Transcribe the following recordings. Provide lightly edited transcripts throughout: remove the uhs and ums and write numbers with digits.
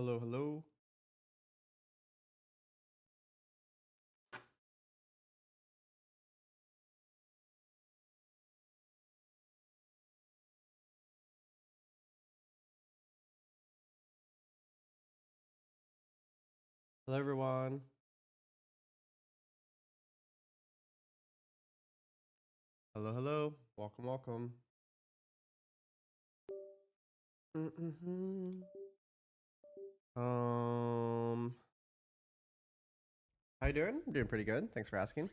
Hello, hello. Hello, everyone. Hello, hello. Welcome, welcome. How you doing? I'm doing pretty good. Thanks for asking.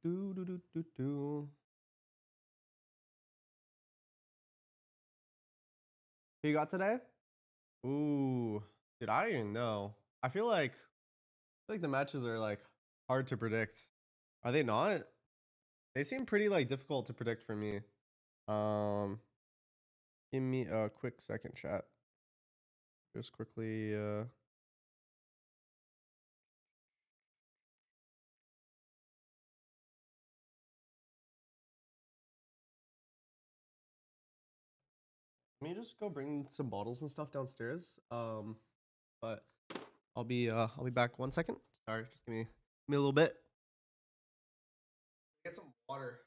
Who you got today? Ooh, dude, I don't even know. I feel like the matches are like hard to predict. Are they not? They seem pretty like difficult to predict for me. Um, Give me a quick second, chat. Just quickly. Let me just go bring some bottles and stuff downstairs. But I'll be back 1 second. Sorry, just give me a little bit. Get some water.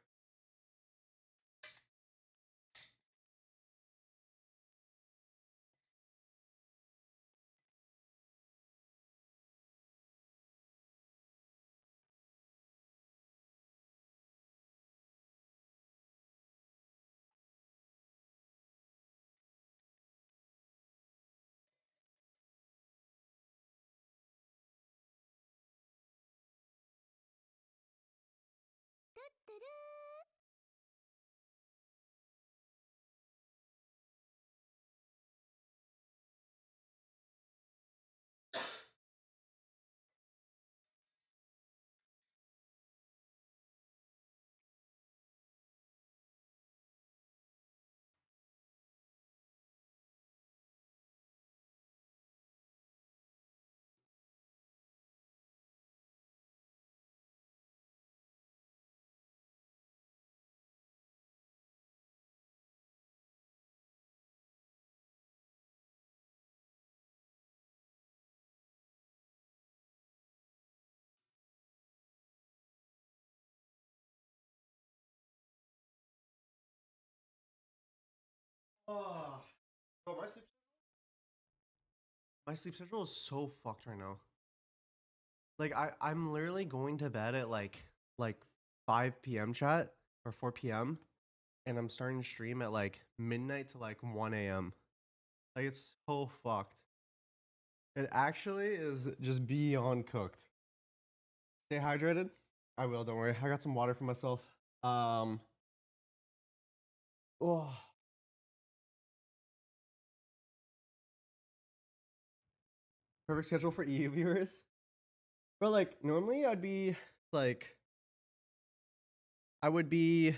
Oh, bro, my sleep schedule is so fucked right now. Like I'm literally going to bed at like 5 p.m. chat or 4 p.m. and I'm starting to stream at like midnight to like 1 a.m. Like it's so fucked. It actually is just beyond cooked. Stay hydrated. I will. Don't worry. I got some water for myself. Um. Oh, perfect schedule for EU viewers. But like normally like I would be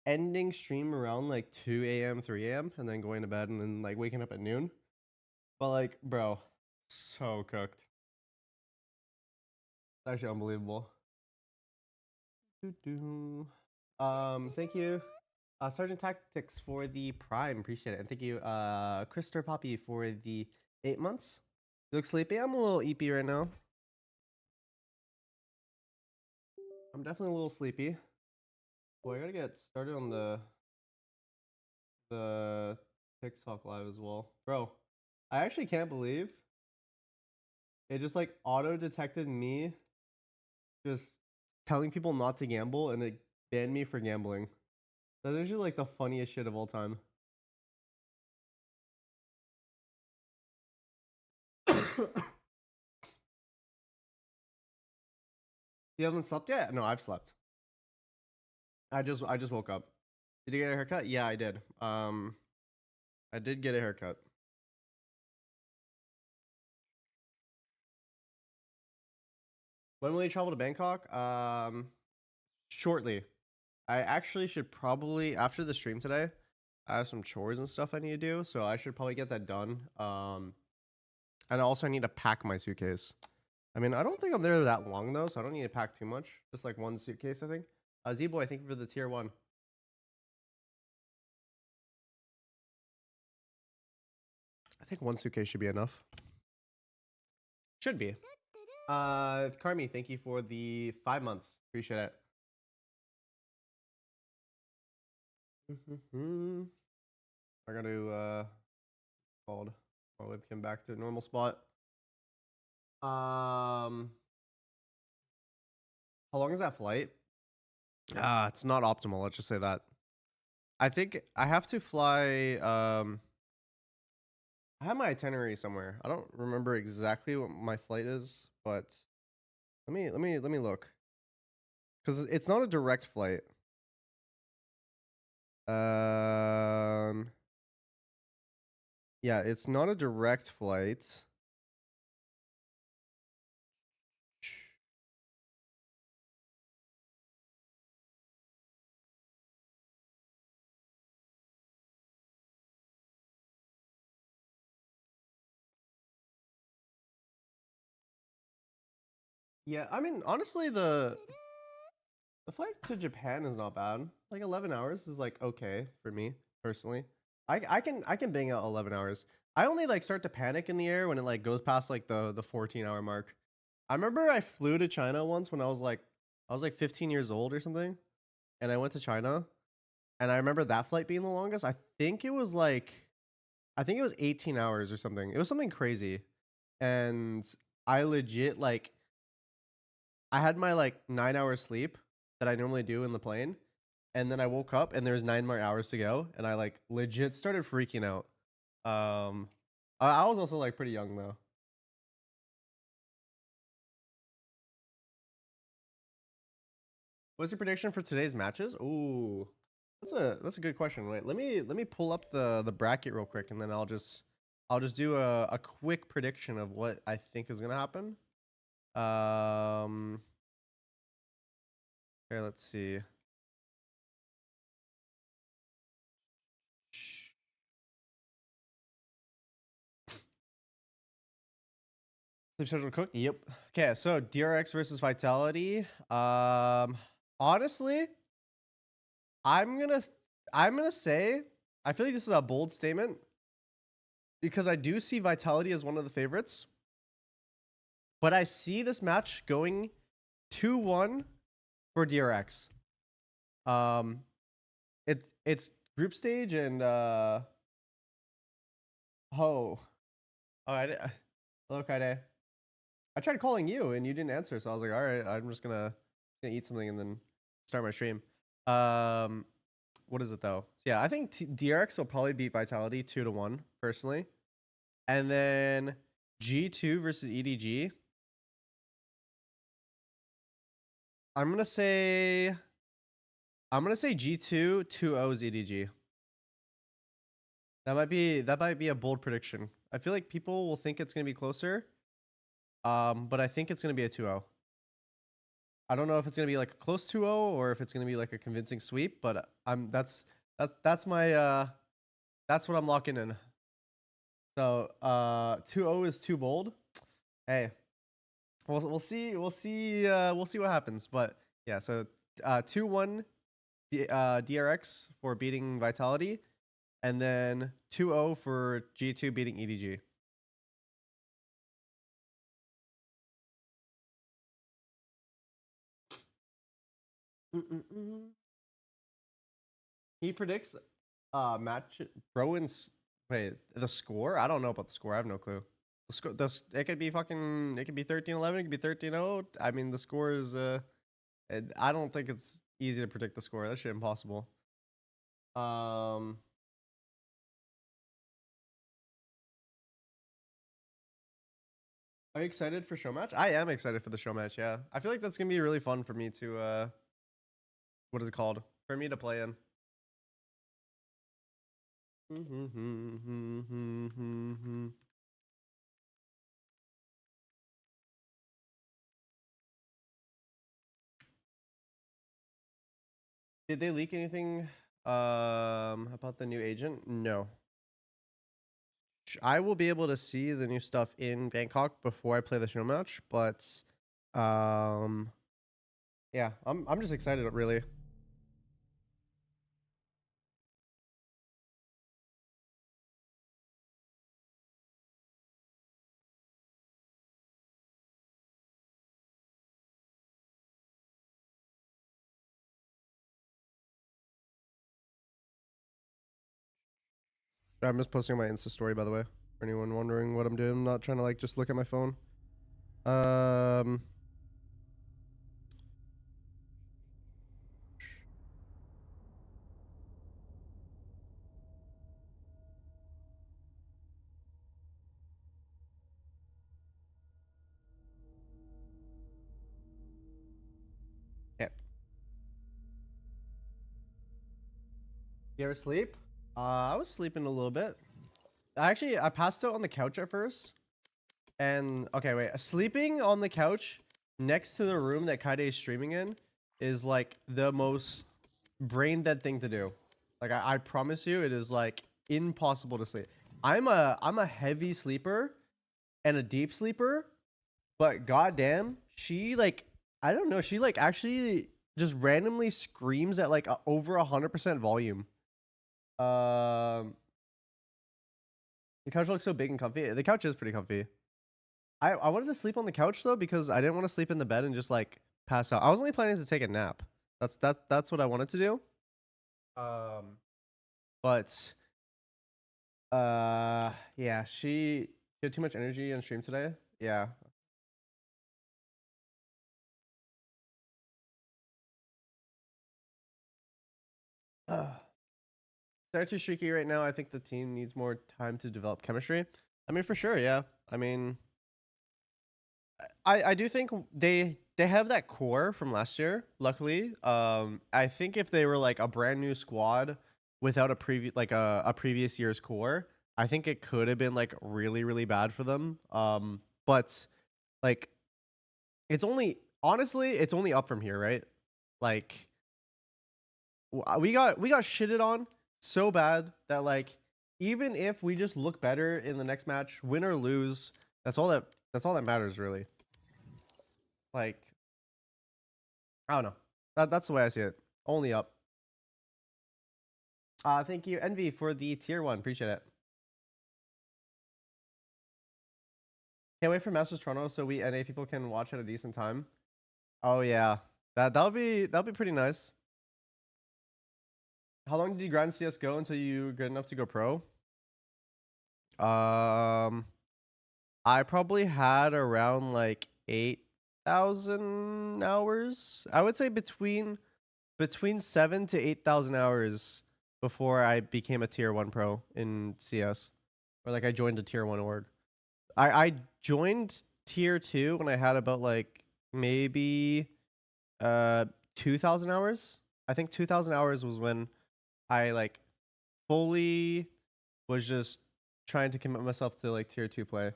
ending stream around like 2 a.m., 3 a.m., and then going to bed and then like waking up at noon. But like, bro, so cooked. It's actually unbelievable. Thank you. Sergeant Tactics for the Prime, appreciate it. And thank you, Krister Poppy for the 8 months. You look sleepy? I'm a little eepy right now. I'm definitely a little sleepy. Well, I gotta get started on the TikTok live as well. Bro, I actually can't believe it just like auto detected me just telling people not to gamble and it banned me for gambling. That's actually like the funniest shit of all time. You haven't slept yet? No, I've slept. I just woke up. Did you get a haircut? Yeah, I did. I did get a haircut. When will you travel to Bangkok? Shortly. I actually should probably after the stream today. I have some chores and stuff I need to do, so I should probably get that done. And also I need to pack my suitcase. I mean, I don't think I'm there that long though, so I don't need to pack too much. Just like one suitcase, I think. Z-Boy, thank you for the tier 1. I think one suitcase should be enough. Should be. Carmi, thank you for the 5 months. Appreciate it. I got to called my webcam back to a normal spot. How long is that flight? It's not optimal. Let's just say that. I think I have to fly. I have my itinerary somewhere. I don't remember exactly what my flight is, but let me look, because it's not a direct flight. Yeah, it's not a direct flight. Yeah, I mean, honestly, the flight to Japan is not bad. Like 11 hours is like okay for me personally. I can bang out 11 hours. I only like start to panic in the air when it like goes past like the 14-hour mark. I remember I flew to China once when I was like 15 years old or something, and I went to China, and I remember that flight being the longest. I think it was 18 hours or something. It was something crazy. And I legit like I had my like 9 hours sleep that I normally do in the plane, and then I woke up and there was 9 more hours to go, and I like legit started freaking out. I was also like pretty young though. What's your prediction for today's matches? Ooh, that's a good question. Wait, let me pull up the bracket real quick, and then I'll just do a quick prediction of what I think is gonna happen. Here, let's see. Sleep schedule cooked. Yep. Okay, so DRX versus Vitality. Honestly, I'm gonna I'm gonna say I feel like this is a bold statement because I do see Vitality as one of the favorites, but I see this match going 2-1 for DRX. Um, it's group stage and oh, all right. Hello, Kaide. I tried calling you and you didn't answer, so I was like, all right, I'm just gonna eat something and then start my stream. What is it though? So yeah, I think DRX will probably beat Vitality 2-1 personally, and then G2 versus EDG. I'm gonna say G2 2-0's EDG. That might be a bold prediction. I feel like people will think it's gonna be closer, but I think it's gonna be a 2-0. I don't know if it's gonna be like a close 2-0 or if it's gonna be like a convincing sweep, but that's my that's what I'm locking in. So 2-0 is too bold. Hey, we'll see what happens. But yeah, so 2-1 DRX for beating Vitality, and then 2-0 for G2 beating EDG. He predicts match Browen's wait, the score? I don't know about the score. I have no clue. The score it could be 13-11, it could be 13-0. I mean, the score is I don't think it's easy to predict the score. That shit impossible. Are you excited for show match? I am excited for the show match, yeah. I feel like that's gonna be really fun for me to what is it called? For me to play in. Did they leak anything about the new agent? No. I will be able to see the new stuff in Bangkok before I play the show match, but yeah, I'm just excited really. I'm just posting my Insta story, by the way. For anyone wondering what I'm doing, I'm not trying to like just look at my phone. Yeah. You ever sleep? I was sleeping a little bit. I passed out on the couch at first. And okay, wait. Sleeping on the couch next to the room that Kaide is streaming in is like the most brain dead thing to do. Like I promise you, it is like impossible to sleep. I'm a heavy sleeper and a deep sleeper, but goddamn, she like I don't know, she like actually just randomly screams at like over 100% volume. Um, the couch looks so big and comfy. The couch is pretty comfy. I wanted to sleep on the couch though because I didn't want to sleep in the bed and just like pass out. I was only planning to take a nap. That's what I wanted to do. Um, but yeah, she had too much energy on stream today. Yeah. They're too streaky right now. I think the team needs more time to develop chemistry. I mean, for sure, yeah. I mean, I do think they have that core from last year. Luckily, I think if they were like a brand new squad without a previous year's core, I think it could have been like really bad for them. But like it's only honestly it's only up from here, right? Like we got shitted on so bad that like even if we just look better in the next match, win or lose, that's all that matters really. Like I don't know. That's the way I see it. Only up. Thank you, Envy, for the tier 1. Appreciate it. Can't wait for Masters Toronto so we NA people can watch at a decent time. Oh yeah. That'll be pretty nice. How long did you grind CS:GO until you good enough to go pro? I probably had around like 8,000 hours. I would say between 7 to 8,000 hours before I became a tier 1 pro in CS. Or like I joined a tier 1 org. I joined tier 2 when I had about like maybe 2,000 hours. I think 2,000 hours was when I like fully was just trying to commit myself to like tier 2 play.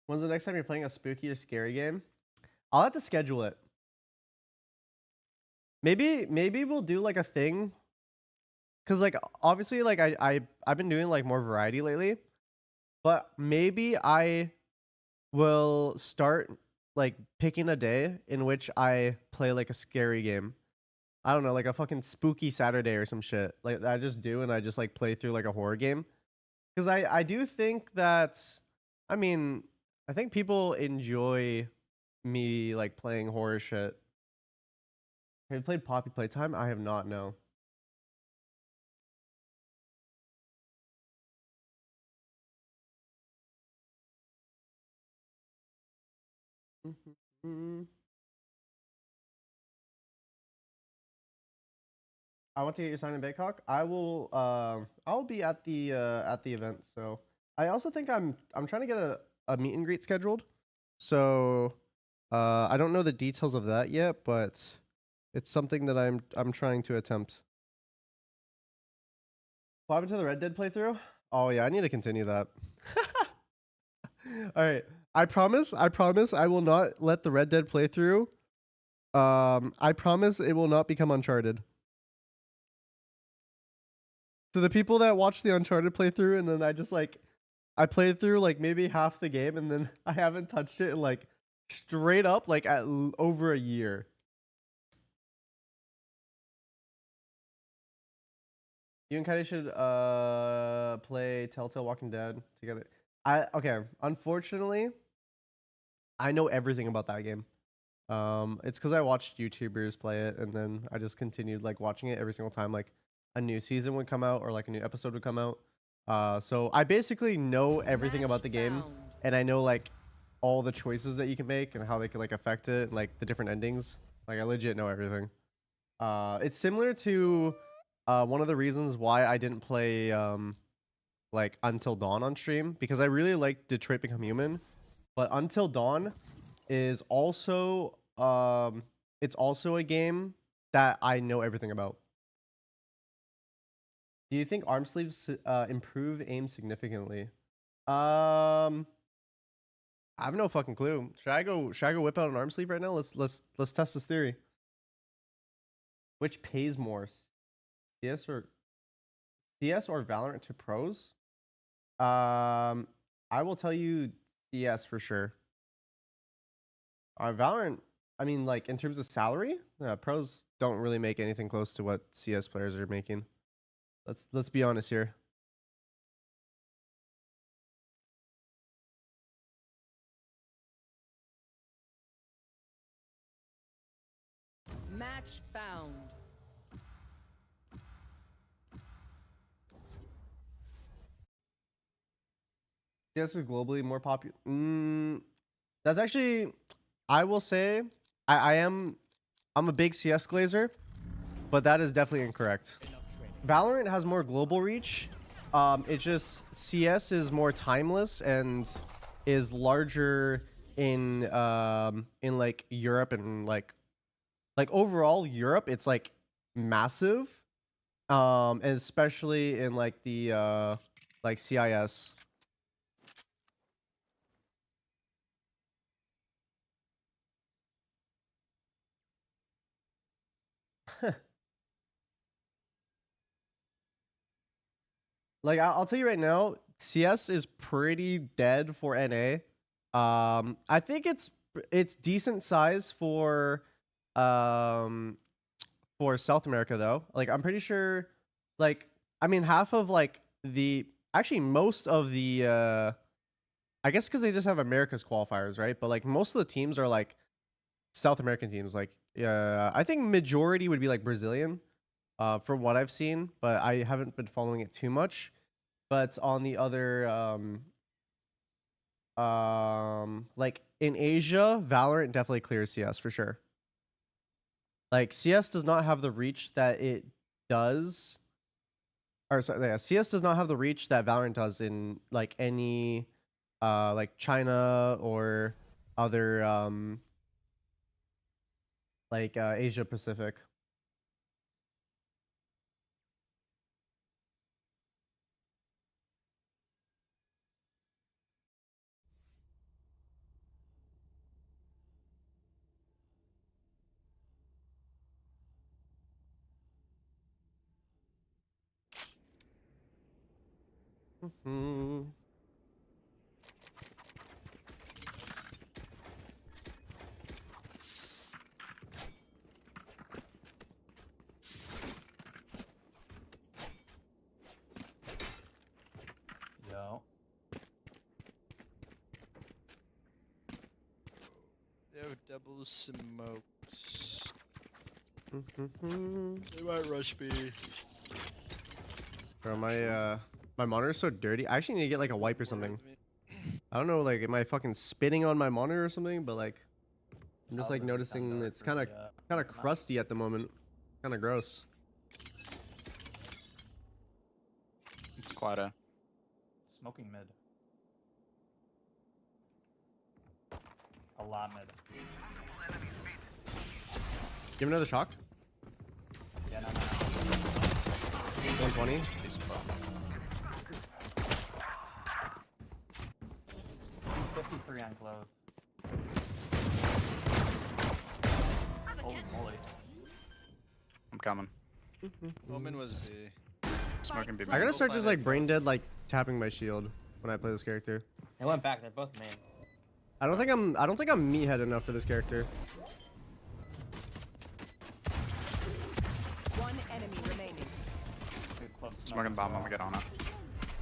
When's the next time you're playing a spooky or scary game? I'll have to schedule it. Maybe we'll do like a thing. Cause like obviously like I've been doing like more variety lately. But maybe I will start like picking a day in which I play like a scary game. I don't know, like a fucking spooky Saturday or some shit. Like I just do and I just like play through like a horror game. Cuz I do think that I mean, I think people enjoy me like playing horror shit. Have you played Poppy Playtime? I have not, no. I want to get your sign in Bangkok. I'll be at the event. So I also think I'm trying to get a meet and greet scheduled. So I don't know the details of that yet, but it's something that I'm trying to attempt. What happened to the Red Dead playthrough? Oh yeah, I need to continue that. All right. I promise I will not let the Red Dead playthrough. I promise it will not become Uncharted. To the people that watch the Uncharted playthrough and then I played through like maybe half the game and then I haven't touched it in like straight up like over a year. You and Katie should play Telltale Walking Dead together. Okay, unfortunately, I know everything about that game. It's because I watched YouTubers play it, and then I just continued like watching it every single time like a new season would come out or like a new episode would come out. So I basically know everything about the game, and I know like all the choices that you can make and how they can like affect it, and, like the different endings. Like I legit know everything. It's similar to one of the reasons why I didn't play like Until Dawn on stream, because I really like Detroit Become Human, but Until Dawn is also it's also a game that I know everything about. Do you think arm sleeves improve aim significantly? I have no fucking clue. Should I go whip out an arm sleeve right now? Let's test this theory. Which pays more? CS or Valorant to pros? I will tell you CS for sure. Valorant, I mean, like in terms of salary, pros don't really make anything close to what CS players are making. Let's be honest here. Match found. CS is globally more popular. That's actually, I will say, I'm a big CS glazer, but that is definitely incorrect. Valorant has more global reach. It just CS is more timeless and is larger in like Europe and like overall Europe. It's like massive, and especially in like the like CIS. Like I'll tell you right now, CS is pretty dead for NA. I think it's decent size um for South America though. Like I'm pretty sure, like I mean half of like the actually most of the I guess because they just have America's qualifiers, right? But like most of the teams are like South American teams. Like I think majority would be like Brazilian. From what I've seen, but I haven't been following it too much. But on the other, like in Asia, Valorant definitely clears CS for sure. Like CS does not have the reach that it does, or sorry, yeah, CS does not have the reach that Valorant does in like any, like China or other, like Asia Pacific. Mm-hmm. Yo. Yo, double smokes. Mm-hmm. They might rush me. Bro, my monitor's so dirty. I actually need to get like a wipe or something. I don't know, like, am I fucking spitting on my monitor or something? But like, I'm just like noticing it's kind of crusty at the moment. Kind of gross. It's quite a Smoking mid. A lot mid. Give him another shock. Yeah, no. 120. decent ball. 53 on glove. Holy moly. I'm coming. Omen was B. Smoking B. I gotta start just like brain dead, like tapping my shield when I play this character. They went back. They're both main. I don't think I'm meathead enough for this character. One enemy remaining. Dude, club smoke Smoking as bomb. I'm well. gonna get on it.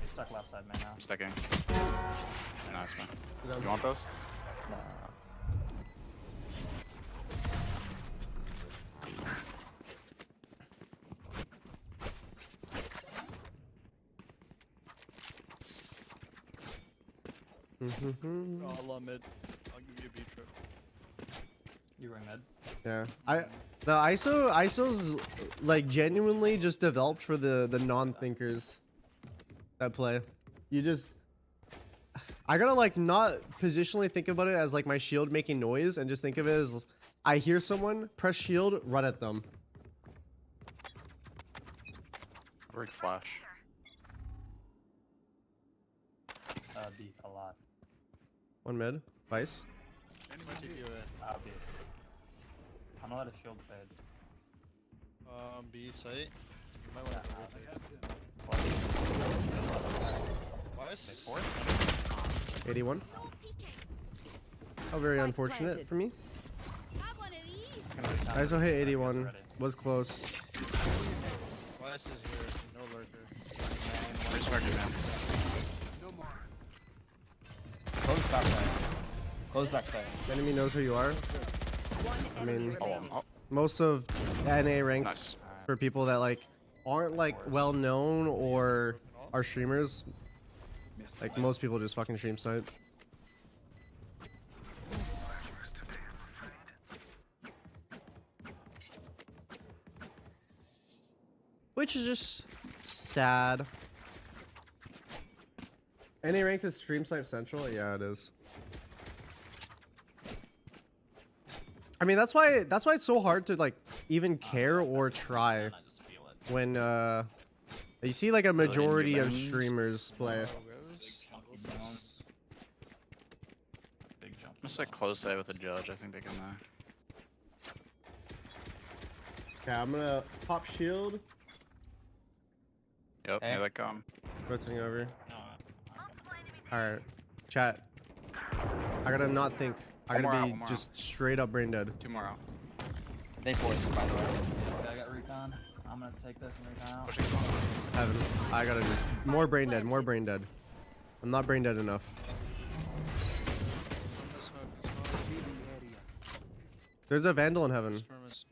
He's stuck left side man now. I'm sticking. Very nice, man. You want those? No. Oh, I'll mid. I'll give you a B trip. You ring mid. Yeah. The ISO's like genuinely just developed for the non-thinkers that play. You just I gotta like not positionally think about it as like my shield making noise and just think of it as I hear someone, press shield, run at them. Rig flash. B a lot. One mid, Vice. Might give you a B. I'm gonna let a shield fade. B site. You might want Yeah, to They Wise? forced? 81. How very unfortunate planted. for me. It's gonna be time ISO to hit get 81. ready. Was close. Wise is here. No lurker. Where's Smoky, man? Close backside. Close backside. Enemy knows who you are. One I enemy mean- Oh, remaining. Most of NA ranks nice. for people that like aren't like well known or are streamers. Like most people just fucking stream snipe. Which is just sad. NA ranked is stream snipe central? Yeah, it is. I mean that's why it's so hard to like even care or try I just feel it. when you see like a majority of humans. streamers play. Rose. Chunky bones. Big chunky I'm gonna set close A with a judge. I think they can Okay, I'm gonna pop shield. Yep, Eh. here they come. Rotating over. No, Alright. Chat. I gotta not think. I One more gotta out, be one more just straight up brain dead. 2 more out. They forced it, by the way. okay, I got recon. I'm gonna take this and recon out. Pushing front. Heaven. I gotta just more brain dead, more brain dead. I'm not brain dead enough. Smoke. There's a vandal in heaven. Sperm is.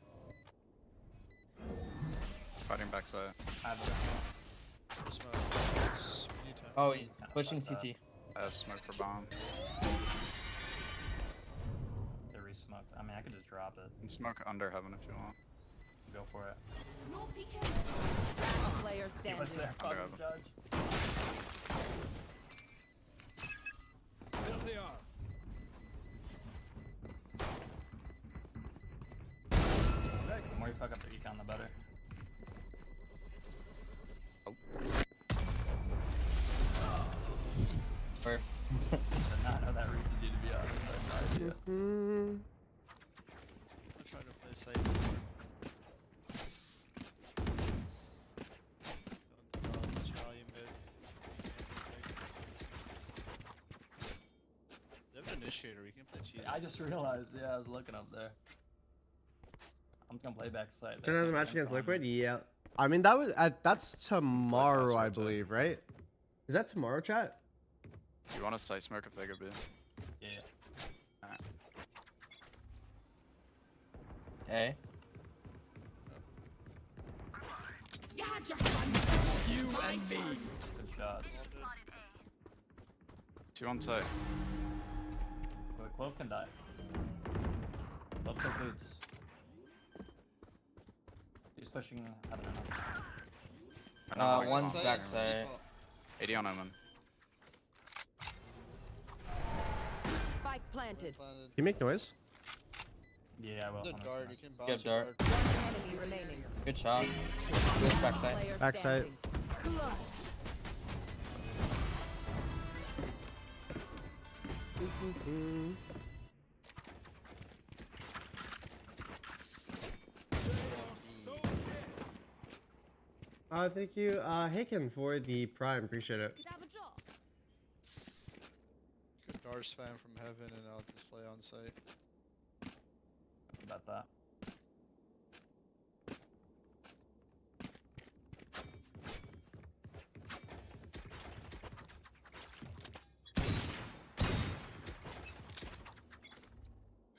Fighting backside. I have Smoke. You need time. Oh, This he's is kinda pushing fucked up. CT. I have smoke for bomb. They're re-smoked. I mean, I could just drop it. And smoke under heaven if you want. Go for it. Last player He was standing. there, Under fucking heaven. judge. The more you fuck up the econ, the better. Or Did not know that reaches you, to be honest. I had no idea. Mm, I'm trying to play sites. They have an initiator. We can play cheat. I just realized, yeah, I was looking up there. I'm gonna play back side. Turn on the match against Liquid? Yeah. I mean that's tomorrow, I believe, right? Is that tomorrow, chat? You want to site smoke if they go B? Yeah. A. Good shots. 2 on site. But Clove can die. Clove so boots. He's pushing. I don't know. I know how One's he's on. backside. 80 on Omen. Spike planted. Can you make noise? Yeah, I will. The 100%. dart. You can bounce Get your dart. dart. One enemy remaining. Good shot. Good backside. Player Backside. standing. Thank you, Haken, for the prime. Appreciate it. Good dart spam from heaven, and I'll just play on site. About that.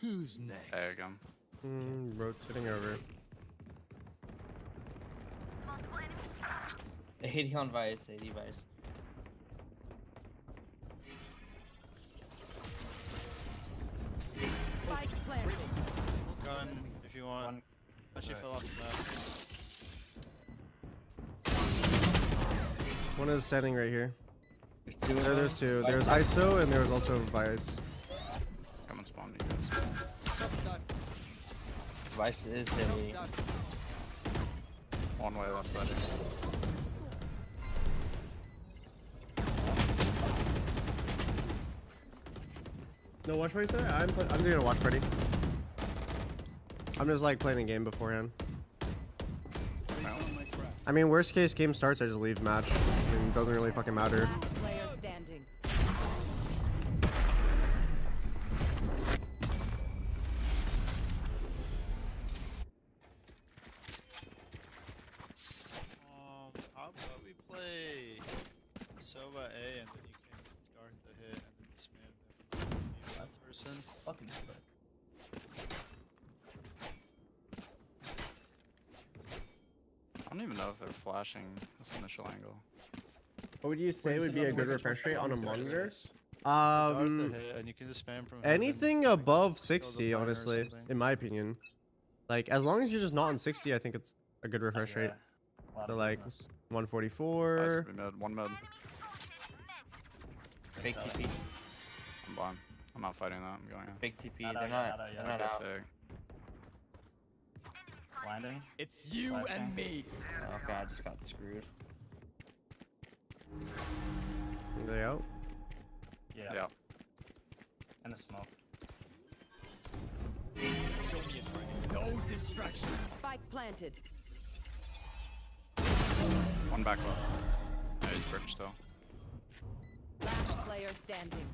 Who's next? There you go. Rotating over. 80 on Vice. 80 Vice. want. One. Actually Right. fell off the map. One is standing right here. There's two. There's two. Vice There's side. ISO and there was also Vice. Come and spawn you guys. Vice is a. One way left side. No watch party sir? I'm doing a watch party. I'm just like playing a game beforehand. I mean, worst case game starts, I just leave match. I mean, it doesn't really fucking matter. Last player standing. How about we play Sova A and then you can dart the hit and then spam them. That's Person. fucking good. I don't even know if they're flashing this initial angle. What would you say would be a good refresh rate on a monitor? Dart the hit and you can just spam from heaven. Anything Like, above kill the 60, planner or honestly, something. in my opinion. Like, as long as you're just not on 60, I think it's a good refresh rate. A lot So of like business. 144. Guys, mid, one mid. Big TP. I'm blind. I'm not fighting that. I'm going in. Big TP. Not They're out not. yet, They're not not out. Fig. Blinding. It's you Flashing. and me. Okay, I just got screwed. Are they out? Yeah. Yeah. And the smoke. Show me a target. No distraction. Spike planted. One back left. Yeah, he's bridge still. Last player standing.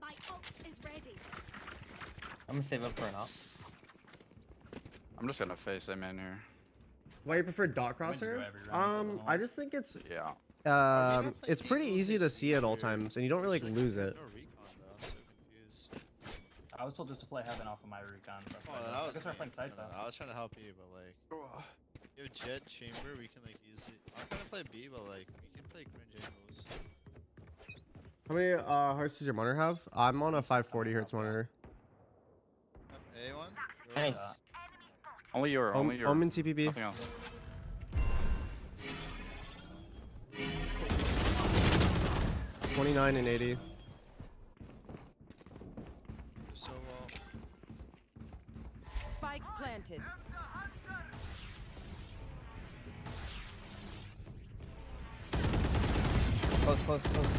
My ult is ready. I'm gonna save up for an op. I'm just gonna face him in here. Why you prefer dot Wins you crosshair? every round, I just think it's Yeah. it's pretty easy to see at all times, and you don't really like lose it. No recon though. I'm so confused. I was told just to play heaven off of my recon. So that's Oh, why I that I was guess we're me. playing side No, though. I was trying to help you, but like, you have jet chamber. We can like use it. I'm trying to play B, but like, we can play cringe angles. How many hertz does your monitor have? I'm on a 540 hertz monitor. A one. Nice. Only your. Only your. Omen TPB. Nothing else. 29 and 80. So well. Spike planted. Close, close, close.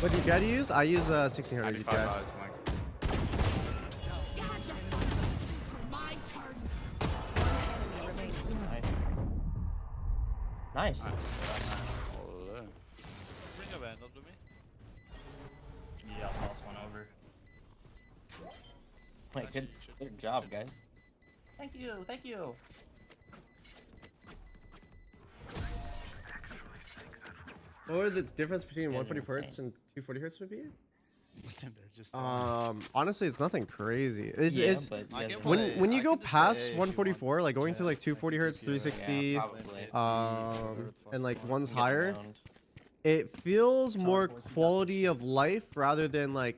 What DPI do you use? I use 1600 95 DPI. eyes, I'm My turn. Enemy remaining. Nice. like, nice. Holy. Bring a vandal to me. Yeah, I'll toss one over. Wait, good job, guys. Thank you, thank you. What would the difference between Yeah, 140 you're hertz and 240 hertz would be? They're just. Honestly, it's nothing crazy. It's Yeah, it's but you I guys can are- play- when I you go can just play A past if you 144, like going to Yeah. like 240 hertz, Yeah, 360, Yeah, probably. and like ones Get higher, around. it feels all more boys, we got quality of life rather than like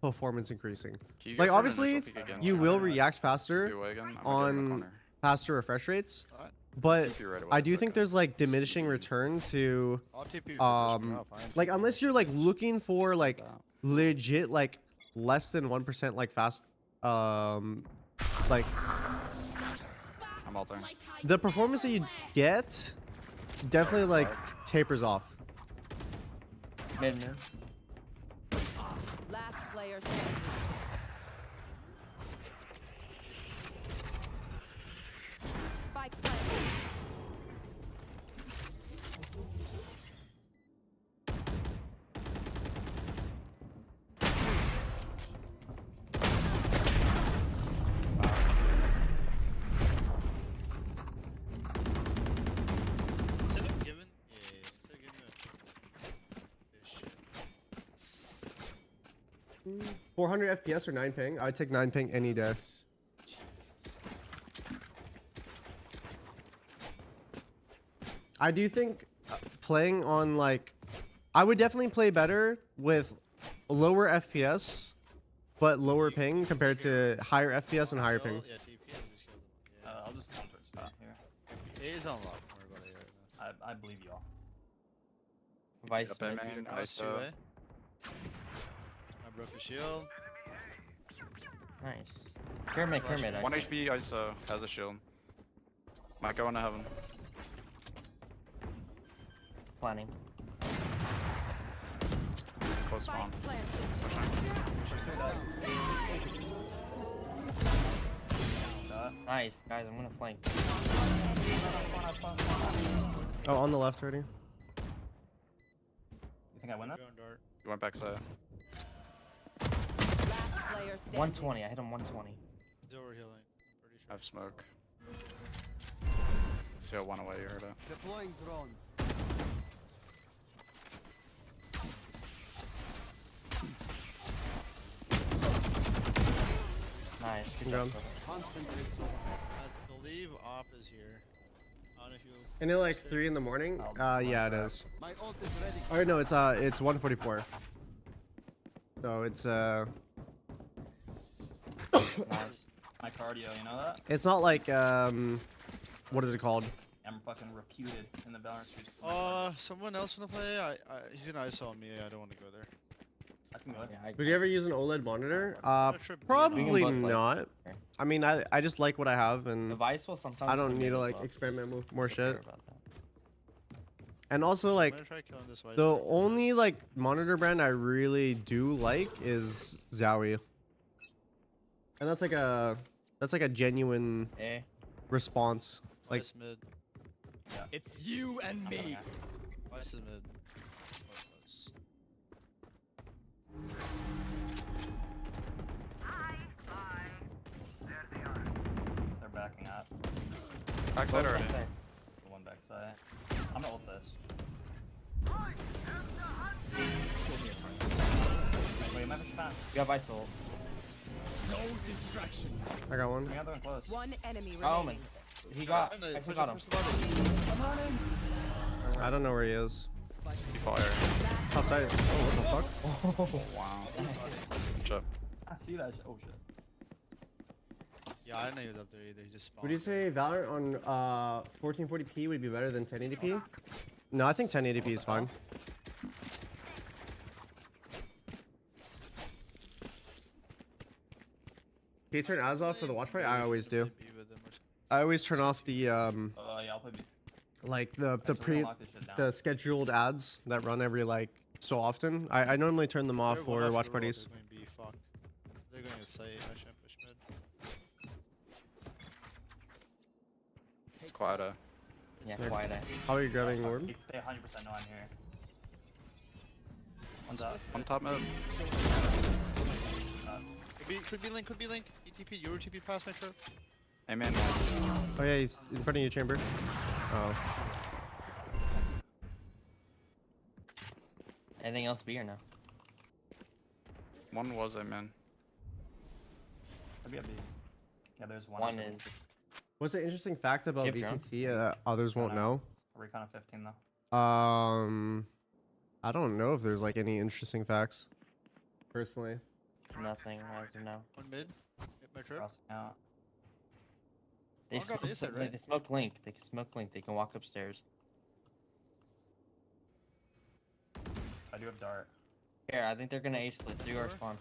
performance increasing. Can you Like go for an obviously, initial peek again? you will react faster TP away again? I'm gonna get in the on corner. faster refresh rates, Alright. but TP right away, I do it's think okay. there's like diminishing return to I'll TP for pushing up. I am like TPing. unless you're like looking for like That. legit like less than 1% like fast like I'm altering. Like I the performance that you get definitely like tapers off. Mid, mid. Last player standing. Spike planted. Instead of giving, instead of giving this shit. 400 FPS or 9 ping? I'd take 9 ping any day. I do think playing on like, I would definitely play better with lower FPS, but lower ping compared to higher FPS and higher ping. Yeah, TP and just kill them. Yeah. I'll just counter its path here. A is unlocked. Don't worry about A right now. I believe you all. Vice Up A mid. main, Nice ISO. 2A. I broke a shield. Nice. Pyramid, pyramid. I 1 saw. HP ISO has a shield. Might go into heaven. Planning. Close spawn. Spike planted. Nice, guys. I'm gonna flank. Oh, on the left already. You think I win that? Going dart. You went backside. Last player standing. 120. I hit him 120. He's over healing. Pretty I sure. have smoke. See how 1 away you heard it. Deploying drone. Nice. Good Yeah. job. brother. Concentrate so I believe op is here. I don't know if you. And it like 3 in the morning? Yeah, it is. my ult is ready. Oh no, it's 144. So it's Nice. My cardio, you know that? it's not like what is it called? I'm fucking reputed in the Valorant streets. Someone else wanna play? He's gonna ISO on me. I don't wanna go there. I can go. Yeah, Would you ever use an OLED monitor? gonna trip B Probably We can both play. not. I mean, I just like what I have, The and Vice will sometimes. I don't do need mid to as like well. experiment with more Don't care shit. about that. And also I'm like gonna try killing this Vice the Lord. only like monitor brand I really do like is Zowie. And that's like a genuine Eh. response. Like Vice mid. It's you and I'm me. going Vice is mid. Both close. They're backing up. Backside already. Okay. The one backside. I'm gonna ult this. Wait, my push fast. You have Vice ult. No distraction. I got one. Bring out the one close. One enemy Oh remaining. my. He got. And I push got it, him. push the body. I'm running. I don't know where he is. He fire. Outside. Oh, what the fuck? Oh, wow. Good job. I see that. Oh shit. Yeah, I didn't know he was up there either. He just spawned. Would you say Valorant on 1440p would be better than 1080p? No, I think 1080p is fine. Can you turn ads off for the watch party? I always do. I always turn off the Yeah, I'll play B. like the So we can pre lock this shit down. the scheduled ads that run every like so often. I normally turn them off for watch parties. They're going B, fuck. They're going to say I shouldn't push mid. Quieter. Yeah, Snake. quiet. How are you grabbing orb? They 100% know I'm here. One's up. On top mid. Could be link, could be link. ETP, you were TP past my trip. Hey man. Oh yeah, he's in front of you, chamber. Oh, Anything else B or no? One was a man. Maybe a B. Yeah, there's one. One or two. is. what's the interesting fact about Give drone. VCT that others won't know? Recon of 15 though. I don't know if there's like any interesting facts, personally. Nothing as of now. One mid. Hit my trip. Crossing out. They Oh, God, smoked, they said, right? they smoked Link. They can smoke Link. They can walk upstairs. I do have dart. Here, I think they're gonna ace split. 3 or Sure. spawn.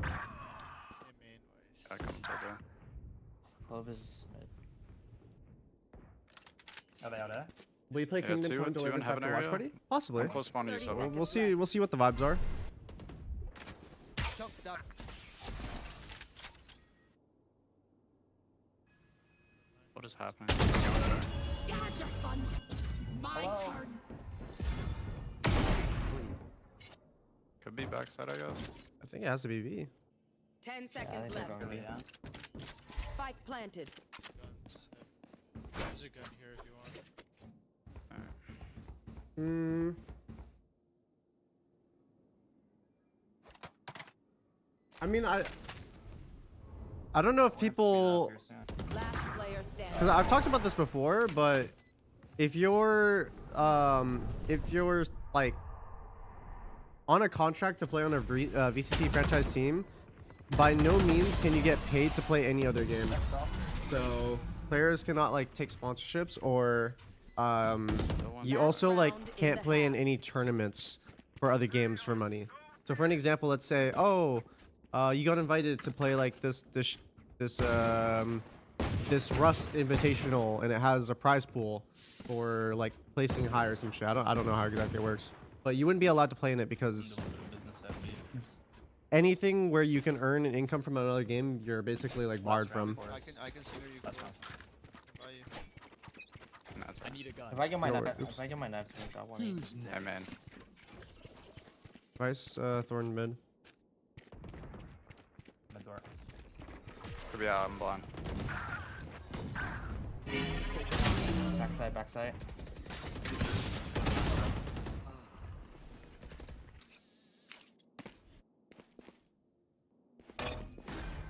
Hey, main I Vice. come turbo. Clove is mid. Are they out there? Will you play Yeah, Kingdom two- Come two in Deliverance heaven after watch area. party? Possibly. I'm close spawn to you, 30 so seconds. We'll see what the vibes are. Shock that. what is happening? You had your fun. My Hello? turn. Could be backside, I guess. I think it has to be V. 10 I seconds think they're left. going Really, yeah. Spike planted. Guns. There's a gun here if you want. Hmm. I mean, I don't know if people, Last player because standing. I've talked about this before, but if you're like on a contract to play on a VCT franchise team, by no means can you get paid to play any other game. So players cannot like take sponsorships, or you also like can't play in any tournaments for other games for money. So for an example, let's say, oh, you got invited to play like this Rust Invitational, and it has a prize pool for like placing high or some shit. I don't know how exactly it works, but you wouldn't be allowed to play in it because anything where you can earn an income from another game, you're basically like barred from. I can see where you go. I can buy you. That's I need a gun. If I get my No, knife, oops. if I get my knife, I want it. Who's next? Hey, man. Vice, Thorn mid. The door. Could be out. I'm blind. Backside, backside.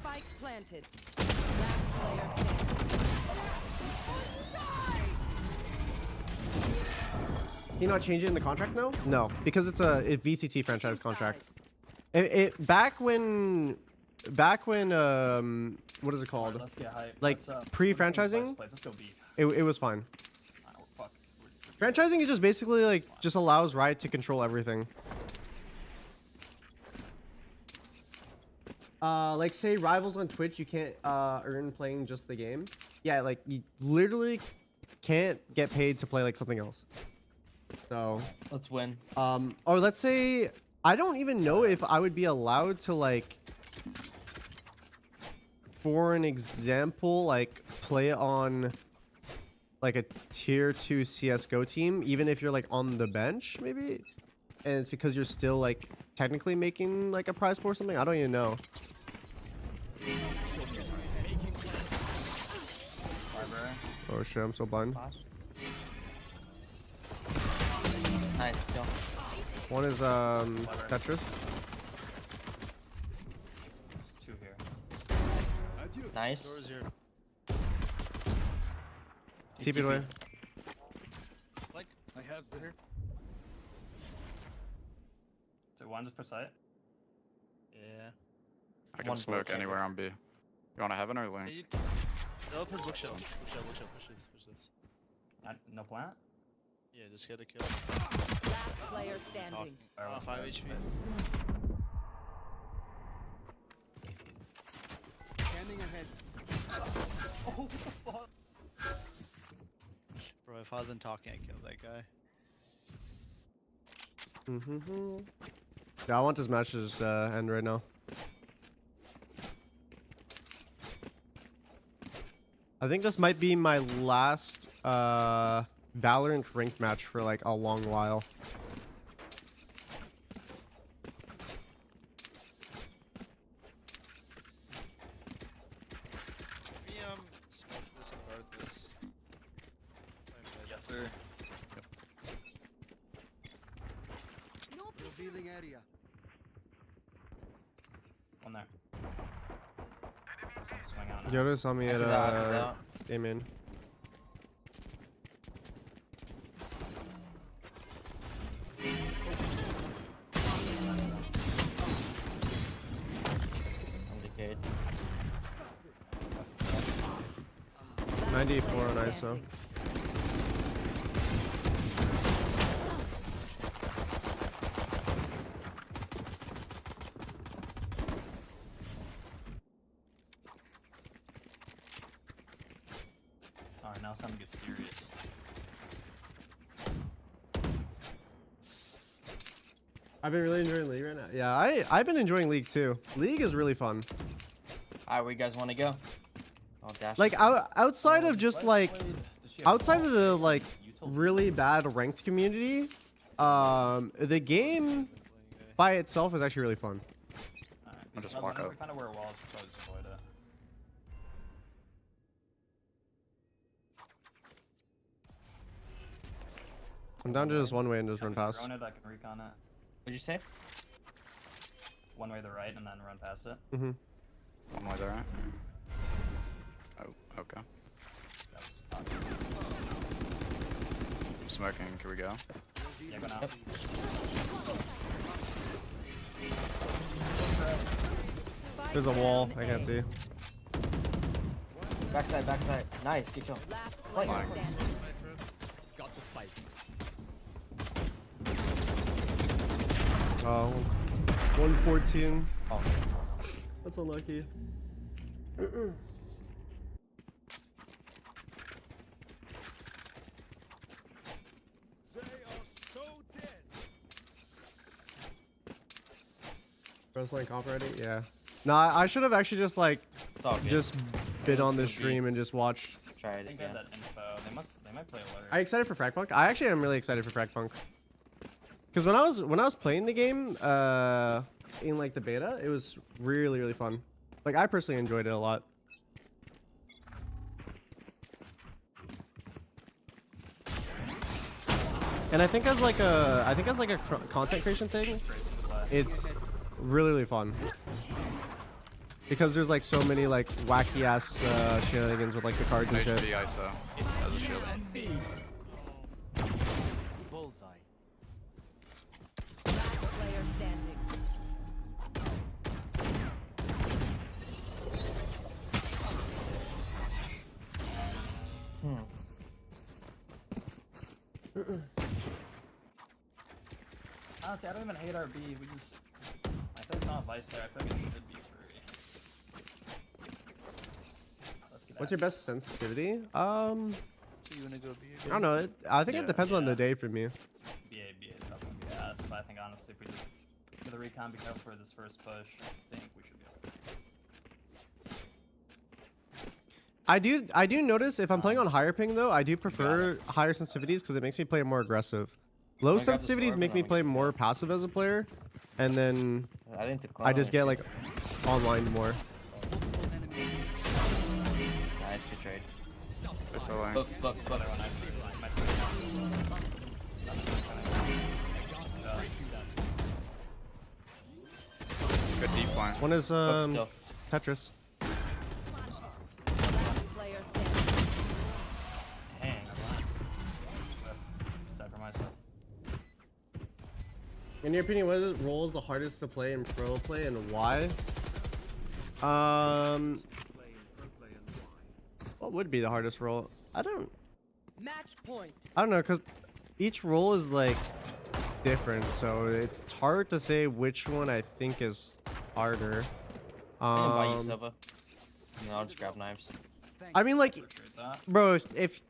Spike planted. Last player standing. You not changing the contract now? No, because it's a VCT franchise contract. Inside. Back when what is it called? Let's get hype. Like, Let's, pre-franchising? Let's go B. It was fine. Fuck. Franchising is just basically like just allows Riot to control everything. Like say rivals on Twitch, you can't earn playing just the game. Yeah, like you literally can't get paid to play like something else. So Let's win. or let's say I don't even know if I would be allowed to, like, for an example, like play on like a tier 2 CS:GO team, even if you're like on the bench maybe, and it's because you're still like technically making like a prize pool or something. I don't even know. Library. Oh shit, I'm so blind. Nice kill. One is Tetris. There's 2 here. Adieu. Nice. Doors here. TP it away. Like, I have the here. So 1 just per site. Yeah. I can One smoke block anywhere on B. You want a heaven or Hey, link? you... It opens bookshelf. Bookshelf, bookshelf. Push this. No plant. Yeah, just get a kill. Last player standing. Talking. Barrel 5 spread, HP. spread. scanning ahead. Bro, if I wasn't talking, I'd kill that guy. Yeah, I want this match to just end right now. I think this might be my last Valorant ranked match for like a long while. We smoke this and guard this. Yes, sir. Revealing area. One there. This one's swing out now. Yoda saw me at Exit out, exit out. Amen. I'm decayed. 94 on ISO. Standing. Alright, now it's time to get serious. I've been really enjoying League right now. Yeah, I've been enjoying League too. League is really fun. Alright, where you guys want to go? I'll dash. Like outside of just like outside of the like really bad ranked community, the game by itself is actually really fun. I'll just walk up. Kind of where it was, so I just avoid it. I'm down to just one way and just run past. Drone it, I can recon it. What'd you say? one way to the right and then run past it. Mm-hmm. One way there, right? Oh, okay. That was I'm smoking. Can we go? yeah, go now. Yep. Spike There's a wall. down I can't A. see. Backside, backside. Nice, good kill. Last player Fine. standing. Got the spike. Oh, 114. Oh, That's unlucky. They are so dead. Bro's playing comp already? Yeah. Nah, I should have actually just like it's all good. just been on the It's gonna be- stream and just watched. Try I it think they have again. that info. They might play alert. Are you excited for Frag Punk? I actually am really excited for Frag Punk. Because when I was playing the game, in like the beta, it was really fun. Like I personally enjoyed it a lot. And I think as like a content creation thing, it's really fun. Because there's like so many like wacky ass shenanigans with like the cards and Nice shit. B ISO as a shield. Bullseye. Last player standing. Honestly, I don't even hate our B. We just. I feel like not Vice there. I feel like it should be free. Let's get What's that. your best sensitivity? You wanna go B? I don't know. I think Yeah. it depends on the day for me. BA is definitely be ass, but I think honestly, if we just get the recon, be careful for this first push, I think we should be able to. I do notice if I'm playing on higher ping though, I do prefer higher sensitivities because it makes me play more aggressive. Low I got this sensitivities orb make and me I'm play gonna- more passive as a player, and then I didn't decline. I just get like online more. Nice, good trade. ISO lane. Books, books, books. Good deep line. One is Books still. Tetris. Last player standing. Dang, aside for myself. In your opinion, what role is the hardest to play in pro play and why? What would be the hardest role? I don't Match point. know, cause each role is like different, so it's hard to say which one I think is harder. I can buy you Sova. And then I'll just grab knives. I mean, like, Appreciate that. bro, if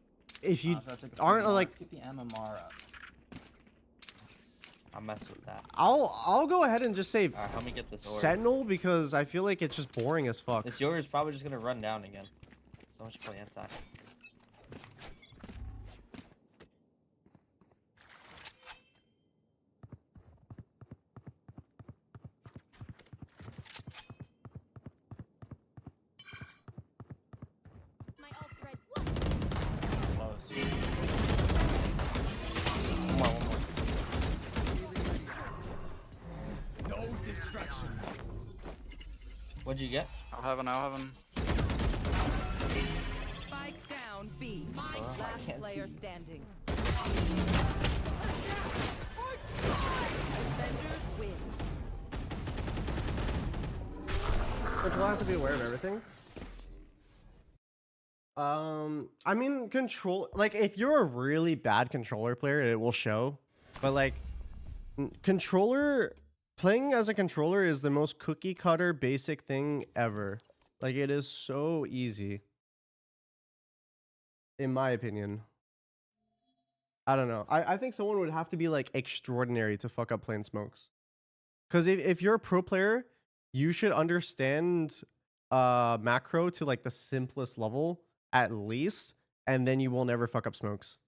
you If I take a aren't few more, like, let's get the MMR up. I'll mess with that. I'll go ahead and just say Alright, help me get this orb. Sentinel because I feel like it's just boring as fuck. This Yoga is probably just gonna run down again. So much play anti. My ult's red. Close. One more. No distraction. What'd you get? I'll have an. Spike down B. I Last can't player see. standing. Defenders win. Control has to be aware of everything. I mean, like if you're a really bad controller player, it will show. But like, playing as a controller is the most cookie cutter basic thing ever. Like it is so easy. In my opinion. I don't know. I think someone would have to be like extraordinary to fuck up playing smokes. Because if you're a pro player, you should understand macro to like the simplest level at least, and then you will never fuck up smokes.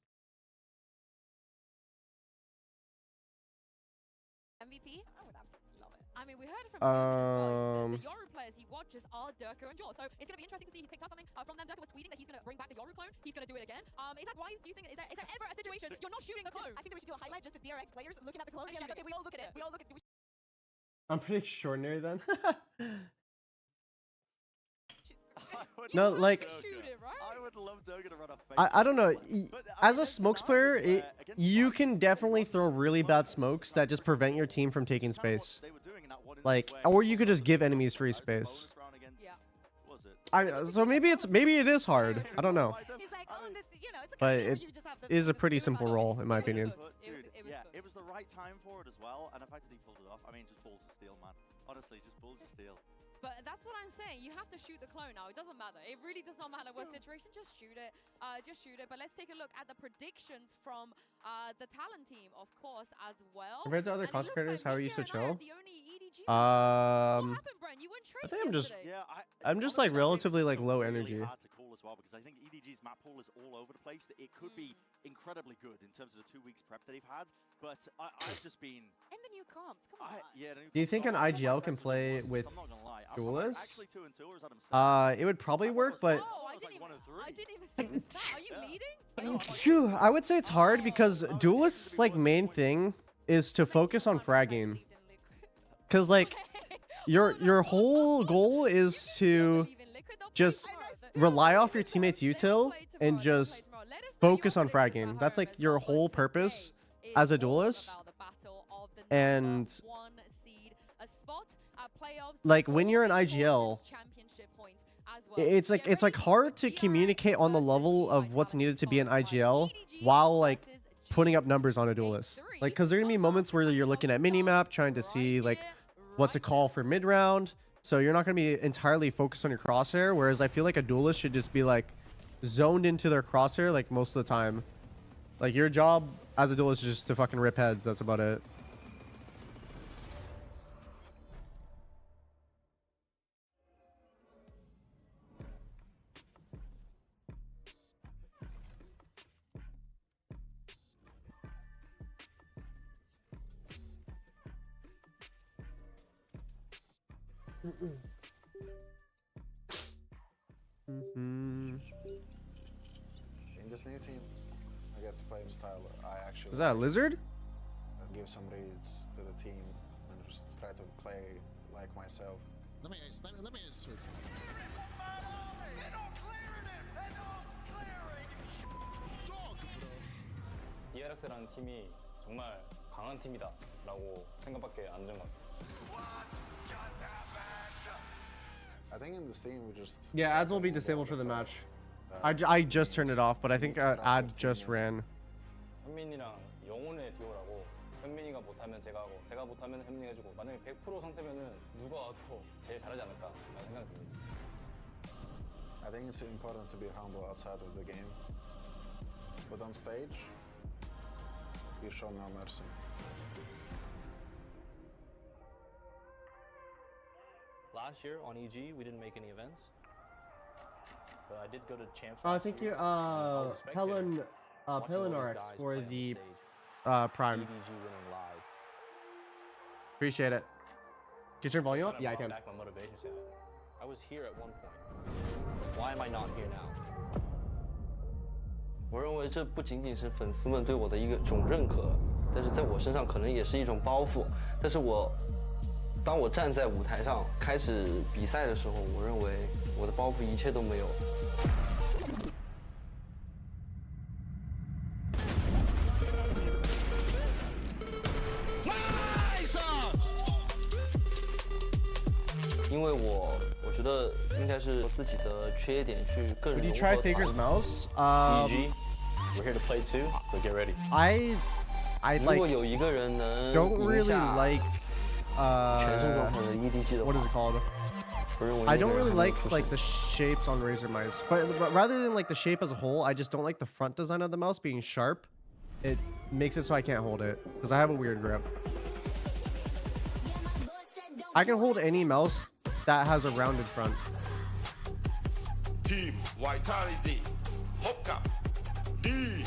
MVP? I would absolutely love it. I mean, we heard it from Durka as well. The Yoru players he watches are Durka and Jaw. So it's going to be interesting to see he's picked up something from them. Durka was tweeting that he's going to bring back the Yoru clone. He's going to do it again. Is that wise? Do you think, is there ever a situation you're not shooting the clone? I think that we should do a highlight just of DRX players looking at the clone and being like, okay, we all look at it. We all look at I'm pretty extraordinary then. No, like Shoot it, right? I would love Doga to run a fake. I don't know. But, I As mean, a there's smokes scenarios player, where against you Spike, can it definitely wasn't throw really much bad of a smokes bonus that just round prevent against your team from taking It's kinda what space. they were doing in that one Like, instance where or you could Doga just give was enemies free bonus round space. against- Yeah. what was it? So maybe it is hard. I don't know. He's like, oh, this, you know, it's a But career, it you just have to is a do pretty it. simple It was role, good. in my It was opinion. good. But, It was- dude, it was yeah, good. it was the right time for it as well, and the fact that he pulled it off, I mean, just balls of steel, man. Honestly, just balls of steel. But that's what I'm saying. You have to shoot the clone now. It doesn't matter. It really does not matter what situation. Just shoot it. Just shoot it. But let's take a look at the predictions from the Talon team, of course, as well. Compared to other And it looks content creators, like how are you Mika so and I are chill? the only EDG What Um, happened, Brent? You went I Trace think I'm just- yesterday. Yeah, I'm just like honestly, I think relatively it's like low really energy. hard to call as well because I think EDG's map pool is all over the place. That it could be incredibly good in terms of the 2 weeks prep that they've had, but I've just been. And the new comps. Come on. Yeah. Do you think an IGL can play with I'm not gonna lie. duelists? Actually 2 and 2, or is that a mistake? It would probably work, but Oh, I was didn't like 1 even. and 3. I didn't even see the stat. Are you Yeah. leading? phew, I would say it's hard because duelists like main thing is to focus on fragging. Cause like your whole goal is to just rely off your teammates' util and just focus on fragging. That's like your whole purpose as a duelist. And like when you're in IGL, it's like hard to communicate on the level of what's needed to be in IGL while like putting up numbers on a duelist. Like, cause there are gonna be moments where you're looking at minimap trying to see like what to call for mid round. So you're not gonna be entirely focused on your crosshair. Whereas I feel like a duelist should just be like zoned into their crosshair like most of the time. Like your job as a duelist is just to fucking rip heads. That's about it. In this new team, I get to play the style I actually Is that a lizard? give some reads to the team and just try to play like myself. Let me answer it. They're not clearing him. They're not clearing. Dog, bro. ERS라는 팀이 정말 강한 팀이다라고 생각밖에 안 드는 것 같아요. I think in this team we just Yeah, ads will be disabled for the match. I just turned it off, but I think ad just ran. 현민이랑 영혼의 듀오라고 현민이가 못하면 제가 하고 제가 못하면 현민이가 해주고 만약에 100% 상태면은 누가 와도 제일 잘하지 않을까라는 생각이 듭니다. I think it's important to be humble outside of the game, but on stage, you show no mercy. Last year on EG, we didn't make any events, but I did go to champs. I think you Helen RX for the Prime. EDG winning live. Appreciate it. Get your volume up? Yeah, I can. Back my motivation. I was here at one point. Why am I not here now? 我认为这不仅仅是粉丝们对我的一种认可，但是在我身上可能也是一种包袱。但是当我站在舞台上开始比赛的时候，我认为我的包袱一切都没有。因为我觉得应该是自己的缺点去更融合。 Would you try Faker's mouse? EG, we're here to play too, so get ready. I 如 like 果有一个人能 don't 赢 really 下 like 全胜状态的 EDG 的 what 话 is it called? 我认为 I 那个 don't 人 really 还没有 like 出手 like the shapes on Razer mice, but rather than like the shape as a whole, I just don't like the front design of the mouse being sharp. It makes it so I can't hold it because I have a weird grip. I can hold any mouse that has a rounded front. Team Vitality, Hopka, DRX.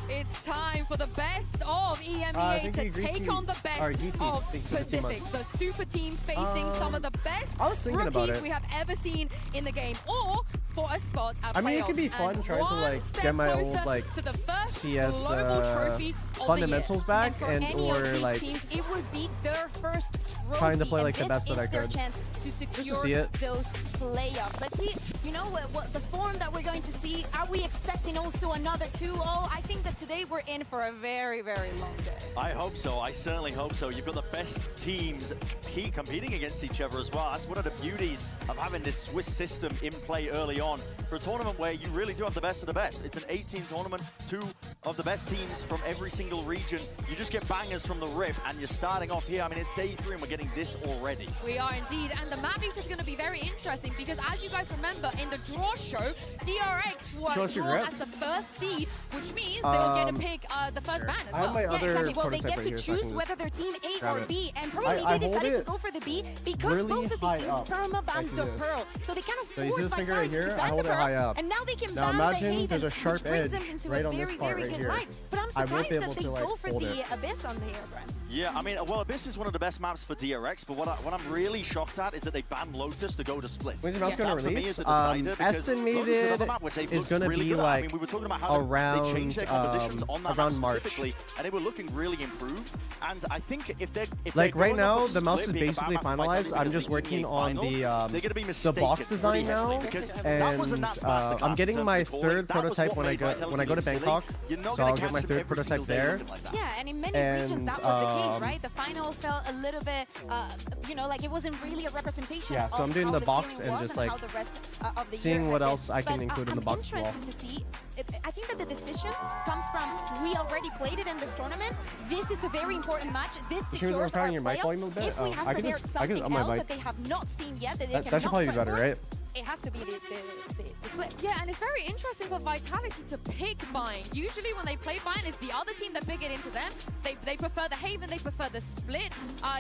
It's time for the best of EMEA to take on the best of Pacific. The super team facing some of the best I was thinking about rookies it. we have ever seen in the game. Or for a spot at I mean, it could be playoffs, fun and trying to one like step get my closer old like to the first CS global trophy of fundamentals the year. back, and, for any or of these like teams, it would be their first trophy, trying to play like the and best this that I is their could. chance to secure see it. those playoffs. Let's see, you know, what the form that we're going to see. Are we expecting also another 2-0? I think that today we're in for a very, very long day. I hope so. I certainly hope so. You've got the best teams competing against each other as well. That's one of the beauties of having this Swiss system in play early on for a tournament where you really do have the best of the best. It's an 18 tournament, 2 of the best teams from every single region. You just get bangers from the rip, and you're starting off here. I mean, it's day 3 and we're getting this already. We are indeed, and the map is just going to be very interesting because, as you guys remember, in the draw show, DRX were drawn as the first seed, which means they'll get to pick the first ban as well. Yeah, exactly. Well, they prototype get right to here, so I choose can whether they're team A grab or it. B, and probably I they decided to hold go for the B because really both of high these teams up, perma banned like the this. Pearl, so they kind of So you see forced this finger right Vitality here? to I ban hold the it high Pearl, up. and now they can Now ban imagine the Haven, there's a sharp which brings edge them into right a on this very, part very right good here. line. But I'm I won't surprised be that able they to, like, go for hold the it. Abyss on here, Brent. Yeah, I mean, well, Abyss is one of the best maps for DRX, but what I'm really shocked at is that they banned Lotus to go to Split. When's your mouse going to That, for me, release? is a decider, because Lotus is Estimated another map which they've is looked going to really be good at. like I mean, we were talking about how they changed their compositions on that around map March. specifically, and they were looking really improved. And I think if they're like right going now, up the mouse is Split being a bad basically map for finalized. Vitality I'm because just the working EMEA on finals, they're gonna be the mistaken box design pretty heavily, now, because that and was a Nats masterclass I'm in getting terms my of calling. third That was prototype what when I made go Vitality to look silly. Bangkok. You're not So gonna I'll get catch my them third every prototype single day there. looking like that. Yeah, and in many regions that was the case, right? The final felt a little bit, you know, like it wasn't really a representation Yeah, of so I'm doing how the box feeling and was just like how the rest of the seeing year what had else been. I can But include in the box as well. I'm interested to see. I think that the decision comes from we already played it in this tournament. This is a very important match. This Which means secures we're our turning your mic playoffs. volume a bit? If we Oh, have I can prepared just- I can something up my else mic. that they have not seen yet, that they That cannot should probably be put better, forward, right? it has to be the split. Yeah, and it's very interesting for Vitality to pick Bind. Usually when they play Bind, it's the other team that pick it into them. They prefer the Haven, they prefer the split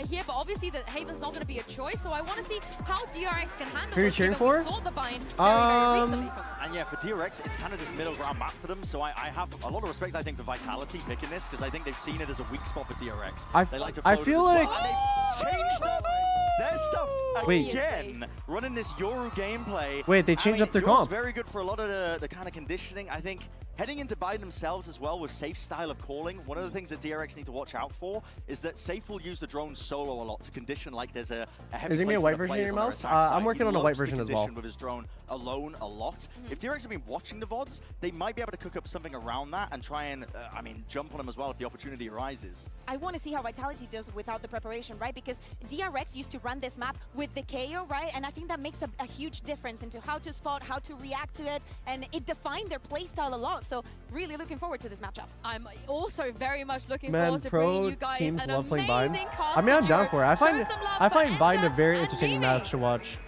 here, but obviously the Haven's not going to be a choice, so I want to see how DRX can handle Who are you this. cheering given we for? saw the Bind very recently for them. And yeah, for DRX, it's kind of this middle ground map for them, so I have a lot of respect, I think, for Vitality picking this, because I think they've seen it as a weak spot for DRX. They like to I float it feel as well, like- and they've changed their stuff Wait. again, running this Yoru gameplay. Wait, they I changed mean, up their Yoru's comp. very good for a lot of the kind of conditioning. I think heading into Biden themselves as well with Safe style of calling, one of the things that DRX need to watch out for is that Safe will use the drone solo a lot to condition like there's a heavy Is there gonna be a placement white of version of players your on their mouse? attack side. I'm working He on a white loves to version as well. condition with his drone alone a lot. If DRX have been watching the VODs, they might be able to cook up something around that and try and, I mean, jump on them as well if the opportunity arises. I want to see how Vitality does without the preparation, right? Because DRX used to run this map with the KO, right? And I think that makes a huge difference into how to spot, how to react to it, and it defined their playstyle a lot. So really looking forward to this matchup. I'm also very much looking forward to bringing pro you guys teams an love playing Bind. amazing cast I mean, I'm of down duo. for it. I Show find some love for Bind a Enza very and entertaining Mimi. match to watch.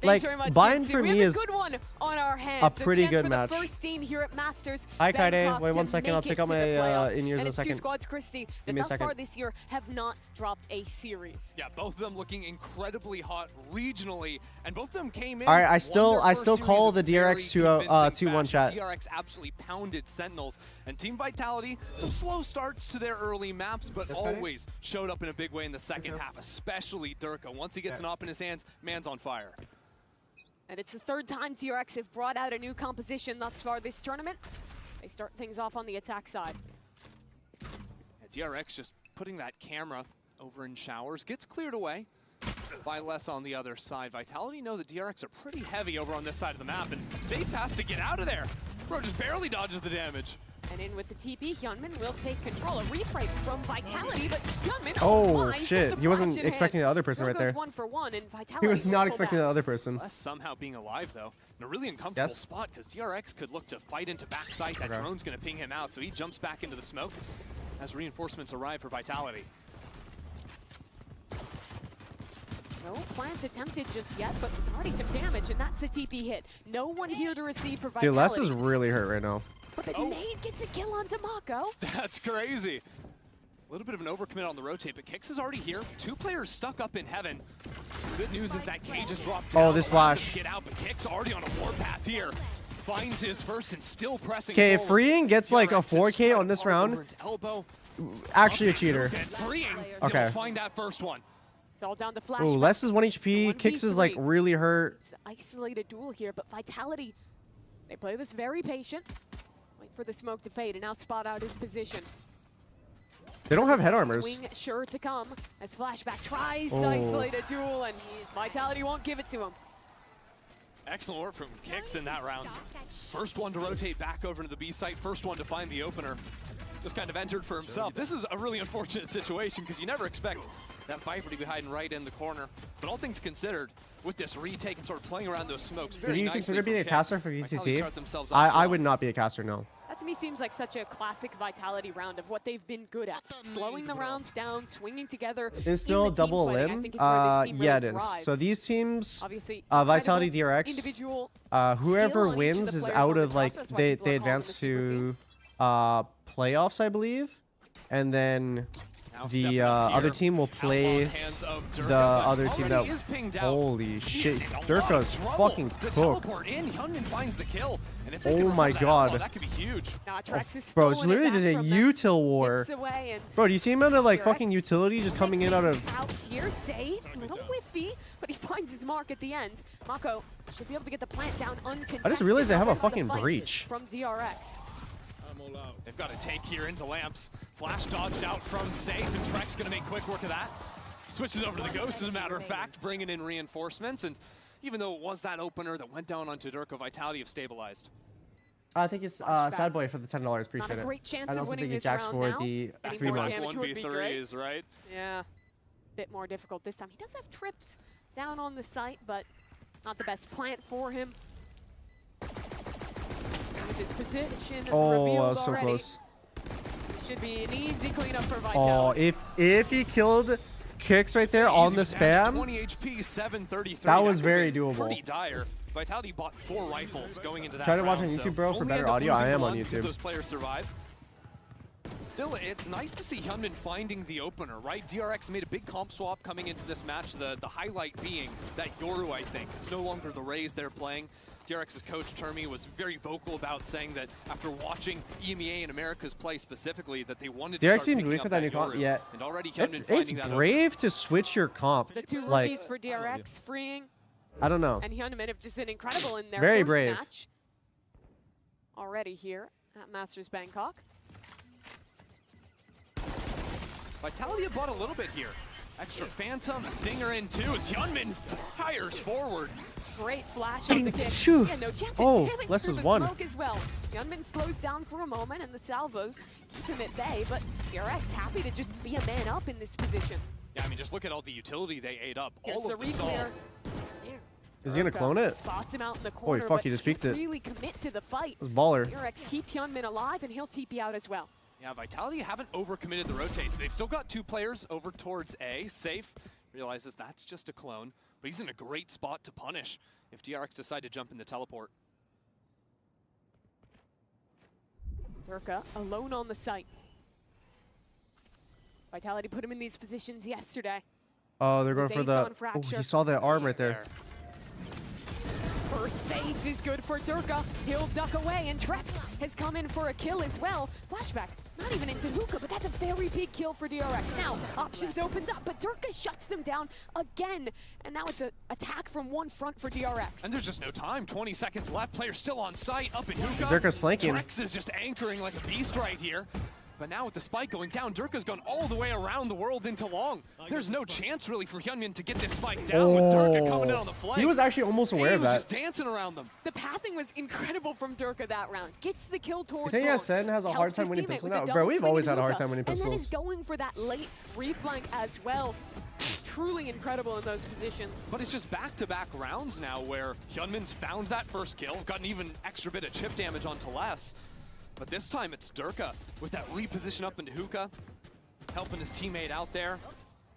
Thanks Like, very much, Bind Sentinels. for we me have is a good one on our hands. a pretty chance good for match. The first team here at Masters. Hi, Kaide. Bangkok Wait one to second. I'll make take it out to the my playoffs. in-ears and in a it's two second. squads, Christy, Give that me a thus far second. this year have not dropped a series. Yeah, both of them looking incredibly hot regionally, and both of them came in. All right, I won still their first call series the in very DRX convincing 2-1 fashion. chat. DRX absolutely pounded Sentinels, and Team Vitality, some slow starts to their early maps, but always showed up in a big way in the second half, especially Durka. Once he gets an op in his hands, man's on fire. And it's the third time TRX have brought out a new composition thus far this tournament. They start things off on the attack side. Yeah, DRX just putting that camera over in showers, gets cleared away by less on the other side. Vitality know that DRX are pretty heavy over on this side of the map, and Safe has to get out of there. Bro just barely dodges the damage. And in with the TP, Hyunmin will take control. A replay from Vitality, but Hyunmin Oh shit! He wasn't expecting the other person right there. 1 for 1, and Vitality He was not will expecting back. the other person. Less somehow being alive though, in a really uncomfortable spot because DRX could look to fight into backside. That Okay. drone's gonna ping him out, so he jumps back into the smoke as reinforcements arrive for Vitality. No plant attempted just yet, but already some damage, and that's a TP hit. No one here to receive for Vitality. Dude, Les is really hurt right now. But Nate gets a kill on Tamako. That's crazy. A little bit of an overcommit on the rotate, but Kix is already here. 2 players stuck up in heaven. The good news is that Cage has dropped down. Oh, this allows him flash. to get out, but Kix already on a warpath here. Finds his first and still pressing Okay, if forward. Freeing gets like a DRX have 4K on this spread hard over round, into elbow. actually a cheater. And Freeing is Okay. able to find that first one. It's all down to Oh, flashback. Les is 1 HP. Kicks is like 1v3. really hurt. It's an isolated duel here, but Vitality, they play this very patient. Wait for the smoke to fade and now spot out his position. They don't have head armors. Swing sure to come as Flashback tries to Oh. isolate a duel, and Vitality won't give it to him. Excellent work from Kicks in that round. First one to rotate back over to the B site, first one to find the opener. Just kind of entered for himself. This is a really unfortunate situation because you never expect that Viper to be hiding right in the corner. But all things considered, with this retake and sort of playing around those smokes very Would you nicely consider being a from caster Kicks, for Vitality VCT? start themselves off I strong. would not be a caster, no. That to me seems like such a classic Vitality round of what they've been good at. Slowing the rounds down, swinging together. It's still in the team double fighting, I limb. think is where this team Yeah, really it is. thrives. So these teams, Obviously, Vitality incredible DRX, individual whoever skill on each of wins the is players out on of this like roster. That's why they people are calling them advance the super team. to playoffs, I believe, and then the other team will play the other team that. Holy shit, Durka's fucking cooked. Teleport in, Hyunmin finds the kill. And if they can Oh my recover that outlaw, god. that could be huge. Bro, it's literally just a util war. Away and Bro, do you see him out of like DRX fucking utility just coming in out of. out here, safe, a little whiffy, but he finds his mark at the end. Mako should be able to get the plant down uncontested. I just realized they have a Wins the fucking fight breach. from DRX. They've got a take here into Lamps. Flash dodged out from Safe, and Trek's going to make quick work of that. Switches over to the Ghost, as a matter of fact, bringing in reinforcements. And even though it was that opener that went down onto Durka, Vitality have stabilized. I think it's Sad Boy for the $10. Appreciate Not a it. great chance And of also winning thank you, this Jax, round for now. the Any 3 more months. damage would be great. 1v3s, right? Yeah, bit more difficult this time. He does have trips down on the site, but not the best plant for him. With his position Oh, revealed I was so already, close. should be an easy cleanup for Oh, Vitality. if he killed Kicks right there on the spam, 20 HP, 733. that was could've very been doable. Pretty dire. Vitality bought 4 rifles going into that Try to watch round, on YouTube, so bro, for only better end up audio. I losing am on one because YouTube. Those players survive. Still, it's nice to see Hyunmin finding the opener, right? DRX made a big comp swap coming into this match, the highlight being that Yoru, I think. It's no longer the Rays they're playing. DRX's coach, Termi, was very vocal about saying that after watching EMEA and Americas play specifically, that they wanted to DRX start seemed picking weak up with that new Yoru. comp. Yeah, And already Hyunmin it's finding that brave to switch your comp. The two Like, rookies for DRX freeing, I don't know. and Hyunmin have just been incredible in their Very first brave. match already here at Masters Bangkok. Vitality have bought a little bit here. Extra Phantom, a Stinger in too, as Hyunmin fires forward. Great flash on the kick. Phew. Yeah, no chance Oh, of damage less through is the one. smoke as well. Hyunmin slows down for a moment, and the salvos keep him at bay, but DRX happy to just be a man up in this position. Yeah, I mean, just look at all the utility they ate up. Here's All the of the stall. reclear. Is he gonna clone it? Spots him out in the corner, fuck, but he just can't peeked it. really commit to the fight. It was baller. DRX keep Hyunmin alive, and he'll TP out as well. Yeah, Vitality haven't overcommitted the rotates. They've still got 2 players over towards A. Safe realizes that's just a clone, but he's in a great spot to punish if DRX decide to jump in the teleport. Durka alone on the site. Vitality put him in these positions yesterday. Oh, they're going His for ace the. on Oh, fracture. he saw the arm right there. First phase is good for Durka. He'll duck away, and Trex has come in for a kill as well. Flashback, not even into hookah, but that's a very big kill for DRX. Now, options opened up, but Durka shuts them down again. And now it's an attack from one front for DRX. And there's just no time. 20 seconds left. Players still on site, up in hookah. Durka's flanking. Trex is just anchoring like a beast right here. But now with the spike going down, Durka's gone all the way around the world into long. There's no chance really for Hyunmin to get this spike down with Durka coming in on the flank. He was actually almost aware He of was that. just dancing around them. The pathing was incredible from Durka that round. Gets the kill towards You think long. Sen has a hard Helps time his winning teammate pistols with a now? double Bro, we've swing always in had a hard hookah. time winning And then pistols. is going for that late reflank as well. Truly incredible in those positions. But it's just back-to-back rounds now where Hyunmin's found that first kill, got an even extra bit of chip damage onto Les. But this time it's Durka with that reposition up into hookah, helping his teammate out there,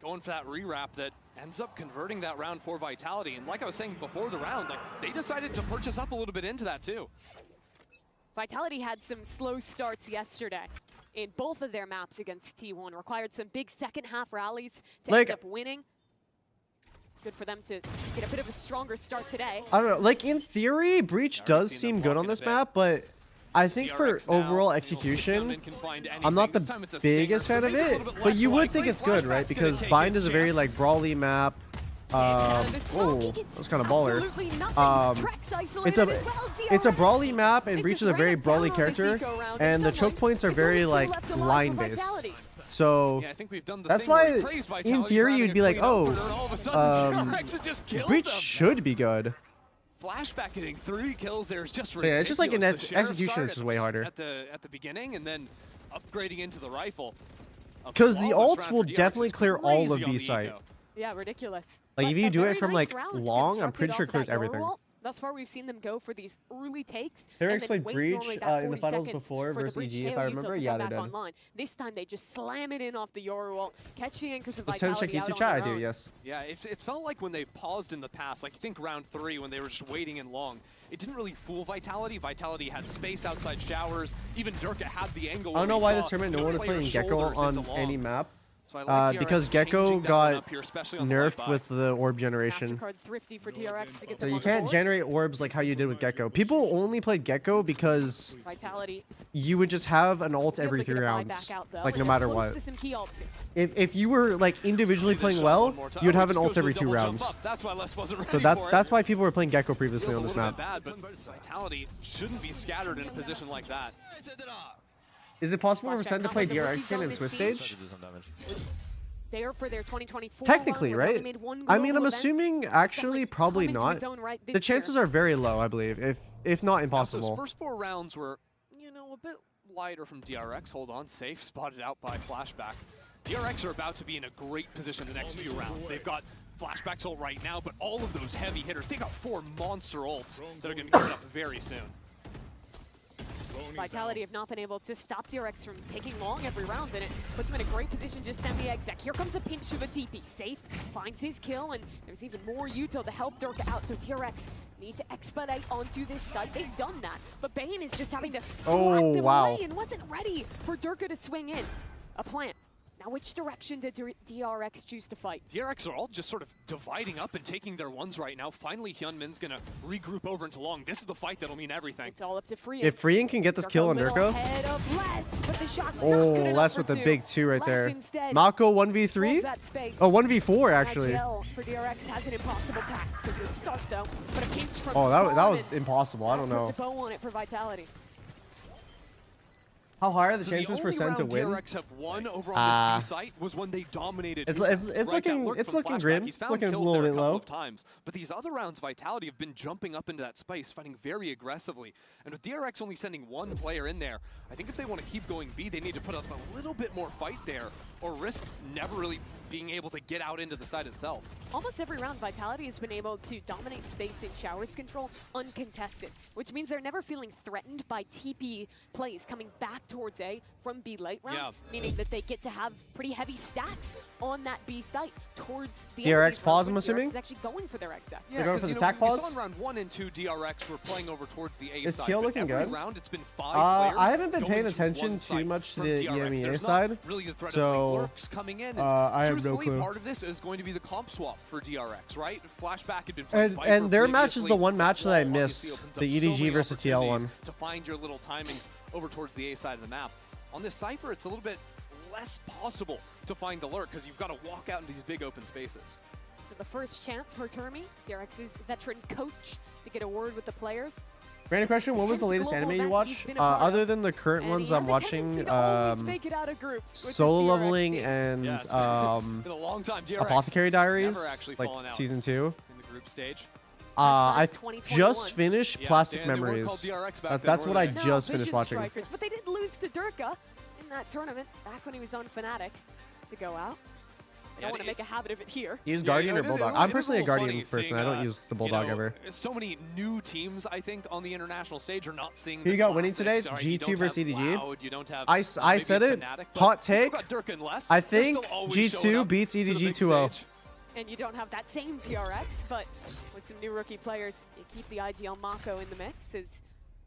going for that rewrap that ends up converting that round for Vitality. And like I was saying before the round, like they decided to purchase up a little bit into that too. Vitality had some slow starts yesterday in both of their maps against T1. Required some big second half rallies to end up winning. It's good for them to get a bit of a stronger start today. I don't know. Like, in theory, Breach does seem good on this map, but I think for DRX now, overall we'll see if execution, Hyunmin can find I'm not anything. This the time it's a biggest stinger, fan so of maybe a it, little bit but less you would likely. think it's good, right? Flashback's gonna Because take Bind his is a very chance. like brawly map. Oh, that's kind of baller. It's a brawly map, and Breach is a very brawly character, and the choke points are very like line based. So Yeah, I think we've done the that's thing where we why, praised in Vitality theory, for you'd having be a like, clean oh, opener, and all of a sudden, DRX had just killed Breach them. should be good. Flashback getting 3 kills there is just Yeah, ridiculous. it's just like in The Sheriff execution, start it's just way harder. at the beginning, and then upgrading into the rifle. Because the flawless ults round will for DRX definitely is clear all crazy of on B the site. eco. Yeah, ridiculous. Like But if you a do it very from nice like round long, I'm constructed pretty sure it off clears that Yoru everything. wall. Thus far, we've seen them go for these early takes. They and actually then played wait Breach normally that in the 40 finals seconds before for the versus Breach EG, if tail I util remember. to Yeah, come they back did. online. This time they just slam it in off the Yoru wall, catch the anchors of Let's check Vitality out YouTube on chat. I their do, own. yes. Yeah, it felt like when they paused in the past, like you think round 3 when they were just waiting in long, it didn't really fool Vitality. Vitality had space outside showers. Even Durka had the angle. I don't know where why we this saw, tournament no you know, one is player playing Gecko shoulders on into long. any map. So I like DRX Because Gecko changing that one got up here, especially on the nerfed right with the orb generation. MasterCard thrifty for DRX to get So them you on the can't board. generate orbs like how you did with Gecko. People only played Gecko because Vitality. you would just have an ult every Able to 3 get a rounds, buyback out, though, like and no they're matter close what. to some key ults. If you were like individually playing well, you'd have an ult every 2 rounds. That's why Les wasn't ready So for it. that's why people were playing Gecko previously Feels on a this little map. bit bad, but Vitality shouldn't be scattered in a position like that. Is it possible for Flashback Sen to not play with the rookie DRX skin in zone Swiss this stage? There for their 2024 Technically, run, where they right? only made one I mean, global I'm event. assuming actually probably come into his not. own right this The chances year. are very low, I believe, if not Those impossible. first 4 rounds were, you know, a bit lighter from DRX. Hold on, safe, spotted out by Flashback. DRX are about to be in a great position the next few rounds. They've got Flashback's ult right now, but all of those heavy hitters, they got 4 monster ults that are going to be coming up very soon. Vitality have not been able to stop DRX from taking long every round, and it puts him in a great position to send the exec. Here comes a pinch of a TP. Safe finds his kill, and there's even more util to help Durka out, so DRX need to expedite onto this site. They've done that, but Bane is just having to slap them away and wasn't ready for Durka to swing in. A plant. Now, which direction did DRX choose to fight? DRX are all just sort of dividing up and taking their ones right now. Finally, Hyunmin's going to regroup over into long. This is the fight that'll mean everything. It's all up to Freeing. If Freeing can get this kill on Durka. Ahead of Les, but the shot's Oh, not good enough Les for with the 2. big 2 right Les there. instead Mako pulls 1v3? that space. Oh, 1v4 actually. Agile for DRX has an impossible task. A good start though, but a pinch from Oh, that Spawn was impossible. I don't puts know. a bow on it for Vitality. How high are the So chances for the Sen only to round win? DRX have won over on this B site was when they dominated. It's Hookah. looking Right, that it's lurk from looking Flashback. grim. He's It's found looking a kills little there bit couple low. of times, but these other rounds, Vitality have been jumping up into that space, fighting very aggressively. And with DRX only sending 1 player in there, I think if they want to keep going B, they need to put up a little bit more fight there, or risk never really being able to get out into the site itself. Almost every round, Vitality has been able to dominate space in showers control uncontested, which means they're never feeling threatened by TP plays coming back towards A from B late rounds, meaning that they get to have pretty heavy stacks on that B site towards the DRX pause, I'm DRX assuming? is actually going for their exec. Yeah, They're going for the you attack we pause? saw in round 1 and 2, DRX were playing over towards the A Is side. TL but looking every good? round, it's been 5 players I haven't been going paying to attention one too side much to from the DRX. EMEA There's not side, really the threat of so like lurks coming in. And I have no truthfully, clue. part of this is going to be the comp swap for DRX, right? Flashback had been playing Viper And their match is previously. the one match that I Wall missed, obviously opens the up so EDG many versus TL one. opportunities to find your little timings over towards the A side of the map. On this Cypher, it's a little bit less possible to find the lurk because you've got to walk out into these big open spaces. So the first chance for Termi, DRX's veteran coach, to get a word with the players. Random question, what was the latest anime you watched? Other than the current ones I'm watching, Solo Leveling and been a long time. DRX Apothecary Diaries, never actually like fallen out season 2. in the group stage. I just finished Plastic they were Memories. called DRX back then, That's what I weren't they? just Vision finished watching. Strikers, but they didn't lose to Durka in that tournament back when he was on Fnatic to go out. I don't want to make a habit of it here. You use Guardian or Bulldog? I'm personally a Guardian funny person. seeing, I don't use the Bulldog ever. So many new teams, I think, on the international stage are not seeing Who the you got winning classics, today? right? You G2 don't versus have EDG? Loud, you don't have, I maybe said it. Fnatic, but Hot you still take. got Durka and Les. I They're think still always showing G2 up beats to the EDG big 2-0. stage. And you don't have that same DRX, but with some new rookie players, you keep the IGL Mako in the mix. As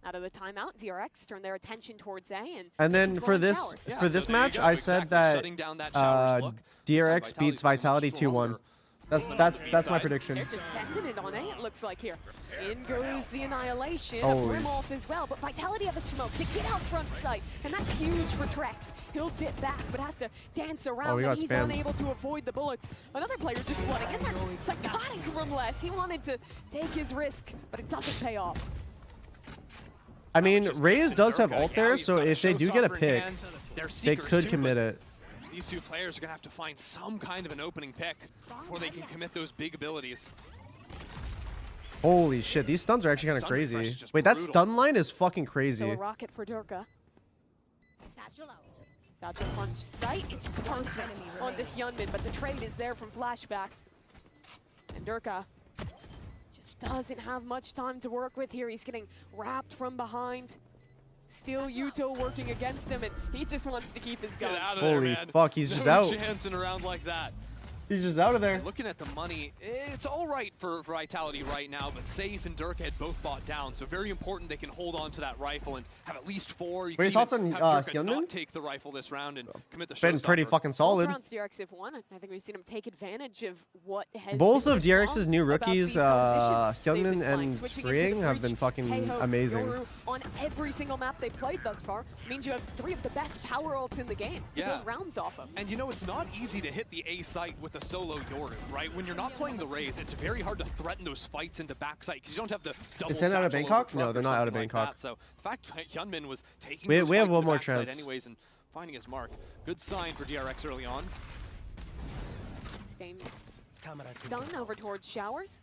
out of the timeout, DRX turn their attention towards A And then for this showers. match, I said that Shutting down that showers look. DRX beats Vitality 2-1. That's my prediction. They're just sending it on A, it looks like here. In goes the annihilation. Holy. Brimalt as well, but Vitality have a smoke to get out front sight, and that's huge for Trex. He'll dip back, but has to dance around, and he's unable to avoid the bullets. Another player just flooding, and that's psychotic from Les. He wanted to take his risk, but it doesn't pay off. I mean, Raze does have ult there, so if they do get a pick, they could commit it. These two players are going to have to find some kind of an opening pick before they can commit those big abilities. Holy shit, these stuns are actually kind of crazy. Wait, that stun line is fucking crazy. So a rocket for Durka. Satchel punch sight, it's perfect onto Hyunmin, but the trade is there from Flashback. And Durka just doesn't have much time to work with here. He's getting wrapped from behind. Still Yuto working against him, and he just wants to keep his gun. Get out of Holy there, man. fuck, he's just no out. chance in a round like that. He's just out of there. Looking at the money, it's all right for Vitality right now, but Safe and Dirk had both bought down, so very important they can hold on to that rifle and have at least 4. You What are your thoughts on Hyunmin? Not take the rifle this round and commit the Been pretty fucking solid. Both rounds DRX have won, and I think we've seen him take advantage of what has Both been of so DRX's strong new about rookies, these competitions. They've been Hyunmin playing, and switching into Freeing, the have been breach. fucking Taeho, amazing. Yoru, on every single map they've played thus far, means you have 3 of the best power ults in the game to build rounds off of. And you know, it's not easy to hit the A site with a solo Yoru, right? When you're not playing the Raze, it's very hard to threaten those fights into backside because you don't have the double Is Sen out of satchel Bangkok? over No, they're truck not or out of something like Bangkok. that. So the fact Hyunmin was taking We those have fights one to more backside chance. anyways and finding his mark. Good sign for DRX early on. Staying stun over towards Showers.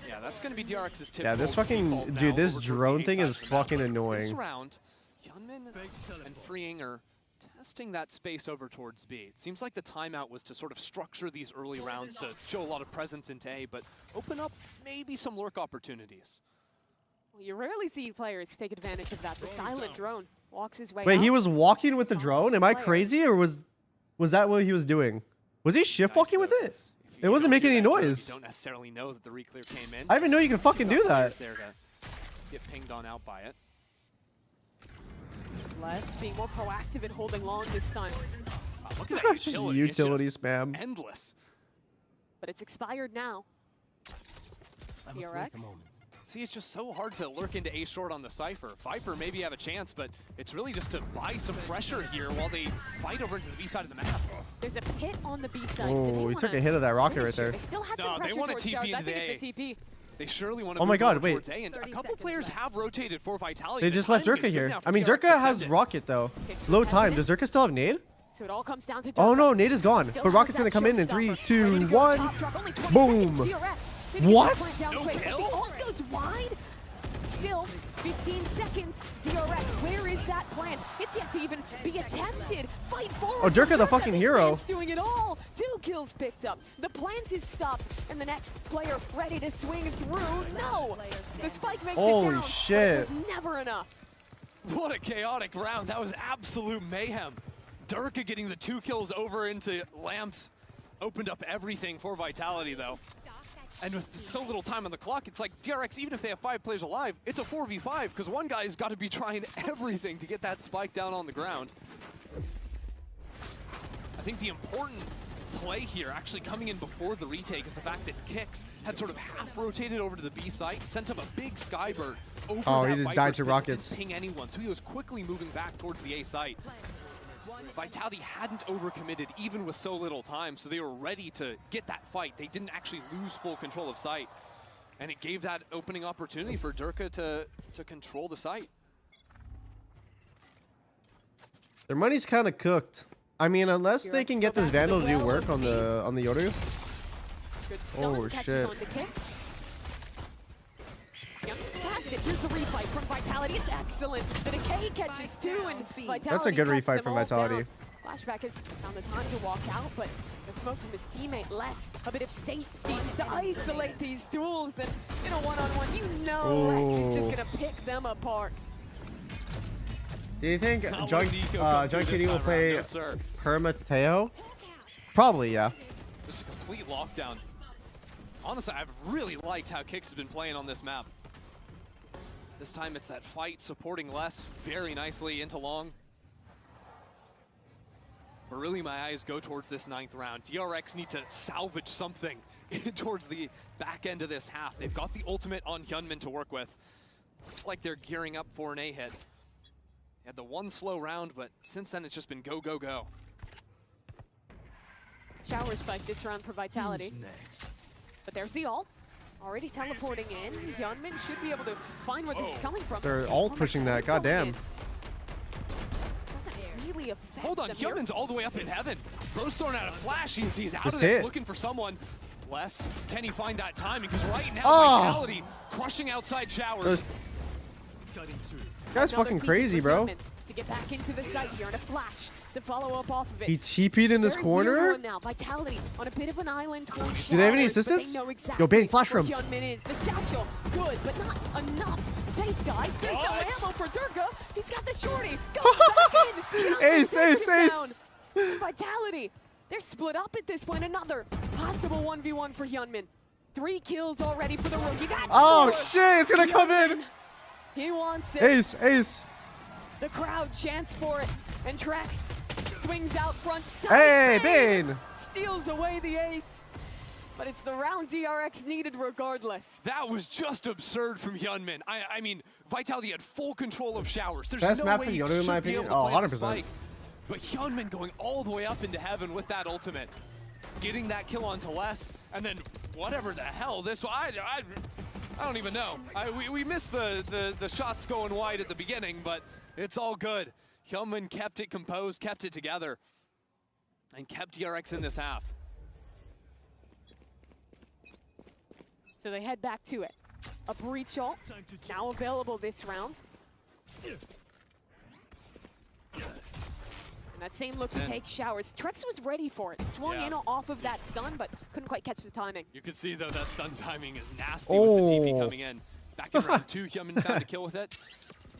Yeah, that's going to be DRX's tip. Yeah, this fucking dude, this drone thing is fucking This annoying. round, Hyunmin and Freeing are testing that space over towards B. It seems like the timeout was to sort of structure these early rounds to show a lot of presence into A, but open up maybe some lurk opportunities. Well, you rarely see players take advantage of that. The silent drone walks his way Wait, out. he was walking with the drone? Am I crazy, or was that what he was doing? Was he shift walking with it? It wasn't making any noise. You don't necessarily know that the reclear came in. I didn't even know you could fucking do that. There to get pinged on out by it. Les being more proactive in holding long this time. Wow, look at that Just utility. utility It's just spam. endless. But it's expired now. DRX. See, it's just so hard to lurk into A short on the Cypher. Viper maybe have a chance, but it's really just to buy some pressure here while they fight over into the B side of the map. There's a pit on the B side. Oh, he took a hit of that rocket right there. They still had some No, they pressure want to towards TP Showers. I into think it's A. a TP. They surely want to Oh my move God, over wait. towards A, and a couple players have rotated for Vitality. They The just left timing Durka is good here. now for I mean, DRX Durka to has send it. rocket though. Low time. Does Durka still have nade? So it all comes down to Oh Durka. no, nade is gone. Still But has rocket's that gonna come in showstopper. 3, Ready to 2, go 1. top drop. Only 20 Boom. seconds. DRX. They need to What? get this plant down No quick, but kill? the ult goes wide. Still, 15 seconds. DRX, where is that plant? It's yet to even be attempted. Fight forward. Oh, Durka the fucking This hero. plant's doing it all. 2 kills picked up. The plant is stopped, and the next player ready to swing through. No, the spike makes Holy it down. shit. But it was never enough. What a chaotic round. That was absolute mayhem. Durka getting the 2 kills over into Lamps opened up everything for Vitality, though. And with so little time on the clock, it's like DRX, even if they have 5 players alive, it's a 4v5, because one guy's got to be trying everything to get that spike down on the ground. I think the important play here, actually coming in before the retake, is the fact that Kix had sort of half-rotated over to the B site, sent up a big Skybird over Oh, that he just Viper's died to pit, rockets. didn't ping anyone, so he was quickly moving back towards the A site. Vitality hadn't overcommitted even with so little time, so they were ready to get that fight. They didn't actually lose full control of site, and it gave that opening opportunity for Durka to control the site. Their money's kind of cooked. I mean, unless they can get this Vandal to do work on the Yoru. Good stun, Oh catches shit. on to Kix. Yep, it's past it. Here's the refight from Vitality. It's excellent. The decay catches too, and Vitality That's a good cuts refight them from all Vitality. down. Flashback has found the time to walk out, but the smoke from his teammate, Les, a bit of safety to isolate these duels, and in a one-on-one, you know Les is just Ooh. gonna pick them apart. Do you think Not John letting Nico come through Kitty this will time play around, no, sir. Permateo? Probably, yeah. Just a complete lockdown. Honestly, I've really liked how Kix has been playing on this map. This time it's that fight supporting Les very nicely into long. But really, my eyes go towards this 9th round. DRX need to salvage something towards the back end of this half. They've got the ultimate on Hyunmin to work with. Looks like they're gearing up for an A hit. They had the one slow round, but since then it's just been go, go, go. Showers fight this round for Vitality. Next. But there's the ult. Already teleporting in. Hyunmin should be able to find where this is coming from. They're all pushing that. Goddamn. Doesn't really affect Hold on, them here. Hyunmin's all the way up in heaven. Bro's throwing out a flash. He's out That's of this, it. looking for someone. Less, can he find that timing? Because right now, Oh. Vitality crushing outside Showers. Cutting through. Guy's Another fucking TP crazy, for bro. Hyunmin to get back into the site here and a flash to follow up off of it. He TP'd in this Very weird corner. one now. Vitality on a bit of an island towards Do they have any Showers, but they assistance? know Yo, exactly Bane, flash where room. Hyunmin is. The satchel, good, but not enough. Safe, guys. There's no What? ammo for Durga. He's got the shorty. Goes back in. Hyunmin Ace, takes ace, him ace. down. Vitality. They're split up at this point. Another possible 1v1 for Hyunmin. 3 kills already for the rookie. That's Oh 4. shit! It's gonna come in. He wants it. Ace, ace. The crowd chants for it, and Trex swings out front. Hey, Bane Bane. steals away the ace, but it's the round DRX needed regardless. That was just absurd from Hyunmin. I mean, Vitality had full control of Showers. There's Best no map way for you Yoru, in my should be opinion? able to Oh, play this 100%. fight. But Hyunmin going all the way up into heaven with that ultimate, getting that kill onto Less, and then whatever the hell this was, I don't even know. We missed the shots going wide at the beginning, but it's all good. Hyunmin kept it composed, kept it together, and kept DRX in this half. So they head back to it. A breach ult, now available this round. And that same look to Then- take Showers. Trex was ready for it. Swung in off of that stun, but couldn't quite catch the timing. You can see, though, that stun timing is nasty with the TP Oh. coming in. Back in round 2, Hyunmin found a kill with it.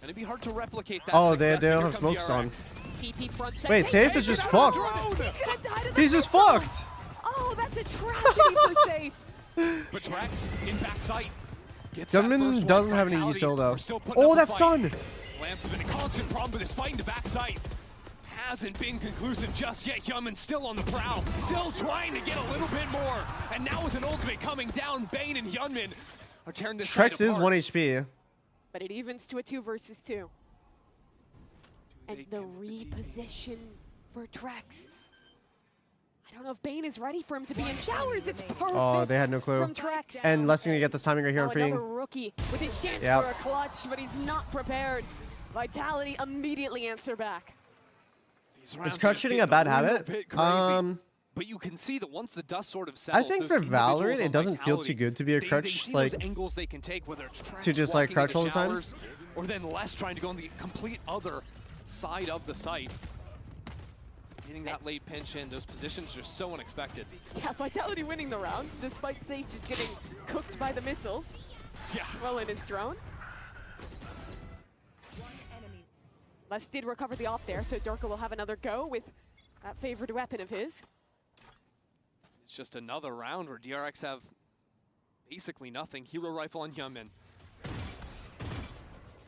And it'd be hard to replicate that Oh, success, they but don't here have come smokes on. DRX. TP front set. Wait, Safe is just fucked. He's gonna die to the He's just missile. fucked. Oh, that's a tragedy for Safe. But Trex in backside. Gets that first Gunman one. doesn't have any Vitality, util though. we're still putting up Oh, a that's fight. done. Lamp's been a constant problem with his fight into backside. Hasn't been conclusive just yet. Hyunmin still on the prowl, still trying to get a little bit more. And now with an ultimate coming down, Bane and Hyunmin are tearing this Trex side is apart. 1 HP. But it evens to a 2 versus 2. And the reposition for Trex. I don't know if Bane is ready for him to be in Showers. It's perfect. Oh, they had no clue. From Trex. And Less gonna get this timing right here Now on freeing. another rookie with his chance Yep. for a clutch, but he's not prepared. Vitality immediately answer back. These rounds Is are crouch shooting a getting bad little habit? bit crazy. But you can see that once the dust sort of I settles, think those for individuals Valorant, on it doesn't feel Vitality, too good to be a they crouch, see like, those angles they can take, whether it's Trex to just, like, walking crouch into all the time. Showers, or then Less trying to go on the complete other side of the site. Getting that late pinch in, those positions are so unexpected. Yeah, Vitality winning the round, despite Safe just getting cooked by the missiles. Yeah. Well in his drone. Les did recover the off there, so Durka will have another go with that favored weapon of his. It's just another round where DRX have basically nothing. Hero rifle on Hyunmin.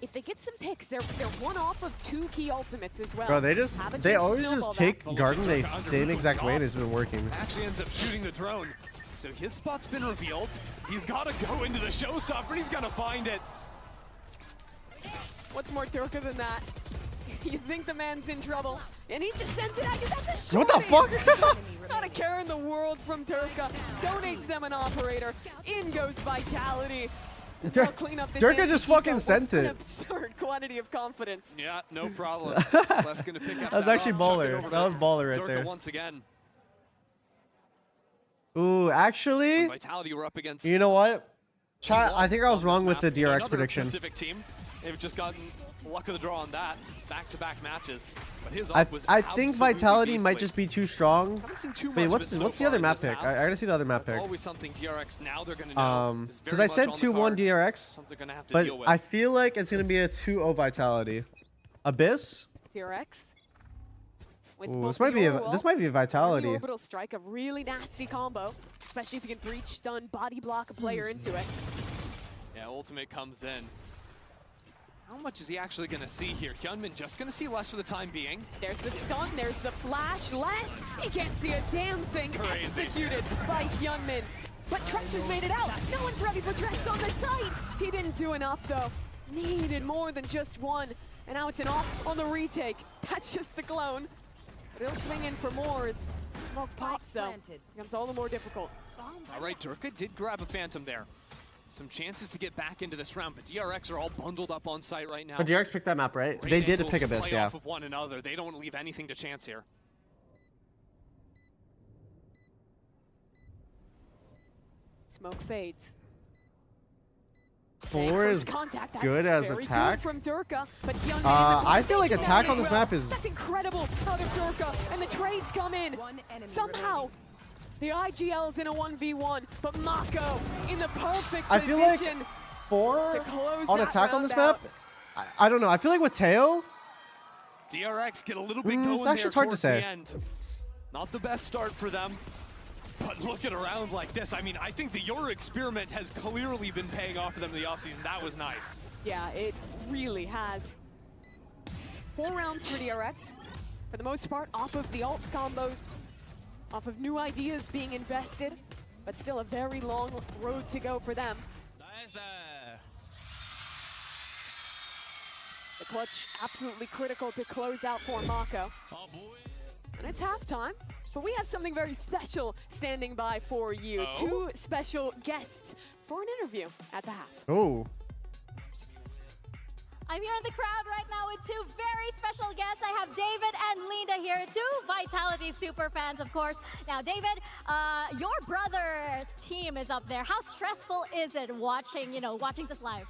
If they get some picks, they're one off of 2 key ultimates as well. Bro, they Have a chance to always snowball just that. take Garden the same exact way and it's been working. Actually ends up shooting the drone. So his spot's been revealed. He's got to go into the showstopper and he's going to find it. What's more Durka than that? You think the man's in trouble, and he just sends it at you. That's a shorty. What the fuck? Not a care in the world from Durka. Donates them an operator. In goes Vitality. They'll clean up this Durka just anti-eco fucking with sent an it. absurd quantity of confidence. Yeah, no problem. Les gonna pick up That was that actually arm, chuck it baller. over That was to baller right Durka there. once again. Ooh, actually, Vitality were up against. you know what? Chat, I think I was on wrong this with the map. DRX Another prediction. Pacific team. They've just gotten luck of the draw on that. Back-to-back matches. But his I ult was think absolutely Vitality might beastly. just be too strong. Haven't seen too Wait, much of what's it so the far other in map this pick? half. I gotta see the other map That's pick. always something DRX now they're gonna know. is very Because I much said on the 2-1 cards. DRX, Something they're gonna have to but deal with. I feel like it's gonna be a 2-0 Vitality. Abyss? DRX. With Ooh, both this might be Euro this might be a and the Vitality. orbital strike, a really nasty combo, especially if you can breach, stun, body block a player into it. Yeah, ultimate comes in. How much is he actually going to see here? Hyunmin just going to see less for the time being. There's the stun, there's the flash, less. He can't see a damn thing. Crazy. Executed by Hyunmin. But Trex has made it out. No one's ready for Trex on the site. He didn't do enough though. Needed more than just one. And now it's an off on the retake. That's just the clone. But he'll swing in for more as smoke pops though. Becomes all the more difficult. All right, Durka did grab a Phantom there. Some chances to get back into this round, but DRX are all bundled up on site right now. But DRX picked that map, right? Great They did angles pick to Abyss, play yeah. off of one another. They don't leave anything to chance here. Smoke fades. Four is contact. That's good as very attack. Good from Durka, but Hyunmin I feel like attack on this map is... That's incredible out of Durka, and the trades come in. Somehow, the IGL's in a 1v1, but Mako in the perfect I feel like position 4 to close on that attack on round this out. map. I don't know. I feel like with Teo, DRX get a little bit going that's there just hard to towards say. the end. Not the best start for them, but looking around like this, I mean, I think the Yoru experiment has clearly been paying off for them in the offseason. That was nice. Yeah, it really has. 4 rounds for DRX. For the most part, off of the ult combos, off of new ideas being invested, but still a very long road to go for them. The clutch absolutely critical to close out for Mako. And it's halftime, but we have something very special standing by for you. 2 special guests for an interview at the half. oh, I'm here in the crowd right now with 2 very special guests. I have David and Linda here, 2 Vitality super fans, of course. Now, David, your brother's team is up there. How stressful is it watching this live?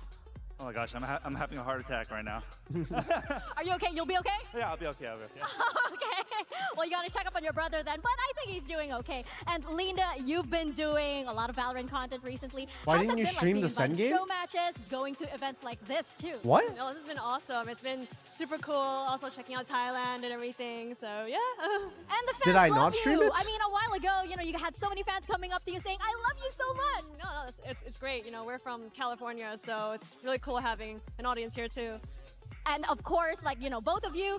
Oh my gosh, I'm having a heart attack right now. Are you okay? You'll be okay? Yeah, I'll be okay. Okay. Well, you gotta check up on your brother then, but I think he's doing okay. And Linda, you've been doing a lot of Valorant content recently. Why How's didn't that you been stream like, the Sen being game? show matches, going to events like this too? What? No, this has been awesome. It's been super cool. Also checking out Thailand and everything. So yeah. And the fans Did I love not you. stream it? I mean, a while ago, you had so many fans coming up to you saying, "I love you so much." No, it's great. We're from California, so it's really cool having an audience here too. And of course, both of you,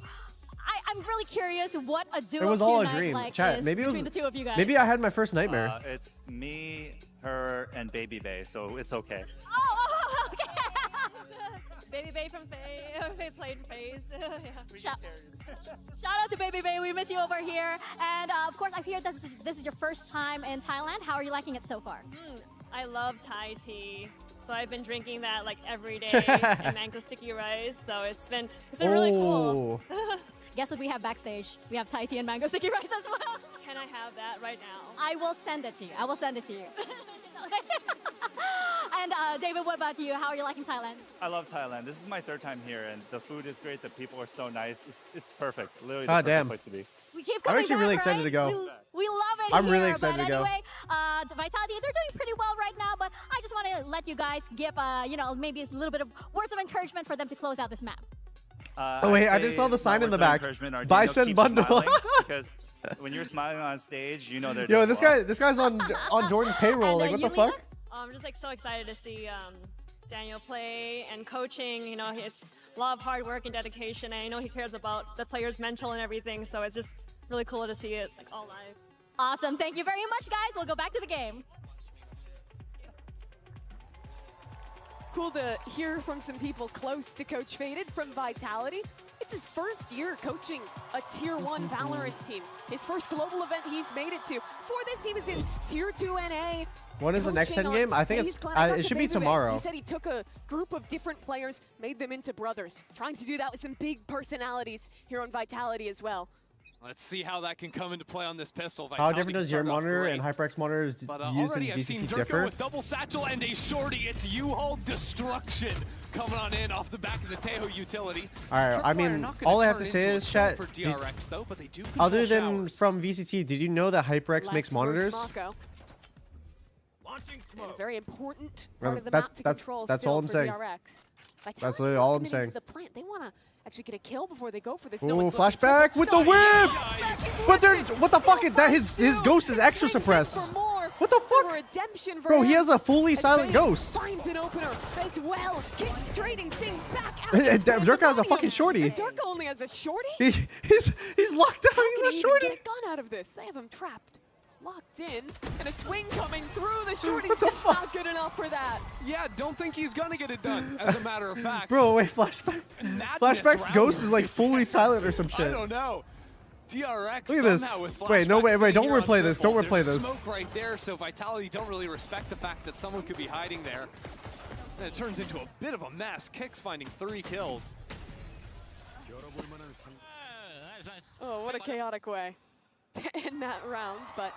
I'm really curious what a duo it was all a night dream. like Chat, is maybe it was. between the 2 of you guys. Maybe I had my first nightmare. It's me, her, and Baby Bay, so it's okay. Oh, okay. Baby Bay from Faye played FaZe. Shout out to Baby Bay. We miss you over here. And of course, I hear this is your first time in Thailand. How are you liking it so far? I love Thai tea. So I've been drinking that like every day and mango sticky rice. So it's been really cool. Guess what we have backstage? We have Thai tea and mango sticky rice as well. Can I have that right now? I will send it to you. And David, what about you? How are you liking Thailand? I love Thailand. This is my 3rd time here, and the food is great. The people are so nice. It's perfect. Literally the perfect place to be. We keep I'm coming actually back, really excited right? to go. We love it I'm here, really excited but to go. anyway, Vitality, they're doing pretty well right now, but I just want to let you guys give, maybe a little bit of words of encouragement for them to close out this map. Oh wait, I just saw the sign in the back. Bison bundle. Because when you're smiling on stage, you know they're Yo, doing this guy's on Jordan's payroll. Like, what the fuck? I'm just so excited to see Daniel play and coaching. It's a lot of hard work and dedication, and I know he cares about the players' mental and everything. So it's just really cool to see it all live. Awesome. Thank you very much, guys. We'll go back to the game. Cool to hear from some people close to Coach Faded from Vitality. It's his first year coaching a Tier 1 Valorant team. His first global event he's made it to. Before this, he was in Tier 2 NA. When is the next coaching Sen game? on I think FaZe it's Clan. I talked it to should be Baby Bay. tomorrow. He said he took a group of different players, made them into brothers. Trying to do that with some big personalities here on Vitality as well. Let's see how that can come into play on this pistol. How Vitality different does your started off monitor great. and HyperX monitors But used already in I've seen VCT Durka differ? with double satchel and a shorty. It's U-Haul destruction coming on in off the back of the Tejo utility. All right, I mean, all I have to say is, chat, for DRX, though, but they do other control than showers. from VCT, did you know that HyperX makes monitors? And a very important Well, part of the that- map to that's- control that's still all I'm for saying. DRX. Vitality That's literally all I'm committing saying. to the plant. They want to actually get a kill before they go for this. Ooh, No one's looking flashback for- with the whip! But they're, what the fuck is that? His ghost is extra suppressed. For more. What the fuck? Redemption for Bro, he him. has a fully As silent Bane ghost. Finds an opener as well. Keeps straightening things back out. Durka has a fucking shorty. Durka only has a shorty? He's locked out. He's a shorty. Get a gun out of this. They have him trapped. Locked in, and a swing coming through. The shorty's What the just fuck? not good enough for that. Yeah, don't think he's gonna get it done, as a matter of fact. Bro, wait, Flashback's round ghost here. is like fully silent or some shit. I don't know. DRX Look at this. somehow with Wait, no, flashbacks wait, don't in here on replay this. Don't triple. replay There's this. Smoke right there, so Vitality don't really respect the fact that someone could be hiding there. And it turns into a bit of a mess. Kicks finding 3 kills. Oh, what a chaotic way to end that round, but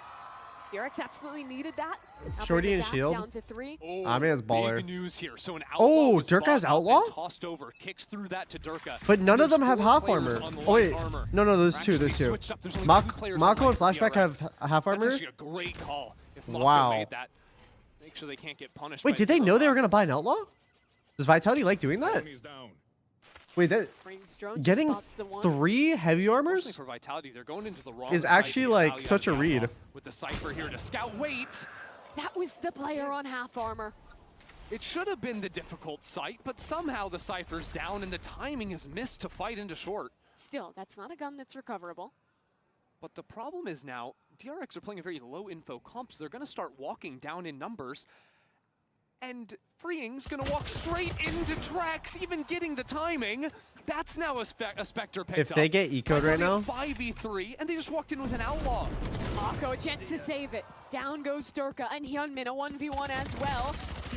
DRX absolutely needed that. Now Shorty bring and it back shield. down to 3. I mean, it's baller. Big news here. So an outlaw Oh, was Durka's bought up outlaw? and tossed over. Kicks through that to Durka. But none of There's them have 4 half players armor. on the Oh wait, light armor. no, there's They're two. actually There's two. switched up. There's only 2 players on Mako and light for Flashback have DRX. half That's armor. actually a great call. If Mako Wow. made that, make sure they can't get punished. Wait, by did they know Zero they were Five. gonna buy an outlaw? Does Vitality like doing that? Wait, getting 3 heavy armors Unfortunately for Vitality, they're going into the wrong is side actually here. like Ali such a on the read. outlaw with the Cypher here to scout. Wait, That was the player on half armor. it should have been the difficult site, but somehow the Cypher's down and the timing is missed to fight into short. Still, that's not a gun that's recoverable. But the problem is now, DRX are playing a very low info comp, so they're going to start walking down in numbers. And Freeing's going to walk straight into Trax, even getting the timing. That's now a Spectre picked up. If they get ecoed right now, 5v3, and they just walked in with an outlaw. Mako, a chance to save it. Down goes Durka, and Hyunmin, a 1v1 as well.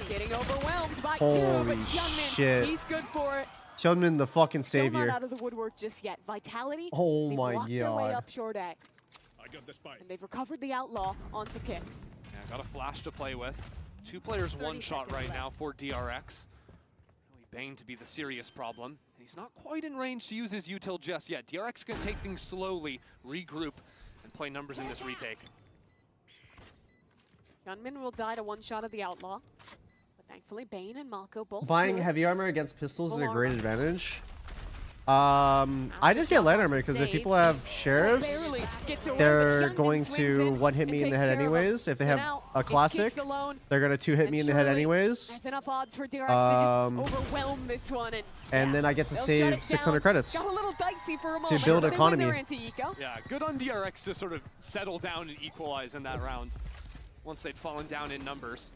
Getting overwhelmed by 2, Holy but Hyunmin, shit. he's good for it. Hyunmin the fucking Still not savior. out of the woodwork just yet. Vitality, Oh they've my walked their way God. up short A. And they've recovered the outlaw onto Kicks. Yeah, got a flash to play with. 2 players, 1 shot right now for DRX. Really Bane to be the serious problem. He's not quite in range to use his util just yet. DRX can take things slowly, regroup, and play numbers in this retake. Hyunmin will die to 1 shot of the outlaw. But thankfully, Bane and Mako both Buying good. heavy armor against pistols is a Full great armor. advantage. I just get light armor because if people have sheriffs, Barely gets away, they're but Hyunmin going swings to in 1-hit me and in the takes head care of him. anyways. If they So have now a it's classic, Kicks alone, they're gonna 2-hit me in the head surely anyways. There's enough odds for DRX Um, to just overwhelm this one. And then I get to they'll shut save it 600 down. credits. Got a little dicey for a moment. build They win economy. their anti-eco. Yeah, good on DRX to sort of settle down and equalize in that round once they'd fallen down in numbers.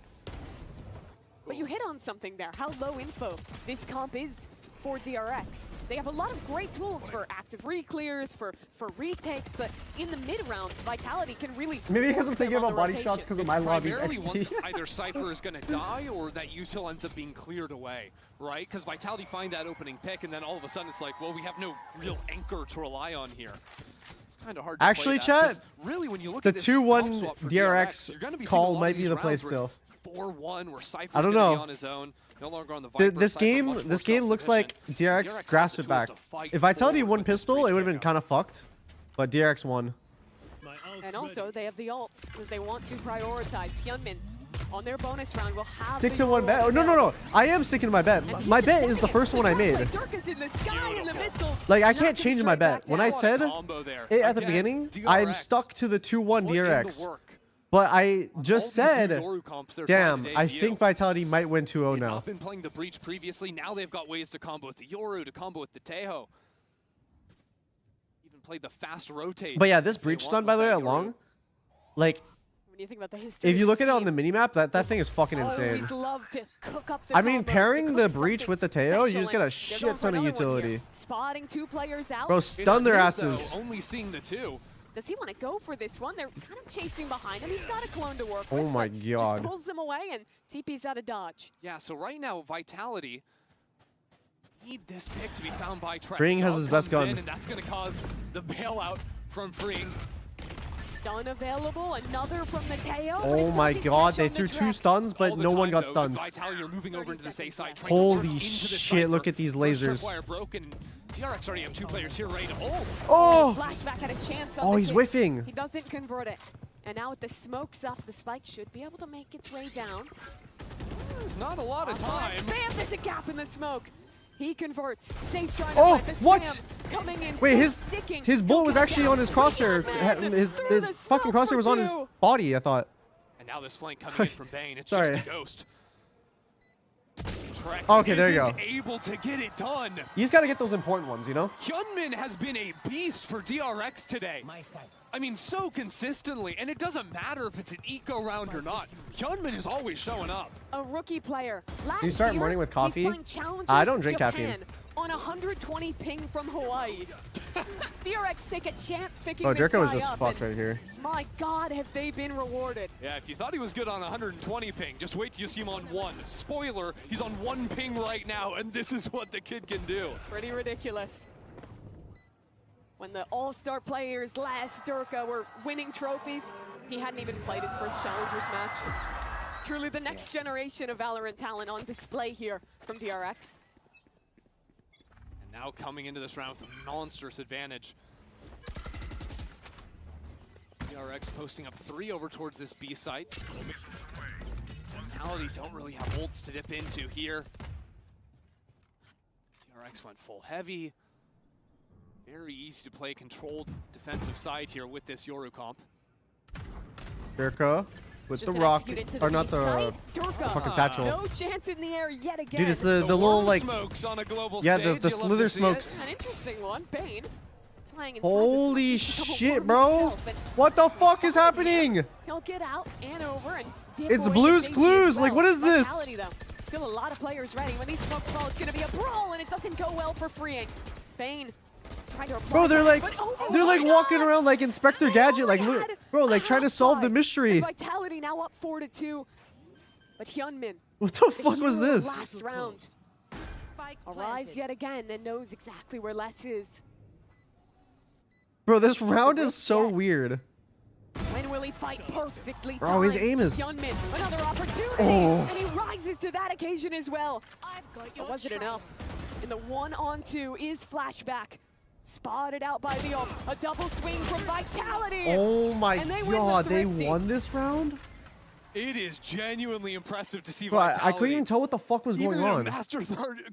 But you hit on something there, how low info this comp is for DRX. They have a lot of great tools for active re-clears, for retakes, but in the mid-rounds, Vitality can really... Maybe because I'm work them thinking on about the body rotation. shots because of my lobby's Primarily XT. once either Cypher is going to die or that util ends up being cleared away, right? Because Vitality find that opening pick and then all of a sudden it's like, well, we have no real anchor to rely on here. It's kind of hard to Actually, play that, 'cause chat, really when you look the at this 2-1 comp swap for DRX you're gonna be seeing a call lot of might be these the play rounds where it's still. 4-1 where Cypher's I don't gonna be know. on his own, no longer on the Viper This side, but game, much this more game looks like self-sufficient. DRX has grasped the it back. tools to fight If Vitality forward won with this pistol, it would have been retake kind of fucked. But DRX won. And also, they have the ults that they want to prioritize. Hyunmin, on their bonus round, will have Stick the to one bet. Oh, no, no, no. I am sticking to my bet. And he's My just bet is the second it. first one I made. Durka's in the sky and the missiles. Like, I knocking can't change my straight back bet. When I down. said combo there. it at the Again, beginning, DRX I'm stuck to the 2-1 put in the DRX. work. But I just All these new said, Yoru comps they're damn, trying to I debut. think Vitality might win 2-0 They've now. not been playing the Breach previously. Now they've got ways to combo with the Yoru, to combo with the Teho. Even played the fast rotate. But yeah, this if they breach want stun, with by the way, that at long, Yoru. like, When you think about the history if you of look at this it on the team, minimap, that thing is fucking insane. always love to cook up the I mean, combos, to pairing cook the breach something with the Teo, you special, just get a and they're shit going for ton of another one here. utility. Spotting 2 players out. Bro, It's stun their weird, asses. though, only seeing the 2. Does he want to go for this one? They're kind of chasing behind him. He's got a clone to work Oh with. my but God. Just pulls them away and TP's out of dodge. Yeah, so right now, Vitality need this pick to be found by Trex. Freeing has Dog his best comes gun. in, and that's going to cause the bailout from Freeing. Stun available, another from the Teo. Oh my God, they threw 2 stuns, but All the no one time, got though, stunned. Vitality are moving over into this A side. trying to work Holy into this shit, look Cypher. at these First lasers. tripwire broken. DRX already have 2 players here ready to hold. Oh! Flashback had a chance on Oh, the he's kick. whiffing. He doesn't convert it. And now with the smokes up, the spike should be able to make its way down. There's not a lot of time. Spam, there's a gap in the smoke. He converts. Safe trying Oh, to fight the what? spam. Coming in, Wait, so sticking. his bullet was He'll get actually down. on his crosshair. Hyunmin His through the fucking smoke crosshair for was on his 2. body, I thought. now this flank coming in from Bane. It's Sorry. just a ghost. Trex Okay, there you isn't go. able to get it done. You just got to get those important ones, you know? Hyunmin has been a beast for DRX today. I mean, so consistently, and it doesn't matter if it's an eco round or not. Hyunmin is always showing up. A rookie player. Last Do you start year, morning with coffee? He's playing Challengers I don't drink Japan caffeine. on 120 ping from Hawaii. DRX take a chance picking Oh, this Durka was guy just up, fucked and right here. My God, have they been rewarded. Yeah, if you thought he was good on 120 ping, just wait till you see him on 1. Spoiler, he's on 1 ping right now, and this is what the kid can do. Pretty ridiculous. When the all-star players last Durka were winning trophies, he hadn't even played his first Challengers match. Truly the next generation of Valorant talent on display here from DRX. And now coming into this round with a monstrous advantage. DRX posting up 3 over towards this B site. Vitality don't really have ults to dip into here. DRX went full heavy. Very easy to play controlled defensive side here with this Yoru comp. Durka with Just the an rock, execute into or the not B the site. Durka. fucking satchel. No chance in the air yet again. Dude, it's the little worm like, smokes on a global yeah, stage. the You love to slither see smokes. An interesting one. Bane playing inside Holy this one. He's become a shit, worm bro! himself, and What the fuck is happening? he'll get out and over and dip It's away Blue's the safety Clues, as like, well. what is this? Vitality, though. Still a lot of players ready. When these smokes fall, it's gonna be a brawl, and it doesn't go well for Freeing. Bane trying to apply Bro, they're that, like, but oh they're my like walking God! around like Inspector Gadget, like, look, bro, like trying to solve the mystery. Vitality now up 4-2. But Hyunmin, What the fuck was hero of this? last round, arrives yet again and knows exactly where Les is. Bro, this round is so weird. When will he fight perfectly timed? Bro, his aim is- Hyunmin, another opportunity, Oh. and he rises to that occasion as well. But was it enough? And the 1-on-2 is Flashback. Spotted out by the ult. A double swing from Vitality. Oh my And they win the god, they thrifty. won this round? It is genuinely impressive to see Bro, I Vitality. couldn't even tell what the fuck was Even going in a on. Master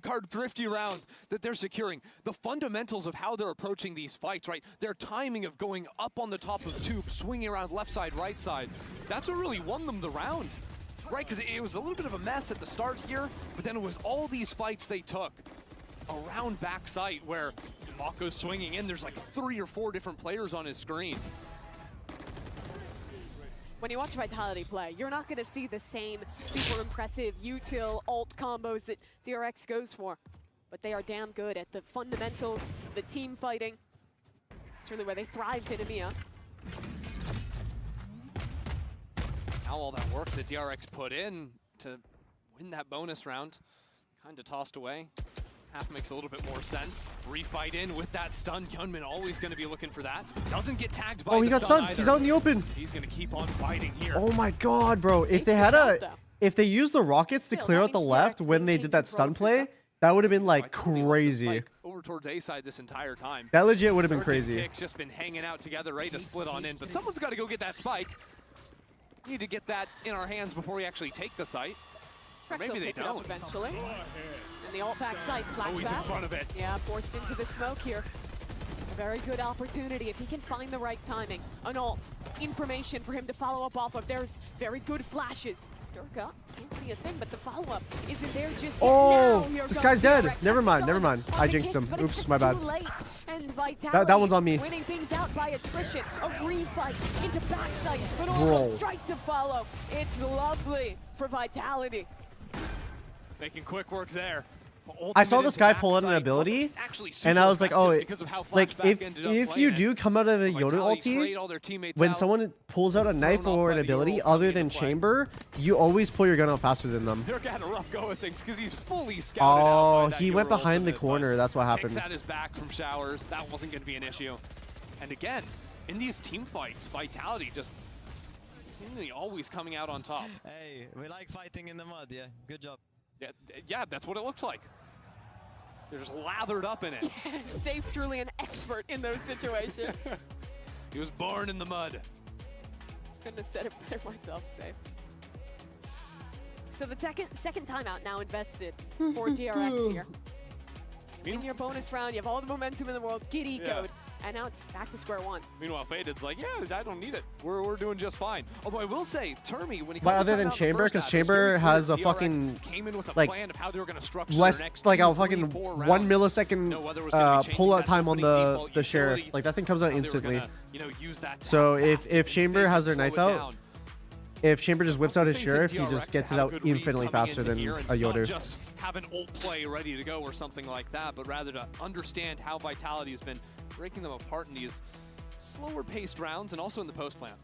Card Thrifty round that they're securing, the fundamentals of how they're approaching these fights, right? Their timing of going up on the top of tube, swinging around left side, right side, that's what really won them the round, right? Because it was a little bit of a mess at the start here, but then it was all these fights they took around back site where Mako's swinging in, there's like 3 or 4 different players on his screen. When you watch Vitality play, you're not going to see the same super impressive util ult combos that DRX goes for. But they are damn good at the fundamentals, the team fighting. It's really where they thrived in EMEA. Now all that work that DRX put in to win that bonus round, kind of tossed away. Half makes a little bit more sense. Refight in with that stun. Hyunmin always going to be looking for that. Doesn't get tagged by Oh, he the got stun stunned. either. He's out in the open. He's going to keep on fighting here. Oh my god, bro. If they had if they used the rockets to clear out the left when they did that stun play, that would have been like crazy. Over towards A side this entire time. That legit would have been Third crazy. Pick's just been hanging out together, ready to split on in. But someone's got to go get that spike. Need to get that in our hands before we actually take the site. Or maybe they Pick it up don't. eventually. And the ult back side flashback. Oh, he's in front of it. Yeah, forced into the smoke here. A very good opportunity if he can find the right timing. An ult, information for him to follow up off of. There's very good flashes. Durka can't see a thing, but the follow-up isn't there just yet. Oh, Now, here this comes guy's dead. DRX. Never mind, Stun never mind. on I the jinxed kicks, him. but it's Oops, just my bad. too late. And Vitality That one's on me. winning things out by attrition. A refight into backside, but Bro. almost strike to follow. It's lovely for Vitality. Making quick work there. I saw Ultimate this into guy pull out an backside ability, wasn't actually and I was like, super oh, effective because of how like Flashback ended up if playing you it. do come out of a Yoda Vitality ulti, trade all their teammates when out, someone pulls out a knife thrown off or by an the ability Yoru other coming than into play. chamber, you always pull your gun out faster than them. Durka had a rough go of things because he's fully scouted out Oh, by that he went Yoru behind the ultimate, corner. but That's what Kicks happened. at his back from showers. That wasn't going to be an issue. And again, in these team fights, Vitality just seemingly always coming out on top. Hey, we like fighting in the mud, yeah? Good job. Yeah, that's what it looked like. They're just lathered up in it. Safe, truly an expert in those situations. He was born in the mud. Couldn't have said it better myself, Safe. So the second timeout now invested for DRX here. in your bonus round. You have all the momentum in the world. Get ecoed. And now it's back to square one. Meanwhile, Faded's like, yeah, I don't need it. We're doing just fine. Although I will say, Termy, when he But other than Chamber, because Chamber has a fucking like less like a fucking 1 millisecond pull-out time on the Sheriff. Like that thing comes out instantly. So if Chamber has their knife out, if Chamber just whips out his Sheriff, he just gets it out infinitely faster than a Yoru. Just have an ult play ready to go or something like that, but rather to understand how Vitality has been breaking them apart in these slower paced rounds and also in the post plant.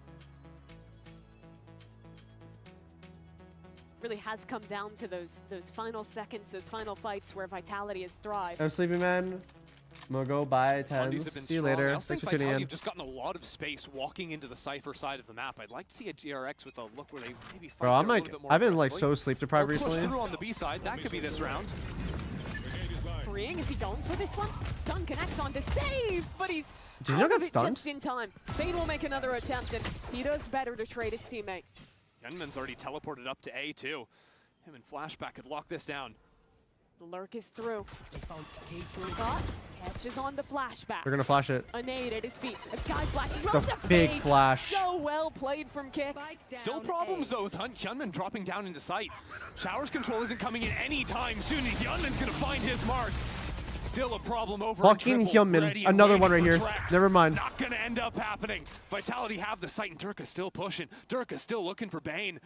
Really has come down to those final seconds, those final fights where Vitality has thrived. I'm sleepy, man. I'm gonna go bye, TenZ. See you later. Thanks for tuning in. You've just gotten a lot of space walking into the Cypher side of the map. I'd like to see a GRX with a look where they maybe fight. Bro, I'm like, I've been like so sleep deprived recently. Push through on the B side. That could be this round. Freeing, is he going for this one? Stun connects on to save, but he's Did you know got stunned? just in time. Fade will make another attempt, and he does better to trade his teammate. Yunman's already teleported up to A too. Him and Flashback could lock this down. The lurk is through. Got catches on the Flashback. They're gonna flash it. A nade at his feet. A sky flash is The big flash. So well played from Kicks. Still problems though with Hyunmin dropping down into sight. Shower's control isn't coming in anytime soon. Hyunmin's gonna find his mark. Still a problem over. Fucking Hyunmin. Another one right here. Never mind. Not gonna end up happening. Vitality have the sight and Durka still pushing. Durka still looking for Bane.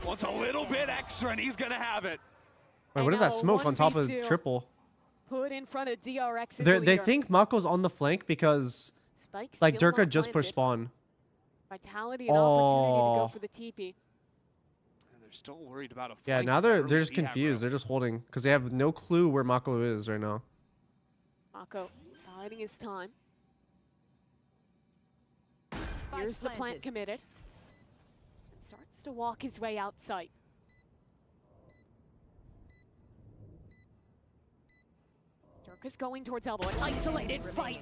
Wants a little bit extra and he's gonna have it. Wait, what is that smoke on top of triple? Put in front of DRX. They think Mako's on the flank because like Durka just pushed spawn. Vitality an opportunity to go for the TP. They're still worried about a Yeah, now they're just confused. They're just holding because they have no clue where Mako is right now. Mako biding his time. Here's the plant committed. And starts to walk his way outside. Durka's going towards elbow. An isolated fight.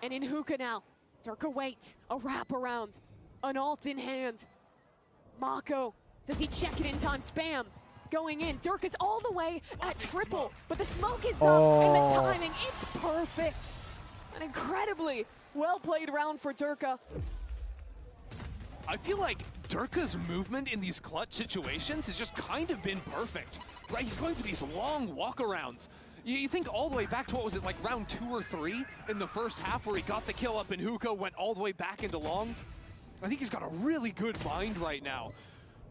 And in hookah now. Durka waits. A wraparound. An ult in hand. Mako. Does he check it in time? Spam. Going in. Durka's all the way at triple. But the smoke is up. And the timing, it's perfect. An incredibly well-played round for Durka. I feel like Durka's movement in these clutch situations has just kind of been perfect. Right? He's going for these long walk-arounds. You think all the way back to, what was it, like round 2 or 3 in the first half where he got the kill up in hookah, went all the way back into long? I think he's got a really good mind right now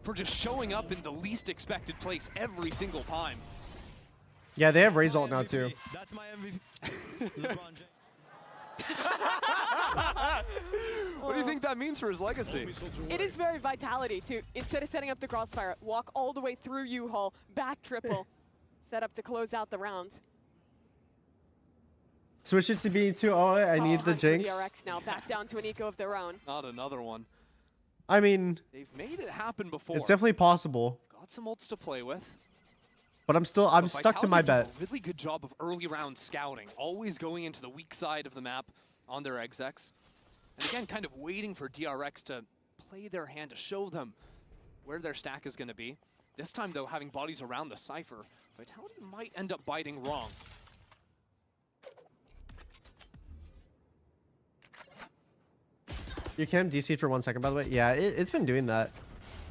for just showing up in the least expected place every single time. Yeah, they have Raze ult now too. That's my MVP. What do you think that means for his legacy? It is very Vitality to, instead of setting up the crossfire, walk all the way through U-Haul, back triple. Set up to close out the round. Switch it to B2. Oh, I need the Jinx. DRX now back down to an eco of their own. Not another one. I mean, they've made it happen before. It's definitely possible. Got some ults to play with. But I'm stuck to my bet. A really good job of early round scouting, always going into the weak side of the map on their execs. And again, kind of waiting for DRX to play their hand to show them where their stack is going to be. This time, though, having bodies around the Cypher, Vitality might end up biting wrong. You can DC for 1 second, by the way. Yeah, it's been doing that.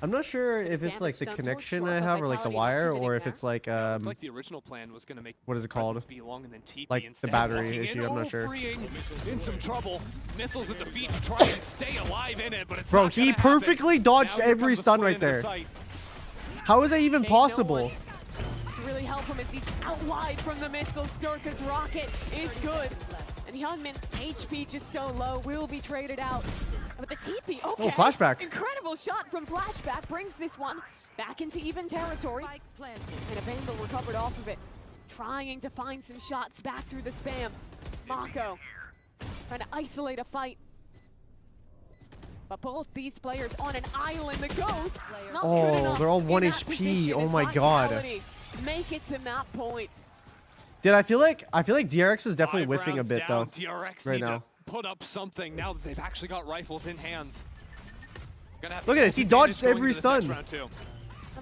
I'm not sure if it's like the connection I have or like the wire or if it's like like the original plan was going to make what is it called? Be long and then TP like instead. The battery issue. I'm not sure. In some trouble. Missiles at the feet to try and stay alive in it, but it's Bro, not he perfectly dodged every stun right there. How is that even possible? To really help him as he's out wide from the missiles. Durka's rocket is good. And Hyunmin, HP just so low, will be traded out. But the TP, okay. Oh, flashback. Incredible shot from Flashback brings this one back into even territory. And a Vandal recovered off of it. Trying to find some shots back through the spam. Mako trying to isolate a fight. But both these players on an island. The Ghost, not good enough. They're all 1 in HP. Oh my god. Make it to map point. Did I feel like DRX is definitely whiffing a bit though. DRX right need now. To put up something now that they've actually got rifles in hands. Look at this. He dodged every stun. The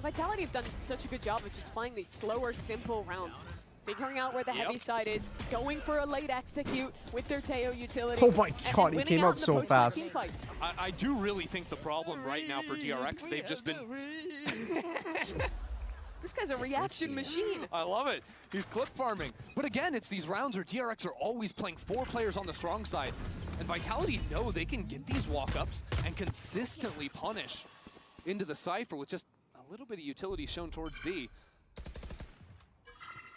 Vitality have done such a good job of just playing these slower, simple rounds. figuring out where the heavy side is, going for a late execute with their Teo utility. Oh my god, he came out so fast. I do really think the problem right now for DRX, they've just been... This guy's a reaction machine. I love it. He's clip farming. But again, it's these rounds where DRX are always playing 4 players on the strong side. And Vitality know they can get these walk-ups and consistently punish into the Cypher with just a little bit of utility shown towards V.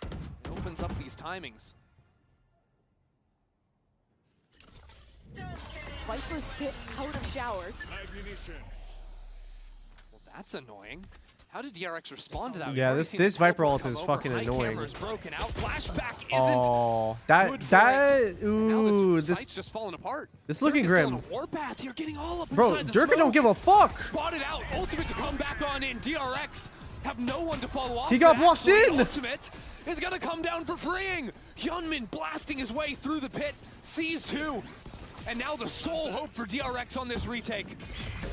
It opens up these timings. Viper's spit out of showers. Well, that's annoying. How did DRX respond to that? Yeah, this Viper ult is fucking annoying. Camera's broken out. Flashback isn't. Oh, ooh, this just falling apart. This is looking grim. Warpath, you're getting all up Bro, inside the Durka smoke. don't give a fuck. Spotted out. Ultimate to come back on in. DRX have no one to follow off. He got blocked in. Ultimate is gonna come down for freeing. Hyunmin blasting his way through the pit. Sees 2. And now the sole hope for DRX on this retake.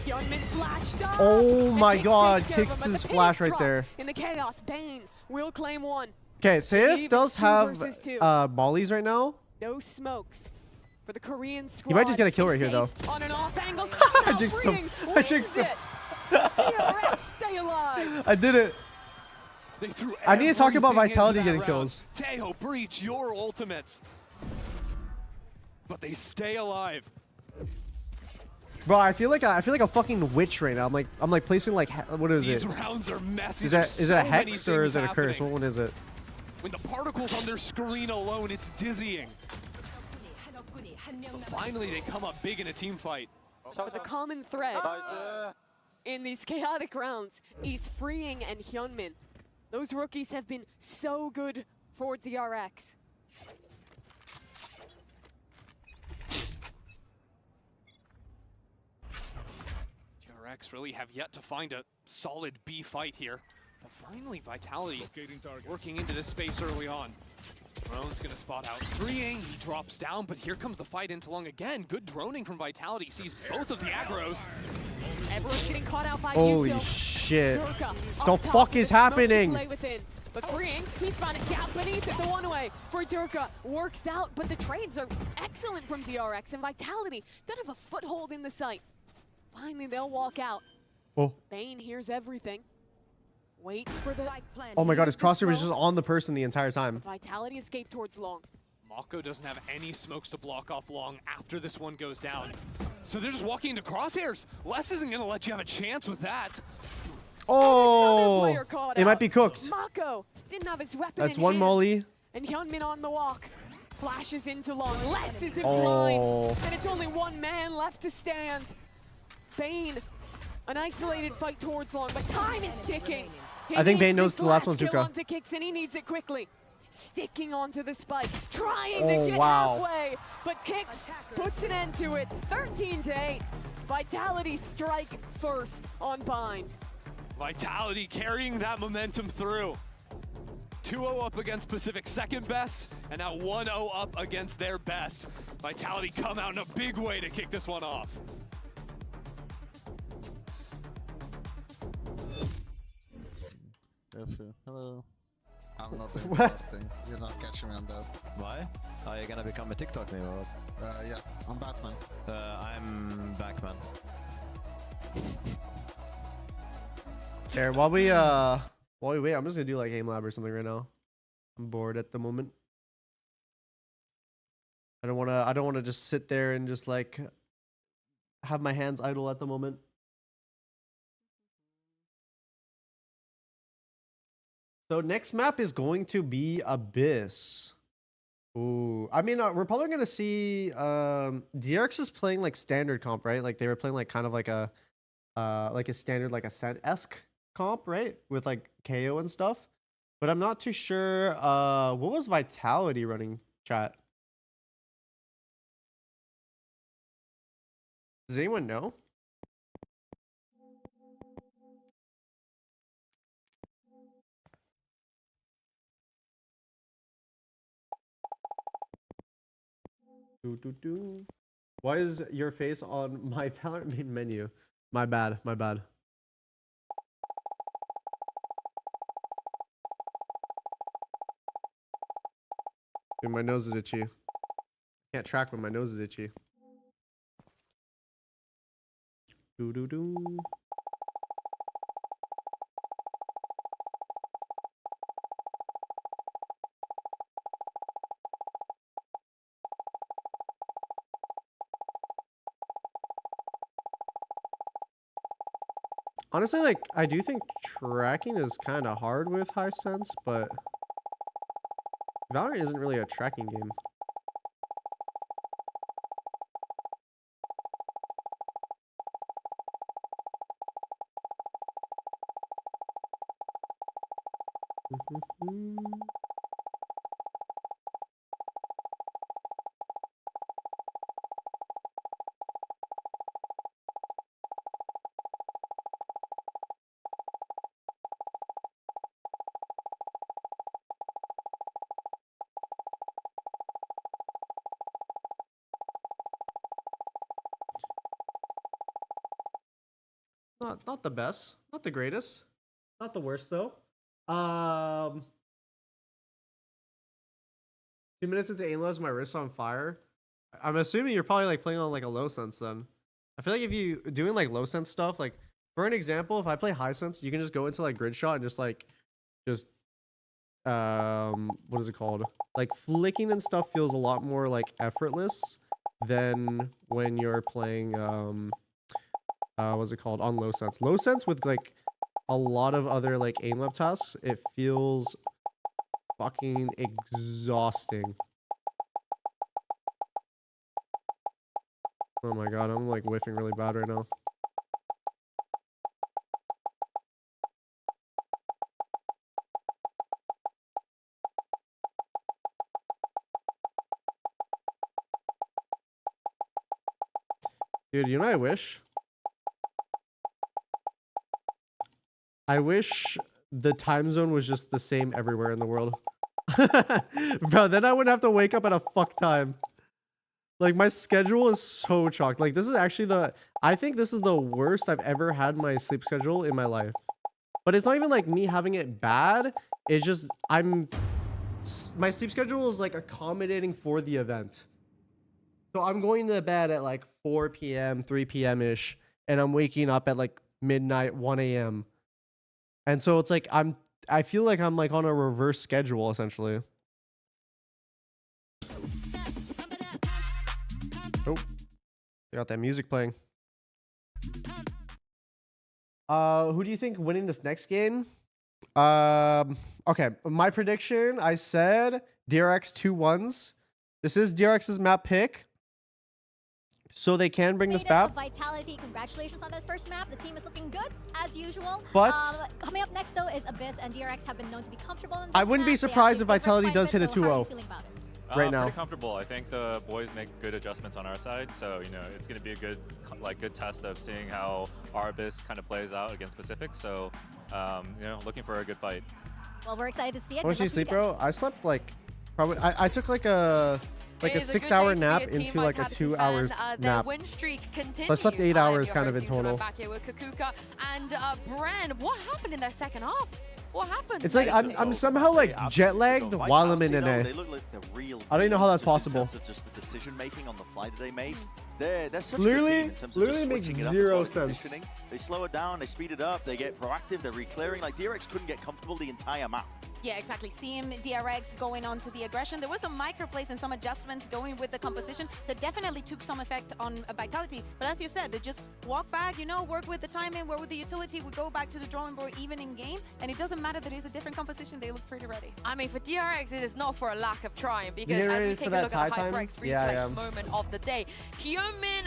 Hyunmin flashed up. Oh my god, kicks his flash right there. In the chaos, Bane will claim 1. Okay, Sayef does have mollies right now. No smokes for the Korean squad. He might just get a kill right here though. On an off angle, I jinxed him. I jinxed him. DRX stay alive. I did it. They threw I need to talk about everything Vitality into that getting round. kills. Teo, breach your ultimates. But they stay alive. Bro, I feel like a fucking witch right now. I'm like placing like what is These it? rounds are messy. Is it a hex or is it a curse? What one is it? When the particles on their screen alone, it's dizzying. But finally, they come up big in a team fight. So the common thread in these chaotic rounds is freeing and Hyunmin. Those rookies have been so good for DRX. DRX really have yet to find a solid B fight here. But finally, Vitality working into this space early on. Drone's gonna spot out freeing, he drops down, but here comes the fight into long again. Good droning from Vitality, sees both of the aggros. Everyone's getting caught out by Holy Util. shit. Durka The up top fuck with is the smoke to happening? play within. But freeing, he's found a gap beneath it. The one away for Durka works out, but the trades are excellent from DRX, and Vitality don't have a foothold in the site. Finally, they'll walk out. Oh. Bane hears everything. Waits for the Oh my god, his crosshair was just on the person the entire time. Vitality escaped towards long. Mako doesn't have any smokes to block off long after this one goes down. So they're just walking into crosshairs. Les isn't gonna let you have a chance with that. Oh, it might be cooked. Mako didn't have his weapon That's in one hand. molly. And Hyunmin on the walk. Flashes into long. Les isn't Oh. blind. And it's only one man left to stand. Bane, an isolated fight towards long, but time is ticking. He I think Bane needs knows this the last one's kill Zuka. onto Kicks, and he needs it quickly. Sticking onto the spike, trying Oh, to get wow. halfway, but Kicks puts an end to it. 13-8. Vitality strike first on Bind. Vitality carrying that momentum through. 2-0 up against Pacific's second best, and now 1-0 up against their best. Vitality come out in a big way to kick this one off. Hello. I'm not doing that thing. You're not catching me on that. Why? Are you gonna become a TikTok meme or what? Yeah, I'm Batman. I'm Backman. Here, while we wait, I'm just gonna do like aim lab or something right now. I'm bored at the moment. I don't wanna just sit there and just like have my hands idle at the moment. So next map is going to be Abyss. Ooh, I mean, we're probably gonna see DRX is playing like standard comp, right? Like they were playing like kind of like a standard like Ascent-esque comp, right? With like KO and stuff. But I'm not too sure. What was Vitality running, chat? Does anyone know? Why is your face on my Valorant main menu? My bad, my bad. Dude, my nose is itchy. Can't track when my nose is itchy. Doo doo doo. Honestly, like, I do think tracking is kind of hard with high sense, but Valorant isn't really a tracking game. Not the best, not the greatest, not the worst though. 2 minutes into aimless, my wrist's on fire. I'm assuming you're probably like playing on like a low sense then. I feel like if you doing like low sense stuff, like for an example, if I play high sense, you can just go into like grid shot and just what is it called? Like flicking and stuff feels a lot more like effortless than when you're playing what's it called, on low sense. Low sense with like a lot of other like aim lab tasks, it feels fucking exhausting. Oh my god, I'm like whiffing really bad right now. Dude, you know what I wish? I wish the time zone was just the same everywhere in the world. Bro, then I wouldn't have to wake up at a fuck time. Like, my schedule is so chalked. Like, this is actually I think this is the worst I've ever had my sleep schedule in my life. But it's not even like me having it bad. It's just, my sleep schedule is like accommodating for the event. So I'm going to bed at like 4 p.m., 3 p.m.-ish, and I'm waking up at like midnight, 1 a.m. And so it's like I feel like I'm like on a reverse schedule essentially. Oh, I got that music playing. Who do you think winning this next game? Okay, my prediction, I said DRX 2-1s. This is DRX's map pick. So they can bring this map. Vitality, congratulations on that first map. The team is looking good, as usual. But coming up next, though, is Abyss, and DRX have been known to be comfortable in this I wouldn't be surprised if Vitality does hit a 2-0 right now. Pretty comfortable. I think the boys make good adjustments on our side, so you know it's going to be a good test of seeing how our Abyss kind of plays out against Pacific. So you know, looking for a good fight. Well, we're excited to see it. How much did you sleep, bro? I slept like probably. I took like a 6-hour nap into like a 2 hours nap. Win streak continues. So I slept 8 hours kind of in total. Back here with Kakuka and Bren. What happened in their second half? What happened? It's like I'm somehow like jet lagged while I'm in NA. They look like the real I don't even know how that's possible. In terms of just the decision making on the fly that they made. They're such literally, a good team in terms of just makes switching it up, zero slowly sense. conditioning. They slow it down, they speed it up, they get proactive, they're re-clearing. Like DRX couldn't get comfortable the entire map. Yeah, exactly. Seeing DRX going on to the aggression. There was some micro plays and some adjustments going with the composition that definitely took some effect on Vitality. But as you said, they just walk back, you know, work with the timing, work with the utility. We go back to the drawing board even in game. And it doesn't matter that it's a different composition. They look pretty ready. I mean, for DRX, it is not for a lack of trying. Because as we take a look at the HyperX reflex moment of the day, Hyomin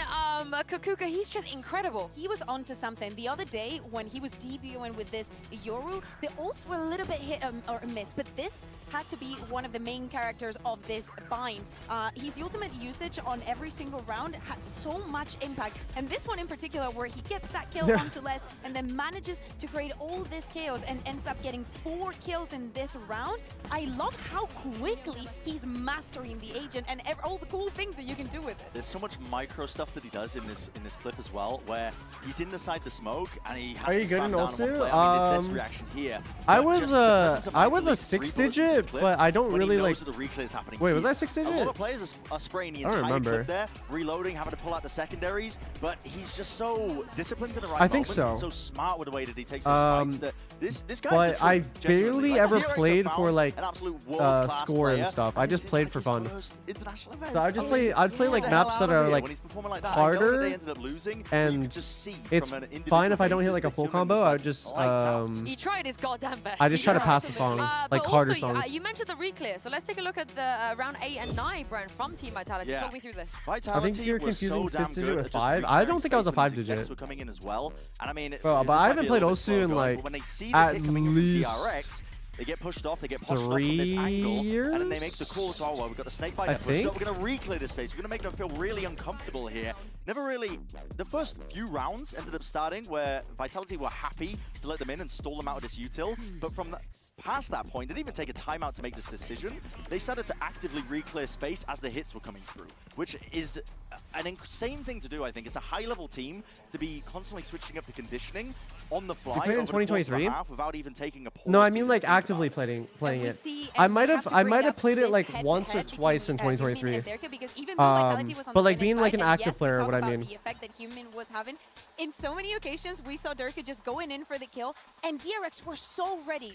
Kakuka, he's just incredible. He was onto something. The other day, when he was debuting with this Yoru, the ults were a little bit hit or miss, but this had to be one of the main characters of this bind. His ultimate usage on every single round had so much impact, and this one in particular, where he gets that kill onto Les and then manages to create all this chaos and ends up getting 4 kills in this round. I love how quickly he's mastering the agent and all the cool things that you can do with it. There's so much micro micro stuff that he does in this clip as well, where he's inside the smoke and he has Are to you good spam in down on one Ulsu? player. I mean, there's this reaction here. I But was just the presence of I was a Vitali, 6 3 bullets into the digit, clip, but I don't when he really knows like. that the reclear is happening. Wait, was here. I 6 digit? A lot of players are spraying the I don't entire remember. clip there, reloading, having to pull out the secondaries, but he's just so disciplined in the right I think moments, so. and so smart with the way that he takes those fights that this guy. But I barely Like, ever DRX have played found for like an absolute world-class score and player, stuff. I and just this is played like for his fun. first international event. So I just play. I'd play like Get the hell maps out that of are here. like When he's performing like that, I know that harder, they ended up losing, but you and could just see it's from an individual fine if I don't hit basis like a that full Human combo. was I like, would just lights out. He tried his goddamn best. I just He try to tried. pass the song, like but harder also, songs. you mentioned the reclear, so let's take a look at the round 8 and 9, Brent, from Team Vitality. Yeah. Talk me through this. I think you're was confusing so damn 6 digit good with at just 5. I don't think I was a reclearing 5 space when his digit. execs were coming in as well. And I mean, Bro, this but I might haven't be a played little bit Osu slow in going, like but when they see this at hit coming in least from DRX, they get pushed off, they get pushed off from this angle, and then they make the call to, oh, well, we've got the snake bite, I they're pushed up, think. we're going to re-clear this space, we're going to make them feel really uncomfortable here. Never really, the first few rounds ended up starting where Vitality were happy to let them in and stall them out of this util, but from past that point, they didn't even take a timeout to make this decision. They started to actively re-clear space as the hits were coming through, which is an insane thing to do, I think. It's a high-level team to be constantly switching up the conditioning on the fly played in over the course of a 2023? half without even taking a pause. No, I to mean even like think about actively it. playing we it. see, I and might we have to I bring might have up played it this like head-to-head once or between, twice in Human 2023. and Derka, because even though Vitality was on But the like winning being like side, an and active yes, we player, talk what I about mean. the effect that Human was having, in so many occasions we saw Derka just going in for the kill, and DRX were so ready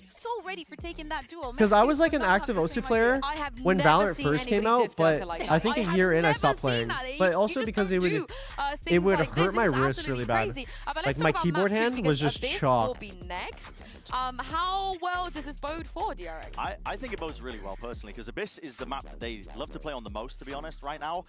for taking that duel. Because I was like an active Osu player I have when never Valorant seen first came anybody out, div but Derka like that. I think I a have year in I never stopped seen playing. that. But You also just because don't it do, would things like hurt this. my It's wrist absolutely really bad. crazy. But Like let's my talk about keyboard map two, hand was because just Abyss chalk. will be next. How well does this bode for DRX? I think it bodes really well, personally, because Abyss is the map that they love to play on the most, to be honest, right now.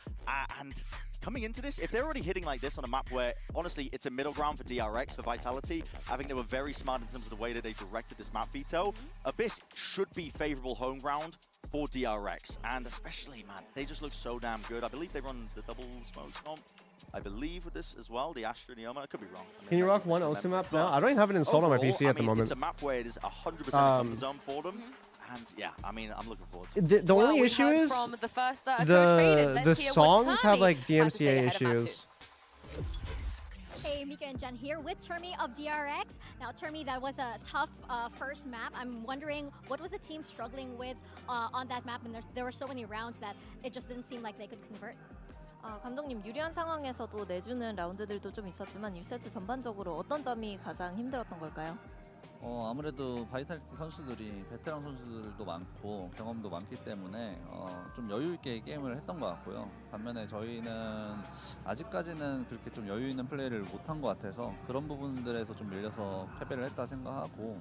And coming into this, if they're already hitting like this on a map where, honestly, it's a middle ground for DRX, for Vitality, I think they were very smart in terms of the way that they directed this map veto. Abyss should be favorable home ground for DRX, and especially, man, they just look so damn good. I believe they run the double smoke stomp, I believe, with this as well, the Astra Neoma. I could be wrong. I mean, Can you rock one Osu map now? I don't even have it installed on my overall, PC at the moment. It's a map where it is 100% comfort zone for them. And yeah, I mean, I'm looking forward to it. The only issue is from the first coach the songs have like DMCA issues. Hey, Mika and Jen here with Termi of DRX. Now, Termi, that was a tough first map. I'm wondering, what was the team struggling with on that map? And there were so many rounds that it just didn't seem like they could convert. 감독님, 유리한 상황에서도 내주는 라운드들도 좀 있었지만 1세트 전반적으로 어떤 점이 가장 힘들었던 걸까요? 아무래도 바이탈리티 선수들이 베테랑 선수들도 많고 경험도 많기 때문에 좀 여유 있게 게임을 했던 것 같고요. 반면에 저희는 아직까지는 그렇게 좀 여유 있는 플레이를 못한 것 같아서 그런 부분들에서 좀 밀려서 패배를 했다 생각하고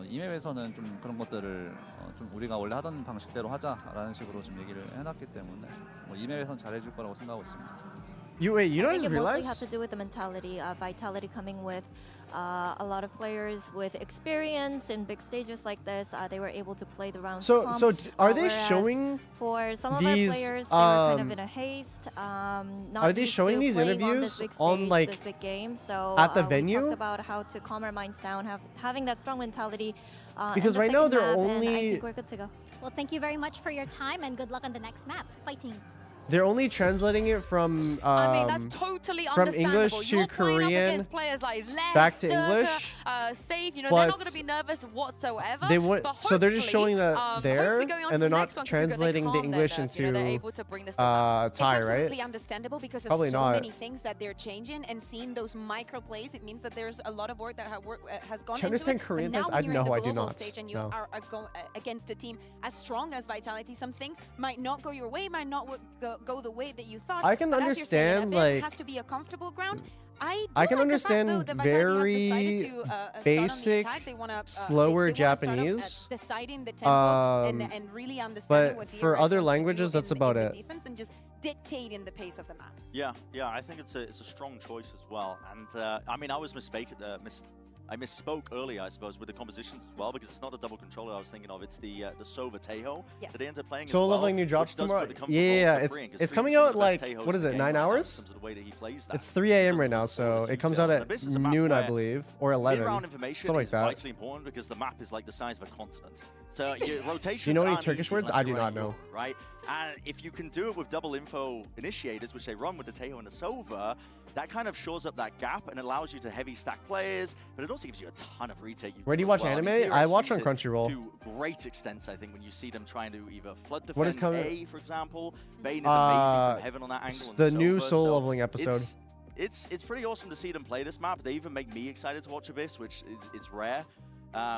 이 맵에서는 좀 그런 것들을 좀 우리가 원래 하던 방식대로 하자라는 식으로 좀 얘기를 해놨기 때문에 이 맵에서는 잘해줄 거라고 생각하고 있습니다. You I don't think just it mostly has realize? to do with the mentality. Vitality coming with a lot of players with experience in big stages like this. They were able to play the rounds So calm, are they whereas showing for some of these, our players, they were kind of in a haste. Not are they used showing to these playing interviews on this big on, stage, like, this big game? So at the we venue? talked about how to calm our minds down, having that strong mentality. Because in the right now second they're map, and I only- think we're good to go. Well, thank you very much for your time and good luck on the next map. Fighting. They're only translating it from I mean, that's totally from understandable. English to You're playing up Korean against players like Les, back to Durka, English. Safe, they're not but going to be nervous whatsoever. They want, but so they're just showing that hopefully there, going on and to they're the not next one could be good. They translating the calm their English nerves, into they're able to bring this Thai, It's right? absolutely understandable because of Probably so not. many things that they're changing, and seeing those micro plays, it means that there's a lot of work that has gone Do you understand into it. Korean But now things? when you're in No, the I do global not. stage and you No. are going against a team as strong as Vitality, some things might not go your way, might not go the way that you thought. I can but as you're saying, understand, Abyss like- has to be a comfortable ground. I can understand very basic, slower Japanese, deciding the tempo and really understanding what but for DRX other wants to languages, do that's in about the it. defense and just dictating the pace of the map. Yeah, I think it's a strong choice as well. And I mean, I misspoke earlier, I suppose, with the compositions as well, because it's not the double controller I was thinking of. It's the Sova Tejo that they end up playing. So as well, leveling new drops which does tomorrow. put the comfort Yeah, levels to free, 'cause it's Free's coming one of out the like best Tejos what is in it, the 9 game right now in hours? terms of the way that he plays that. It's 3 a.m. right now, so it comes out at This is a map noon, I where believe, or 11, mid-round information something like is that. vitally important because the map is like the size of a continent. So your rotations You know any aren't Turkish easy words? unless I do you're not running know. right? And if you can do it with double info initiators, which they run with the Tejo and the Sova, that kind of shores up that gap and allows you to heavy stack players, but it also gives you a ton of retake. Where do you watch anime? I watch on Crunchyroll. To great extents, I think, when you see them trying to either flood What is defend coming? A, for example. Bane is amazing from Heaven on that angle. The and new Sova, soul so leveling episode. It's pretty awesome to see them play this map. They even make me excited to watch Abyss, which is rare.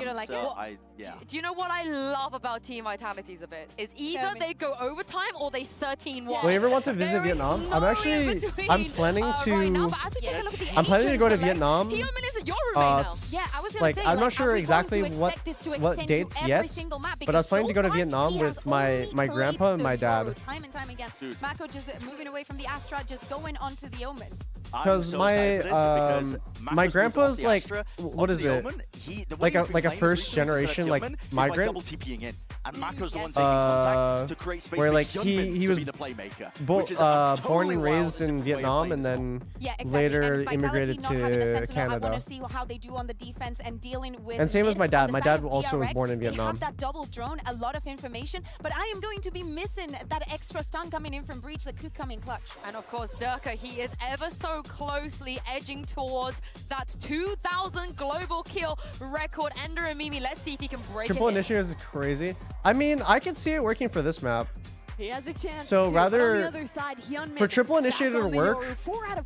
You know, like, so what, yeah. Do you know what I love about Team Vitality's a bit? It's either they go overtime or they 13-1. Well, you ever want to visit Vietnam? I'm actually, I'm planning to, right now, but as we take a look at the I'm planning to go to Asian Vietnam. select, Heoman is a Yoru right now. Yeah, I was gonna like, say, I'm like, not sure are we exactly going to what expect this to what extend to dates every yet, single map? but I was Because planning so to go to far, Vietnam he with has my only grandpa played and my the dad. Yoru time and time again. Mako just moving away from the Astra, just going onto the Omen. Because my grandpa's like, what is it? Like a first generation like migrant. Double TPing in, and Mako's the one taking contact to create space where for like Hyunmin he to was be the playmaker, born and raised in Vietnam, and then later immigrated to Canada. I want to see how they do on the defense and dealing with. And same as my dad. My dad also was DRX. born in They Vietnam. have that double drone, a lot of information, but I am going to be missing that extra stun coming in from Breach that could come in clutch. And of course, Durka, he is ever so closely edging towards that 2,000 global kill record. Ender and Mimi, let's see if he can break Triple it. initiators is crazy. I mean, I can see it working for this map. He has a chance. So to, rather, on the other side, for triple initiator to work,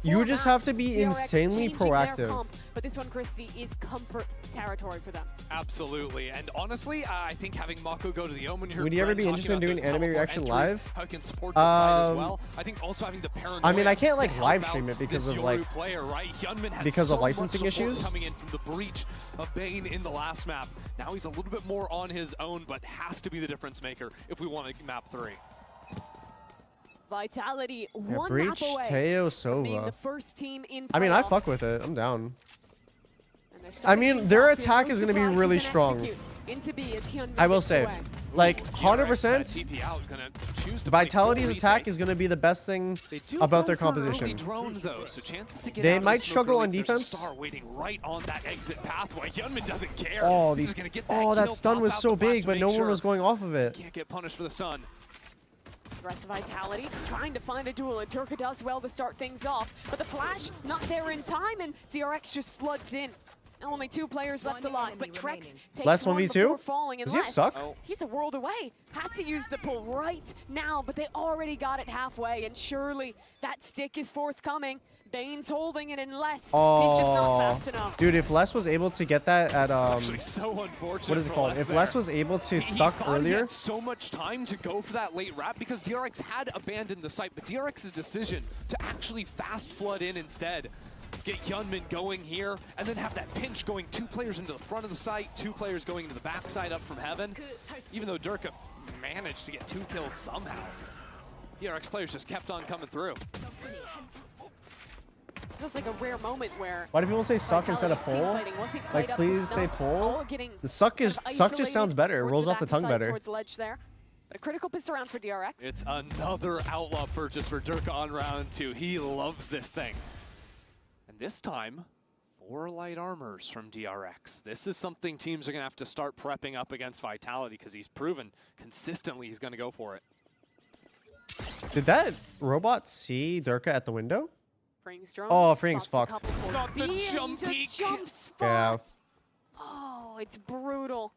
you just have to be DRX insanely changing their proactive. comp, but this one, Christy, is comfort territory for them. Absolutely, and honestly, I think having Mako go to the Omen here. Would you ever be Brent interested in talking doing about those anime teleport reaction entries, live? How it can support the side as well. I think also having the paranoia. I mean, I can't like to live help stream out it because this of Yoru like player, right? Hyunmin has because so of licensing much support issues. coming in from the breach of Bane in the last map. Now he's a little bit more on his own, but has to be the difference maker if we want to map 3. Vitality, Yeah, one Breach, map away Teo, from being Sova. the first team in I mean, I playoffs. fuck with it. I'm down. And they're I starting mean, things their off here. attack No is going to be surprises really and strong. execute. Into B as Hyunmin I will gets say, away. like, DRX, 100%, TP out, gonna choose to Vitality's play attack retake. is going to be the best thing They do about go their for an early composition. drone, though, so chances to get They out of the might smoke struggle early. on There's a defense. star waiting right on that exit pathway. Hyunmin doesn't care. Oh, This these, is gonna get oh, that kill, stun pop was out so the flash big, to but make no one sure. was going off of it. Can't get punished for the stun. The rest of Vitality trying to find a duel, and Durka does well to start things off. But the flash not there in time, and DRX just floods in. Now only 2 players left alive, but Trex takes Less one 1v2? before falling. Does he have Unless suck? he's a world away. Has to use the pull right now, but they already got it halfway, and surely that stick is forthcoming. Bane's holding it unless he's just not fast enough. Dude, if Les was able to get that at Actually, so unfortunate. what is it for called? If there. Les was able to He suck thought he earlier, had so much time to go for that late wrap because DRX had abandoned the site, but DRX's decision to actually fast flood in instead, get Hyunmin going here, and then have that pinch going 2 players into the front of the site, 2 players going into the backside up from Heaven. Even though Durka managed to get 2 kills somehow, DRX players just kept on coming through. Feels like a rare moment where why do people say suck instead of pull? Like, please say pull. The suck just sounds better. It rolls off the tongue better. Towards ledge there. But a critical pistol round for DRX. It's another outlaw purchase for Durka on round 2. He loves this thing. And this time, 4 light armors from DRX. This is something teams are going to have to start prepping up against Vitality because he's proven consistently he's going to go for it. Did that robot see Durka at the window? Frings drone. Oh, Fring's spots a fucked. couple Got the towards B jump and a peek. jump spot. Yeah. Oh, it's brutal.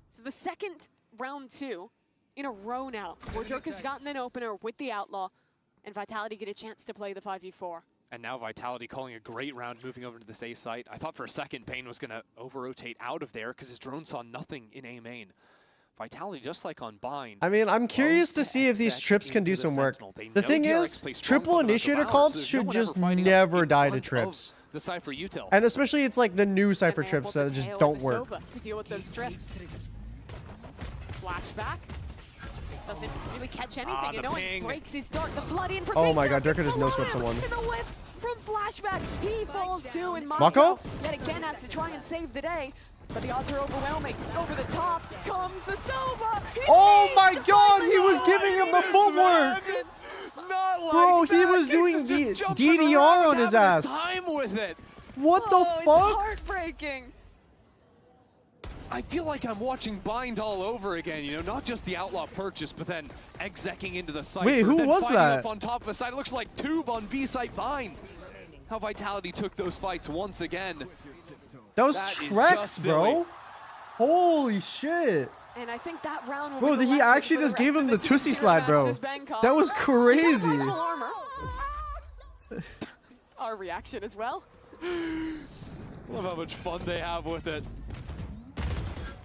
So the second round 2 in a row now, where Durka's gotten an opener with the Outlaw, and Vitality get a chance to play the 5v4. And now Vitality calling a great round, moving over to this A site. I thought for a second Bane was going to over-rotate out of there because his drone saw nothing in A main. Vitality, just like on Bind. I mean, I'm curious to see if these trips can do some work. The thing is, triple initiator comps should just never die to trips. The Cypher util. And especially it's like the new Cypher trips that just don't work. To deal with those strips. Flashback. Doesn't really catch anything, and no one breaks his dart. The flood in from Oh my Big god, Durka Durka's just no-scoped someone. and the whip from Flashback. He falls too, and Mako? yet again has to try and save the day. But the odds are overwhelming. Over the top comes the Sova. Oh my god, he was giving him the footwork! Bro, he was doing DDR on his ass. Time with it. What the It's fuck? heartbreaking. I feel like I'm watching Bind all over again, you know, not just the Outlaw purchase, but then execing into the site. Wait, who then was fighting that? Up on top of a site. It looks like Tube on B site Bind. How Vitality took those fights once again. That was That is Trex, just bro. silly. Holy shit. And I think that round will Bro, be the he lesson actually for the just rest gave of him the teams Tootsie here at slide, bro. Max's Bangkok. That was crazy. Full armor. Our reaction as well. Love how much fun they have with it.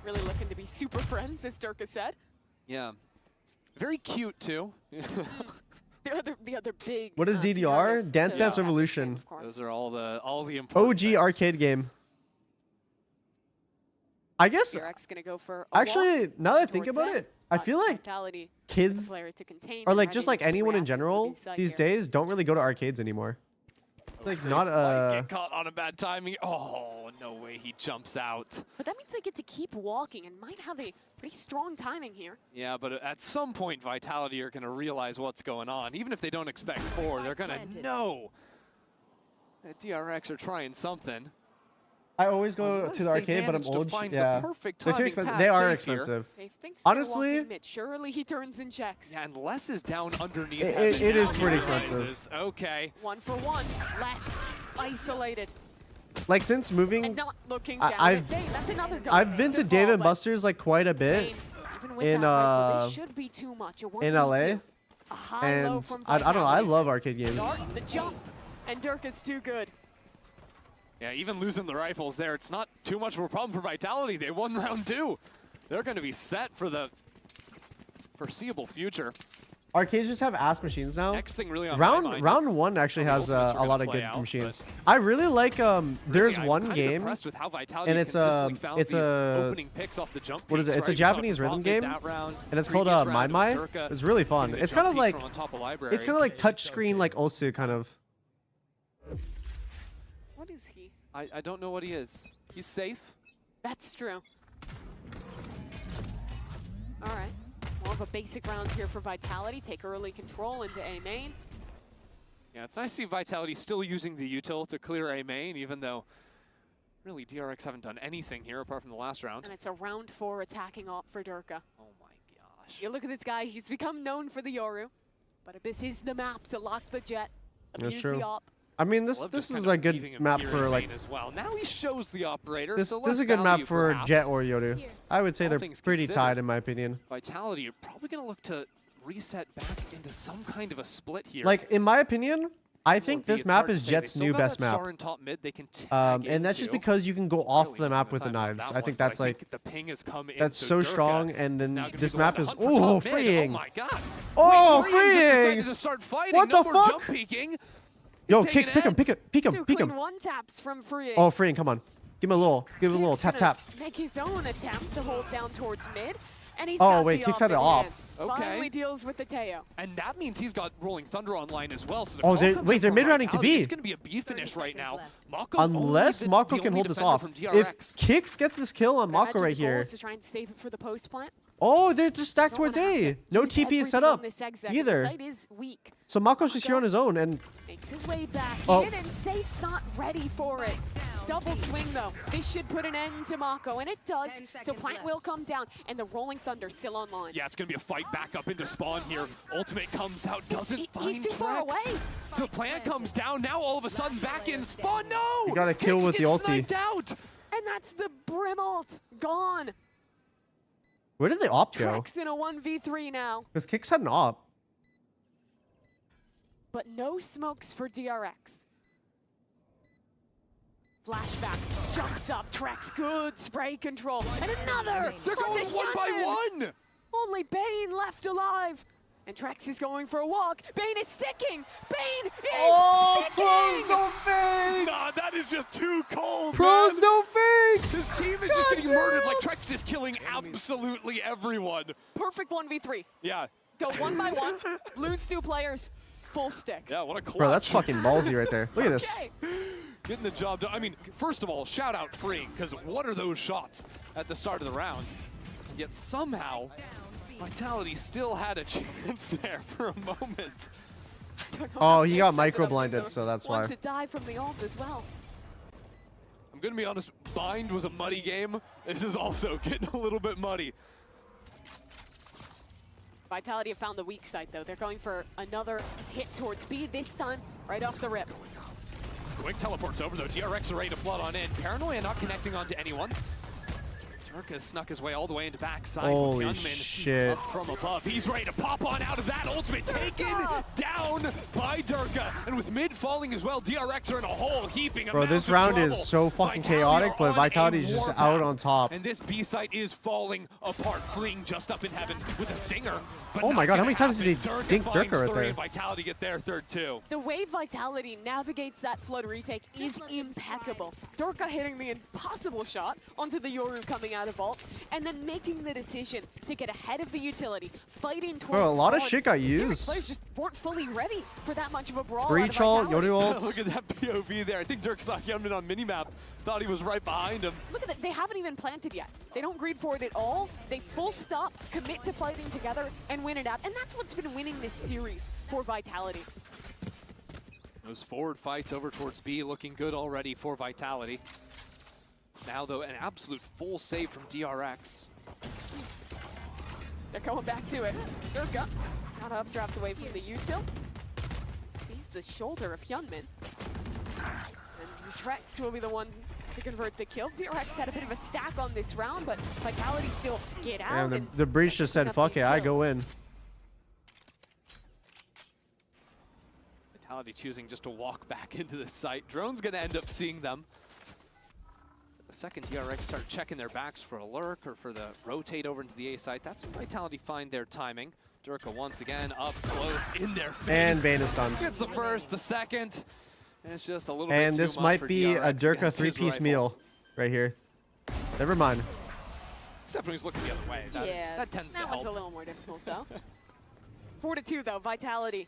Really looking to be super friends, as Durka said. Yeah. Very cute, too. The other big. What is DDR? Dance Dance Yeah. Revolution. Those are all the important OG things. arcade game. I guess, DRX gonna go for a actually, walk now that I think towards about end. it, I feel like Vitality, kids, the player to contain or and like ready just to like anyone in react to general the side these here. days don't really go to arcades anymore. Like Safe not might get caught on a bad timing. Oh, no way he jumps out. But that means they get to keep walking and might have a pretty strong timing here. Yeah, but at some point, Vitality are going to realize what's going on. Even if they don't expect 4, they're going to know that DRX are trying something. I always go Unless to the they arcade, but I'm manage to old. find the Yeah, perfect they're too timing expensive. pass They are safe here. expensive. Safe thinks they're Honestly, walking mid. Surely he turns and checks. Yeah, and Les is down underneath. It is pretty Realizes, expensive. Okay. 1 for 1. Less isolated. like since moving, And not looking I- down I've- at Dave. That's another go. I've been to Dave and Buster's like quite a bit Bane, even with in that rifle, this should be too much. A in 1v2. LA, A high-low and from I don't know. I Vitality. love arcade games. Dart, the jump, and Dirk is too good. Yeah, even losing the rifles there, it's not too much of a problem for Vitality. They won round 2. They're going to be set for the foreseeable future. Arcades just have ass machines now. Next thing really on my mind round is one actually how the has Ultimates are a lot gonna of play good out, machines. I really like there's I'm one kind of game, impressed with how Vitality and it's consistently found it's these a opening picks off the jump what is it? peaks, It's a right? We saw Japanese from rhythm Bot game, mid that round. and it's called Previous My round, it was My. Durka It's really fun. getting the It's kind jump of peek like from on top of library. it's kind of like touchscreen like Osu kind of. What is he? I don't know what he is. He's safe. That's true. All right. More of a basic round here for Vitality. Take early control into A main. Yeah, it's nice to see Vitality still using the util to clear A main, even though really DRX haven't done anything here apart from the last round. And it's a round 4 attacking op for Durka. Oh my gosh. You look at this guy, he's become known for the Yoru. But Abyss is the map to lock the jet. That's Abuse true. the op. I mean, this Love this just is kind a of good leaving him map here for in like main as well. Now he shows the operator. this. So This is less a good map value, for perhaps. Jet or Yoru. I would say All they're things pretty considered. tied in my opinion. Vitality are probably going to look to reset back into some kind of a split here. Like in my opinion, I think this It's map hard to is say. They Jet's still new got best that map. star in top mid they can tag And that's just into. because you can go off Really the missing map the with the time on knives. that I think one, but that's like the ping has come in, that's so so Durka strong. And is then now gonna be this the one map to is hunt for top mid. freeing. Oh my god! Oh, Wait, Freeing just decided freeing! to start fighting. What No the more fuck? jump peeking. Yo, He's kicks, taking pick him, heads. pick him, Two pick him. clean one taps from Freeing. Oh, freeing, come on. Give him a little Kicks tap gonna tap. Make his own attempt to hold down towards mid. And he's Oh, got wait, the kicks op had it in off. hand. Okay. Finally deals with the Teo. And that means he's got Rolling Thunder online as well. So the Oh, call they- comes wait, in they're from mid-rounding to Vitality. B. It's going to be a B finish right now. Mako Unless only Mako the can only hold this defender off. from If DRX. Kicks gets this kill on Imagine Mako right the goal here. is to try and save it for the post plant. Oh, they're just stacked Don't towards wanna have A. to No use TP is set everything on up this exec. either. The site is weak. So Mako's just here on his own, and Makes his way back Oh. in, and Safe's not ready for it. Double swing, though. This should put an end to Mako, and it does. So Plant will come down, and the Rolling Thunder still online. Yeah, it's going to be a fight back up into spawn here. Ultimate comes out, doesn't find He's too far Trex. away. So Plant comes down, now all of a sudden back in spawn. No! You gotta kill Kicks with the gets ulti. sniped out. And that's the Brim ult. Gone. where did the op go? Trex in a 1v3 now. Because Kicks had an op. But no smokes for DRX. Flashback, jumps up, Trex, good spray control, and another! They're going onto one by Hyunmin. one! Only Bane left alive! And Trex is going for a walk. Bane is sticking! Bane is sticking! don't fake! Nah, that is just too cold, Pros man. don't fake! His team is just getting murdered. Like, Trex is killing absolutely everyone. Perfect 1v3. Yeah. Go one by one, lose 2 players, full stick. Yeah, what a clutch. Bro, that's fucking ballsy right there. Look at this. Okay. Getting the job done. I mean, first of all, shout out Freeing, because what are those shots at the start of the round? Yet somehow, Vitality still had a chance there for a moment. Oh, he got micro blinded, so that's why. Want to die from the ult as well. I'm going to be honest, Bind was a muddy game, this is also getting a little bit muddy. Vitality have found the weak side, though. They're going for another hit towards B, this time right off the rip. Quick teleports over, though. DRX are ready to flood on in. Paranoia not connecting onto anyone. Durka snuck his way all the way into backside. Holy with shit. Up from above. He's ready to pop on out of that ultimate. Taken down by Durka. And with mid falling as well, DRX are in a hole, heaping Bro, this round is so fucking chaotic, but Vitality's just out on top. And this B site is falling apart, fleeing just up in heaven with a stinger. Oh my god, how many times did he dink Durka right there? And Vitality get their third too. The way Vitality navigates that flood retake is impeccable. Durka hitting the impossible shot onto the Yoru coming out of vault, and then making the decision to get ahead of the utility, fighting towards Bro, a lot of spawn. shit got DRX used. players just weren't fully ready for that much of a brawl. Breach ult, Yoru ult. Look at that POV there. I think Dirk saw Hyunmin on minimap, thought he was right behind him. Look at that, they haven't even planted yet. They don't greed for it at all. They full stop, commit to fighting together, and win it out. And that's what's been winning this series for Vitality. Those forward fights over towards B looking good already for Vitality. Now, though, an absolute full save from DRX. They're going back to it. Durka, not updraft away from the util. Sees the shoulder of Hyunmin. And Trex will be the one to convert the kill. DRX had a bit of a stack on this round, but Vitality still get out. And the breach just said, fuck it, I go in. Vitality choosing just to walk back into the site. Drone's going to end up seeing them. The second DRX start checking their backs for a lurk or for the rotate over into the A site, that's when Vitality find their timing. Durka once again up close in their face. And Bane is stunned. Gets the first, the second. And it's just a little bit And too this much might for be a DRX Durka against his three-piece rifle. meal right here. Never mind. Except when he's looking the other way. That tends to that one's help. a little more difficult, though. 4-2, though. Vitality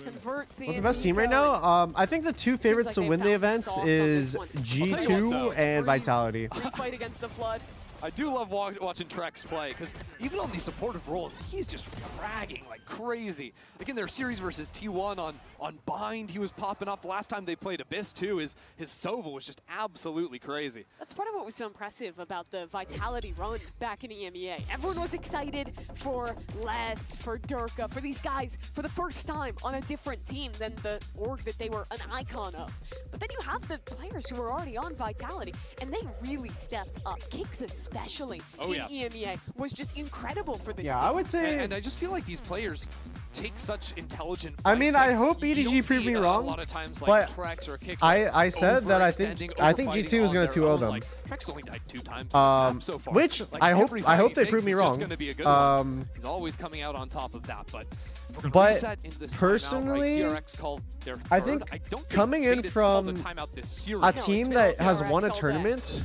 convert the What's the best team right now? I think the two favorites to win the event is G2 and Vitality. Refight against the flood. I do love watching Trex play, because even on these supportive roles, he's just fragging like crazy. Like in their series versus T1 on Bind, he was popping up. The last time they played Abyss too, his Sova was just absolutely crazy. That's part of what was so impressive about the Vitality run back in EMEA. Everyone was excited for Les, for Durka, for these guys for the first time on a different team than the org that they were an icon of. But then you have the players who were already on Vitality, and they really stepped up. Kicks especially in EMEA was just incredible for this team. I would say... And I just feel like these players take such intelligent I mean, fights. I hope you don't EDG proved see me a wrong, lot of times, but like, Trex or Kicks I said that I think G2 is going to 2-0 them. Like, Trex only died 2 times in this so far. Which Like, I every hope fight they he prove me takes is just wrong. gonna be a good one. He's always coming out on top of that, but if we're gonna reset into this personally, timeout, right? DRX called their third. I think don't coming in Faded's called from the timeout this series. a team that has won a tournament,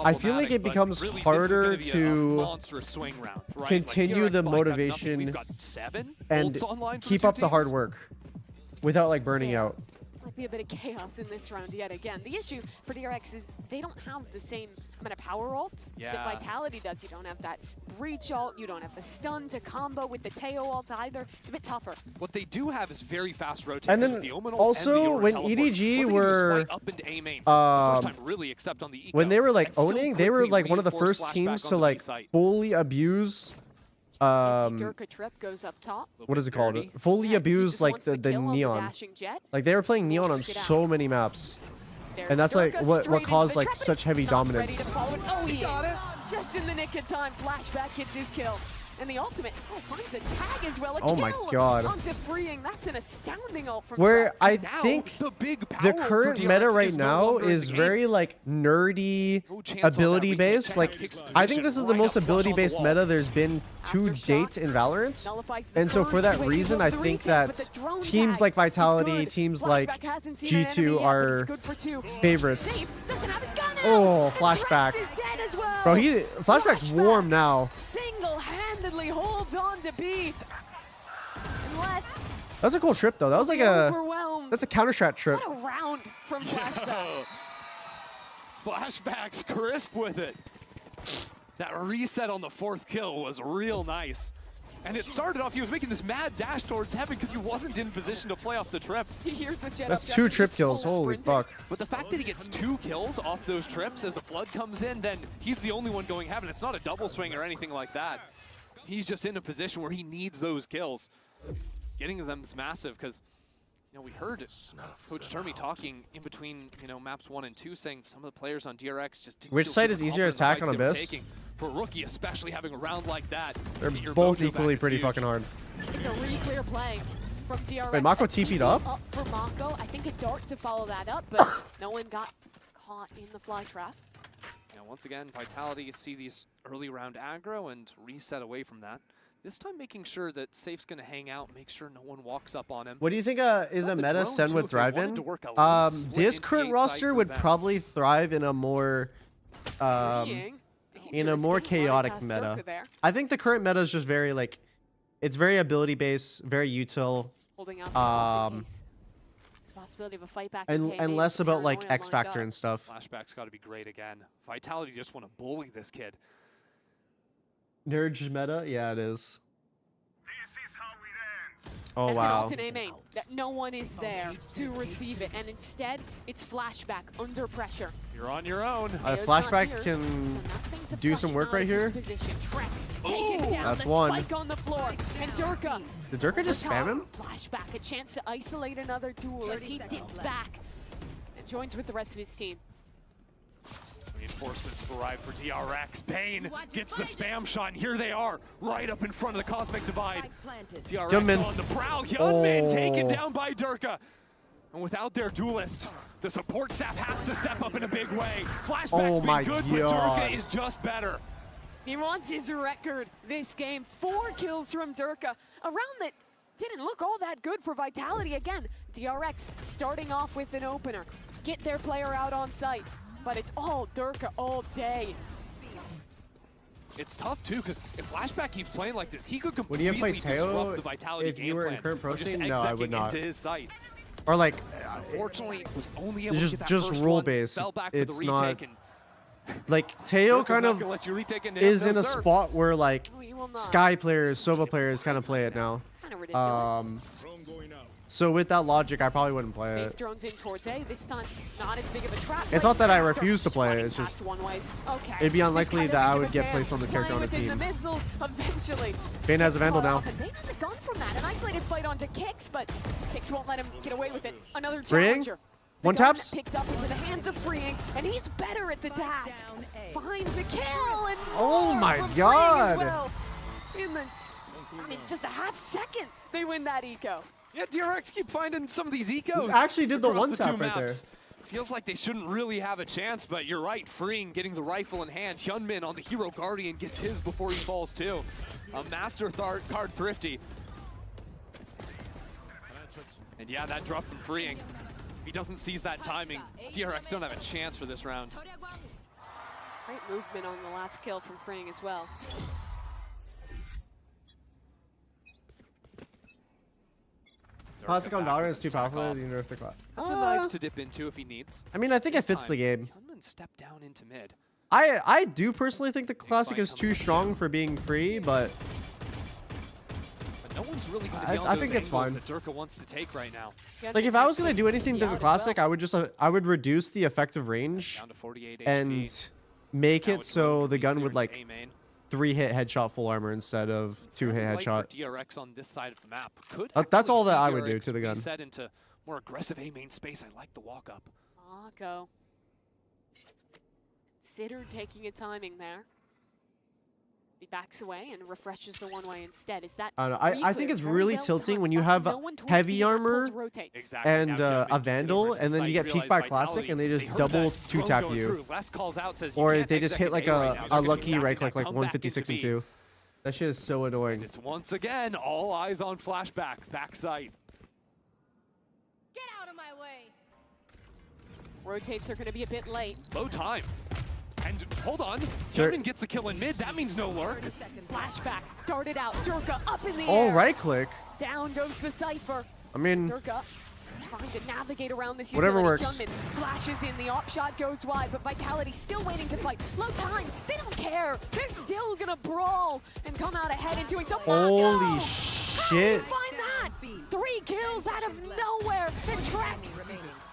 I feel like it becomes really, harder this is to monstrous swing round, right? continue Like, the DRX probably got nothing. motivation We've got 7 and ults online for keep two up the hard teams. work without like burning out. Might be a bit of chaos in this round yet again. The issue for DRX is they don't have the same amount of power ults that Vitality does. You don't have that breach ult, you don't have the stun to combo with the Teo ult either. It's a bit tougher. What they do have is very fast rotate. And then with the Omen ult also and the Yoru when teleport. EDG What they do is were fight up into A main for the first time really, except on the eco, when they were like and still owning, they were quickly like one of the reinforce first flashback teams on to the like B site. fully abuse Durka trip goes up top. what is it called? Fully abuse like the neon. Dashing jet. Like they were playing neon on so many maps. And that's like what caused like such heavy dominance. Oh, he got it. Just in the nick of time, Flashback gets his kill. And the ultimate finds a tag as well. Oh my god. Onto freeing. That's an astounding ult from Where Trex. I think the current meta right now is very like nerdy ability based. Like I think this is the most ability based meta there's been to date in Valorant. And so for that reason, I think that teams like Vitality, teams like G2 are favorites. Oh, Flashback. Bro, Flashback's warm now. Single-handedly holds on to B. Unless That's a cool trip though. That was like that's a counter-strat trip. what a round from Flashback. Flashback's crisp with it. That reset on the 4th kill was real nice. And it started off, he was making this mad dash towards heaven because he wasn't in position to play off the trip. He hears the jet. That's 2 trip kills. Holy fuck. But the fact that he gets 2 kills off those trips as the flood comes in, then he's the only one going heaven. It's not a double swing or anything like that. He's just in a position where he needs those kills. Getting them is massive because, you know, we heard Coach Termy talking in between, you know, maps 1 and 2, saying some of the players on DRX just didn't Which feel side super is easier to attack on confident in the Abyss? fights they were taking. For a rookie, especially having a round like that, They're get your both mojo back equally is pretty huge. fucking hard. It's a really clear play from DRX. Wait, Mako A TP'd up? for Mako. I think a dart to follow that up, but no one got caught in the fly trap. Now, once again, Vitality, you see these early round aggro and reset away from that. This time making sure that Safe's going to hang out, make sure no one walks up on him. What do you think is a the meta drone, Sen too, would if they thrive wanted in? to work a little split This into current 8 roster sites would events. probably thrive in a more chaotic meta. I think the current meta is just very like, it's very ability based, very util, Holding out for There's a possibility of a fight back. and less about like X Factor and stuff. Flashback's got to be great again. Vitality just want to bully this kid. Nurge meta, yeah, it is. Oh That's wow. an ultimate main that no one is there to receive it, and instead it's Flashback under pressure. You're on your own. Flashback can do some work right here. That's one. Spike on the floor, and Durka. Did Durka just spam him? Flashback, a chance to isolate another duel as he dips back and joins with the rest of his team. Reinforcements have arrived for DRX. Bane gets the spam shot, and here they are, right up in front of the Cosmic Divide. DRX Hyunmin. on the prowl. Hyunmin taken down by Durka. And without their duelist, the support staff has to step up in a big way. Flashback's been good, but Durka is just better. He wants his record this game. 4 kills from Durka. A round that didn't look all that good for Vitality. Again, DRX starting off with an opener. Get their player out on site. But it's all Durka all day. It's tough too, because if Flashback keeps playing like this, he could Would you completely play Teo disrupt the Vitality if game you were in plan. current pro Just scene? No, I would execing not. into his site. Or like, Unfortunately, was only able to get that just first rule one, based. fell back for It's the not retake, and like Teo Durka's kind not of gonna let you retake and is no in a serve. spot where like Sky players, Sova players kind of play it now. So with that logic, I probably wouldn't play Safe it. drones in towards A. This time, not as big of a trap. It's not that I refuse to play it. It's just Okay. it'd be unlikely This guy that I doesn't would give a get damn. placed on the character on a Playing team. within the missiles, eventually. Bane has a Vandal now. Bane has a gun from that. An isolated fight onto Kix, but Kix won't let him get away with it. Another Freeing? challenger. One The gun taps? picked up into the hands of Freeing, and he's better at the task. Finds a kill, and Oh more my from Freeing God. as well. In just a half second, they win that eco. Yeah, DRX keep finding some of these ecos. Actually did the across one two tap right there. maps. Feels like they shouldn't really have a chance, but you're right. Freeing getting the rifle in hand. Hyunmin on the Hero Guardian gets his before he falls too. A Master card thrifty. And yeah, that drop from Freeing. He doesn't seize that timing. DRX don't have a chance for this round. Great movement on the last kill from Freeing as well. Classic on Valorant is too powerful. You nerf the class. The knives to dip into if he needs. I mean, I think it fits the game. Hyunmin step down into mid. I do personally think the classic is too strong for being free, but No one's really going to be on I those think it's angles fine. that Durka wants to take right now. Like if I was gonna do anything to the classic, I would just I would reduce the effective range Down to 48 and HP. make Now it it's so really the gun clear would to like A main. 3-hit headshot full armor instead of 2-hit Light for headshot. DRX on this side of the map. Could That's actually all that see I would do DRX to the gun. reset into more aggressive A main space. I like the walk up. Mako. Considered taking a timing there. He backs away and refreshes the one-way instead. Is that I don't know. I think it's really tilting when you have heavy armor and a Vandal, and then you get peeked by Classic, and they just double 2-tap you. Or they just hit like a lucky right click, like 156 and 2. That shit is so annoying. It's once again all eyes on Flashback. Backside. Get out of my way. Rotates are going to be a bit late. Low time. And hold on. Sure. Hyunmin gets the kill in mid. That means no lurk. Flashback, darted out. Durka up in the Oh, air. right click. Down goes the Cypher. I mean, Durka trying to navigate around this Whatever utility. works. Hyunmin flashes in, the op shot goes wide, but Vitality still waiting to fight. Low time, they don't care. They're still gonna brawl and come out ahead and doing so. Holy How shit. do you find that? 3 kills out of nowhere. And Trex,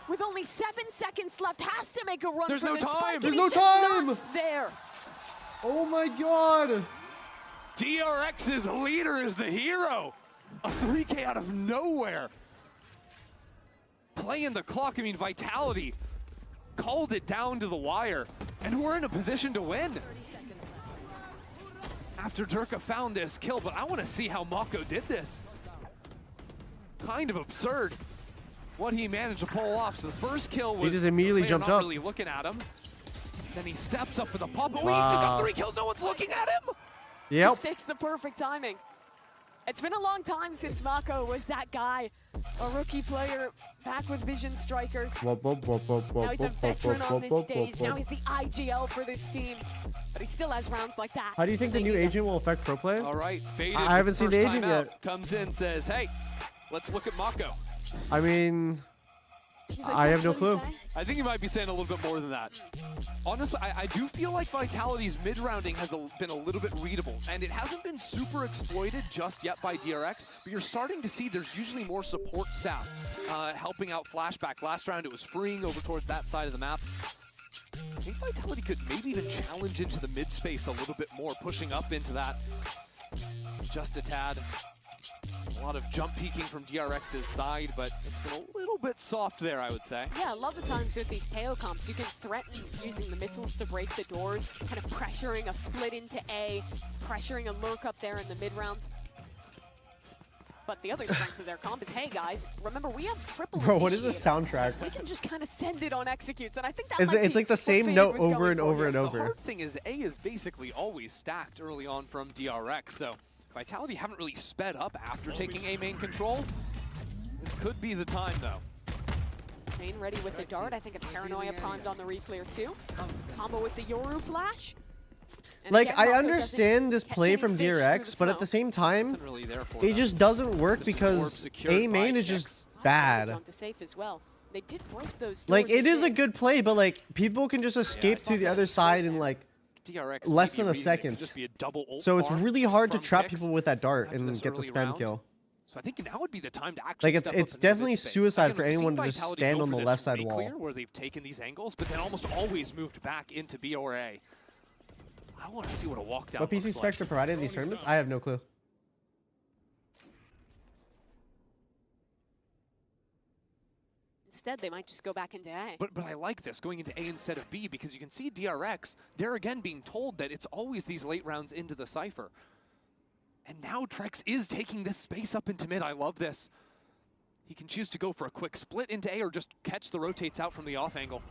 with only 7 seconds left, has to make a run There's for no this time. spike, and There's he's no just time. not there. Oh my god. DRX's leader is the hero. A 3K out of nowhere. Playing the clock, I mean, Vitality called it down to the wire, and we're in a position to win. After Durka found this kill, but I want to see how Mako did this. Kind of absurd what he managed to pull off. So the first kill was He just immediately the player jumped not up. really looking at him. Then he steps up for the pop. Oh, he Wow. just got 3 kills. No one's looking at him. Yep. Just takes the perfect timing. It's been a long time since Mako was that guy, a rookie player back with Vision Strikers. Now he's a veteran on this stage. Now he's the IGL for this team, but he still has rounds like that. How do you think the new agent will affect pro play? All right, Faded. I haven't with seen the first agent time out, yet. Comes in, says, "Hey, let's look at Mako." I mean, I have no clue. I think you might be saying a little bit more than that. Honestly, I do feel like Vitality's mid-rounding has been a little bit readable, and it hasn't been super exploited just yet by DRX, but you're starting to see there's usually more support staff helping out Flashback. Last round, it was freeing over towards that side of the map. I think Vitality could maybe even challenge into the mid space a little bit more, pushing up into that just a tad. A lot of jump peeking from DRX's side, but it's been a little bit soft there, I would say. Yeah, a lot of times with these tail comps, you can threaten using the missiles to break the doors, kind of pressuring a split into A, pressuring a lurk up there in the mid-round. But the other strength of their comp is, hey guys, remember we have triple Bro, what is the initiator. soundtrack? We can just kind of send it on executes, and I think that It's, might it's be like the what same Faded note was over going and for over here. and The over. hard thing is A is basically always stacked early on from DRX, so Vitality haven't really sped up after taking A main control. This could be the time, though. Main ready with the dart. I think a Paranoia primed on the reclear too. Combo with the Yoru flash. And Like, again, I Mako understand this doesn't catch play any from fish through DRX, the but at smoke. the same time, Wasn't really there for it them. just doesn't work Just an orb because secured A main by is just Nyx. bad. Onto safe as well. They did break those Like, doors it is a in. good play, but like, people can just escape to the other side in like DRX less maybe than a reading it could second. just be a double ult So it's farm really hard to from trap Nyx people with that dart after and this get the early spam round. kill. So I think now would be the time to actually Like, step it's up into definitely mid space. suicide Again, for we've seen anyone to just Vitality stand go on for the this left side reclear wall. where they've taken these angles, but then almost always moved back into B or A. I want to see what a walk down What PC looks specs like. are provided in these tournaments? I have no clue. Instead, they might just go back into A. But I like this, going into A instead of B, because you can see DRX, they're again being told that it's always these late rounds into the Cypher. And now Trex is taking this space up into mid. I love this. He can choose to go for a quick split into A or just catch the rotates out from the off angle.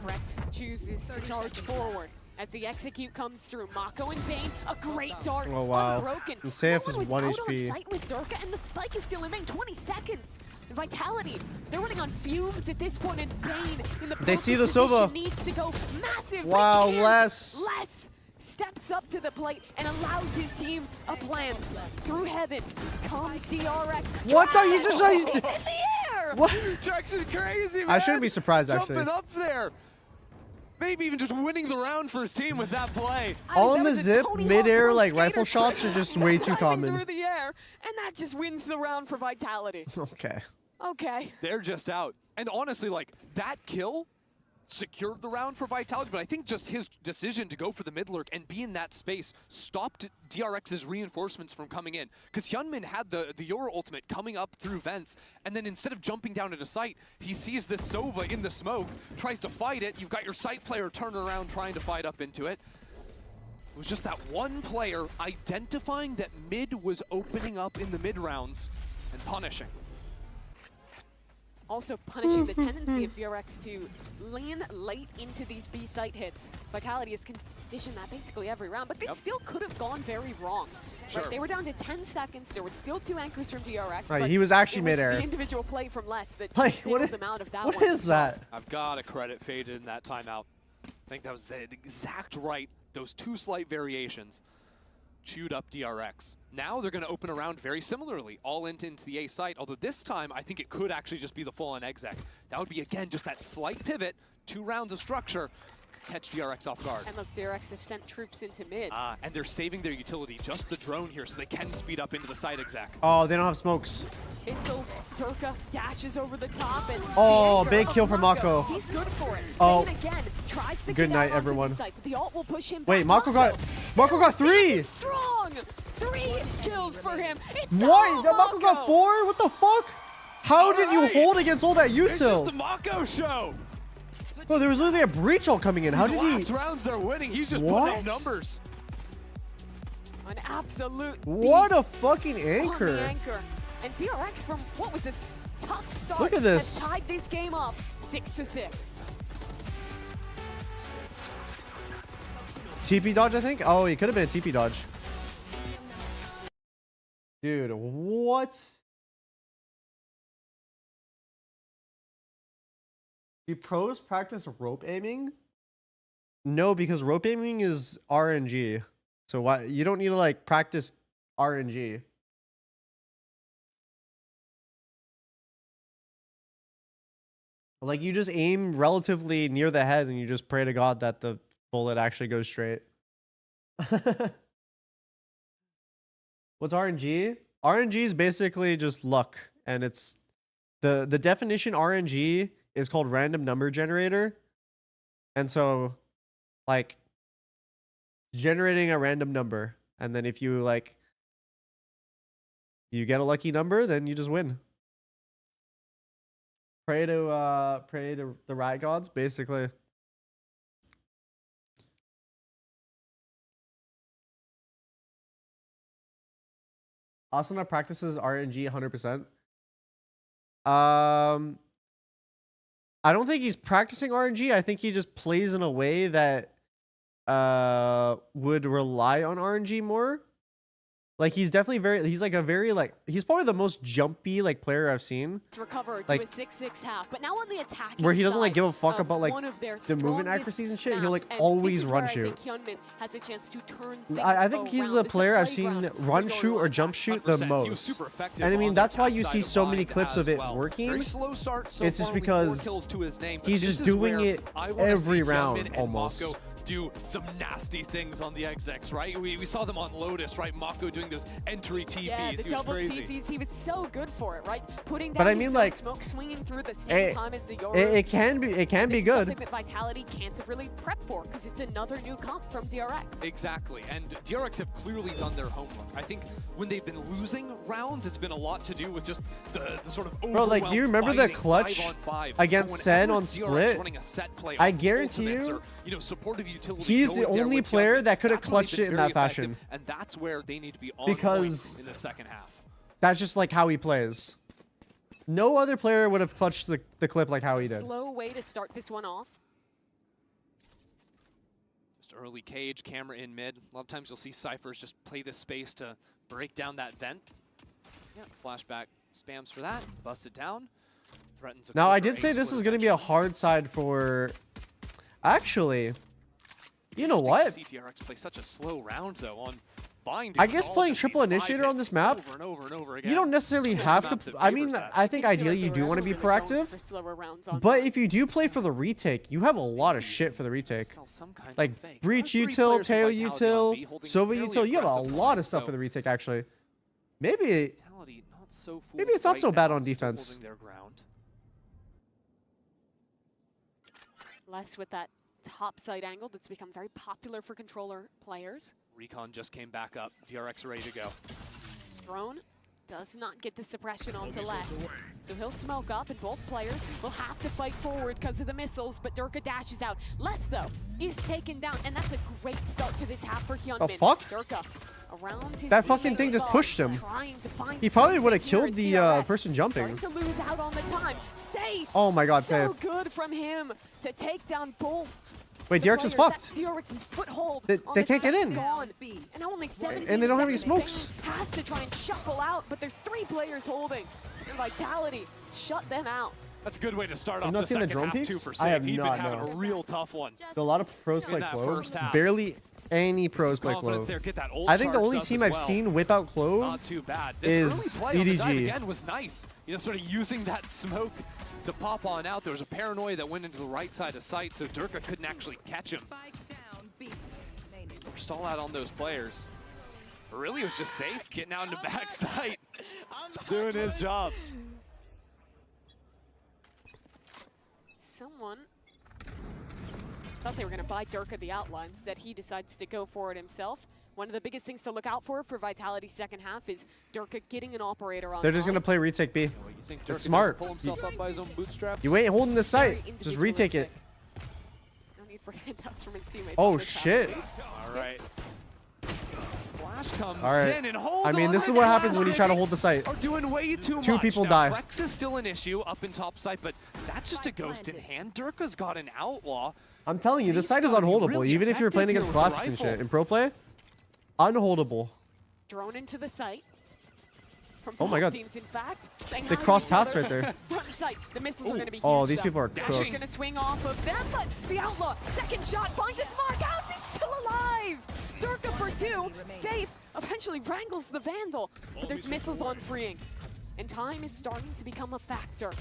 Rex chooses to charge forward as the execute comes through. Mako and Bane, a great dart, Oh, wow. unbroken. And Saif No is was 1 out HP. on site with Durka, and the spike is still in main. 20 seconds. Vitality, they're running on fumes at this point, and Bane in the They see perfect the position Sova. needs to go massive. but Wow, can't. Les. Steps up to the plate and allows his team a plan. Through heaven comes DRX. What the? He's Trex! just In the air! What? Trex is crazy, man. I shouldn't be surprised, actually. Jumping up there. Maybe even just winning the round for his team with that play. On the zip, mid-air, like rifle shots are just way too Through common. the air, and that just wins the round for Vitality. Okay. Okay. They're just out. And honestly, like, that kill secured the round for Vitality, but I think just his decision to go for the mid lurk and be in that space stopped DRX's reinforcements from coming in. Because Hyunmin had the Yoru ultimate coming up through vents, and then instead of jumping down into sight, he sees this Sova in the smoke, tries to fight it. You've got your sight player turning around trying to fight up into it. It was just that one player identifying that mid was opening up in the mid rounds and punishing. Also punishing the tendency of DRX to lean late into these B site hits. Vitality has conditioned that basically every round, but this still could have gone very wrong. Sure. Right? They were down to 10 seconds. There were still 2 anchors from DRX. Right, but he was actually it was mid-air. the individual play from Les that Like, bailed what them out of that what one. is that? I've got to credit Faded in that timeout. I think that was the exact right, those 2 slight variations. chewed up DRX. Now they're going to open around very similarly, all into the A site, although this time I think it could actually just be the full-on exec. That would be, again, just that slight pivot, 2 rounds of structure, catch DRX off guard. And look, DRX have sent troops into mid. And they're saving their utility, just the drone here, so they can speed up into the site exec. Oh, they don't have smokes. Missiles, Durka dashes over the top, and oh, big kill from Mako. He's good for it. Oh, again, tries to good night, everyone. Site, but the ult will push him Wait, back. Mako got 3. Strong, 3 kills for him. It's what? Mako got 4? What the fuck? How did you hold against all that util? It's just the Mako show. Bro, there was literally a breach all coming in. How did he? Last rounds they're winning. He's just putting up numbers. An absolute beast. What a fucking anchor. On the anchor. And DRX from what was a tough start. Look at this. Has tied this game up 6-6. TP dodge, I think. Oh, he could have been a TP dodge. Dude, what? Do pros practice rope aiming? No, because rope aiming is RNG. So why you don't need to like practice RNG. Like you just aim relatively near the head and you just pray to God that the bullet actually goes straight. What's RNG? RNG is basically just luck, and it's the definition RNG is called random number generator. And so like generating a random number, and then if you like you get a lucky number, then you just win. Pray to the riot gods, basically. Asuna practices RNG 100%. I don't think he's practicing RNG. I think he just plays in a way that would rely on RNG more. Like he's definitely he's probably the most jumpy like player I've seen. It's recovered like, to a 6-6 half, but now on the attacking where he doesn't like side give a fuck about like the movement accuracies and shit. He'll like always run shoot. I think Hyunmin has a chance to turn I think he's the player I've seen run shoot or jump shoot the most. And I mean that's why you see so many clips of it working. It's just because he's just doing it every round almost. Do some nasty things on the execs, right? We saw them on Lotus, right? Mako doing those entry TPs. Yeah, the double TPs. He was so good for it, right? Putting down but I mean, like, smoke, swinging through the same time as the Yoru. It can be good. Something that Vitality can't have really prepped for because it's another new comp from DRX. Exactly, and DRX have clearly done their homework. I think when they've been losing rounds, it's been a lot to do with just the sort of bro, like, do you remember the clutch against Sen on Split? I guarantee you. Supportive utility. He's the only player that could have clutched it in that fashion. And that's where they need to be on because in the second half. That's just like how he plays. No other player would have clutched the clip like how he did. Slow way to start this one off. Just early cage, camera in mid. A lot of times you'll see Cyphers just play this space to break down that vent. Yeah, flashback spams for that. Busts it down. Threatens a now, I did say this is going to be a hard side for... Actually, you know what? CTRX play such a slow round though on Bind. I guess playing triple initiator on this map, over you don't necessarily have to. I mean, I think ideally you do want to be proactive. But if you do play for the retake, you have a lot of shit for the retake. Like breach util, Teo util, Sova util. You have a lot of stuff for the retake actually. Maybe it's not so bad on defense. Less with that top side angle that's become very popular for controller players. Recon just came back up. DRX ready to go. Drone does not get the suppression onto Les. So he'll smoke up and both players will have to fight forward because of the missiles, but Durka dashes out. Les though is taken down, and that's a great start to this half for Hyunmin. The fuck? Durka around his that fucking thing just pushed him. He probably would have killed the person jumping. To lose out on the time. Safe. Oh my god, so safe. good from him to take down both. Wait, DRX is fucked. DRX's foothold they can't get in. Gone. And only 17 and they don't have any smokes. Has to try and shuffle out, but there's 3 players holding. And Vitality shut them out. That's a good way to start off not the seen second the drone half piece? too for I have Safe. He's been not having a real tough one. A lot of pros play close. Barely any pros play confidence Clove. there. Get that ult I think the charge only does team as I've well. seen whip out Clove Not too bad. This early is play on the dive EDG. again was nice. You know, sort of using that smoke to pop on out. There was a paranoia that went into the right side of sight, so Durka couldn't actually catch him. Or stall out on those players. But really, it was just safe, getting out into backside, doing his job. Someone thought they were going to buy Durka the outline, instead he decides to go for it himself. One of the biggest things to look out for Vitality's second half is Durka getting an operator on. They're just gonna play retake B. It's smart. Pull himself up by his own bootstraps? You ain't holding the site. Just retake it. No need for handouts from his teammates. Oh shit! All right. Flash comes All right. in and hold I mean, on, this is and what happens when you try to hold the site. Are doing way too Two much. people Now, die. Rex is still an issue up in top site, but that's just a ghost in hand. Durka's got an outlaw. I'm telling you, the Safe's site is gotta be unholdable. really Even if you're playing effective against here with the classics and rifle. shit. In pro play, unholdable. Drone into the site. From Oh my both God. teams, in fact. They cross paths right there. Front site. The missiles are going to be huge. Oh, these though. people are Dash cooked. is going to swing off of them, but the Outlaw, second shot, finds its mark. How's he still alive? Durka for 2, safe, eventually wrangles the Vandal, but there's missiles on freeing. And time is starting to become a factor.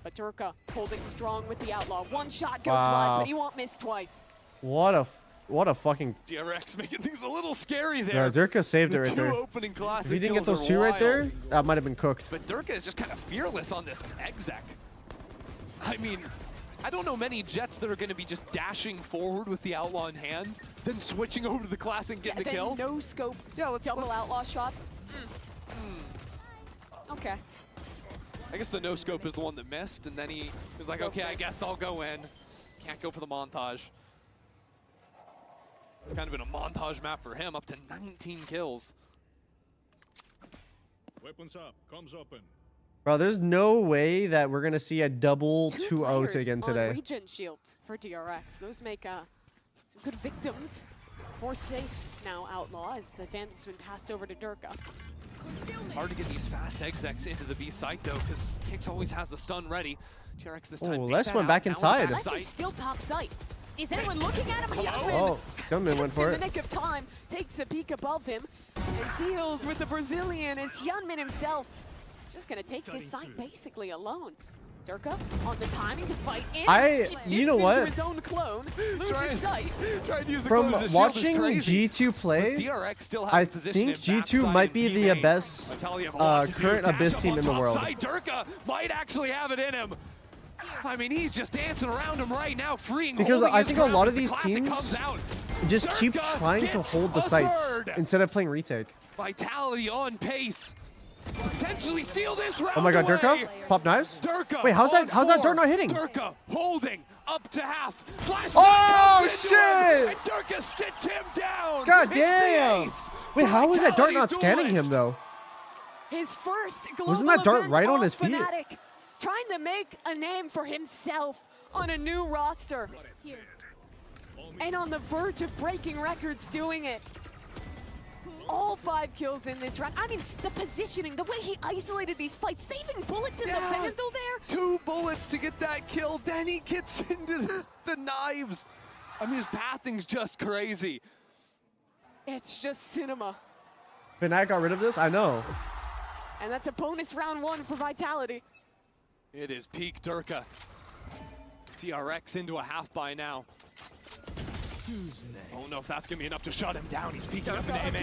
But Durka holding strong with the Outlaw. One shot goes Wow. wide, but he won't miss twice. What a fucking. DRX making things a little scary there. Yeah, Durka saved it The right there. two opening classic If he didn't get kills those are 2 right wild. there, that might have been cooked. But Durka is just kind of fearless on this exec. I mean, I don't know many Jets that are going to be just dashing forward with the Outlaw in hand, then switching over to the class and getting the then kill. no scope. Yeah, let's double Outlaw shots. Okay. I guess the no scope is the one that missed, and then he was like, okay, I guess I'll go in. Can't go for the montage. It's kind of been a montage map for him, up to 19 kills. Weapons up, comms open. Bro, there's no way that we're gonna see a double 2-0 Players again on today. regen shields for DRX. Those make some good victims. More safe now, Outlaw, as the Vandal's been passed over to Durka. Hard to get these fast execs into the B site though, because Kix always has the stun ready. TRX this time. Oh, make Lesh that went out. back Now inside. back Lex is still top site. Is anyone looking at him? Oh, Gunman went for in it. the nick of time, takes a peek above him and deals with the Brazilian as Hyunmin himself just going to take this site basically alone. Durka on the timing to fight in. You know what? Into his own clone, loses sight. Try to use the From clone as a shield is watching crazy. G2 play, But DRX still has I position think in G2 backside might be and the B-main. best Vitality have a lot to do. current Dash Abyss up team on in the top world. side. Durka might actually have it in him. I mean, he's just dancing around him right now, freeing. Because holding I his think a ground lot as of the these classic teams comes out. just keep Durka trying to gets hold the a sites third. instead of playing retake. Vitality on pace to potentially steal this round. Oh my God, away. Durka? Pop knives? Durka. Wait, how's that on dart not hitting? Durka holding up to half. Flashback Oh, comes into shit! it, and Durka sits him down. God It's the damn! ace. Wait, how is that dart Vitality not scanning him duelist. though? His first global Wasn't that dart event right on his feet? Fnatic, trying to make a name for himself on a new roster. And on the verge of breaking records doing it. All 5 kills in this round. I mean, the positioning, the way he isolated these fights, saving bullets in the Vandal there. 2 bullets to get that kill. Then he gets into the knives. I mean, his pathing's just crazy. It's just cinema. Fnatic got rid of this? I know. And that's a bonus round 1 for Vitality. It is peak Durka. TRX into a half by now. I don't know if that's going to be enough to shut him down. He's peeking up in A main.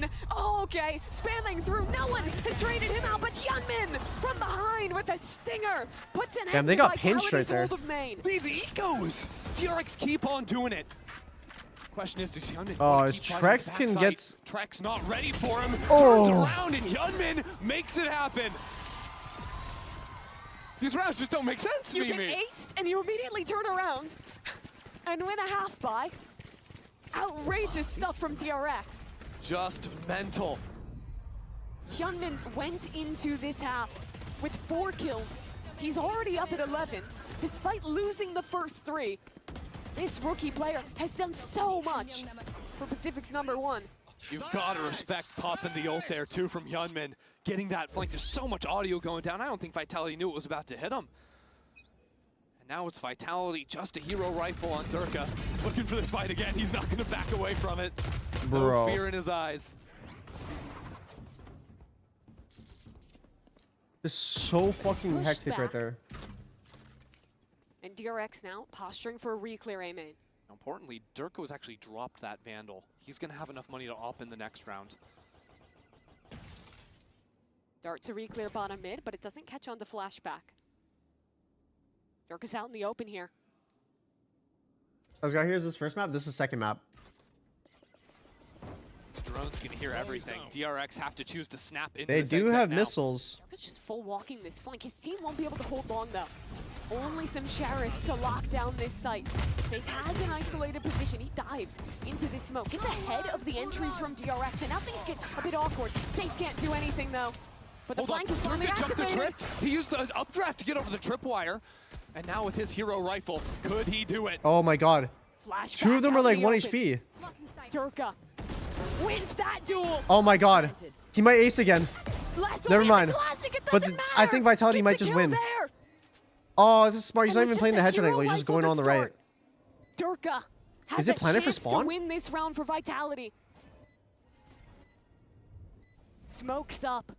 Again. Oh, okay. Spamming through. No one has traded him out, but Hyunmin from behind with a stinger puts an Damn, end they to got pinched Vitality's right there. hold of main. These ecos! TRX keep on doing it. Question is, does Hyunmin Oh, wanna his keep fighting Trex the can backside? get. Trex not ready for him. Oh. Turns around and Hyunmin makes it happen. These rounds just don't make sense to You get me. aced and you immediately turn around and win a half by. Outrageous stuff from TRX. Just mental. Hyunmin went into this half with 4 kills. He's already up at 11, despite losing the first 3. This rookie player has done so much for Pacific's #1. You've got to respect popping the ult there too from Hyunmin. Getting that flank, there's so much audio going down. I don't think Vitality knew it was about to hit him. Now it's Vitality, just a hero rifle on Durka. Looking for this fight again. He's not going to back away from it. Bro. No fear in his eyes. It's so fucking hectic back. right there. And DRX now posturing for a re-clear A main. Importantly, Durka was actually dropped that Vandal. He's going to have enough money to op in the next round. Dart to re-clear bottom mid, but it doesn't catch on to flashback. Durka's out in the open here. Let's go. Here's this first map. This is second map. Drone's going to hear everything. DRX have to choose to snap into They this do exit have now. missiles. Durka's just full walking this flank. His team won't be able to hold long though. Only some sheriffs to lock down this site. Safe has an isolated position. He dives into this smoke. Gets ahead of the entries from DRX, and now things get a bit awkward. Safe can't do anything though. But the flank is finally Durka jumped the activated. trip. He used the updraft to get over the tripwire. And now with his hero rifle, could he do it? Oh my god. Flashback 2 of them are out like in 1 the open. HP. Durka wins that duel. Oh my god. He might ace again. Last Never one, mind. it's a classic, it But doesn't I matter. think Vitality Gets might a just kill win. there. Oh, this is smart. He's And not with even playing the just a headshot angle. hero He's just rifle going to on the right. start. Durka has Is it a planted for chance spawn? to win this round for Vitality. Smokes up.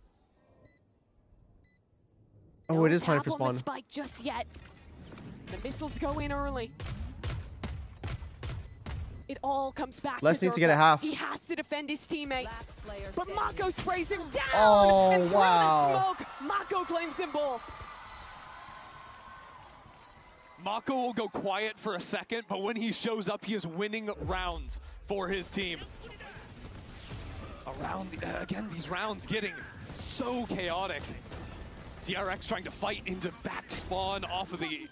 Oh, it is planted Tap for on the spawn. spike just yet. The missiles go in early. It all comes back Les to needs to get a Durka. half. He has to defend his teammate. But Mako sprays him down. Oh, and through wow. the smoke, Mako claims them both. Mako will go quiet for a second, but when he shows up, he is winning rounds for his team. Again, these rounds getting so chaotic. DRX trying to fight into back spawn off of the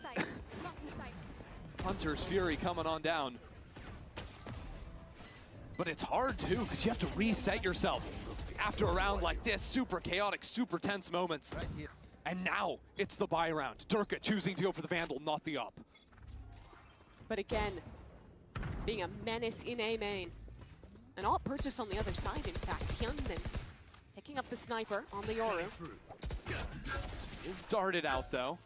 Hunter's Fury coming on down. But it's hard too, because you have to reset yourself after a round like this. Super chaotic, super tense moments. And now it's the buy round. Durka choosing to go for the Vandal, not the up. But again, being a menace in A main. An alt purchase on the other side, in fact. Hyunmin picking up the sniper on the Yoru. Is darted out though.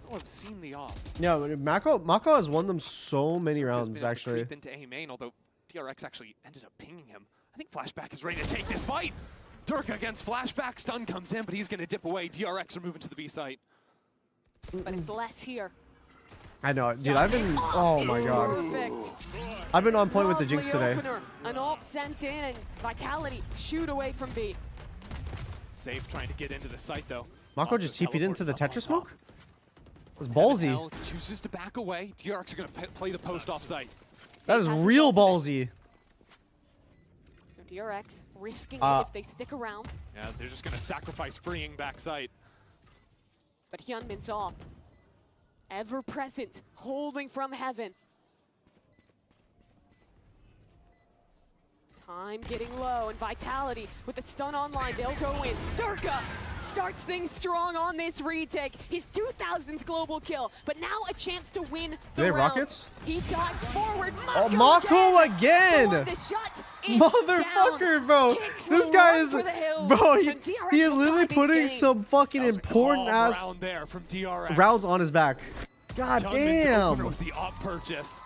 Oh, I've seen the off. Yeah, but Mako has won them so many Has rounds been able to actually. creep into A main, although DRX actually ended up pinging him. I think Flashback is ready to take this fight. Durka against Flashback, stun comes in, but he's going to dip away. DRX are moving to the B site. But it's less here. I know, dude. I've been. Oh my god. Perfect. I've been on point with the Jinx Lovely today. opener. An alt sent in, and Vitality shoot away from B. Safe trying to get into the site though. Mako just TP'd into the Tetra smoke. It's Heaven ballsy. Hell chooses to back away. DRX are going to play the post off site. That is real ballsy. So DRX risking it if they stick around. Yeah, they're just going to sacrifice freeing back site. But Hyunmin's off. Ever present, holding from heaven. Time getting low, and Vitality with the stun online, they'll go in. Durka starts things strong on this retake. His 2000th global kill, but now a chance to win the they round. rockets? He dives forward. Oh, Mako again! The shot, Motherfucker, down. bro. Kicks This will guy run is, for the hills, bro. and DRX He is will literally tie this putting game. some fucking important Calm ass round there from DRX. rounds on his back. God Hyunmin's opener damn. with the op purchase.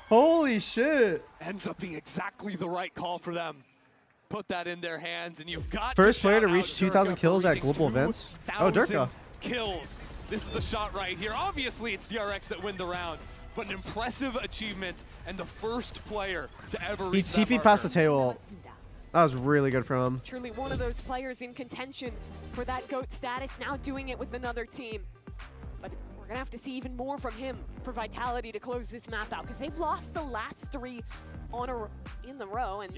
Holy shit. Ends up being exactly the right call for them. Put that in their hands, and you've got First player to shout reach out 2,000 Durka kills for at reaching global events. Oh, Durka. 2,000 kills. This is the shot right here. Obviously, it's DRX that win the round, but an impressive achievement and the first player to ever He reach that TP'd past the marker. table. That was really good from him. Truly one of those players in contention for that GOAT status, now doing it with another team. But we're gonna have to see even more from him for Vitality to close this map out, because they've lost the last 3 in the row, and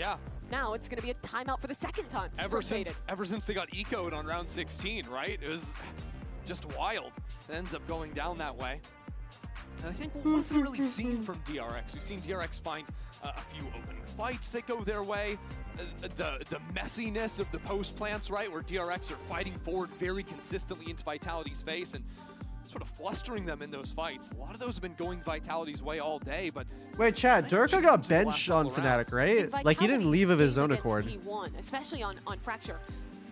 now it's gonna be a timeout for the second time. Ever since they got eco'd on round 16, right? It was just wild. It ends up going down that way. And I think what have we really seen from DRX? We've seen DRX find a few open fights that go their way. The messiness of the post plants, right? Where DRX are fighting forward very consistently into Vitality's face and sort of flustering them in those fights. A lot of those have been going Vitality's way all day, but... Wait, Chad, Durka got benched on Fnatic, right? Like, he didn't leave of his own Against accord. T1, especially on Fracture.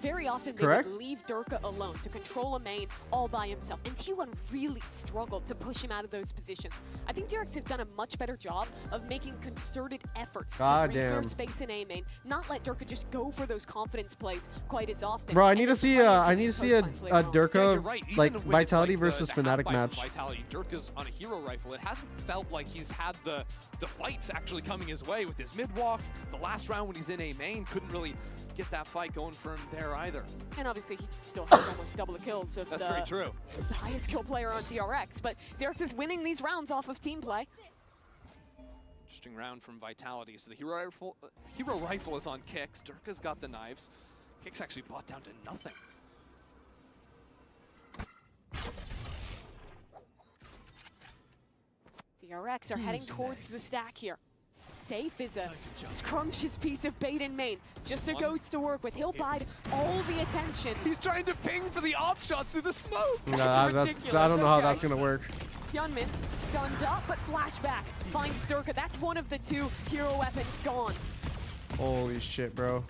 very often they Correct. would leave Durka alone to control a main all by himself. And T1 really struggled to push him out of those positions. I think DRX have done a much better job of making concerted effort to bring their space in A main, not let Durka just go for those confidence plays quite as often. Bro, I need to see a Durka right. like Even when Vitality it's versus the Fnatic half-bite match. from Vitality, Durka's on a hero rifle. It hasn't felt like he's had the fights actually coming his way with his mid walks. The last round when he's in A main couldn't really get that fight going for him there either. And obviously he still has almost double the kills of That's very true. The highest kill player on DRX, but DRX is winning these rounds off of team play. Interesting round from Vitality. So the hero rifle is on Kicks. Durka's got the knives. Kicks actually bought down to nothing. DRX are heading towards the stack here. Safe is a scrumptious piece of bait in main. Just a ghost to work with. He'll bide all the attention. He's trying to ping for the op shots through the smoke. Nah, I don't know how that's gonna work. Hyunmin stunned up, but flashback finds Durka. That's one of the two hero weapons gone. Holy shit, bro.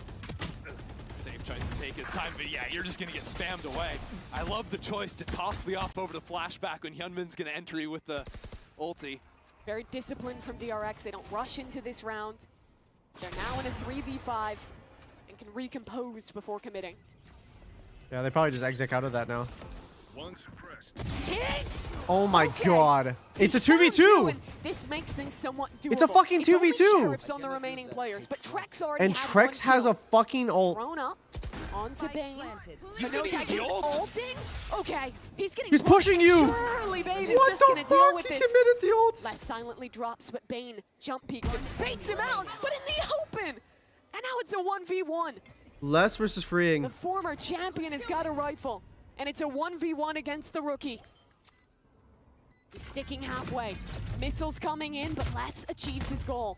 Safe tries to take his time, but yeah, you're just gonna get spammed away. I love the choice to toss the op over to flashback when Hyunmin's gonna entry with the ulti. Very disciplined from DRX. They don't rush into this round. They're now in a 3v5 and can recompose before committing. Yeah, they probably just exit out of that now. Kicks! Oh my god. It's a He's down 2v2! two, and this makes things somewhat doable. It's a fucking 2v2! It's only Sheriffs on the remaining players, but Trex already And had Trex one has kill. a fucking ult. Thrown up onto Bane. He's gonna use the ult. Ulting? Okay, he's getting He's pushing you! Surely Bane is What just the gonna deal fuck? with He this. committed the ult! Les silently drops, but Bane jump peeks and baits him out, but in the open! And now it's a 1v1. Les versus Freeing. The former champion has got a rifle, and it's a 1v1 against the rookie. He's sticking halfway. Missiles coming in, but Les achieves his goal.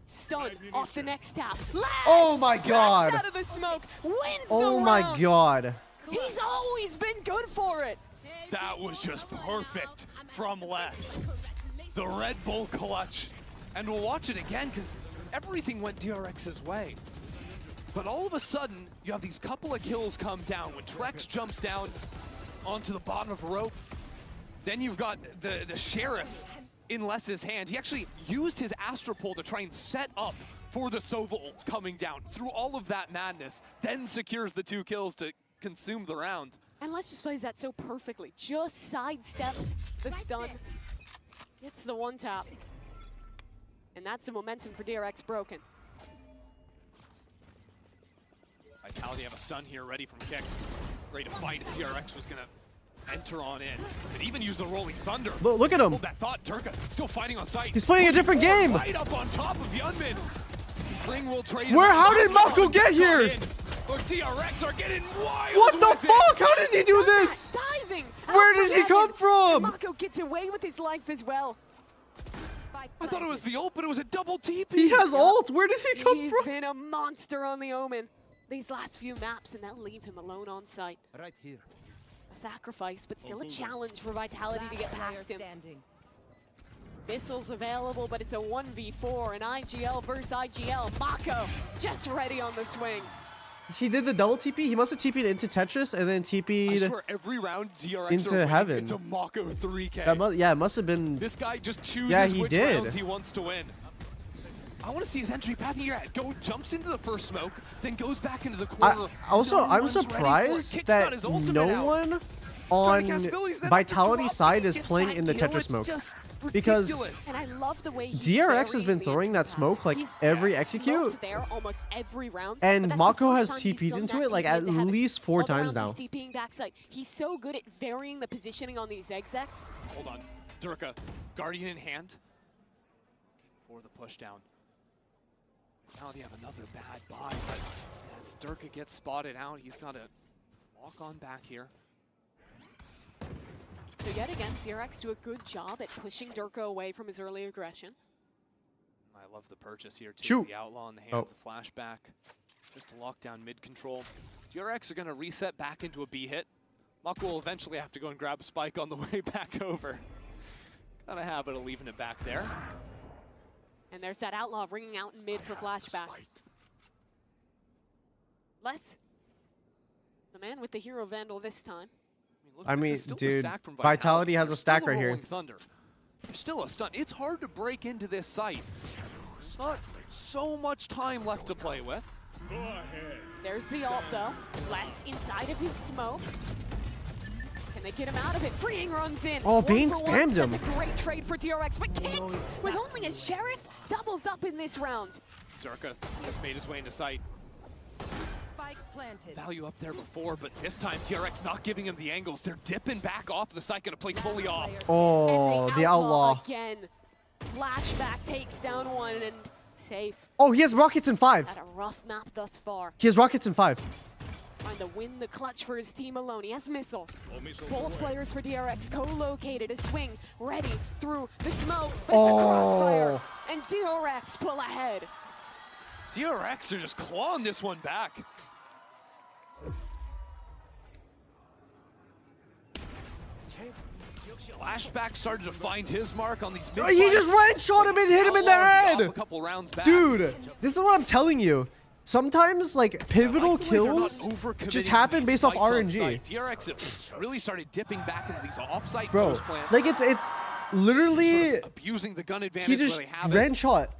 Stun off the next tap. Les! Oh my god! Backs out of the smoke, wins the Oh my round. god. He's always been good for it. That was just perfect from Les. The Red Bull clutch. And we'll watch it again because everything went DRX's way. But all of a sudden, you have these couple of kills come down. When Trex jumps down onto the bottom of a rope, then you've got the Sheriff in Les's hand. He actually used his Astropole to try and set up for the Sova ult coming down through all of that madness, then secures the 2 kills to consume the round. And Les just plays that so perfectly. Just sidesteps the stun, gets the 1 tap. And that's the momentum for DRX broken. Vitality have a stun here ready from Kicks. Ready to fight if DRX was gonna enter on in. And even use the Rolling Thunder. Look at him. Hold that thought, Durka still fighting on site. He's playing a different game. Right up on top of Hyunmin. Ring will trade. How did Mako get here? Or DRX are getting wild. What the with fuck? it. How did he do this? Diving! Where did he come from? Mako gets away with his life as well. I thought it was the ult, but it was a double TP. He has ult. Where did he come He's from? been a monster on the Omen these last few maps, and they'll leave him alone on site. Right here. A sacrifice, but still a challenge for Vitality to get past him. Missiles available, but it's a 1v4, and IGL versus IGL. Mako just ready on the swing. He did the double TP. He must have TP'd into Tetris and then I TP'd swear every round DRX into are heaven. It's a Mako 3K. It must have been. This guy just chooses he which did. rounds he wants to win. I want to see his entry path here. Jumps into the first smoke, then goes back into the corner. I'm Kicks surprised got that his ultimate no out. one on Vitality side is playing in the Tetris smoke. Because and I love the way DRX has been throwing that smoke like every execute, there almost every round, and but that's Mako the has first time he's TP'd done into that it like TP at into heaven. least 4 All the times rounds now. he's TPing backside. He's so good at varying the positioning on these execs. Hold on, Durka, Guardian in hand. For the push down. Now they have another bad buy, but as Durka gets spotted out, he's got to walk on back here. So yet again, DRX do a good job at pushing Durka away from his early aggression. I love the purchase here too. Shoot. The Outlaw in the hands of Flashback. Just to lock down mid control. DRX are going to reset back into a B hit. Mako will eventually have to go and grab a spike on the way back over. Got a habit of leaving it back there. And there's that Outlaw ringing out in mid for Flashback. Les man with the Hero Vandal this time. I mean, This is still the dude, stack from Vitality has a There's stack still right here. Rolling Thunder. There's still a stun. It's hard to break into this site. There's not so much time left to play with. Go ahead. There's the ult though. Less inside of his smoke. Can they get him out of it? Freeing runs in. Oh, One Bane for one. spammed him. That's a great trade for DRX, but Kicks with only a Sheriff doubles up in this round. Durka has made his way into sight. Spike planted. Value up there before, but this time TRX not giving him the angles. They're dipping back off the site, gonna play fully off. Oh, the outlaw. Again. Flashback takes down one and safe. Oh, he has rockets in 5. Had a rough map thus far. He has rockets in 5. Trying to win the clutch for his team alone. He has missiles. missiles Both away. players for DRX co-located. A swing ready through the smoke, but it's a crossfire. And DRX pull ahead. DRX are just clawing this one back. Flashback started to find his mark on these mid He just ran, shot him, and hit him in the head. A couple rounds back. Dude, this is what I'm telling you. Sometimes, like, pivotal kills just happen based off RNG. DRX have really started dipping back into these off-site Bro, post plants. like, it's literally... Sort of abusing the gun advantage He just where they have ran it. shot.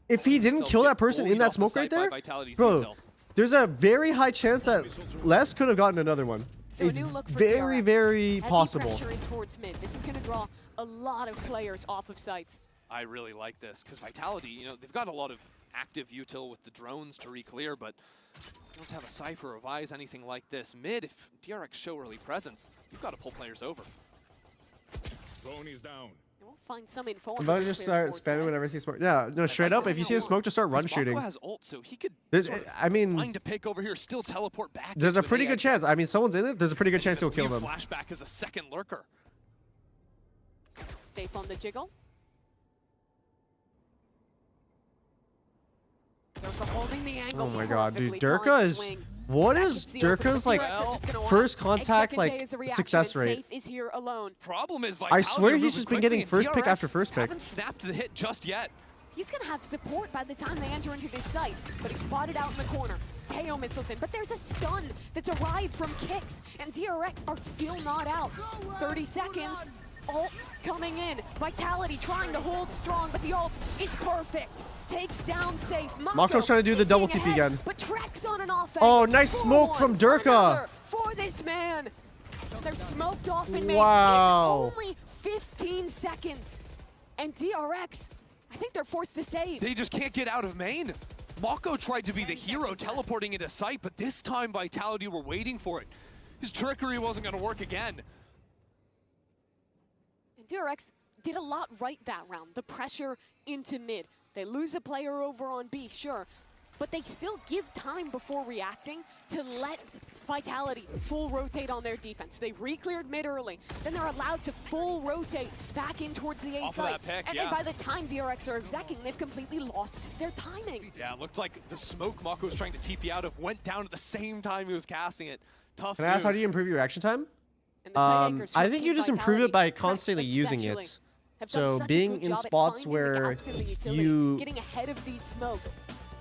If he didn't kill that person in that smoke right there, bro, there's a very high chance that Les could have gotten another one. So It's a new look for very, DRX. very Heavy possible. pressure in towards mid. This is going to draw a lot of players off of sites. I really like this because Vitality, you know, they've got a lot of active util with the drones to re-clear, but you don't have a Cypher or Vise, anything like this. Mid, if DRX show early presence, you've got to pull players over. Drone is down. We'll find some info. I'm about to just start spamming whenever I see smoke. Yeah, no, straight up. If you see a smoke, just start run shooting. Mako has ult, so he could I mean, find a pick over here, still teleport back. there's a into an pretty A good exit. chance. I mean, someone's in it. There's a pretty good chance he'll kill them. Flashback as a second lurker. Safe on the jiggle. Durka holding the angle. Oh my god, dude. perfectly Durka timed is... swing. What Back is at zero, but Durka's, like, DRX are just gonna first wanna contact, execute like, as a reaction, success and rate? Safe is here alone. Problem is I Vitality swear are he's moving just been quickly, getting and first pick DRX after first pick. haven't snapped the hit just yet. He's going to have support by the time they enter into this site, but he's spotted out in the corner. Teo missiles in, but there's a stun that's arrived from Kicks, and DRX are still not out. 30 seconds, ult coming in. Vitality trying to hold strong, but the ult is perfect. Takes down Safe. Mako's trying to do the double ticking TP ahead, again. But Trex on an offense. Oh, nice smoke from Durka. Another for this man. They're smoked off in mid. Wow. It's only 15 seconds. And DRX, I think they're forced to save. They just can't get out of main. Mako tried to be the hero teleporting into sight, but this time Vitality were waiting for it. His trickery wasn't going to work again. And DRX did a lot right that round. The pressure into mid. They lose a player over on B, sure, but they still give time before reacting to let Vitality full rotate on their defense. They re-cleared mid early, then they're allowed to full rotate back in towards the A Off of site. that pick, and yeah. then by the time DRX are execing, they've completely lost their timing. Yeah, it looked like the smoke Mako was trying to TP out of went down at the same time he was casting it. Tough Can I ask, how do news. you improve your reaction time? And the side anchors I from think Team you just improve it Vitality, by constantly Trex using especially, it. have done So such a being good in job at spots finding the where gaps in the utility, you getting ahead of these smokes.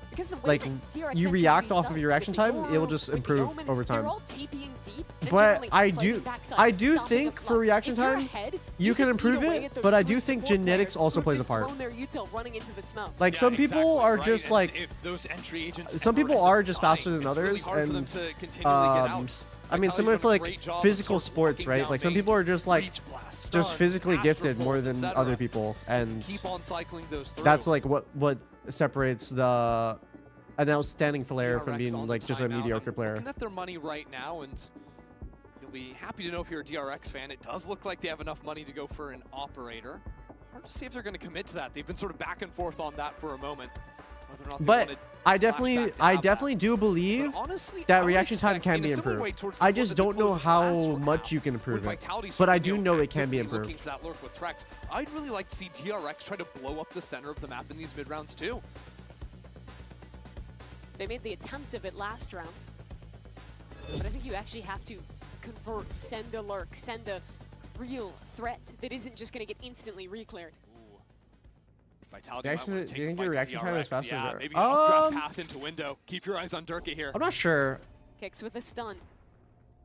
Because the way like that DRX you enters react these off of sites your with reaction the time, it will Yoru, just with the improve Omen, over time. They're all TPing deep and But generally I fighting do backside, stomping think up for front. reaction If you're time, ahead, you can eat improve away it, at those but I three do think support genetics players also who've plays a just part. thrown their util running into the smoke. Like Yeah, some people exactly, are right? just And like if those entry agents some ever people end are up just dying, faster than it's really others, hard for them and to continually get out. I mean, Vitality's similar done to a like great job of physical sort of sports, locking right? down Like some main, people are just like reach blast, just stun, physically astral gifted more pulse, than etc. other people, and Keep on cycling those through. that's like what separates an outstanding player from DRX being on like the just a timeout. mediocre I'm player. looking at their money right now, and you'll be happy to know if you're a DRX fan. It does look like they have enough money to go for an operator. Hard to see if they're going to commit to that. They've been sort of back and forth on that for a moment. Whether or not they But wanted I Flashback to definitely have do believe But honestly, I that would reaction time expect can in be a similar way improved. towards I the just close don't know of how last round, much you can improve with it. Vitality But sort I of, do you know it can be actively improved. looking for that lurk with Trex. I'd really like to see DRX try to blow up the center of the map in these mid rounds too. They made the attempt of it last round. But I think you actually have to convert, send a lurk, send a real threat that isn't just going to get instantly re-cleared. Vitality Actually, might want to do you take think the your fight to reaction time is DRX. faster Yeah, there? maybe an updraft path into window. Keep your eyes on Durka here. I'm not sure. Kicks with a stun.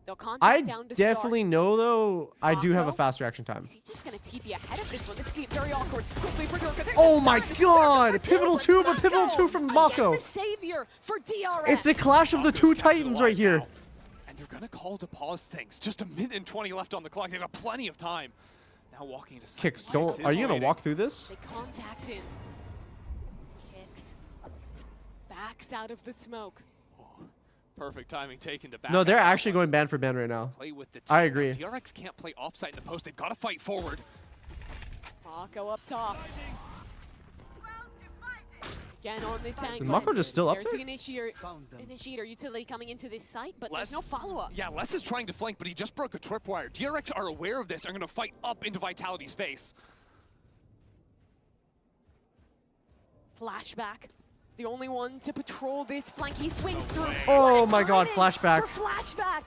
They'll contact I down to definitely know though. I do have a fast reaction time. He's just gonna TP ahead of this one. This could be very awkward. Quickly for Durka. There's Oh a my stun. god! Pivotal 2, but Pivotal 2 from Again, Mako. the savior for DRX. It's a clash of the two titans right here. And they're gonna call to pause things. Just a minute and 20 left on the clock. They've got plenty of time. Now walking to Kicks, don't. Are you gonna walk through this? They contact him. Kicks. Backs out of the smoke. Perfect timing taken to back. No, they're up. actually going ban for ban right now. Play with the I team. agree. Now, DRX can't play offside in the post. They've got to fight forward. Mako up top. Again on this angle. Mako just still up There's there? the initiator utility coming into this site, but Les, there's no follow-up. Yeah, Les is trying to flank, but he just broke a tripwire. DRX are aware of this. Are going to fight up into Vitality's face. Flashback. The only one to patrol this flank. He swings through. Oh What a my god, timing flashback. for flashback.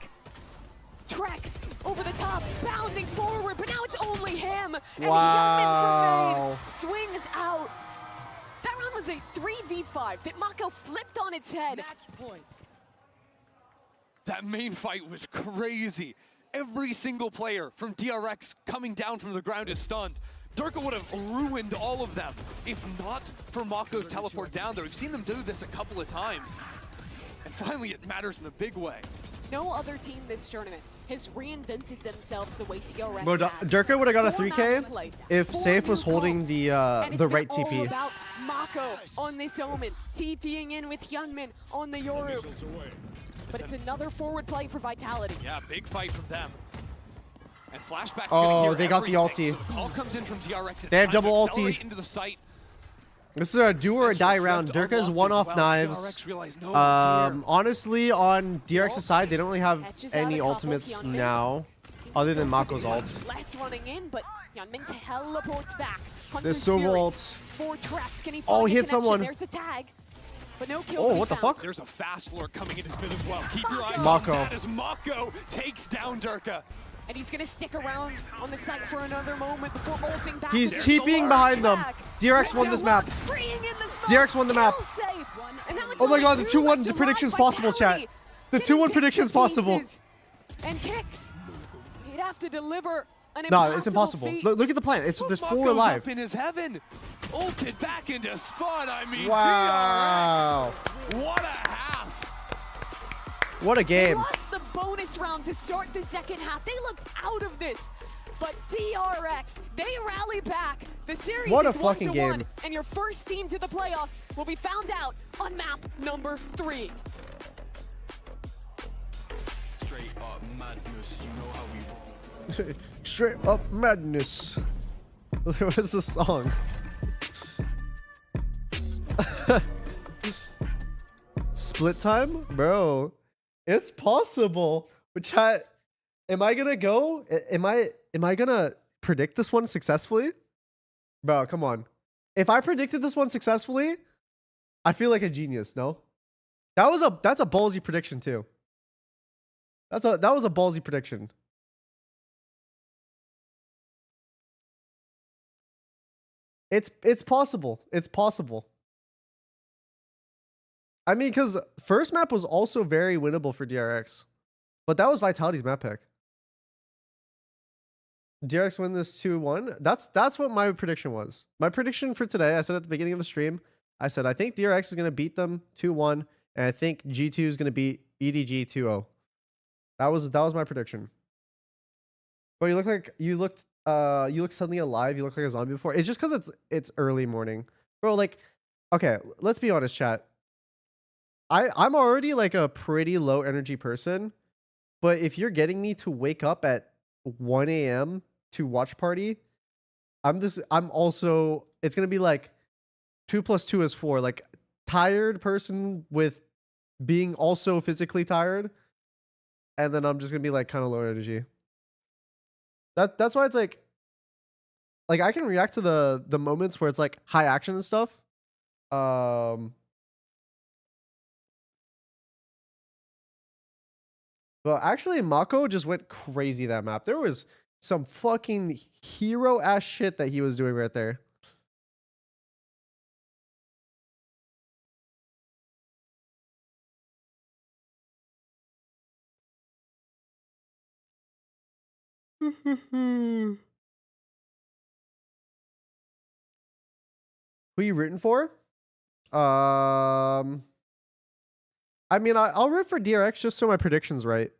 Trex over the top, bounding forward, but now it's only him. And Wow. Youngman from Maine swings out. That round was a 3v5 that Mako flipped on its head. That main fight was crazy. Every single player from DRX coming down from the ground is stunned. Durka would have ruined all of them if not for Mako's teleport down there. We've seen them do this a couple of times. And finally, it matters in a big way. No other team this tournament has reinvented themselves the way DRX Bro, has. Durka would have got a 4 3K maps played, if 4 Safe new was holding calls. the And it's been right all TP. about Mako on this Omen, TPing in with Hyunmin on the Yoru. But it's another forward play for Vitality. Yeah, big fight from them. And Flashback's Oh, gonna hear they got the everything. ulti. So the call comes in from DRX. It's They have time to double accelerate ulti. into the site. This is a do or die Drift round. Durka's unlocked one as off well. knives. DRX realized no one's here. Honestly, on DRX's side, they don't really have Catches out any a couple, ultimates Hyunmin. now, other than Mako's ult. Less running in, but Hyunmin teleports back. This Hunter's silver Fury. ult. 4 traps. Can he Oh, find he a hit connection? someone. There's a tag, but no kill Oh, to be what the found. fuck? There's a fast lure coming into spin as well. Keep your eyes Mako. on that as Mako takes down Durka. And he's going to stick around on the site for another moment before bolting back. He's There's TPing the behind them. track. DRX won this map. Freeing in the smoke. DRX won the map. Kill safe. And now it's Oh my only god, the 2 2-1 left to predictions run. possible, chat. Vitality The getting 2-1 picked predictions to possible. pieces. And Kicks. He'd have to deliver an No, it's impossible. feat. Look at the plan. There's 4 Mako's alive. up in his heaven. Ulted back into spot. I mean, Wow. DRX. What a half. What a They game. lost the bonus round to start the second half. They looked out of this. But DRX, they rally back. The series What a is fucking 1-1, game. and your first team to the playoffs will be found out on map number 3. Straight up madness, you know how we Straight up madness. What is the song? Split time? Bro, it's possible. But chat, am I gonna go? Am I gonna predict this one successfully? Bro, come on. If I predicted this one successfully, I feel like a genius, no? That's a ballsy prediction too. That was a ballsy prediction. It's possible. It's possible. I mean, because first map was also very winnable for DRX. But that was Vitality's map pick. DRX win this 2-1. That's what my prediction was. My prediction for today, I said at the beginning of the stream, I said I think DRX is going to beat them 2-1, and I think G2 is going to beat EDG 2-0. That was my prediction. But you looked suddenly alive. You look like a zombie before. It's just because it's early morning, bro. Like, okay, let's be honest, chat. I'm already like a pretty low energy person, but if you're getting me to wake up at 1 a.m. to watch party, I'm also, it's gonna be like 2 + 2 is 4. Like, tired person with being also physically tired, and then I'm just gonna be like kind of low energy. That's why it's like I can react to the moments where it's like high action and stuff. But actually, Mako just went crazy that map. There was some fucking hero ass shit that he was doing right there. Who you rooting for? I mean, I'll root for DRX just so my prediction's right.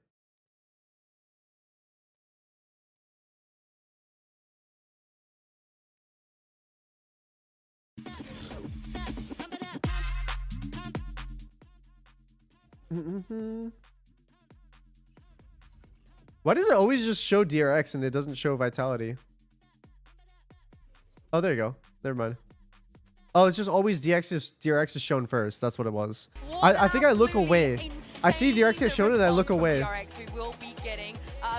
Why does it always just show DRX and it doesn't show Vitality? Oh, there you go. Never mind. Oh, it's just always DRX is shown first. That's what it was. I think I look away. I see DRX get shown and I look away. DRX, we will be getting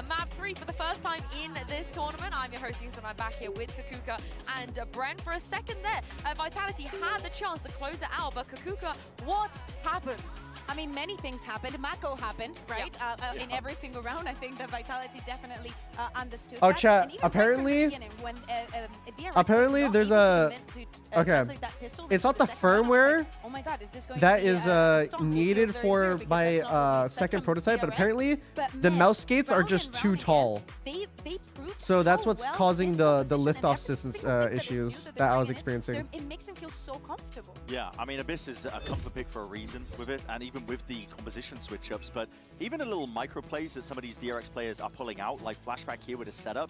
map 3 for the first time in this tournament. I'm your host, so I'm back here with Kakuka and Brent. For a second there, Vitality had the chance to close it out, but Kakuka, what happened? I mean, many things happened. Mako happened, right? Yeah. In every single round, I think that Vitality definitely understood Oh, that. chat, And even apparently- right from the beginning, when, DRX Apparently, was there's not a... able to commit to, Okay. translate that pistol It's into not the second round. I was firmware like, oh my God, is this going that to be is stock? It needed feels very for weird because my that's not what we second expect from prototype, but DRX. apparently But the man, mouse skates are round just and too round tall. again, they proved So that's how what's well causing this the composition and liftoff every distance single pick issues they're that I was bringing in, experiencing. it makes them feel so comfortable. Yeah, I mean, Abyss is a comfort pick for a reason with it, and even with the composition switch-ups, but even a little micro plays that some of these DRX players are pulling out, like Flashback here with a setup,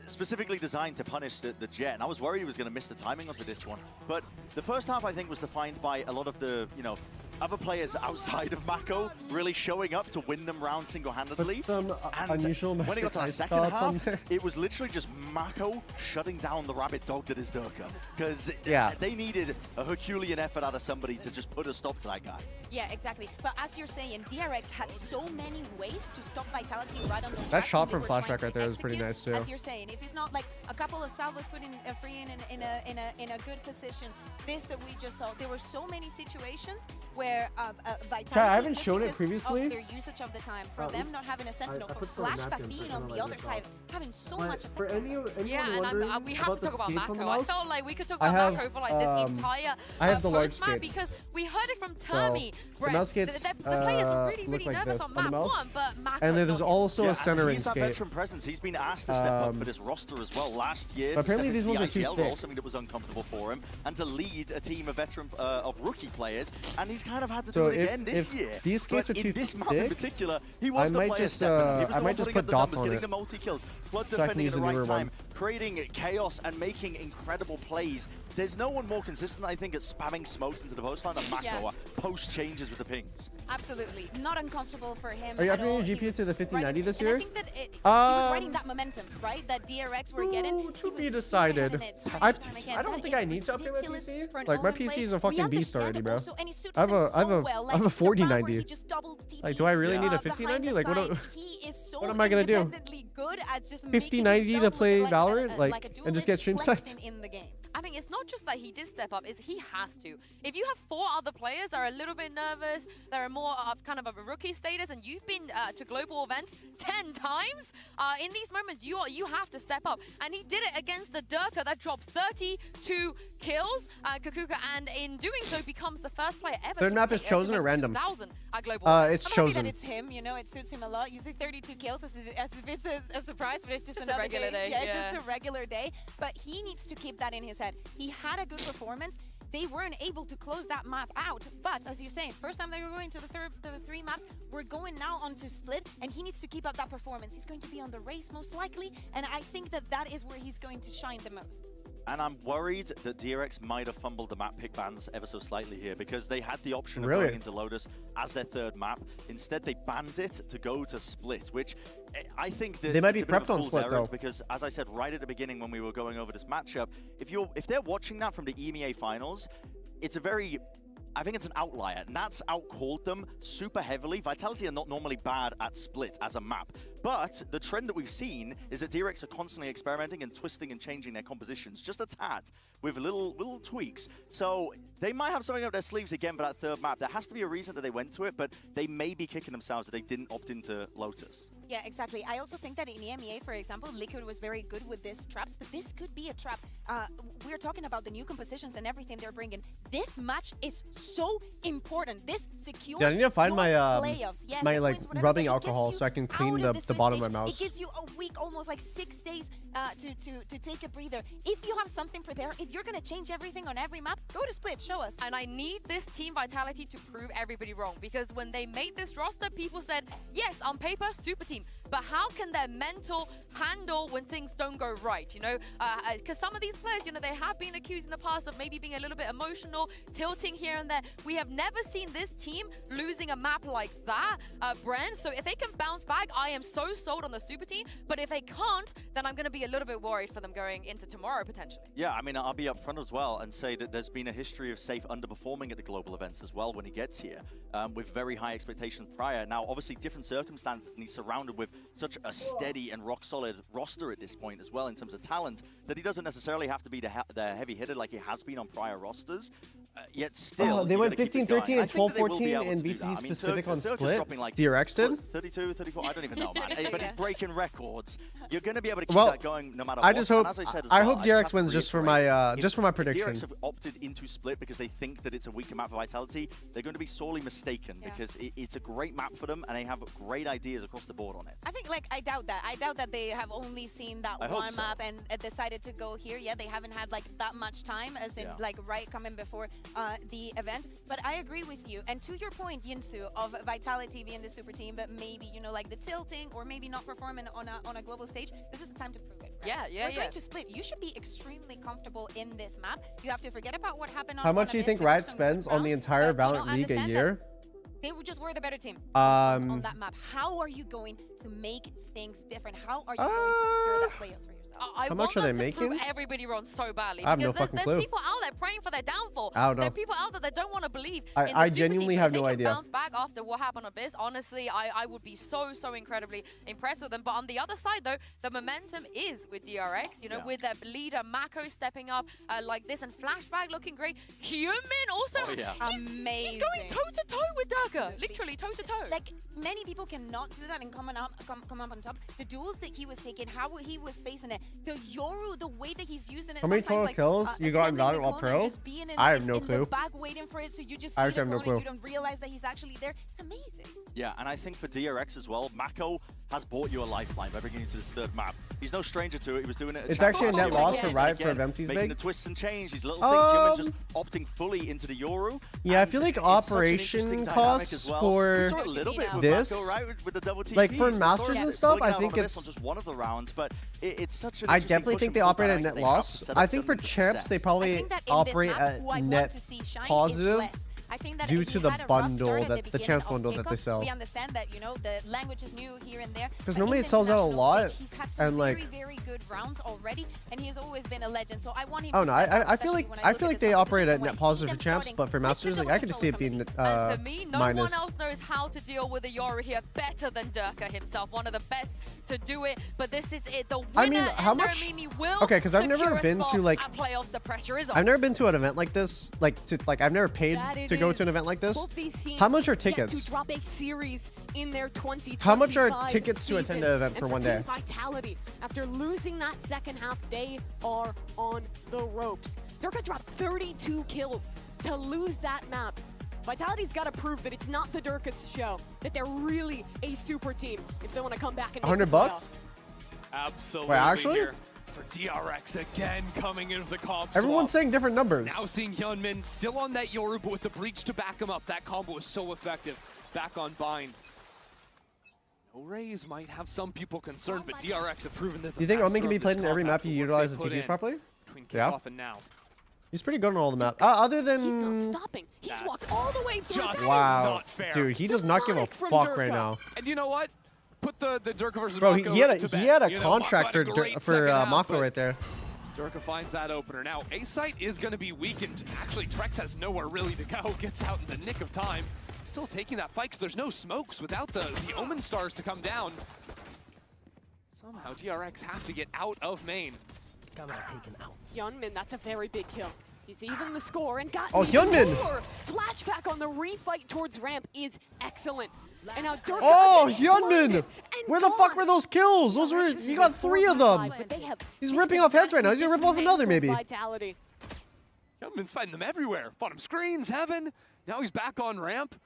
specifically designed to punish the Jet, and I was worried he was going to miss the timing onto this one. But the first half, I think, was defined by a lot of the, you know, other players outside of Mako really showing up to win them round single-handedly. Some unusual when it got to the nice second thoughts on half, there. it was literally just Mako shutting down the rabid dog that is Durka. Because Yeah. they needed a Herculean effort out of somebody to just put a stop to that guy. Yeah, exactly. But as you're saying, DRX had so many ways to stop Vitality right on the That track shot when they from were Flashback trying to right there was pretty execute. nice, too. As you're saying, if it's not like a couple of salvos put in a free in a good position, this that we just saw, there were so many situations where Vitality, Chat, I haven't especially shown it because previously. of their usage of the time, for Oh, them oops. not having a Sentinel, I for put some Flashback napkins, being I on don't the know other if side, it's having so But much effect. for anyone Yeah, and wondering we have to talk about the skates on the Mako. I mouse, felt like we could talk I about have, Mako for like this entire I have the large first map skates. because we heard it from Termi. the mouse skates the players were really, look really like nervous this on on map the mouse. 1, but Mako And then there's also Yeah, a centering he's that skate. veteran presence. He's been asked to step up for this roster as well last year. But apparently to these step into ones the are too IGL role, thick. something that was uncomfortable for him, and to lead a team of veteran of rookie players. And he's kind of had to So do it again this if year. these skates but are too in this map in thick, particular, he was I the might player just, stepping up. He was I the might one just putting put up the dots numbers, on getting it. the multi-kills, blood So I can defending use at the a right newer time, one. creating chaos and making incredible plays. There's no one more consistent, I think, at spamming smokes into the post line than Mako. Yeah. Post changes with the pings. Absolutely. Not uncomfortable for him. Are you at upping your all. He GPU was to the 5090 this and year? I think that he was riding Um, that momentum, right? That DRX were getting. To be decided. I don't That think I is need to upgrade my ridiculous PC. for an Like my Owen play. PC is a We fucking beast understand already, bro. also, and he suits I have him a so well. I have a Like, the round where 4090. he just doubled TP, Like, do I really need a behind 5090? the Like, what? side. He is so What am I gonna do? independently good at just making 5090 to himself play look Valorant, a like, a and just get stream duelist sucked? in the game. I mean, it's not just that he did step up, it's he has to. If you have 4 other players that are a little bit nervous, that are more of kind of a rookie status, and you've been to global events 10 times, in these moments, you have to step up. And he did it against the Durka that dropped 32 kills, Kakuka, and in doing so becomes the first player ever Third to map is make chosen or 2,000 random? at global It's I'm happy chosen. that it's him, you know, it suits him a lot. Using 32 kills as if it's a surprise, but it's just a another regular day, Yeah, yeah. just a regular day. But he needs to keep that in his head. He had a good performance. They weren't able to close that map out, but as you're saying, first time they were going to the 3 maps, we're going now onto Split, and he needs to keep up that performance. He's going to be on the race most likely, and I think that is where he's going to shine the most. And I'm worried that DRX might have fumbled the map pick bans ever so slightly here because they had the option of Really? going into Lotus as their 3rd map. Instead, they banned it to go to Split, which I think that They might be it's a bit of prepped a on fool's Split, errand though. because, as I said right at the beginning when we were going over this matchup, if they're watching that from the EMEA finals, it's a very... I think it's an outlier. Nats outcalled them super heavily. Vitality are not normally bad at Split as a map. But the trend that we've seen is that DRX are constantly experimenting and twisting and changing their compositions just a tad with little tweaks. So they might have something up their sleeves again for that 3rd map. There has to be a reason that they went to it, but they may be kicking themselves that they didn't opt into Lotus. Yeah, exactly. I also think that in EMEA, for example, Liquid was very good with these traps, but this could be a trap. We're talking about the new compositions and everything they're bringing. This match is so important. This secures Yeah, I need to find my playoffs. Yes, my it like wins whatever, rubbing but it gets alcohol you so I can clean out the of this the bottom of my mouse. It gives you a week, almost like 6 days to take a breather. If you have something prepared, if you're going to change everything on every map, go to Split, show us. And I need this team Vitality to prove everybody wrong, because when they made this roster, people said, yes, on paper, super team. But how can their mental handle when things don't go right, you know? Because some of these players, you know, they have been accused in the past of maybe being a little bit emotional, tilting here and there. We have never seen this team losing a map like that, Bren. So if they can bounce back, I am so sold on the super team. But if they can't, then I'm going to be a little bit worried for them going into tomorrow, potentially. Yeah, I mean, I'll be upfront as well and say that there's been a history of Safe underperforming at the global events as well when he gets here, with very high expectations prior. Now, obviously, different circumstances, and he's surrounded with such a steady and rock-solid roster at this point as well in terms of talent, that he doesn't necessarily have to be the heavy hitter like he has been on prior rosters. Yet still, they went 15-13 and 12-14 in VCT specific on Split. Like, DRX did? 32, 34, I don't even know, man. But he's breaking records. You're going to be able to keep that going no matter what. I just hope, I hope DRX have wins just for my prediction. DRX have opted into Split because they think that it's a weaker map for Vitality. They're going to be sorely mistaken because it's a great map for them and they have great ideas across the board on it. I think, like, I doubt that. I doubt that they have only seen that one map and decided to go here. Yeah, they haven't had, like, that much time, as in, like, right coming before the event. But I agree with you. And to your point, Yinsu, of Vitality being the super team, but maybe, you know, like the tilting or maybe not performing on a global stage, this is the time to prove it. Right? We're going to Split. You should be extremely comfortable in this map. You have to forget about what happened on How much do you think Riot spends on the entire Valorant League a year? They just were the better team on that map. How are you going to make things different? How are you going to secure that playoffs for yourself? How much are they making? Prove everybody wrong so badly. I have no fucking clue. There's people out there praying for their downfall. I don't know. There are people out there that don't want to believe. I genuinely have no idea. Bounce back after what happened on Abyss. Honestly, I would be so incredibly impressed with them. But on the other side, though, the momentum is with DRX. You know, with their leader Mako stepping up like this, and Flashback looking great. Human also, amazing. He's going toe to toe with Durka. Literally toe to toe. Like, many people cannot do that and come up on top. The duels that he was taking, how he was facing it, the Yoru, the way that he's using it. How many total kills you got in Valorant while pro? I have no clue. Back waiting for it, so you just I have no clue. You don't realize that he's actually there. It's amazing. Yeah, and I think for DRX as well, Mako has bought you a lifeline by bringing you to this third map. He's no stranger to it. He was doing it. It's actually a net loss for Riot for events he's making the twists and change. These little things. Human just opting fully into the Yoru. Yeah, I feel like operation costs for a little bit with this, Mako, right? With the double TPs. like for Masters and stuff, I think it's on just one of the rounds, but it's such an I definitely think they operate at net loss. I think for champs, they probably operate at net positive. I think that due to the bundle, the champ bundle that they sell. We understand that, you know, the language is new here and there. Because normally it sells out a lot, he's had some and like very good rounds already, and he's always been a legend. So I want him. Oh no, I feel like they operate at net positive for champs, but for Masters, like I could just see it being for me, no minus. one else knows how to deal with a Yoru here better than Durka himself. One of the best to do it, but this is it. The winner, I mean, how much? Okay, because I've never been to like playoffs. The pressure is on. I've never been to an event like this. Like I've never paid to go to an event like this. How much are tickets? To drop a series in their 2025 How much are tickets to attend an event for one day? Vitality, after losing that second half, they are on the ropes. Durka dropped 32 kills to lose that map. Vitality's got to prove that it's not the Durka's show, that they're really a super team if they want to come back and make the playoffs. Absolutely. Wait, actually? Here for DRX again coming into the comp Everyone's swap. saying different numbers. Now seeing Hyunmin still on that Yoru, but with the breach to back him up. That combo is so effective. Back on bind. No Rays might have some people concerned, but DRX have proven that the Do you think Omen can be master played of in this every comp map you utilize the put TPs in properly? Between kickoff and now. He's pretty good on all the maps. Other than He's not stopping. He's walked all the way through. Just wow, not fair. dude, he does not give a fuck right now. And you know what? Put the Durka versus Bro, Mako he had a to contract for Mako right there. Durka finds that opener. Now, A-Site is going to be weakened. Actually, Trex has nowhere really to go. Gets out in the nick of time. Still taking that fight because there's no smokes without the Omen stars to come down. Somehow, DRX have to get out of main. Got taken out. Hyunmin, that's a very big kill. He's even the score and got Hyunmin! Flashback on the refight towards ramp is excellent. And now Durka Hyunmin! Where the fuck were those kills? Those were, he got 3 of them. He's ripping off heads right now. He's gonna rip off another maybe. Vitality. Hyunmin's fighting them everywhere. Bottom screens, heaven. Now he's back on ramp.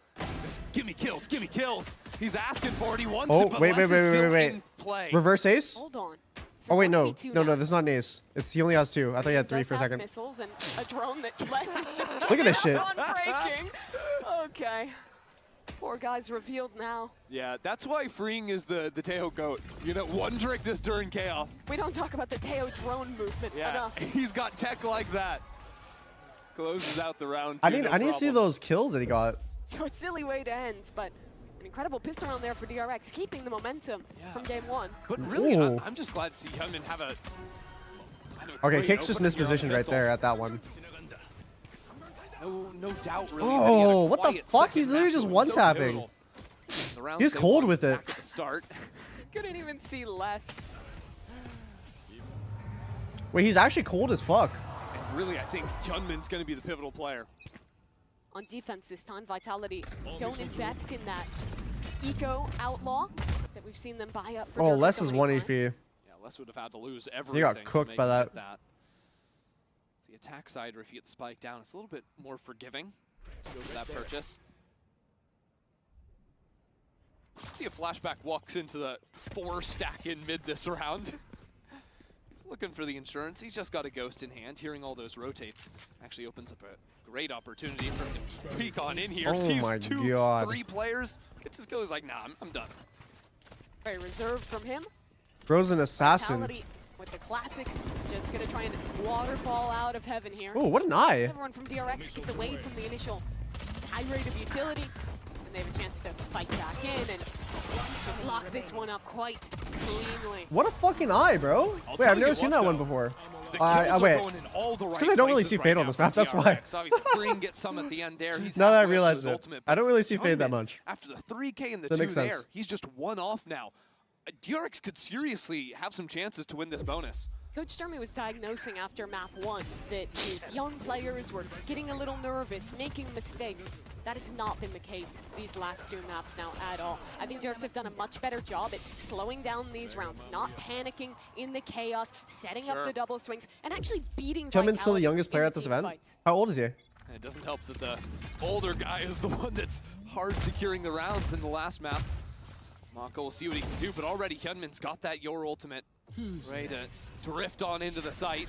Just give me kills, give me kills. He's asking for it, he wants Oh, it, but wait. Les is still in play. Reverse ace? Hold on. Oh, wait, no. 1v2 No, now. this is not an ace. He only has 2. I thought he had 3 Does for a have second. missiles and a drone that Les is just Look at this shit. breaking. Okay. Poor guy's revealed now. Yeah, that's why freeing is the Teo GOAT. You know, one trick this during KO. We don't talk about the Teo drone movement enough. He's got tech like that. Closes out the round. I need to see those kills that he got. So it's a silly way to end, but an incredible pistol round there for DRX, keeping the momentum from game 1. But really, Ooh. I'm just glad to see Hyunmin have a. Okay, great Kick's just opening here on mispositioned right pistol. there at that one. No doubt, really. that he had a Oh, what the quiet fuck? second He's literally match just that was so one-tapping. pivotal. The rounds He's they cold won with it. back at the start. Couldn't even see Les. Wait, he's actually cold as fuck. And really, I think Hyunmin's going to be the pivotal player. On defense this time, Vitality don't invest in that eco outlaw that we've seen them buy up for Oh, Durga Les so is many 1 times. HP. Yeah, Les would have had to lose everything. He got to cooked make by him that. get that. It's the attack side, where if he gets spiked down, it's a little bit more forgiving to go for that purchase. Let's see if Flashback walks into the 4 stack in mid this round. He's looking for the insurance. He's just got a ghost in hand. Hearing all those rotates actually opens up a great opportunity for him to peek on in here. Oh Sees my 2, God. 3 players. Gets his kill. He's like, nah, I'm done. Very reserved from him. Bro's an assassin. Vitality with the classics, just gonna try and waterfall out of heaven here. Oh, what an eye. Everyone from DRX gets away from the initial high rate of utility, and they have a chance to fight back in and should lock this one up quite cleanly. What a fucking eye, bro. Wait, I've never seen that one before. The kills Wait. are going in all It's the right because I don't really places see right Fade on now this for map, that's why. DRX. Obviously, Green gets some at the end there. He's Now that I halfway up to realize his it. ultimate, I don't really see Fade that Hyunmin, much. After the 3K and the That 2 makes there, sense. he's just 1 off now. DRX could seriously have some chances to win this bonus. Coach Stormy was diagnosing after map 1 that his young players were getting a little nervous, making mistakes. That has not been the case these last 2 maps now at all. I think DRX have done a much better job at slowing down these rounds, not panicking in the chaos, setting up the double swings, and actually beating Kelman's still the Vitality youngest in player the at this team event. fights. How old is he? And it doesn't help that the older guy is the one that's hard securing the rounds in the last map. Mako will see what he can do, but already Hyunmin's got that Your ultimate. Ready to drift on into the site.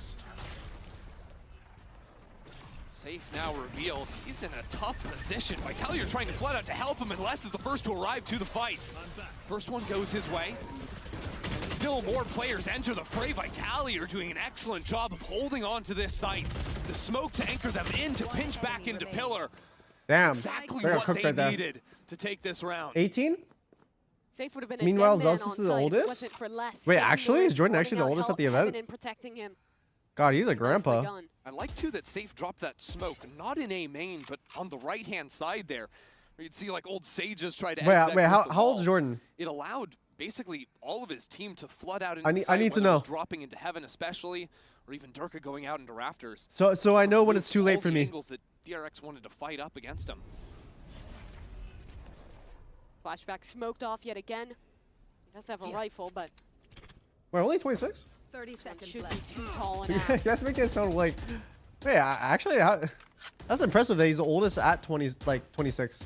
Safe now revealed. He's in a tough position. Vitality are trying to flood out to help him, and Les is the first to arrive to the fight. First one goes his way. And still more players enter the fray. Vitality are doing an excellent job of holding on to this site. The smoke to anchor them in, to pinch back into pillar. Damn. Exactly They got what cooked they right there. needed to take this round. 18? Safe would have been Meanwhile, a dead man Zeus on is the site if it oldest? wasn't for Les Wait, getting actually? the Is Jordan actually the holding oldest out at the Heaven event? and protecting him. God, he's a grandpa. gun. I like too that Safe dropped that smoke, not in A main, but on the right-hand side there, where you'd see like old Sages try to exec Wait, with how the old is wall. Jordan? It allowed basically all of his team to flood out into I the need site, to whether it know. was dropping into Heaven especially, or even Durka going out into Rafters. So I know when it's too All late for the me. angles that DRX wanted to fight up against him. Flashback smoked off yet again. He does have a rifle, but We're only 26? 30 seconds should left. be too tall an You ask. guys make it sound like... Hey, actually, that's impressive that he's the oldest at 26.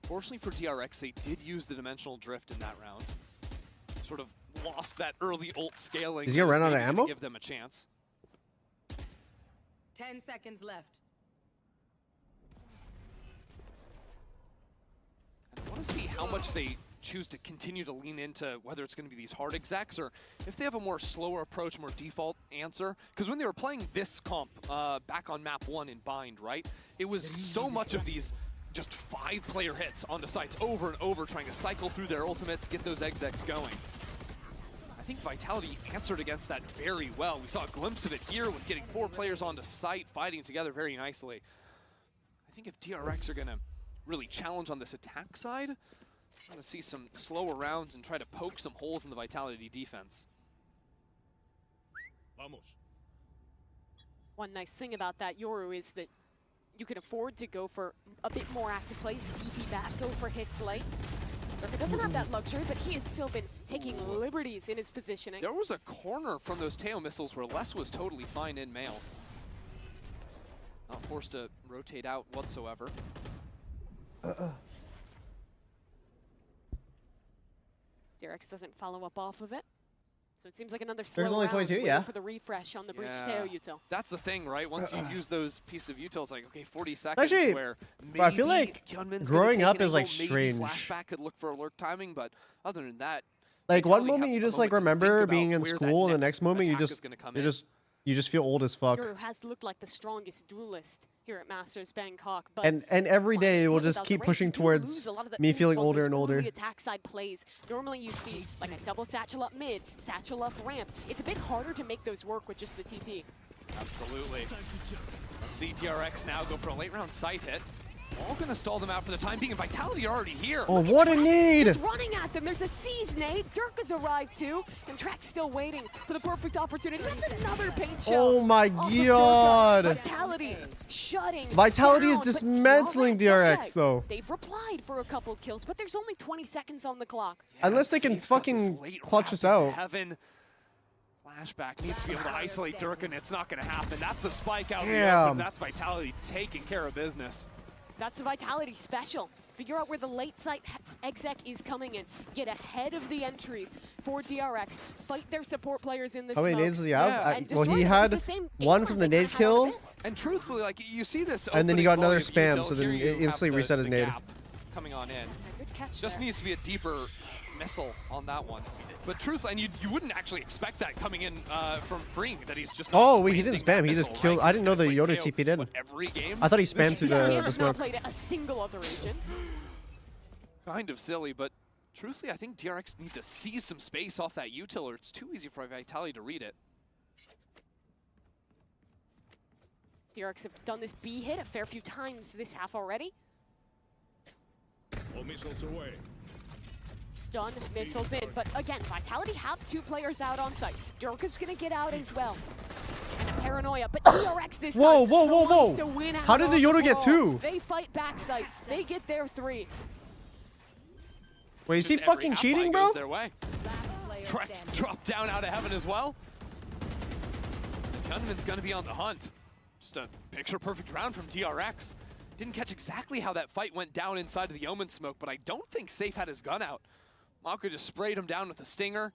Unfortunately for DRX, they did use the dimensional drift in that round. Sort of lost that early ult scaling. Is he gonna that was run out of maybe ammo? Give them a chance. 10 seconds left. I want to see how much they choose to continue to lean into whether it's going to be these hard execs or if they have a more slower approach, more default answer. Because when they were playing this comp back on map 1 in Bind, right? It was so much of these just 5-player hits onto sites over and over, trying to cycle through their ultimates, get those execs going. I think Vitality answered against that very well. We saw a glimpse of it here with getting 4 players onto site, fighting together very nicely. I think if DRX are going to really challenge on this attack side, I'm going to see some slower rounds and try to poke some holes in the Vitality defense. One nice thing about that Yoru is that you can afford to go for a bit more active plays, TP back, go for hits late. Durka doesn't have that luxury, but he has still been taking liberties in his positioning. There was a corner from those Teo missiles where Les was totally fine in mail. Not forced to rotate out whatsoever. DRX doesn't follow up off of it. So it seems like another slow There's only round 22, waiting yeah. for the refresh on the breach Yeah. Teo util. That's the thing, right? Once you use those pieces of utils, like, okay, 40 seconds Actually, where maybe bro, I feel like Hyunmin's growing gonna up take an is, like, angle, maybe strange. Flashback could look for alert timing, but other than that, Like one Vitality moment have you a just like moment to think remember about being in where that school, and the next next moment you attack is just gonna come you in. just feel old as fuck. Yoru has looked like the strongest duelist here at Masters Bangkok, but And every day we'll just without keep the range, pushing you do towards lose a lot of the me feeling oomph on older those and older. early attack side plays. Normally you'd see like a double satchel up mid, satchel up ramp. It's a bit harder to make those work with just the TP. Absolutely. Let's see DRX now go for a late round sight hit. All gonna stall them out for the time being, and Vitality already here. Oh, what a nade! Just running at them. There's a C's nade. Dirk has arrived too, and Track's still waiting for the perfect opportunity. That's another paint shell. Oh my god! Vitality shutting Vitality is down, but dismantling DRX okay. though. They've replied for a couple kills, but there's only 20 seconds on the clock. Unless they can fucking clutch us out. Heaven. Flashback needs to be able to isolate Dirk, and it's not gonna happen. That's the spike out here, Damn. but that's Vitality taking care of business. That's the Vitality special. Figure out where the late site exec is coming in. Get ahead of the entries for DRX. Fight their support players in the How many smoke. nades does he have? And Well, destroy he them. It's had the same one game from plan the they nade kinda had out of kill, this. And truthfully, like, you see this and then he opening got another volley of spam, util, so then here you it instantly have reset his the nade. gap coming on in. Good catch Just there. needs to be a deeper missile on that one. But truthfully, and you wouldn't actually expect that coming in from Freeing, that he's just not Oh wait, he didn't spamming that spam. He just missile, killed. right? I He's didn't know the gonna play Yoda Teo, TP did. what, every game? I thought he spammed through Yeah, he the has not smoke. played a single other agent. Kind of silly, but truthfully, I think DRX need to seize some space off that util, or it's too easy for Vitality to read it. DRX have done this B hit a fair few times this half already. All missiles away. Stun, missiles in, but again, Vitality have two players out on site. Dirk is gonna get out as well. And a paranoia, but DRX this Whoa, time whoa, whoa, wants whoa. to win out How did the on Yoda get brawl. two? They fight backside. They get their 3. Wait, is he Just every fucking half cheating, line bro? goes their way. Trex dropped down out of heaven as well. Hyunmin's gonna be on the hunt. Just a picture-perfect round from DRX. Didn't catch exactly how that fight went down inside of the Omen smoke, but I don't think Safe had his gun out. Mako just sprayed him down with a stinger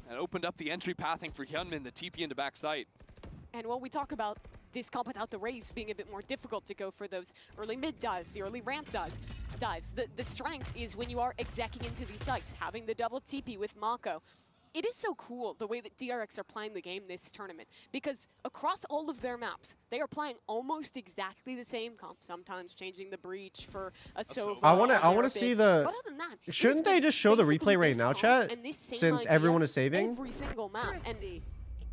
and opened up the entry pathing for Hyunmin, the TP into back sight. And when we talk about this comp without the Raze being a bit more difficult to go for those early mid dives, the early ramp dives, the strength is when you are execing into these sites, having the double TP with Mako. It is so cool the way that DRX are playing the game this tournament, because across all of their maps, they are playing almost exactly the same comp, sometimes changing the breach for a Sova. I want to see the. But other than that, it Shouldn't has they been just show the basically replay right this now, comp chat? and this same Since idea everyone is saving. every single map, and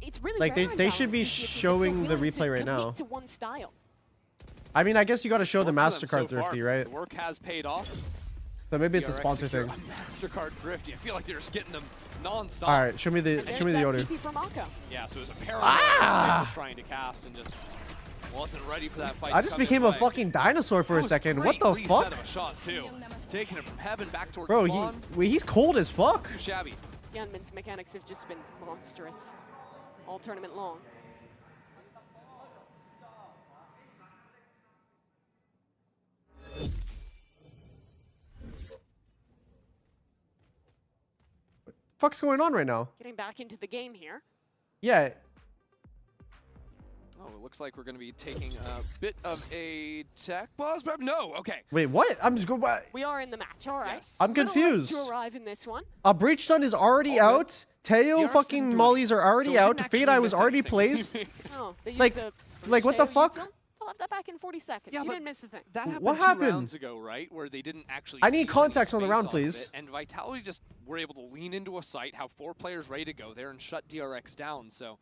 it's really Like rare in they should Valorant be to see a team that's so showing the willing to replay right commit now. to one style. I mean, I guess you got to show the Worked for them Mastercard so far. thrifty, right? The work has paid off. So maybe it's a DRX sponsor secure thing. a Mastercard thrifty. I feel like they're just getting them non-stop. All right, show me the order. TP for Mako. Yeah, so it was a parallel that was trying to cast and just wasn't ready for that fight. I to just come his became a way. fucking dinosaur for That a was second. great What the reset fuck? of a shot too. Taking it from heaven back towards Bro, spawn. he's cold as fuck. Too shabby. Hyunmin's mechanics have just been monstrous all tournament long. Fuck's going on right now? Getting back into the game here. Yeah. Oh, it looks like we're going to be taking a bit of a tech pause. But no, okay. Wait, what? I'm just going. We are in the match, all right. Yes. I'm Little late confused. to arrive in this one. A breach stun is already out. Teo DRX fucking didn't do mollies are So already we out. didn't Fade actually Eye was miss already anything. placed. Oh, they used Like- the like, what the Teo fuck? util? They'll have that back in 40 seconds. Yeah, You but didn't miss a thing. That happened What 2 happened? rounds ago, right? Where they didn't actually I need seize context any on the round, space off of please. it, and Vitality just were able to lean into a site, have 4 players ready to go there, and shut DRX down. So,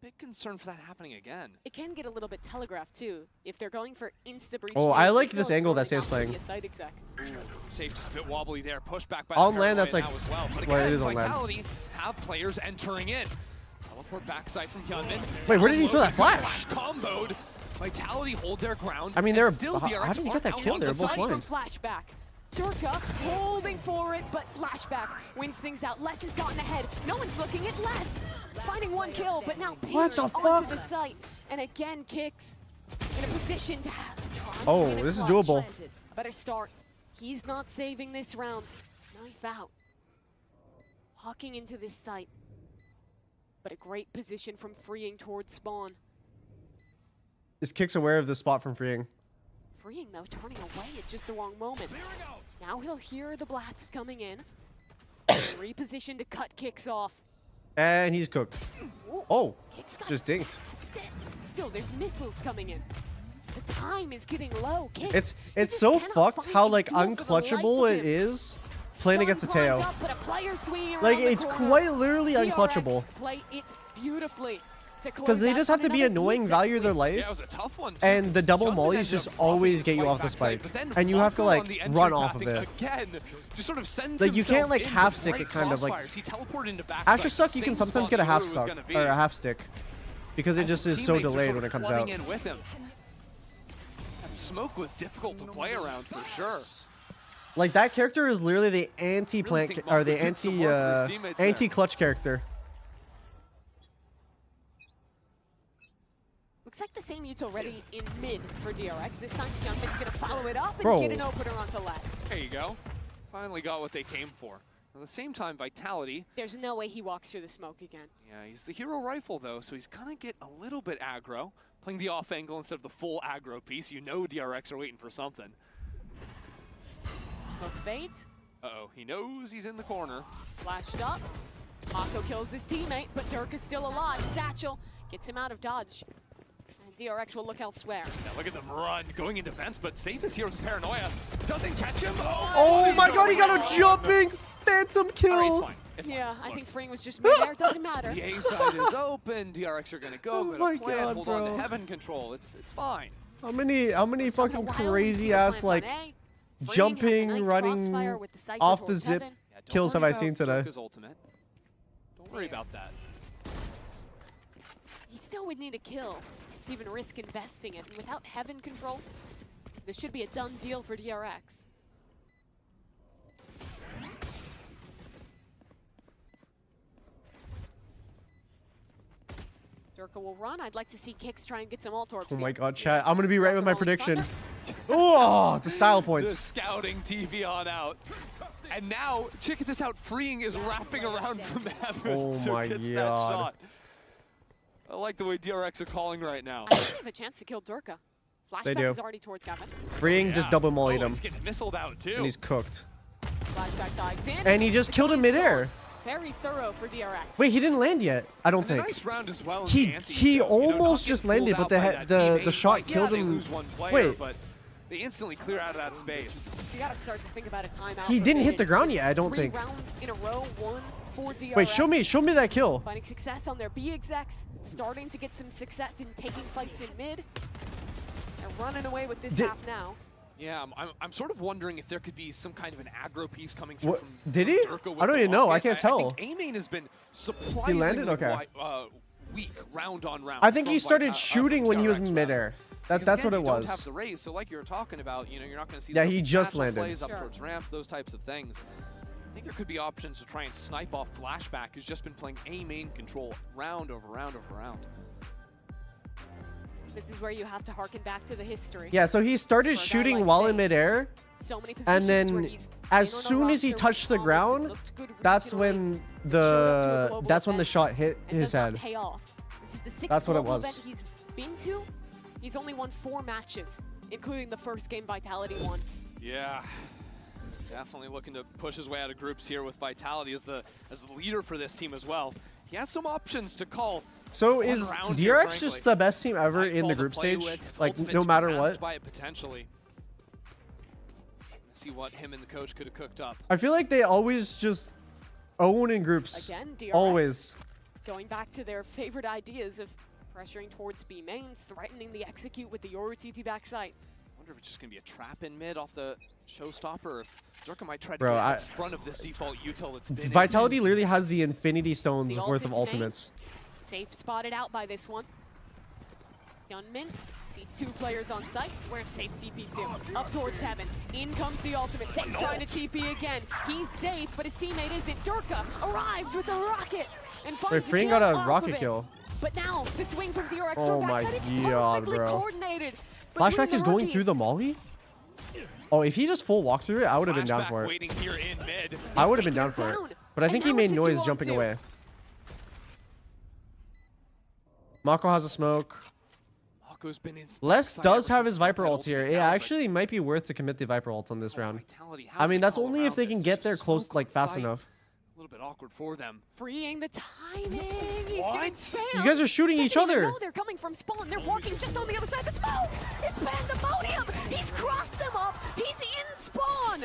big concern for that happening again. It can get a little bit telegraphed too. If they're going for insta breach. Oh, Teo I like util, this it's angle that normally Safe's not gonna playing. be a site exec. Safe just a bit wobbly there. Push back by On the land, that's Paranoia like- now as well. But well, it again, is on land. Vitality have players entering in. Teleport backside from Hyunmin. Wait, where did he Down throw low, that flash? Comboed. Vitality hold their ground. I mean, and they're still how DRX did he are get that out kill on there? the Both side. From blind. flashback. Durka holding for it, but flashback wins things out. Les has gotten ahead. No one's looking at Les. Finding one kill, but now What pinched the onto fuck? the site. And again, Kicks in a position to try Oh, and win it this is clutch. doable. A better start. He's not saving this round. Knife out. Walking into this site. But a great position from Freeing towards spawn. Is Kicks aware of the spot from Freeing? Freeing, though, turning away at just the wrong moment. Now he'll hear the blasts coming in. Reposition to cut Kicks off. And he's cooked. Ooh. Oh, Kicks just dinked. Still, there's missiles coming in. The time is getting low. Kicks, It's so fucked how like unclutchable it is playing against a Teo. Like it's quite literally unclutchable. Play it beautifully. Because they just have to be annoying, value their life, Yeah, it was a tough one, and the double mollies just always get you off the spike, and you have to like run off of it. Again, just sort of sends Like you can't like himself half into stick great it, kind of like. crossfires. He teleported into backside. After suck, you can Same sometimes spot get a half Yoru was suck gonna be. or a half stick, because it As just his is so teammates are delayed sort when of it comes flooding out. in with him. That smoke was difficult to play around for sure. Like that character is literally the anti-plant or the anti-clutch character. Looks like the same ult already in mid for DRX. This time Youngmin's gonna follow it up and Bro. get an opener onto Les. There you go. Finally got what they came for. At the same time, Vitality. There's no way he walks through the smoke again. Yeah, he's the hero rifle though, so he's gonna get a little bit aggro. Playing the off angle instead of the full aggro piece. You know DRX are waiting for something. Smoke fade. Uh-oh, he knows he's in the corner. Flashed up. Mako kills his teammate, but Dirk is still alive. Satchel gets him out of dodge. And DRX will look elsewhere. Now look at them run, going in defense, but Safe is here's paranoia. Doesn't catch him. Oh my god, he got a jumping phantom kill. Yeah, I think Freeing was just mid-air. Doesn't matter. The A side is open. DRX are gonna go. Oh Gonna my plant, God, hold on bro. to heaven control. It's fine. How many fucking crazy ass like jumping, running off the zip kills have I seen today? Ultimate. Don't worry about that. He still would need a kill to even risk investing it. And without heaven control, this should be a done deal for DRX. Durka will run. I'd like to see Kicks try and get some ult orbs. Oh my god, chat. I'm gonna be right with my prediction. Oh, the style The points. scouting TV on out. And now, check this out. Freeing is wrapping around from heaven. Oh so my gets that God. shot. I like the way DRX are calling right now. I think they have a chance to kill Durka. They Flashback do. is already towards heaven. Freeing just double mollied him, He's getting missiled out too. and he's cooked. Flashback dives in. And he just killed him midair. Very thorough for DRX. Wait, he didn't land yet. I don't And a think. nice round as well in He the ante, he though. You know, not almost getting just landed, pulled but out by that the teammate. shot Like, killed yeah, him. They lose one player, Wait, but they instantly clear out of that space. You gotta start to think about a timeout. he from didn't hit the It's ground been yet. I don't 3 think. rounds in a row, 1 for DRX. Wait, show me that kill. Finding success on their B execs, starting to get some success in taking fights in mid. They're running away with this half now. Yeah, I'm sort of wondering if there could be some kind of an aggro piece coming through What from did he? Durka with I don't the even know. I rocket. can't tell. I think A-main has been surprisingly Okay. weak round on round. I think from he started from shooting when he was DRX, midair. Because That's again, what it you don't was. have the raise, so like you were talking about, you know, you're not going to see Yeah, the he just satchel landed. plays up Sure. towards ramps, those types of things. I think there could be options to try and snipe off Flashback, who's just been playing A-main control round over round over round. This is where you have to harken back to the history. Yeah, so he started For a guy shooting like while Safe. in midair, So many and positions where then he's as been on a soon as he roster touched the with ground, looked good that's regionally, when showed up to a global that's when the event shot hit and his does not head. pay off. This is the 6th That's what it global was. event he's been to. He's only won 4 matches, including the first game Vitality won. Yeah, definitely looking to push his way out of groups here with Vitality as the leader for this team as well. He has some options to call. So one is round here, DRX frankly. just the best team ever in Nightfall the to group play stage? with, his Like ultimate no to matter be what? masked by it potentially. See what him and the coach could have cooked up. I feel like they always just own in groups. Again, DRX Always. going back to their favorite ideas of pressuring towards B main, threatening the execute with the Yoru TP backside. I wonder if it's just going to be a trap in mid off the showstopper. If Durka might try to Bro, get in front of this default util that's been Vitality in. literally has the Infinity Stones The worth of ult into main. ultimates. Safe spotted out by this one. Hyunmin sees 2 players on site. Where's Safe TP to? Up towards heaven. In comes the ultimate. Safe's trying to TP again. He's safe, but his teammate isn't. Durka arrives with a rocket and finds Wait, a Freeing kill got a off rocket of it. kill. But now the swing from DRX Oh from my backside, it's God, perfectly bro. coordinated. Flashback between is the going rookies. through the molly? Oh, if he just full walked through it, I would have been down for it. Waiting here in mid. I would have been down for it. But I think he made noise jumping away. Mako has a smoke. Mako's been in Les does have his Viper ult here. It actually might be worth to commit the Viper ult on this round. I mean, that's only if they can get there close, like fast enough. A little bit awkward for them. Freeing the timing. He's getting spammed. You guys are shooting each other. No, they're coming from spawn. They're walking just on the other side of the smoke. It's pandemonium. He's crossed them up. He's in spawn.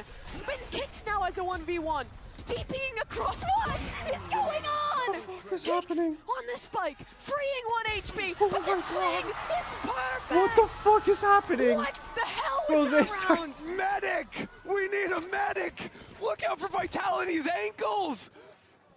Ben kicks now as a 1v1. TPing across. What is going on? What is happening? On the spike, freeing 1 HP. But the swing is perfect. What the fuck is happening? What the hell Bro, is around? Medic! We need a medic! Look out for Vitality's ankles!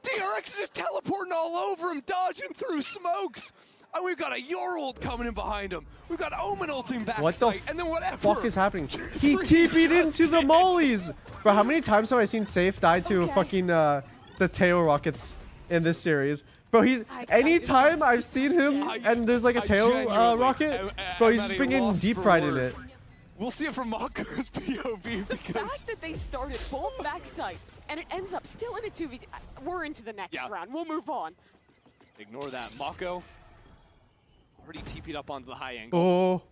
DRX is just teleporting all over him, dodging through smokes. And we've got a Yor ult coming in behind him. We've got Omen ulting back What site, the and then whatever. fuck is happening? He TP'd into the mollies! Bro, how many times have I seen Safe die to fucking the tail rockets in this series? Bro, he's anytime I've seen him and there's like a tail rocket, bro, he's just bringing deep fried in it. We'll see it from Mako's POV because The fact that they started both backside and it ends up still in a 2v2. We're into the next round. We'll move on. Ignore that. Mako already TP'd up onto the high angle.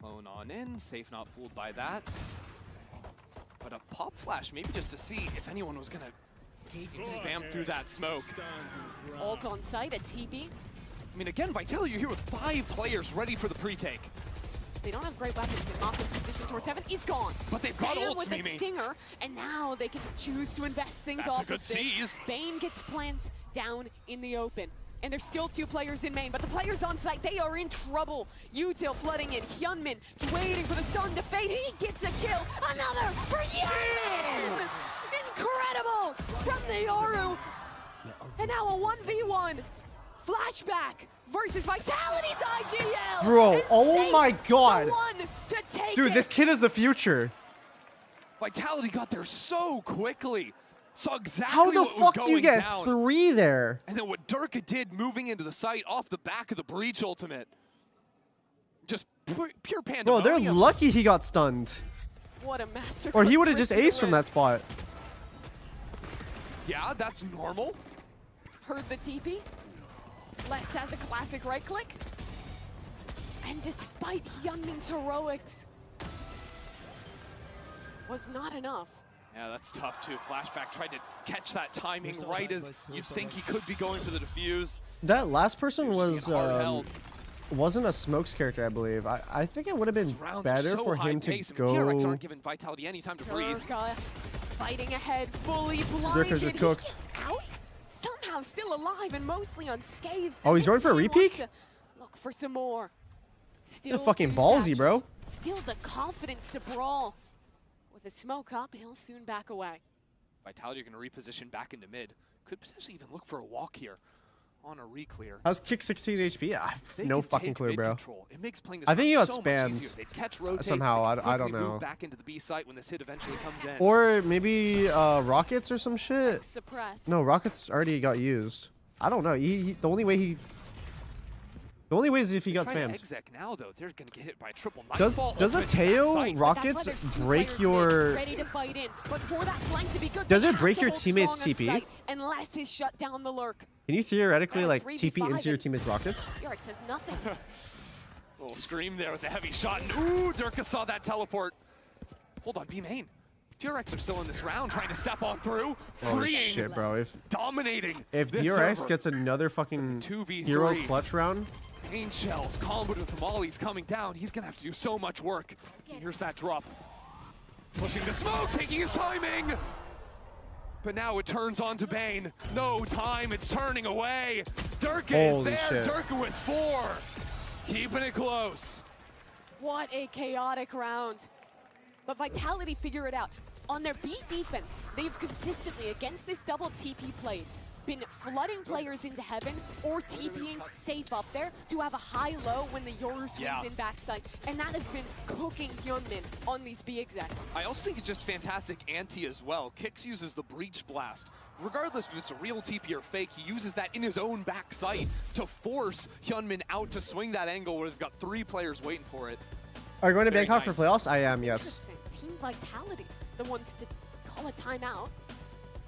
Own on in. Safe not fooled by that. But a pop flash, maybe just to see if anyone was going to spam through that smoke. Ult on site, a TB. I mean, again, Vitality, you're here with 5 players ready for the pre-take. They don't have great weapons in Mako's position towards heaven. He's gone. But they've got ults, with a stinger, and now they can choose to invest things That's off a good of this. seize. Bane gets planted down in the open. And there's still 2 players in main, but the players on site, they are in trouble. Util flooding in. Hyunmin waiting for the stun to fade. He gets a kill. Another for Hyunmin! Incredible from the Yoru. And now a 1v1. Flashback versus Vitality's IGL. Bro, And oh Safe my god. the one to take Dude, it. this kid is the future. Vitality got there so quickly. Saw exactly How the what was fuck do you going get down. 3 there? And then what Durka did moving into the site off the back of the Breach ultimate. Just pure Bro, pandemonium. they're lucky he got stunned. What a massacre. Or he would have just Chris aced from Lewin. that spot. Yeah, that's normal. Heard the TP. Les has a classic right click. And despite Hyunmin's heroics, was not enough. Yeah, that's tough too. Flashback tried to catch that timing right as you'd think he could be going for the defuse. That last person was hard-held. wasn't a Smokes character, I believe. I think it would have been Rounds are better so for high him to pace. go. TRX aren't giving Vitality any time to breathe. Durka fighting ahead, fully blinded. Durka's just cooked. He gets out, somehow still alive and mostly unscathed. Oh, he's going for a This man wants repeat? to Look for some more. Still You're fucking 2 ballsy, bro. satchels. Still the confidence to brawl. With the smoke up, he'll soon back away. Vitality are going to reposition back into mid. Could potentially even look for a walk here on a re-clear. How's Kick 16 HP? I have They no can fucking take clue, mid bro. control. It makes playing this I think he round got so much spammed easier. They'd catch rotates, somehow. they I don't quickly move know. back into the B site when this hit eventually comes in. Or maybe rockets or some shit. Suppress. No, rockets already got used. I don't know. The only way is if he got Trying to spammed. exec now though, they're going to get hit by triple Does nightfall. a ultimate Teo backside. rockets break your? Ready to fight in, but for that flank to be good, Does they it have break to your hold teammate's strong on TP? site Unless he's shut down the lurk. Can you theoretically like 3v5 TP into your teammate's rockets? Yorick says nothing. Little scream there with the heavy shot. And ooh, Durka saw that teleport. Hold on, B main. TRX are still in this round trying to step on through. Oh Freeing. shit, bro! Dominating. If this DRX server. gets another fucking 2v3. hero clutch round, Pain shells, comboed with mollies coming down. He's going to have to do so much work. Here's that drop. Pushing the smoke, taking his timing. But now it turns on to Bane. No time, it's turning away. Durka is Holy there, shit. Durka with 4. Keeping it close. What a chaotic round. But Vitality figure it out. On their B defense, they've consistently, against this double TP play, been flooding players into heaven or TPing safe up there to have a high-low when the Yoru swings in backside. And that has been cooking Hyunmin on these B execs. I also think it's just fantastic anti as well. Kix uses the Breach Blast. Regardless if it's a real TP or fake, he uses that in his own back sight to force Hyunmin out to swing that angle where they've got 3 players waiting for it. are you going to Very Bangkok nice. for playoffs? I am, yes. Team Vitality the ones to call a timeout.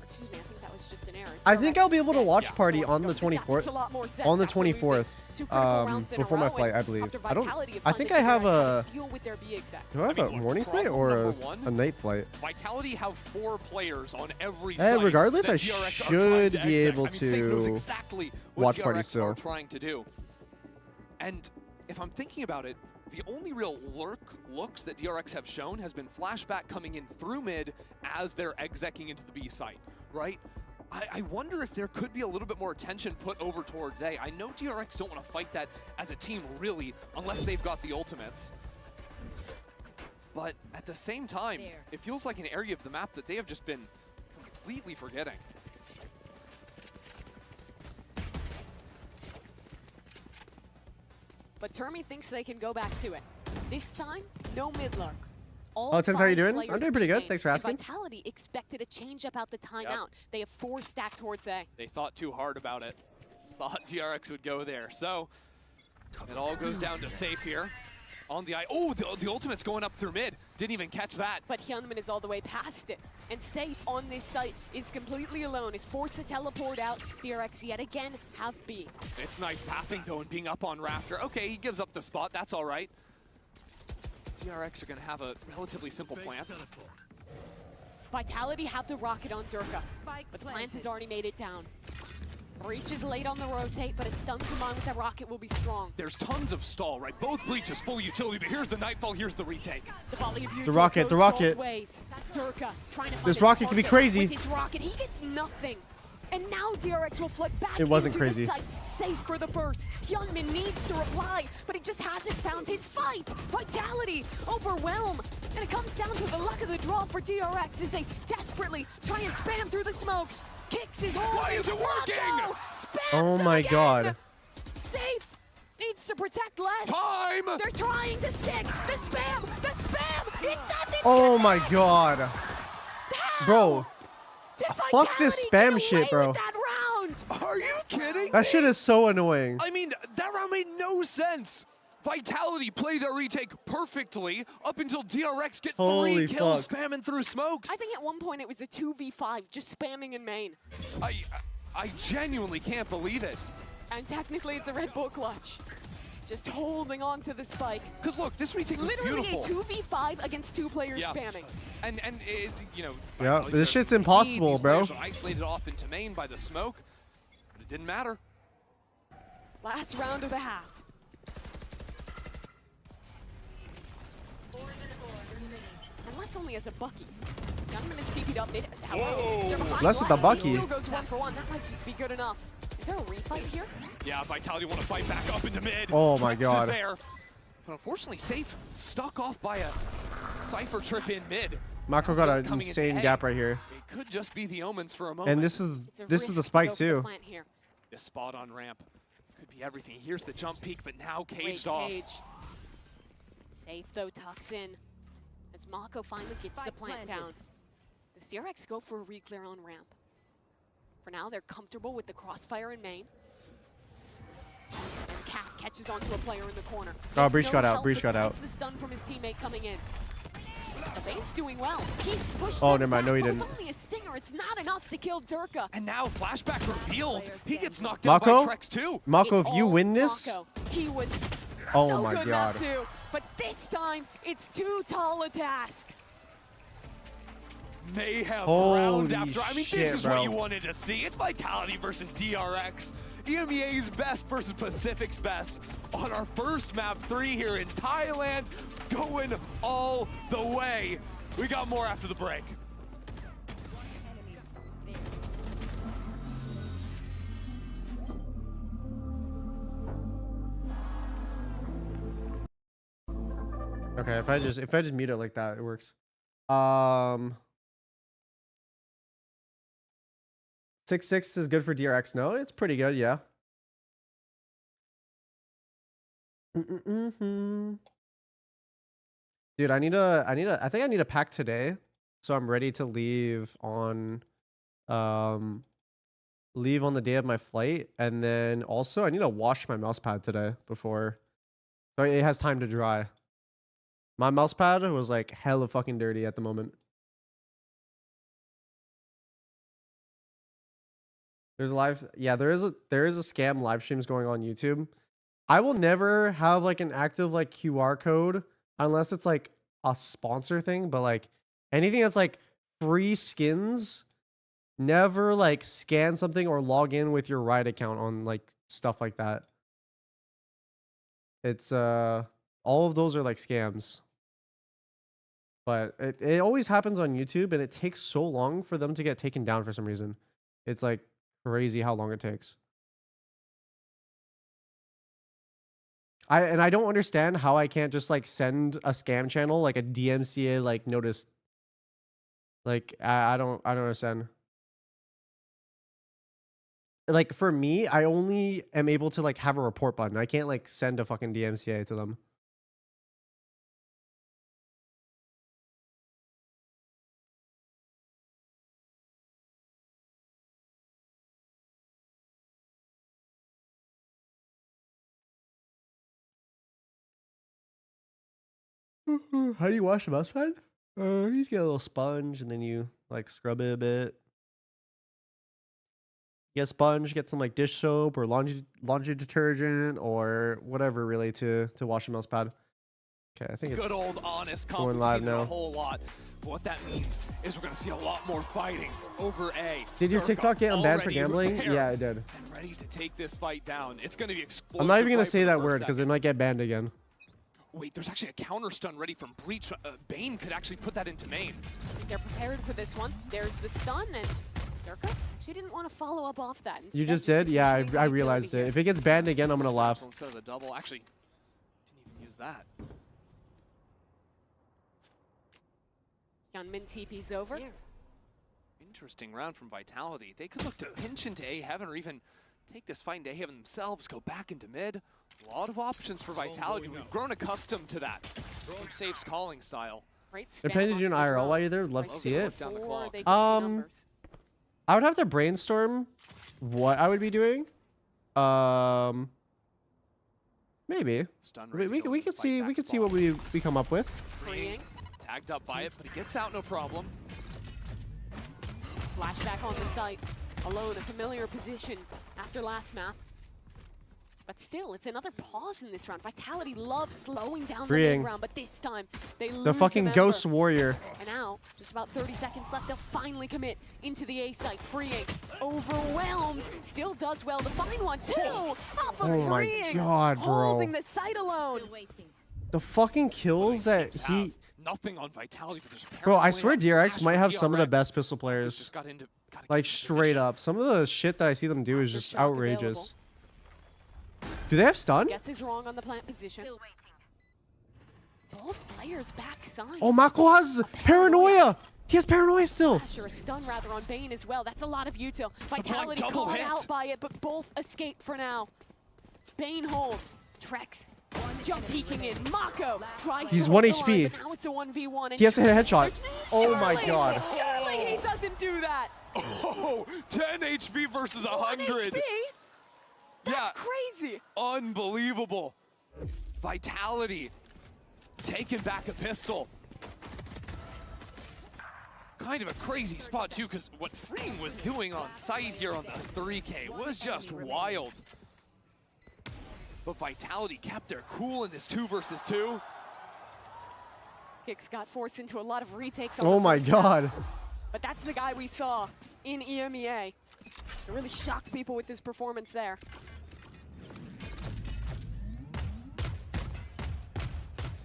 Excuse me, I think that was just an error. I think I'll be able to Instead, watch party yeah, on the this makes 24th. a lot more sense On the after losing 24th. 2 critical rounds in a Before my row, flight, and I believe. after I don't. Vitality have I found think that I have they're a. able to deal with their BXX. Do I have a morning flight or a night flight? Vitality have 4 players on every Eh, site. regardless, that I DRX are should trying be exec. able I mean, Safe knows to exactly what watch DRX party are still. trying to do. And if I'm thinking about it, the only real looks that DRX have shown has been flashback coming in through mid as they're execing into the B site, right? I wonder if there could be a little bit more attention put over towards A. I know DRX don't want to fight that as a team, really, unless they've got the ultimates. But at the same time, it feels like an area of the map that they have just been completely forgetting. But Termi thinks they can go back to it. This time, no mid-lurk. Oh, TenZ, how are you doing? I'm doing pretty good. Thanks for asking. Vitality expected a change up out the timeout. Yep. They have 4 stacked towards A. They thought too hard about it. Thought DRX would go there. So it all goes down to Safe here. On the eye. Oh, the ultimate's going up through mid. Didn't even catch that. But Hyunmin is all the way past it. And Safe on this site is completely alone. Is forced to teleport out. DRX yet again have B. It's nice pathing though and being up on Rafter. Okay, he gives up the spot. That's all right. DRX are going to have a relatively simple plant. Vitality have the rocket on Durka, but Plant has already made it down. Breach is late on the rotate, but it stuns combined with the rocket will be strong. There's tons of stall, right? Both breaches full utility, but here's the Nightfall, here's the retake. The volley of The rocket, the rocket. Durka trying to find This a rocket could be target crazy. With his rocket, he gets nothing. And now DRX will flood back It wasn't into crazy. the site. Safe for the first. Hyunmin needs to reply, but he just hasn't found his fight. Vitality, overwhelm. And it comes down to the luck of the draw for DRX as they desperately try and spam through the smokes. Kicks his hold. Why is it working? Oh my god. Safe needs to protect less. Time! They're trying to stick. The spam! The spam! It doesn't Oh my god. Bro. Fuck this spam shit, bro. that round. Are you kidding That me? shit is so annoying. I mean, that round made no sense. Vitality play their retake perfectly up until DRX get Holy 3 kills fuck. spamming through smokes. I think at one point it was a 2v5, just spamming in main. I genuinely can't believe it. And technically it's a Red Bull clutch. Just holding on to the spike. Because look, this retake was Literally beautiful. a 2v5 against 2 players Yeah. spamming. And it, you know, Yeah, Vitality, this they're- shit's impossible, these bro. players are isolated off into main by the smoke, but it didn't matter. Last round of the half. And Les only has a Bucky. Youngman is TP'd up mid. However, they're behind Les with the glass. Bucky. He still goes 1-for-1. That might just be good enough. Is there a refight here? Yeah, Vitality want to fight back up into mid. Oh my Trex god. Is there. But unfortunately, Safe stuck off by a Cypher trip in mid. Mako got an Coming into insane A. gap right here. It could just be the omens for a moment. And this is the spike too. This spot on ramp could be everything. Here's the jump peak, but now Great caged off. cage. Safe though, tucks in. As Mako finally gets the plant down. Does DRX go for a re-clear on ramp? For now, they're comfortable with the crossfire in main. And Cat catches onto a player in the corner. Oh, Gets Breach no got out, help, Breach but got out. gets the stun from his teammate coming in. The Bane's doing well. He's pushed Oh, them never mind. No, back, he but didn't. with only a stinger, it's not enough to kill Durka. And now flashback revealed. He gets knocked out by Mako? Trex too. Mako, It's if you all win this, Mako. He was Oh so my good God. not to, but this time it's too tall a task. Mayhem Holy round after. I mean, shit, this is bro. what you wanted to see. It's Vitality versus DRX. EMEA's best versus Pacific's best on our first map 3 here in Thailand, going all the way. We got more after the break. okay, if I just mute it like that, it works. 6-6 is good for DRX. No, it's pretty good, yeah. Dude, I think I need a pack today, so I'm ready to leave on the day of my flight, and then also I need to wash my mouse pad today before, so it has time to dry. My mouse pad was like hella fucking dirty at the moment. There's a live, yeah, there is a scam live streams going on YouTube. I will never have like an active like QR code unless it's like a sponsor thing, but like anything that's like free skins, never like scan something or log in with your Riot account on like stuff like that. It's all of those are like scams. But it always happens on YouTube and it takes so long for them to get taken down for some reason. It's like crazy how long it takes. I don't understand how I can't just like send a scam channel like a DMCA like notice. Like I don't understand. Like for me, I only am able to like have a report button. I can't like send a fucking DMCA to them. How do you wash the mouse pad? You just get a little sponge and then you like scrub it a bit. Get a sponge, get some like dish soap or laundry detergent or whatever really to wash the mouse pad. Okay, I think it's good old honest going live now. A whole lot. But what that means is we're gonna see a lot more fighting over A. Did your TikTok get unbanned for gambling? Yeah, it did. And ready to take this fight down. It's gonna be explosive. I'm not even gonna right say from the that word first because it second. might get banned again. Wait, there's actually a counter stun ready from Breach. Bane could actually put that into main. I think they're prepared for this one. There's the stun, and Durka, she didn't want to follow up off that. You just did? Yeah, I realized it. If it gets banned again, I'm gonna laugh. Instead of the double, actually, didn't even use that. Hyunmin TP's over. Interesting round from Vitality. They could look to pinch into A Heaven or even take this fight into A Heaven themselves, go back into mid. A lot of options for Vitality. We've grown accustomed to that from Safe's calling style. They're planning to do an IRL while you're there. Love to see it. I would have to brainstorm what I would be doing. Maybe we could see what we come up with. Tagged up by it, but he gets out no problem. Flashback on the site, alone, a familiar position after last map. But still, it's another pause in this round. Vitality loves slowing down the mid round, but this time they lose the fucking Ghost Warrior. And now, just about 30 seconds left, they'll finally commit into the A site. Freeing, overwhelmed, still does well to find one, too! Off of Oh my Freeing, God, bro. holding the site alone. The fucking kills that he... Nothing on Vitality, but there's Bro, I swear paranoia DRX might have some of the best pistol Just players. got into, Like, straight up. Some of the shit that I see them do is just outrageous. Do they have stun? Guess is wrong on the plant position. Both players backside. Oh, Mako has paranoia! He has paranoia still! Sure, a stun rather on Bane as well. That's a lot of util. Vitality double caught hit. out by it, but both escape for now. Bane holds. Trex jump peeking in. Mako tries He's to 1 hold the line, HP. but now it's a 1v1. And He has to hit a headshot. Surely, Oh my God. Surely he doesn't do that. Oh, 10 HP versus 1 100. HP? That's crazy. Unbelievable. Vitality taking back a pistol. Kind of a crazy spot too, because what Freeing was doing on site here on the 3K was just wild. But Vitality kept their cool in this 2 versus 2. Kicks got forced into a lot of retakes on Oh the my first half. God. But that's the guy we saw in EMEA. It really shocked people with his performance there.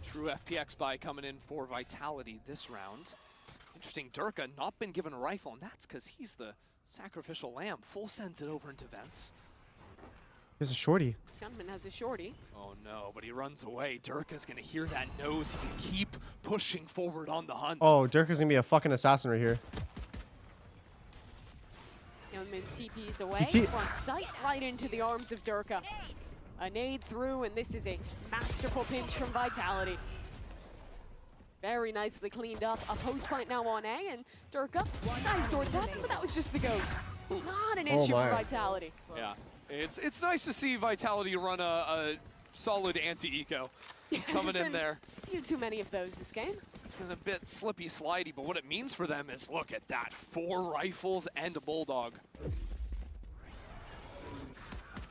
True FPX buy coming in for Vitality this round. Interesting, Durka not been given a rifle, and that's because he's the sacrificial lamb. Full sends it over into vents. He's a shorty. Gunman has a shorty. Oh no, but he runs away. Durka's gonna hear that nose. He can keep pushing forward on the hunt. Oh, Durka's gonna be a fucking assassin right here. Youngman TP's away, front sight, right into the arms of Durka. A nade through, and this is a masterful pinch from Vitality. Very nicely cleaned up. A post fight now on A, and Durka, nice towards heaven, but that was just the ghost. Not an issue for Vitality. Yeah, it's nice to see Vitality run a solid anti-eco. coming in there. Few too many of those this game. It's been a bit slippy slidey, but what it means for them is look at that, 4 rifles and a bulldog.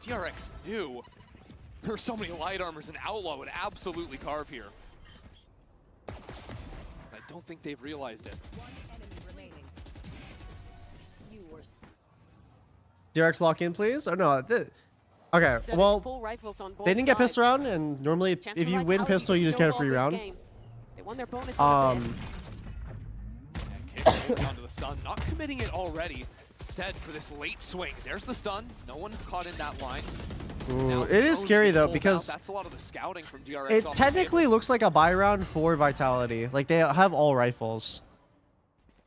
DRX knew there were so many light armors, and Outlaw would absolutely carve here. I don't think they've realized it. DRX lock in, please. Oh no. Okay. So Well, full rifles on both they didn't get sides. pistol round, and normally Chance if for you win Vitality pistol, to you just get a snowball free this round. game. They won their bonus on this. Kick onto the stun, not committing it already. Instead, for this late swing, there's the stun. No one caught in that line. Ooh, it is scary though because that's a lot of the scouting from DRX. it off the technically looks like a buy round for Vitality. Like they have all rifles.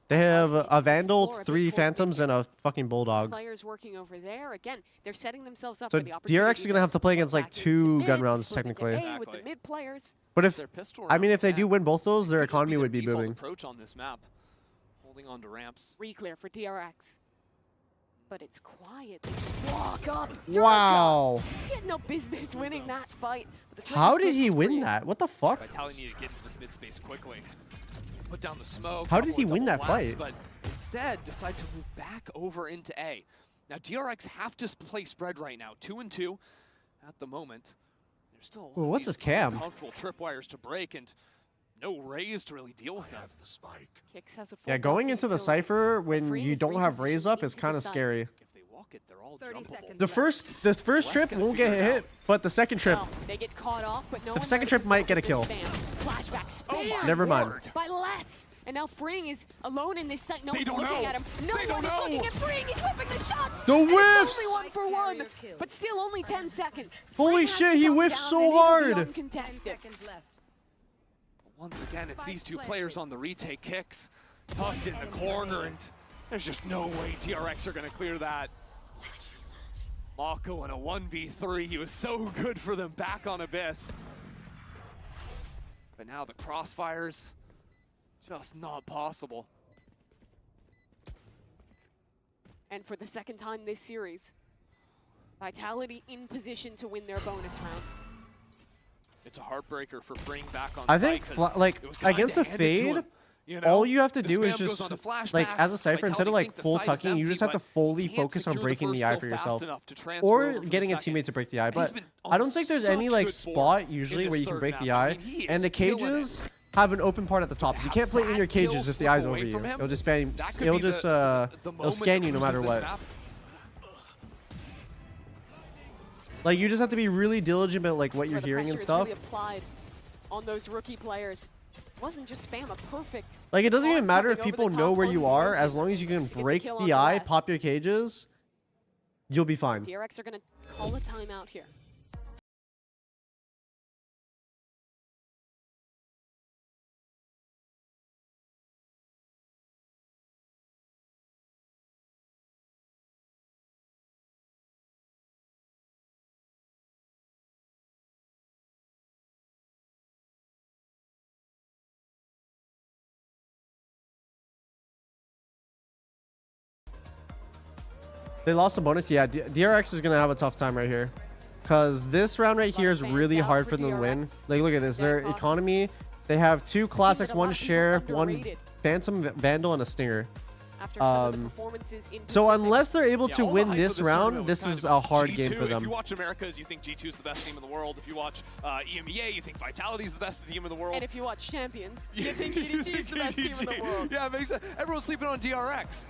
They have a Vandal, 3 Phantoms, and a fucking Bulldog. Players working over there again. They're setting themselves up So for the opportunity. DRX is gonna have to play against like 2 gun rounds technically. With the mid players. But if I mean if they do win both those, their economy would be booming. Approach on this map, holding on to ramps. Re-clear for DRX. But it's quiet. They just walk up. Wow. He had no business winning that fight. But the How trade is did he quick win free. that? What the fuck? Vitality needed to get into this mid space quickly. Put down the smoke. How did he couple of win that double blasts, fight? But instead, decide to move back over into A. Now DRX have to play spread right now, 2-2 at the moment. There's still Ooh, what's his cam? comfortable tripwires to break and no raise to really deal with them. Kicks has a full Yeah, going bounty into the utility. Cypher when Free you is don't have raise up repositioned is into kind the of side. scary. If they walk it, they're all 30 jumpable. seconds The first trip won't get hit, but the second trip, Well, they get caught off, but no the one second knows trip might get a this kill. spam. Flashback spam. Never mind. By less. And now Freeing is alone in this site. No They one's don't looking know. at him. No They one don't is looking know. at Freeing. He's whipping the shots. The And whiffs! It's only 1 for 1, but still only 10 seconds. Holy Freeing has shit, to he come whiffed down, so and it'll be hard. uncontested. 10 seconds left. Once again, it's these 2 players on the retake kicks, tucked in the corner, and there's just no way DRX are going to clear that. Mako in a 1v3, he was so good for them back on Abyss. But now the crossfires, just not possible. And for the second time this series, Vitality in position to win their bonus round. It's a heartbreaker for Freeing back on I site think 'cause like it was kinda against a handed to fade, him, you know? all you have to The do is spam goes just onto flashback. like as a Cypher instead of Vitality like think the full site is tucking, you empty, just have to but fully can't focus on secure the breaking the first eye kill for fast yourself, enough to transfer or over for the getting a second. teammate to break the eye. And he's But been I don't on think there's any such like good form spot in usually this where you can third break map. the I eye, mean, he and is the killing cages it. have an open part at the top, so you can't play in your that kill cages if the slip eye's away over you. from him, It'll just spam. that could It'll be just the it'll moment scan you that no matter cruises this what. map. Like you just have to be really diligent about like what That's you're where the hearing and pressure is stuff. really applied on those rookie players. It wasn't just spam, a perfect. Like it doesn't even arm matter if coming over people the know top where you are, unopened as long as you can to get the break kill the onto eye, West. pop your cages, you'll be fine. DRX are going to call a timeout here. They lost a bonus. Yeah, DRX is gonna have a tough time right here, cause this round right here is really hard for them to win. Like look at this, their economy. They have 2 classics, 1 sheriff, 1 phantom vandal, and a stinger. After some of the performances in So unless they're able to all the win hype of this tournament round, was this kind is of a hard G2. game for If them. you watch Americas, you think G2 is the best team in the world. If you watch EMEA, you think Vitality is the best team in the world. And if you watch Champions, you think EDG is the best team in the world. Yeah, it makes sense. Everyone's sleeping on DRX.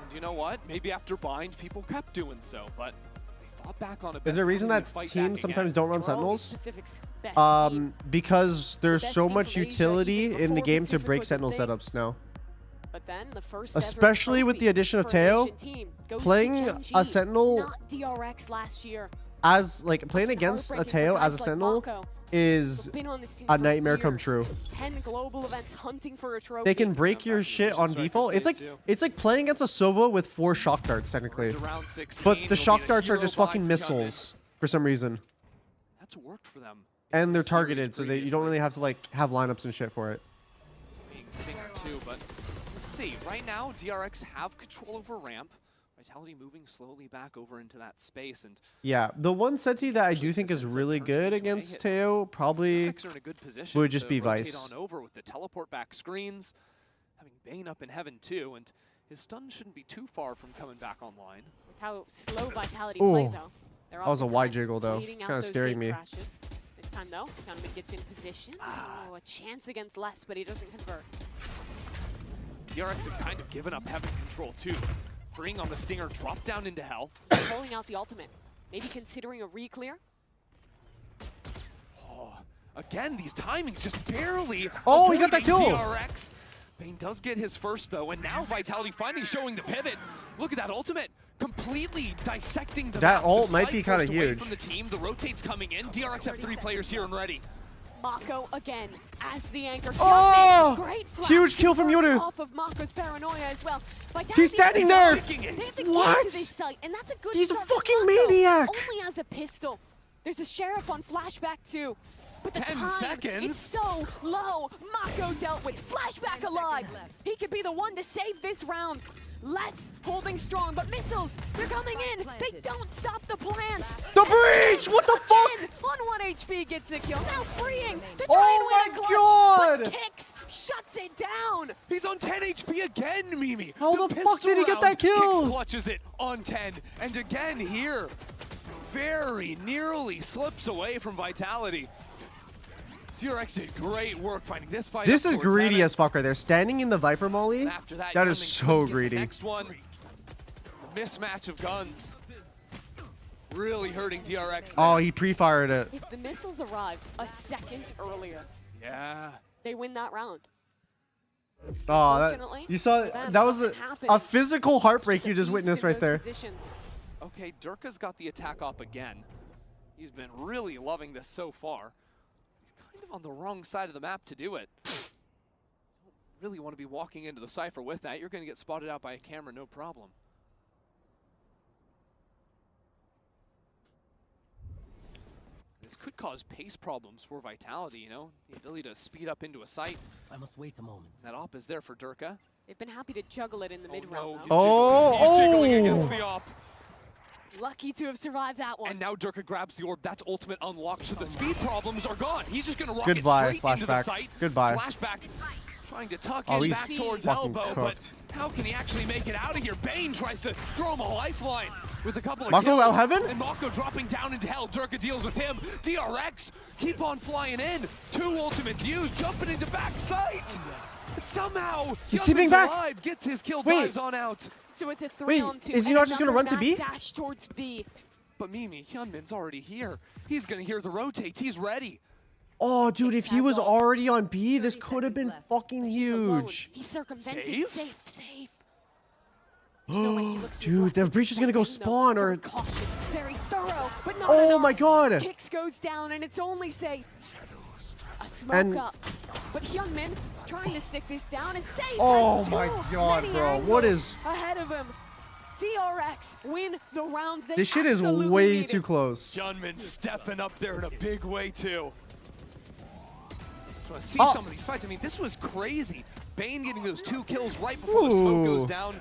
And you know what? Maybe after Bind, people kept doing so, but they fought back on a Is there a reason that teams sometimes don't run Sentinels? Because there's so much utility in the game to break Sentinel setups now. But then the first Especially with the addition of Teo, playing a Sentinel not DRX last year. as like playing against a Teo as a Sentinel is a nightmare come true. 10 global events hunting for a trophy. They can break your shit on default. It's like playing against a Sova with 4 shock darts technically, but the shock darts are just fucking missiles for some reason. That's worked for them. And they're targeted, so you don't really have to like have lineups and shit for it. Being Stinger too, but we'll see. Right now, DRX have control over ramp. Vitality moving slowly back over into that space, and Yeah, the one Senti that I do think is really good against Teo probably Are in a good position would just to be rotate Vice. on over with the teleport back screens, having Bane up in heaven too, and his stun shouldn't be too far from coming back online. With how slow Vitality Ooh. play, though. They're That was a often wide kind jiggle, though. bleeding It's out kinda those scaring gate me. crashes. This time, though, Hyunmin gets in position. Oh, a chance against Les, but he doesn't convert. DRX have kind of given up heaven control too. Freeing on the Stinger, drop down into hell. Pulling out the ultimate. Maybe considering a re-clear. Oh, again, these timings just barely. Oh, he got that avoiding kill. DRX. Bane does get his first though, and now Vitality finally showing the pivot. Look at that ultimate, completely dissecting the That map. ult The might spike be kinda forced away huge. From the team, the rotates coming in. DRX have 3 players here and ready. Mako again as the anchor. Oh! Great flash. Huge kill from Converts Yoru. Off of Mako's paranoia as well. He's standing there. They have to What? get to this site, and that's a good He's a start for fucking Mako. maniac. Only as a pistol. There's a sheriff on flashback too. But the 10 time, seconds? it's so low. Mako dealt with. Flashback alive. He could be the one to save this round. Les holding strong, but missiles, they're coming in. They don't stop the plant. The breach! What the fuck? On 1 HP gets a kill. Now freeing. They're Oh trying to win a my clutch, God! but Kicks shuts it down. He's on 10 HP again, Mimi. How the fuck did he get that Kicks kill? clutches it on 10, and again here, very nearly slips away from Vitality. DRX did great work finding this fight. This up is towards greedy heaven. as fuck right there. Standing in the Viper Molly, And after that, that is Hyunmin so couldn't get the greedy. Next one, the mismatch of guns, really hurting DRX. There. Oh, he pre-fired it. If the missiles arrived a second earlier, Yeah. they win that round. Oh, Unfortunately, you saw that that was doesn't happen. a physical heartbreak Just a you just beast witnessed in right those there. positions. Okay, Durka's got the attack up again. He's been really loving this so far. He's kind of on the wrong side of the map to do it. Don't really want to be walking into the Cypher with that. You're going to get spotted out by a camera, no problem. This could cause pace problems for Vitality, you know? The ability to speed up into a site. I must wait a moment. That op is there for Durka. They've been happy to juggle it in the mid-round. He's Oh, jiggling oh. against the op. Lucky to have survived that one. And now Durka grabs the orb. That's ultimate unlocked, so the speed problems are gone. He's just going to rocket Goodbye, straight into the flashback. site. Goodbye. Flashback trying to tuck Oh, in he's back towards fucking elbow, cooked. but how can he actually make it out of here? Bane tries to throw him a lifeline with a couple of Mako kills. out heaven? And Mako dropping down into hell. Durka deals with him. DRX keep on flying in. 2 ultimates used, jumping into back sight. And somehow, He's Hyunmin's teaming back. alive, gets his kill, Wait. dives on out. So it's a Wait, 3-on-2. is he and not just gonna another run to back B? Dash towards B. But Mimi, Hyunmin's already here. He's gonna hear the rotates. He's ready. Oh, dude, if he was already on B, this could have been fucking huge. He circumvented. Safe? Safe. There's no way he looks to his Dude, left the at breach this is gonna go point, though. spawn Very or... cautious, very thorough, but not Oh enough. my God. Kicks goes down and it's only safe. A smoke And- up. But Hyunmin trying to stick this down is safe. Oh Has my too God, many bro. What angles is... ahead of him? DRX win the round. They This shit is absolutely way need too it. close. Hyunmin stepping up there in a big way, too. Want to see Oh. some of these fights. I mean, this was crazy. Bane getting those 2 kills right before the smoke goes Ooh. down.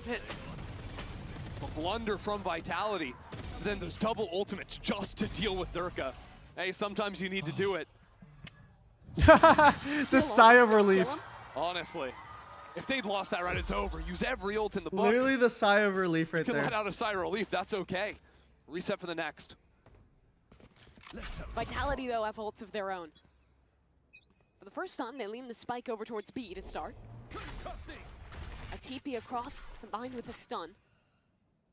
Hit. A blunder from Vitality. Then those double ultimates just to deal with Durka. Hey, sometimes you need to do it. The sigh of relief. Honestly. If they'd lost that round, it's over. Use every ult in the book. Literally the sigh of relief right You can there. let out a sigh of relief. That's okay. Reset for the next. Vitality, though, have ults of their own. For the first time, they lean the spike over towards B to start. A TP across, combined with a stun.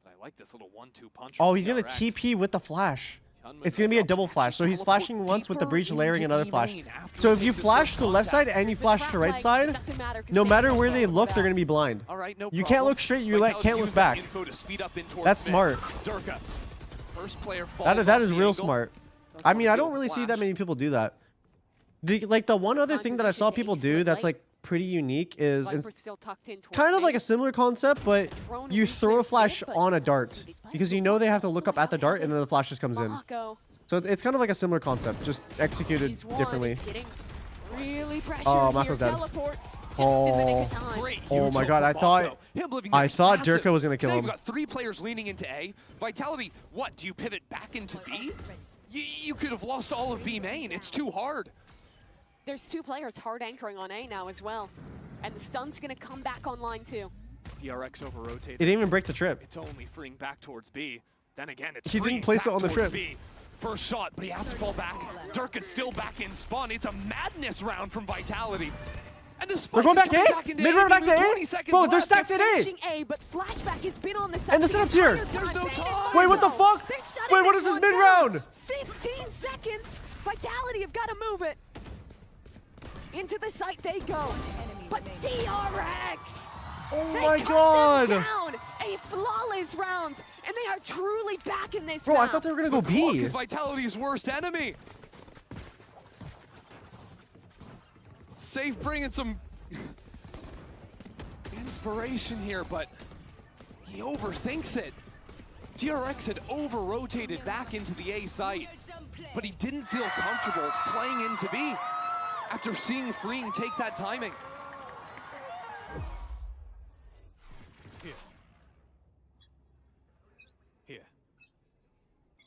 But I like this little 1-2 punch. Oh, from he's gonna DRX. TP with the flash. Hyunmin It's gonna be a double flash. So he's flashing once with the breach, layering another flash. So if you flash to the left side and you flash to the right side, no matter where they look, they're gonna be blind. All right, no You problem. can't look straight. You Vitality can't look used that back. info to speed up in towards That's mid. smart. Durka, first player falls That off is the real angle. smart. Doesn't I wanna mean, I deal don't with really the see that flash. many people do that. Like the one other thing that I saw people do that's like pretty unique is Viper's still tucked in towards kind of mid. like a similar concept, but you throw a flash on a dart because you know they have to look up at the dart and then the flash just comes in. Mako, So it's kind of like a similar concept, just executed he's one, differently. is getting really pressured Oh, here. Mako's dead. Teleport. Just in the nick of time. Great Oh util my god, from I thought Mako. Him living there is Durka massive. was gonna kill So him. You've got 3 players leaning into A. Vitality, what? Do you pivot back into B? You could have lost all of B main. It's too hard. There's 2 players hard anchoring on A now as well. And the stun's gonna come back online too. DRX over rotated. It didn't even break the trip. It's only freeing back towards B. Then again, it's He didn't freeing place it back on the towards trip. B. First shot, but he has to fall back. Dirk is still back in spawn. It's a madness round from Vitality. And the They're going back A? Mid-round back to A? Bro, they're stacked at A! Finishing A, but Flashback has been on the side. And the setup's here! There's no time! Wait, what the fuck? They're shutting Wait, what is this one down. mid-round? 15 seconds! Vitality have got to move it. Into the site they go. But DRX! Oh they my cut god! them down. A flawless round, and they are truly back in this Bro, I map. thought they were gonna go B. Is Vitality's worst enemy. Safe bringing some inspiration here, but he overthinks it. DRX had over-rotated back into the A site, but he didn't feel comfortable playing into B after seeing Freeing take that timing.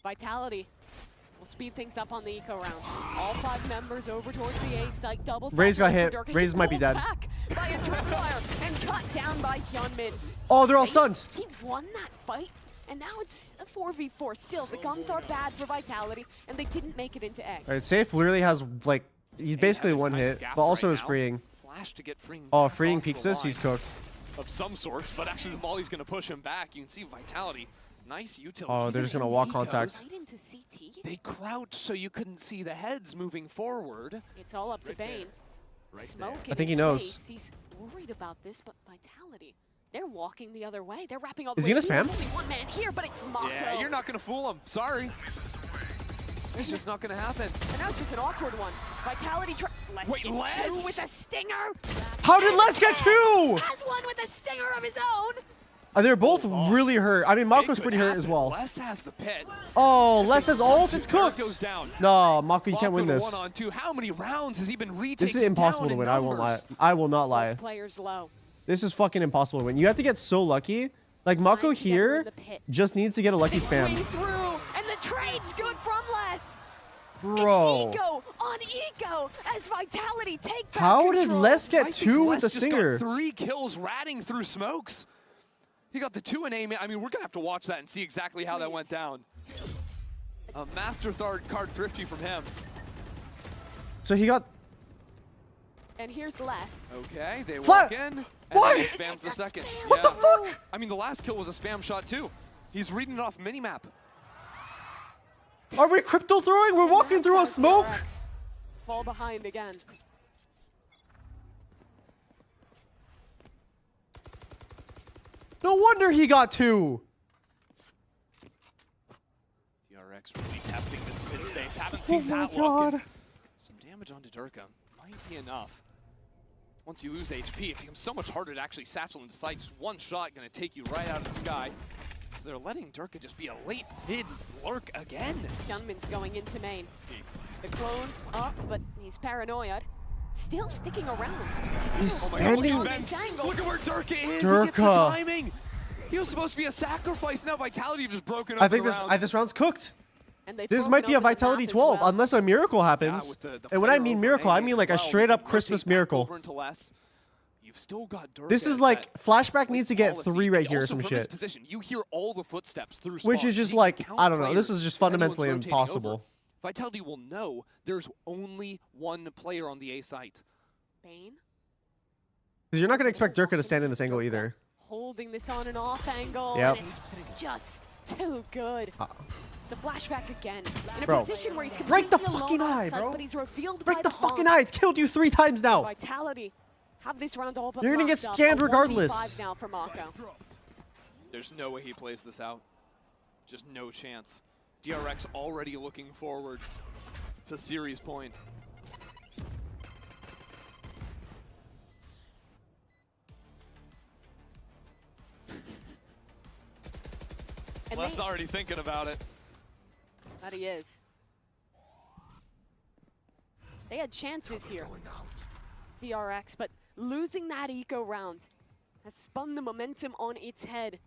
Vitality will speed things up on the eco round. All 5 members over towards the A site. Double Ray's got hit. Durka. Ray's He's might be pulled dead. back by a tripwire and cut down by Hyunmin. Oh, they're all Safe. stunned. He won that fight, and now it's a 4v4. Still, the guns are bad for Vitality, and they didn't make it into A. Alright, Safe literally has, like, he's basically one hit, but also is freeing. Flash to get Freeing. Oh, back freeing onto peeks the this, he's line cooked. of some sorts, but actually the Molly's gonna push him back. You can see Vitality. Nice utility. Oh, they're just gonna wall contact. Right into CT. They crouched so you couldn't see the heads moving forward. It's all up to Bane. Smoke in I think he his knows. face. He's worried about this, but Vitality, they're walking the other way. They're wrapping up. Is he gonna spam? There's only one man here, but it's Mako. Yeah, you're not gonna fool him. Sorry. It's just not gonna happen. And now it's just an awkward one. Vitality Wait, gets Les? 2 with a stinger. How did Les get 2? Has one with a stinger of his own. They're both really hurt. I mean, Mako's pretty hurt as well. Les has the pit. Oh, Les has ult. It's cooked. Goes down. No, Mako, you can't win Mako this. 1-on-2. How many rounds has he been retaking? This is impossible to win. I won't lie. I will not lie. Players low. This is fucking impossible to win. You have to get so lucky. Like, Mako here just needs to get a lucky spam. Swing through, and the trade's good from Les. Bro. It's eco on eco as Vitality take back How did control. Les I get think 2 Les with the just stinger? got 3 kills ratting through smokes. He got the 2 in aim. I mean, we're gonna have to watch that and see exactly how that went down. A master card thrifty from him. So he got... And here's Les. Okay, they Flat. walk in, and What? then he spams the second. What the fuck? I mean, the last kill was a spam shot too. He's reading it off minimap. Are we crypto throwing? We're walking through a smoke? Fall behind again. No wonder he got 2. DRX really testing this mid space. Haven't seen my that God. look. Some damage onto Durka might be enough. Once you lose HP, it becomes so much harder to actually satchel into sight. Just one shot gonna take you right out of the sky. So they're letting Durka just be a late mid lurk again. Hyunmin's going into main. The clone up, but he's paranoid. Still sticking around. Still He's standing standing- on this angle. Look at where Durka is. He gets the Durka. timing. He was supposed to be a sacrifice. Now Vitality have just broken up I think the this round. this round's cooked. And they've This broken might be a open the Vitality map as 12, well. unless a miracle happens. with the And when I player mean over miracle, I Amy mean as like a well. straight up Rotate Christmas back miracle. over into Les. You've still got Durka This is as like, that Flashback needs to get policy. 3 right And here or also some from his shit. position, you hear all the footsteps through Which spawn. is just He like, can I count don't know, this players is just if anyone's fundamentally rotating impossible. over. Vitality will know there's only one player on the A site. Bane Because you're not going to expect Durka to stand in this angle either. holding this on and off angle, Yep. and it's just too good. So Flashback again, in a Bro, position where he's break the completely fucking alone on eye, site, bro. but he's revealed Break by the the fucking honk. eye. It's killed you 3 times now. Vitality have this round all but You're gonna get locked up. scanned A 1v5 regardless. now for Mako. There's no way he plays this out. Just no chance. DRX already looking forward to series point. And Les already thinking about it. That he is. They had chances here, DRX, but losing that eco round has spun the momentum on its head.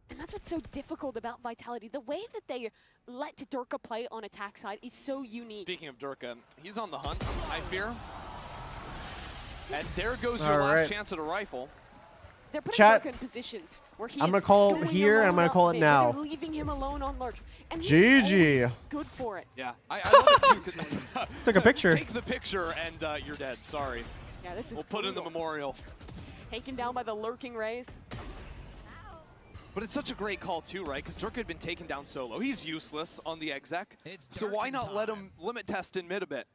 And that's what's so difficult about Vitality. The way that they let Durka play on attack side is so unique. Speaking of Durka, he's on the hunt, I fear. And there goes your last chance at a rifle. They're putting Chat. Durka in positions where he's I'm gonna call it here, and I'm gonna call it now. They're leaving him alone on lurks. And he's GG. always good for it. Yeah, I love it too. 'Cause Took a picture. Take the picture and you're dead, sorry. Yeah, this is We'll put in the memorial. Taken down by the lurking rays. But it's such a great call too, right? Because Durka had been taken down solo. He's useless on the exec. So why not let him limit test in mid a bit?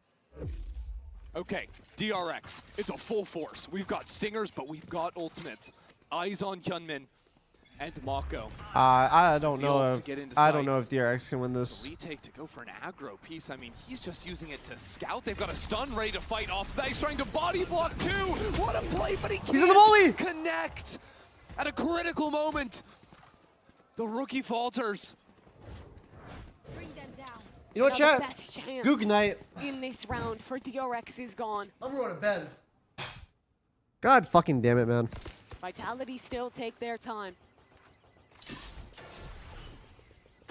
Okay, DRX, it's a full force. We've got stingers, but we've got ultimates. Eyes on Hyunmin and Mako. I don't know Fields if to get into I don't know if sights. DRX can win this. Retake to go for an aggro piece. I mean, he's just using it to scout. They've got a stun ready to fight off that. He's trying to body block too. What a play, but he can't He's in the volley. connect at a critical moment. The rookie falters. You know what, Now the chat? best chance Good night. in this round for DRX is gone. I'm going to bed. God fucking damn it, man. Vitality still take their time.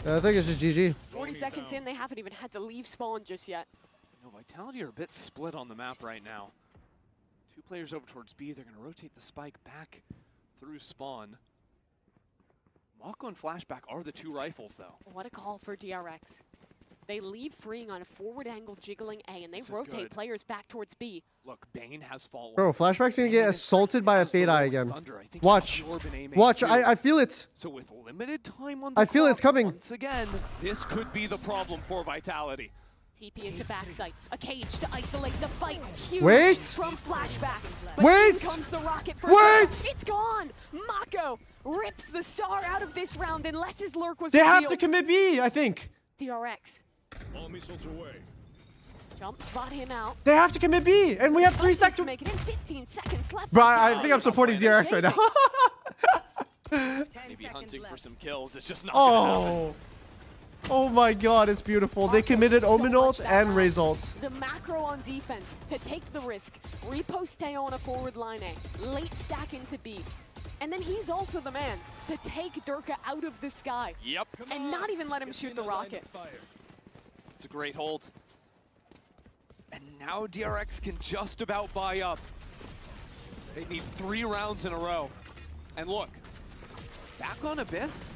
I think it's just GG. 40 seconds in, they haven't even had to leave spawn just yet. You know, Vitality are a bit split on the map right now. 2 players over towards B. They're going to rotate the spike back through spawn. Mako and Flashback are the 2 rifles, though. What a call for DRX. They leave freeing on a forward angle jiggling A, and they This is rotate good. players back towards B. Look, Bane has fallen. Bro, Flashback's gonna get assaulted by a Fade Eye again. Watch. Watch. I feel it. So with limited time on the I feel it's clock, coming. Once again, this could be the problem for Vitality. TP into backside. A cage to isolate the fight. Huge Wait. from Flashback. But Wait. in comes the rocket for Wait. Durka. It's gone. Mako rips the star out of this round unless his lurk was They have revealed. to commit B, I think. DRX. All missiles away. Jump spot him out. They have to commit B, and we have 3 seconds. To make it in 15 seconds left. Bro, I think I'm supporting DRX right now. Maybe hunting for some kills. It's just not gonna happen. Oh. Oh my god, it's beautiful. They committed Omen ult and Raze ult. The macro on defense to take the risk. Repost Teo on a forward line A. Late stack into B. And then he's also the man to take Durka out of the sky. Yep. And not even let him shoot the rocket. It's a great hold. And now DRX can just about buy up. They need 3 rounds in a row. And look, back on Abyss,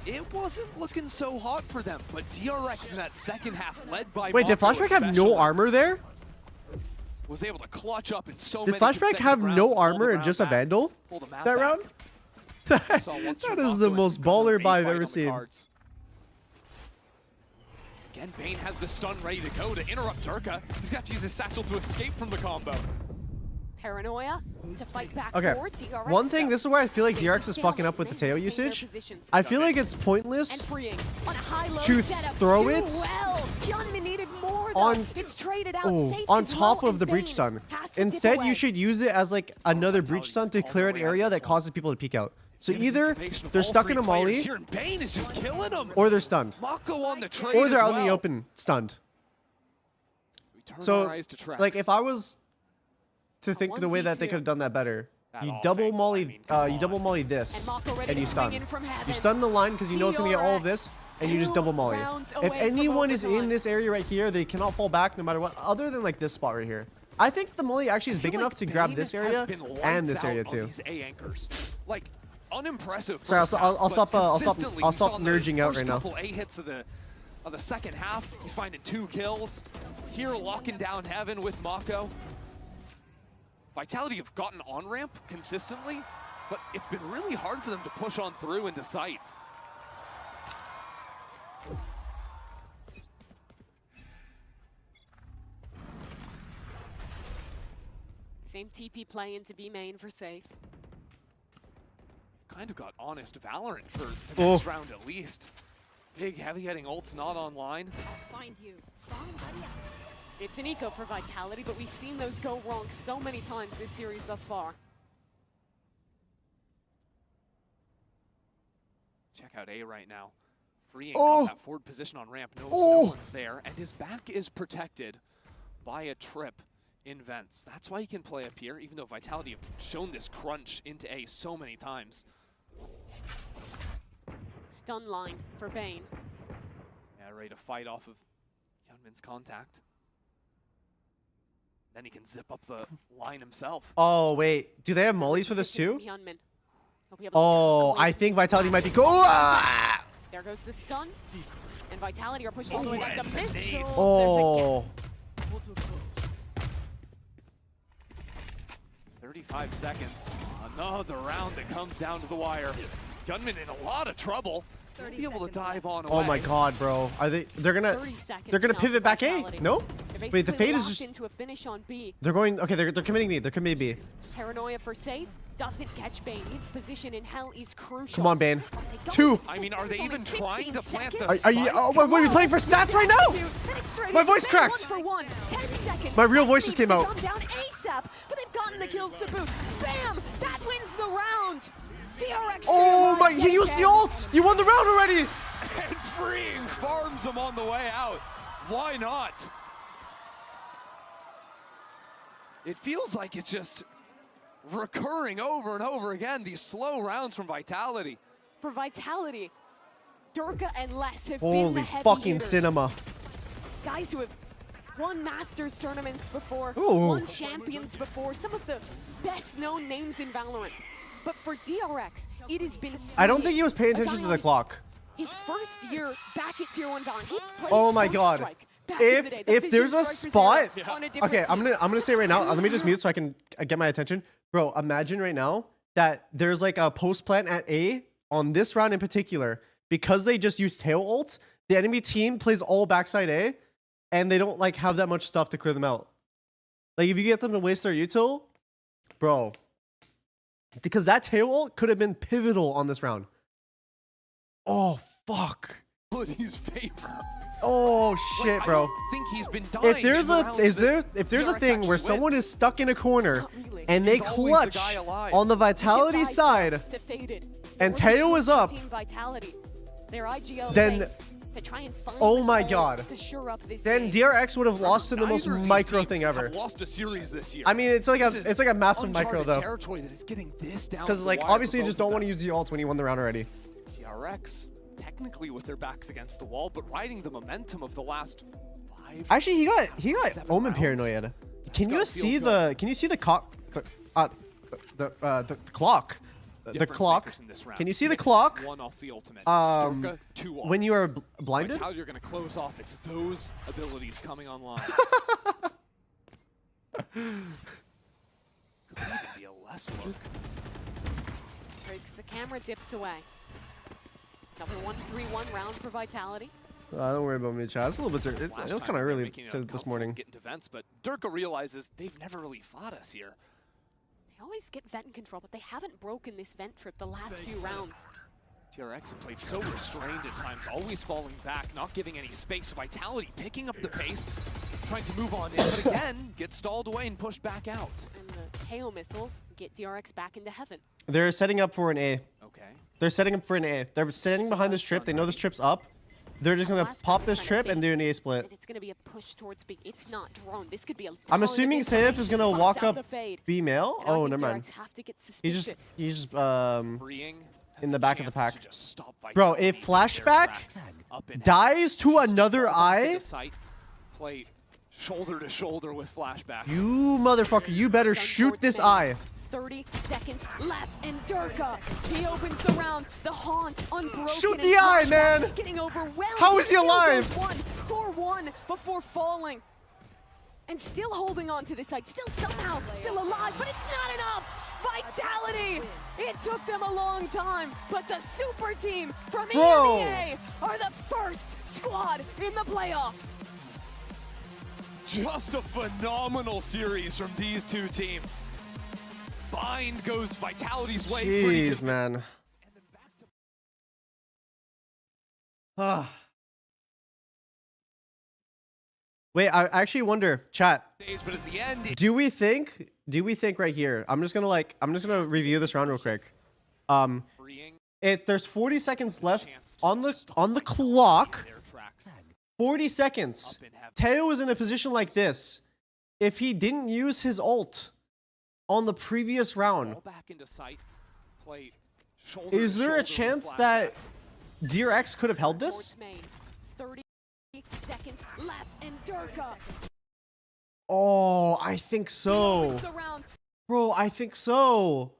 it wasn't looking so hot for them, but DRX in that second half, led by Wait, did Mako Flashback have no especially, was there? was able to clutch up in so Did many Flashback consecutive have rounds no and pull the armor and round just a back. Vandal Pull the map that back. round? Saw once That from is Mako the and most got another baller buy I've A fight ever on the seen. cards. Again, Bane has the stun ready to go to interrupt Durka. He's got to use his satchel to escape from the combo. Paranoia to fight back Okay, forward. DRX one thing, this is where I feel like DRX is fucking up with the Teo usage. I feel like it's pointless on a high-low to setup. throw Do it well. Hyunmin needed more though. on, It's traded out. Safe on is top low, of the and breach Bane stun. has to dip Instead, away. you should use it as like another breach stun to clear an area that causes people to peek out. So either they're stuck in a molly, Here, and Bane is just killing him. or they're stunned, Mako on the trade or they're as out in the well. open stunned. Turn So, our eyes to Trax. like, if I was to think the way that they could have done that better, you double molly, this, Mako ready and to you swing stun. in from heaven. You stun the line because you know it's gonna get all of this, and you just double molly. rounds If away from anyone is in overtime. this area right here, they cannot fall back no matter what, other than like this spot right here. I think the molly actually is big enough to grab Bane this has area been and lights this area out on too. these A anchors. Like, unimpressive. Sorry, first half, I'll but stop. consistently, I'll we saw stop in the nerdging out first right now. couple A hits of the second half. He's finding 2 kills. Here, locking down Heaven with Mako. Vitality have gotten on ramp consistently, but it's been really hard for them to push on through into sight. Same TP play into B main for safe. Kind of got honest Valorant for the next round at least. Big heavy hitting ult's not online. Find you. It's an eco for Vitality, but we've seen those go wrong so many times this series thus far. Check out A right now. Freeing Oh. got that forward position on ramp. No Oh. one's there, and his back is protected by a trip. in vents. That's why he can play up here, even though Vitality have shown this crunch into A so many times. Stun line for Bane. Yeah, ready to fight off of Hyunmin's contact. Then he can zip up the line himself. Oh, wait. Do they have mollies for this too? Hyunmin. Oh, I think Vitality might be go. Ah! There goes the stun. And Vitality are pushing all the way back. The missiles. Oh. 35 seconds. Another round that comes down to the wire. Gunman in a lot of trouble. Be able to dive on away. Oh my God, bro. Are they? They're gonna pivot back A. No. Wait, the fade is just. Into a finish on B. They're going. Okay, they're committing B. They're committing B. Paranoia for safe. Doesn't catch Bane. His position in hell is crucial. Come on, Bane. 2. I mean, are they even trying to plant the Are you? Oh, what are you playing for stats right now? My voice cracked. 1 for 1. 10 seconds. My real voice just came out. Come down ASAP, but they've gotten the kills to boot. Spam. That wins the round. DRX. Oh my! He used the ult. You won the round already. And freeing farms him on the way out. Why not? It feels like it's just recurring over and over again, these slow rounds from Vitality. For Vitality, Durka and Les have been the Holy heavy fucking hitters. cinema. Guys who have won Masters tournaments before, Ooh. won Champions before, some of the best known names in Valorant. But for DRX, it has been I don't think he was paying attention to the clock. his first year back at Tier 1 Valorant. He played Oh my First God. Strike back in the day. The If Vision there's a Strikers spot, era on a different okay, team. I'm gonna say right now. Let me just mute so I can get my attention, bro. Imagine right now that there's like a post plant at A on this round in particular because they just use tail ult. The enemy team plays all backside A, and they don't like have that much stuff to clear them out. Like if you get them to waste their util, bro, because that tail ult could have been pivotal on this round. Oh fuck. Hoodie's favor. Oh shit, bro. I don't think he's been dying If there's in the a rounds that if there's a DRX thing actually where win. someone is stuck in a corner and they He's always the clutch guy alive. on the Vitality side to Faded. and They're Teo is up, Team Vitality. Their IGL then saying to try and find oh the my hole God, to shore up this then game. DRX would have lost in the most Neither of these micro teams thing ever. have lost a series this year. I mean, it's like This a is massive micro uncharted though, territory that it's getting this down because to the like wire obviously for you just both don't of want to them. use the ult when you won the round already. DRX technically with their backs against the wall, but riding the momentum of the last 5. Actually, he got 7 Omen rounds. paranoid. Can you gotta see feel the clock? The clock. The Difference clock. makers in this round. Can you see the Mix clock? 1 off the ultimate. Durka, 2 off. When you are blinded? Vitality are going to close off. It's those abilities coming online. Could even be a less look. Breaks the camera, dips away. Another 1-3-1 round for Vitality. Don't worry about me, chat. It's a little bit. It Last was time kind of we were early making it this uncomfortable morning. Getting to vents, but Durka realizes they've never really fought us here. They always get vent control, but they haven't broken this vent trip the last few rounds. TRX have played so restrained at times, always falling back, not giving any space. Vitality picking up the pace, trying to move on in, but again, get stalled away and pushed back out. And the KO missiles get DRX back into heaven. They're setting up for an A. Okay. They're setting up for an A. They're standing behind this trip. They know this trip's up. They're just gonna pop this trip and do an A split. And it's gonna be a push towards B. It's not drone. This could be a I'm assuming Sayef is gonna walk up B male. And I Oh, think never mind. DRX have to get He's suspicious. just Freeing in the back of the pack. to just stop Bro, Vitality if in their flashback tracks. Up in dies to another Fall back into eye, sight, play shoulder to shoulder with flashback. you motherfucker, you better shoot this eye. 30 seconds left, and Durka, he opens the round. The haunt, unbroken. Shoot and the eye, Flashback man! Getting overwhelmed. How is he still alive? goes 1-4-1 before falling. And still holding on to this side, still somehow, still alive, but it's not enough. Vitality! It took them a long time, but the super team from Bro. EMEA are the first squad in the playoffs. Just a phenomenal series from these two teams. Bind goes Vitality's way. pretty Jeez, man. Ah. Wait, I actually wonder, chat. But at the end, Do we think right here? I'm just gonna review this round real quick. There's 40 seconds left on the clock. 40 seconds. Teo is in a position like this. if he didn't use his ult on the previous round, Ball back into sight. Play is there a shoulder chance flashback. that DRX could have held this? 30 seconds left, and Durka. Oh, I think so. Bro, I think so.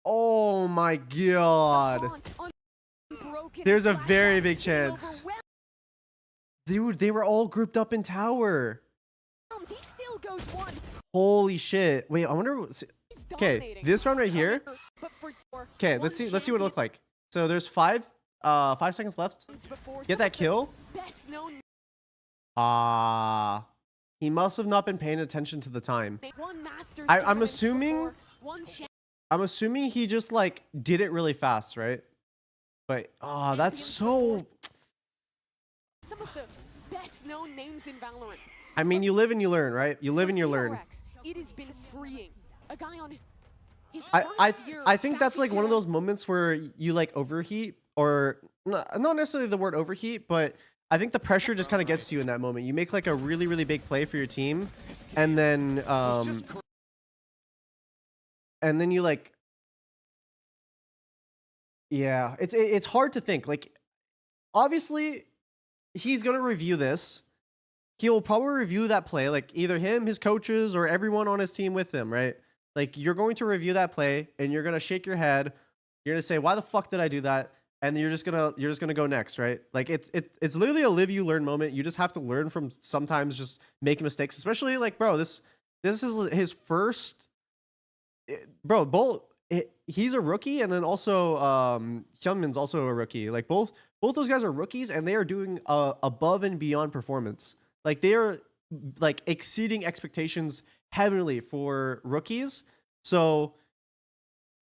Oh my god. There's a very big chance. Dude, they were all grouped up in tower. He still goes one. Holy shit. Wait, I wonder. Okay, this round right here. Okay, let's see what it looked like. So there's 5 seconds left. Get that kill. He must have not been paying attention to the time. I'm assuming he just like did it really fast, right? But that's so. Some of the best known names in Valorant. I mean, you live and you learn, right? You live and you learn. It has been freeing. A guy on his I think that's like one of those moments where you like overheat, or not necessarily the word overheat, but I think the pressure just kind of gets to you in that moment. You make like a really, really big play for your team, and then you like, yeah, it's hard to think. Like, obviously, he's gonna review this. He'll probably review that play, like either him, his coaches, or everyone on his team with him, right? Like, you're going to review that play, and you're gonna shake your head. You're gonna say, "Why the fuck did I do that?" And you're just gonna go next, right? Like, it's literally a live you learn moment. You just have to learn from sometimes just making mistakes, especially like, bro, this is his first. Bro, he's a rookie, and then also Hyunmin's also a rookie. Like both those guys are rookies, and they are doing above and beyond performance. Like, they are like exceeding expectations heavily for rookies. So,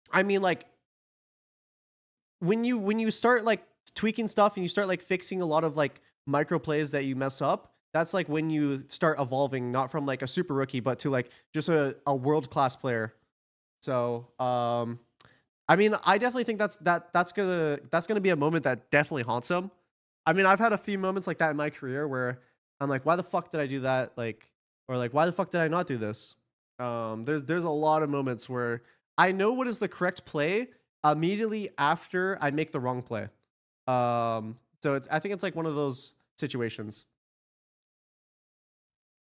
I mean, like, when you start like tweaking stuff and you start like fixing a lot of like micro plays that you mess up, that's like when you start evolving, not from like a super rookie, but to like just a world-class player. So, I mean, I definitely think that's gonna be a moment that definitely haunts him. I mean, I've had a few moments like that in my career where I'm like, why the fuck did I do that? Like, or like, why the fuck did I not do this? There's a lot of moments where I know what is the correct play immediately after I make the wrong play. So I think it's like one of those situations.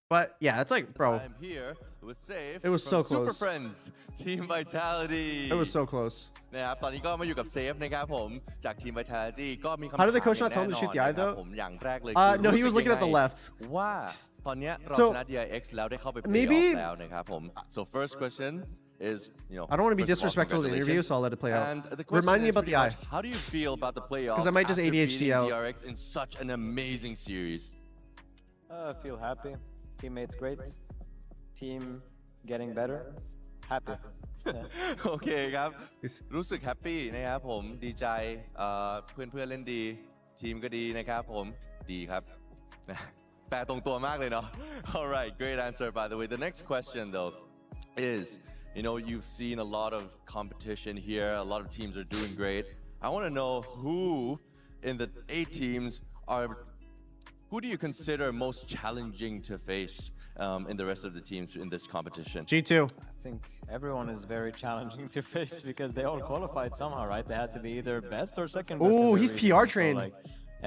But yeah, it's like, bro, I'm here with Safe. it was so Super close. Friends Team Vitality. It was so close. นะครับตอนนี้ก็มาอยู่กับ Safe นะครับผมจาก Team Vitality ก็มีคำถาม How did the coach not tell him to shoot the eye though? No, he was looking at the left. ว่าตอนนี้เราชนะ DIX แล้วได้เข้าไป maybe แล้วนะครับผม So first question is, you know, I don't want to be first of all, disrespectful in the interview, so I'll let it play out. And the question Remind me is about the pretty eye. much, how do you feel about the playoffs 'Cause I might just after ADHD beating out. DRX in such an amazing series? I feel happy. Teammates great. Team getting better. Happy. โอเคครับรู้สึกแฮปปี้นะครับผมดีใจเพื่อนเล่นดีทีมก็ดีนะครับผมดีครับแปลตรงตัวมากเลยเนาะ Alright, great answer by the way. The next question though is, you know, you've seen a lot of competition here, a lot of teams are doing great. I want to know who in the 8 teams who do you consider most challenging to face in the rest of the teams in this competition? G2. I think everyone is very challenging to face because they all qualified somehow, right? They had to be either best or second best. Ooh, he's PR trained. So, like,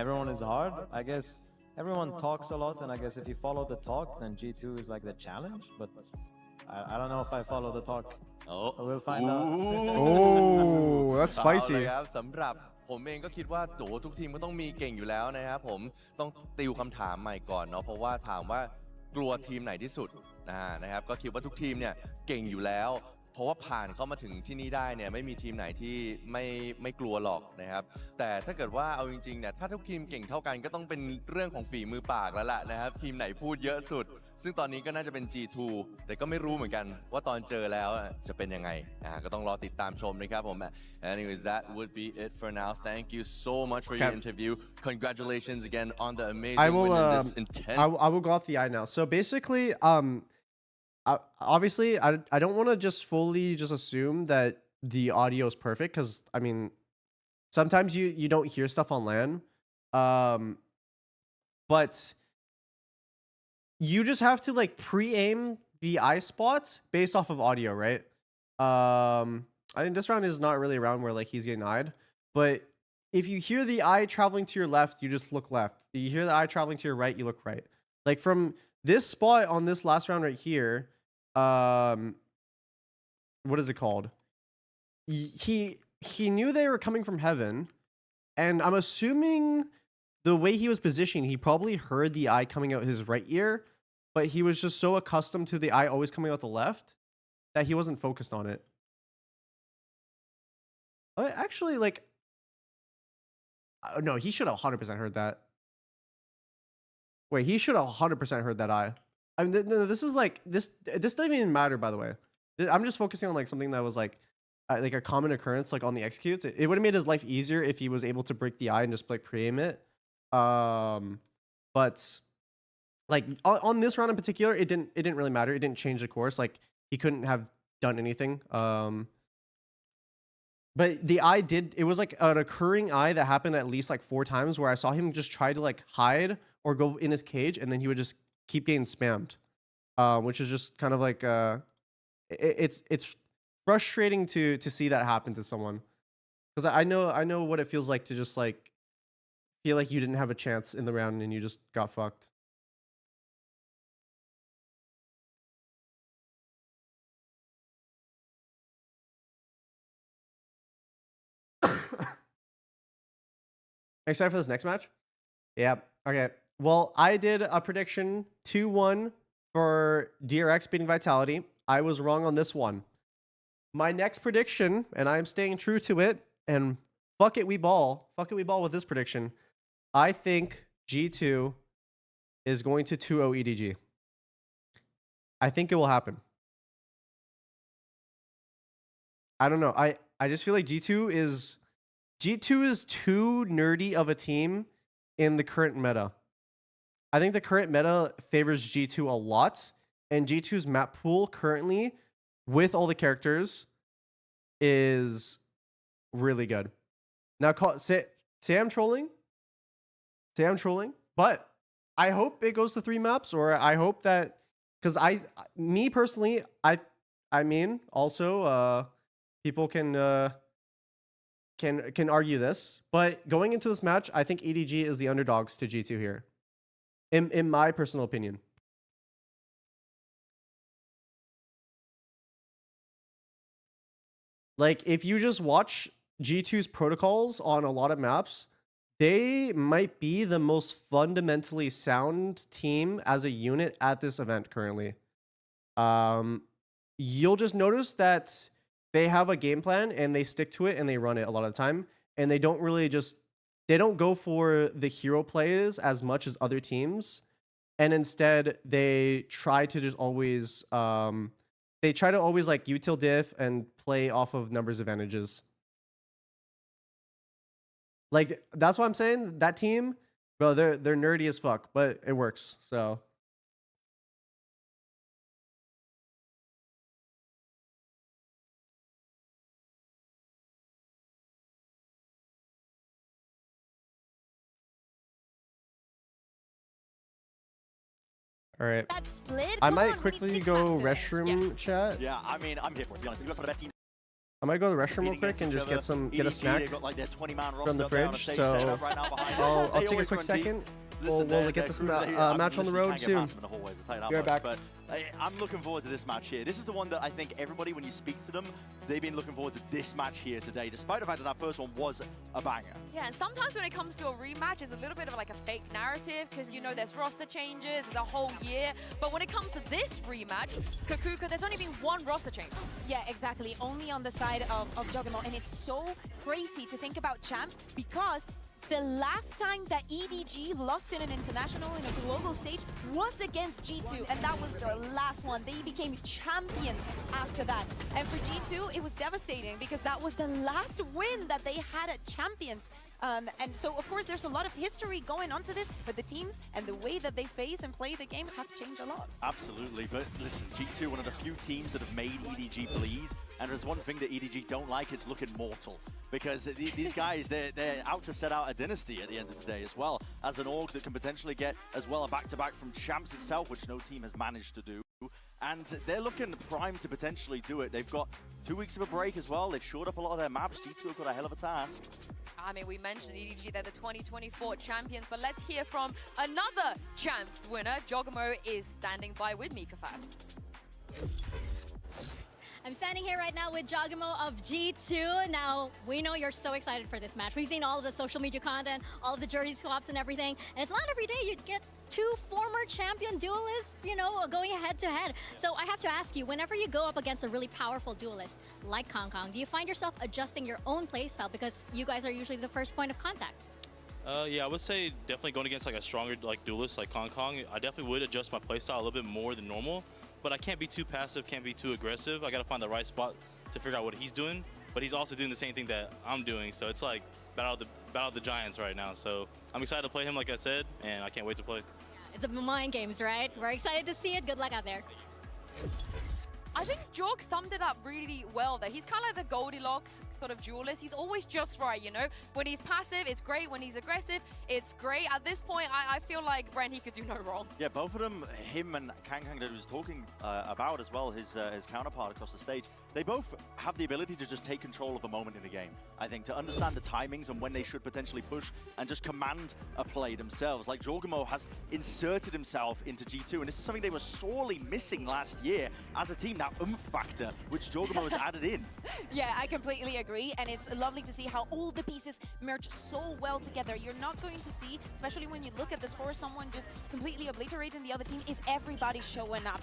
everyone is hard. I guess everyone talks a lot, and I guess if you follow the talk, then G2 is like the challenge. But I don't know if I follow the talk. Oh, we'll find out. Oh, that's spicy. ครับสำหรับผมเองก็คิดว่าทุกทีมก็ต้องมีเก่งอยู่แล้วนะครับผมต้องติวคำถามใหม่ก่อนเนาะเพราะว่าถามว่ากลัวทีมไหนที่สุดนะครับก็คิดว่าทุกทีมเนี่ยเก่งอยู่แล้วเพราะว่าผ่านเข้ามาถึงที่นี่ได้เนี่ยไม่มีทีมไหนที่ไม่กลัวหรอกนะครับแต่ถ้าเกิดว่าเอาจริงๆเนี่ยถ้าทุกทีมเก่งเท่ากันก็ต้องเป็นเรื่องของฝีมือปากแล้วล่ะนะครับทีมไหนพูดเยอะสุดซึ่งตอนนี้ก็น่าจะเป็น G2 แต่ก็ไม่รู้เหมือนกันว่าตอนเจอแล้วจะเป็นยังไงก็ต้องรอติดตามชมนะครับผม Anyways, that would be it for now. Thank you so much for your interview. Congratulations again on the amazing win in this intense. I will go off the eye now. So basically, obviously, I don't want to just fully just assume that the audio is perfect, because I mean, sometimes you don't hear stuff on LAN, but you just have to like pre-aim the eye spots based off of audio, right? I think this round is not really a round where like he's getting eyed, but if you hear the eye traveling to your left, you just look left. You hear the eye traveling to your right, you look right. Like from this spot on this last round right here, what is it called? He knew they were coming from heaven, and I'm assuming the way he was positioning, he probably heard the eye coming out his right ear, but he was just so accustomed to the eye always coming out the left that he wasn't focused on it. Actually, like, no, he should have 100% heard that. Wait, he should have 100% heard that eye. I mean, no, this is like this doesn't even matter, by the way. I'm just focusing on like something that was like a common occurrence, like on the executes. It would have made his life easier if he was able to break the eye and just like pre-aim it. But like on this round in particular, it didn't really matter. It didn't change the course. Like he couldn't have done anything. But the eye did. It was like an occurring eye that happened at least like 4 times where I saw him just try to like hide or go in his cage, and then he would just keep getting spammed, which is just kind of like it's frustrating to see that happen to someone, because I know what it feels like to just like feel like you didn't have a chance in the round and you just got fucked. Excited for this next match? Yeah. Okay. Well, I did a prediction 2-1 for DRX beating Vitality. I was wrong on this one. My next prediction, and I'm staying true to it, and fuck it, we ball. Fuck it, we ball with this prediction. I think G2 is going to 2-0 EDG. I think it will happen. I don't know. I just feel like G2 is too nerdy of a team in the current meta. I think the current meta favors G2 a lot, and G2's map pool currently, with all the characters, is really good. Now, say I'm trolling. Say I'm trolling, but I hope it goes to 3 maps, or I hope that, because me personally, I mean, also people can argue this, but going into this match, I think EDG is the underdogs to G2 here, in my personal opinion. Like, if you just watch G2's protocols on a lot of maps, they might be the most fundamentally sound team as a unit at this event currently. You'll just notice that they have a game plan and they stick to it and they run it a lot of the time, and they don't really they don't go for the hero plays as much as other teams, and instead they try to just always like util diff and play off of numbers advantages. Like, that's why I'm saying that team, bro, they're nerdy as fuck, but it works. So all right. That split? I Come might on, we quickly need 6 go maps today. restroom chat. Yeah, I mean, I'm here for it, to be honest. We've got some of the best teams. I might go to the restroom real quick and just get a snack from the fridge. So I'll take a quick second. We'll get this match on the road soon. Be right back. But I'm looking forward to this match here. This is the one that I think everybody, when you speak to them, they've been looking forward to this match here today, despite the fact that first one was a banger. Yeah, and sometimes when it comes to a rematch, it's a little bit of like a fake narrative, because, you know, there's roster changes, there's a whole year. But when it comes to this rematch, Kakuka, there's only been 1 roster change. Yeah, exactly. Only on the side of Juggernaut. And it's so crazy to think about champs, because the last time that EDG lost in an international, in a global stage, was against G2, and that was their last one. They became champions after that. And for G2, it was devastating, because that was the last win that they had at Champions. And so, of course, there's a lot of history going on to this, but the teams and the way that they face and play the game have changed a lot. Absolutely, but listen, G2, one of the few teams that have made EDG bleed, and there's one thing that EDG don't like, it's looking mortal. Because these guys, they're out to set out a dynasty at the end of the day as well, as an org that can potentially get as well a back-to-back from Champs itself, which no team has managed to do. And they're looking primed to potentially do it. They've got 2 weeks of a break as well. They've shored up a lot of their maps. G2 have got a hell of a task. I mean, we mentioned EDG, they're the 2024 champions, but let's hear from another champs winner. Jogamo is standing by with Mika Fast. I'm standing here right now with Jogamo of G2. Now, we know you're so excited for this match. We've seen all of the social media content, all of the jersey swaps and everything, and it's not every day you'd get two former champion duelists, you know, going head to head. So I have to ask you, whenever you go up against a really powerful duelist like Kong Kong, do you find yourself adjusting your own playstyle because you guys are usually the first point of contact? Yeah, I would say definitely going against like a stronger duelist like Kong Kong, I definitely would adjust my playstyle a little bit more than normal. But I can't be too passive, can't be too aggressive. I gotta find the right spot to figure out what he's doing. But he's also doing the same thing that I'm doing. So it's like battle of the giants right now. So I'm excited to play him, like I said, and I can't wait to play. Yeah, it's a mind games, right? We're excited to see it. Good luck out there. I think Jog summed it up really well there. He's kind of like the Goldilocks sort of duelist. He's always just right, you know? When he's passive, it's great. When he's aggressive, it's great. At this point, I feel like Brent, he could do no wrong. Yeah, both of them, him and Kang Kang that he was talking about as well, his counterpart across the stage, they both have the ability to just take control of a moment in the game. I think to understand the timings and when they should potentially push and just command a play themselves. Like Jogamo has inserted himself into G2, and this is something they were sorely missing last year as a team. That factor, which Jogamo has added in. Yeah, I completely agree, and it's lovely to see how all the pieces merge so well together. You're not going to see, especially when you look at the score, someone just completely obliterating the other team. Is everybody showing up?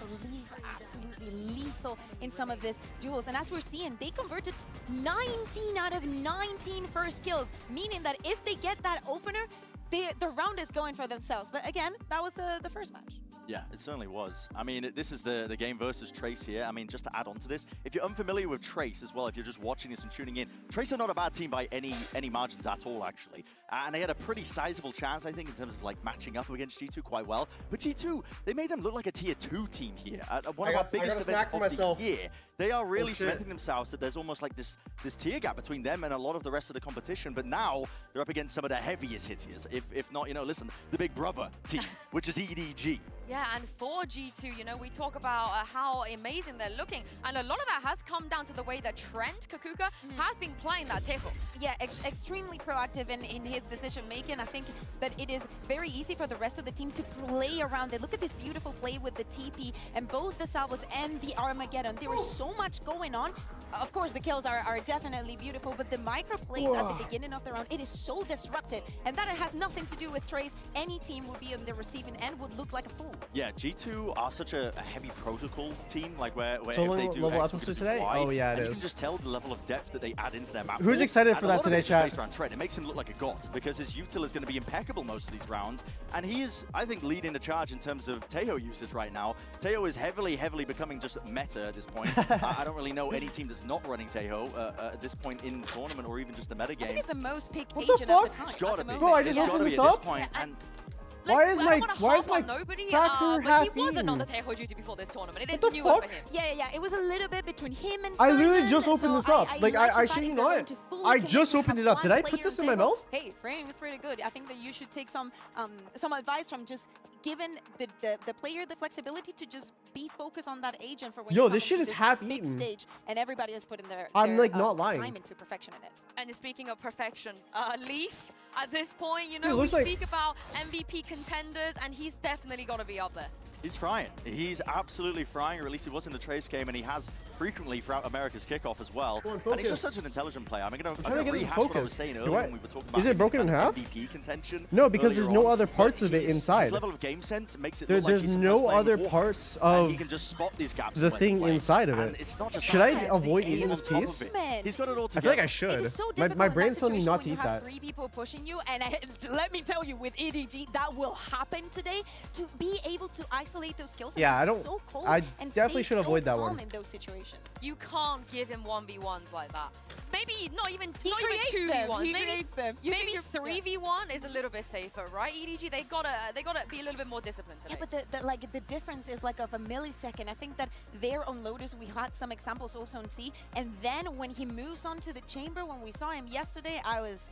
Absolutely lethal in some of these duels. And as we're seeing, they converted 19 out of 19 first kills, meaning that if they get that opener, the round is going for themselves. But again, that was the first match. Yeah, it certainly was. I mean, this is the game versus Trace here. I mean, just to add on to this, if you're unfamiliar with Trace as well, if you're just watching this and tuning in, Trace are not a bad team by any margins at all, actually. And they had a pretty sizable chance, I think, in terms of like matching up against G2 quite well. But G2, they made them look like a tier 2 team here. At one of our biggest events of the year. They are really cementing themselves that there's almost like this tier gap between them and a lot of the rest of the competition. But now they're up against some of the heaviest hitters, if not, you know, listen, the big brother team, which is EDG. Yeah, and for G2, you know, we talk about how amazing they're looking, and a lot of that has come down to the way that Trent Kakuka has been playing that Tejo. Yeah, extremely proactive in his decision-making. I think that it is very easy for the rest of the team to play around it. Look at this beautiful play with the TP and both the Salvos and the Armageddon. There was so much going on. Of course, the kills are definitely beautiful, but the micro plays at the beginning of the round, it is so disrupted, and that it has nothing to do with Trace. Any team would be on the receiving end, would look like a fool. Yeah, G2 are such a heavy protocol team, like where so if they do level X, up we're today? Y, Oh yeah, it and is. You can just tell the level of depth that they add into their map. Who's excited for that today, chat? Based around Trent. It makes him look like a god because his util is going to be impeccable most of these rounds, and he is, I think, leading the charge in terms of Tejo usage right now. Tejo is heavily becoming just meta at this point. I don't really know any team that's not running Tejo at this point in the tournament or even just the meta game. I think it's the most picked What agent the at fuck? the time. It's gotta be. Bro, I just opened this up. Why is my nobody, cracker but half he wasn't eaten? on the Tejo duty before this tournament. It is What the newer fuck? for him. Yeah. It was a little bit between him and I literally Simon, just opened this so up. Like, I the shit you fact that they're not. to fully I commit just to opened have it up. one Did I player put this in say, my mouth? Hey, Frame is pretty good. I think that you should take some advice from just giving the player the flexibility to just be focused on that agent for when Yo, you this come shit into is half big eaten. stage, and everybody is putting their I'm, like, not lying. time into perfection in it. And speaking of perfection, Leaf, at this point, you Dude, know, it we looks like- speak about MVP contenders, and he's definitely got to be up there. He's frying. He's absolutely frying, or at least he was in the Trace game, and he has frequently throughout America's kickoff as well. And he's just such an intelligent player. I'm going to rehash what I was saying earlier when we were talking about Is it broken in half? MVP contention. No, because there's no on. other parts But of it his inside. level of game sense makes it look like There's he's no playing other Warhawks, parts and of he can just spot these gaps the when thing to play. inside of And it. it's not just Should that, I it's the avoid aim eating on this top piece? of it. He's got it all I together. feel like I It should. is so My difficult in brain's that telling me situation not to when eat you have that. 3 people pushing you, and let me tell you, with EDG, that will happen today. To be able to isolate those skills, Yeah, and I be don't- so cold I and definitely stay should so avoid that calm one. in those situations. positions. You can't give him 1v1s like that. Maybe not even He creates 2v1s. He maybe creates them. maybe 3v1 is a little bit safer, right? EDG, they gotta be a little bit more disciplined today. Yeah, but the difference is like of a millisecond. I think that there on Lotus we had some examples also on C, and then when he moves on to the chamber, when we saw him yesterday, I was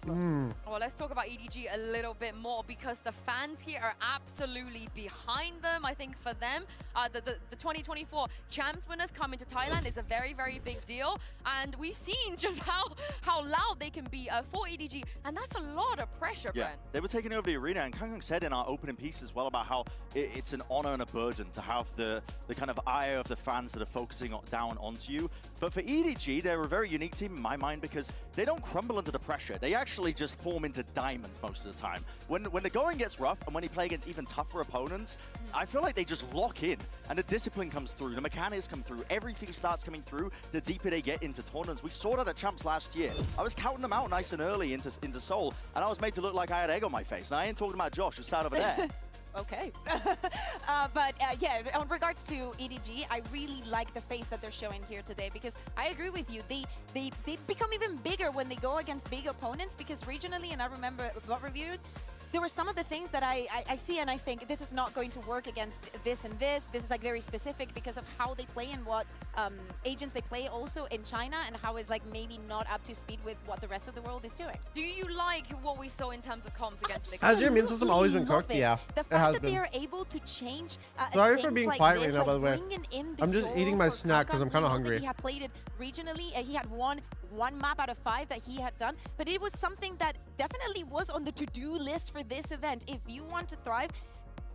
lost. Well, let's talk about EDG a little bit more because the fans here are absolutely behind them. I think for them, the 2024 champs winners coming to Thailand is a very, very big deal. And we've seen just how loud they can be for EDG. And that's a lot of pressure, Yeah, Brent. they were taking over the arena, and Kang said in our opening piece as well about how it's an honor and a burden to have the kind of eye of the fans that are focusing down onto you. But for EDG, they're a very unique team in my mind because they don't crumble under the pressure. They actually just form into diamonds most of the time. When the going gets rough and when you play against even tougher opponents, I feel like they just lock in and the discipline comes through, the mechanics come through, everything starts coming through the deeper they get into tournaments. We saw that at Champs last year. I was counting them out nice and early into Seoul, and I was made to look like I had egg on my face. And I ain't talking about Josh, who's sat over there. Okay. Yeah, on regards to EDG, I really like the face that they're showing here today because I agree with you. They become even bigger when they go against big opponents because regionally, and I remember what reviewed, there were some of the things that I see and I think this is not going to work against this and this. This is like very specific because of how they play and what agents they play also in China and how is like maybe not up to speed with what the rest of the world is doing. Do you like what we saw in terms of comms against Liquid? Has your immune system always been cooked? Yeah, the it fact has that been. they are able to change Sorry for being like quiet this, right now, by the way. I'm just eating my snack because I'm kind of hungry. He had played it regionally and he had won one map out of 5 that he had done, but it was something that definitely was on the to-do list for this event. If you want to thrive,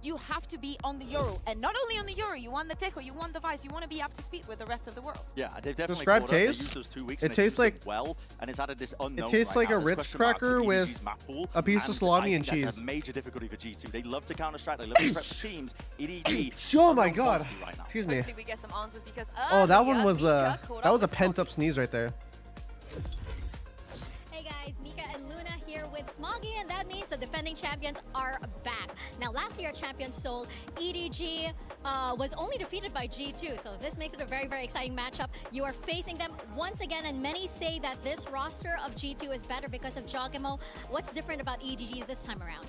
you have to be on the Euro, and not only on the Euro, you want the Techo, you want the Vice, you want to be up to speed with the rest of the world. Yeah, they've definitely Describe caught up. They taste. used those 2 weeks It and they tastes used them like well, and it's added this unknown. it tastes right like now, a this Ritz question mark cracker for with EDG's map pool, a piece of and salami I and think that's cheese. a major difficulty for G2. They love to counter-strike, they love to prep teams. EDG. Oh my unknown god! quantity right now. Excuse me. Hopefully we get some answers because Oh, that one earlier, was Mika caught that up was a with pent-up sneeze right there. Hey guys, Mika and Luna here with Smoggy, and that means the defending champions are back. Now, last year champion Seoul, EDG was only defeated by G2, so this makes it a very, very exciting matchup. You are facing them once again, and many say that this roster of G2 is better because of Jogimo. What's different about EDG this time around?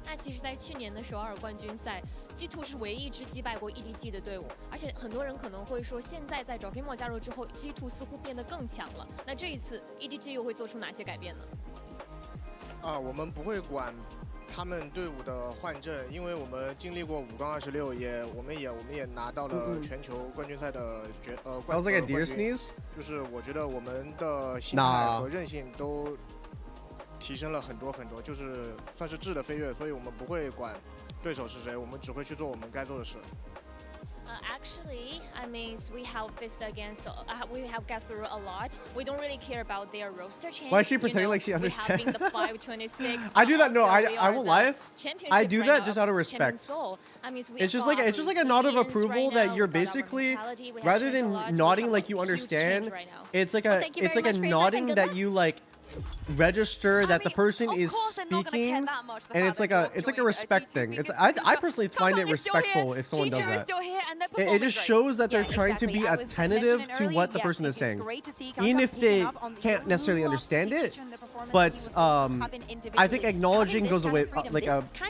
那其实，在去年的首尔冠军赛，G2是唯一一支击败过 EDG 的队伍。而且很多人可能会说，现在在 Jogimo 加入之后 ，G2 似乎变得更强了。那这一次 EDG 又会做出哪些改变呢？我们不会管他们队伍的换阵，因为我们经历过5杠26，我们也拿到了全球冠军赛的冠军。就是我觉得我们的心态和韧性都提升了很多，就是算是质的飞跃，所以我们不会管对手是谁，我们只会去做我们该做的事。 Actually, I mean, we have faced against, we have got through a lot. We don't really care about their roster change. Why is she pretending like she understands? We have been the 526. I do that. No, I won't lie. I do that just out of respect. I mean, It's just like a nod of approval that you're basically, rather than nodding like you understand, it's like a nodding that you like register that the person is speaking, and it's like a respect thing. I personally find it respectful if someone does that. It just shows that they're trying to be attentive to what the person is saying, even if they can't necessarily understand it. But I think acknowledging goes away,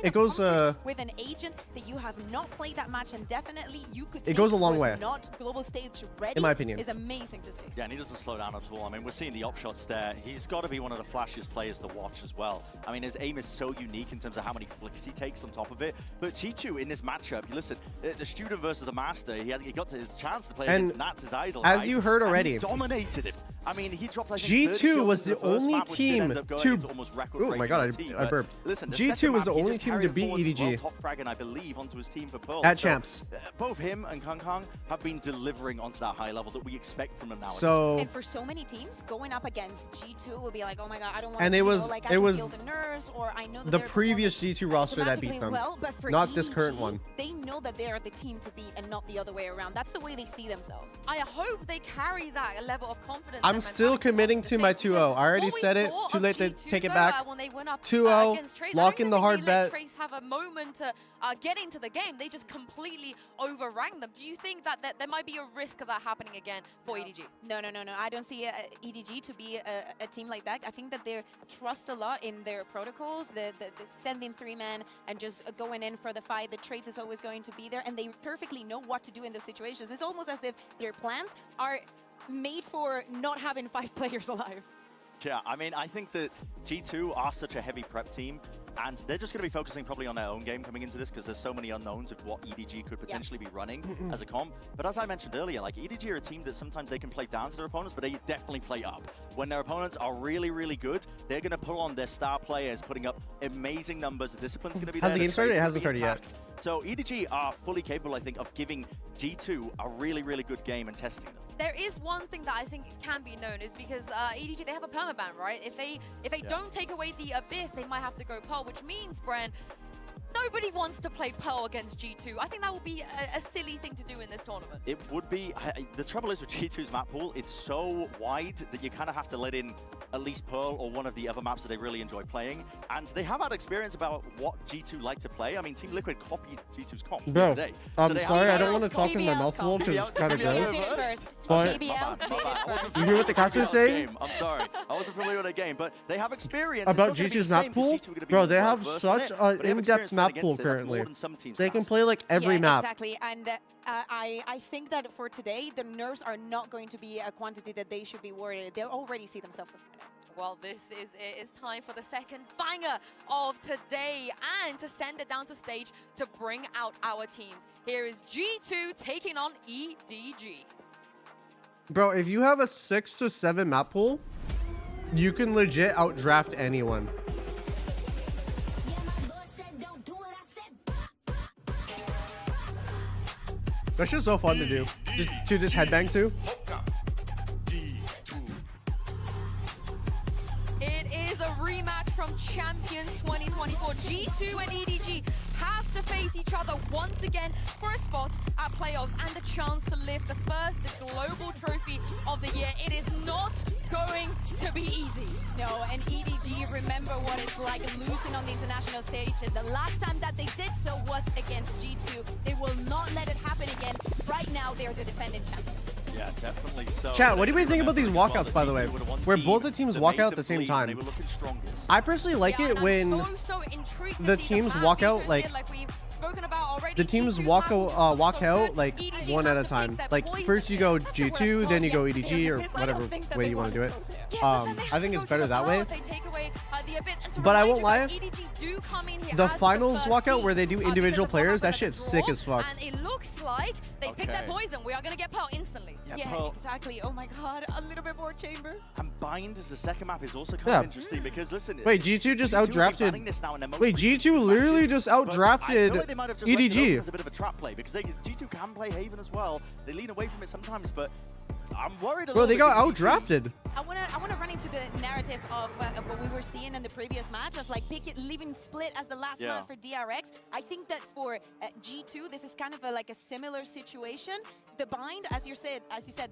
it goes with an agent that you have not played that match, and definitely you could. It goes a long way. Not global stage ready, in my opinion, is amazing to see. Yeah, and he doesn't slow down at all. I mean, we're seeing the op shots there. He's got to be one of the flashiest players to watch as well. I mean, his aim is so unique in terms of how many flicks he takes on top of it. But G2 in this matchup, you listen, the student versus the master, he got his chance to play against Nats, his idol. As you heard already, he dominated him. I mean, he dropped like G2 was the only team to. Oh my god, I burped. Listen, G2 was the only team to beat EDG. Top fragging, I believe, onto his team for Pearl. At Champs. Both him and Kang have been delivering onto that high level that we expect from him now. So, and for so many teams, going up against G2 would be like, oh my god, I don't want and to it was the nerves, or I know that the previous G2 roster that beat them, not this current one. They know that they are the team to beat and not the other way around. That's the way they see themselves. I hope they carry that level of confidence. I'm still committing to my 2-0. I already said it. Too late to take it back. When they went up 2-0. against Trace, Lock in the hard they bet. let Trace have a moment to get into the game. They just completely overran them. Do you think that there might be a risk of that happening again for EDG? No. I don't see EDG to be a team like that. I think that they trust a lot in their protocols, the sending 3-man and just going in for the fight. The Trace is always going to be there, and they perfectly know what to do in those situations. It's almost as if their plans are made for not having 5 players alive. Yeah, I mean, I think that G2 are such a heavy prep team, and they're just going to be focusing probably on their own game coming into this because there's so many unknowns of what EDG could potentially be running as a comp. But as I mentioned earlier, like EDG are a team that sometimes they can play down to their opponents, but they definitely play up. When their opponents are really, really good, they're going to pull on their star players, putting up amazing numbers. The discipline's going to be there. Has the game started? It hasn't started yet. So EDG are fully capable, I think, of giving G2 a really, really good game and testing them. There is one thing that I think can be known is because EDG, they have a permaban, right? If they don't take away the Abyss, they might have to go Pearl, which means, Bren, nobody wants to play Pearl against G2. I think that would be a silly thing to do in this tournament. It would be. The trouble is with G2's map pool, it's so wide that you kind of have to let in at least Pearl or one of the other maps that they really enjoy playing. And they have had experience about what G2 like to play. I mean, Team Liquid copied G2's comp Bro, today. I'm sorry, I don't want to talk in my mouth full because it's kind of gross. But you hear what the caster is saying? I'm sorry, I wasn't familiar with the game, but they have experience. About G2's map pool? Bro, they have such an in-depth map pool currently. They can play like every map. Exactly, and I think that for today, the nerfs are not going to be a quantity that they should be worried. They already see themselves as winning. Well, this is it. It's time for the second banger of today and to send it down to stage to bring out our teams. Here is G2 taking on EDG. Bro, if you have a 6 to 7 map pool, you can legit outdraft anyone. That's just so fun to do. Just headbang to. It is a rematch from Champions 2024. G2 and EDG have to face each other once again for a spot at playoffs and a chance to lift the first global trophy of the year. It is not going to be easy. No, and EDG, remember what it's like losing on the international stage. The last time that they did so was against G2. They will not let it happen again. Right now, they're the defending champions. Yeah, definitely so. Chat, what do we think about these walkouts, by the way? Where both the teams walk out at the same time. I personally like it when the teams walk out like the teams walk out like one at a time. Like first you go G2, then you go EDG or whatever way you want to do it. I think it's better that way. But I won't lie, the finals walkout where they do individual players, that shit's sick as fuck. And it looks like they picked their poison. We are going to get Pearl instantly. Yeah, exactly. Oh my god, a little bit more chamber. And Bind as the second map is also kind of interesting because listen. Wait, G2 just outdrafted. Wait, G2 literally just outdrafted EDG. It's a bit of a trap play because G2 can play Haven as well. They lean away from it sometimes, but I'm worried a little bit. Bro, they got outdrafted. I wanna run into the narrative of what we were seeing in the previous match of like leaving Split as the last map for DRX. I think that for G2, this is kind of like a similar situation. The Bind, as you said,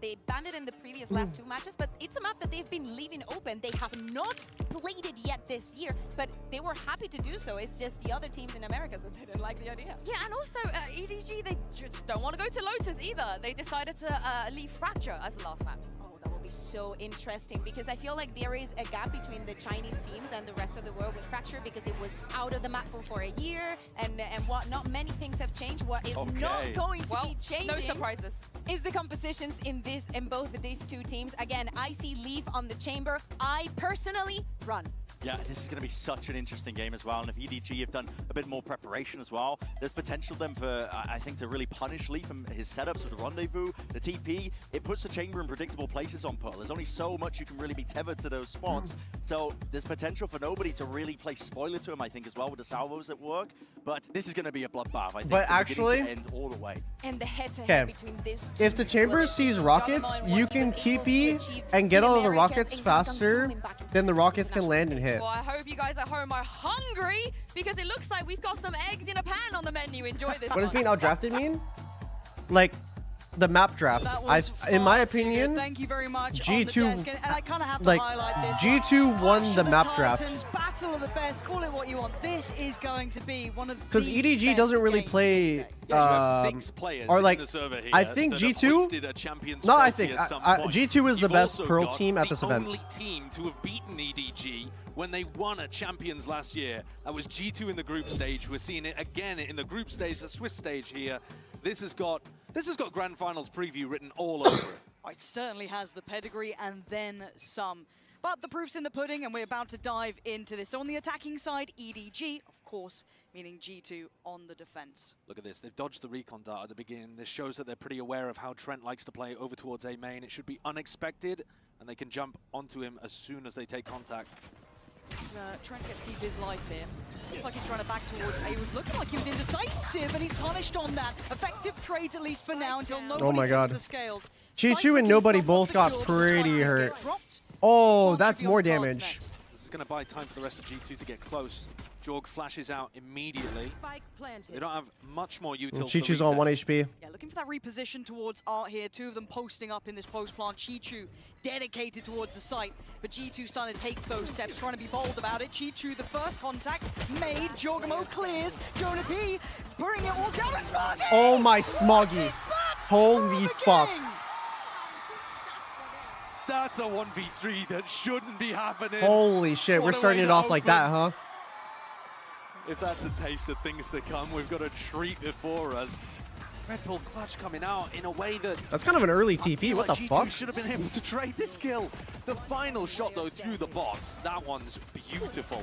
they banned it in the previous last 2 matches, but it's a map that they've been leaving open. They have not played it yet this year, but they were happy to do so. It's just the other teams in America that didn't like the idea. Yeah, and also EDG, they just don't want to go to Lotus either. They decided to leave Fracture as the last map. Oh, that will be so interesting because I feel like there is a gap between the Chinese teams and the rest of the world with Fracture because it was out of the map for a year and what not many things have changed. What is not going to be changing, no surprises, is the compositions in both of these 2 teams. Again, I see Leave on the chamber. I personally run. Yeah, this is going to be such an interesting game as well. And if EDG have done a bit more preparation as well, there's potential then for, I think, to really punish Lee from his setups with the rendezvous, the TP. It puts the chamber in predictable places on Pearl. There's only so much you can really be tethered to those spots. So there's potential for nobody to really play spoiler to him, I think, as well with the salvos at work. But this is going to be a bloodbath, I think. But actually, to end all the way. And the head-to-head between these 2. If the chamber sees rockets, you can TP and get all of the rockets faster than the rockets can land and hit. Well, I hope you guys at home are hungry because it looks like we've got some eggs in a pan on the menu. Enjoy this. What does being outdrafted mean? Like, the map draft. In my opinion, Thank you very much. G2 and I kind of have to like highlight this. G2 won Clash the of map draft. Titans, Battle of the best. Call it what you want. This is going to be one of Because the EDG best doesn't really games play. today. Yeah, you have 6 players or like in the server here I think that have G2. hoisted a Champions No, I trophy think at some point. G2 is the You've best also Pearl got team at this the event. only team to have beaten EDG when they won a Champions last year. That was G2 in the group stage. We're seeing it again in the group stage, the Swiss stage here. This has got Grand Finals preview written all over it. It certainly has the pedigree and then some. But the proof's in the pudding, and we're about to dive into this. So on the attacking side, EDG, of course, meaning G2 on the defense. Look at this, they've dodged the recon dart at the beginning. This shows that they're pretty aware of how Trent likes to play over towards A main. It should be unexpected, and they can jump onto him as soon as they take contact. Trent gets to keep his life here. Looks like he's trying to back towards A. He was looking like he was indecisive, and he's punished on that. Effective trades, at least for now, until nobody takes the scales. G2 and nobody both got pretty hurt. Oh, that's more damage. This is going to buy time for the rest of G2 to get close. Jorg flashes out immediately. They don't have much more util. Chichu's on 1 HP. Yeah, looking for that reposition towards Art here. 2 of them posting up in this post plant. Chichu dedicated towards the site, but G2 starting to take those steps, trying to be bold about it. Chichu, the first contact made. Jorgamo clears. Jonah P bringing it all down to Smoggy. Oh my Smoggy. Holy fuck. That's a 1v3 that shouldn't be happening. Holy shit, we're starting it off like that, huh? If that's a taste of things to come, we've got a treat before us. Red Bull Clutch coming out in a way that... That's kind of an early TP, what the G2 fuck? should have been able to trade this kill. The final shot, though, through the box, that one's beautiful.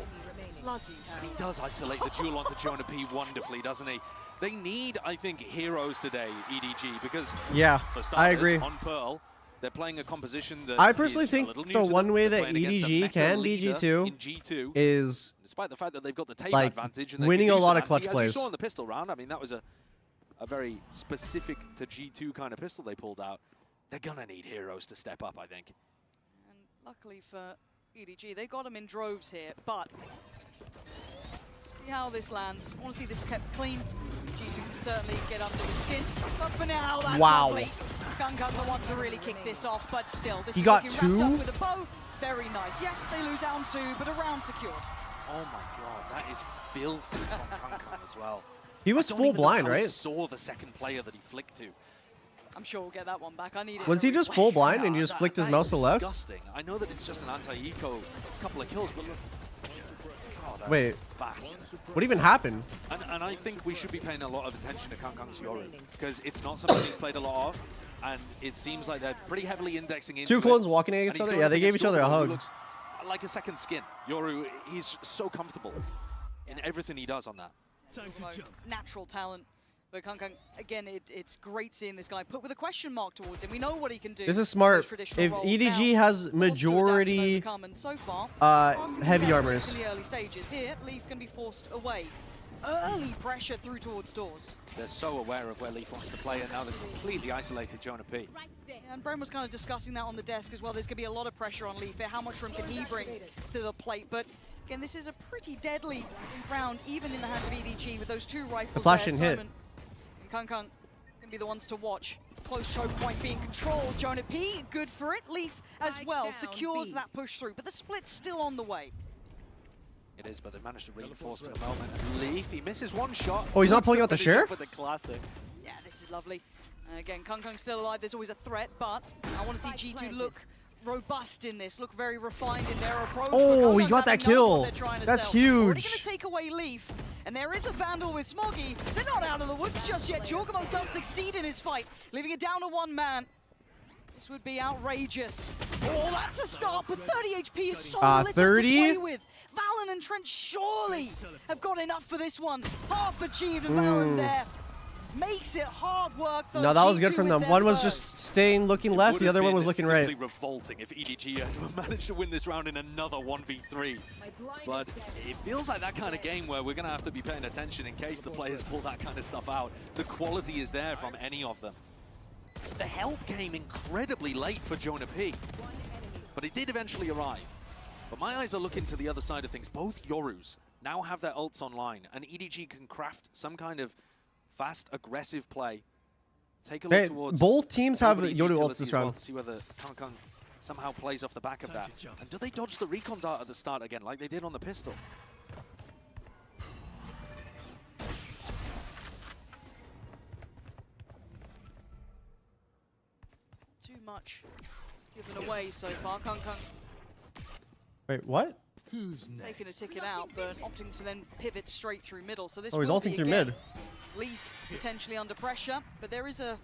And he does isolate the duel onto Jonah P wonderfully, doesn't he? They need, I think, heroes today, EDG, because... Yeah, for starters, I agree. On Pearl, they're playing a composition that I personally is think a little new the to one them. way They're that playing against a EDG meta can leader beat in G2 is despite the fact that they've got the take like advantage and they winning can a do lot some of clutch anti, plays. As you saw in the pistol round, I mean, that was a very specific to G2 kind of pistol they pulled out. They're gonna need heroes to step up, I think. And luckily for EDG, they got him in droves here, but see how this lands. I want to see this kept clean. G2 can certainly get under the skin, but for now, that's lovely. Gungun the one to really kick this off, but still, this is got looking wrapped 2? up with a bow. Very nice. Yes, they lose out on 2, but a round secured. Oh my god, that is filthy from Kankan as well. He was I don't full even know blind, how he right? saw the second player that he flicked to. I'm sure we'll get that one back. I need it. Was he just full blind and he just flicked his mouse to left? Disgusting. I know that it's just an anti-eco couple of kills, but look. God, that's Wait, fast. what even happened? And I think we should be paying a lot of attention to Kankang's Yoru, because it's not something he's played a lot of, and it seems like they're pretty heavily indexing into Two clones it. walking at And each he's other? going Yeah, up they gave against each other a Yoru, who hug. looks like a second skin. Yoru, he's so comfortable in everything he does on that. Natural talent. But Kankang, again, it's great seeing this guy put with a question mark towards him. We know what he can do. This is smart. If EDG has majority heavy armors. In the early stages here, Leaf can be forced away. Early pressure through towards doors. They're so aware of where Leaf wants to play, and now they've completely isolated Jonah P. And Bren was kind of discussing that on the desk as well. There's going to be a lot of pressure on Leaf here. How much room can he bring to the plate? But again, this is a pretty deadly round, even in the hands of EDG with those 2 rifles. The flash there. didn't hit. Simon and Kankang going to be the ones to watch. Close choke point being controlled. Jonah P, good for it. Leaf as well secures that push through, but the split's still on the way. It is, but they've managed to reinforce for the moment. Leaf, he misses one shot. Oh, he's not pulling out the sheriff? For the classic. Yeah, this is lovely. Again, Kankang's still alive. There's always a threat, but I want to see G2 look robust in this, look very refined in their approach. Oh, he got that kill. That's huge. Already going to take away Leaf, and there is a Vandal with Smoggy. They're not out of the woods just yet. Jorgamo does succeed in his fight, leaving it down to 1 man. This would be outrageous. Oh, that's a start, but 30 HP is so little 30? to play with. Valen and Trent surely have got enough for this one. Half achieved, and Valen there makes it hard work. No, that was good from them. One was just staying looking left, the other one was looking right. It would have been revolting if EDG had managed to win this round in another 1v3. But it feels like that kind of game where we're going to have to be paying attention in case the players pull that kind of stuff out. The quality is there from any of them. The help came incredibly late for Jonah P, but it did eventually arrive. But my eyes are looking to the other side of things. Both Yorus now have their ults online, and EDG can craft some kind of fast, aggressive play take a look towards both teams have nobody's Yoru utility ults this as well round. to see whether Kong somehow plays off the back of that. And do they dodge the recon dart at the start again, like they did on the pistol? Too much given away so far. Kong Wait, what? taking a ticket out, but opting to then pivot straight through middle. So this Oh, he's will ulting be through again mid. Leaf potentially under pressure, but there is a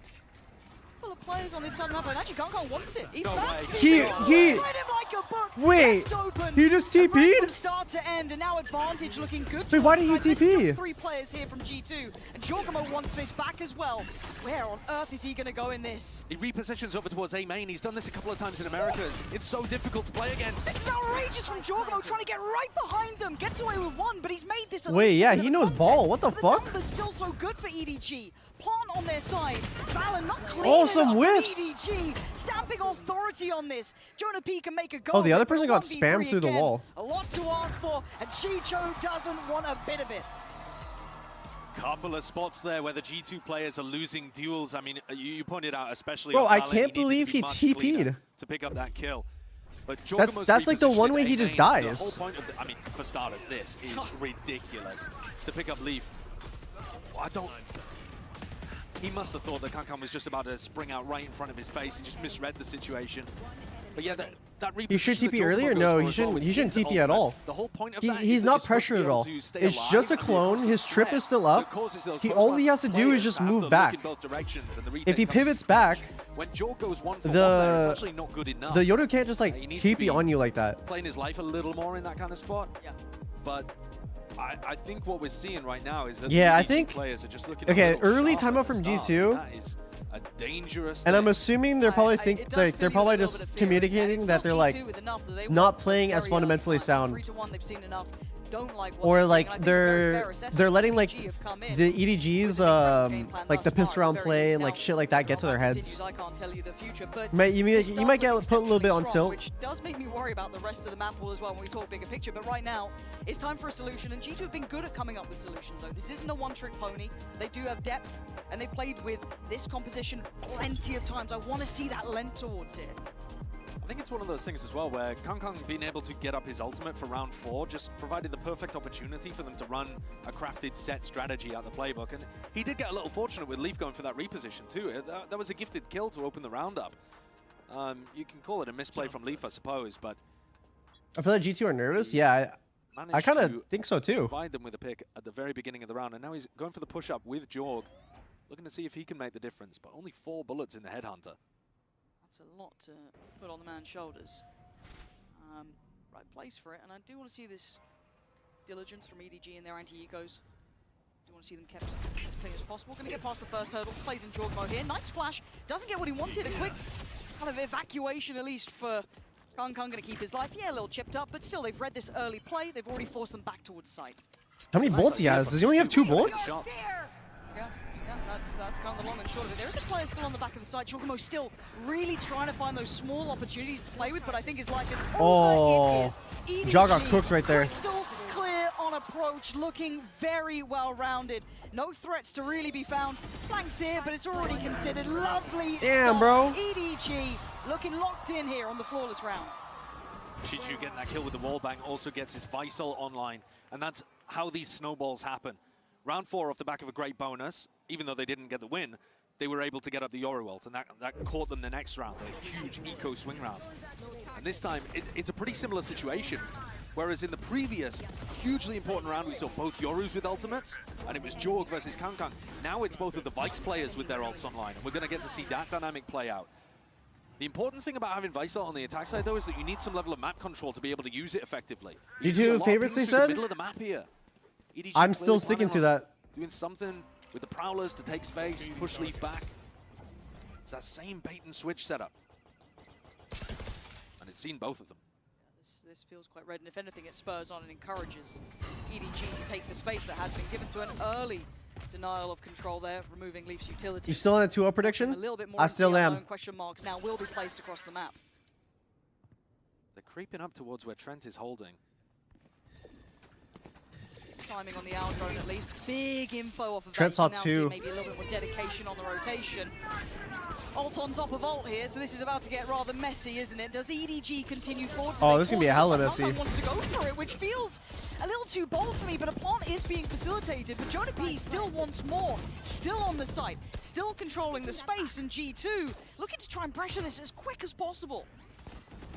full of players on this side of the map, and actually Kong wants it. He fancies He- it. he- Read him like a book. Wait, Left open. he just And right TP'd? from start to end, and now advantage looking good. Wait, why did he towards the side. There's TP? still 3 players here from G2, and Jorgamo wants this back as well. Where on earth is he going to go in this? He repositions over towards A main. He's done this a couple of times in Americas. It's so difficult to play against. This is outrageous from Jorgamo, trying to get right behind them. Gets away with 1, but he's made this a Wait, least yeah, into he the knows contest. ball. What the The fuck? numbers still so good for EDG. Plant on their side. Valor not clean Oh, some enough whiffs. for EDG. Stamping authority on this. Jonah P can make a go. Oh, the of other it, but person a got 1v3 spammed through the again. wall. A lot to ask for, and Chicho doesn't want a bit of it. Couple of spots there where the G2 players are losing duels. I mean, you pointed out especially. Bro, on I Valorant, can't needed to believe be he much cleaner TP'd. to pick up that kill. But That's Jorgamo's like the one repositioned way he A just main. dies. The whole point of I mean, for starters, this is ridiculous. To pick up Leaf. I don't. He must have thought that Kankan was just about to spring out right in front of his face. He just misread the situation. But yeah, that reposition. He should that TP Jorgamo earlier? goes No, for he as shouldn't. well He with shouldn't his TP at all. ultimate. The whole point of that He's is not that you're supposed to pressured be at able all. to stay It's alive just a and clone. cause His the trip threat is still that up. causes those All he has to do players is just to have move to look back. in both directions, and the retake If he comes pivots from back, when Jorg goes 1 for 1 there, it's actually not good enough. the Yoru can't just like He needs to TP be on you like that. Playing his life a little more in that kind of spot. Yeah. But I think what we're seeing right now is that Yeah, the I EDG think. players are just looking Okay, a little early sharp timeout at the from start, G2. and that is a dangerous And I'm thing. assuming they're probably they're probably just fear, communicating that they're like not playing as fundamentally sound. 3-1, they've seen enough. Don't like what Or they're seeing, like and I think very fair they're assessment. letting like EDG have come in the EDG's like the piss around play and like Now, shit like that get to their heads. I can't tell you the future, but You this might does get look put a little bit on exceptionally tilt. strong, which does make me worry about the rest of the map pool as well when we talk bigger picture. But right now, it's time for a solution, and G2 have been good at coming up with solutions. Though this isn't a one-trick pony. They do have depth, and they played with this composition plenty of times. I want to see that lent towards here. I think it's one of those things as well where Kong being able to get up his ultimate for round 4 just provided the perfect opportunity for them to run a crafted set strategy out the playbook. And he did get a little fortunate with Leaf going for that reposition too. That was a gifted kill to open the round up. You can call it a misplay from Leaf, I suppose, but I feel like G2 are nervous. Yeah, I kind of think so too. Provide them with a pick at the very beginning of the round, and now he's going for the push-up with Jorg, looking to see if he can make the difference, but only 4 bullets in the Headhunter. That's a lot to put on the man's shoulders. Right place for it, and I do want to see this diligence from EDG and their anti-ecos. Do want to see them kept as clean as possible. Going to get past the first hurdle. Plays in Jorg mode here. Nice flash. Doesn't get what he wanted. A quick kind of evacuation, at least for Kong. Going to keep his life. Yeah, a little chipped up, but still, they've read this early play. They've already forced them back towards site. How many bullets he has? Does he only have 2 bullets? Yeah, that's kind of the long and short of it. There is a player still on the back of the side. Jorgamo still really trying to find those small opportunities to play with, but I think his life is over. It is. Jaw got cooked right there. Crystal clear on approach, looking very well-rounded. No threats to really be found. Flanks here, but it's already considered. Lovely Damn, start. bro. EDG looking locked in here on the flawless round. Chichu getting that kill with the wallbang also gets his Visal online, and that's how these snowballs happen. Round 4 off the back of a great bonus, even though they didn't get the win, they were able to get up the Yoru ult, and that caught them the next round, a huge eco swing round. And this time, it's a pretty similar situation, whereas in the previous hugely important round, we saw both Yorus with ultimates, and it was Jorg versus Kong. Now it's both of the Vice players with their ults online, and we're going to get to see that dynamic play out. The important thing about having Visal on the attack side, though, is that you need some level of map control to be able to use it effectively. You do favorites, they said? The middle of the map here. EDG I'm still clearly sticking planning to on that. Doing something with the Prowlers to take space, push Leaf back. It's that same bait and switch setup. And it's seen both of them. This feels quite red, and if anything, it spurs on and encourages EDG to take the space that has been given to an early denial of control there, removing Leaf's utility. You still on a 2-0 prediction? I still am. Question marks now will be placed across the map. They're creeping up towards where Trent is holding. timing on the outgoing at least. Big info off of Trent that. saw You can now see two. maybe a little bit more dedication on the rotation. Ult on top of ult here, so this is about to get rather messy, isn't it? Does EDG continue forward? Oh, this is gonna be a hella messy. Wants to go for it, which feels a little too bold for me, but a plant is being facilitated. But Jonah P still wants more, still on the site, still controlling the space, and G2 looking to try and pressure this as quick as possible.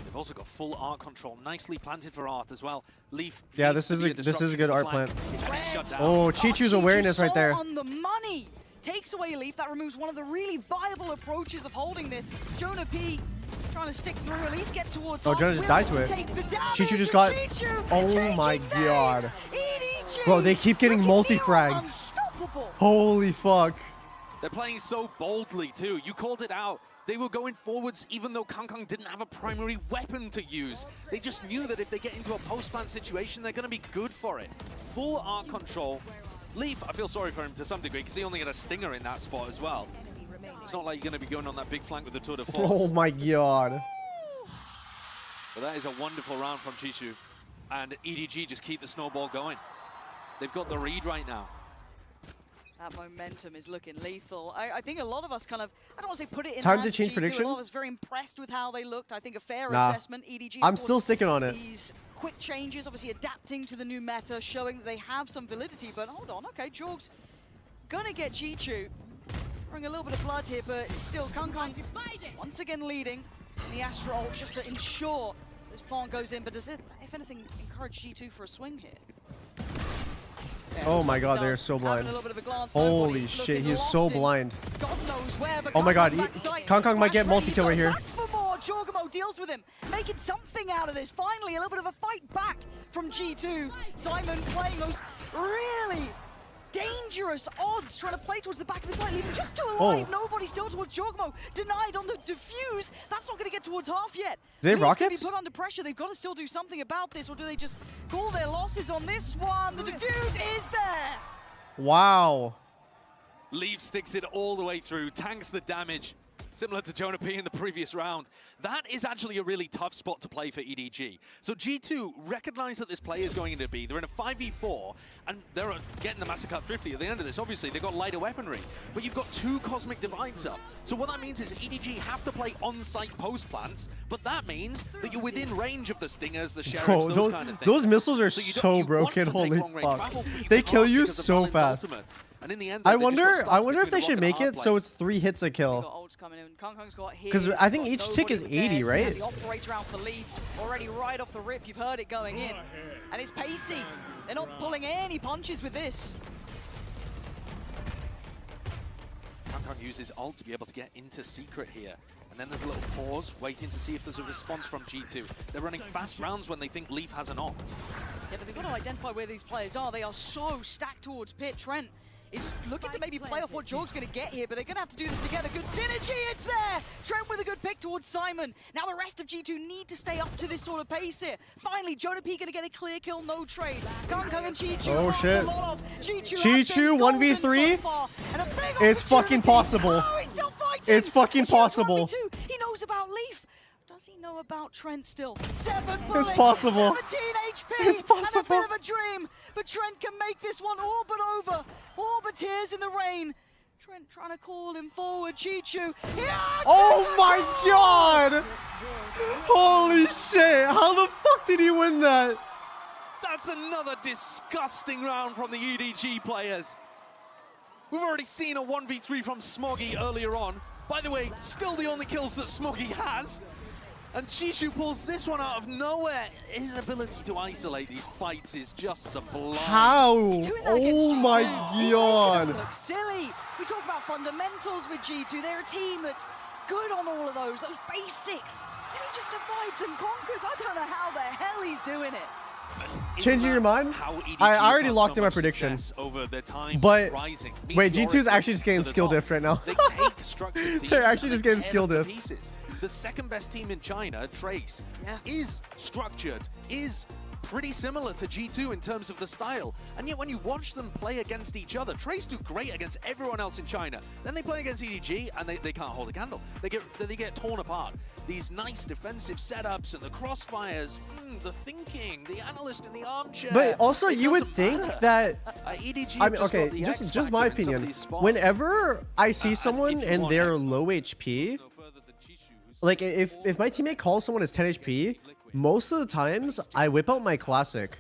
They've also got full art control, nicely planted for art as well. Leaf. Yeah, this is a good art plant. Oh, Chichu's Chichu awareness right there. On the money. Takes away Leaf. That removes one of the really viable approaches of holding this. Jonah P trying to stick through, at least get towards. Oh, Jonah just died to it. Chichu just got. Oh my god. Bro, they keep getting multi-frags. Holy fuck. They're playing so boldly too. You called it out. They were going forwards even though Kangkang didn't have a primary weapon to use. They just knew that if they get into a post-plant situation, they're going to be good for it. Full art control. Leaf, I feel sorry for him to some degree because he only had a stinger in that spot as well. It's not like you're going to be going on that big flank with the tour de force. Oh my god. But that is a wonderful round from Chichu. And EDG just keep the snowball going. They've got the read right now. That momentum is looking lethal. I think a lot of us kind of, I don't want to say put it in Time to hands change G2. prediction? A lot of us very impressed with how they looked. I think a fair Nah. assessment. EDG, I'm of still course, sticking on it. These quick changes, obviously adapting to the new meta, showing that they have some validity. But hold on, okay, Jorg's gonna get Chichu. Bring a little bit of blood here, but still Kangkang once again leading in the Astra ult just to ensure this plant goes in. But does it, if anything, encourage G2 for a swing here? Yeah, Oh my god, they're so blind. Holy shit, he's so blind. Oh my god, Kangkang might get multi-kill right here. For more, Jorgamo deals with him, making something out of this. Finally, a little bit of a fight back from G2. Simon playing those really dangerous odds, trying to play towards the back of the side, leaving just two alive. Nobody still towards Jorgamo. Denied on the defuse. That's not going to get towards half yet. They have rockets? Be put under pressure. They've got to still do something about this, or do they just call their losses on this one? The defuse is there. Wow. Leaf sticks it all the way through, tanks the damage, similar to Jonah P in the previous round. That is actually a really tough spot to play for EDG. So G2 recognize that this play is going to be, they're in a 5v4, and they're getting the Mastercard thrifty at the end of this. Obviously, they've got lighter weaponry, but you've got two Cosmic Divides up. So what that means is EDG have to play on-site post-plants, but that means that you're within range of the Stingers, the Sheriffs, Bro, those kind of things. those missiles are So so broken, holy fuck. They kill you so fast. And in the end, I wonder if they should make it so it's 3 hits a kill. Because I think each tick is 80, right? The operator out for Leaf, already right off the rip, you've heard it going in. And it's pacey. They're not pulling any punches with this. Kangkang uses ult to be able to get into secret here. And then there's a little pause, waiting to see if there's a response from G2. They're running fast rounds when they think Leaf has an ult. Yeah, but they've got to identify where these players are. They are so stacked towards pit. Trent is looking to maybe play off what Jorg's going to get here, but they're going to have to do this together. Good synergy, it's there! Trent with a good pick towards Simon. Now the rest of G2 need to stay up to this sort of pace here. Finally, Jonah P going to get a clear kill, no trade. Kangkang and Chichu. Oh shit. Chichu 1v3? So it's fucking possible. Oh, he's still fighting. It's fucking possible. He knows about Leaf. Does he know about Trent still? 7 bullets, It's possible. 17 HP, It's possible. and a bit of a dream. But Trent can make this one all but over. All but tears in the rain. Trent trying to call him forward. Chichu. Oh my god! Holy shit! How the fuck did he win that? That's another disgusting round from the EDG players. We've already seen a 1v3 from Smoggy earlier on. By the way, still the only kills that Smoggy has. And Chichu pulls this one out of nowhere. His ability to isolate these fights is just sublime. How? Oh my god! Look silly. We talk about fundamentals with G2. They're a team that's good on all of those basics. And he just divides and conquers. I don't know how the hell he's doing it. Changing your mind? I already locked in my prediction. But wait, G2's actually just getting skill diff right now. They take structured teams. They're actually just getting skill diff. The second best team in China, Trace, is structured, is pretty similar to G2 in terms of the style. And yet when you watch them play against each other, TenZ do great against everyone else in China. Then they play against EDG and they can't hold a candle. They get torn apart. These nice defensive setups and the crossfires, the thinking, the analyst in the armchair. But also, you would think that EDG I mean, okay, just my opinion. Whenever I see someone and they're low HP, like if my teammate calls someone as 10 HP, most of the times I whip out my classic.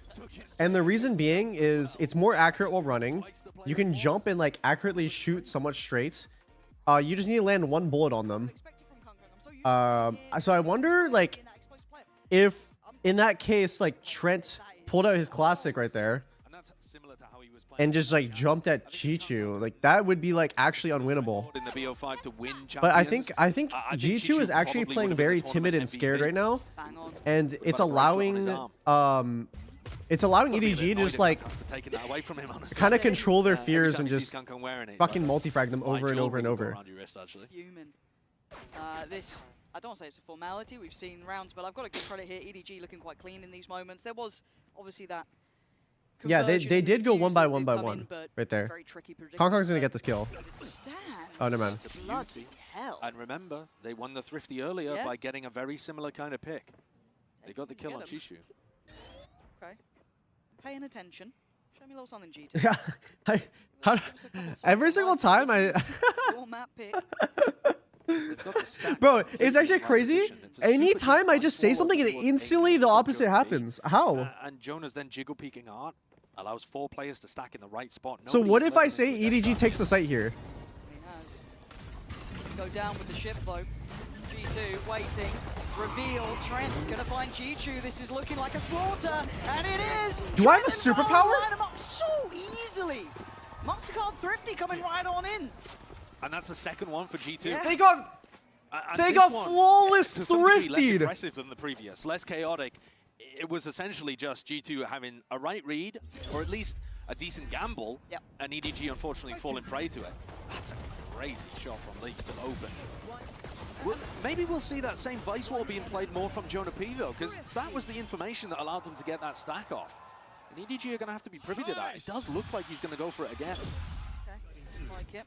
And the reason being is it's more accurate while running. You can jump and like accurately shoot somewhat straight. You just need to land one bullet on them. So I wonder like if in that case like Trent pulled out his classic right there and just like jumped at Chichu, like that would be like actually unwinnable. In the BO5 to win But I think G2 is actually playing very timid and scared right now, and it's allowing EDG to just like kind of control their fears and just fucking multi-frag them over and over and over. This, I don't want to say it's a formality. We've seen rounds, but I've got to give credit here. EDG looking quite clean in these moments. There was obviously that. Yeah, they did go one by one right there. Kong's gonna get this kill. Oh no, man. And remember, they won the Thrifty earlier by getting a very similar kind of pick. They got the kill on Chishu. Okay, paying attention. Show me a little something, G2. Yeah, every single time I. Your map pick. Bro, it's actually crazy. Anytime I just say something and instantly the opposite happens. How? And Jonah's then jiggle peeking art. Allows 4 players to stack in the right spot. So what if I say EDG takes the site here? He has. Go down with the ship though. G2 waiting. Reveal. Trent gonna find Chichu. This is looking like a slaughter, and it is. Do I have a superpower? Line him up so easily. Monster Card Thrifty coming right on in. And that's the second one for G2. Yeah. They got flawless Less Thriftied. aggressive than the previous, less chaotic. It was essentially just G2 having a right read, or at least a decent gamble, and EDG unfortunately falling prey to it. That's a crazy shot from Leaf to open. Maybe we'll see that same Vice Wall being played more from Jonah P though, because that was the information that allowed them to get that stack off. And EDG are going to have to be privy to that. It does look like he's going to go for it again. Okay, like it.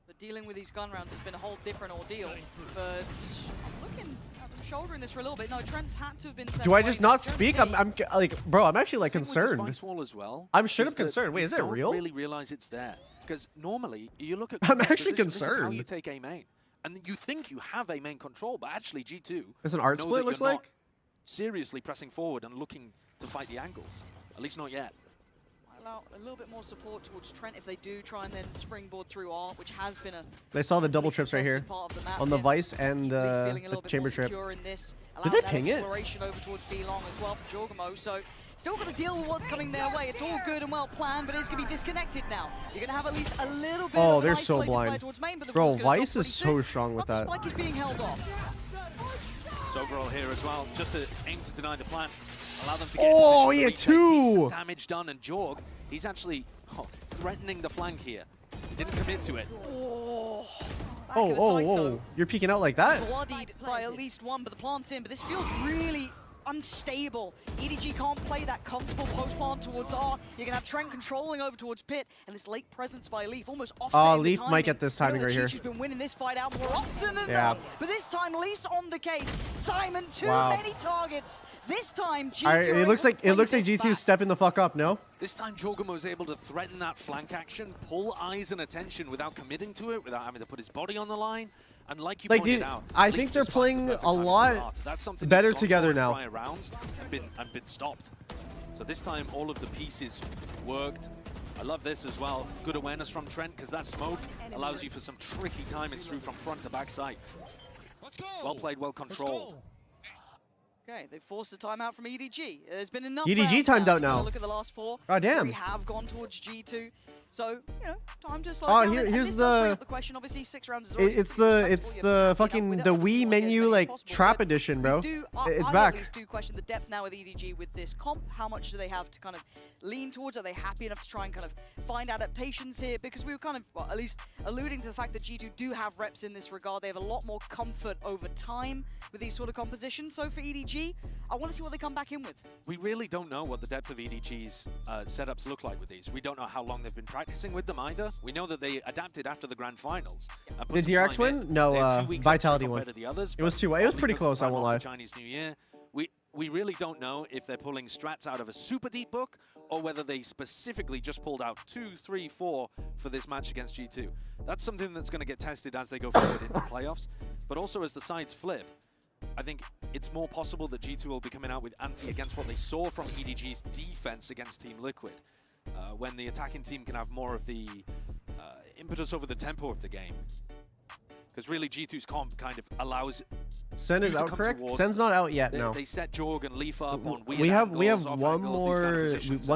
But dealing with these gun rounds has been a whole different ordeal. But I'm looking at them shouldering this for a little bit. No, Trent's had to have been sent Do I away. just not speak? I'm like, bro, I'm actually like concerned. As well, I'm straight up concerned. Wait, is it real? Don't really realize it's there because normally you look at. I'm actually this is how concerned. you take A main, and you think you have A main control, but actually G2. It's an art know split. that Looks you're like. not seriously pressing forward and looking to fight the angles. At least not yet. Allow a little bit more support towards Trent if they do try and then springboard through art, which has been a. They saw the double trips right here on the Vice and the chamber trip. Did they ping it? Exploration over towards B-Long as well for Jorgamo, so still got to deal with what's coming their way. It's all good and well planned, but it's going to be disconnected now. You're going to have at least a little bit of an they're so isolated blind. play towards main, but the Bro, ball's gonna Vice drop is pretty so soon. strong with But the that. spike is being held off. Soberall here as well, just to aim to deny the plan. Allow them to get Oh, in yeah, position to retake. two. Decent damage done, and Jorg, he's actually threatening the flank here. He didn't commit to it. Oh, you're peeking out like that? Bloodied by at least one, but the plant's in. But this feels really unstable. EDG can't play that comfortable post plant towards R. You're gonna have Trent controlling over towards Pit, and this late presence by Leaf almost offsetting Leaf the timing. might get this timing right here. Chichu's been winning this fight out more often than not, but this time Leaf's on the case. Simon, too many targets. This time G2. All right, it looks like G2's stepping the fuck up. No. This time Jorgamo was able to threaten that flank action, pull eyes and attention without committing to it, without having to put his body on the line. And like you pointed out, I think they're playing a lot better together now. Rounds and been stopped. So this time all of the pieces worked. I love this as well. Good awareness from Trent because that smoke allows you for some tricky timings through from front to back side. Well played, well controlled. Okay, they forced a timeout from EDG. There's been enough. EDG timed out now. Look at the last 4. God damn. We have gone towards G2. So, you know, time to slow down. Here's the question. Obviously, 6 rounds is it's the fucking the Wii menu like trap edition, bro. It's back. I at least do question the depth now with EDG with this comp. How much do they have to kind of lean towards? Are they happy enough to try and kind of find adaptations here? Because we were kind of, well, at least alluding to the fact that G2 do have reps in this regard. They have a lot more comfort over time with these sort of compositions. So for EDG, I want to see what they come back in with. We really don't know what the depth of EDG's setups look like with these. We don't know how long they've been practicing with them either. We know that they adapted after the grand finals. Did DRX win? No, Vitality won. It was 2-1. It was pretty close, I won't lie. Chinese New Year. We really don't know if they're pulling strats out of a super deep book or whether they specifically just pulled out 2, 3, 4 for this match against G2. That's something that's going to get tested as they go forward into playoffs. But also as the sides flip, I think it's more possible that G2 will be coming out with anti against what they saw from EDG's defense against Team Liquid. When the attacking team can have more of the impetus over the tempo of the game. Because really G2's comp kind of allows... Sen is out, correct? Sen's not out yet, no. They set Jorg and Leaf up on weird we have one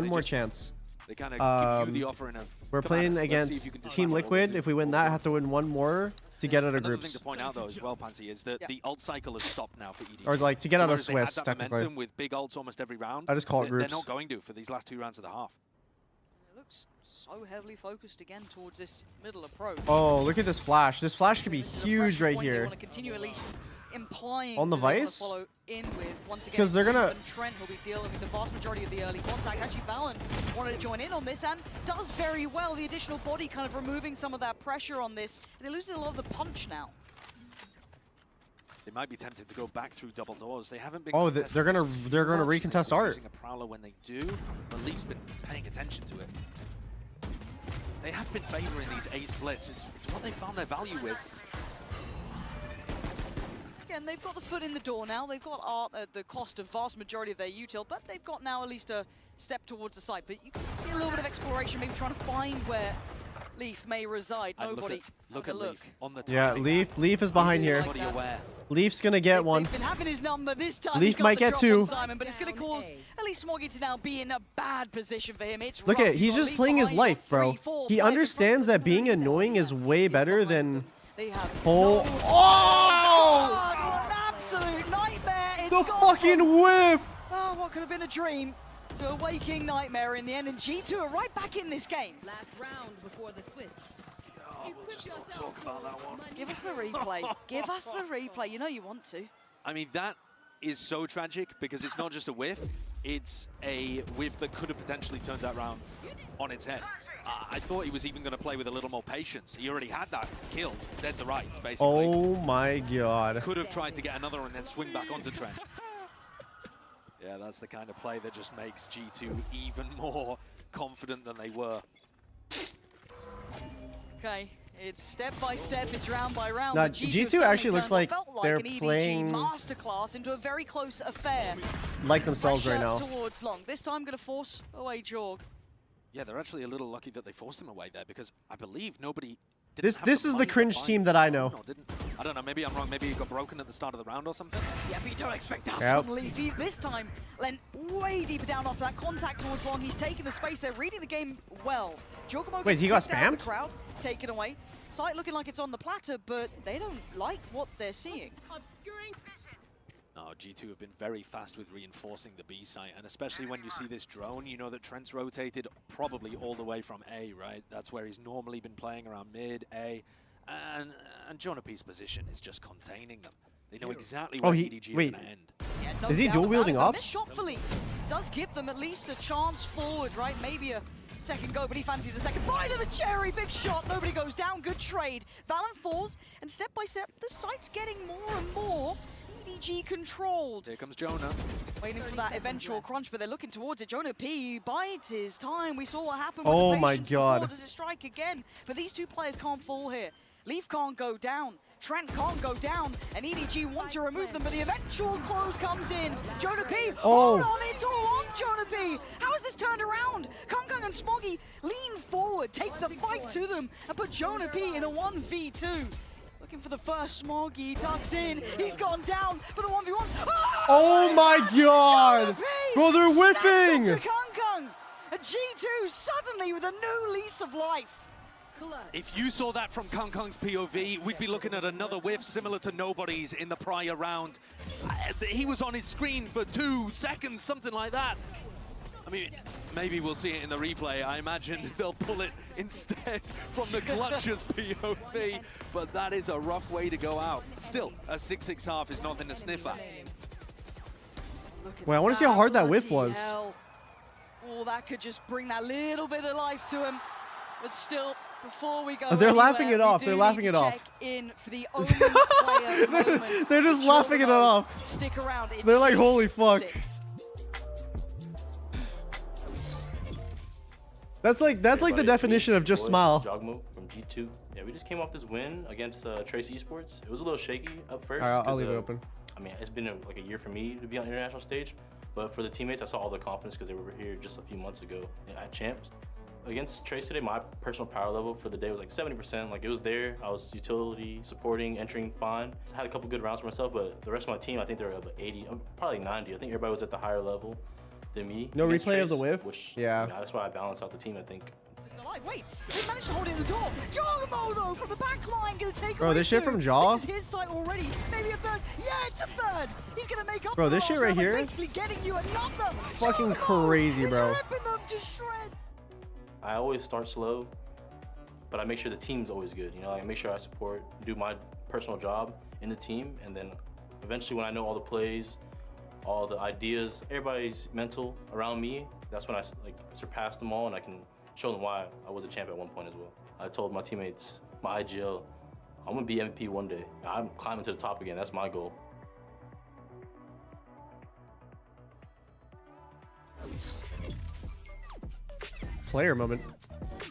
more chance. They kind of give you the offer in a... We're playing against Team Liquid. If we win that, have to win one more to get out of groups. Another thing to point out though as well, Pansy, is that the ult cycle has stopped now for EDG. Or like to get out of Swiss, they had that momentum with big ults almost every round. I just call it groups. They're not going to for these last 2 rounds of the half. It looks so heavily focused again towards this middle approach. Oh, look at this flash. This flash could be huge right here. They want to continue at least implying on the Vice? Because they're gonna... Trent will be dealing with the vast majority of the early contact. Actually, Valen wanted to join in on this and does very well. The additional body kind of removing some of that pressure on this. They lose a lot of the punch now. They might be tempted to go back through double doors. They haven't been. Oh, they're gonna recontest Art. Using a Prowler when they do, but Leaf's been paying attention to it. They have been favoring these A splits. It's what they found their value with. Again, they've got the foot in the door now. They've got Art at the cost of vast majority of their util, but they've got now at least a step towards the side. But you can see a little bit of exploration, maybe trying to find where Leaf may reside. Nobody. Look at Leaf on the timing. Yeah, Leaf is behind here. Aware. Leaf's gonna get one. They've been having his number this time. Leaf might get 2. Simon, but it's gonna cause at least Smoggy to now be in a bad position for him. It's look at it. He's just playing his life, bro. He understands that being annoying is way better than. Oh! An absolute nightmare. It's the fucking whiff. Oh, what could have been a dream to a waking nightmare in the end, and G2 are right back in this game. Last round before the switch. We'll just not talk about that one. Give us the replay. Give us the replay. You know you want to. I mean, that is so tragic because it's not just a whiff. It's a whiff that could have potentially turned that round on its head. I thought he was even going to play with a little more patience. He already had that kill, dead to rights, basically. Oh my god. Could have tried to get another and then swing back onto Trent. Yeah, that's the kind of play that just makes G2 even more confident than they were. Okay, it's step by step, it's round by round. Now, G2 actually looks like they're playing masterclass into a very close affair. Like themselves right now. Towards Long. This time going to force away Jorg. Yeah, they're actually a little lucky that they forced him away there because I believe nobody. This is the cringe team that I know. I don't know. Maybe I'm wrong. Maybe he got broken at the start of the round or something. Yeah, but you don't expect that from Leaf. This time, Len way deeper down after that contact towards Long. He's taking the space. They're reading the game well. Wait, he got spammed? The crowd, taken away. Sight looking like it's on the platter, but they don't like what they're seeing. Obscuring vision. No, G2 have been very fast with reinforcing the B site, and especially when you see this drone, you know that Trent's rotated probably all the way from A, right? That's where he's normally been playing, around mid, A, and Jonapi's position is just containing them. They know exactly where EDG is going to end. Yeah, no is he dual wielding ops? Shot for Leaf does give them at least a chance forward, right? Maybe a second go, but he fancies a second. Right of the cherry, big shot. Nobody goes down. Good trade. Valen falls, and step by step, the site's getting more and more EDG controlled. Here comes Jonah. Waiting for that eventual crunch, but they're looking towards it. Jonah P bides his time. We saw what happened with the my patience god. before. Does it strike again? But these two players can't fall here. Leaf can't go down. Trent can't go down, and EDG want to remove them, but the eventual close comes in. Jonah P, hold on, it's all on Jonah P. How is this turned around? Kung and Smoggy lean forward, take the fight to them, and put Jonah P in a 1v2. Looking for the first Smoggy, tucks in, he's gone down, but a 1v1. Oh my god! Bro, they're whiffing! G2 suddenly with a new lease of life. If you saw that from Kangkang's POV, we'd be looking at another whiff similar to Nobody's in the prior round. He was on his screen for 2 seconds, something like that. I mean, maybe we'll see it in the replay. I imagine they'll pull it instead from the Clutcher's POV, but that is a rough way to go out. Still, a 6-6 half is nothing to sniff at. Wait, I want to see how hard that whiff was. Oh, that could just bring that little bit of life to him. But still, before we go, they're laughing it off. They're laughing it off. In for the only player moment. They're just laughing it off. Stick around. It's they're like, holy fuck. 6. That's like the definition of just smile. Jogmo from G2. Yeah, we just came off this win against Trace Esports. It was a little shaky up first. All right, I'll leave it open. I mean, it's been like a year for me to be on international stage, but for the teammates, I saw all the confidence because they were here just a few months ago at Champs. Against Trace today, my personal power level for the day was like 70%. Like, it was there. I was utility, supporting, entering fine. I had a couple good rounds for myself, but the rest of my team, I think they're about 80, probably 90. I think everybody was at the higher level than me. No replay Trace, of the whiff? Which, yeah. That's why I balance out the team, I think. It's alive. Wait, he managed to hold it in the door. Jogamo, though, from the back line, gonna take Bro, away this shit 2. from Jaw? This is his site already. Maybe a third. Yeah, it's a third. He's gonna make up. Bro, this shit right here? Basically getting you another. Fucking crazy, bro. Ripping them to shreds. I always start slow, but I make sure the team's always good. You know, I make sure I support, do my personal job in the team, and then eventually when I know all the plays, all the ideas, everybody's mental around me, that's when I like surpass them all and I can show them why I was a champ at one point as well. I told my teammates, my IGL, I'm gonna be MVP one day. I'm climbing to the top again, that's my goal. Player moment.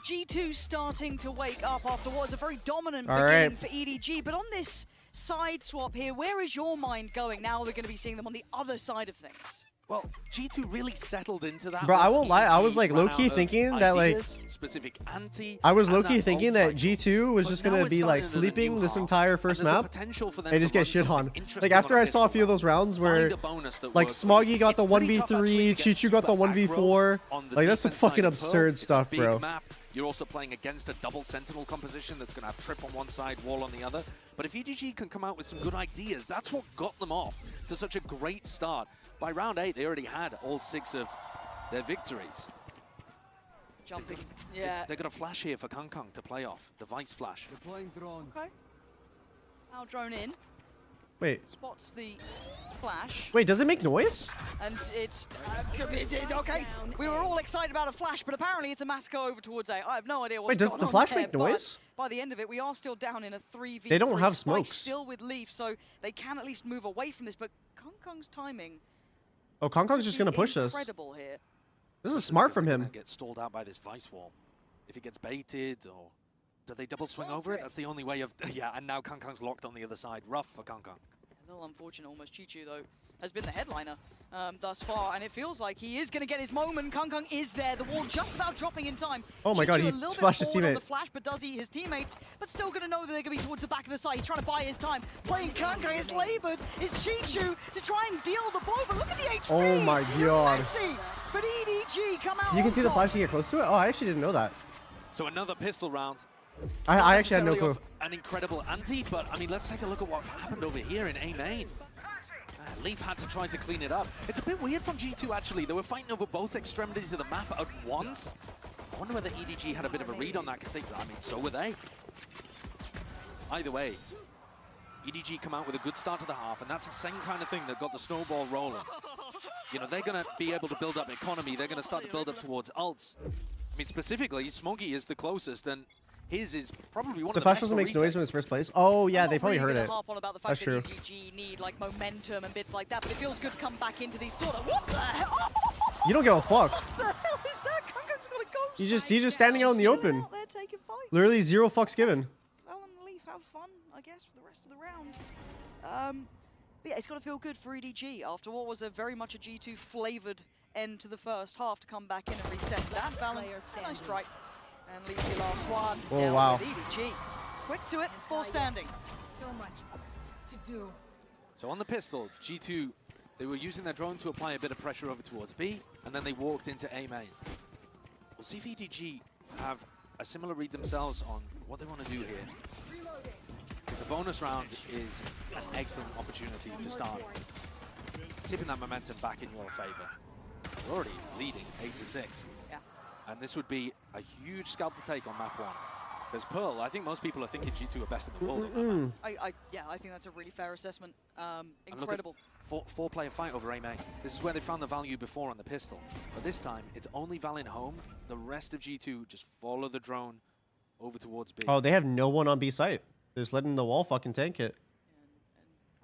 G2 starting to wake up after what was a very dominant All beginning right. for EDG, but on this side swap here, where is your mind going now we're going to be seeing them on the other side of things? Well, G2 really settled into that. Bro, I once won't lie. I EDG was like ran low-key out of thinking that like ideas, specific anti, I was and low-key that thinking ult that cycle. G2 was But just now gonna it's be like starting into the new sleeping this half, entire first and there's a map potential for them and to just get run shit on. something interesting Like on after I saw a few of pistol. those rounds where Find a bonus that like works. Smoggy got the It's pretty tough actually 1v3, to get Chichu got the super back 1v4. on the Like that's some defense side fucking of Pearl. absurd It's a stuff, big bro. map. You're also playing against a double Sentinel composition that's going to have trip on one side, wall on the other. But if EDG can come out with some good ideas, that's what got them off to such a great start. By round 8, they already had all 6 of their victories. Jumping, yeah. They're going to flash here for Kangkang to play off. The Vice flash. Deploying drone. Okay. Now drone in. Wait. Spots the flash. Wait, does it make noise? And it's okay. We were all excited about a flash, but apparently it's a massacre over towards A. I have no idea what's Wait, does going the on flash there, make but noise? By the end of it, we are still down in a 3v3. They don't have Spike smokes. Still with Leaf, so they can at least move away from this. But Kangkang's timing. Oh, Kangkang's just gonna push this. Incredible here. This is smart from him. Get stalled out by this Vice wall. If it gets baited or do they double swing over it? That's the only way of yeah. And now Kangkang's locked on the other side. Rough for Kangkang. A little unfortunate, almost. Chichu, though, has been the headliner thus far, and it feels like he is going to get his moment. Kangkang is there. The wall just about dropping in time. Oh my God, Chichu he a little flashed bit his forward on teammate. the flash, but does he his teammates? But still going to know that they're going to be towards the back of the side. He's trying to buy his time. Playing Kangkang is labored. Is Chichu to try and deal the blow, but look at the HP. Oh my God. Messi, but EDG come out You can on see the top. flash to get close to it? Oh, I actually didn't know that. So another pistol round. I actually had no Necessarily clue. off an incredible anti, but I mean, let's take a look at what happened over here in A main. Leaf had to try to clean it up. It's a bit weird from G2 actually. They were fighting over both extremities of the map at once. I wonder whether EDG had a bit of a read on that because I mean, so were they. Either way, EDG come out with a good start to the half, and that's the same kind of thing that got the snowball rolling. You know, they're going to be able to build up economy. They're going to start to build up towards ults. I mean, specifically, Smoggy is the closest, and his is probably one The of the flash best doesn't for make noise retakes. when it's first place. Oh yeah, they probably really heard gonna it. harp on about the That's fact true. that EDG need like momentum and bits like that, but it feels good to come back into these sort of. What the hell? You don't give a fuck. What the hell is that? Kangkang's got a ghost. He's just standing out in the open. Out there taking fights. Literally 0 fucks given. Well, and Leaf have fun, I guess, for the rest of the round. But yeah, it's got to feel good for EDG after what was a very much a G2 flavored end to the first half to come back in and reset that. Valen, nice try. And Leaf the last one. Oh, Down wow. with EDG. Quick to it, 4 standing. So much to do. So on the pistol, G2, they were using their drone to apply a bit of pressure over towards B, and then they walked into A main. We'll see if EDG have a similar read themselves on what they want to do here. The bonus round is an excellent opportunity to start tipping that momentum back in your favor. We're already leading 8-6. Yeah. And this would be a huge scalp to take on map 1. Because Pearl, I think most people are thinking G2 are best in the world. Yeah, I think that's a really fair assessment. Incredible. Four-player fight over A main. This is where they found the value before on the pistol. But this time, it's only Val in home. The rest of G2 just follow the drone over towards B. Oh, they have no one on B site. They're just letting the wall fucking tank it.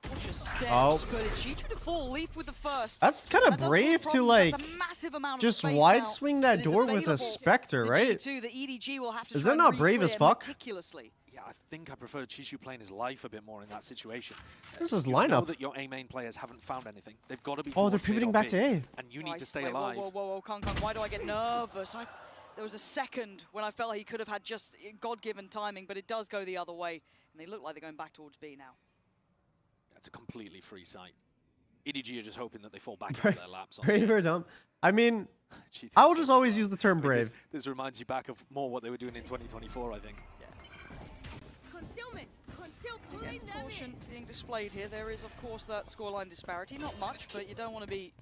Cautious steps, but it's G2 to fall. Leaf with the first. That's kind of brave to like just wide swing that door with a Spectre, right? G2, the EDG will have to Is that not brave as fuck? Yeah, I think I prefer Chishu playing his life a bit more in that situation. This is You lineup. know that your A main players haven't found anything. They've got to be. Oh, they're towards pivoting mid or back to B, A. and you need to stay alive. Whoa, Kong, why do I get nervous? There was a second when I felt like he could have had just God-given timing, but it does go the other way, and they look like they're going back towards B now. That's a completely free site. EDG are just hoping that they fall back into their laps. Brave or dumb? I mean, I will just always use the term brave. This reminds you back of more what they were doing in 2024, I think. Again, caution being displayed here. There is, of course, that scoreline disparity. Not much, but you don't want to be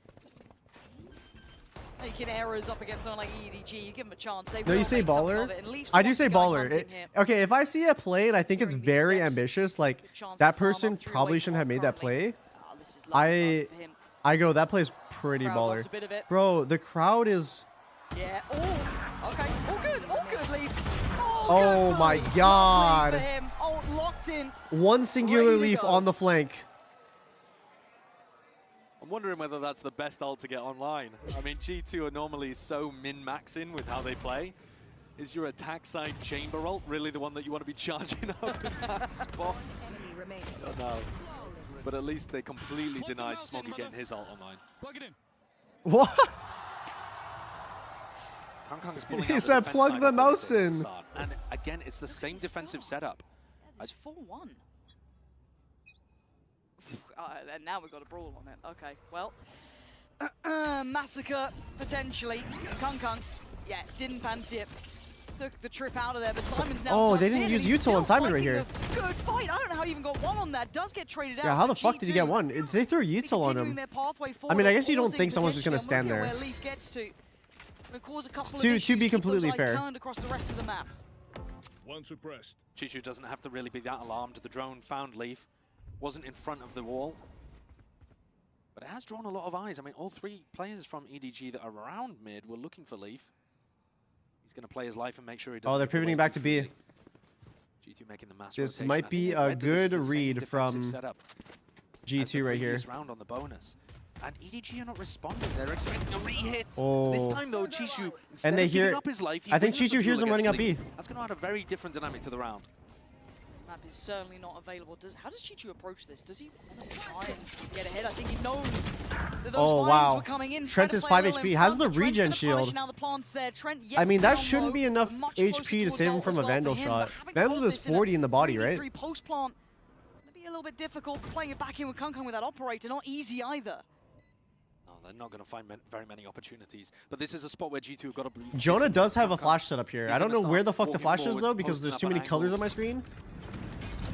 making errors up against someone like EDG. You give them a chance. They No, you say baller? I do say baller. Okay, if I see a play and I think it's very ambitious, like that person probably shouldn't have made that play, I go, that play's pretty baller. Bro, the crowd is... Yeah, okay, all good, Leaf. Oh my god. Locked in. One singular Leaf on the flank. I'm wondering whether that's the best ult to get online. I mean, G2 are normally so min-maxing with how they play. Is your attack side chamber ult really the one that you want to be charging up in that spot? I don't know. But at least they completely denied Smoggy getting his ult online. Plug it in. What? Kong's pulling He out said the plug defense the side mouse operator in. to start. And again, it's the same defensive setup. It's 4-1. And now we've got a brawl on it. Okay, well. Massacre, potentially. Kong, yeah, didn't fancy it. Took the trip out of there, but Simon's now Oh, they tucked didn't in, use and he's Util on still Simon right fighting here. a good fight. I don't know how he even got one on that. Does get traded out. Yeah, how so the fuck did he get one? They threw Util on him. I mean, I guess you don't think someone's just going to stand there. Where Leaf gets to. Cause a couple of To issues, be keep those completely eyes fair. turned across the rest of the map. One suppressed. Chishu doesn't have to really be that alarmed. The drone found Leaf. Wasn't in front of the wall. But it has drawn a lot of eyes. I mean, all three players from EDG that are around mid were looking for Leaf. He's going to play his life and make sure he doesn't. Oh, they're give away pivoting back too to B. freely. G2 making the mass This rotation. might I think be they a read that this is good the same read defensive from setup as G2 the right here. previous round on the bonus. And EDG are not responding. They're expecting a re-hit. Oh. This time, though, Chishu, instead And they of giving hear... up his life, he I think wins the Chishu hears duel them running up against B. Leaf. That's going to add a very different dynamic to the round. Map is certainly not available. How does G2 approach this? Does he want to try and get ahead? I think he knows that those lines were coming in. Trent is 5 HP. Has the regen shield. Now the plant's there. Trent, I mean, that down shouldn't low, be enough much HP to save him from a Vandal shot. Vandal does 40 in the body, right? Post plant. Gonna be a little bit difficult playing it back in with Kong with that operator. Not easy either. No, they're not going to find very many opportunities. But this is a spot where G2 have got to... Jonah does have a flash set up here. I don't know where the fuck the walking flash is, forwards, though, because posting there's up too at many colors angles. on my screen.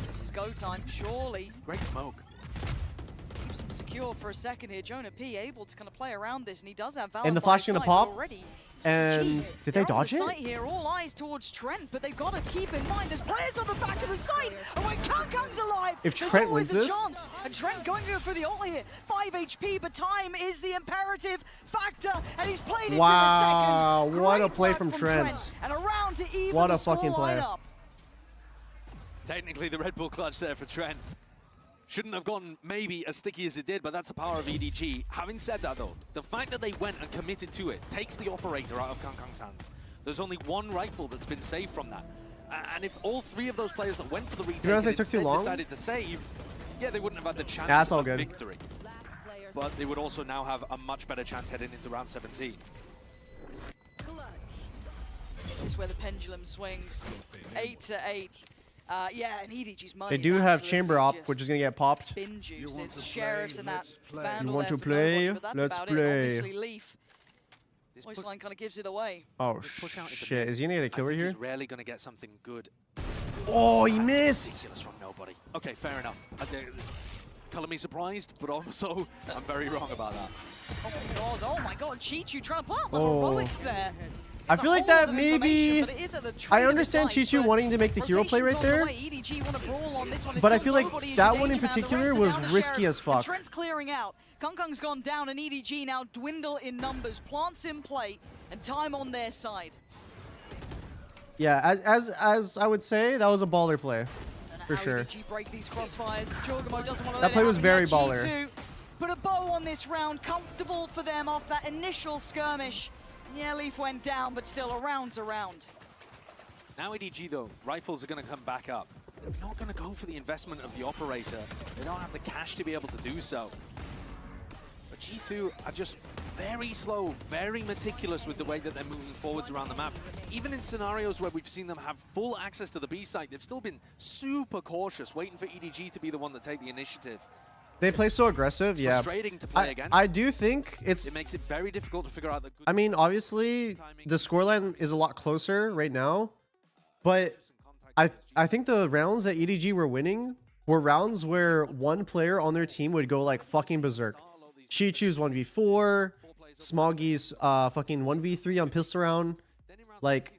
This is go time, surely. Great smoke. Keeps him secure for a second here. Jonah P able to kind of play around this, and he does have Valor And the by flash his gonna side pop. already. And did they dodge on it? the site here, all eyes towards Trent, but they've got to keep in mind there's players on the back of the site, and when Kong's alive, If there's Trent always wins a this- chance. And Trent going to go for the ult here, 5 HP, but time is the imperative factor, and he's played into Wow, the second. what a Great play work from Trent. And around to even What the a fucking score player. lineup. Technically, the Red Bull clutch there for Trent. Shouldn't have gotten maybe as sticky as it did, but that's the power of EDG. Having said that, though, the fact that they went and committed to it takes the operator out of Kong's hands. There's only one rifle that's been saved from that. And if all three of those players that went for the retake You realize they took instead too long? decided to save, yeah, they wouldn't have had the chance Yeah, that's all of good. victory. But they would also now have a much better chance heading into round 17. This is where the pendulum swings. 8-8. Yeah, and EDG's money. They do is have absolutely chamber op, just which is going to get popped. bin juice. It's Sheriffs and that Vandal You want there to for nobody, play? but that's Let's about play. it. Obviously, Leaf Wasteland kind of gives it away. Oh shit! Is he gonna get a kill right here? He's rarely gonna get something good. Oh, he missed. Ridiculous from nobody. Okay, fair enough. Color me surprised, but also I'm very wrong about that. Oh my god, Chichu trying to put up the heroics there. I feel like that maybe. I understand Chichu wanting to make the hero play right there, but I feel like that one in particular was risky as fuck. Trent's clearing out. Kongkong's gone down, and EDG now dwindle in numbers. Plants in play, and time on their side. Yeah, as I would say, that was a baller play, for sure. EDG break these crossfires. Jorgamo doesn't want to That play was very baller. G2 put a bow on this round, comfortable for them off that initial skirmish. Yeah, Leaf went down, but still a round's a round. Now EDG though, rifles are going to come back up. They're not going to go for the investment of the operator. They don't have the cash to be able to do so. But G2 are just very slow, very meticulous with the way that they're moving forwards around the map. Even in scenarios where we've seen them have full access to the B site, they've still been super cautious, waiting for EDG to be the one to take the initiative. They play so aggressive, It's yeah. frustrating to play against. I do think it makes it very difficult to figure out the good. I mean, obviously, the scoreline is a lot closer right now, but I think the rounds that EDG were winning were rounds where one player on their team would go like fucking berserk. Chichu's 1v4, Smoggy's fucking 1v3 on pistol round. Like,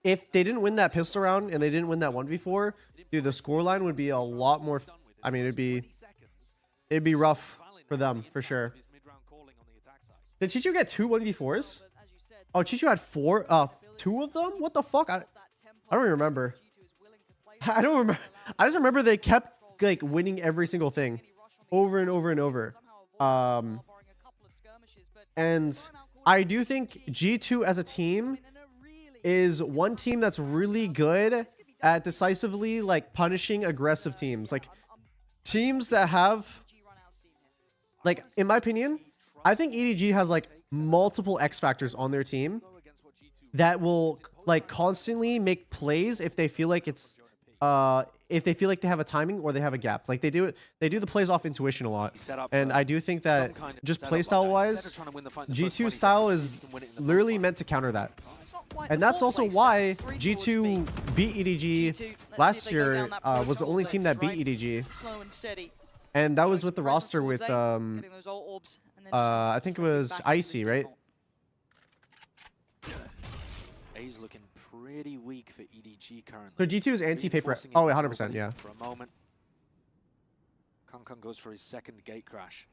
if they didn't win that pistol round and they didn't win that 1v4, dude, the scoreline would be a lot more. I mean, it'd be rough for them, for sure. Did Chichu get 2 1v4s? Oh, Chichu had 2 of them? What the fuck? I don't even remember. I don't remember. I just remember they kept like winning every single thing over and over and over. And I do think G2 as a team is one team that's really good at decisively like punishing aggressive teams. Like teams that have, like, in my opinion, I think EDG has like multiple X factors on their team that will like constantly make plays if they feel like it's if they feel like they have a timing or they have a gap. Like they do the plays off intuition a lot. And I do think that just playstyle wise, G2 style is literally meant to counter that. And that's also why G2 beat EDG last year, was the only team that beat EDG. And that was with the roster with I think it was Icy, right? A's looking pretty weak for EDG currently. So G2 is anti-paper. Oh, 100%, yeah. For a moment. Kongkong goes for his second gate crash.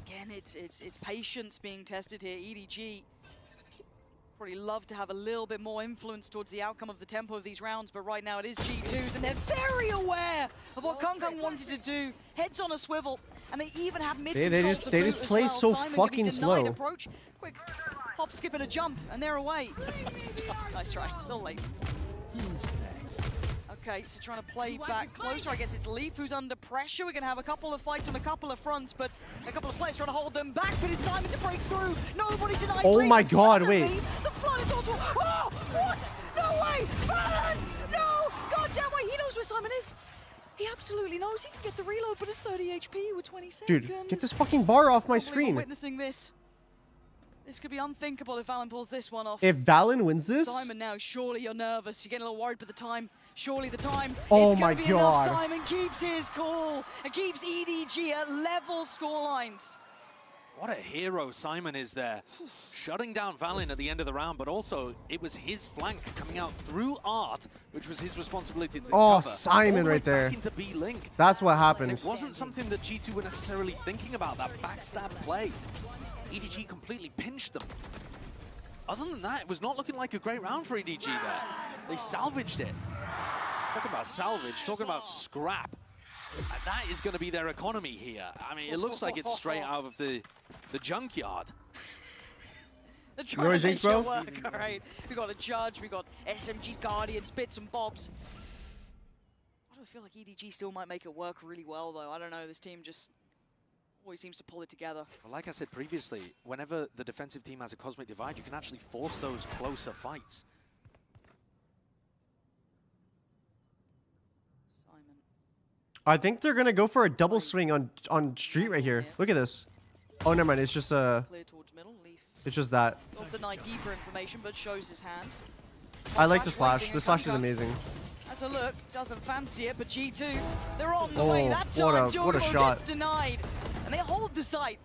Again, it's patience being tested here. EDG probably love to have a little bit more influence towards the outcome of the tempo of these rounds, but right now it is G2's, and they're very aware of what Kongkong wanted to do. Heads on a swivel, and they even have mid control to they just boot play as well. so Simon fucking gonna be denied slow. Approach. Quick hop, skip, and a jump, and they're away. Nice try, a little late. Okay, so trying to play back closer. I guess it's Leaf who's under pressure. We're going to have a couple of fights on a couple of fronts, but a couple of players trying to hold them back. But it's Simon to break through. Nobody denies Oh Leaf. my god, Suddenly, wait. The flood is also. Oh, what? No way! Valorant! No! God damn way, he knows where Simon is. He absolutely knows. He can get the reload, but it's 30 HP with 20 seconds. Dude, get this fucking bar off my We're screen. witnessing this. This could be unthinkable if Valen pulls this one off. If Valen wins this, Simon now, surely you're nervous. You're getting a little worried, but the time, surely the time. Oh it's my gonna be enough. God. Simon keeps his cool and keeps EDG at level scorelines. What a hero Simon is there. Shutting down Valen at the end of the round, but also it was his flank coming out through Art, which was his responsibility to oh, cover. Simon All the way right there. back into B-Link. That's what happened. It wasn't something that G2 were necessarily thinking about, that backstab play. EDG completely pinched them. Other than that, it was not looking like a great round for EDG there. They salvaged it. Talking about salvage, talking about scrap. And that is going to be their economy here. I mean, it looks like it's straight out of the junkyard. They're You know what, trying to Jinx, make bro? shit work, all right. We got a Judge, we got SMG Guardians, bits and bobs. I don't feel like EDG still might make it work really well, though. I don't know, this team just always seems to pull it together. Well, like I said previously, whenever the defensive team has a Cosmic Divide, you can actually force those closer fights. I think they're gonna go for a double swing on street right here. Look at this. Oh, never mind. It's just Clear towards middle. Leaf. It's just that. Not deny deeper information, but shows his hand. I like this flash. This flash is amazing. Has a look. Doesn't fancy it, but G2, they're on the Oh, way. That time, what a shot. gets denied, and they hold the site.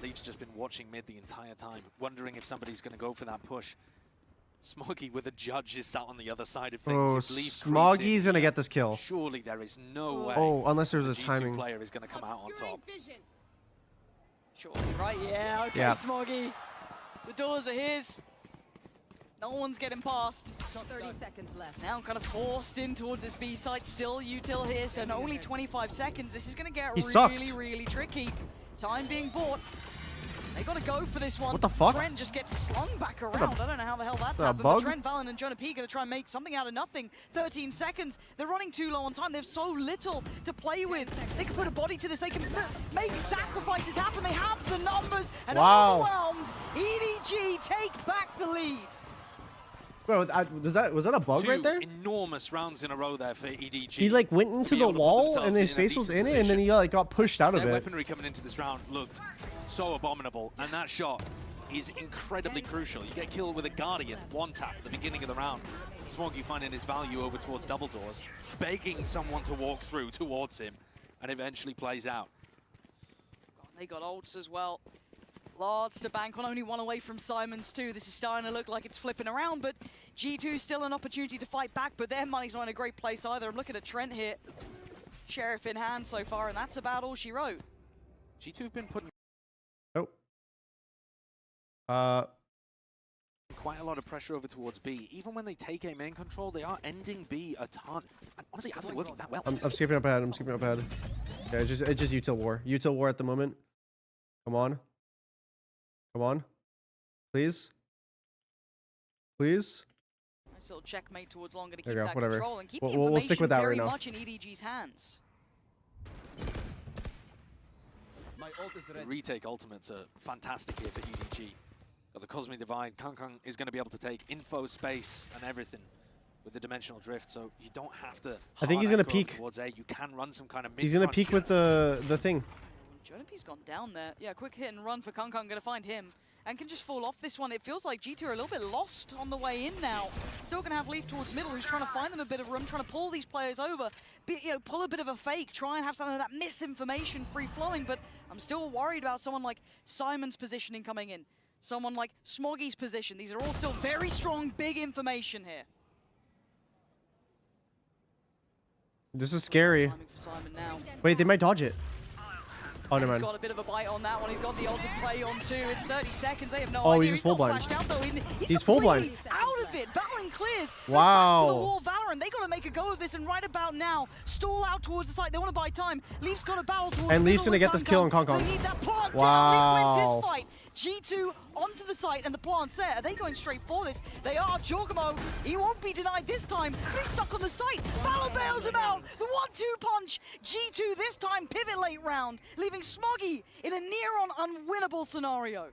Leaf's just been watching mid the entire time, wondering if somebody's going to go for that push. Smoggy with a judge is sat on the other side of things. Oh, If Leaf Smoggy's gonna get this kill. Surely there is no way. Oh, unless there's the a G2 timing. player is going to come out on top. Surely, right? Yeah, okay, Yeah. Smoggy. The doors are his. No one's getting past. 30 seconds left. Now kind of forced in towards this B site. Still util here, so only 25 seconds. This is going to get He sucked. really tricky. Time being bought. They got to go for this one. What the fuck? Trent just gets slung back around. I don't know how the hell that's a happened. bug? But Trent, Valen, and Jonah P going to try and make something out of nothing. 13 seconds. They're running too low on time. They have so little to play with. They can put a body to this. They can make sacrifices happen. They have the numbers. And Wow. overwhelmed, EDG take back the lead. Bro, was that a bug right there? Enormous rounds in a row there for EDG. He like went into the wall and his face was in it, and then he like got pushed out of Their it. weaponry coming into this round looked so abominable, and that shot is incredibly crucial. You get killed with a Guardian, one tap at the beginning of the round. Smoggy finding his value over towards double doors, begging someone to walk through towards him, and eventually plays out. They got ults as well. Lards to bank on, only one away from Simons too. This is starting to look like it's flipping around, but G2 still an opportunity to fight back, but their money's not in a great place either. I'm looking at Trent here. Sheriff in hand so far, and that's about all she wrote. G2 have been putting quite a lot of pressure over towards B. Even when they take A main control, they are ending B a ton. And honestly, it hasn't been working that well. I'm skipping up ahead. I'm skipping up ahead. Yeah, it's just util war. Util war at the moment. Come on. Come on. Please. Please. Nice little checkmate towards long, gonna There keep you go, that whatever. control and keep the We'll information stick with that very right now. much in EDG's hands. The retake ultimates are fantastic here for EDG. Got the Cosmic Divide. Kang is going to be able to take info, space, and everything with the Dimensional Drift, so you don't have to. I think he's going to go peek. towards A. You can run some kind of. He's going to peek with the thing. Jonah P's gone down there. Yeah, quick hit and run for Kang. Gonna find him and can just fall off this one. It feels like G2 are a little bit lost on the way in now. Still gonna have Leaf towards middle, who's trying to find them a bit of room, trying to pull these players over, pull a bit of a fake, try and have some of that misinformation free flowing. But I'm still worried about someone like Simon's positioning coming in, someone like Smoggy's position. These are all still very strong, big information here. This is scary. Timing for Simon now. Wait, they might dodge it. Oh, never He's mind. got a bit of a bite on that one. He's got the ult to play on too. It's 30 seconds. They have no Oh, idea. he's just full blind. Flashed out, though. He's full blind. completely out of it. Valen clears. Wow. Back to the wall. Valorant, they got to make a go of this, and right about now, stall out towards the site. They want to buy time. Leaf's got a barrel towards And the Leaf's middle gonna get with this kill on Kong. They need that plant Wow. down. Leaf wins his fight. G2 onto the site, and the plant's there. Are they going straight for this? They are. Jorgamo, he won't be denied this time, but he's stuck on the site. Valor bails him out. The 1-2 punch. G2 this time pivot late round, leaving Smoggy in a near-on unwinnable scenario.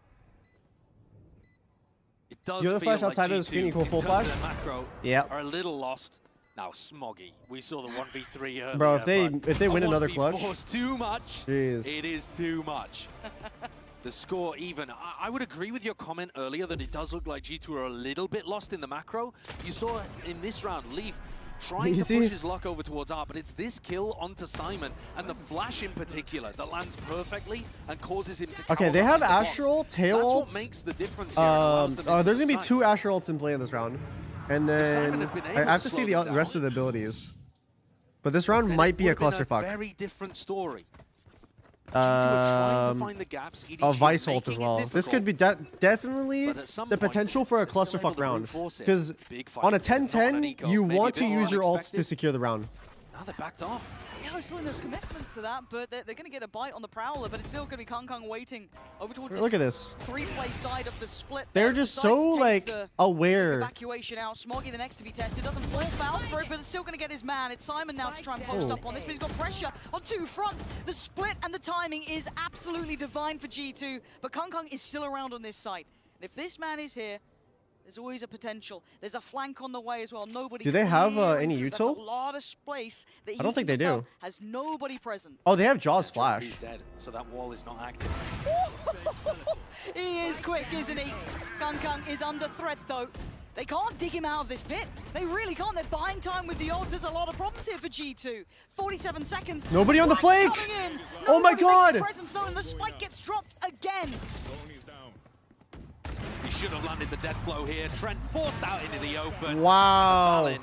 It does You have a feel flash like outside of the G2 screen equal in full terms of flash? their macro Yep. are a little lost. Now Smoggy, we saw the 1v3 earlier. Bro, if they but win a another clutch, 1v4 is too much. Jeez. It is too much. The score even. I would agree with your comment earlier that it does look like G2 are a little bit lost in the macro. You saw in this round, Leaf trying to push his luck over towards R, but it's this kill onto Simon and the flash in particular that lands perfectly and causes him to Okay, they have behind the box. Astral, tail That's ults. what makes the difference here. and allows them into There's the going to be site. 2 Astral ults in play in this round. And Simon then had been I able have to to slow see them the rest down. of the abilities. But this round Then might it be a would have been clusterfuck. Very different story. G2 are trying to find the gaps. A EDG Vice ult making as well. it This could be definitely But at some the point, potential for a they're still able clusterfuck to round. reinforce it. Because Big fight, on a not an 10-10, eco, you maybe a want to bit more use your ults to unexpected. secure the round. Now they're backed off. Yeah, I saw there's commitment to that, but they're going to get a bite on the Prowler, but it's still going to be Kang waiting over towards Look at this. 3-play side of the split. They're there. just Decides so, to take like, the aware. Evacuation out. Smoggy the next to be tested. Doesn't fall foul for it, but it's still going to get his man. It's Simon now to try and post Oh. up on this, but he's got pressure on 2 fronts. The split and the timing is absolutely divine for G2, but Kang is still around on this site. And if this man is here, There's always a potential. There's a flank on the way as well. Nobody. Do they have any That's a util? lot of space that I don't think they do. Has nobody present. Oh, they have Jaws flash. He's dead, so that wall is not active. He is quick, isn't he? Kung is under threat though. They can't dig him out of this pit. They really can't. They're buying time with the odds. There's a lot of problems here for G2. 47 seconds. Nobody on the flank. Oh my God. Presence though, and the spike gets dropped again. He should have landed the death blow here. Trent forced out into the open. Wow. Valen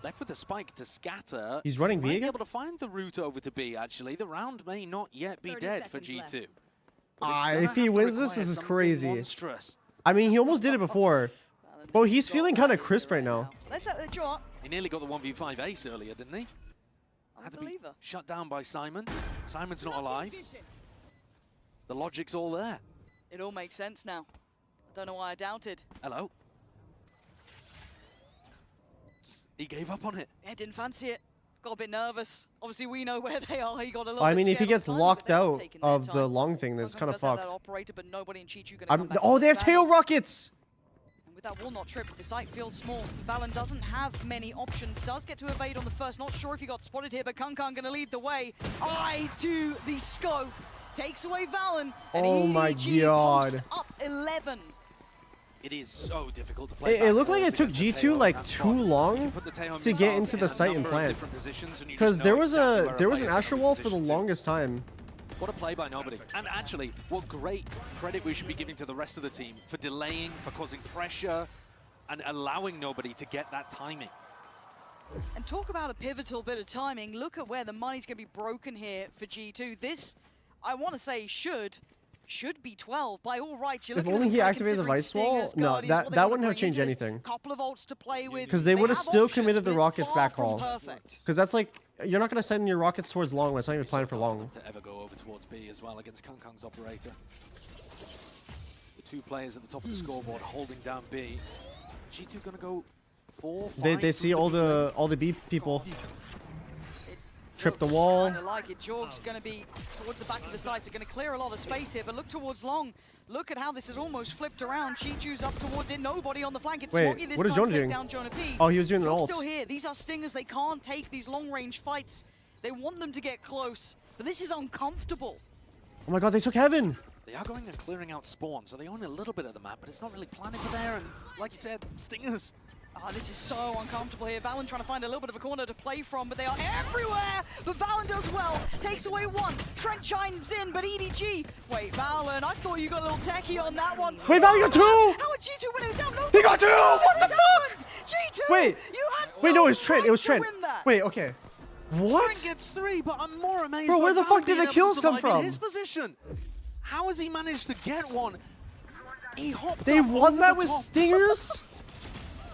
left with the spike to scatter. He's running B Might be again? able to find the route over to B, actually. The round may not yet be dead for G2. If he wins this is crazy. Monstrous. I mean, he almost did it before. But he's feeling kind of crisp right now. Let's have the draw. He nearly got the 1v5 ace earlier, didn't he? Had to be shut down by Simon. Simon's not alive. The logic's all there. It all makes sense now. I don't know why I doubted. Hello. He gave up on it. Yeah, didn't fancy it. Got a bit nervous. Obviously, we know where they are. He got a little I bit mean, if he scared gets on time, locked but they're out taking their of time. the long thing, then it's kind of does have fucked. that operator, but nobody in Chi-Chu gonna come back Oh, they have with tail Vandals. rockets! And with that wall not tripped, the site feels small. Valen doesn't have many options. Does get to evade on the first. Not sure if he got spotted here, but Kung gonna lead the way. Eye to the scope. Takes away Valen. And Oh my EDG God. post up 11. It is so difficult to play. It looked like backwards it took against the G2 Tail like on that too spot. You long can put the Tail to get missiles into in the a site and number of plant. different positions, and you just Because know there was exactly a where there was an player's Astro gonna Wall be for the positioned to. longest time. What a play by nobody. And actually, what great credit we should be giving to the rest of the team for delaying, for causing pressure, and allowing nobody to get that timing. And talk about a pivotal bit of timing. Look at where the money's going to be broken here for G2. This, I want to say, should be 12 by all rights. You're If looking at only the he play activated the considering Vice Wall, Stingers, no, Guardians, what they that wanna wouldn't have bring changed into this. anything. Couple of ults to play with. Because they would have have still options, committed the but it's rockets far back from hall. perfect. Because that's like, you're not going to send your rockets towards long when it's not even planned for long. To ever go over towards B as well against Kung's operator. The two players at the top of the scoreboard holding down B. G2 gonna go 4, 5. They see all the B people. Trip the wall. Kind of like it. Jorg's going to be towards the back of the site, so going to clear a lot of space here, but look towards long. Look at how this is almost flipped around. Chi-Chu's up towards it. Nobody on the flank. It's Wait, Smoggy this what is time. Jonah Take doing? down Jonah P. Oh, he was doing an Jorg's ult. still here. These are Stingers. They can't take these long-range fights. They want them to get close, but this is uncomfortable. Oh my God, they took Heaven. They are going and clearing out spawn, so they own a little bit of the map, but it's not really planning for there. And like you said, Stingers. Oh, this is so uncomfortable here. Valen trying to find a little bit of a corner to play from, but they are everywhere. But Valen does well. Takes away one. Trent chimes in, but EDG. Wait, Valen, I thought you got a little techie on that one. Wait, Valen got two! How are G2 winning this out? No, He got two! What the fuck? G2! Wait, You had wait, no, it was Trent. It was to Trent. win that. Wait, okay. What? Trent gets 3, but I'm more amazed. Bro, where by the fuck Valen did the being able to kills come survive in from? his position. How has he managed to get one? He hopped They up won over that the with top. Stingers?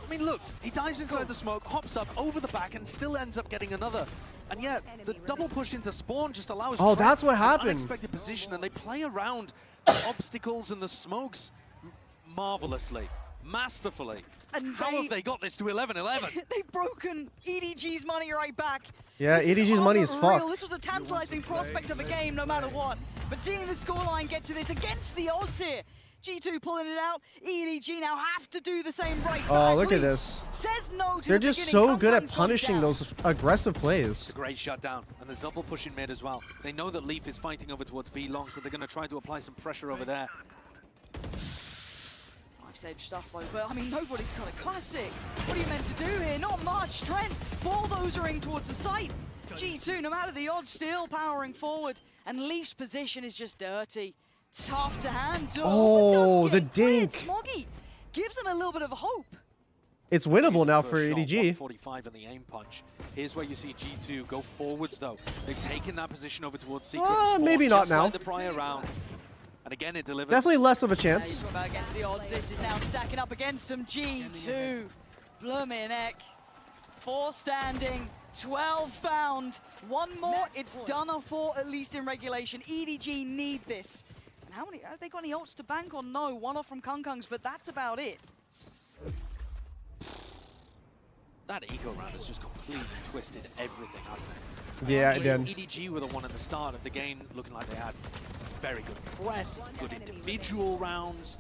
I mean, look, he dives inside the smoke, hops up over the back, and still ends up getting another. And yet, the double push into spawn just allows Oh, Trent that's what an happened. unexpected position, and they play around the obstacles and the smokes marvelously, masterfully. And How have they got this to 11-11? They've broken EDG's money right back. Yeah, This EDG's money is unreal. fucked. This was a tantalizing prospect of a game, no matter what. But seeing the scoreline get to this against the odds here, G2 pulling it out. EDG now have to do the same right Oh, back. look at Leaf this. Says no to They're the just beginning. so good at Kung's gone punishing down. those aggressive plays. It's a great shutdown, and there's double push in mid as well. They know that Leaf is fighting over towards B long, so they're going to try to apply some pressure over there. I've said stuff like, but I mean, nobody's got a classic. What are you meant to do here? Not much. Trent bulldozering towards the site. G2, no matter the odds, still powering forward, and Leaf's position is just dirty. Tough to handle. Oh, the Does get cleared. dink. Smoggy gives them a little bit of hope. It's winnable now for First shot, EDG. 145 in the aim punch. Here's where you see G2 go forwards, though. They've taken that position over towards Secret. Maybe not just now. like the prior round. And again, it delivers. Definitely less of a He's chance. talking about against the odds. This is now stacking up against them. G2, blooming heck. 4 standing, 12 found. One more, it's done for at least in regulation. EDG need this. And how many, have they got any ults to bank on? No, one off from Kung's, but that's about it. That eco round has just completely twisted everything, hasn't it? Yeah, it did. EDG were the one at the start of the game looking like they had very good breadth, good individual rounds.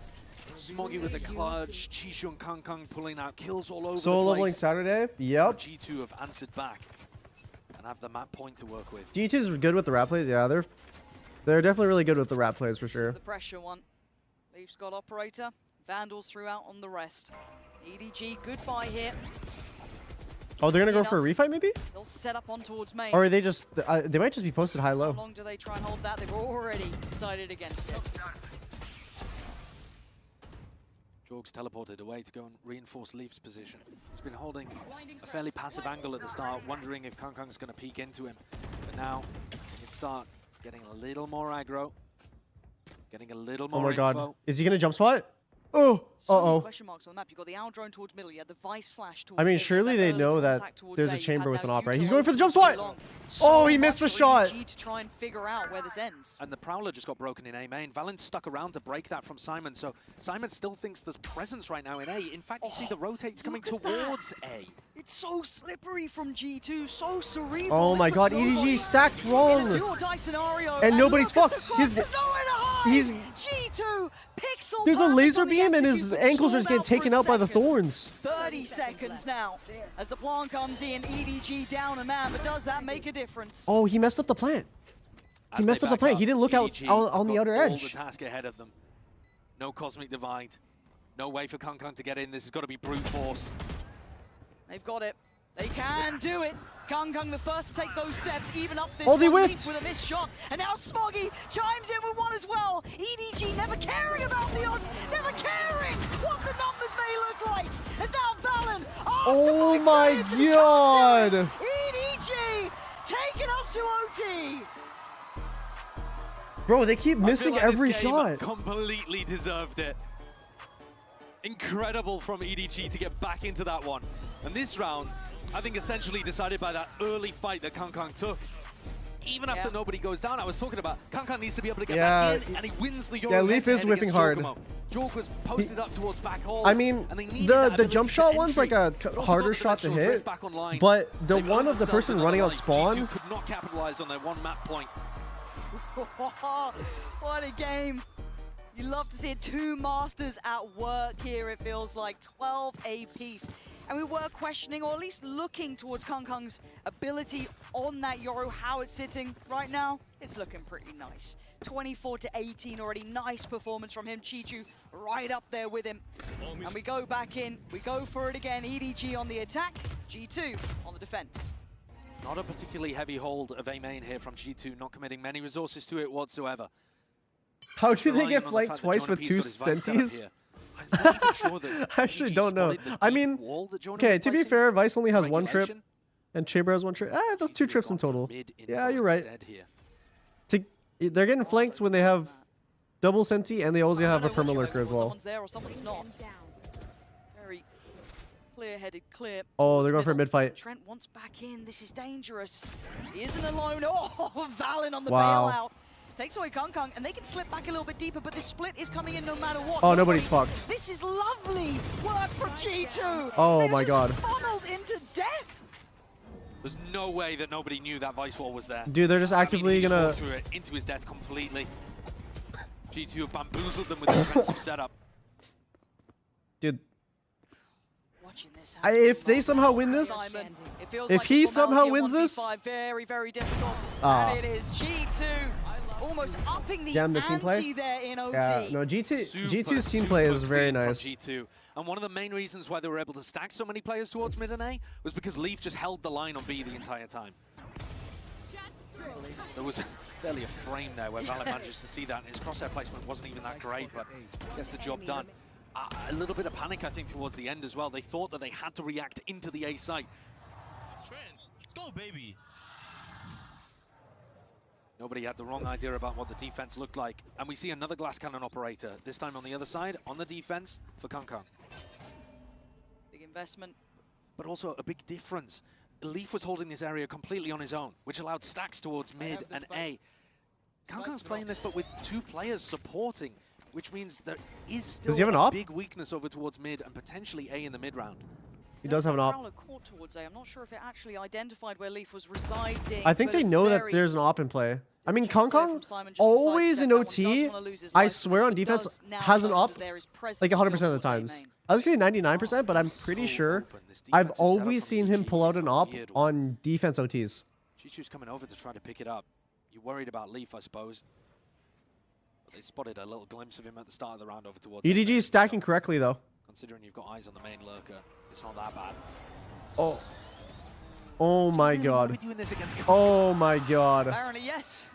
Smoggy with the clutch, Chishu and Kangkang pulling out kills all over Solo the leveling place. Saturday. Yep. G2 have answered back and have the map point to work with. G2's good with the rat plays. Yeah, they're definitely really good with the rat plays for sure. The pressure one. Leaf's got operator. Vandals throughout on the rest. EDG, goodbye here. Oh, they're gonna go for a refight maybe? They'll set up on towards main. Or are they just they might just be posted high low. How long do they try and hold that? They've already decided against it. Jorg's teleported away to go and reinforce Leaf's position. He's been holding a fairly passive angle at the start, wondering if Kangkang's going to peek into him. But now he can start getting a little more aggro, getting a little more Oh my info. god. Is he gonna jump spot? Oh, So many question marks on the map. You've got the owl drone towards middle. You had the Vice flash towards I mean, mid, surely they early know that contact towards there's A. a You chamber had with an now op, right? Utah He's going for the jump all spot! along. Oh, So he missed the much for shot! EDG to try and figure out where this ends. And the Prowler just got broken in A main. Valen stuck around to break that from Simon, so Simon still thinks there's presence right now in A. In fact, you see the rotates coming towards A. It's so slippery from G2, so cerebral. Oh my god, EDG stacked wrong! Scenario, And nobody's look at fucked. the cross, there's nowhere to hide. He's G2 pixel. There's a perfect laser on the beam and his execute, but ankles are just getting Storm out for taken a out by the second. thorns. 30 seconds now as the plan comes in. EDG down a man, but does that make a difference? Oh, he messed up the plant. He As messed they up the back plant. up, He didn't look out EDG on the got outer all edge. the task ahead of them. No cosmic divide. No way for Kangkang to get in. This has got to be brute force. They've got it. They can do it. Kangkang the first to take those steps, even up this Oh, they one, whiffed. Leaf with a missed shot. And now Smoggy chimes in with one as well. EDG never caring about the odds, never caring what the numbers may look like. As now Valen Oh my god! EDG taking us to OT. Bro, they keep I feel missing like every this game shot. completely deserved it. Incredible from EDG to get back into that one. And this round, I think essentially decided by that early fight that Kangkang took. Even after nobody goes down, I was talking about Kangkang needs to be able to get back in, and he wins the Euro. Yeah, Leaf is head-to-head whiffing against hard. Jorgamo. Jorg was posted up towards back halls. I mean, and they needed the that jump ability shot to one's entry. like a But also harder got the shot to dimensional drift hit, back online. but the They've one earned of the themselves person another running out life. spawn. G2 could not capitalize on their one map point. What a game. You love to see it. Two masters at work here, it feels like. 12 apiece. And we were questioning, or at least looking towards Kangkang's ability on that Yoru, how it's sitting right now. It's looking pretty nice. 24-18 already. Nice performance from him. Chichu right up there with him. And we go back in. We go for it again. EDG on the attack. G2 on the defense. Not a particularly heavy hold of A main here from G2, not committing many resources to it whatsoever. How do they Relying get on the flanked fact that twice Jonah with P's two got his vice set up senties? here. I'm not even sure that I actually EDG don't know. spotted the I deep mean, wall that Jonah okay, was to be placing. fair, Vice only has one trip, Regulation. and Chamber has one trip. That's two trips in total. Yeah, you're right. Here. They're getting flanked when they have double senti, and they also have a perma lurker as well. Someone's there or someone's not. Very clear-headed, clear. Oh, they're going for a mid fight. Trent wants back in. This is dangerous. He isn't alone. Oh, Valen on the Wow. bailout. Takes away Kangkang, and they can slip back a little bit deeper, but this split is coming in no matter what. Oh, nobody's fucked. This is lovely work from G2. Oh They my just god. funneled into death. There's no way that nobody knew that Vice Wall was there. Dude, they're just I mean, actively he just gonna- walked through it into his death completely. G2 have bamboozled them with the defensive setup. Dude, Watching this if they somehow win this, Simon, it feels if like he a formality somehow at wins this, 1v5, very, very difficult. Ah. And it is G2 almost upping the damn the team play. ante there in OT. Yeah, no, G2's team play is Super very clean from nice. G2. And one of the main reasons why they were able to stack so many players towards mid and A was because Leaf just held the line on B the entire time. There was barely a frame there where Valen managed to see that, and his crosshair placement wasn't even that great, but gets the job done. A little bit of panic, I think, towards the end as well. They thought that they had to react into the A site. Let's go, baby. Nobody had the wrong idea about what the defense looked like. And we see another glass cannon operator, this time on the other side, on the defense for Kangkang. Big investment. But also a big difference. Leaf was holding this area completely on his own, which allowed stacks towards mid and A. Kangkang's playing this, but with two players supporting, which means there is still he have an op? big weakness over towards mid and potentially A in the mid round. He does have an op. Prowler caught towards A. I'm not sure if it actually identified where Leaf was residing. I think but they know that very there's an op in play. I mean, Kong always in OT, I swear on defense, has an up like 100% of the times. I was saying 99%, but I'm pretty sure I've always seen him pull out an up on defense OTs. G2's coming over to try to pick it up. You're worried about Leaf, I suppose. They spotted a little glimpse of him at the start of the round over towards EDG is stacking correctly, though. Considering you've got eyes on the main lurker, it's not that bad. Oh. Oh my god. Oh my god. Apparently, yes.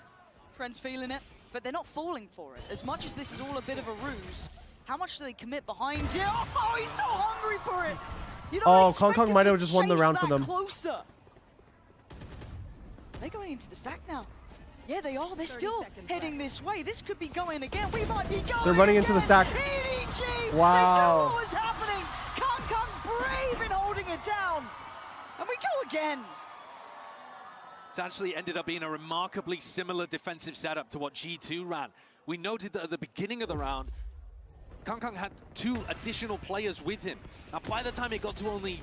TenZ feeling it, but they're not falling for it. As much as this is all a bit of a ruse, how much do they commit behind it? Oh, he's so hungry for it. You don't Kong might have just won the round for them. Closer. They're going into the stack now. Yeah, they are. They're still heading this way. This could be going again. We might be going. They're running into the stack. EDG. Wow. They knew what was happening. Kong brave in holding it down. And we go again. It's actually ended up being a remarkably similar defensive setup to what G2 ran. We noted that at the beginning of the round, Kong had 2 additional players with him. Now, by the time it got to only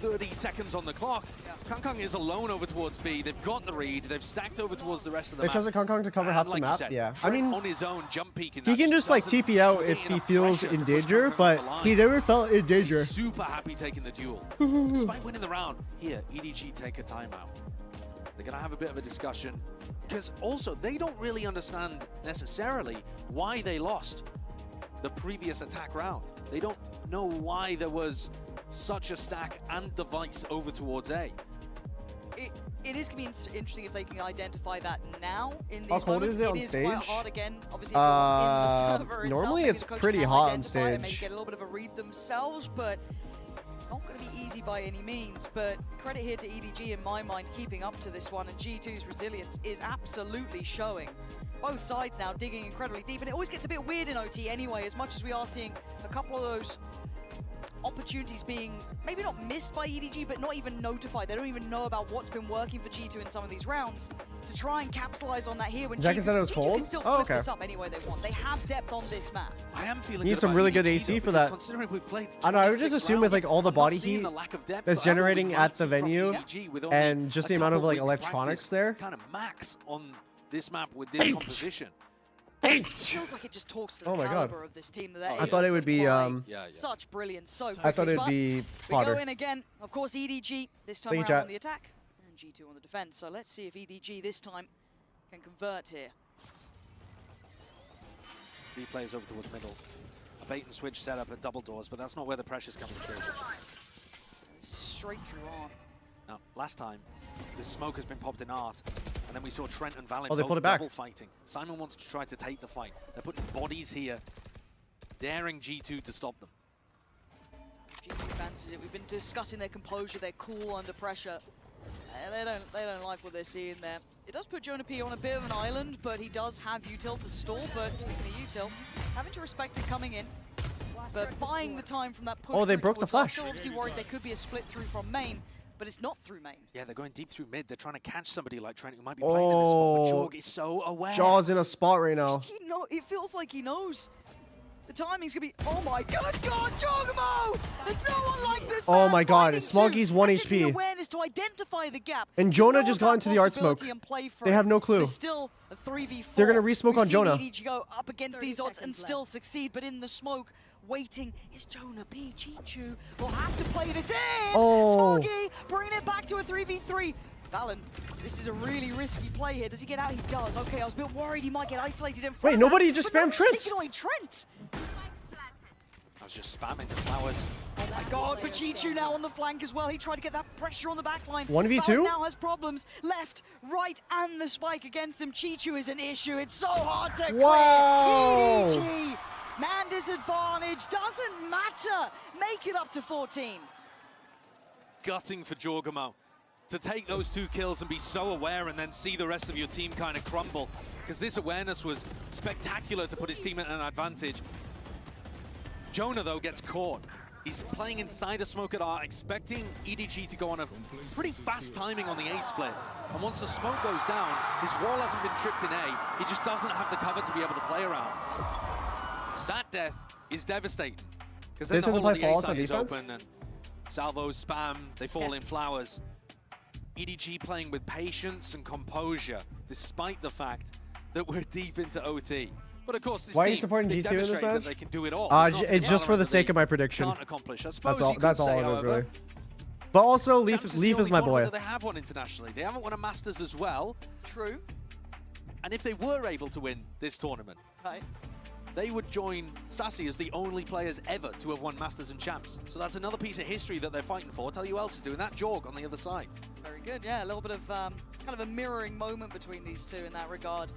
30 seconds on the clock, Kong is alone over towards B. They've got the read. They've stacked over towards the rest of the map. They chose Kong to cover half the map. Said, yeah, I mean, on his own, jump peek he can just like TP out if he feels in danger, but he never felt in danger. He's super happy taking the duel. Despite winning the round, here, EDG take a timeout. They're going to have a bit of a discussion, because also they don't really understand necessarily why they lost the previous attack round. They don't know why there was such a stack and device over towards A. It is going to be interesting if they can identify that now in these How cold moments. is it on is stage? Quite hard again. Obviously, if you're in the server normally itself, it's the coach pretty can hot on identify it, maybe stage. get a little bit of a read themselves, but not going to be easy by any means. But credit here to EDG in my mind, keeping up to this one, and G2's resilience is absolutely showing. Both sides now digging incredibly deep, and it always gets a bit weird in OT anyway, as much as we are seeing a couple of those opportunities being maybe not missed by EDG, but not even notified. They don't even know about what's been working for G2 in some of these rounds to try and capitalize on that here when Jack said it was G2 cold? can still Oh, flip okay. this up any way they want. They have depth on this map. I am feeling Need good some about really good EDG AC though, for that. Considering we've played I know, I would just 26 assume with like all the rounds, I'm body not seeing heat the lack of depth, that's but I thought generating we at might the see from venue EDG with only and just a the amount of couple like weeks electronics practice, there. kind of max on this map with this composition. It feels like it just talks to the Oh my God. caliber of this team that they're I thought it would be such brilliance so I thought quickly. it'd be We go Potter. in again, of course EDG this time Thank you, around chat. on the attack and G2 on the defense. So let's see if EDG this time can convert here. 3 players over towards middle. A bait and switch setup at double doors, but that's not where the pressure's coming through. This is straight through arm. Now, last time, the smoke has been popped in art, and then we saw Trent and Valin Oh, they both pulled it back. double fighting. Simon wants to try to take the fight. They're putting bodies here, daring G2 to stop them. G2 fancies it. We've been discussing their composure, their cool under pressure. They don't like what they're seeing there. It does put Jonah P on a bit of an island, but he does have util to stall. But speaking of util, having to respect it coming in, but buying the time from that push. Oh, they through broke the towards flash. Still obviously worried there could be a split through from main, but it's not through main. Yeah, they're going deep through mid. They're trying to catch somebody like Trent who might be playing in this spot, but Oh, Jorg is so aware. Jaw's in a spot right now. He know. It feels like he knows. The timing's gonna be. Oh my God, Jogamo! There's no one like this. Oh man my God, fighting Smoggy's two. 1 That's just the HP. awareness to identify the gap. And Jonah Know just that got into the art possibility smoke. and play for They it. have no clue. There's still a 3v4. They're gonna re-smoke We've on seen Jonah. EDG go up against these odds and still succeed, but in the smoke, waiting is Jonah P. Chichu will have to play this in. Oh. Smoggy bringing it back to a 3v3. Valin, this is a really risky play here. Does he get out? He does. Okay, I was a bit worried he might get isolated in front Wait, of nobody that, just but spammed nobody's Trent. taking away Trent. I was just spamming the flowers. Oh my God, but G2 now on the flank as well. He tried to get that pressure on the back line. 1v2? Valin now has problems. Left, right, and the spike against him. G2 is an issue. It's so hard to Wow. clear. EDG, man disadvantage, doesn't matter. Make it up to 14. Gutting for Jorgamo to take those 2 kills and be so aware and then see the rest of your team kind of crumble, because this awareness was spectacular to put his team at an advantage. Jonah, though, gets caught. He's playing inside a smoke at R, expecting EDG to go on a pretty fast timing on the A split. And once the smoke goes down, his wall hasn't been tripped in A. He just doesn't have the cover to be able to play around. That death is devastating, because then They the said whole to of play the A Fallout side on is defense? open and salvos spam, they fall in flowers. EDG playing with patience and composure, despite the fact that we're deep into OT. But of course, this Why are team, you supporting they G2 in this demonstrated match? that they can do it all. It's just for the sake of my prediction. Can't accomplish. I suppose That's all say, it is, however, really. But also, Champs Leaf the is my only boy. tournament that they have won internationally. They haven't won a Masters as well. True. And if they were able to win this tournament, right, they would join Sassy as the only players ever to have won Masters and Champs. So that's another piece of history that they're fighting for. Tell you who else is doing that? Jorg on the other side. Very good, yeah. A little bit of kind of a mirroring moment between these two in that regard.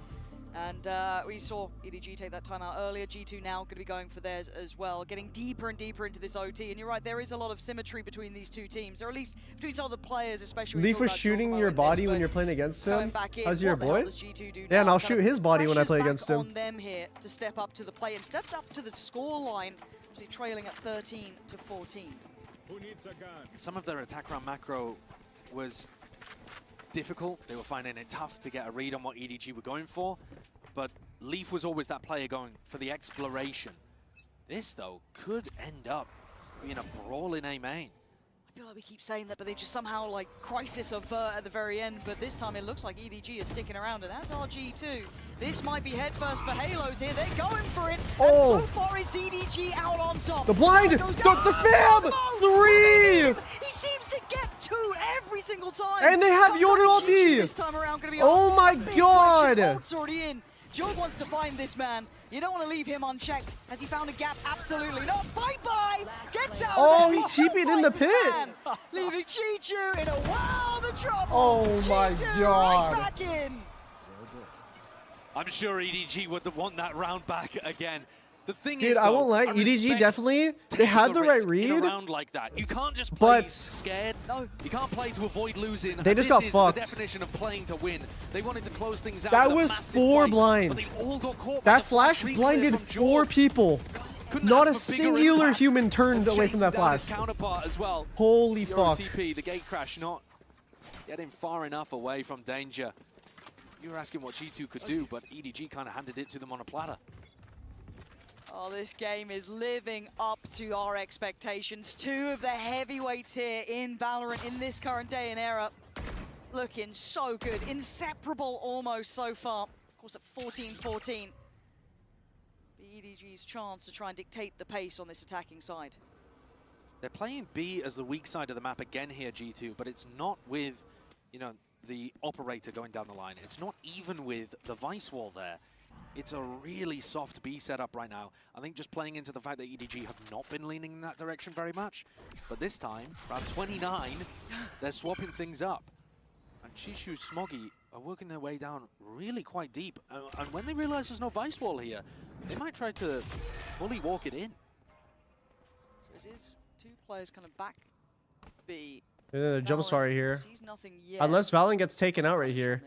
And we saw EDG take that time out earlier. G2 now going to be going for theirs as well, getting deeper and deeper into this OT. And you're right, there is a lot of symmetry between these two teams, or at least between some of the players, especially. Leaf was shooting your body when you're playing against him. How's your boy? Yeah, and I'll shoot his body when I play against him. On them here to step up to the plate and stepped up to the score line, obviously trailing at 13 to 14. Who needs a gun? Some of their attack round macro was difficult. They were finding it tough to get a read on what EDG were going for, but Leaf was always that player going for the exploration. This, though, could end up being a brawl in A main. I feel like we keep saying that, but they just somehow, like, crisis avert at the very end. But this time it looks like EDG is sticking around, and as are G2. This might be headfirst for Halos here. They're going for it. Oh. And so far it's EDG out on top. The blind! The spam! 3! He seems to get 2 every single time. And they have Jordan ulti! This time around going to be oh my god! Ult's already in. Jorg wants to find this man. You don't want to leave him unchecked. Has he found a gap? Absolutely not. Bye-bye! Gets out Oh, of there. he's TP'd in the pit! Leaving Chi-Chu in a world of trouble. Oh my god. Right back in. I'm sure EDG would want that round back again. The thing Dude, is, I won't lie, EDG definitely, they had the right read. In a round like that. You can't just play scared. No. You can't play to avoid losing. They just got fucked. The definition of playing to win. They wanted to close things out. That was 4 blinds. But they all got caught that flash blinded 4 people. Not a singular human turned away from that flash. Counterpart as well. Holy fuck. TP, the gate crash not getting far enough away from danger. You were asking what G2 could do, but EDG kind of handed it to them on a platter. Oh, this game is living up to our expectations. 2 of the heavyweights here in Valorant in this current day and era. Looking so good. Inseparable almost so far. Of course, at 14-14. EDG's chance to try and dictate the pace on this attacking side. They're playing B as the weak side of the map again here, G2, but it's not with, you know, the operator going down the line. It's not even with the Vice Wall there. It's a really soft B setup right now. I think just playing into the fact that EDG have not been leaning in that direction very much. But this time, round 29, they're swapping things up. And Chi-Chu, Smoggy are working their way down really quite deep. And when they realize there's no Vice Wall here, they might try to fully walk it in. So it is 2 players kind of back B. The jump spot right here. Sees nothing yet. Unless Valorant gets taken out right here.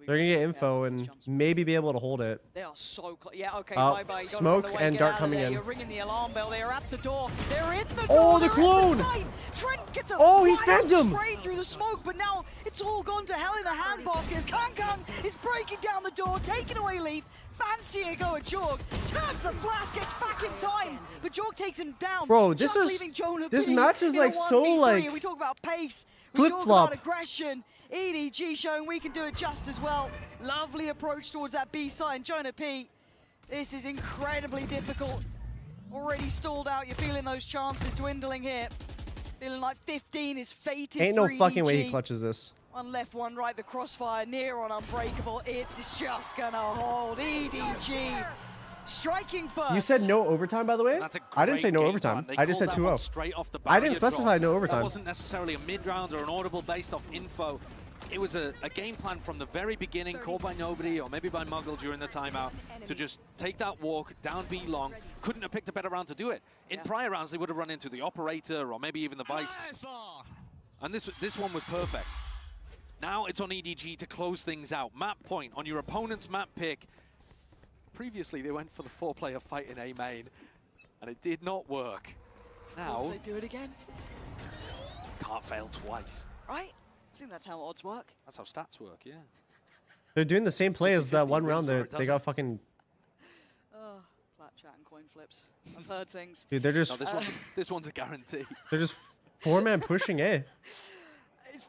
They're gonna get info and maybe be able to hold it. They are so close. Yeah, okay, bye-bye. Smoke and dart coming in. You're ringing the alarm bell. They are at the door. They're in the door. Oh, the clone! Trent gets a he spammed him! Spray through the smoke, but now it's all gone to hell in a handbasket as Kang is breaking down the door, taking away Leaf. Fancying a go at Jorg. Turns the flash, gets back in time, but Jorg takes him down. Bro, this match is like so like we talk about pace. flip We talk flop. about aggression. EDG showing we can do it just as well. Lovely approach towards that B side. And Jonah P, this is incredibly difficult. Already stalled out. You're feeling those chances dwindling here. Feeling like 15 is fated. Ain't no for fucking EDG. way he clutches this. One left, one right, the crossfire near on Unbreakable. It's just gonna hold. EDG striking first. You said no overtime, by the way? I didn't say no overtime. I just said 2-0. Straight off the I didn't barrier specify drop. no That overtime. wasn't necessarily a mid-round or an audible based off info. It was a game plan from the very beginning, called by nobody or maybe by Muggle during the timeout, to just take that walk down B long. Couldn't have picked a better round to do it. In prior rounds, they would have run into the operator or maybe even the Vice. And this one was perfect. Now it's on EDG to close things out. Map point on your opponent's map pick. Previously, they went for the 4-player fight in A main, and it did not work. Now they do it again. Can't fail twice. Right? I think that's how odds work. That's how stats work, yeah. They're doing the same play as that one round. wins or They it got fucking. Oh, flat chat and coin flips. I've heard things. Dude, they're just. No, this one's a guarantee. They're just 4-man pushing A.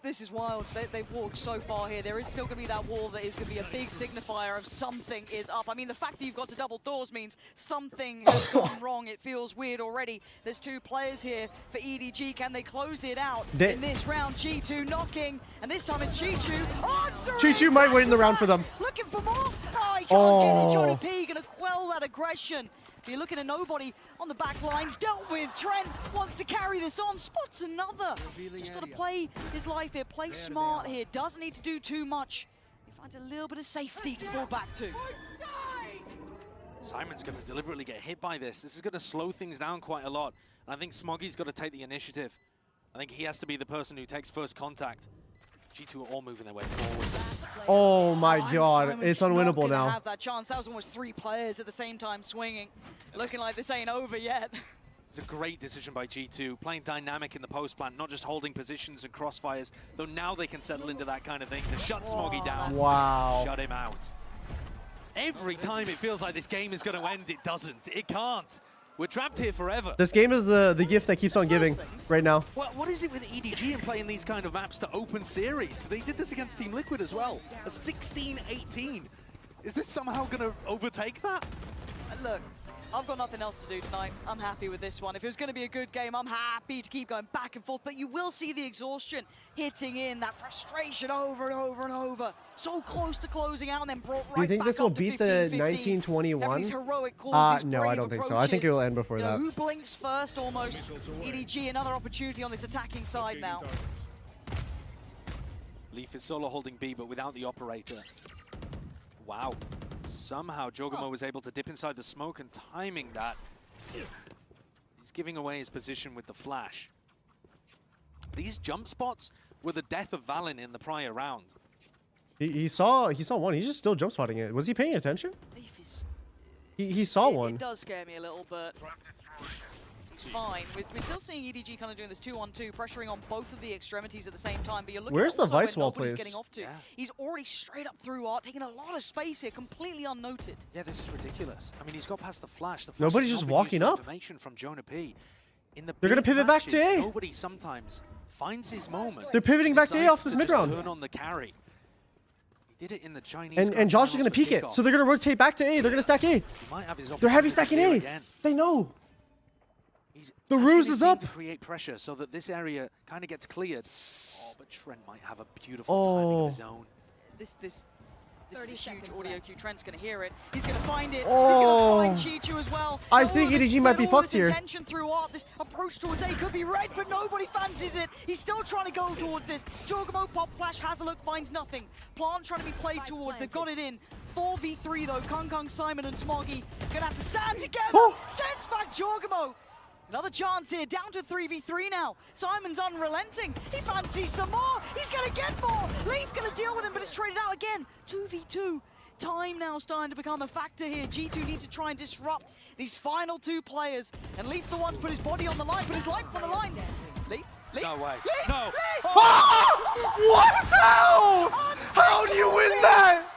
This is wild. They've walked so far here. There is still going to be that wall that is going to be a big signifier of something is up. I mean, the fact that you've got to double doors means something has gone wrong. It feels weird already. There's 2 players here for EDG. Can they close it out in this round? G2 knocking, and this time it's Chichu. Oh, Chichu might win the round for them. Looking for more. Oh, he can't get it. Johnny P going to quell that aggression. But you're looking at nobody on the back lines. Dealt with. Trent wants to carry this on. Spots another. Just got to play his life here. Play smart here. Doesn't need to do too much. He finds a little bit of safety to fall back to. Simon's going to deliberately get hit by this. This is going to slow things down quite a lot. And I think Smoggy's got to take the initiative. I think he has to be the person who takes first contact. G2 are all moving their way forwards. Oh my god, Simon's it's unwinnable now. Have that chance. That was almost 3 players at the same time swinging. Looking like this ain't over yet. It's a great decision by G2, playing dynamic in the post plant, not just holding positions and crossfires, though now they can settle into that kind of thing to shut Smoggy down. Wow. Shut him out. Every time it feels like this game is going to end, it doesn't. It can't. We're trapped here forever. This game is the gift that keeps on giving right now. What is it with EDG and playing these kind of maps to open series? They did this against Team Liquid as well. A 16-18. Is this somehow going to overtake that? Look, I've got nothing else to do tonight. I'm happy with this one. If it was going to be a good game, I'm happy to keep going back and forth. But you will see the exhaustion hitting in, that frustration over and over and over. So close to closing out and then brought right back. Do you think this will up to beat the 19-21? 19-21? Heroic calls, No, I don't think so. I think it will end before that. Who blinks first almost? EDG, another opportunity on this attacking side now. Leaf is solo holding B, but without the operator. Wow. Somehow Jogomo was able to dip inside the smoke and timing that. He's giving away his position with the flash. These jump spots were the death of Valen in the prior round. He saw one. He's just still jump spotting it. Was he paying attention? He saw one. It does scare me a little, but he's fine. We're still seeing EDG kind of doing this 2-on-2, pressuring on both of the extremities at the same time. But you're looking Where's at the also Vice where wall nobody's place? getting off to. He's already straight up through art, taking a lot of space here, completely unnoted. Yeah, this is ridiculous. I mean, he's got past the flash. Nobody's just walking up. Information from Jonah P. In the They're gonna pivot back to A. Nobody sometimes finds his moment. They're pivoting back to A off this mid round. Turn on the carry. He did it in the Chinese. And Josh is gonna peek it, so they're gonna rotate back to A. They're gonna stack A. They're heavy stacking A. They know. The ruse is up. To create pressure so that this area kind of gets cleared. Oh, but Trent might have a beautiful timing of his own. This is a huge audio cue. Trent's going to hear it. He's going to find it. He's going to find Chichu as well. I think EDG might be fucked here. Attention through art. This approach towards A could be red, but nobody fancies it. He's still trying to go towards this. Jogomo pop flash has a look, finds nothing. Plant trying to be played towards. They've got it in. 4v3 though. Kung, Simon, and Smoggy gonna have to stand together. Sends back Jogomo. Another chance here, down to 3v3 now. Simon's unrelenting. He fancies some more. He's going to get more. Leaf going to deal with him, but it's traded out again. 2v2. Time now starting to become a factor here. G2 need to try and disrupt these final 2 players. And Leaf the one to put his body on the line, put his life on the line. Leaf? No way. Leaf? No. Leaf! Oh! What? How do you win that?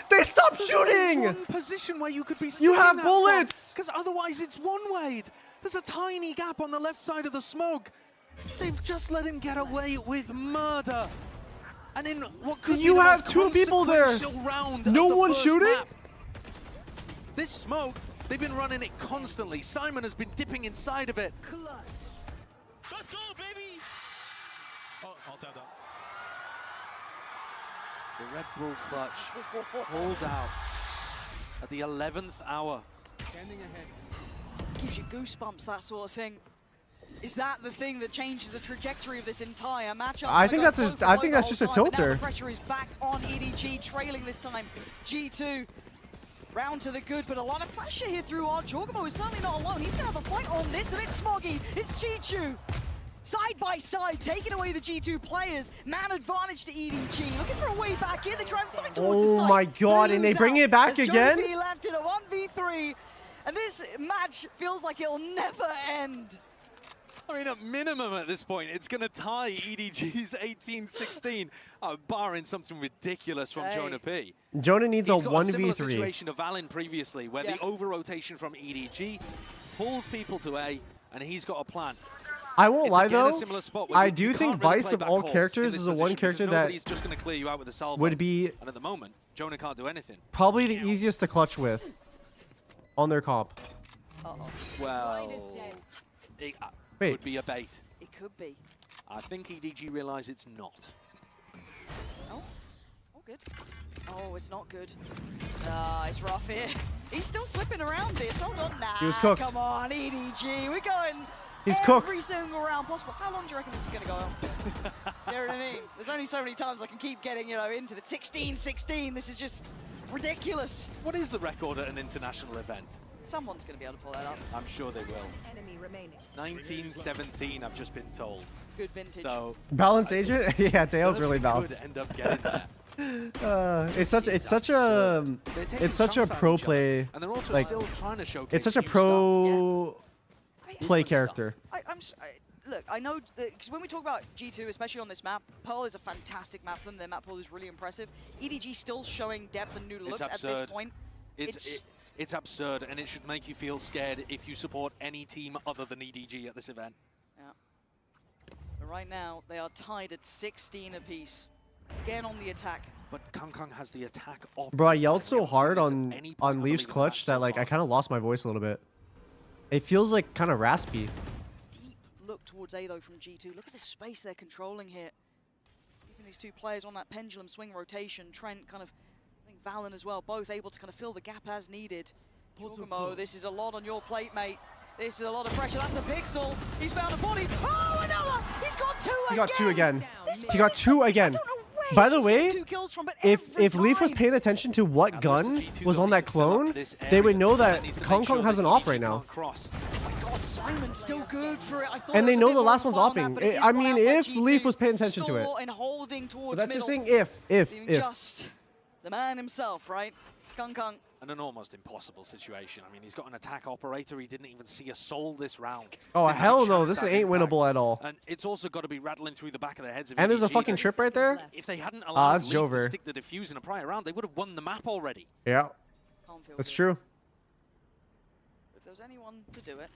They stopped shooting! One position where you could be You have bullets! Because otherwise it's one-way. There's a tiny gap on the left side of the smoke. They've just let him get away with murder. And in what could you be the have most 2 people there. round No of the one first shooting? map. This smoke, they've been running it constantly. Simon has been dipping inside of it. Let's go, baby! Oh, I'll tap that. The Red Bull clutch pulled out at the 11th hour. Standing ahead. Gives you goosebumps, that sort of thing. Is that the thing that changes the trajectory of this entire matchup? I think that's just a tilter. The pressure is back on EDG, trailing this time. G2 round to the good, but a lot of pressure here through our Jogomo is certainly not alone. He's gonna have a fight on this, and it's Smoggy, it's Chichu. Side by side, taking away the G2 players. Man advantage to EDG. Looking for a way back in. They try and fight towards the side. Oh my god, and they bring it back again? Johnny P left in a 1v3. And this match feels like it'll never end. I mean, at minimum at this point, it's going to tie EDG's 18-16, barring something ridiculous from Jonah P. Jonah needs a 1v3. He's got a similar situation to Valen previously, where the over-rotation from EDG pulls people to A, and he's got a plan. I won't It's lie again a though. similar spot where I you do can't think really Vice play of back all calls characters in is this the one position character because that nobody's just going to clear you out with a salvo. would be And at the moment, Jonah can't do anything. probably the easiest to clutch with on their comp. Well, it Wait. could be a bait. It could be. I think EDG realise it's not. Oh, good. Oh, it's not good. It's rough here. He's still slipping around this. Hold on now. He was cooked. Come on, EDG. We're going He's every cooked. single round possible. How long do you reckon this is going to go on? You know what I mean? There's only so many times I can keep getting, into the 16-16. This is just ridiculous. What is the record at an international event? Someone's going to be able to pull that up. I'm sure they will. Enemy remaining. 1917, I've just been told. Good vintage. So Balance agent? Yeah, Tails really balanced. could end up getting there. It's such a pro play, And they're also like still trying to showcase it's such a new pro play Different character. Look, I know, because when we talk about G2, especially on this map, Pearl is a fantastic map for them. Their map pool is really impressive. EDG still showing depth and new looks at this point. It's absurd, and it should make you feel scared if you support any team other than EDG at this event. Yeah. But right now, they are tied at 16 apiece. Again on the attack. But Kong has the attack off. Bro, I yelled so hard on Leaf's clutch that like I kind of lost my voice a little bit. It feels like kind of raspy. Deep look towards A though from G2. Look at the space they're controlling here. Keeping these two players on that pendulum swing rotation. Trent kind of, I think Valen as well, both able to kind of fill the gap as needed. Jorgamo, this is a lot on your plate, mate. This is a lot of pressure. That's a pixel. He's found a body. Oh, another! He's got two again! He got two again. He got two again. By the way, if Leaf was paying attention to what gun was on that clone, they would know that Kong has an op right now. Simon's still good for it. And they know the last one's opping. I mean, if Leaf was paying attention to it. And holding towards But that's just middle. saying if. Just the man himself, right? Kong. And an almost impossible situation. I mean, he's got an attack operator. He didn't even see a soul this round. Oh, hell no. This ain't winnable at all. And it's also got to be rattling through the back of their heads. And there's a fucking trip right there. If they hadn't allowed that's Leaf to Jover. stick the defuse in a prior round, they would have won the map already. Yeah. That's true. If there was anyone to do it,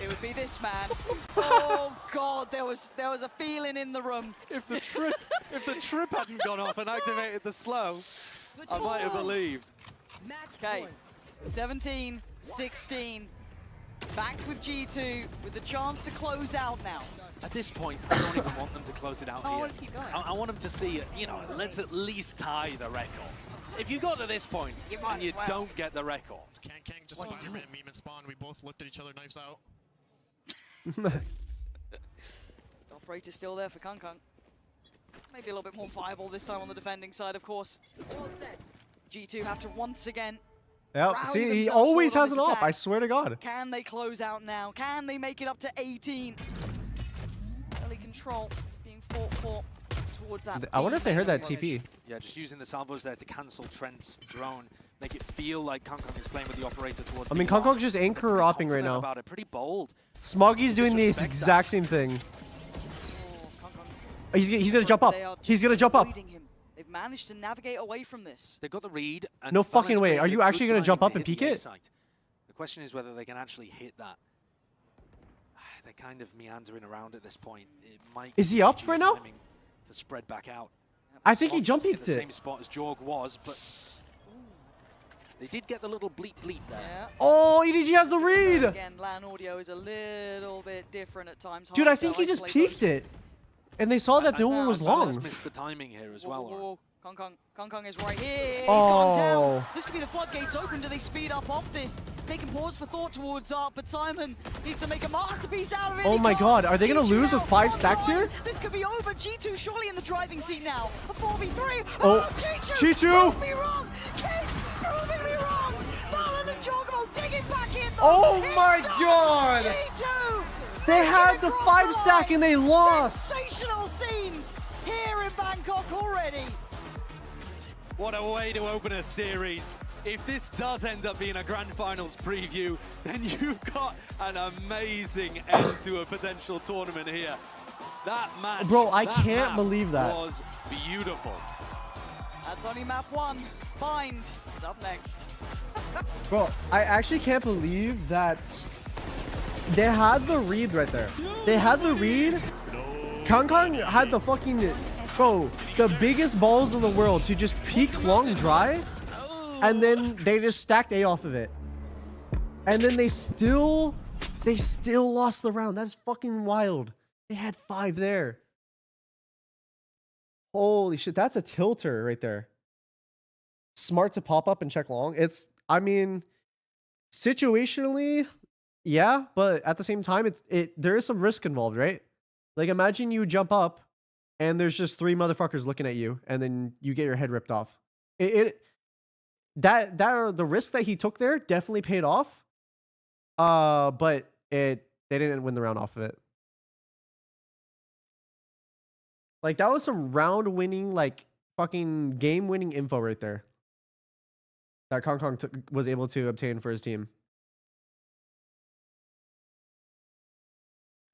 it would be this man. Oh God, there was a feeling in the room. If the trip hadn't gone off and activated the slow, I might have believed. Okay, 17-16. Back with G2 with the chance to close out now. At this point, I don't even want them to close it out Oh, here. let's keep going. I want them to see, let's at least tie the record. If you got to this point and you don't get the record, Kang just spawned a random meme and spawned. We both looked at each other, knives out. The operator's still there for Kong. Maybe a little bit more viable this time on the defending side, of course. G2 have to once again. Yep. See, he always has an op. I swear to God. Can they close out now? Can they make it up to 18? Early control being fought for towards that. I wonder if they heard that TP. Yeah, just using the salvos there to cancel Trent's drone, make it feel like Kong is playing with the operator towards. I mean, Kong's just anchor opping right now. About it, pretty bold. Smoggy's doing the exact same thing. He's gonna jump up. He's gonna jump up. They've managed to navigate away from this. They got the read. And No fucking Valen's way. got Are a you good actually gonna timing jump to up and hit peek the it? A-site. The question is whether they can actually hit that. They're kind of meandering around at this point. It might Is he up right now? To spread back out. I think he Swat jump in peeked the it. same spot as Jorg was, but they did get the little bleep there. Yeah. Oh, EDG has the read. Again, LAN audio is a little bit different at times. Dude, I think he just peeked it. And they saw that the one was long. Missed the timing here as well. Whoa. Kong is right here. He's gone down. Oh. This could be the floodgates open. Do they speed up off this? Taking pause for thought towards Art, but Simon needs to make a masterpiece out of it. Oh my God, are they gonna G2 lose now with 5 on stacked the line. here? This could be over. G2 surely in the driving seat now. A 4v3. Oh, G2. G2. Prove me wrong. Kids, proving me wrong. Valen and Jorgamo digging back in. Oh It's my done. God. G2. They had the 5 stack and they lost. Sensational scenes here in Bangkok already. What a way to open a series. If this does end up being a Grand Finals preview, then you've got an amazing end to a potential tournament here. That match, Bro, I that can't map believe that. was beautiful. That's only map 1. Bind is up next. Bro, I actually can't believe that they had the read right there. They had the read. Kong had the fucking, bro, the biggest balls in the world to just peek long dry, and then they just stacked A off of it. And then they still lost the round. That is fucking wild. They had 5 there. Holy shit, that's a tilter right there. Smart to pop up and check long. It's, I mean, situationally, yeah, but at the same time, there is some risk involved, right? Like, imagine you jump up and there's just 3 motherfuckers looking at you, and then you get your head ripped off. The risk that he took there definitely paid off. But they didn't win the round off of it. Like, that was some round winning, like fucking game winning info right there that Kong was able to obtain for his team.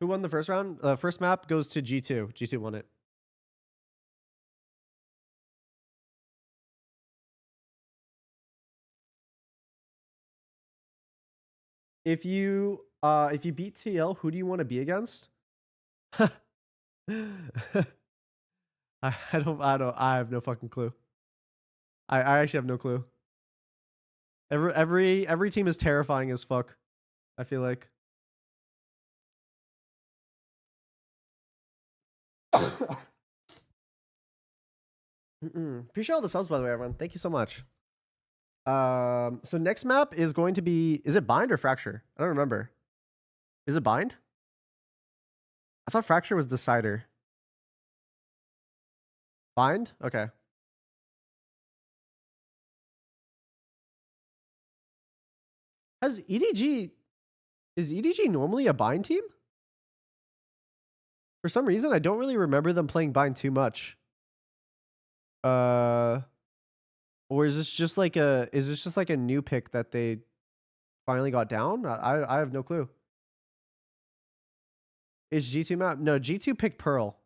Who won the first round? First map goes to G2. G2 won it. If you beat TL, who do you want to be against? I have no fucking clue. I actually have no clue. Every team is terrifying as fuck, I feel like. Appreciate all the subs, by the way, everyone. Thank you so much. So next map is going to be, is it Bind or Fracture? I don't remember. Is it Bind? I thought Fracture was Decider. Bind? Okay. Is EDG normally a Bind team? For some reason, I don't really remember them playing Bind too much. Or is this just like a new pick that they finally got down? I have no clue. Is G2 map? No, G2 picked Pearl.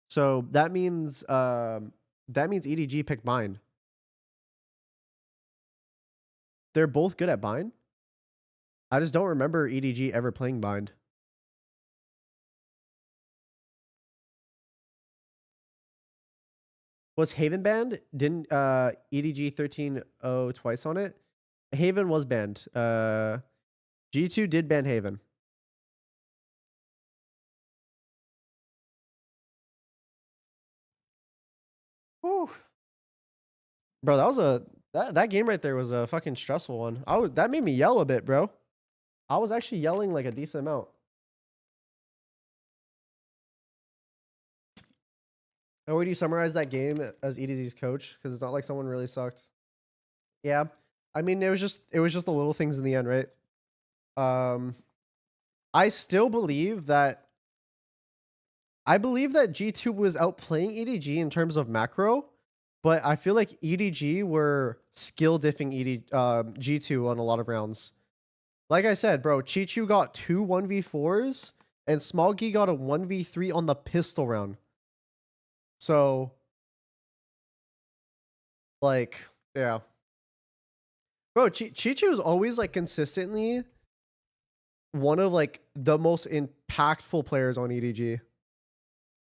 So that means EDG picked Bind. They're both good at Bind. I just don't remember EDG ever playing Bind. Was Haven banned? Didn't EDG 13-0 twice on it? Haven was banned. G2 did ban Haven. Whew. Bro, that game right there was a fucking stressful one. That made me yell a bit, bro. I was actually yelling like a decent amount. How would you summarize that game as EDZ's coach? Because it's not like someone really sucked. Yeah, I mean it was just the little things in the end, right? I still believe that. I believe that G2 was outplaying EDG in terms of macro, but I feel like EDG were skill diffing G2 on a lot of rounds. Like I said, bro, Chichu got 2 1v4s and Smoggy got a 1v3 on the pistol round. So, like, yeah. Bro, Chichu is always like consistently one of like the most impactful players on EDG.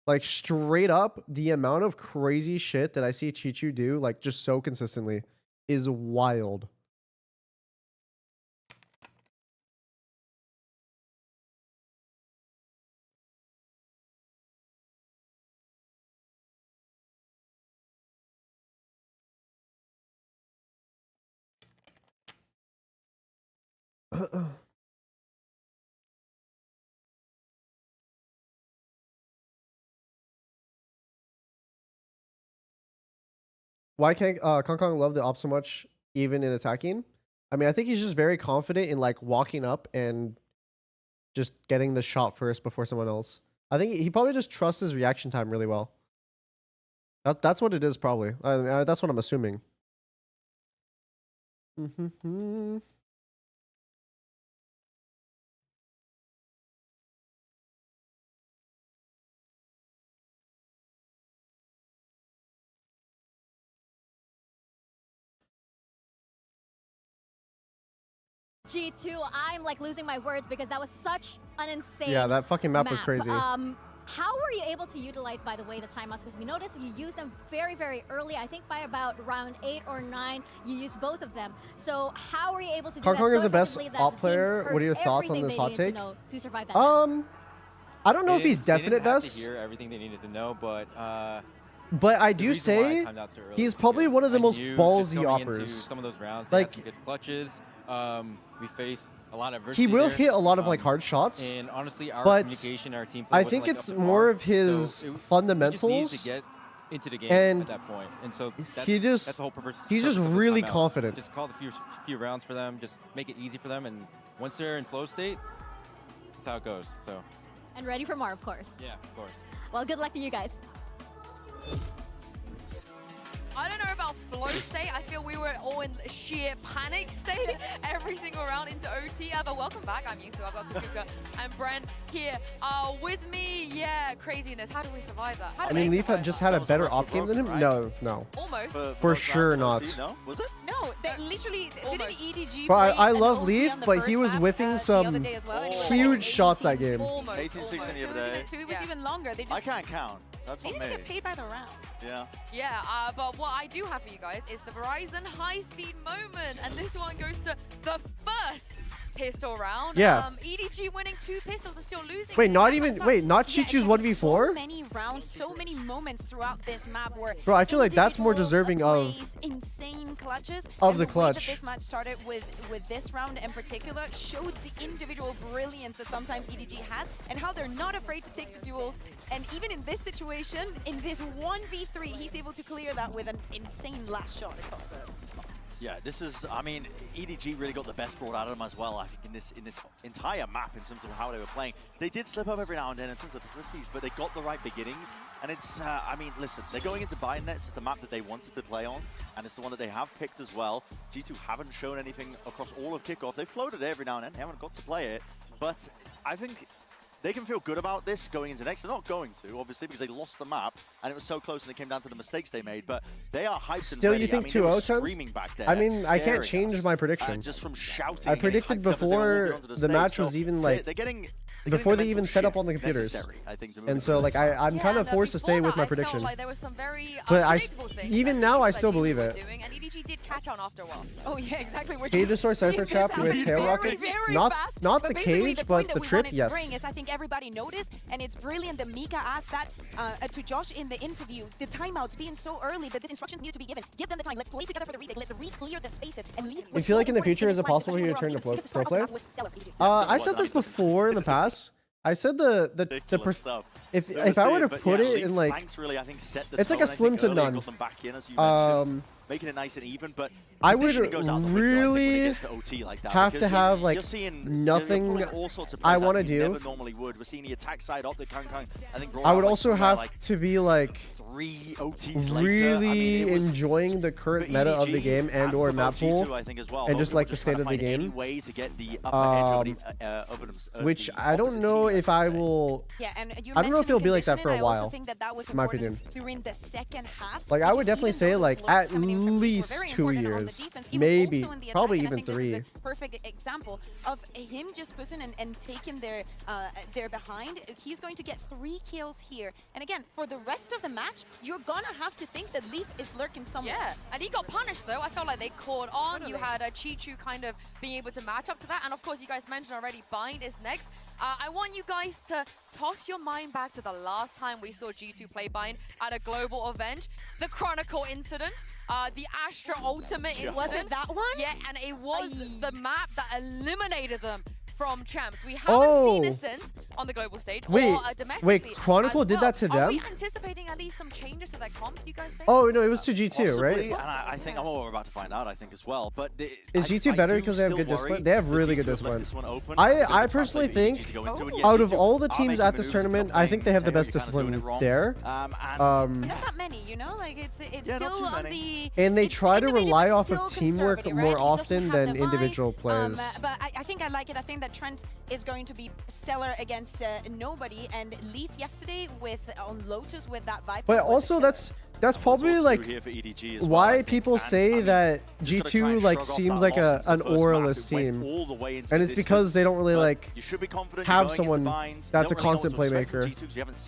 Like straight up, the amount of crazy shit that I see Chichu do, like just so consistently, is wild. Why can't Kong love the op so much, even in attacking? I mean, I think he's just very confident in like walking up and just getting the shot first before someone else. I think he probably just trusts his reaction time really well. That's what it is, probably. That's what I'm assuming. G2, I'm like losing my words because that was such an insane Yeah, that fucking map was crazy. How were you able to utilize, by the way, the timeouts? Because we noticed you used them very, very early. I think by about round 8 or 9, you used both of them. So how were you able to do that? Kong is so the best effectively that op the team player. heard What are your thoughts on everything this they hot needed take? to know to survive that map? I don't know if he's definite They didn't have best. to hear everything they needed to know, but I do say he's probably one of the most ballsy operators. Some of those rounds, like they had some good clutches. We faced a lot of adversity. he will there. hit a lot of like hard shots. And honestly, our but communication, our team play I wasn't, think like, it's up to more par. of his So fundamentals. He just needs to get into the game and at that point. And so that's, he just that's the whole purpose. he's just of those really timeouts. confident. Just call the few rounds for them. Just make it easy for them. And once they're in flow state, that's how it goes. So. And ready for more, of course. Yeah, of course. Well, good luck to you guys. I don't know about flow state. I feel we were all in sheer panic state every single round into OT. But welcome back. I'm Yusu. I've got Kukuka and Bren here with me. Yeah, craziness. How do we survive that? How I do mean, they Leaf survive had just that? had a better op game than him. right? No. Almost. For sure not. No, was it? No, they literally didn't EDG. Bro, I play an love OT Leaf, on the but first he was map, whiffing the some other day as well, and he was huge like shots that game. 18-16 the other day. So it was even longer. They just I can't count. That's they on didn't me. get paid by the round. Yeah. Yeah, but what I do have for you guys is the Verizon high-speed moment, and this one goes to the first pistol round. Yeah. EDG winning 2 pistols and still losing. Wait, not even. Wait, not Chichu's 1v4. So many rounds, so many moments throughout this map where. Bro, I feel like that's more deserving of insane clutches. of the way clutch. that this match started with this round in particular showed the individual brilliance that sometimes EDG has and how they're not afraid to take the duels. And even in this situation, in this 1v3, he's able to clear that with an insane last shot across the. Yeah, this is, I mean, EDG really got the best brought out of them as well, I think, in this entire map in terms of how they were playing. They did slip up every now and then in terms of the thrifties, but they got the right beginnings. And it's, I mean, listen, they're going into Binetnets. It's the map that they wanted to play on, and it's the one that they have picked as well. G2 haven't shown anything across all of kickoff. They floated it every now and then. They haven't got to play it, but I think they can feel good about this going into next. They're not going to, obviously, because they lost the map, and it was so close, and it came down to the mistakes they made. But they are hyped Still, and ready. you think I mean, 2-0 TenZ? screaming back there. I mean, I can't staring change us, my prediction. just from shouting. I predicted before the match was even like before they even set up on the computers. I think, and so like I'm kind of forced to stay with my prediction. Like there was some very But things even now I still believe it. doing, and EDG did catch on after a while. Oh yeah, exactly. Cage Destroy Cypher Trap with tail rockets, not the cage, but the trip, yes. Is I think everybody noticed, and it's brilliant that Mika asked that to Josh in the interview. The timeouts being so early, but the instructions needed to be given. Give them the time. Let's play together for the retake. Let's re-clear the spaces and leave. You feel like in the future, is it possible for you to turn to pro play? I said this before in the past. I said if I were to put it in like, it's like a slim to none. Making it nice and even, but I would really have to have like nothing I want to do. We're seeing the attack side of the Kang. I think I would also have to be like 3 OTs really enjoying the current meta of the game and or map pool, and just like the state of the game. Which I don't know if I will. Yeah, and I don't know if it'll be like that for a while. I think that was in my opinion. During the second half. Like I would definitely say like at least 2 years, maybe, probably even 3. Perfect example of him just pushing and taking their behind. He's going to get 3 kills here, and again for the rest of the match, you're gonna have to think that Leaf is lurking somewhere. Yeah, and he got punished though. I felt like they caught on. Totally. You had Chichu kind of being able to match up to that, and of course you guys mentioned already, Bind is next. I want you guys to toss your mind back to the last time we saw G2 play Bind at a global event. The Chronicle incident, the Astra Ultimate incident. Was it that one? Yeah, and it was the map that eliminated them from champs. We haven't seen it since on the global stage or domestically. Wait, Chronicle did that to them? Are we anticipating at least some changes to that comp, you guys think? Oh no, it was to G2, possibly, right? And I think I'm about to find out, I think, as well. But is G2 better because they have good discipline? They have really good discipline. I personally think out of all the teams at this tournament, I think they have the best discipline there. Not that many, you know, like it's still on the. And they try to rely off of teamwork more often than individual plays. But I think I like it. I think that Trent is going to be stellar against nobody, and Leaf yesterday on Lotus with that Viper. But also that's That's probably like why people say that G2 like seems like an auralist team, and it's because they don't really like have someone that's a constant playmaker.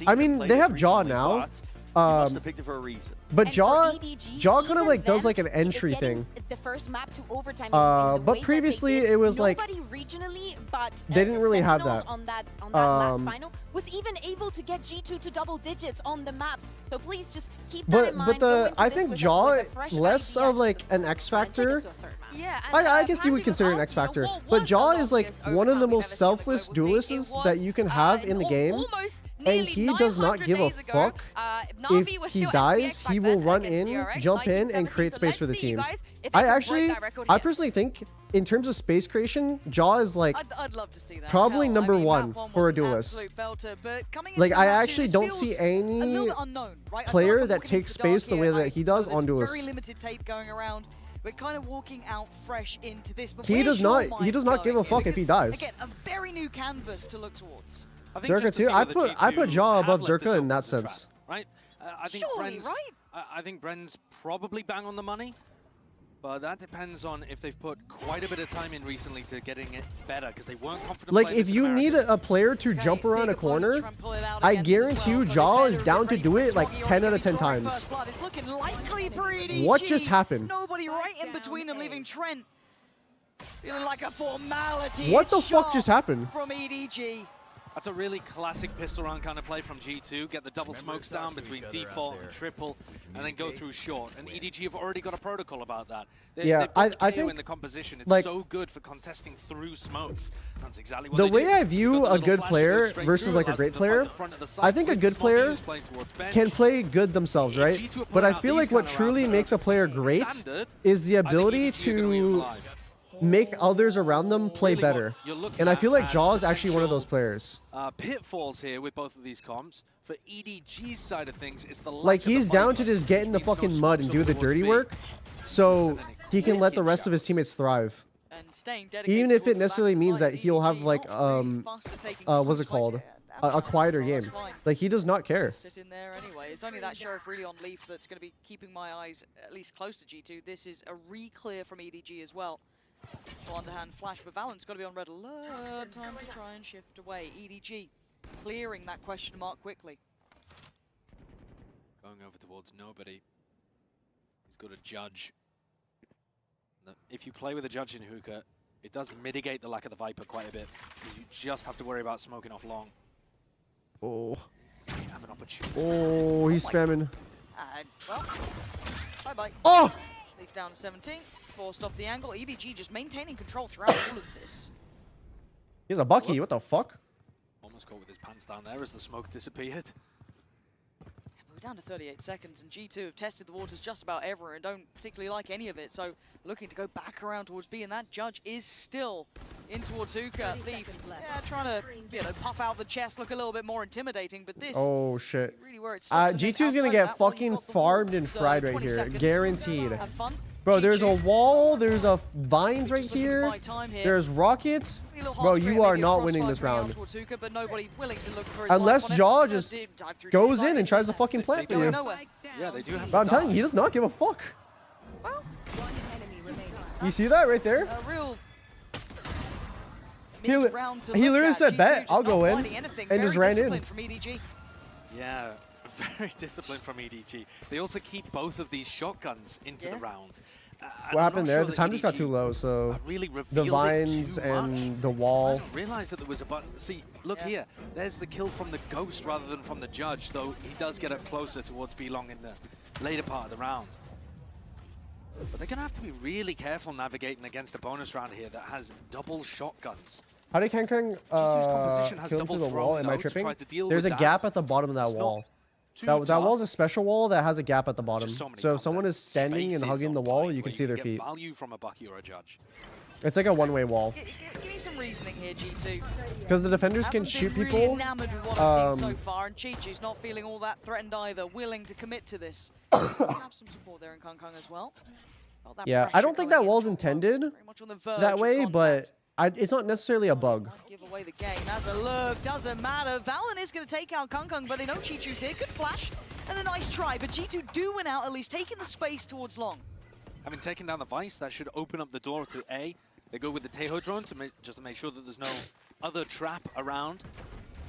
I mean, they have Jaw now. But Jaw kind of like does like an entry thing. The first map to overtime but previously it was like regionally, but they didn't really have that. On that last final was even able to get G2 to double digits on the maps. So please just keep that in mind. But I think Jaw less of like an X factor. Yeah, I guess you would consider an X factor, but Jaw is like one of the most selfless duelists that you can have in the game. And he does not give a fuck if he dies. He will run in, jump in, and create space for the team. I personally think, in terms of space creation, Jaw is like I'd love to see that. probably number one for a duelist. Like I actually don't see any player that takes space the way that he does on duelists. Very limited tape going around. We're kind of walking out fresh into this. He does not give a fuck if he dies. Again, a very new canvas to look towards. Durka too. I put Jaw above Durka in that sense. Right? I think Surely, right? I think Bren's probably bang on the money, but that depends on if they've put quite a bit of time in recently to getting it better, because they weren't confident. Like if you need a player to jump around a corner, I guarantee you Jaw is down to do it like 10 out of 10 times. It's looking likely for EDG. What just happened? Nobody right in between them, leaving Trent feeling like a formality. What the fuck just happened? From EDG. That's a really classic pistol round kind of play from G2. Get the double smokes down between default and triple, and then go through short. And EDG have already got a protocol about that. I think in the composition, it's like, so good for contesting through smokes. That's exactly what the way I view a good player versus like a great player, I think a good player can play good themselves, right? But I feel like what truly makes a player great is the ability to make others around them play better. And I feel like Jaw is actually one of those players. Pitfalls here with both of these comps. For EDG's side of things, it's the like he's down to just get in the fucking mud and do the dirty work, so he can let the rest of his teammates thrive. Even if it necessarily means that he'll have like what's it called? A quieter game. Like he does not care. Sit in there anyway. It's only that Sheriff really on Leaf that's going to be keeping my eyes at least close to G2. This is a re-clear from EDG as well. Underhand flash, but Valorant's got to be on red alert. Time to try and shift away. EDG clearing that question mark quickly. Going over towards nobody. He's got a judge. If you play with a judge in hookah, it does mitigate the lack of the Viper quite a bit. You just have to worry about smoking off long. Oh. You have an opportunity. Oh, he's spamming. Well, bye-bye. Oh! Leaf down to 17. Forced off the angle. EDG just maintaining control throughout all of this. He's a Bucky. What the fuck? Almost caught with his pants down there as the smoke disappeared. We're down to 38 seconds, and G2 have tested the waters just about ever and don't particularly like any of it. So looking to go back around towards B, and that judge is still in towards hookah. Leaf, yeah, trying to puff out the chest, look a little bit more intimidating. But this, oh shit. Really where it stops. G2's gonna get fucking farmed and fried right here, guaranteed. Bro, there's a wall, there's a vines right here, there's rockets. Bro, you are not winning this round. Unless Jaw just goes in and tries to fucking plant for you. Yeah, they do have. But I'm telling you, he does not give a fuck. You see that right there? He literally said, bet, I'll go in, and just ran in. Yeah. Very disciplined from EDG. They also keep both of these shotguns into the round. What happened there? The time just got too low, so the vines and the wall. I didn't realize that there was a button. See, look here. There's the kill from the Ghost rather than from the Judge, though he does get up closer towards B-Long in the later part of the round. But they're going to have to be really careful navigating against a bonus round here that has double shotguns. How did Kang kill through the wall? Am I tripping? There's a gap at the bottom of that wall. That wall is a special wall that has a gap at the bottom. So if someone is standing and hugging the wall, you can see their feet. Value from a Bucky or a Judge. It's like a one-way wall. Give me some reasoning here, G2. Because the defenders can shoot people. Really enamored with what I've seen so far, and Chi-Chi's not feeling all that threatened either, willing to commit to this. Have some support there in Kong as well. Yeah, I don't think that wall's intended that way, but it's not necessarily a bug. Give away the game. As a look, doesn't matter. Valen is going to take out Kong, but they know Chi-Chi's here. Good flash. and a nice try, but G2 do win out, at least taking the space towards long. Having taken down the Vice, that should open up the door to A. They go with the Taeho drone just to make sure that there's no other trap around.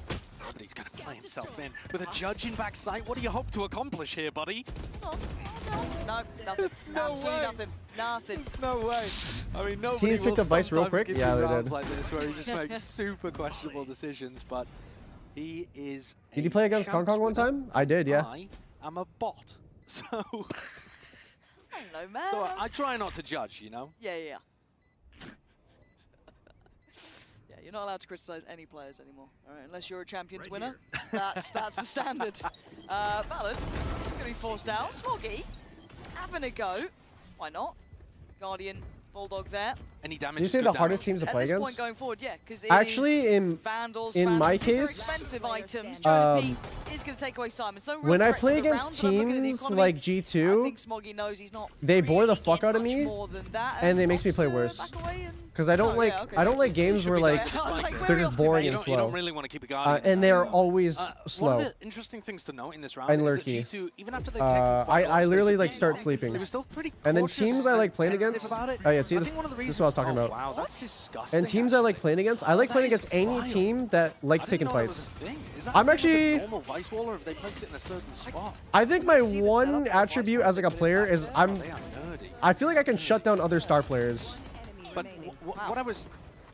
But he's going to play himself in with a judge in backside. What do you hope to accomplish here, buddy? No, nothing. Absolutely nothing. Nothing. No way. I mean, nobody Teams picked up Vice real quick. Yeah, they did. Like this, where he just makes super questionable decisions, but he is. Did you play against Kong Kong one time? I did, yeah. I am a bot, so. I don't know, man. So I try not to judge, you know. Yeah. Yeah, you're not allowed to criticize any players anymore, all right? Unless you're a Champions winner. That's the standard. Valorant gonna be forced out. Smoggy having a go. Why not? Guardian, Bulldog there. Any damage? Did you say the hardest teams to play against? At this point going forward, yeah, because actually Vandals, in my these are case, expensive items. Jonah P is going to take away Simon. So when I play against teams like G2, I think Smoggy knows he's not they bore the fuck out of me, and it makes me play worse. Because I don't like games where like they're just boring and slow. You don't really want to keep a guard. And they're always slow. One of the interesting things to note in this round And is that lurky. G2, even after they I literally like start sleeping. They were still pretty and then cautious teams I like playing and against. about it. Oh yeah, see I this. think one of the This is reasons, what I was talking about. Wow, that's disgusting. And teams I like playing against, I like playing against any team that likes taking fights. I'm actually. Normal Vice wall, or have they placed it in a certain spot? I think my one attribute as like a player is I feel like I can shut down other star players. But what I was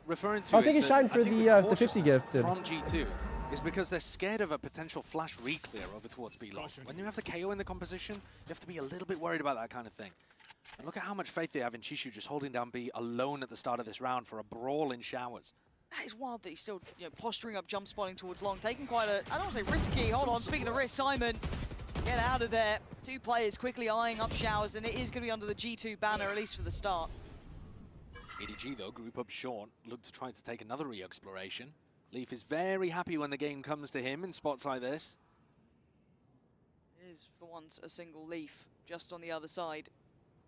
referring to I think it's shine for the 50 gifted. From G2 is because they're scared of a potential flash re-clear over towards B long. When you have the KO in the composition, you have to be a little bit worried about that kind of thing. And look at how much faith they have in Chishu just holding down B alone at the start of this round for a brawl in showers. That is wild that he's still posturing up, jump spotting towards long, taking quite a, I don't want to say risky, hold on, speaking of risk, Simon, get out of there. Two players quickly eyeing up showers, and it is going to be under the G2 banner, at least for the start. EDG, though, group up short, look to try to take another re-exploration. Leaf is very happy when the game comes to him in spots like this. It is, for once, a single Leaf just on the other side.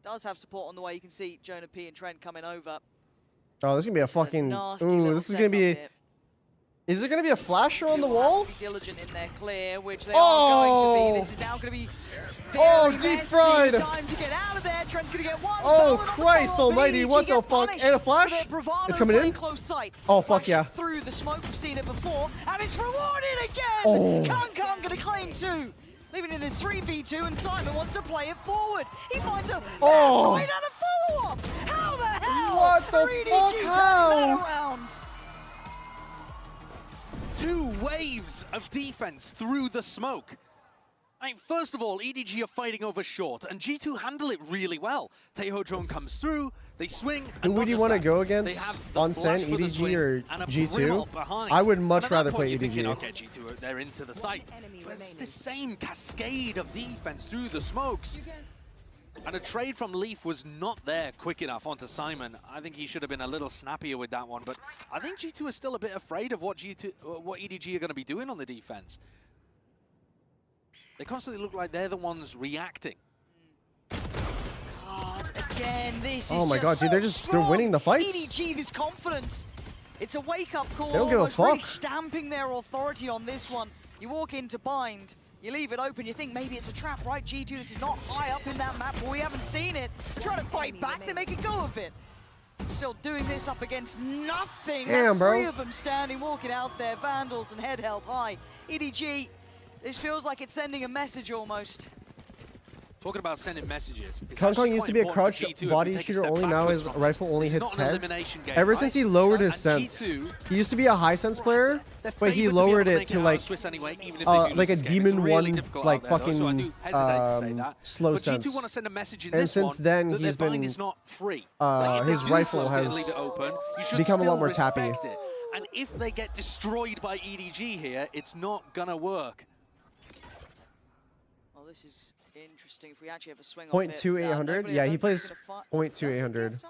Does have support on the way. You can see Jonah P and Trent coming over. Oh, this is gonna be a fucking. Ooh, this is gonna be. Is there gonna be a flasher on the wall? Be diligent in their clear, which they are going to be. This is now going to be. Deep fried. Time to get out of there. Trent's going to get one. Oh Christ Almighty! What the fuck? And a flash? It's coming in. Close sight. Oh fuck yeah! Through the smoke, we've seen it before, and it's rewarded again. Oh. Kang going to claim two. Leaving in this 3v2, and Simon wants to play it forward. He finds a point and a follow-up. How the hell? What the fuck? How? Around. Two waves of defense through the smoke. I mean, first of all, EDG are fighting over short, and G2 handle it really well. Taeho drone comes through, they swing. Who would you want to go against on Sen, EDG or G2? I would much rather play EDG. Okay, G2, they're into the site. But it's the same cascade of defense through the smokes. And a trade from Leaf was not there quick enough onto Simon. I think he should have been a little snappier with that one, but I think G2 is still a bit afraid of what EDG are going to be doing on the defense. They constantly look like they're the ones reacting. God, again, this is oh my god, dude, they're winning the fights. EDG, this confidence. It's a wake-up call. They don't give a fuck. Really stamping their authority on this one. You walk into bind, you leave it open, you think maybe it's a trap, right? G2, this is not high up in that map, but we haven't seen it. Trying to fight back, they make a go of it. Still doing this up against nothing. Damn, That's bro. three of them standing, walking out there. Vandals and head held high. EDG, this feels like it's sending a message almost. Talking about sending messages. Kong Kong used to be a crouch body shooter only, now his rifle only hits heads. Ever since he lowered his sense. He used to be a high sense player, but he lowered it to like a demon one, like fucking slow sense. And since then he's been, his rifle has become a lot more tappy. And if they get destroyed by EDG here, it's not gonna work. Well, this is interesting. If we actually have a swing .2800? Yeah, he plays .2800.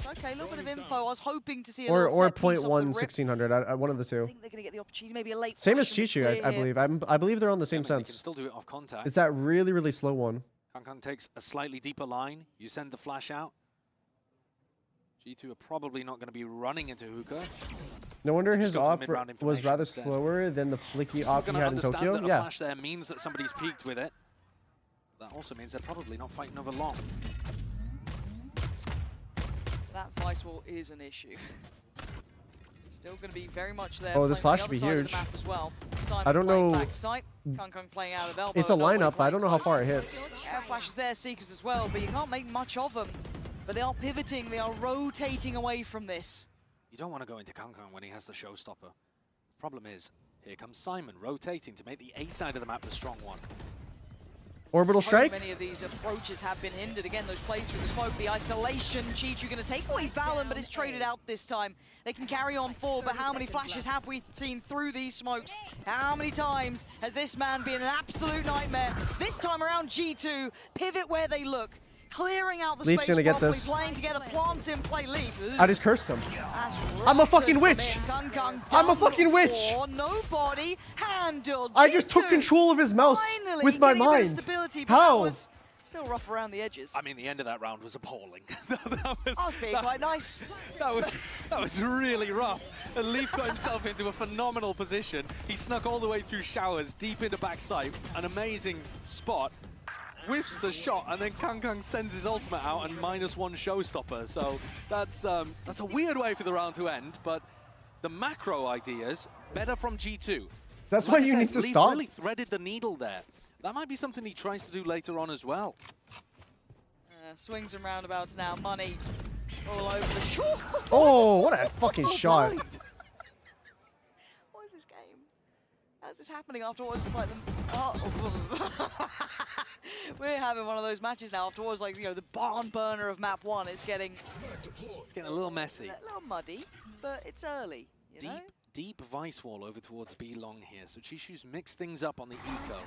Okay, a little bit of info. I was hoping to see a or set piece off the rip. .1600, one of the two. I think they're going to get the opportunity, maybe a late Same as flash from Chichu, I believe. I believe they're on the same sense. They can still do it off contact. It's that really, really slow one. Kong Kong takes a slightly deeper line. You send the flash out. G2 are probably not going to be running into hookah. No wonder his op was rather slower than the flicky op he had in Tokyo. Yeah. A flash there means that somebody's peaked with it. also means they're probably not fighting over long. That Vice Wall is an issue. Still going to be very much there. Oh, this flash should be huge. Well. I don't know. Kong playing out of elbow. It's a lineup, but I don't know how far it hits. Air flashes there, Seekers as well, but you can't make much of them. But they are pivoting, they are rotating away from this. You don't want to go into Kong when he has the showstopper. Problem is, here comes Simon rotating to make the A side of the map the strong one. Orbital strike. Many of these approaches have been hindered. Again, those plays through the smoke, the isolation. Chi-Chu going to take away Valen, but it's traded out this time. They can carry on forward, but how many flashes have we seen through these smokes? How many times has this man been an absolute nightmare? This time around, G2 pivot where they look. Clearing out the Leaf's space gonna get properly, this. playing together, plants in play, Leaf. I just cursed him. That's I'm a fucking rotten witch. from Kong I'm a fucking witch. Nobody handled. I just took G2 control of his mouse finally with my getting a bit of mind. stability, but How? that was still rough around the edges. I mean, the end of that round was appalling. I was being quite nice. That was really rough. And Leaf got himself into a phenomenal position. He snuck all the way through showers, deep into backside, an amazing spot. Whiffs the shot, and then Kong sends his ultimate out and -1 showstopper. So that's a weird way for the round to end, but the macro ideas better from G2. That's Like why I you said, need to Leaf stop. really threaded the needle there. That might be something he tries to do later on as well. Swings and roundabouts now. Money all over the shore. Oh, what a fucking shot. What is this game? How's this happening afterwards? It's like we're having one of those matches now afterwards, like, you know, the barn burner of map 1. It's getting a little messy. A little muddy, but it's early. You know? Deep Vice Wall over towards B long here. So Chi-Chu's mixed things up on the eco.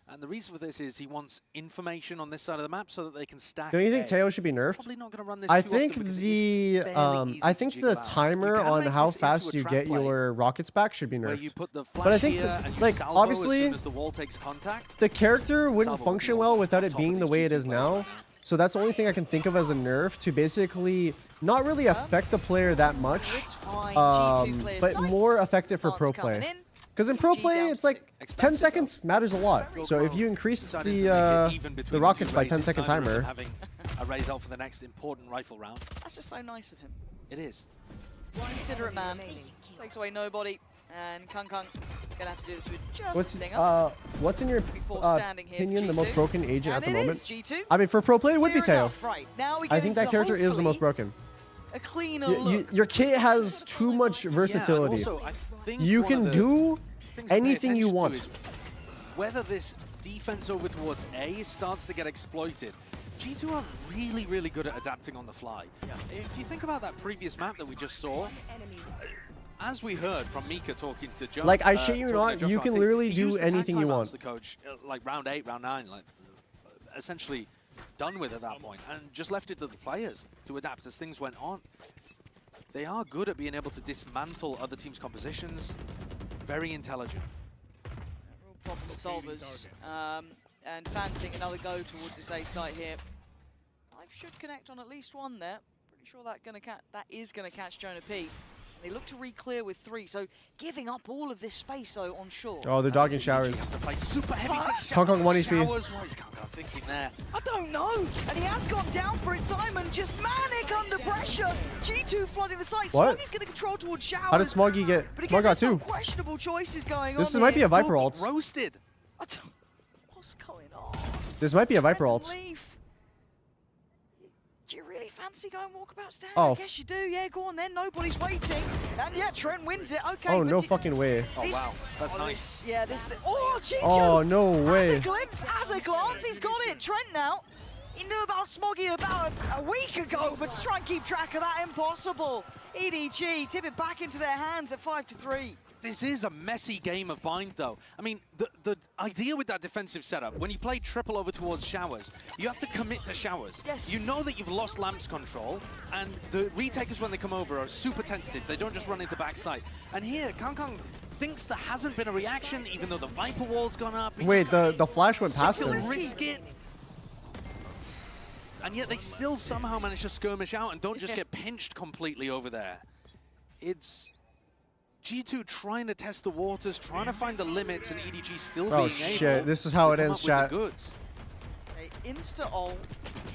And the reason for this is he wants information on this side of the map so that they can stack. Don't you think A. Teo should be nerfed? Probably not going to run this I too think often because the timer You can on make how this into fast a you trap get play your rockets back should be where nerfed. you put the But I flash think here that, and you like, salvo obviously as soon as the wall takes contact. the character wouldn't Salvo will function be well on without it top being of the these way it G2 is players now. right So that's the only thing I can think of as a nerf to basically not really affect the player that much, but more affect it for pro play. Because in pro play, it's like 10 seconds matters a lot. So if you increase the rockets by 10-second timer, Having a raise out for the next important rifle round. That's just so nice of him. It is. Considerate man. Takes away nobody. And Kong gonna have to do this with just a stinger. what's in your standing here for opinion the most G2? broken agent And at the it moment? is G2. I mean, for pro play, it would be Fair Teo. enough, right. Now we I get think into that character is the most hopefully broken. a cleaner look. Your kit has too much versatility. also, I think You one of can the do things to pay anything you attention to want. is whether this defense over towards A starts to get exploited. G2 are really, really good at adapting on the fly. If you think about that previous map that we just saw, as we heard from Mika talking to Joe, Like, I shit you not, you can literally do anything you want. The coach, like round 8, round 9, like essentially done with at that point, and just left it to the players to adapt as things went on. They are good at being able to dismantle other teams' compositions. Very intelligent. Real problem solvers. And fancying another go towards this A site here. Life should connect on at least one there. Pretty sure that is gonna catch Jonah P. They look to re-clear with 3, so giving up all of this space though on shore. Oh, they're dogging showers. Super heavy Kong 1 HP. What is Kong thinking there? I don't know, and he has gone down for it. Simon just manic under pressure. G2 flooding the site. What? Smoggy's going to control towards showers. How did Smoggy get? But Smog again, got there's some 2. questionable choices going This on might be here. a Viper ult. Roasted. What's going on? This might be a Viper ult. Leaf. Do you really fancy going walkabout stand? Oh. I guess you do. Yeah, go on then. Nobody's waiting. And yeah, Trent wins it. Okay. Oh, but no fucking way. Oh, wow. That's nice. Yeah, oh, Chicho! Oh, no way. As a glimpse, as a glance, he's got it. Trent now. He knew about Smoggy about a week ago, but to try and keep track of that, impossible. EDG tip it back into their hands at 5-3. This is a messy game of bind, though. I mean, the idea with that defensive setup, when you play triple over towards showers, you have to commit to showers. Yes. You know that you've lost lamps control, and the retakers, when they come over, are super tentative. They don't just run into backside. And here, Kong thinks there hasn't been a reaction, even though the Viper wall's gone up. Wait, the flash went past him. Risk it. And yet they still somehow manage to skirmish out and don't just get pinched completely over there. It's G2 trying to test the waters, trying to find the limits, and EDG still being able shit, this is how to it come ends, up with chat. the goods. Insta-ult,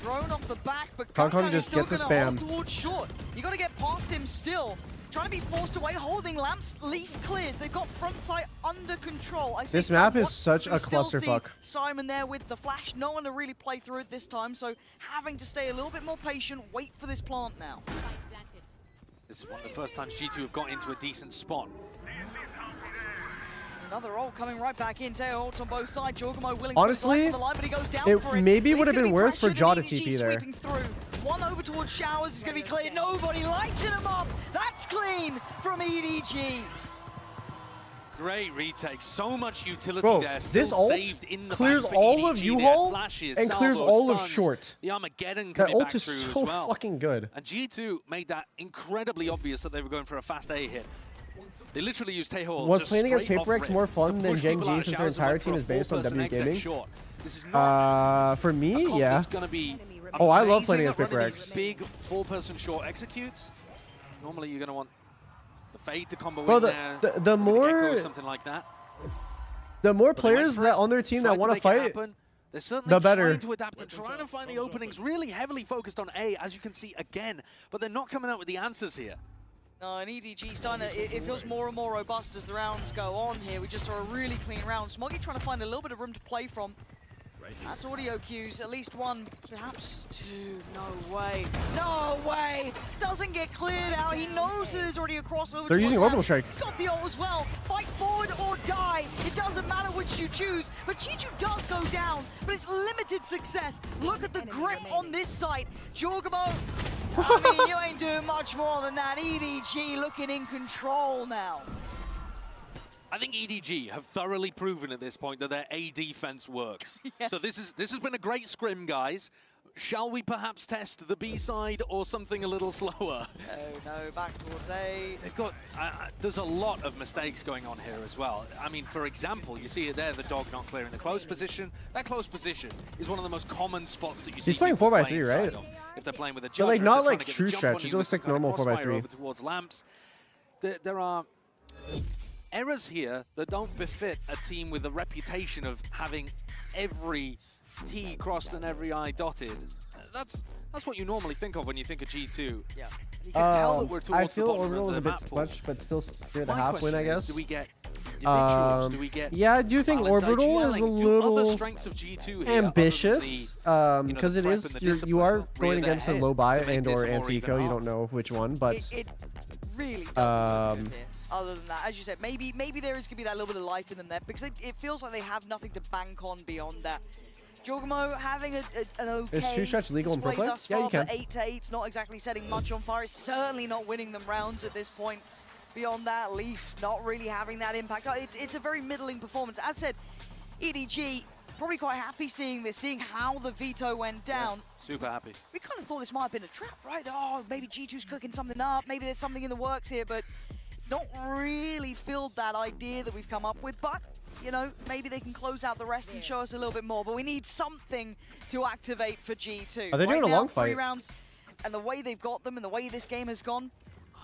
drone off the back, but Kong just still gets a gonna spam. hold towards short. You got to get past him still. Trying to be forced away, holding lamps. Leaf clears. They've got front sight under control. This map is such a clusterfuck. Simon there with the flash. No one to really play through it this time, so having to stay a little bit more patient, wait for this plant now. This is one of the first times G2 have got into a decent spot. Another ult coming right back in. Tail ults on both sides. Jorgamo willing Honestly, to the line, but he goes down for it. Maybe would have been worth for Jaw to TP there. Through. One over towards Showers is going to be cleared. Nobody lighting him up. That's clean from EDG. Great retake. So much utility Bro, there. Still this ult saved in the clears back for all EDG. of U-Haul and clears all of stuns. short. The Armageddon That coming back ult is through so as well. fucking good. And G2 made that incredibly obvious that they were going for a fast A hit. They literally used Taeho. Was playing against Paper X more fun than Gen G since their entire team is based on W Gaming? For me, yeah. Oh, I love playing against Paper X. Big 4-person short executes. Normally you're going to want the fade to combo Bro, in there. the more something like that. The more players that on their team that want to fight, they're certainly the better. trying to adapt and trying to find the openings. Really heavily focused on A, as you can see again, but they're not coming out with the answers here. No, and EDG starting to, it feels more and more robust as the rounds go on here. We just saw a really clean round. Smoggy trying to find a little bit of room to play from. That's audio cues, at least one, perhaps two. No way. No way! Doesn't get cleared out. He knows that there's already a crossover. They're using Orbital Strike. He's got the ult as well. Fight forward or die. It doesn't matter which you choose. But Chichu does go down, but it's limited success. Look at the grip on this site. Jorgamo, I mean, you ain't doing much more than that. EDG looking in control now. I think EDG have thoroughly proven at this point that their A defense works. Yes. So this has been a great scrim, guys. Shall we perhaps test the B side or something a little slower? No, back towards A. They've got, there's a lot of mistakes going on here as well. I mean, for example, you see it there, the dog not clearing the close position. That close position is one of the most common spots that you see. He's playing 4x3, right? If they're playing with a judge, But like not like true stretch. It looks like normal 4x3. Over towards lamps. There are errors here that don't befit a team with a reputation of having every T crossed and every I dotted. That's what you normally think of when you think of G2. Yeah. You can tell that we're towards I feel the bottom Orbital of is the a bit map pool. much, but still near the My half win, I question is, guess. do we get individuals? Do we get Yeah, I do think balance? Orbital is a Do other little strengths of G2 here, ambitious, because the it prep is and the you are discipline going rear their against a head low buy to make and this or a more anti-eco. even You half. don't know which one, but It really doesn't look good here. Other than that, as you said, maybe there is going to be that little bit of life in them there, because it feels like they have nothing to bank on beyond that. Jorgamo having an okay Is true stretch legal in pro display play? thus Yeah, far, you can. but 8-8's not exactly setting much on fire. It's certainly not winning them rounds at this point. Beyond that, Leaf not really having that impact. It's a very middling performance. As said, EDG probably quite happy seeing this, seeing how the veto went down. Yeah, super happy. We kind of thought this might have been a trap, right? Oh, maybe G2's cooking something up. Maybe there's something in the works here, but not really filled that idea that we've come up with. But, you know, maybe they can close out the rest and show us a little bit more. But we need something to activate for G2. Are they doing a now, long fight? 3 rounds, and the way they've got them and the way this game has gone,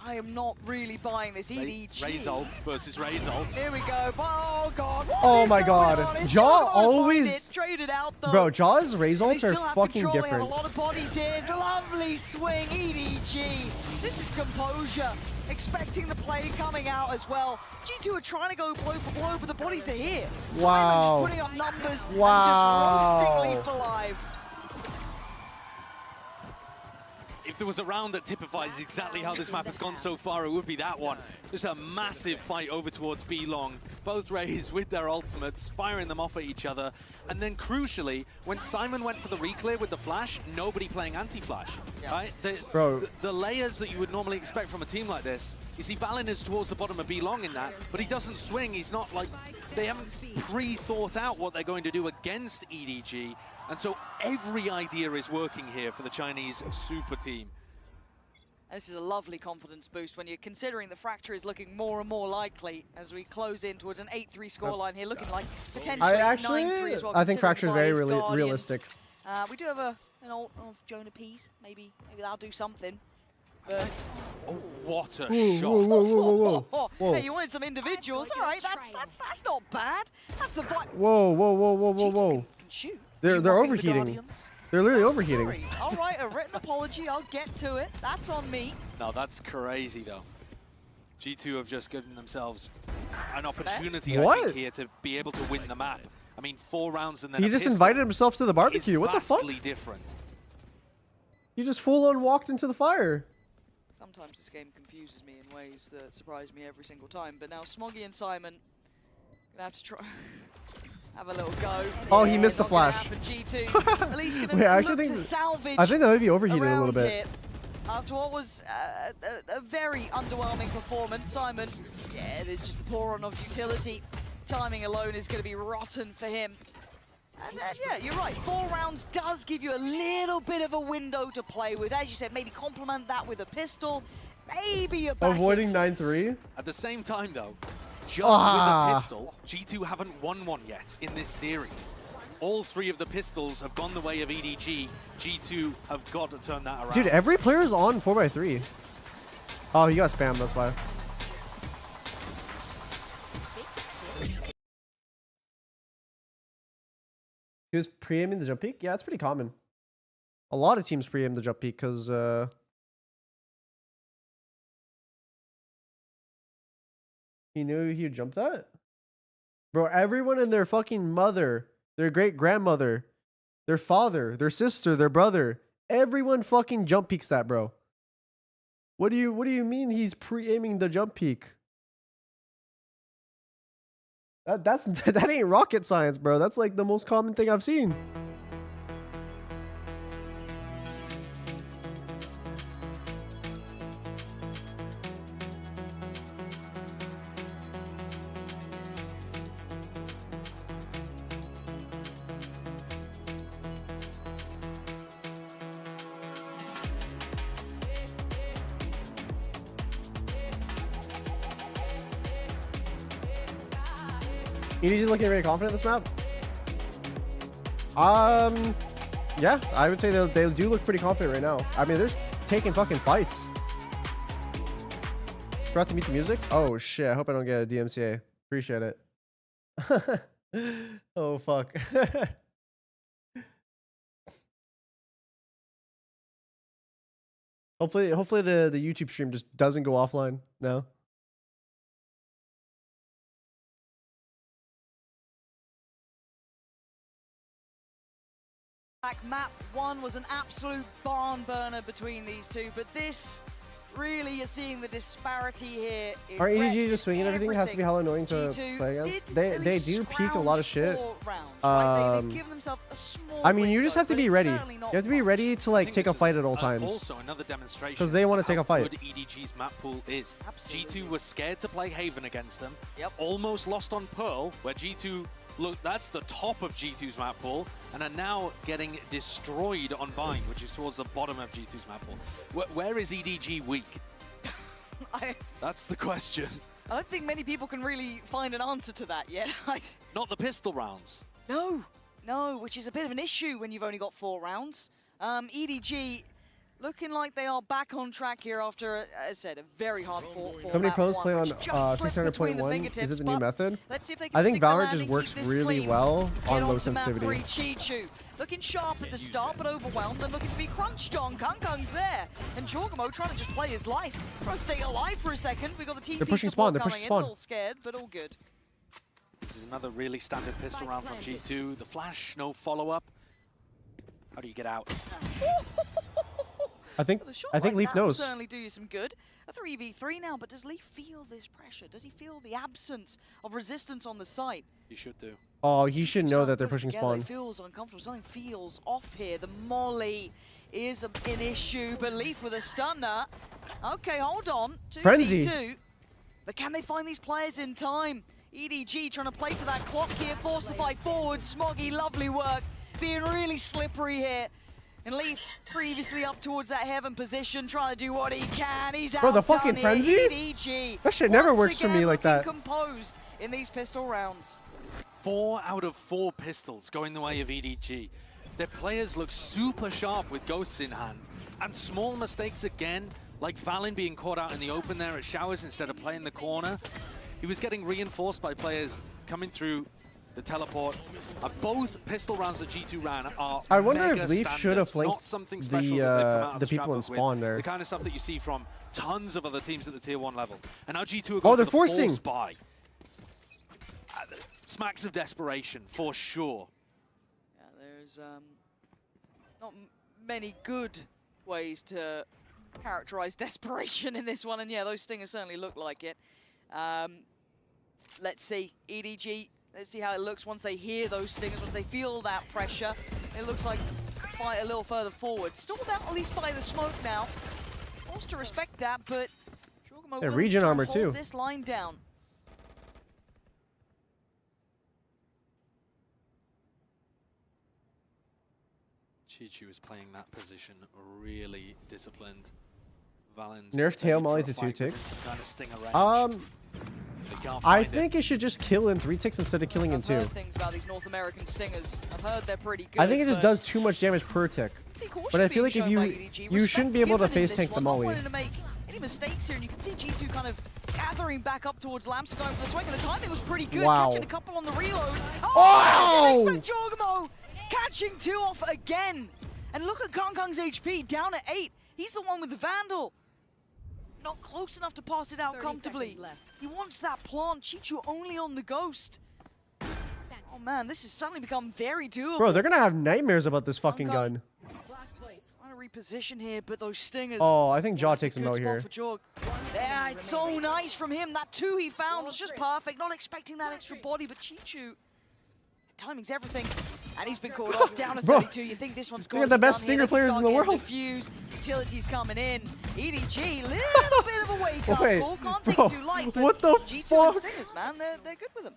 I am not really buying this. EDG. Raze ult versus Raze ult. Here we go. Oh, God. Oh my God. Jaw always... Traded out, though. Bro, Jaw's Raze They ults still are have fucking control. They different. have a lot of bodies here. Lovely swing, EDG. This is composure. Expecting the play coming out as well. G2 are trying to go blow for blow, but the bodies are here. Wow. Simon's putting up numbers Wow. and just roasting Leaf alive. If there was a round that typifies exactly how this map has gone so far, it would be that one. Just a massive fight over towards B long. Both Rays with their ultimates, firing them off at each other. And then crucially, when Simon went for the reclear with the flash, nobody playing anti-flash, right? The layers that you would normally expect from a team like this, you see Valen is towards the bottom of B long in that, but he doesn't swing. He's not like, they haven't pre-thought out what they're going to do against EDG. And so every idea is working here for the Chinese super team. This is a lovely confidence boost when you're considering the fracture is looking more and more likely as we close in towards an 8-3 scoreline here, looking like potentially 9-3 as well. I think fracture is very Guardians. realistic. We do have an ult of Jonah Pease. Maybe that'll do something. But oh, what a shot! Whoa. Hey, you wanted some individuals? All right, that's not bad. That's the fight. Whoa. Can shoot. They're overheating. They're literally overheating. Sorry. All right, a written apology. I'll get to it. That's on me. No, that's crazy though. G2 have just given themselves an opportunity, I think, here to be able to win the map. I mean, 4 rounds and then he just invited himself to the barbecue. What the fuck? Vastly different. He just full on walked into the fire. Sometimes this game confuses me in ways that surprise me every single time. But now Smoggy and Simon gonna have to try have a little go. Oh, he missed the flash. G2 at least gonna Wait, I look actually to think salvage. I think that might be overheated a little bit. Here. After what was a very underwhelming performance, Simon, yeah, there's just the pour on of utility. Timing alone is going to be rotten for him. And then, yeah, you're right. 4 rounds does give you a little bit of a window to play with. As you said, maybe complement that with a pistol, maybe a back Avoiding 9-3. At the same time, though, just with a pistol, G2 haven't won one yet in this series. All 3 of the pistols have gone the way of EDG. G2 have got to turn that around. Dude, every player is on 4x3. Oh, he got spammed, that's why. He was pre-aiming the jump peek? Yeah, it's pretty common. A lot of teams pre-aim the jump peek because he knew he'd jump that? Bro, everyone and their fucking mother, their great-grandmother, their father, their sister, their brother, everyone fucking jump peeks that, bro. What do you mean he's pre-aiming the jump peek? That ain't rocket science, bro. That's like the most common thing I've seen. EDG's looking very confident in this map. Yeah, I would say they do look pretty confident right now. I mean, they're taking fucking fights. Forgot to mute the music? Oh shit, I hope I don't get a DMCA. Appreciate it. Oh fuck. Hopefully the YouTube stream just doesn't go offline now. Map 1 was an absolute barn burner between these two, but this really you're seeing the disparity here. Are EDG just swinging everything? It has to be hella annoying to play against. They do peek a lot of shit. I mean, you just have to be ready. You have to be ready to like take a fight at all times. Also, another demonstration because they want to take a fight. Good EDG's map pool is. G2 was scared to play Haven against them. Almost lost on Pearl, where G2. Look, that's the top of G2's map pool, and are now getting destroyed on Bind, which is towards the bottom of G2's map pool. Where is EDG weak? That's the question. I don't think many people can really find an answer to that yet. Not the pistol rounds. No, which is a bit of an issue when you've only got 4 rounds. EDG looking like they are back on track here after, as I said, a very hard fought. How many pros play on 600.1? Is it the new method? I think Valorant just works really well on low sensitivity. Chichu looking sharp at the start, but overwhelmed and looking to be crunched on. Kangkang's there, and Jorgamo trying to just play his life, trying to stay alive for a second. We got the team. They're pushing spawn. They're pushing spawn. All scared, but all good. This is another really standard pistol round from G2. The flash, no follow-up. How do you get out? I think Leaf knows. Will certainly do you some good. A 3v3 now, but does Leaf feel this pressure? Does he feel the absence of resistance on the site? He should do. Oh, he should know that they're pushing spawn. It feels uncomfortable. Something feels off here. The molly is an issue, but Leaf with a stunner. Okay, hold on. 2v2. But can they find these players in time? EDG trying to play to that clock here, force the fight forward. Smoggy, lovely work. Being really slippery here. And Leaf previously up towards that heaven position, trying to do what he can. He's out. Bro, the fucking frenzy? EDG. That shit never works for me like that. Composed in these pistol rounds. 4 out of 4 pistols going the way of EDG. Their players look super sharp with ghosts in hand. And small mistakes again, like Valen being caught out in the open there at Showers instead of playing the corner. He was getting reinforced by players coming through the teleport. Both pistol rounds that G2 ran are I wonder if mega Leaf should have standard, not flanked something special that they've come out of the the people in scrapbook with. spawn there. The kind of stuff that you see from tons of other teams at the tier 1 level. And now G2 are Oh, going they're to the forcing. full spy. Smacks of desperation, for sure. Yeah, there's not many good ways to characterize desperation in this one, and yeah, those stingers certainly look like it. Let's see, EDG, let's see how it looks once they hear those stingers, once they feel that pressure. It looks like fight a little further forward. Stalled out at least by the smoke now. Forced to respect that, but Jorgamo will regen try and armor hold too. this line down. Chichu is playing that position really disciplined. Valen's Nerf tail molly to 2 ticks. I think it should just kill in 3 ticks instead of killing in 2. I've heard things about these North American stingers. I've heard they're pretty good. I think it just does too much damage per tick. But I feel like if you shouldn't be able to face tank the molly. Not wanting to make any mistakes here, and you can see G2 kind of gathering back up towards Lamps, going for the swing, and the timing was pretty good. Wow. Catching a couple on the reload. Oh! Didn't expect Jorgamo catching 2 off again. And look at Kangkang's HP, down at 8. He's the one with the Vandal. Not close enough to pass it out comfortably. He wants that plant. Chichu only on the Ghost. Oh man, this has suddenly become very doable. Bro, they're gonna have nightmares about this fucking gun. Trying to reposition here, but those stingers. Oh, I think Jaw That's a takes him good out spot here. for Jorg. Yeah, it's so nice from him. That 2 he found was just perfect. Not expecting that extra body, but Chichu. Timing's everything, and he's been called off down to 32. You think this one's going Look at the best stinger players in the world. Fuse, utilities coming in. EDG, little bit of a wake-up call. Can't take it too light, but what the G2 fuck? and stingers, man, they're good with them.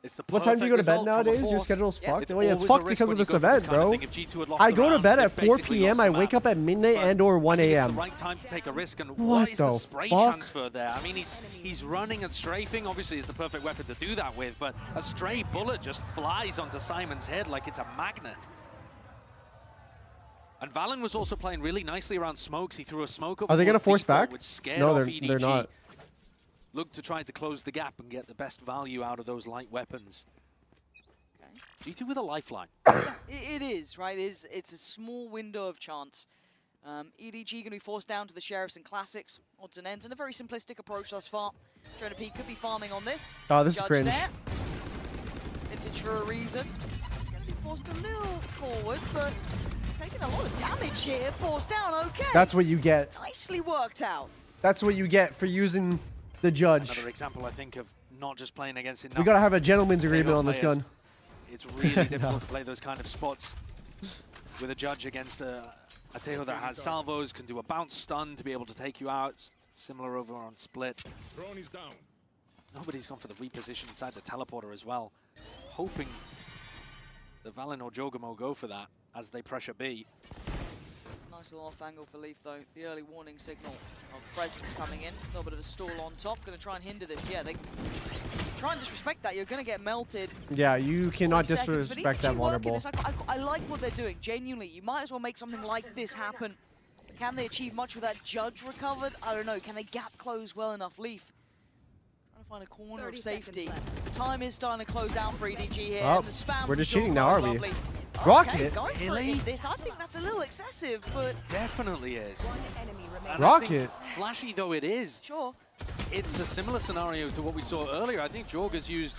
It's the What time do you go to bed perfect result from a nowadays? Your force. schedule's Yeah, fucked? it's Oh yeah, it's always a fucked risk because when of you this go for this event, kind of bro. thing. If G2 had lost I the go to round, bed they've at 4 basically p.m. lost I the wake match. up at midnight and or 1 I think it's a.m. the right time to take a risk, and What what is the the spray fuck? transfer there? I mean, he's running and strafing. Obviously, it's the perfect weapon to do that with, but a stray bullet just flies onto Simon's head like it's a magnet. And Valen was also playing really nicely around smokes. He threw a smoke over Are they gonna towards force default, back? which scared No, off they're EDG. not. Look to try to close the gap and get the best value out of those light weapons. G2 with a lifeline. It is, right? It's a small window of chance. EDG going to be forced down to the Sheriffs and Classics, odds and ends, and a very simplistic approach thus far. Trinity could be farming on this. Oh, this is Judge cringe. there. Vintage for a reason. Going to be forced a little forward, but taking a lot of damage here. Forced down, okay. That's what you get. Nicely worked out. That's what you get for using the judge. Another example, I think, of not just playing against enough. We gotta have a gentleman's agreement on this players. gun. It's really difficult to play those kind of spots with a judge against a Tejo that has salvos, can do a bounce stun to be able to take you out. Similar over on Split. Drone is down. Nobody's gone for the reposition inside the teleporter as well. Hoping that Valen or Jorgamo go for that as they pressure B. Nice little off angle for Leaf though. The early warning signal of presence coming in. A little bit of a stall on top. Going to try and hinder this. Yeah, they try and disrespect that. You're going to get melted. Yeah, you cannot 40 seconds, but disrespect EDG that working vulnerable. this. I like what they're doing, genuinely. You might as well make something like this happen. Can they achieve much with that judge recovered? I don't know. Can they gap close well enough? Leaf trying to find a corner of safety. Time is starting to close out for EDG here. Oh, and the spam we're just from cheating Jorgamo now, are is we? lovely. Rocket? Okay, going for Really? this. I think that's a little excessive, but Definitely is. And I Rocket? think, flashy though it is, sure. It's a similar scenario to what we saw earlier. I think Jorg has used,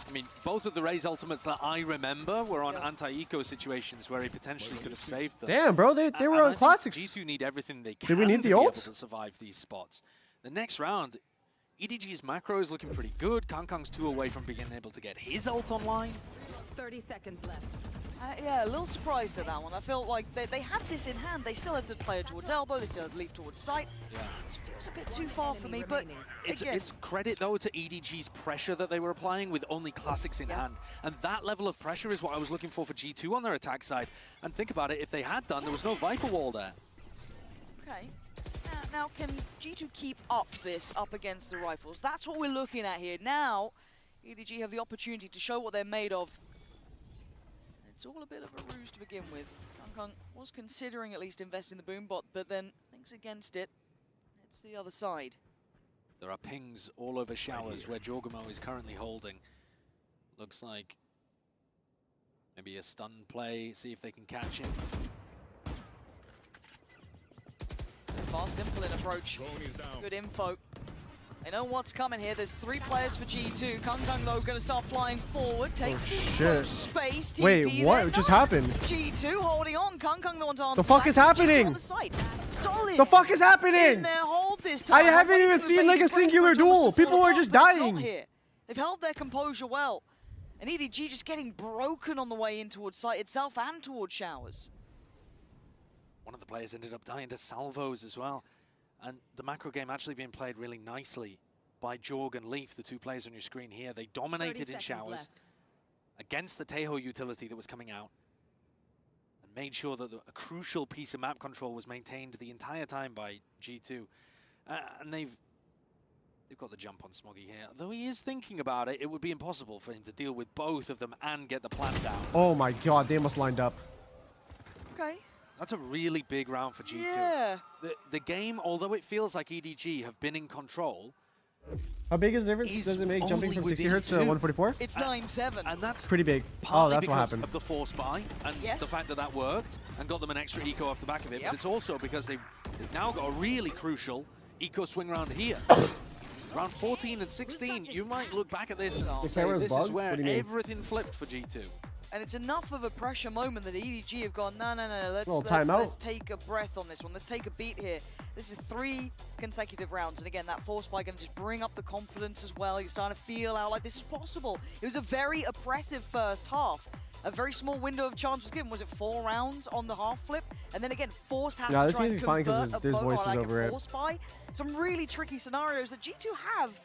I mean, both of the Raze ultimates that I remember were on anti-eco situations where he potentially could have saved them. Damn, bro, they were And on I think classics. G2 need everything they can Did we need to the be able ult? to survive these spots. The next round, EDG's macro is looking pretty good. Kangkang's 2 away from being able to get his ult online. 30 seconds left. Yeah, a little surprised at that one. I felt like they had this in hand. They still had the player towards elbow. They still had Leaf towards sight. Yeah. It feels a bit too far for me, but again, It's credit, though, to EDG's pressure that they were applying with only classics in hand. And that level of pressure is what I was looking for G2 on their attack side. And think about it, if they had done, there was no Viper wall there. okay. Now, can G2 keep up this up against the rifles? That's what we're looking at here. Now, EDG have the opportunity to show what they're made of. It's all a bit of a ruse to begin with. Kangkang was considering at least investing in the boombot, but then thinks against it. It's the other side. There are pings all over showers where Jorgamo is currently holding. Looks like maybe a stun play, see if they can catch him. Far simple in approach. Good info. They know what's coming here. There's 3 players for G2. Kung though going to start flying forward. Takes the space. TP Wait, what? It just happened. G2 holding on. Kung the one to answer. The fuck is happening? Solid. The fuck is happening? In their hold this time. I haven't even seen like a singular duel. People are just dying. They've held their composure well. And EDG just getting broken on the way in towards site itself and towards showers. One of the players ended up dying to salvos as well. And the macro game actually being played really nicely by Jorg and Leaf, the 2 players on your screen here. They dominated in showers against the Taeho utility that was coming out and made sure that a crucial piece of map control was maintained the entire time by G2. And they've got the jump on Smoggy here. Though he is thinking about it, it would be impossible for him to deal with both of them and get the plant down. Oh my god, they almost lined up. Okay. That's a really big round for G2. Yeah. The game, although it feels like EDG have been in control. How big is the difference does it make jumping from 60 Hz to 144? It's 9-7. And that's pretty big. Oh, that's what happened. Of the force buy and the fact that that worked and got them an extra eco off the back of it. But it's also because they've now got a really crucial eco swing round here. Round 14 and 16, you might look back at this and say this is where everything flipped for G2. And it's enough of a pressure moment that EDG have gone, no, let's take a breath on this one. Let's take a beat here. This is 3 consecutive rounds. And again, that force spike going to just bring up the confidence as well. You're starting to feel out like this is possible. It was a very oppressive first half. A very small window of chance was given. Was it 4 rounds on the half flip? And then again, forced to have to try and convert a boat like a force spy. Some really tricky scenarios that G2 have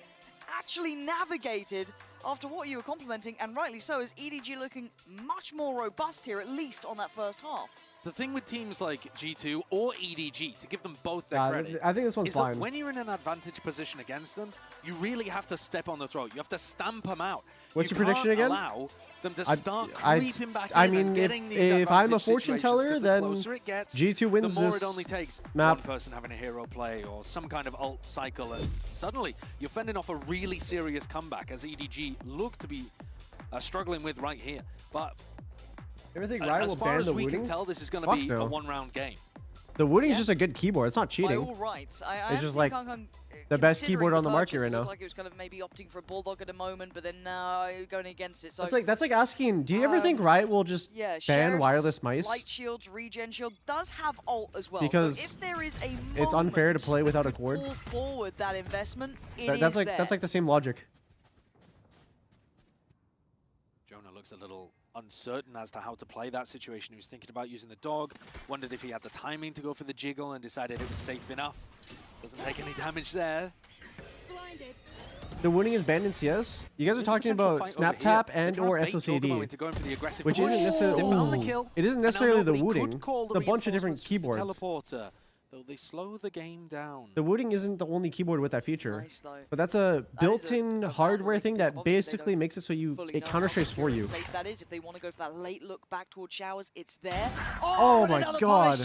actually navigated after what you were complimenting, and rightly so, is EDG looking much more robust here, at least on that first half. The thing with teams like G2 or EDG, to give them both their credit, I think this one's is fine. That when you're in an advantage position against them, you really have to step on the throat. You have to stamp them out. What's your prediction again? Allow them to start creeping back in. I mean, and getting these if I'm a advantage fortune situations, teller, then the closer it gets, G2 wins the more this it only takes map. one person having a hero play or some kind of ult cycle, and suddenly you're fending off a really serious comeback, as EDG look to be struggling with right here. But everything right will ban the we wooting? can tell, this is going to be a one-round game. The wooting is just a good keyboard. It's not cheating. By all rights, it's just like the best keyboard on the market right now. Like it was kind of maybe opting for a Bulldog at a moment, but then now going against it. So that's like asking, do you ever think Riot will just ban wireless mice? Light shields, regen shield does have ult as well. Because so if there is a it's unfair to play without a cord. Pull forward that investment. That's like the same logic. Jonah looks a little uncertain as to how to play that situation. He was thinking about using the dog, wondered if he had the timing to go for the jiggle, and decided it was safe enough. Doesn't take any damage there. The winning is banned in CS. You guys are talking about snap tap and or SOCD, which isn't necessarily. It isn't necessarily the wooting. It's a bunch of different keyboards. Teleporter, though they slow the game down. The wooting isn't the only keyboard with that feature, but that's a built-in hardware thing that basically makes it so it counter-strafes for you. That is, if they want to go for that late look back towards showers, it's there. Oh my god!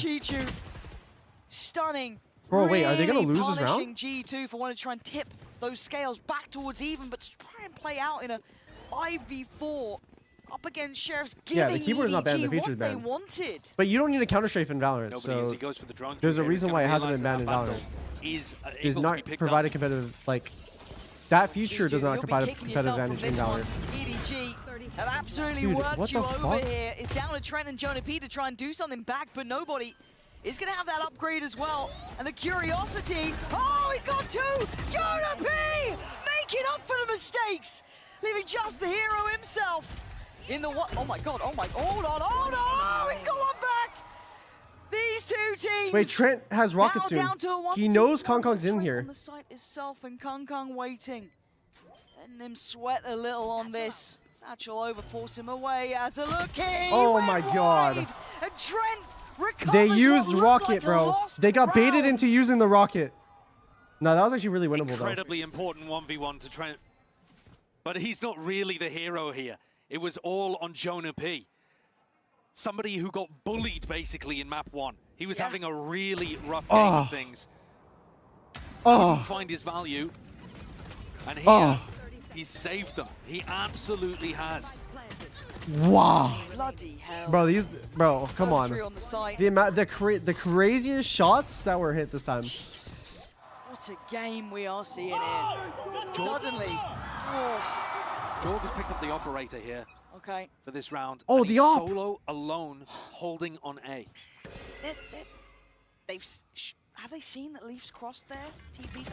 Stunning. Bro, wait, are they gonna lose this round? Punishing G2 for wanting to try and tip those scales back towards even, but to try and play out in a 5v4 up against Sheriffs, giving the keyboard is not banned, the feature's banned. They wanted. But you don't need a counter-strafe in Valorant, so he goes for the drone there's a reason why it hasn't been banned in Valorant. Does not provide a competitive, like, that feature does not provide a competitive advantage in Valorant. EDG have absolutely worked you over here. It's down to Trent and Jonah P to try and do something back, but nobody is going to have that upgrade as well. And the curiosity, oh, he's got 2! Jonah P making up for the mistakes, leaving just the hero himself in the what? Oh my god, hold on, oh no, he's got one back! These 2 teams. Wait, Trent has rocket soon. He knows Kong's in here. On the site itself, and Kong waiting. Letting him sweat a little on this. Satchel over, force him away as a look in. Oh my god. And Trent recovers. They used rocket, bro. They got baited into using the rocket. No, that was actually really winnable, though. Incredibly important 1v1 to Trent. But he's not really the hero here. It was all on Jonah P. Somebody who got bullied, basically, in map 1. He was having a really rough game of things. Couldn't find his value. And here, He's saved them. He absolutely has. Wow. Bloody hell. Bro, come on. On the side. The craziest shots that were hit this time. Jesus. What a game we are seeing here. Suddenly. Oh. Jorg has picked up the operator here. Okay. For this round. Oh, and the he's op. solo alone holding on A. Have they seen that Leaf's crossed there? TP's.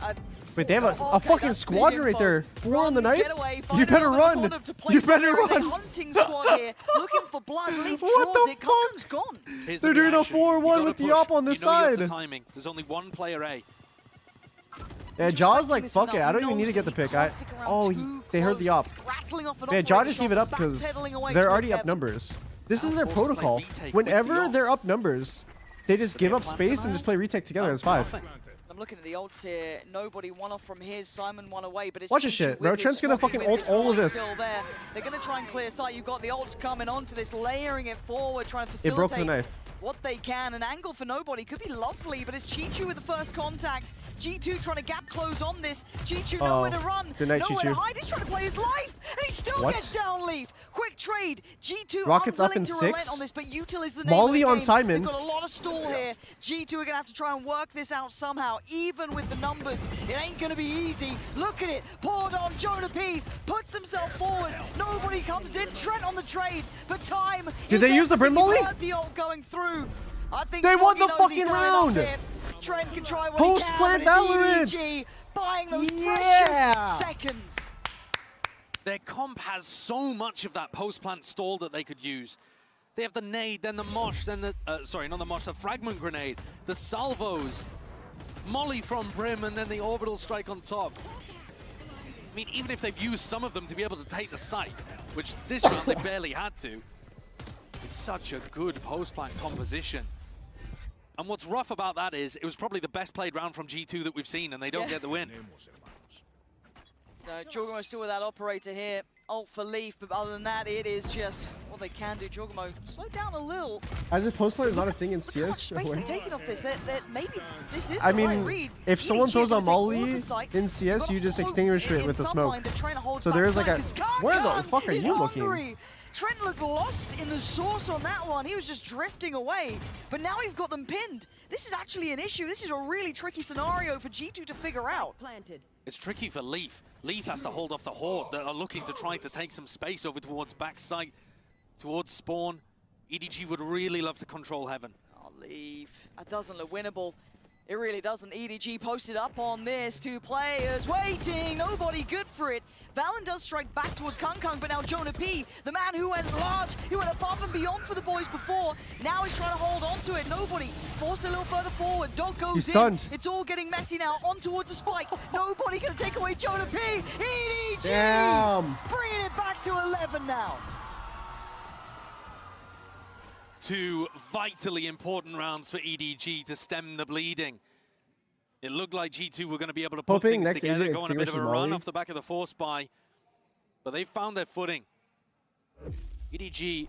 Wait, they have a fucking squadron right there. 4 on the knife. You better run. You better run. Hunting squad here, looking for blood. Leaf draws it. Kong's gone. They're doing a 4-1 with the op on this side. The timing. There's only one player A. Yeah, Jaw's like, fuck it. I don't even need to get the pick. They heard the op. Yeah, Jaw just gave it up because they're already up numbers. This is their protocol. Whenever they're up numbers, they just give up space and just play retake together as 5. I'm looking at the ults here. Nobody one off from his. Simon one away, but it's watch this shit, bro. Trent's gonna fucking ult all of this. They're gonna try and clear sight. You've got the ults coming onto this, layering it forward, trying to facilitate. It broke the knife. What they can. An angle for nobody could be lovely, but it's Chichu with the first contact. G2 trying to gap close on this. Chichu nowhere to run, good night, nowhere Chichu. to hide. He's trying to play his life, and he still gets down. Leaf. Quick trade. G2 Rockets up in to 6. on this, but Util is the name Molly of the on game. Simon. They've got a lot of stall here. G2 are gonna have to try and work this out somehow, even with the numbers. It ain't gonna be easy. Look at it. Poured on. Jonah P puts himself forward. Nobody comes in. Trent on the trade, but time. Did they use the Brim Molly? The ult going through. I think they won the knows fucking he's tied round. Trent can try what Post-plant he can, Valorant. EDG buying those precious seconds. Their comp has so much of that post-plant stall that they could use. They have the nade, then the mosh, then the sorry, not the mosh, the fragment grenade, the salvos, molly from Brim, and then the orbital strike on top. I mean, even if they've used some of them to be able to take the site, which this round they barely had to, it's such a good post-plant composition. And what's rough about that is it was probably the best played round from G2 that we've seen, and they don't get the win. Jorgamo still with that operator here. Ult for Leaf, but other than that, it is just what they can do. Jorgamo, slow down a little. As if post-play is not a thing in Look how much CS. space they're taking off this. Maybe this is I the right mean, read. if someone EDG throws a gonna take all molly the site. in CS, you just extinguish it with the smoke. So So there's like a... Where the fuck are you looking? Trent looked lost in the source on that one. He was just drifting away, but now we've got them pinned. This is actually an issue. This is a really tricky scenario for G2 to figure out. It's tricky for Leaf. Leaf has to hold off the Horde that are looking to try to take some space over towards backside, towards spawn. EDG would really love to control Heaven. Oh, Leaf. That doesn't look winnable. It really doesn't. EDG posted up on this. 2 players waiting. Nobody good for it. Valen does strike back towards Kung, but now Jonah P, the man who went large, who went above and beyond for the boys before, now he's trying to hold on to it. Nobody forced a little further forward. Dog goes He's stunned. in. It's all getting messy now. On towards the spike. Nobody gonna take away Jonah P. EDG! Damn. Bringing it back to 11 now. 2 vitally important rounds for EDG to stem the bleeding. It looked like G2 were going to be able to put Hoping things next together, Asian go on a bit of a run Molly. off the back of the force buy, but they found their footing. EDG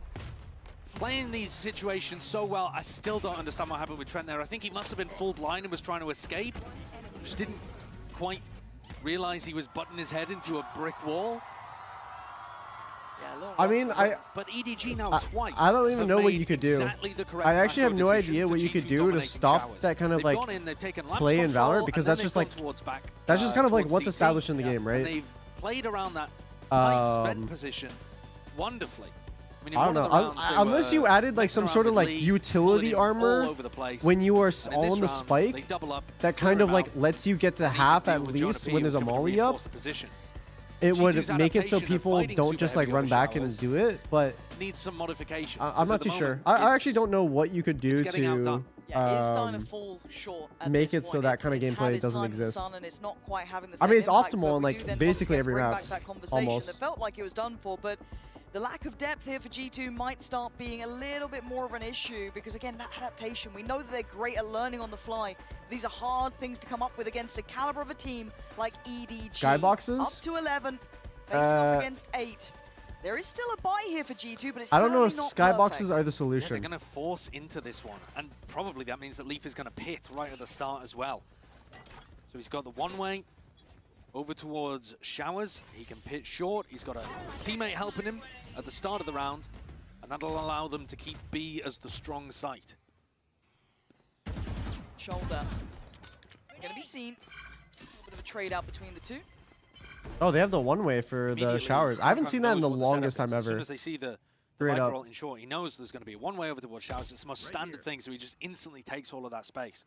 playing these situations so well. I still don't understand what happened with Trent there. I think he must have been full blind and was trying to escape. Just didn't quite realize he was butting his head into a brick wall. I mean, but EDG now twice. I don't even have know what made you could do. exactly the correct I actually have macro no decision idea what to you could G2 do to dominating stop showers. that kind of They've like gone in, they've taken lapse play in control, Valorant, because and that's then just they've like gone towards back, that's just kind of like towards what's CT. established in the game, right? And they've played around that nice vent position wonderfully. I mean, in I don't one know. of the rounds, they Unless you were added like messing some around sort of with like Lee, utility all armor over the place. when you are And in all this on the round, spike, they double up, that kind of him like out, lets you get to and half deal at with Jonah least P, when who's there's a gonna molly up. reinforce the position. It would G2's make it so adaptation of people fighting don't super just like heavy run over back and showers do it, but needs some modification. I'm 'cause not at too the sure. moment, I actually it's- don't know what you could do it's getting to outdone. Yeah, it is starting to fall short at make this it so point. that kind of It's had gameplay its doesn't time in the exist. sun and it's not quite having the I same mean, it's impact, optimal but on we like do then basically once again every bring map, back that conversation almost. that felt like it was done for, but the lack of depth here for G2 might start being a little bit more of an issue because, again, that adaptation, we know that they're great at learning on the fly. These are hard things to come up with against the caliber of a team like EDG. Skyboxes? Up to 11, facing off against 8. There is still a buy here for G2, but it's I don't know if certainly skyboxes not perfect. are the Yeah, solution. they're going to force into this one, and probably that means that Leaf is going to pit right at the start as well. So he's got the one-way, over towards Showers. He can pitch short. He's got a teammate helping him at the start of the round, and that'll allow them to keep B as the strong site. Shoulder. Going to be seen. A little bit of a trade out between the two. Oh, they have the one-way for the showers. I haven't seen that in the longest time As soon ever. as they see the Viper ult in short, he knows there's going to be a one-way over towards Showers. It's the most standard thing, so he just instantly takes all of that space.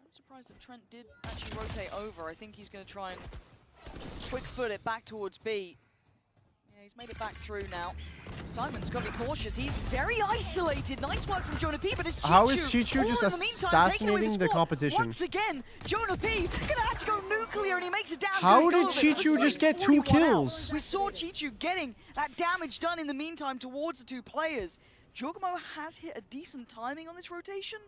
I'm surprised that Trent did actually rotate over. I think he's going to try and quick foot it back towards B. Yeah, he's made it back through now. Simon's got to be cautious. He's very isolated. Nice work from Jonah P, but it's Chichu. How is Chichu just assassinating the competition? Once again, Jonah P gonna have to go nuclear, and he makes it down. How did Chichu just get 2 kills? We saw Chichu getting that damage done in the meantime towards the 2 players. Giacomo has hit a decent timing on this rotation,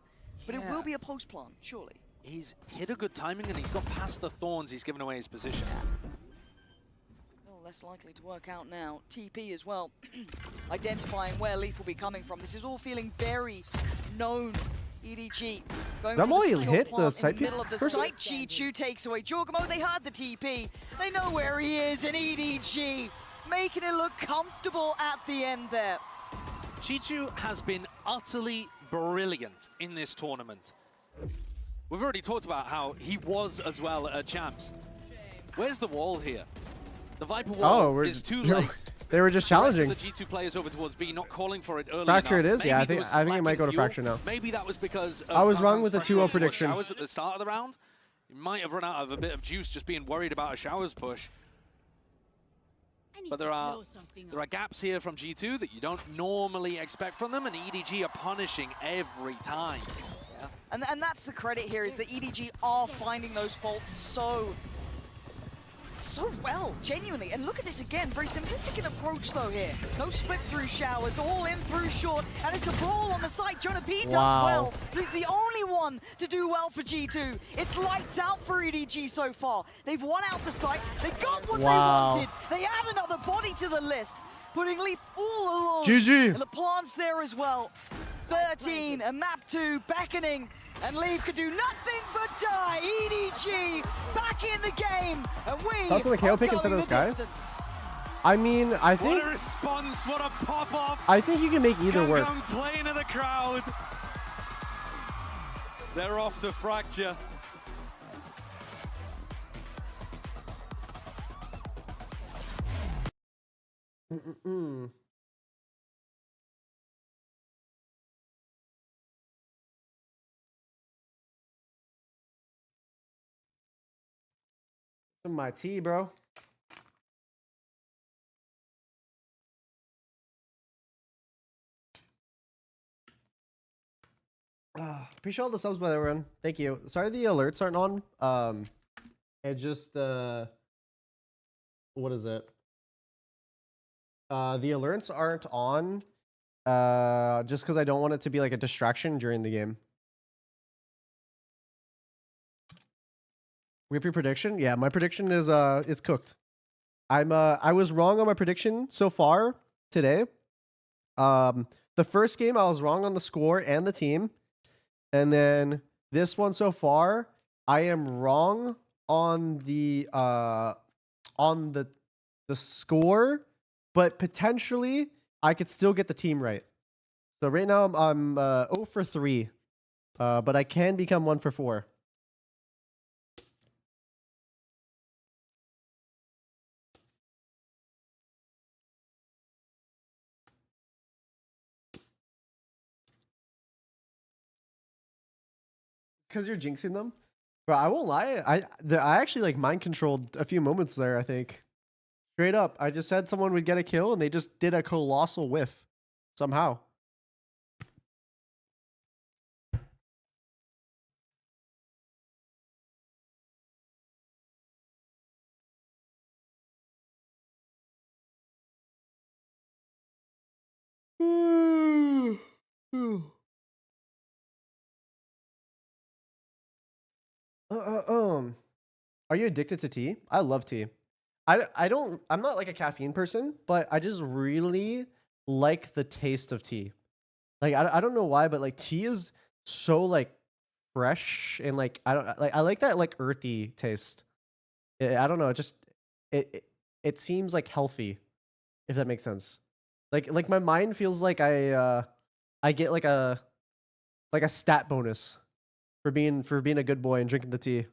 but it will be a post plant, surely. He's hit a good timing, and he's got past the thorns. He's given away his position. Less likely to work out now. TP as well, identifying where Leaf will be coming from. This is all feeling very known. EDG going That for Molly the hit the in site the middle of the person? site. Chichu takes away Giacomo. They heard the TP. They know where he is, and EDG making it look comfortable at the end there. Chichu has been utterly brilliant in this tournament. We've already talked about how he was as well at Champs. Where's the wall here? The Viper wall is too late. They were just challenging. The G2 players over towards B, not calling for it early Fracture enough. it is? Maybe Yeah, I think it might go to fuel. Fracture now. Maybe that was because of I was wrong with the pressure 2-0 prediction. Showers at the start of the round. He might have run out of a bit of juice just being worried about a Showers push. But there are gaps here from G2 that you don't normally expect from them, and EDG are punishing every time. Yeah. And that's the credit here, is that EDG are finding those faults so well, genuinely. And look at this again, very simplistic in approach though here. No split through Showers, all in through short, and it's a brawl on the side. Jonah P does well, but he's the only one to do well for G2. It's lights out for EDG so far. They've won out the site, they got what they wanted. They add another body to the list, putting Leaf all alone. GG. And the plants there as well. 13 and map 2 beckoning. And Leaf could do nothing but die. EDG back in the game, and we That's on the KO pick instead of this guy. Distance. I mean, I think. What a response! What a pop-off! I think you can make either work. Playing to the crowd. They're off to Fracture. Some of my tea, bro. Appreciate all the subs by everyone. Thank you. Sorry the alerts aren't on. It just what is it? The alerts aren't on just because I don't want it to be like a distraction during the game. Rip your prediction? Yeah, my prediction is it's cooked. I was wrong on my prediction so far today. The first game I was wrong on the score and the team. And then this one so far, I am wrong on the score, but potentially I could still get the team right. So right now I'm 0 for 3. But I can become 1 for 4. Because you're jinxing them? Bro, I won't lie. I actually like mind controlled a few moments there, I think. Straight up. I just said someone would get a kill and they just did a colossal whiff. Somehow. Are you addicted to tea? I love tea. I'm not like a caffeine person, but I just really like the taste of tea. Like I don't know why, but like tea is so like fresh and like I like that like earthy taste. I don't know. It seems like healthy, if that makes sense. Like my mind feels like I get like a stat bonus for being a good boy and drinking the tea.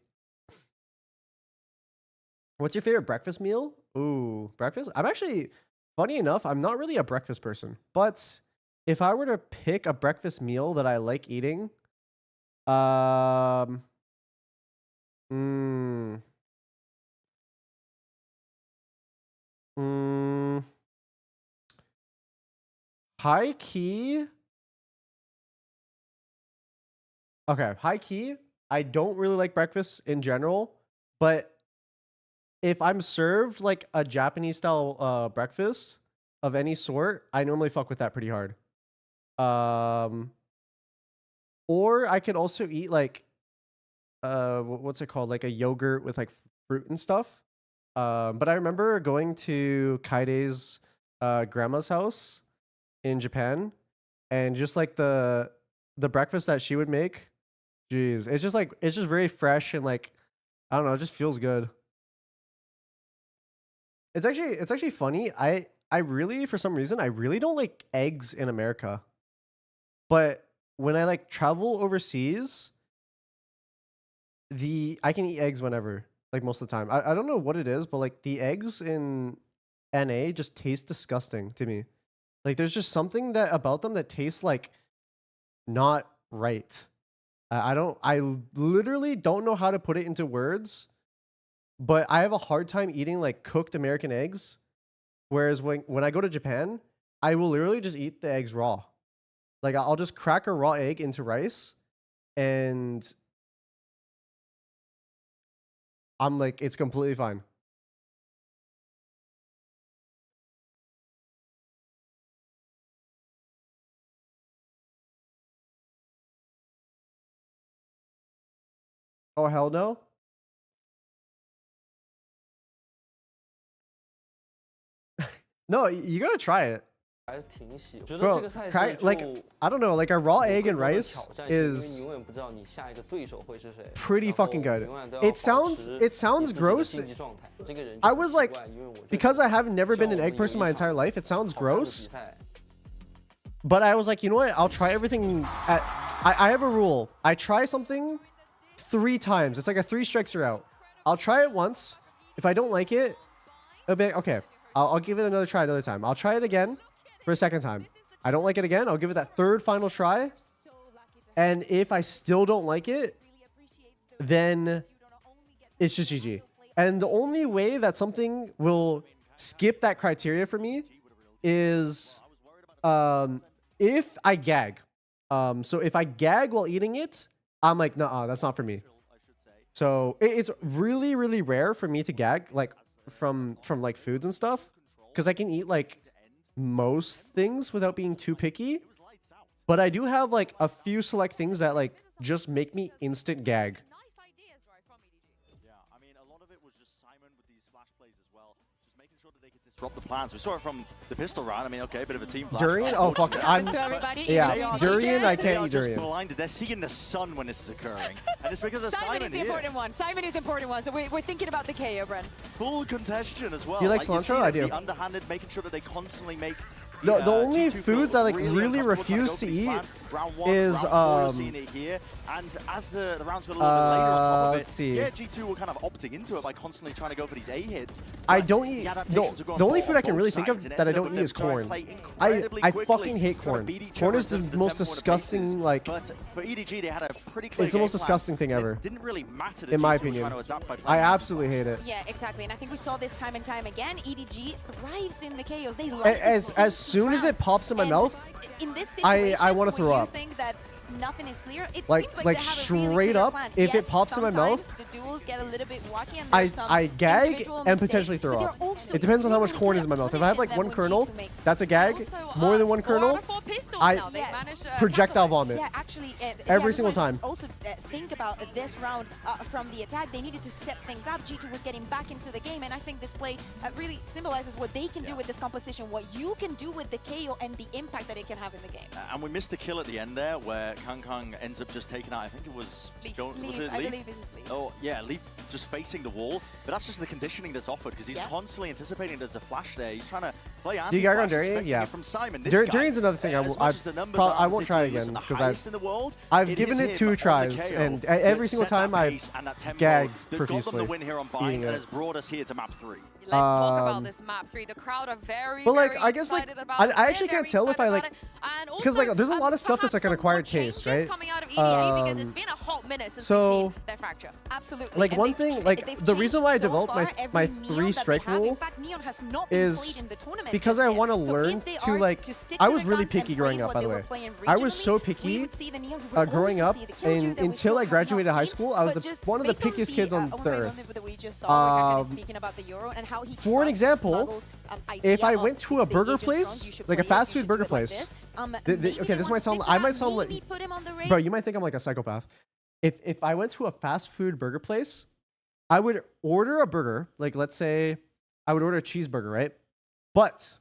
What's your favorite breakfast meal? Ooh, breakfast? I'm actually, funny enough, I'm not really a breakfast person. But if I were to pick a breakfast meal that I like eating, high key. Okay, high key. I don't really like breakfast in general, but if I'm served like a Japanese style breakfast of any sort, I normally fuck with that pretty hard. Or I could also eat like what's it called? Like a yogurt with like fruit and stuff. But I remember going to Kaide's grandma's house in Japan, and just like the breakfast that she would make, jeez, it's just very fresh and like, I don't know, it just feels good. It's actually funny. I really, for some reason, I really don't like eggs in America. But when I like travel overseas, I can eat eggs whenever, like most of the time. I don't know what it is, but like the eggs in NA just taste disgusting to me. Like there's just something about them that tastes like not right. I literally don't know how to put it into words. But I have a hard time eating like cooked American eggs. Whereas when I go to Japan, I will literally just eat the eggs raw. Like I'll just crack a raw egg into rice, and I'm like, it's completely fine. Oh, hell no? No, you gotta try it. Bro, like, I don't know, like a raw egg and rice is pretty fucking good. It sounds gross. I was like, because I have never been an egg person my entire life, it sounds gross. But I was like, you know what? I'll try everything. I have a rule. I try something 3 times. It's like a 3 strikes you're out. I'll try it once. If I don't like it, it'll be okay. I'll give it another try another time. I'll try it again for a second time. I don't like it again. I'll give it that 3rd final try. And if I still don't like it, then it's just GG. And the only way that something will skip that criteria for me is if I gag. So if I gag while eating it, I'm like, nah, that's not for me. So it's really, really rare for me to gag, like from like foods and stuff, because I can eat like most things without being too picky. But I do have like a few select things that like just make me instant gag. Drop the plans. We saw it from the pistol round. I mean, okay, a bit of a team flash. Durian? Oh, fuck. Yeah, durian, I can't eat durian. Blinded. They're seeing the sun when this is occurring. And it's because of Simon is the important one. Simon is the important one. So we're thinking about the KO, Bren. Full congestion as well. Do you like cilantro? I do. The underhanded, making sure that they constantly make the only foods I like really refuse to eat is and as the rounds got a little bit later on top of it, let's see. Yeah, G2 were kind of opting into it by constantly trying to go for these A hits. I don't eat the only food I can really think of that I don't eat is corn. I fucking hate corn. Corn is the most disgusting, like, but for EDG they had a pretty clear it's the most disgusting thing ever. It didn't really matter in my opinion. I absolutely hate it. Yeah, exactly. And I think we saw this time and time again. EDG thrives in the KOs. They love as soon as it pops in my mouth, in this I want to throw up. Nothing is clear. It like straight up, if it pops in my mouth, the duels get a little bit wacky and I gag and potentially throw up. It depends on how much corn is in my mouth. If I have like 1 kernel, that's a gag. More than 1 kernel, I projectile vomit. Yeah, actually, every single time. Also, think about this round from the attack. They needed to step things up. G2 was getting back into the game, and I think this play really symbolizes what they can do with this composition, what you can do with the KO, and the impact that it can have in the game. And we missed the kill at the end there, where Kang ends up just taking out, I think it was... Leaf. Was it Leaf? I believe it was Leaf. Oh, yeah, Leaf just facing the wall. But that's just the conditioning that's offered, because he's constantly anticipating there's a flash there. He's trying to play Do you got on anti-flash, Durian? expecting Yeah. it from Simon. This Durian's guy, another thing I won't try again, because I've given it 2 tries, and every single time I've gagged profusely. The win here on Bind and has brought us here to map 3. Let's talk about this map 3. The crowd are very, but like, very I guess like excited about I actually can't tell if I like, because like there's a lot of stuff that's like an acquired taste, right? Coming out of EDG because it's been a hot minute since so, we've seen their fracture. Absolutely. Like one thing, like the reason why I developed my 3 strike rule is because I want to learn to like. I was really picky growing up, by the way. I was so picky growing up, and until I graduated high school, I was one of the pickiest kids on the earth. For an example, if I went to a burger place, like a fast food burger place, okay, this might sound, I might sound like, bro, you might think I'm like a psychopath. If I went to a fast food burger place, I would order a burger, like let's say I would order a cheeseburger, right? But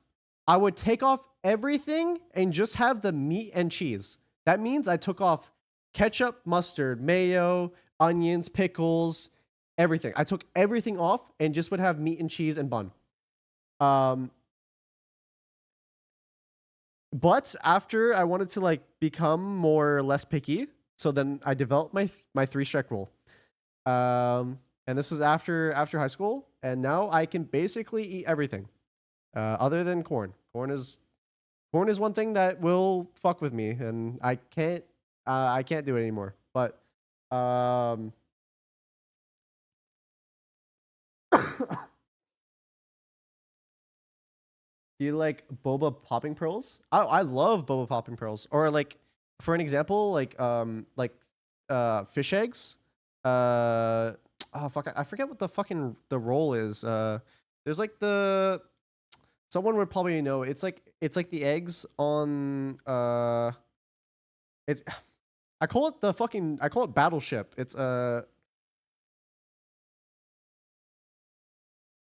I would take off everything and just have the meat and cheese. That means I took off ketchup, mustard, mayo, onions, pickles, everything. I took everything off and just would have meat and cheese and bun. But after I wanted to like become more or less picky, so then I developed my 3 strike rule. And this is after high school, and now I can basically eat everything, other than corn. Corn is one thing that will fuck with me, and I can't do it anymore. But do you like boba popping pearls? I love boba popping pearls. Or like, for an example, like fish eggs. Oh fuck, I forget what the fucking role is. There's like someone would probably know. It's like the eggs on it's I call it Battleship. It's I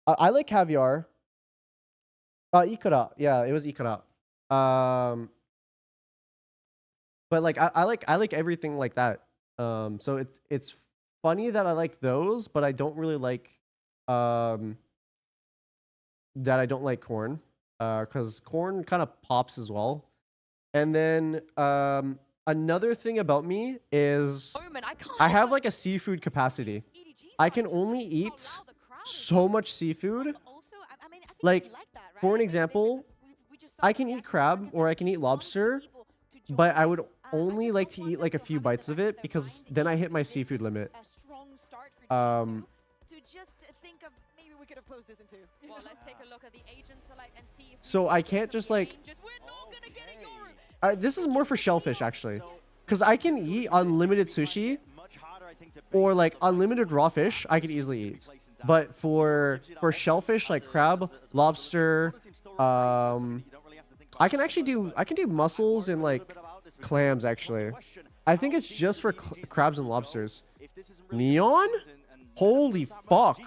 like caviar. Ikura. Yeah, it was Ikura. But like I like everything like that. So it's funny that I like those, but I don't really like that I don't like corn. Because corn kind of pops as well. And then another thing about me is I have like a seafood capacity. I can only eat so much seafood. Like, for an example, I can eat crab or I can eat lobster, but I would only like to eat like a few bites of it because then I hit my seafood limit. So I can't just like... this is more for shellfish actually, because I can eat unlimited sushi or like unlimited raw fish. I could easily eat, but for shellfish like crab, lobster, I can do mussels and like clams actually. I think it's just for crabs and lobsters. Neon? Holy fuck!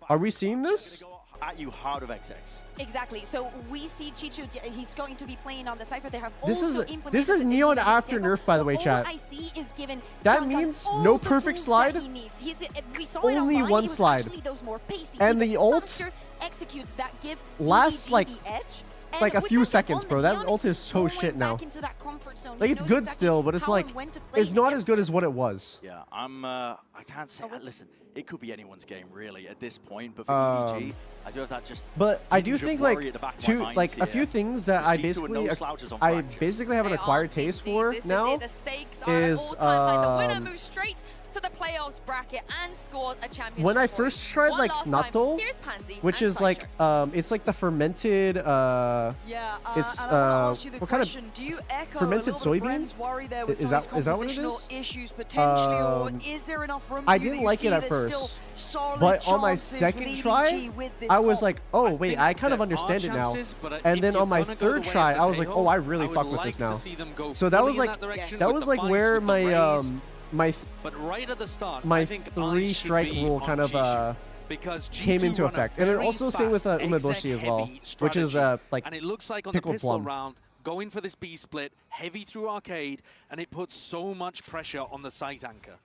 Are we seeing this? At you hard of XX. Exactly. So we see Chichu. He's going to be playing on the Cypher. They have this is Neon after nerf, by the way, chat. That means no perfect slide. Only one slide. And the ult lasts like a few seconds, bro. That ult is so shit now. Like it's good still, but it's like it's not as good as what it was. Yeah, I can't say. Listen, it could be anyone's game really at this point, but for EDG, I do have that just. But I do think like a few things that I basically have an acquired taste for now is to the playoffs bracket and scores a championship. When I first tried like natto, which is like it's like the fermented it's what kind of fermented soybean? Is that what it is? I didn't like it at first, but on my second try, I was like, oh wait, I kind of understand it now. And then on my third try, I was like, oh, I really fuck with this now. So that was like where but right at the start, my 3 strike rule kind of came into effect. And it also same with umeboshi as well, which is like and it looks like on pickled the pistol plum. round, going for this B split, heavy through arcade, and it puts so much pressure on the site anchor.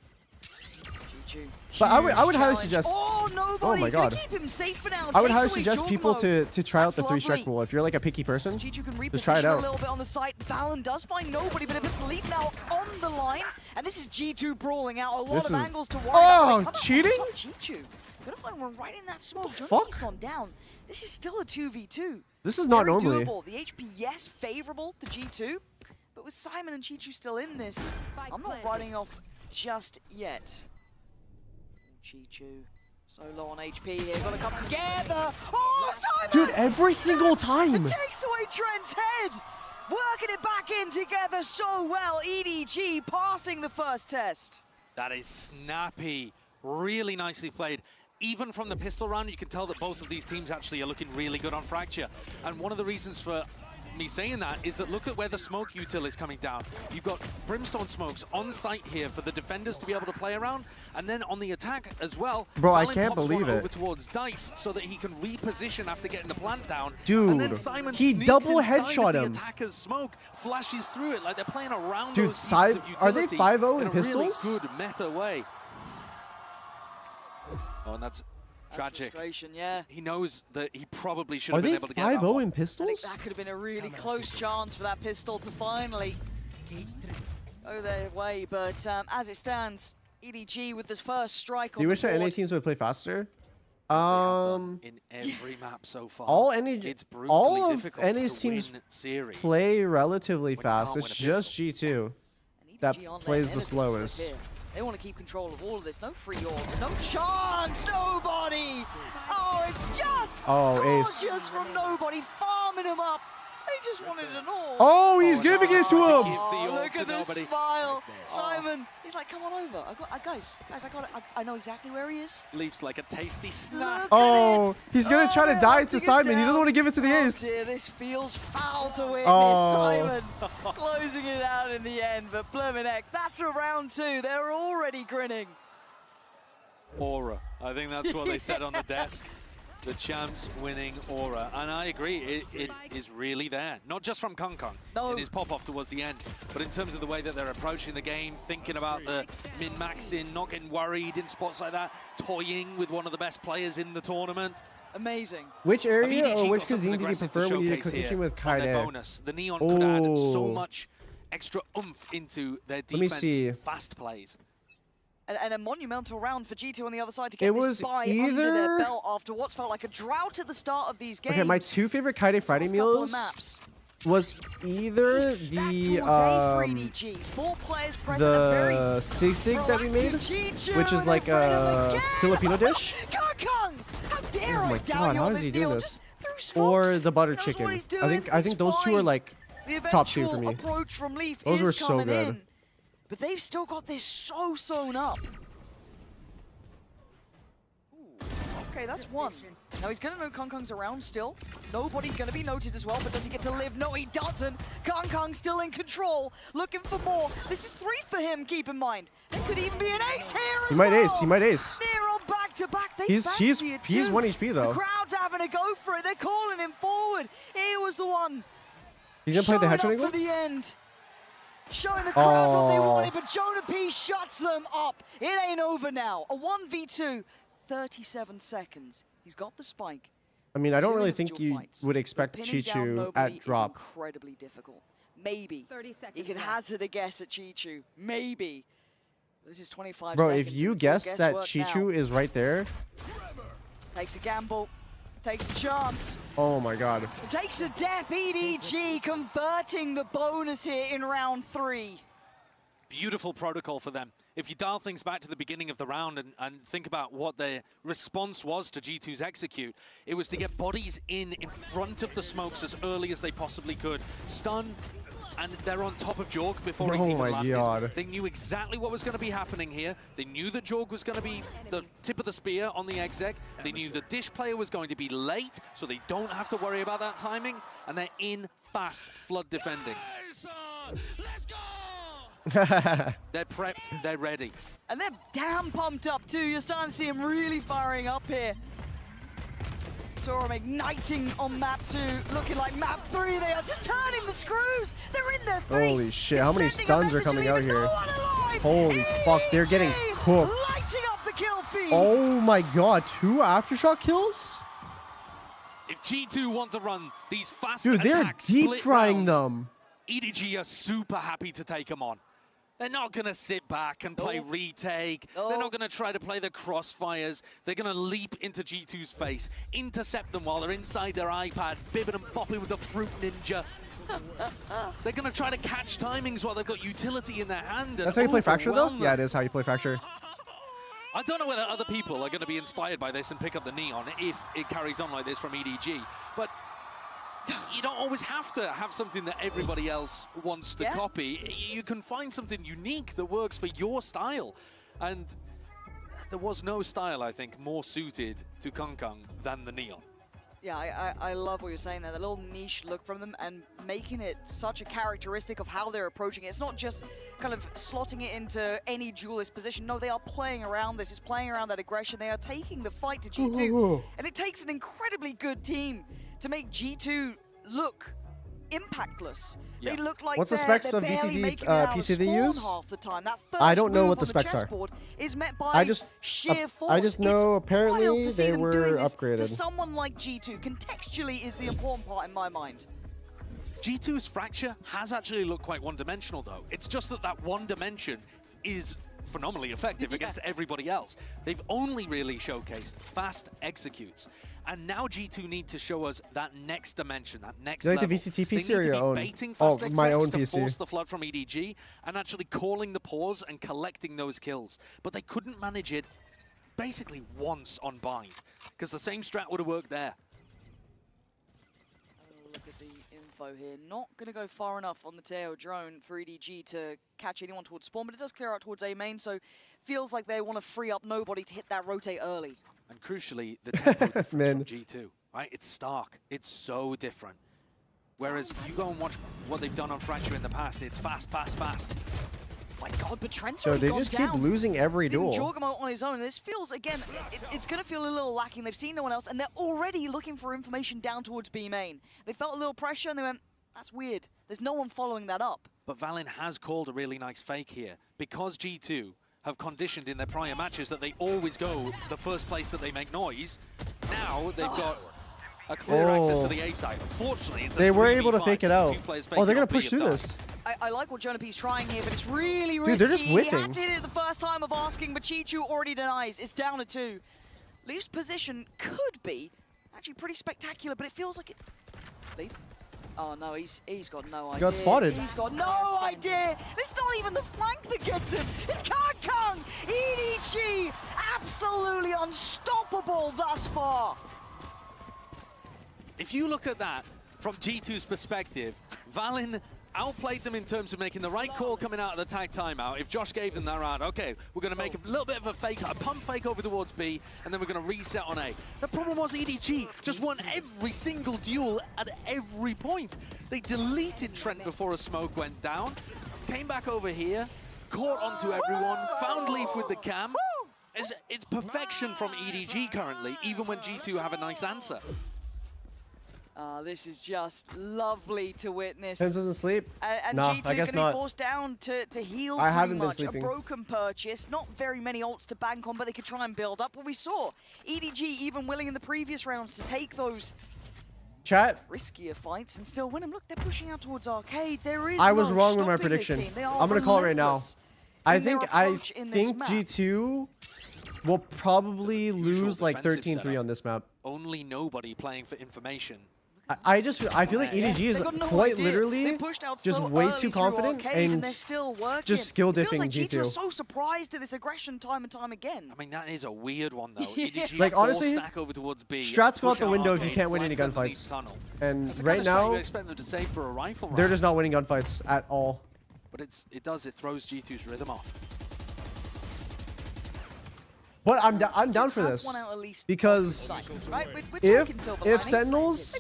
But I would highly suggest. Oh, nobody. Oh my god. Keep him safe for now. I would highly suggest people to try out the 3-strike rule. If you're like a picky person, G2 can just try it reposition out. a little bit on the site. Valen does find nobody, but if it's Leaf now on the line, and this is G2 brawling out a lot of angles to worry about. Oh, cheating? G2. Gotta find one right in that smoke. Fuck? Johnny's gone down. This is still a 2v2. This is not Very normally. doable. The HP, yes, favorable to G2, but with Simon and G2 still in this, I'm not writing off just yet. G2 so low on HP here, gonna come together. Oh, Simon! Dude, every single time. It takes away Trent's head. Working it back in together so well. EDG passing the first test. That is snappy, really nicely played. Even from the pistol round, you can tell that both of these teams actually are looking really good on Fracture. And one of the reasons for me saying that is that look at where the smoke util is coming down. You've got Brimstone smokes on site here for the defenders to be able to play around, and then on the attack as well. Bro, I Valen can't pops believe one it. over towards Dice so that he can reposition after getting the plant down. Dude, and then Simon he sneaks double inside headshot of him. The attacker's smoke flashes through it like they're playing around Dude, those pieces of are they utility 5-0 in a pistols? really good meta way. Oh, and that's tragic. Yeah. He knows that he probably should Are have been they able to get that 5-0 one. in pistols? That could have been a really close chance for that pistol to finally go their way, but as it stands, EDG with this first strike Do on you the wish that board. NA teams would play faster? In every map so far. It's brutally all of difficult NA's to teams win series. play relatively fast. can't It's win a just G2 that on their plays the enemies slowest. here. They want to keep control of all of this. No free orbs, no chance, nobody! Oh, it's just Ace. gorgeous from nobody, farming him up. They just wanted an orb. Oh, he's giving it to him! Oh, look at this smile. Simon, he's like, come on over. Guys, I know exactly where he is. Leaf's like a tasty snack. Oh, he's gonna try to die to Simon. He doesn't want to give it to the ace. Dear, this feels foul to witness. Oh. Simon closing it out in the end, but Blemenek, that's a round two. They're already grinning. Aura. I think that's what they said on the desk. The champs winning aura. And I agree, it is really there. Not just from Kong in his pop-off towards the end, but in terms of the way that they're approaching the game, thinking about the min-maxing, not getting worried in spots like that, toying with one of the best players in the tournament. Amazing. Which area EDG or which got something cuisine do you aggressive to prefer when you're showcase cooking here with on their Kaide? bonus. The Neon could add so Oh. much extra oomph into their Let me defense see. fast plays. And a monumental round for G2 on the other side to get It this was bye under their either- belt after what's felt like a drought at the start of these games. Okay, my two favorite Kaide Friday Last couple of meals maps. was either the sisig that we made, which is like a Filipino dish. Oh my god, how is he doing this? Or the butter chicken. I think those two are like top two for me. Approach from Leaf Those is were so coming good. in, but they've still got this so sewn up. Okay, that's one. Now he's gonna know Kong's around still. Nobody's gonna be noted as well, but does he get to live? No, he doesn't. Kong still in control, looking for more. This is 3 for him, keep in mind. There could even be an ace here as He might well. ace, he might ace. Nero back to back. They He's fancy it too. 1 HP though. The crowd's having a go for it. They're calling him forward. Here was the one. He's gonna play the Showing headshot up angle? for the end. Showing the crowd what they Oh. wanted, but Jonah P shuts them up. It ain't over now. A 1v2, 37 seconds. He's got the spike. I mean, I don't Two really think individual you fights. would expect Pinning down Chichu nobody at drop. is incredibly difficult. Maybe. 30 You seconds can left. hazard a guess at Chichu. Maybe. This is 25 Bro, seconds. if you It's guess all that guesswork Chichu now. is right there, Takes a gamble. Takes a chance. oh my god. Takes a death. EDG converting the bonus here in round 3. Beautiful protocol for them. If you dial things back to the beginning of the round and think about what their response was to G2's execute, it was to get bodies in front of the smokes as early as they possibly could. Stun, and they're on top of Jorg before he's Oh even my landed. god. They knew exactly what was going to be happening here. They knew that Jorg was going to be the tip of the spear on the exec. They knew the dish player was going to be late, so they don't have to worry about that timing, and they're in fast flood defending. Let's go! They're prepped, they're ready. And they're damn pumped up too. You're starting to see him really firing up here. saw them igniting on map 2, looking like map 3. They are just turning the screws. They're in their face. Holy shit, how many stuns are coming out here? Holy fuck, they're getting cooked. Lighting up the kill feed. Oh my god, 2 aftershock kills? If G2 want to run these fast Dude, they're attacks, deep split frying rounds, them. EDG are super happy to take them on. They're not going to sit back and play retake. They're not going to try to play the crossfires. They're going to leap into G2's face, intercept them while they're inside their iPad, bibbing and bopping with the Fruit Ninja. They're going to try to catch timings while they've got utility in their hand. That's how you play Fracture, though? Yeah, it is how you play Fracture. I don't know whether other people are going to be inspired by this and pick up the Neon if it carries on like this from EDG, but you don't always have to have something that everybody else wants to copy. You can find something unique that works for your style. And there was no style, I think, more suited to Kangkang than the Neon. Yeah, I love what you're saying there. The little niche look from them and making it such a characteristic of how they're approaching it. It's not just kind of slotting it into any duelist position. No, they are playing around this. It's playing around that aggression. They are taking the fight to G2. And it takes an incredibly good team to make G2 look impactless. Yeah. They look like what's the specs of VCT PC they use? Half the time. That first I don't know move what the on specs are. Is met by I just know apparently they were upgraded. To someone like G2, contextually is the important part in my mind. G2's Fracture has actually looked quite one-dimensional, though. It's just that that one dimension is phenomenally effective against everybody else. They've only really showcased fast executes. And now G2 need to show us that next dimension, that next level. You like the VCT PC they or need your to be own? baiting fast my own to PC. force the flood from EDG and actually calling the pause and collecting those kills. But they couldn't manage it basically once on Bind, because the same strat would have worked there. Look at the info here. Not going to go far enough on the tail drone for EDG to catch anyone towards spawn, but it does clear out towards A main, so feels like they want to free up nobody to hit that rotate early. And crucially, the tempo difference from G2, right? It's stark. It's so different. Whereas you go and watch what they've done on Fracture in the past, it's fast, fast, fast. My God, but Trent's So they just keep losing every duel. Jorgamo on his own. This feels, again, it's going to feel a little lacking. They've seen no one else, and they're already looking for information down towards B main. They felt a little pressure, and they went, that's weird. There's no one following that up. But Valin has called a really nice fake here. Because G2 have conditioned in their prior matches that they always go the first place that they make noise, now they've got a clear access to the A side. Unfortunately, it's they were able to fake it out. Oh, they're going to push through this. I like what Jonapi's trying here, but it's really risky. Dude, they're just whiffing. He had to hit it the first time of asking, but Chichu already denies. It's down to 2. Leaf's position could be actually pretty spectacular, but it feels like it... Leaf? Oh no, he's got no idea. He got spotted. He's got no idea. It's not even the flank that gets him. It's Kangkang. EDG, absolutely unstoppable thus far. If you look at that from G2's perspective, Valin outplayed them in terms of making the right call coming out of the tag timeout. If Josh gave them that round, okay, we're going to make a little bit of a fake, a pump fake over towards B, and then we're going to reset on A. The problem was EDG just won every single duel at every point. They deleted Trent before a smoke went down, came back over here, caught onto everyone, found Leaf with the cam. It's perfection from EDG currently, even when G2 have a nice answer. This is just lovely to witness. TenZ doesn't sleep? And nah, G2 I guess going to not. be forced down to heal I haven't been much. sleeping. A broken purchase, not very many ults to bank on, but they could try and build up. Well, we saw EDG even willing in the previous rounds to take those riskier fights and still win them. Look, they're pushing out towards Arcade. There is I was no wrong with my stopping this prediction. team. They are I'm going to call it right now. relentless I in their think approach in this map. G2 will probably lose like 13-3 on this map. Only nobody playing for information. I feel like EDG is quite literally just way too confident and just skill diffing G2 G2. is so surprised at this aggression time and time again. I mean, that is a weird one, though. EDG Like, honestly, stack over towards B, strats go out push the window if you Arcade, can't win any flank underneath gunfights. tunnel. And That's the right kind of strat now, you expect them to save for a rifle they're round. just not winning gunfights at all. But it throws G2's rhythm off. But I'm down for this because if Sentinels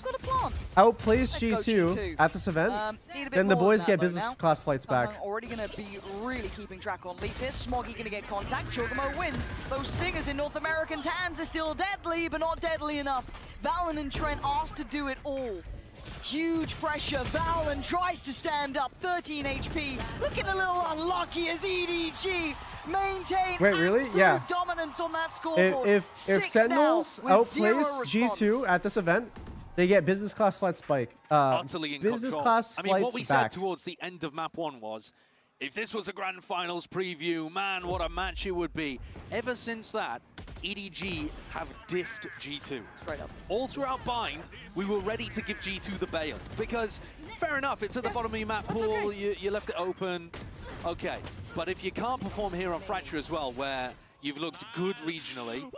outplays G2 at this event, then the boys get business class flights back. Already going to be really keeping track on Leaf here. Smoggy going to get contact. Chogamo wins. Those stingers in North American's hands are still deadly, but not deadly enough Valen and Trent asked to do it all. Huge pressure. Valen tries to stand up. 13 HP. Looking a little unlucky as EDG maintain absolute dominance on that scoreboard. If Sentinels outplace G2 at this event, they get business class flight spike. Utterly in business control. class I mean, what we flights back. said towards the end of map 1 was, if this was a grand finals preview, man, what a match it would be. Ever since that, EDG have diffed G2. Straight up. All throughout Bind, we were ready to give G2 the bail. Because, fair enough, it's at the bottom of your map pool, okay. you left it open. Okay, but if you can't perform here on Fracture as well, where you've looked good regionally,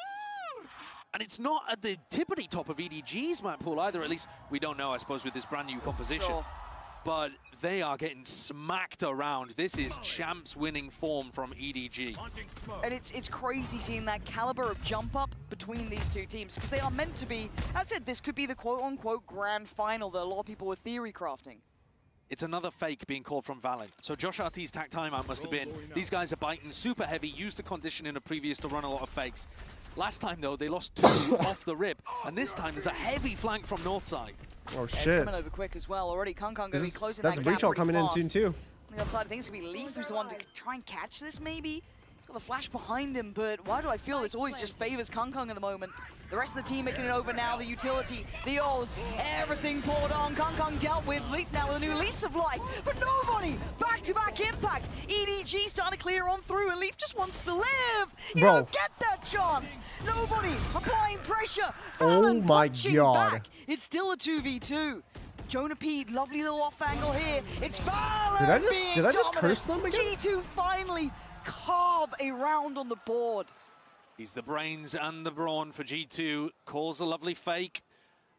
and it's not at the tippity top of EDG's map pool either, at least we don't know, I suppose, with this brand new composition. Sure. But they are getting smacked around. This is champs winning form from EDG. And it's crazy seeing that caliber of jump up between these two teams, because they are meant to be, as I said, this could be the quote-unquote grand final that a lot of people were theory crafting. It's another fake being called from Valen. So Josh RT's tac timeout must have been, these guys are biting super heavy, used the condition in a previous to run a lot of fakes. Last time though, they lost 2 off the rip, and this time there's a heavy flank from north side. Oh It's shit. coming over quick as well. Already Kong going to be closing That's that breach gap all pretty coming fast. in soon too. On the other side of things, it's going to be Leaf who's the one to try and catch this maybe. He's got the flash behind him, but why do I feel this always just favors Kong at the moment? The rest of the team making it over now, the utility, the odds, everything poured on. Kong dealt with, Leaf now with a new lease of life, but nobody! Back-to-back impact! EDG starting to clear on through, and Leaf just wants to live! You don't get that chance! Nobody applying pressure! Valen punching back. It's still a 2v2. Jonah P, lovely little off angle here. It's Valen Did I just curse them again? G2 finally carve a round on the board. He's the brains and the brawn for G2, calls a lovely fake,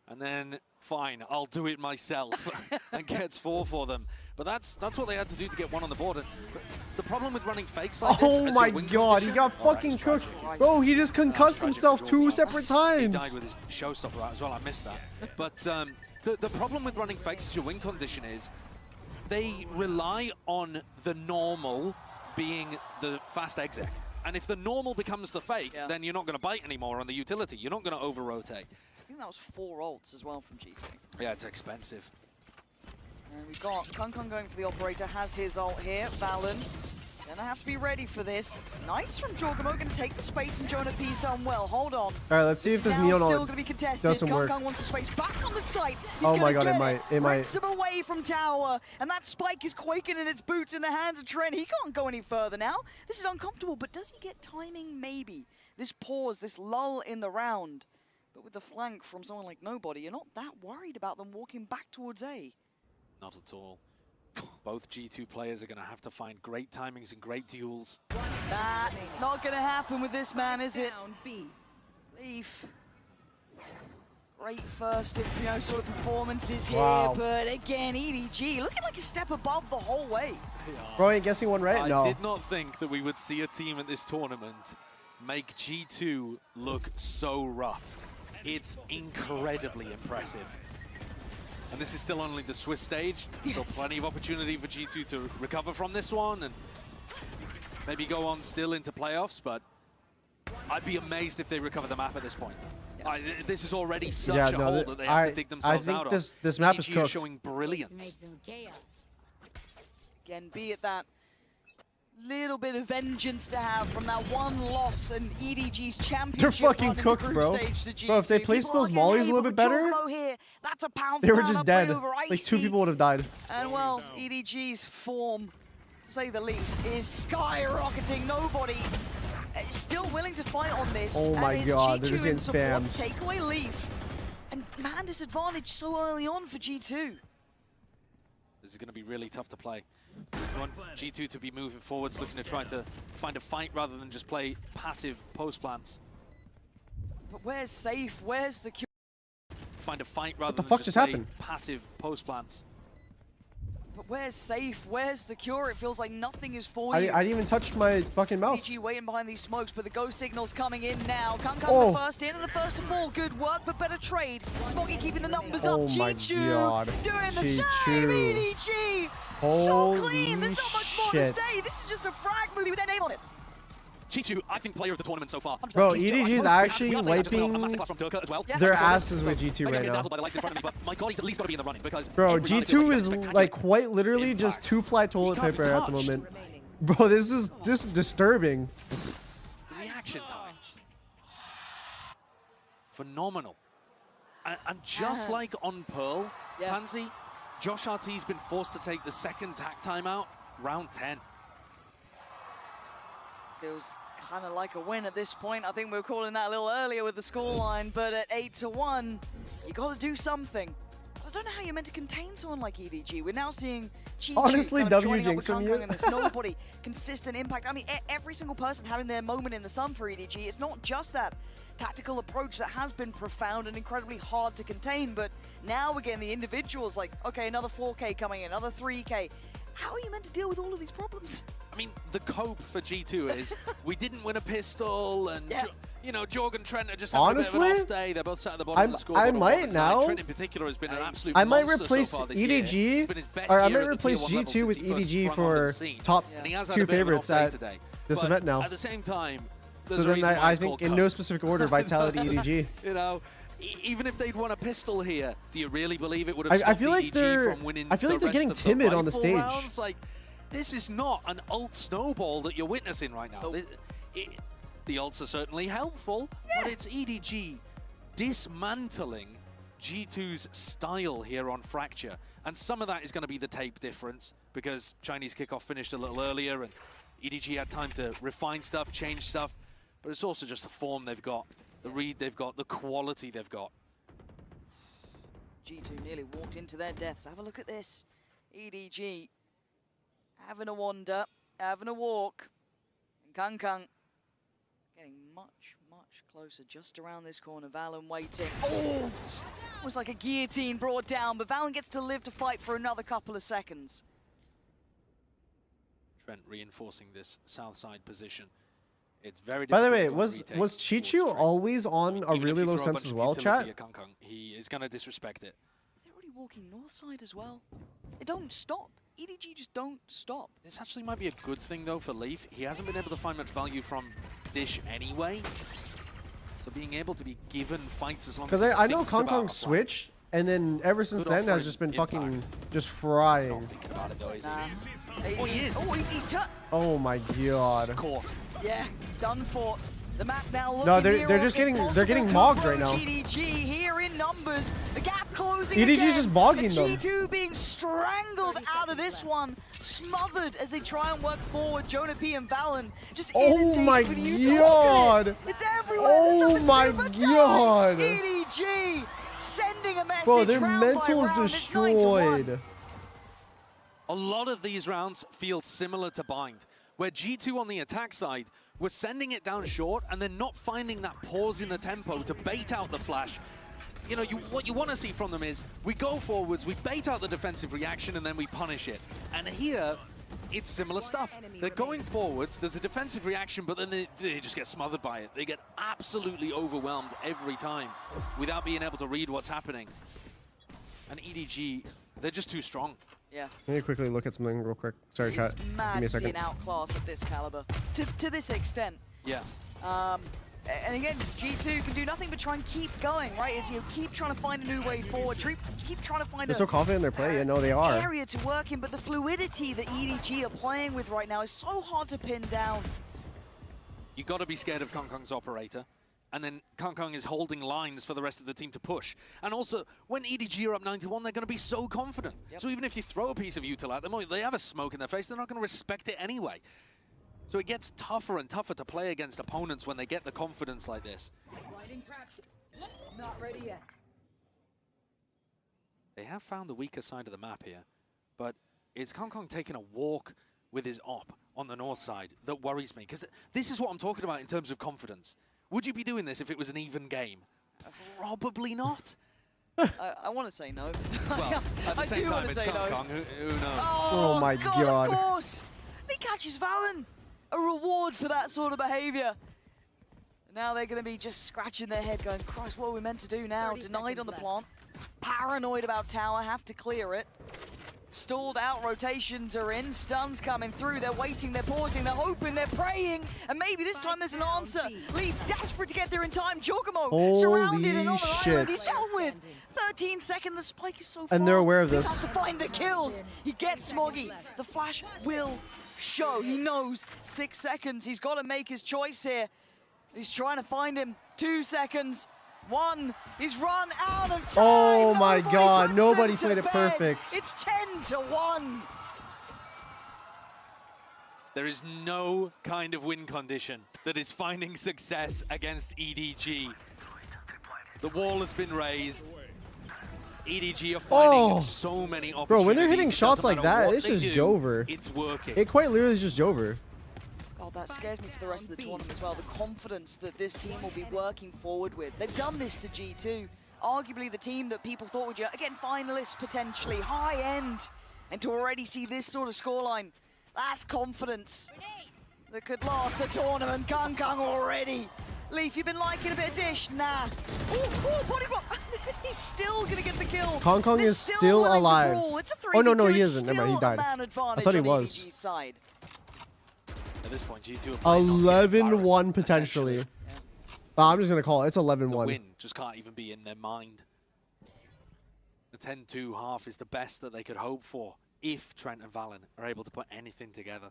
and then, fine, I'll do it myself, and gets 4 for them. But that's what they had to do to get 1 on the board. And the problem with running fakes like this... Oh my god, he got fucking cooked. Bro, he just concussed himself 2 separate times. He died with his showstopper out as well, I missed that. But the problem with running fakes as your win condition is they rely on the normal being the fast exec. And if the normal becomes the fake, then you're not going to bite anymore on the utility. You're not going to over-rotate. I think that was 4 ults as well from G2. Yeah, it's expensive. And we've got Kong going for the operator, has his ult here. Valen gonna have to be ready for this. Nice from Jorgamo, gonna take the space, and Jonah P's done well. Hold on. Alright, let's see if this Neon still gonna be contested. does some work. Kong wants the space back on the site. He's Oh my gonna god, get it might. Rips him away from tower, and that spike is quaking in its boots in the hands of Trent. He can't go any further now. This is uncomfortable, but does he get timing? Maybe. This pause, this lull in the round. But with the flank from someone like Nobody, you're not that worried about them walking back towards A. Not at all. Both G2 players are going to have to find great timings and great duels. That not going to happen with this man, is it? Leaf. Great first, sort of performances here, but again, EDG looking like a step above the whole way. Bro, ain't guessing one right? No. I did not think that we would see a team at this tournament make G2 look so rough. It's incredibly impressive. And this is still only the Swiss stage. Still plenty of opportunity for G2 to recover from this one and maybe go on still into playoffs, but I'd be amazed if they recover the map at this point. This is already such a hole that they have to dig themselves out of. I think this map is EDG cooked. Showing brilliance. Again, be it that little bit of vengeance to have from that one loss and EDG's championship. They're fucking cooked, bro. Bro, if they placed those mollies a little bit better, here, that's a pound they were just dead. Like Like 2 people would have died. And well, EDG's form, to say the least, is skyrocketing. Nobody is still willing to fight on this. Oh my god, they're just getting spammed. Take away Leaf. And man, disadvantage so early on for G2. This is going to be really tough to play. We want G2 to be moving forwards, looking to try to find a fight rather than just play passive post plants. But where's safe? Where's secure? Find a fight rather the than fuck just just play happened? passive post plants. But where's safe? Where's secure? It feels like nothing is for you. I didn't even touch my fucking mouse. PG waiting behind these smokes, but the go signal's coming in now. Kong the first in and the first to fall. Good work, but better trade. Smoggy keeping the numbers up. Oh my god. Doing the same. EDG. So clean. There's not much more to say. This is just a frag movie with their name on it. G2, I think, player of the tournament so far. Bro, He's EDG is actually wiping their asses with G2 right now. Bro, G2 is like quite literally just 2-ply toilet paper at the moment. Bro, this is disturbing. Reaction times. Phenomenal. And just like on Pearl, Pansy, Josh RT's been forced to take the second tack timeout, round 10. Feels kind of like a win at this point. I think we were calling that a little earlier with the scoreline, but at 8-1, you got to do something. I don't know how you're meant to contain someone like EDG. We're now seeing Chi honestly kind of W joining up with Jinx from Kang you. and there's nobody consistent impact. I mean, every single person having their moment in the sun for EDG. It's not just that tactical approach that has been profound and incredibly hard to contain, but now we're getting the individuals like, okay, another 4K coming in, another 3K. How are you meant to deal with all of these problems? I mean, the cope for G2 is we didn't win a pistol, and you know, Jorg and Trent are just having a bit of an off day. They're both sat at the bottom of the scoreboard. I might now. Trent in particular has been an absolute I might monster replace so far this EDG, year. or I might replace G2 with EDG for top 2 favorites at this event now. At the same time, so then I think in no specific order, Vitality, EDG. You know, even if they'd won a pistol here, do you really believe it would have stopped I feel like EDG from winning I feel like the they're getting rest of timid the on the rifle stage. rounds? Like, this is not an ult snowball that you're witnessing right now. The ults are certainly helpful, but it's EDG dismantling G2's style here on Fracture. And some of that is going to be the tape difference, because Chinese kickoff finished a little earlier and EDG had time to refine stuff, change stuff, but it's also just the form they've got, the read they've got, the quality they've got. G2 nearly walked into their deaths. Have a look at this. EDG having a wander, having a walk. And Kang getting much, much closer just around this corner. Valen waiting. Oh! It was like a guillotine brought down, but Valen gets to live to fight for another couple of seconds. Trent reinforcing this south side position. It's very By the difficult way, to go was retake Chichu always on a really low sense as well, chat? He is going to disrespect it. They're already walking north side as well. They don't stop. EDG just don't stop. This actually might be a good thing, though, for Leaf. He hasn't been able to find much value from Dish anyway. So being able to be given fights as long as Because I know Kong switched, and then ever since then has just been fucking just frying. Oh, he is. Oh, he's turned. Oh my god. Caught. Yeah, done for. The map now looking No, they're just getting mogged right now. EDG here in numbers. The gap closing EDG's again. just bogging them. G2 being strangled out of this one, smothered as they try and work forward. Jonah P and Valen just my with god. It's everywhere. Oh my god. EDG sending a message. Bro, their round by mental is round. It's 9-1. destroyed. A lot of these rounds feel similar to Bind, where G2 on the attack side was sending it down short and then not finding that pause in the tempo to bait out the flash. You know, what you want to see from them is we go forwards, we bait out the defensive reaction, and then we punish it. And here, it's similar stuff. They're going forwards, there's a defensive reaction, but then they just get smothered by it. They get absolutely overwhelmed every time without being able to read what's happening. And EDG, they're just too strong. Yeah. Let me quickly look at something real quick. Sorry, chat. It's Give mad me a to see second. an outclass at this caliber, to this extent. Yeah. And again, G2 can do nothing but try and keep going, right? It's, you know, keep trying to find a new way forward, keep trying to find They're so confident in their play. Yeah, no, they are. area to work in, but the fluidity that EDG are playing with right now is so hard to pin down. You got to be scared of Kong's operator. And then Kong is holding lines for the rest of the team to push. And also, when EDG are up 9-1, they're going to be so confident. So even if you throw a piece of util at them, or they have a smoke in their face, they're not going to respect it anyway. So it gets tougher and tougher to play against opponents when they get the confidence like this. Not ready yet. They have found the weaker side of the map here, but it's Kong taking a walk with his op on the north side that worries me, because this is what I'm talking about in terms of confidence. Would you be doing this if it was an even game? Probably not. I want to say no. Well, at the same time, it's Kong. Who knows? Oh my god. Of course. He catches Valen. A reward for that sort of behavior. Now they're going to be just scratching their head going, Christ, what are we meant to do now? Denied on the plant. Paranoid about tower, have to clear it. Stalled out rotations are in. Stuns coming through. They're waiting, they're pausing, they're hoping, they're praying. And maybe this time there's an answer. Leaf desperate to get there in time. Giacomo surrounded and on the island. He's dealt with. 13 seconds. The spike is so far. And they're aware of this. He has to find the kills. He gets Smoggy. The flash will show. He knows 6 seconds. He's got to make his choice here. He's trying to find him. 2 seconds. 1. He's run out of time. Oh my God! Nobody played it perfect. It's 10-1. There is no kind of win condition that is finding success against EDG. The wall has been raised. EDG are finding so many opportunities. Bro, when they're hitting shots like that, it's just Jover. It's working. It quite literally is just Jover. Oh, that scares me for the rest of the tournament as well. The confidence that this team will be working forward with. They've done this to G2. Arguably the team that people thought would, again, finalists potentially, high end. And to already see this sort of scoreline, that's confidence that could last a tournament. Kung already. Leaf, you've been liking a bit of dish? Nah. Oh, body block. He's still going to get the kill. Kong is still alive. It's a Oh, no, he It's isn't. Never mind, he still a died. man advantage I thought he on was. EDG's side. At this point, G2 are playing on 11-1 potentially. I'm just gonna call it. It's 11-1. The win just can't even be in their mind. The 10-2 half is the best that they could hope for if Trent and Valen are able to put anything together.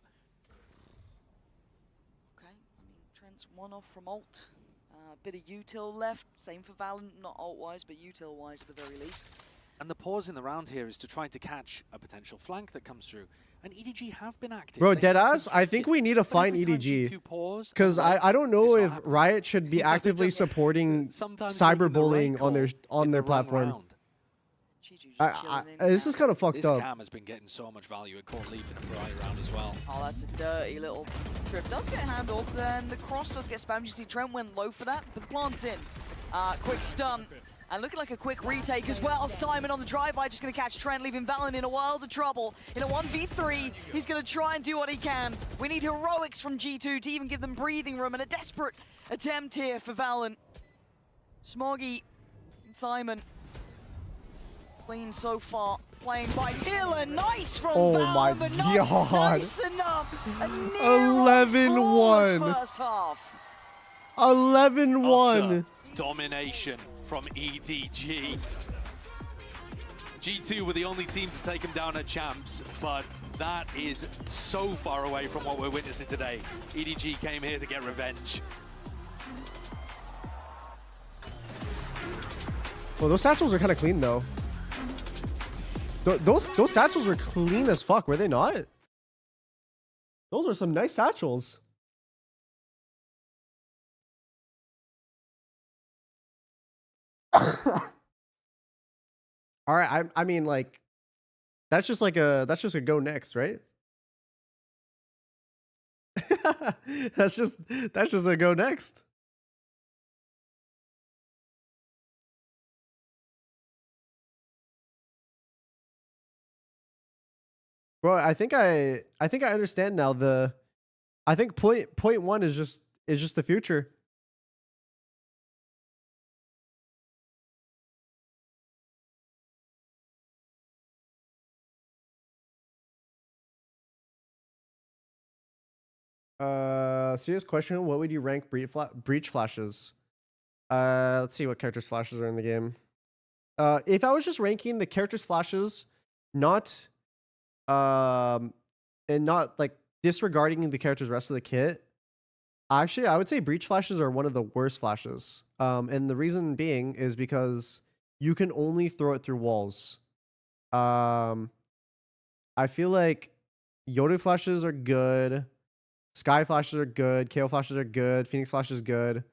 Okay, I mean, Trent's 1 off from ult. A bit of util left. Same for Valen, not ult-wise, but util-wise at the very least. And the pause in the round here is to try to catch a potential flank that comes through. And EDG have been active. Bro, deadass, I think we need to find EDG. Because I don't know if Riot should be actively supporting cyberbullying on their platform. This is kind of fucked up. This cam has been getting so much value. It caught Leaf in a variety round as well. Oh, that's a dirty little trip. Does get handled, then the cross does get spammed. You see Trent went low for that, but the plant's in. Quick stun. And looking like a quick retake as well. Simon on the drive-by, just going to catch Trent, leaving Valen in a world of trouble. In a 1v3, he's going to try and do what he can. We need heroics from G2 to even give them breathing room, and a desperate attempt here for Valen. Smoggy and Simon. Clean so far, playing by Hiller. Nice from Valen, but not nice enough. 11-1. First half. 11-1. Domination from EDG. G2 were the only team to take him down at champs, but that is so far away from what we're witnessing today. EDG came here to get revenge. Well, those satchels are kind of clean though. Those satchels were clean as fuck, were they not? Those are some nice satchels. All right, I mean, like, that's just a go next, right? that's just a go next. Bro, I think I understand now. I think point one is just the future. Serious question. What would you rank breach flashes? Let's see what characters flashes are in the game. If I was just ranking the characters flashes, not and not like disregarding the character's rest of the kit, actually I would say breach flashes are one of the worst flashes. And the reason being is because you can only throw it through walls. I feel like Yoru flashes are good. Sky flashes are good. KO flashes are good. Phoenix flash is good.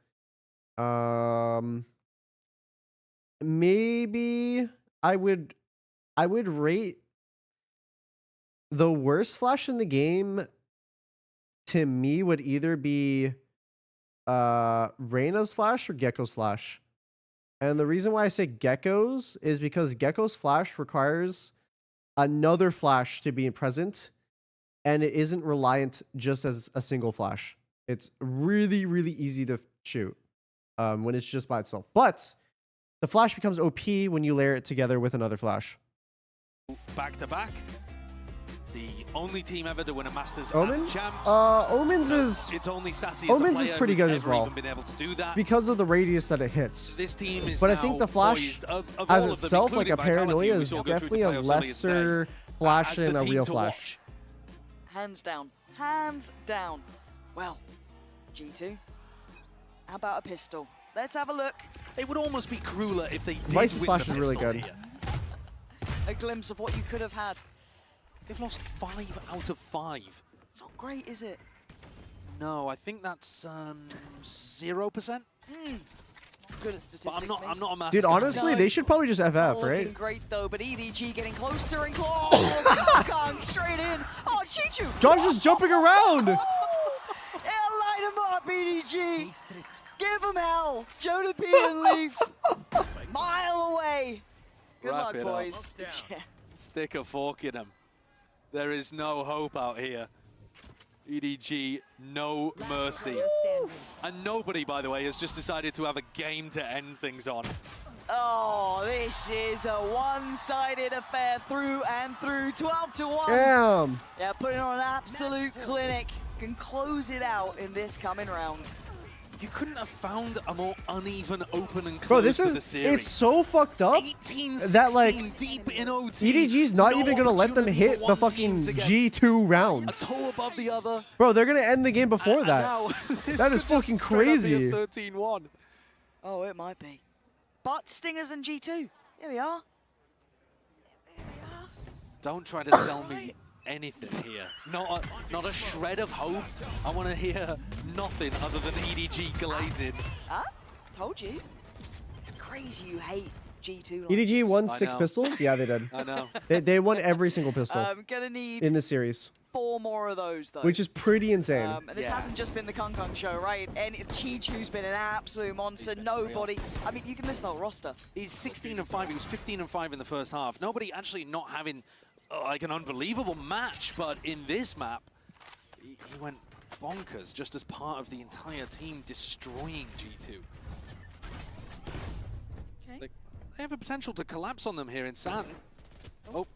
Maybe I would rate the worst flash in the game to me would either be Reyna's flash or Gecko's flash. And the reason why I say Gecko's is because Gecko's flash requires another flash to be present, and it isn't reliant just as a single flash. It's really, really easy to shoot when it's just by itself. But the flash becomes OP when you layer it together with another flash. back-to-back. The only team ever to win a Masters Omen? and Champs. Omens is It's only Sassy Omens as a is player pretty who's good as ever well even been able to do that. because of the radius that it hits. This team is But I now think the Flash, poised of as all of them, itself, like a including Vitality, paranoia, we is saw go through definitely the a playoffs earlier lesser today, Flash as the than a team real to Flash. watch. Hands down. Hands down. Well, G2, how about a pistol? Let's have a look. It would almost be crueler if they did Vice's win Flash the is really pistol good. here. A glimpse of what you could have had. They've lost 5 out of 5. It's not great, is it? No, I think that's 0%. Good at statistics. I'm not a maths Dude, guy. honestly, they should probably just FF, Not right? looking great though, but EDG getting closer and closer. Oh, Kong straight in. Oh, Chichu. Josh is jumping around. Yeah, light him up, EDG. Give him hell. Jonah P and Leaf. Mile away. Good Wrap luck, it up. boys. Yeah. Stick a fork in them. There is no hope out here. EDG, no mercy. And nobody, by the way, has just decided to have a game to end things on. Oh, this is a one-sided affair through and through. 12-1. Damn. Yeah, putting on an absolute clinic. Can close it out in this coming round. You couldn't have found a more uneven open and close Bro, this to the is, series. it's so fucked up 18, that, like, deep in OT. EDG's not even going to let them hit the fucking G2 rounds. A toe above the other. Bro, they're going to end the game before that. Now, That is fucking crazy. 13-1. Oh, it might be. But Stingers and G2. Here we are. Don't try to sell me anything here. Not a shred of hope. I want to hear nothing other than EDG glazing. Ah, told you. It's crazy you hate G2. Like EDG this. won I 6 know. pistols? Yeah, they did. I know. They won every single pistol Gonna need in the series, 4 more of those, though. which is pretty insane. And this hasn't just been the Kung Kung show, right? And Chi-Chu's been an absolute monster. Nobody. I mean, you can list the whole roster. He's 16-5. He was 15-5 in the first half. Nobody actually not having like an unbelievable match, but in this map, he went bonkers just as part of the entire team destroying G2. Okay. They have a potential to collapse on them here in sand. Oh,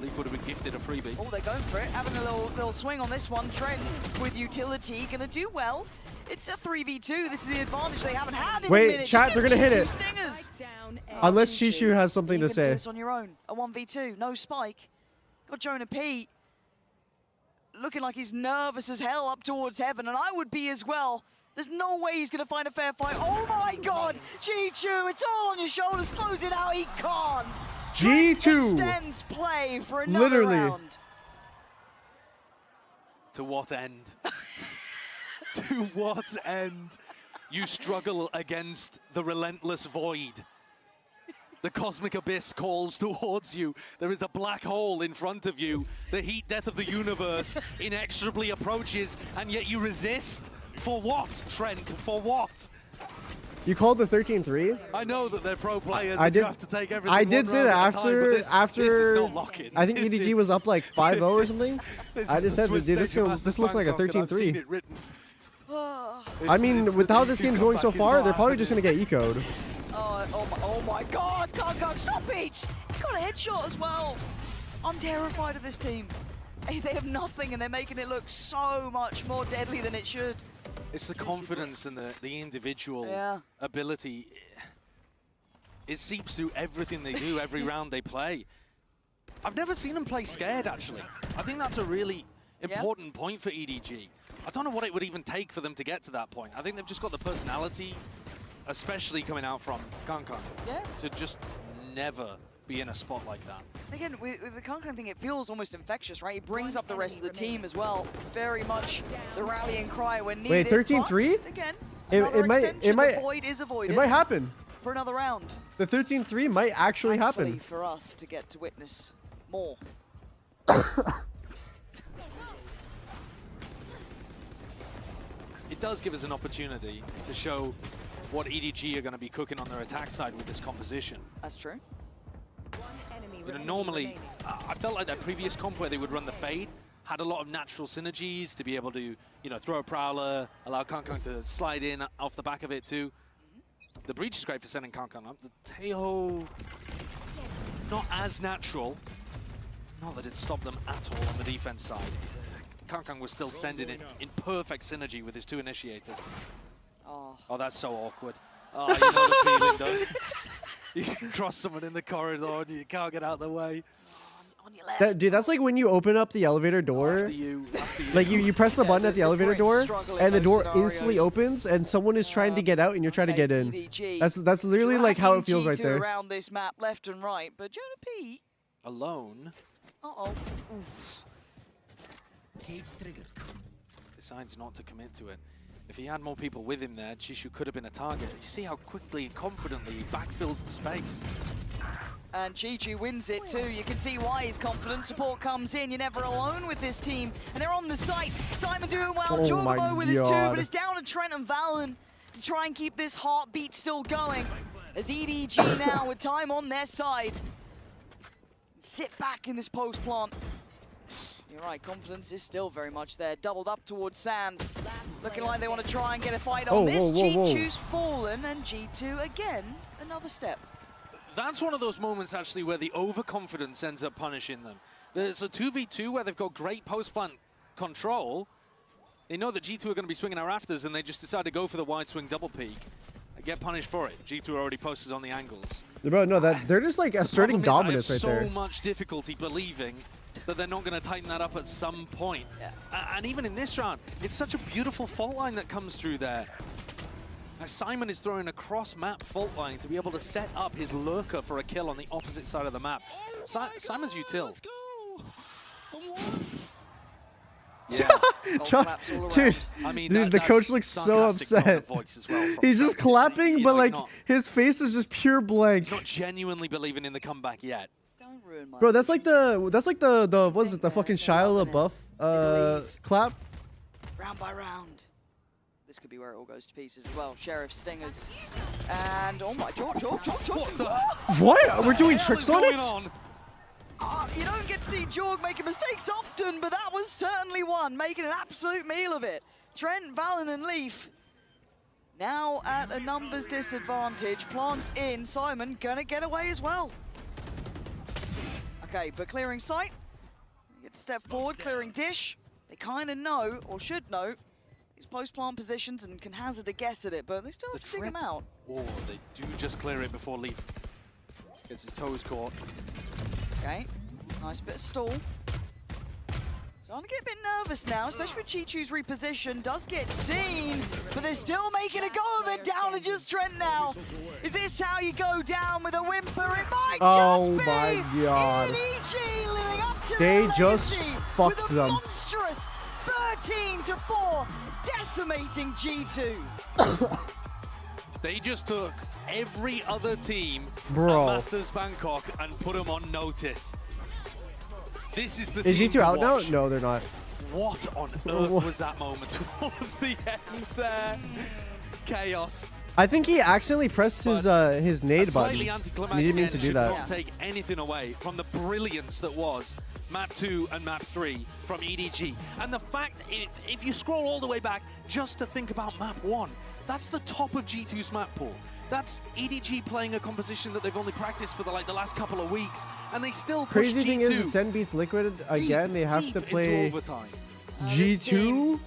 Leaf would have been gifted a freebie. Oh, they're going for it. Having a little swing on this one. Trent with utility. Gonna do well. It's a 3v2. This is the advantage they haven't had in a Wait, minute. chat, they're gonna hit it. Stingers. Unless Chichu has something You to can do say. this on your own. A 1v2. No spike. Got Jonah P. Looking like he's nervous as hell up towards heaven, and I would be as well. There's no way he's going to find a fair fight. Oh my god! G2, it's all on your shoulders. Close it out. He can't. G2 extends play for another literally round. To what end? To what end? You struggle against the relentless void. The cosmic abyss calls towards you. There is a black hole in front of you. The heat death of the universe inexorably approaches, and yet you resist? For what, Trent? For what? You called the 13-3? I know that they're pro players. I and did. you have to take everything I did one say round that at a time, but this is not locking. I think This EDG is- was up like 5-0 or something. This I is just the said, Swiss dude, stage of this looked like a Bangkok, and I've seen 13-3. it written. I mean, with how this game's going so far, they're probably just gonna get eco'd. Oh my god, Kung Kung, stop it! He got a headshot as well. I'm terrified of this team. They have nothing and they're making it look so much more deadly than it should. It's the confidence and the individual ability. It seeps through everything they do, every round they play. I've never seen them play scared, actually. I think that's a really important point for EDG. I don't know what it would even take for them to get to that point. I think they've just got the personality, especially coming out from Kung Kung, to just never be in a spot like that. Again, with the Kung Kung thing, it feels almost infectious, right? He brings up the rest of the team as well. Very much the rallying cry when needed. Wait, 13-3? But again, It might the void is avoided. It might happen. For another round. The 13-3 might actually Thankfully happen. for us to get to witness more. It does give us an opportunity to show what EDG are going to be cooking on their attack side with this composition. That's true. You know, normally, I felt like their previous comp where they would run the fade had a lot of natural synergies to be able to, you know, throw a prowler, allow Kung Kung to slide in off the back of it too. The breach is great for sending Kung Kung up. The Taeho not as natural. Not that it stopped them at all on the defense side. Kankang was still sending it in perfect synergy with his 2 initiators. Oh, that's so awkward. Oh, you know the feeling, don't you? You can cross someone in the corridor and you can't get out of the way. On your left. Dude, that's like when you open up the elevator door. After you. Like you press the button at the elevator door, and the door instantly scenarios. opens, and someone is trying to get out, and you're trying to get in. EDG That's literally like how it feels right G2 there. around this map, left and right, but Jonah P. Alone. Uh-oh. Decides not to commit to it. If he had more people with him there, Chishu could have been a target. You see how quickly and confidently he backfills the space. And Chi wins it too. You can see why he's confident. Support comes in. You're never alone with this team. And they're on the site. Simon doing well. Oh Jorgamo with his 2, God. but it's down to Trent and Valen to try and keep this heartbeat still going. As EDG now with time on their side. Sit back in this post plant. You're right, confidence is still very much there. Doubled up towards Sand. Looking like they want to try and get a fight on this. G2's fallen, and G2 again, another step. That's one of those moments actually where the overconfidence ends up punishing them. There's a 2v2 where they've got great post-plant control. They know that G2 are going to be swinging our rafters, and they just decide to go for the wide swing double peek and get punished for it. G2 already posted on the angles. Bro, no, they're just like asserting dominance right there. I have so much difficulty believing that they're not going to tighten that up at some point. And even in this round, it's such a beautiful fault line that comes through there. As Simon is throwing a cross-map fault line to be able to set up his lurker for a kill on the opposite side of the map. Simon's util. Dude, I mean, the coach looks so upset. He's just clapping, but like his face is just pure blank. He's not genuinely believing in the comeback yet. Bro, that's like the what is it, the fucking Shia LaBeouf clap? Round by round. This could be where it all goes to pieces as well. Sheriff, Stingers, and oh my, George. What? We're doing tricks on it? You don't get to see Jorg making mistakes often, but that was certainly one, making an absolute meal of it. Trent, Valen, and Leaf now at a numbers disadvantage. Plants in, Simon gonna get away as well. Okay, but clearing sight, you get to step forward, clearing dish. They kind of know, or should know, these post-plant positions and can hazard a guess at it, but they still have to dig them out. Oh, they do just clear it before Leaf gets his toes caught. Okay, nice bit of stall. Starting to get a bit nervous now, especially with Chi-Chu's reposition. Does get seen, but they're still making a go of it. Down to just Trent now. Is this how you go down with a whimper? It might just be! My God. EDG living up to They their just legacy fucked with a them. monstrous 13-4, decimating G2. They just took every other team Bro. at Masters Bangkok and put them on notice. This is the Is team G2 to out now? watch. No, they're not. What on earth was that moment towards the end there? Chaos. I think he accidentally pressed his nade button. Slightly He anticlimactic didn't mean end to do should that. not take anything away from the brilliance that was Map 2 and Map 3 from EDG. And the fact, if you scroll all the way back just to think about Map 1, that's the top of G2's map pool. That's EDG playing a composition that they've only practiced for the last couple of weeks, and they still push Crazy G2 thing is, Sen beats Liquid again. They have deep to play into overtime. G2.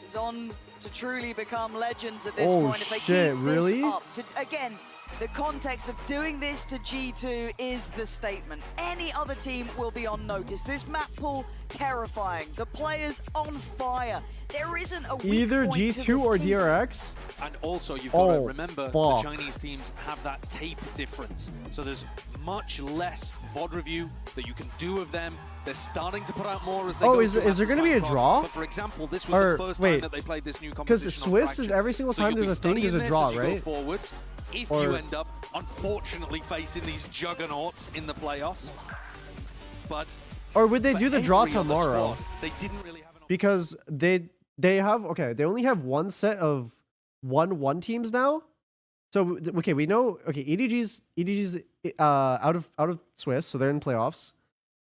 Is on to truly become legends at this Oh, point if they shit, keep really? this up. Again, the context of doing this to G2 is the statement. Any other team will be on notice. This map pool, terrifying. The players on fire. There isn't a weak Either point to G2 this or team. DRX. And also, you've got to Oh, remember fuck. the Chinese teams have that tape difference. So there's much less VOD review that you can do of them. They're starting to put out more as they Oh, go is there going to be a draw? But for example, this was Or, the first wait, time that they played this new competition. because Swiss is every single time there's a thing, there's a draw, right? Forwards, if Or- you end up, unfortunately, facing these juggernauts in the playoffs. But Or would they for do the draw every other tomorrow? squad, they didn't really have an Because they have, okay, they only have one set of 1-1 teams now. So okay, we know, okay, EDG's out of Swiss, so they're in playoffs.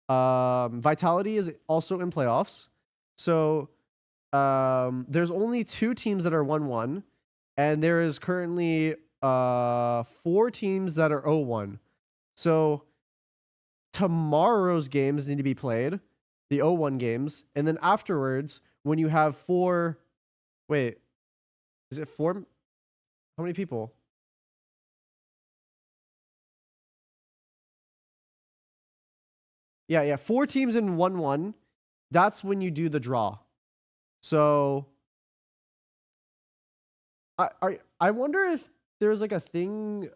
Vitality is also in playoffs. So there's only 2 teams that are 1-1, and there is currently 4 teams that are 0-1. So tomorrow's games need to be played, the 0-1 games, and then afterwards, when you have 4, wait, is it 4? How many people? Yeah, 4 teams in 1-1. That's when you do the draw. So I wonder if there's like a thing.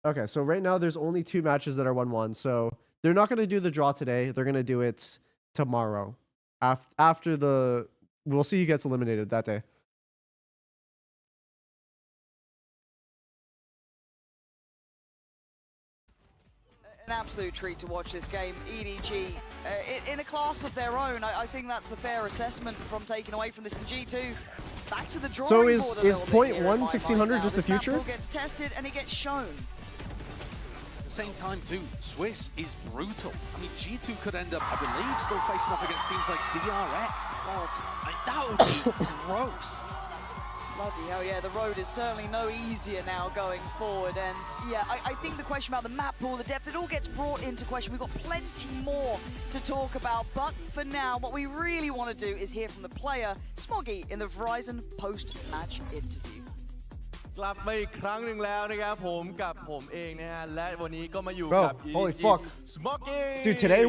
Okay, so right now there's only 2 matches that are 1-1. So they're not going to do the draw today. They're going to do it tomorrow. After the, we'll see who gets eliminated that day. An absolute treat to watch this game. EDG, in a class of their own, I think that's the fair assessment from taking away from this in G2. Back to the drawing So board is 0.1 1600 just the future? This gets tested and it gets shown. At the same time too, Swiss is brutal. I mean, G2 could end up, I believe, still facing off against teams like DRX. God, that would be gross. Bloody hell, yeah, the road is certainly no easier now going forward. And yeah, I think the question about the map pool, the depth, it all gets brought into question. We've got plenty more to talk about. But for now, what we really want to do is hear from the player, Smoggy, in the Verizon post-match interview. กลับมาอีกครั้งหนึ่งแล้วนะครับผมกับผมเองนะฮะและวันนี้ก็มาอยู่ Bro, กับ holy fuck. Smoggy. Dude, today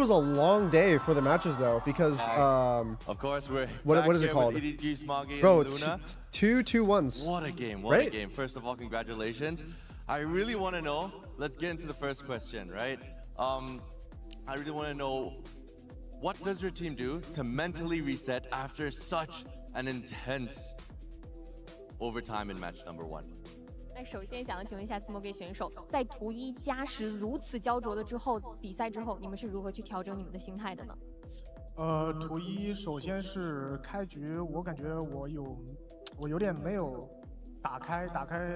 was a long day for the matches though, because of course we're what is it called? EDG, Smoggy, Bro, and Luna. 2-2-1s. What a game, what right? a game. First of all, congratulations. I really want to know, let's get into the first question, right? I really want to know, what does your team do to mentally reset after such an intense overtime in match number 1? 那首先想要请问一下 Smoggy 选手，在图一加时如此焦灼的比赛之后，你们是如何去调整你们的心态的呢？图一首先是开局，我感觉我有点没有打开，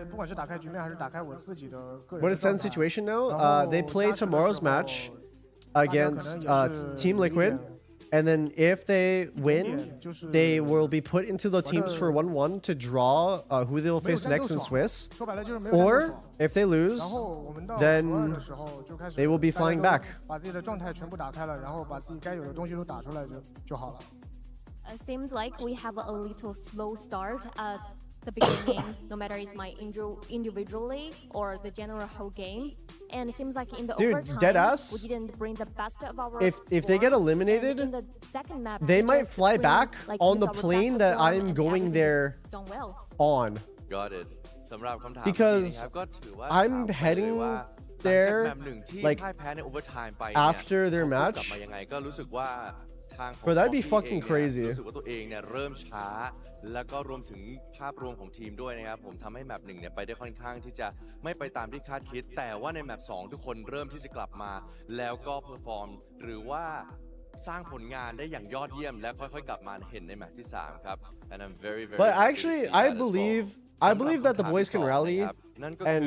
不管是打开局面还是打开我自己的个人。What is TenZ situation now? They play tomorrow's match against Team Liquid. And then if they win, they will be put into the teams for 1-1 to draw who they will face next in Swiss. Or if they lose, then they will be flying back. 把自己的状态全部打开了，然后把自己该有的东西都打出来就好了。Seems like we have a little slow start at the beginning, no matter it's my individually or the general whole game. And it seems like in the overtime, deadass, we didn't bring the best of our if they get eliminated, in the second map, they might fly back like, on the plane that I'm going there on. Got it. Because I'm heading there like after their match. But that'd be fucking crazy. แล้วก็รวมถึงภาพรวมของทีมด้วยนะครับผมทำให้แมป1เนี่ยไปได้ค่อนข้างที่จะไม่ไปตามที่คาดคิดแต่ว่าในแมป2ทุกคนเริ่มที่จะกลับมาแล้วก็เพอร์ฟอร์มหรือว่าสร้างผลงานได้อย่างยอดเยี่ยมและค่อยๆกลับมาเห็นในแมปที่3ครับ and I'm very But actually I believe that the boys can rally and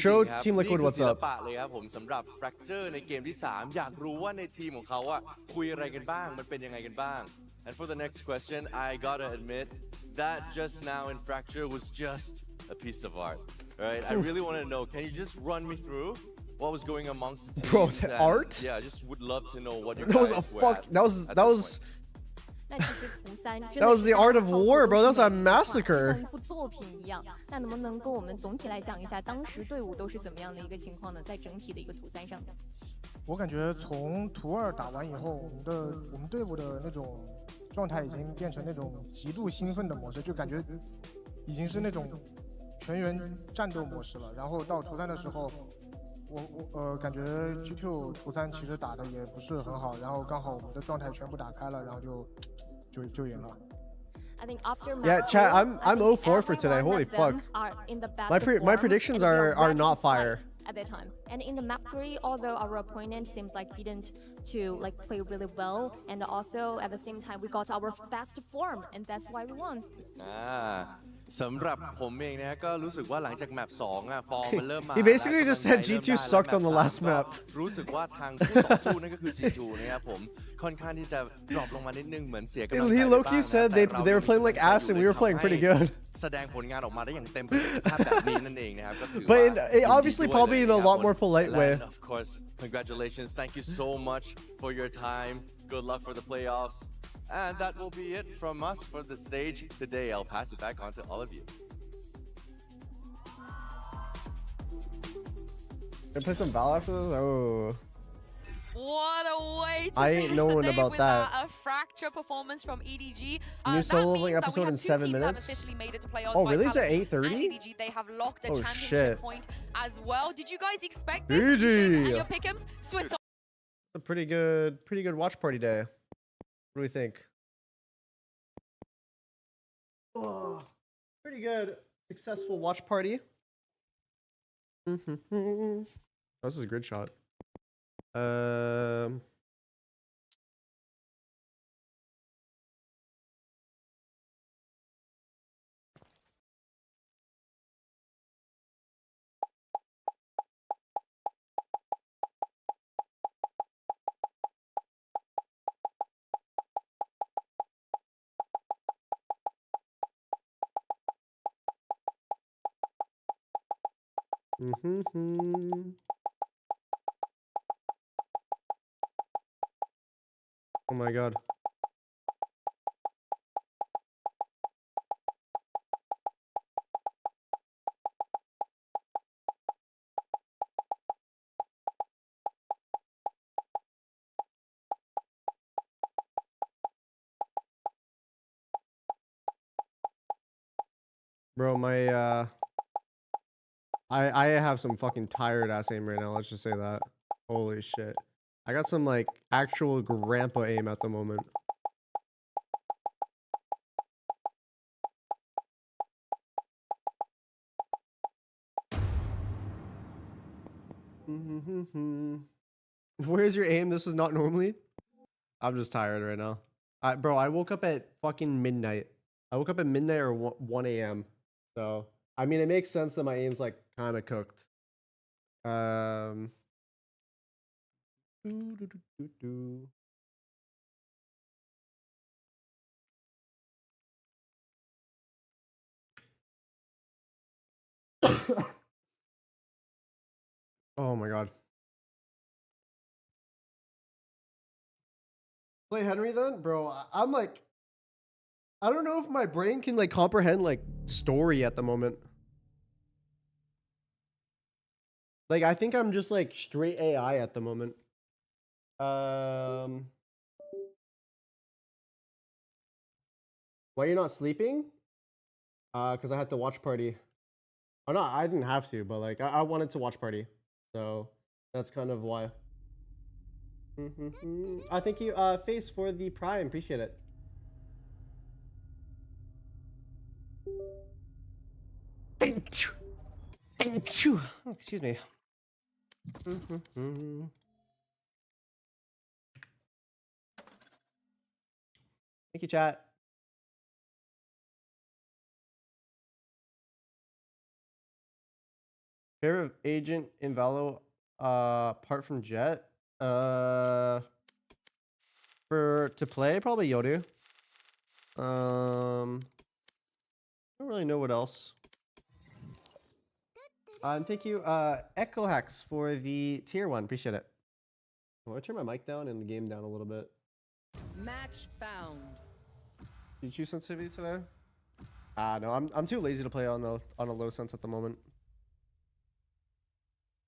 show Team Liquid what's up. เลยครับผมสำหรับ Fracture ในเกมที่3อยากรู้ว่าในทีมของเขาอะคุยอะไรกันบ้างมันเป็นยังไงกันบ้างAnd for the next question, I gotta admit that just now in Fracture was just a piece of art, right? I really want to know, can you just run me through what was going amongst the teams? Bro, that art? Yeah, I just would love to know what you guys were at. That was the art of war, bro. That was a massacre. 像一部作品一样。那能不能跟我们总体来讲一下，当时队伍都是怎么样的一个情况呢？在整体的一个图3上面。我感觉从图2打完以后，我们队伍的那种状态已经变成那种极度兴奋的模式，就感觉已经是那种全员战斗模式了。然后到图3的时候，我感觉 G2 图3其实打的也不是很好，然后刚好我们的状态全部打开了，然后就赢了。Yeah, chat. I'm 0-4 for today. Holy fuck. My predictions are not fire. At that time, and in the map 3, although our opponent seems like didn't play really well, and also at the same time we got our best form, and that's why we won. สำหรับผมเองนะก็รู้สึกว่าหลังจากแมป2ฟอร์มมันเริ่มมา He basically just said G2 sucked on the last map. รู้สึกว่าทางคู่ต่อสู้นั่นก็คือ G2 นะครับผมค่อนข้างที่จะดรอปลงมานิดนึงเหมือนเสียกำลังใจ He low-key said they were playing like ass and we were playing pretty good. แสดงผลงานออกมาได้อย่างเต็มประสิทธิภาพแบบนี้นั่นเองนะครับก็ถือ But ว่า obviously probably in a lot more polite way. And of course, congratulations. Thank you so much for your time. Good luck for the playoffs. And that will be it from us for the stage today. I'll pass it back on to all of you. Gonna play some Val after this? Oh. What a way to I ain't finish knowing the day about with that. A fracture performance from EDG. New solo leveling that episode we have in 2 7 teams that have minutes. officially made it to playoffs. Oh, release at Vitality 8:30? and EDG, they have locked a Oh, championship shit. point as well. Did you guys expect this? GG. And your pick'ems? Swiss. A pretty good watch party day. What do we think? Oh, pretty good. Successful watch party. Oh, this is a good shot. Oh my god. Bro, my I have some fucking tired ass aim right now, let's just say that. Holy shit. I got some like actual grandpa aim at the moment. Where's your aim? This is not normally. I'm just tired right now. Bro, I woke up at fucking midnight. I woke up at midnight or 1 a.m. So, I mean, it makes sense that my aim's like kind of cooked. Oh my god. Play Henry then? Bro, I'm like, I don't know if my brain can like comprehend like story at the moment. Like, I think I'm just like straight AI at the moment. Why you're not sleeping? Because I had to watch party. Oh no, I didn't have to, but like I wanted to watch party. So that's kind of why. Thank you, Face, for the Prime. Appreciate it. Oh, excuse me. Thank you, chat. Favorite agent in Valo, apart from Jet, to play, probably Yoru. I don't really know what else. And thank you, Echo Hacks, for the tier 1. Appreciate it. I'm gonna turn my mic down and the game down a little bit. Match found. Did you choose sensitivity today? No, I'm too lazy to play on a low sense at the moment.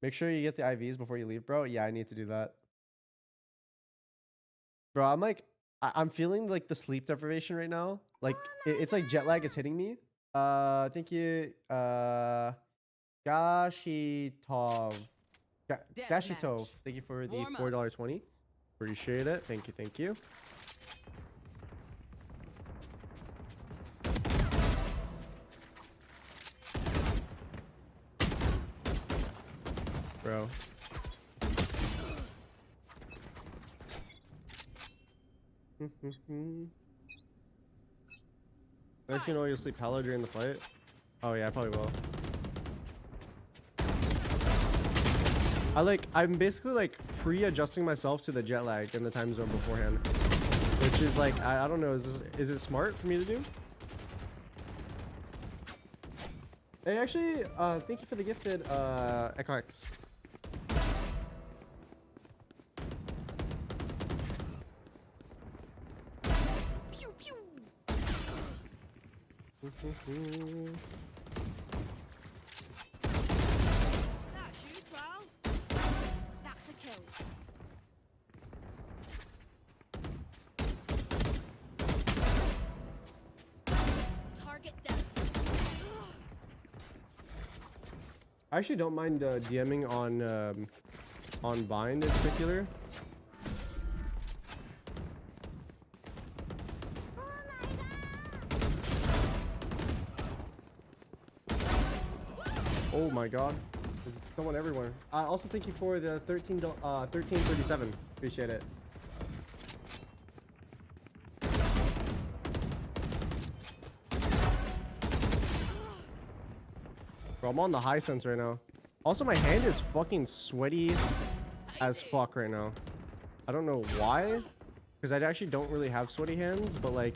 Make sure you get the IVs before you leave, bro. Yeah, I need to do that. Bro, I'm like, I'm feeling like the sleep deprivation right now. Like, it's like jet lag is hitting me. Thank you, Gashitov. Gashitov. Thank you for the $4.20. Appreciate it. Thank you, thank you. Bro. Unless you know you'll sleep hella during the fight. Oh yeah, I probably will. I'm basically like pre-adjusting myself to the jet lag in the time zone beforehand. Which is like, I don't know, is it smart for me to do? Hey, actually, thank you for the gifted Echo X. Pew pew. That's you, pal. That's a kill. Target down. I actually don't mind DMing on Vine in particular. Oh my god. There's someone everywhere. Also thank you for the 1337. Appreciate it. Bro, I'm on the high sense right now. Also, my hand is fucking sweaty as fuck right now. I don't know why. Because I actually don't really have sweaty hands, but like...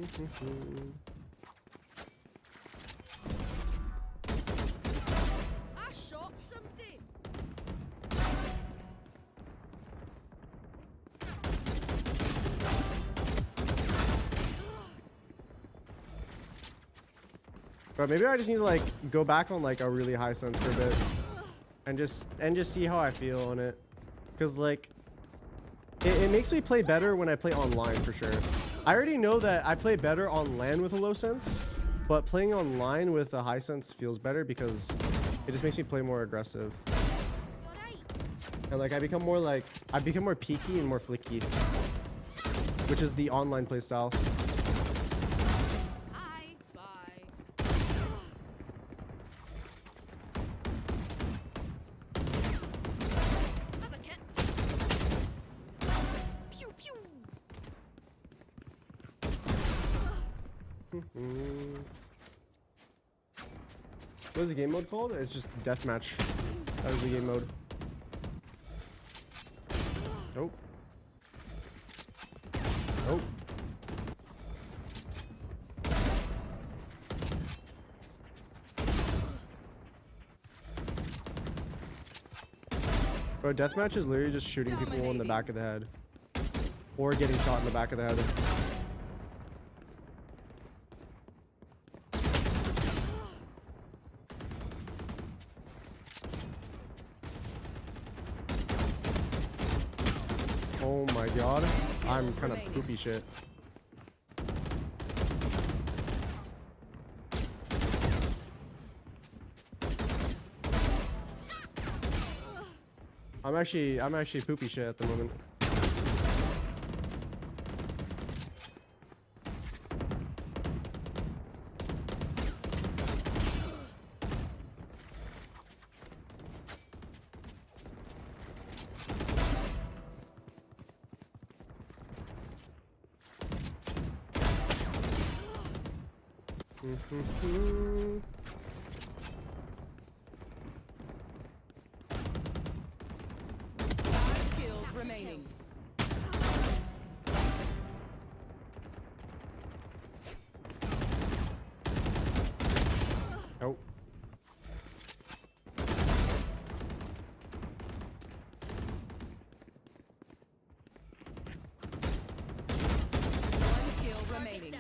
I shot something. But maybe I just need to like go back on like a really high sense for a bit. And just see how I feel on it. Because like... It makes me play better when I play online for sure. I already know that I play better on LAN with a low sense, but playing online with a high sense feels better because it just makes me play more aggressive. And like I become more peaky and more flicky, which is the online play style. What is the game mode called? It's just deathmatch. That is the game mode. Nope. Nope. Bro, deathmatch is literally just shooting people in the back of the head. Or getting shot in the back of the head. Oh my god, I'm kind of poopy shit. I'm actually poopy shit at the moment. Kills remaining. Nope. One kill remaining.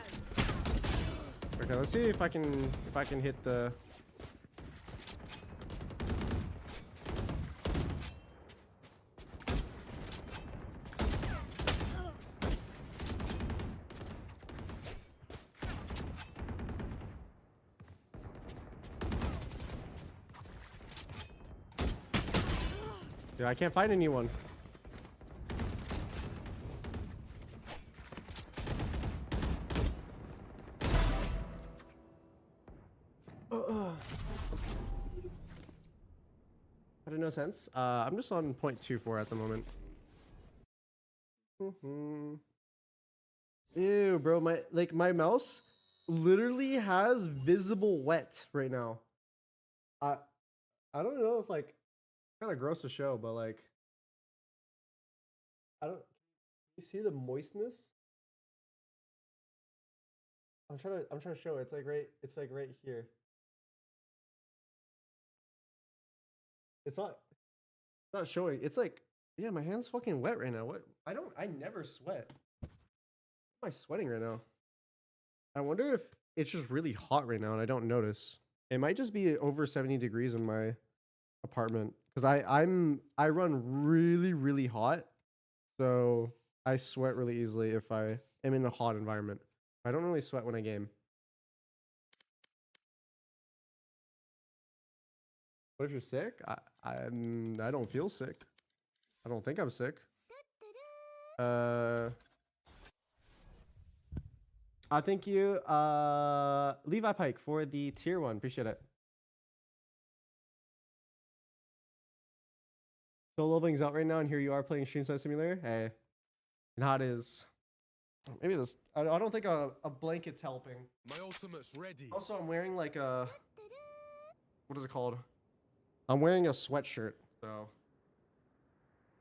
Okay, let's see if I can hit the. Dude, I can't find anyone. That had no sense. I'm just on 0.24 at the moment. Ew, bro, my mouse literally has visible wet right now. I don't know if like kind of gross to show, but like, I don't. You see the moistness? I'm trying to show it. It's like right here. It's not showing. It's like, yeah, my hand's fucking wet right now. What? I never sweat. Why am I sweating right now? I wonder if it's just really hot right now and I don't notice. It might just be over 70 degrees in my apartment because I run really hot, so I sweat really easily if I am in a hot environment. I don't really sweat when I game. What if you're sick? I don't feel sick. I don't think I'm sick. Thank you, Levi Pike, for the tier 1. Appreciate it. Solo leveling's out right now, and here you are playing Stream Side Simulator. Hey, and how it is. Maybe this. I don't think a blanket's helping. My ultimate's ready. Also, I'm wearing like a. What is it called? I'm wearing a sweatshirt, so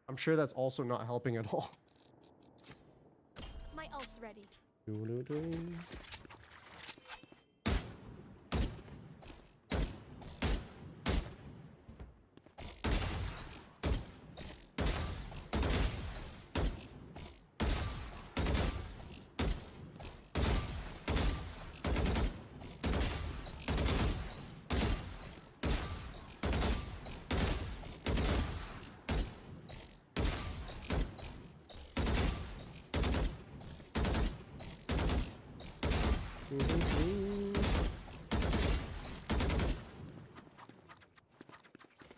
I'm sure that's also not helping at all. My ult's ready.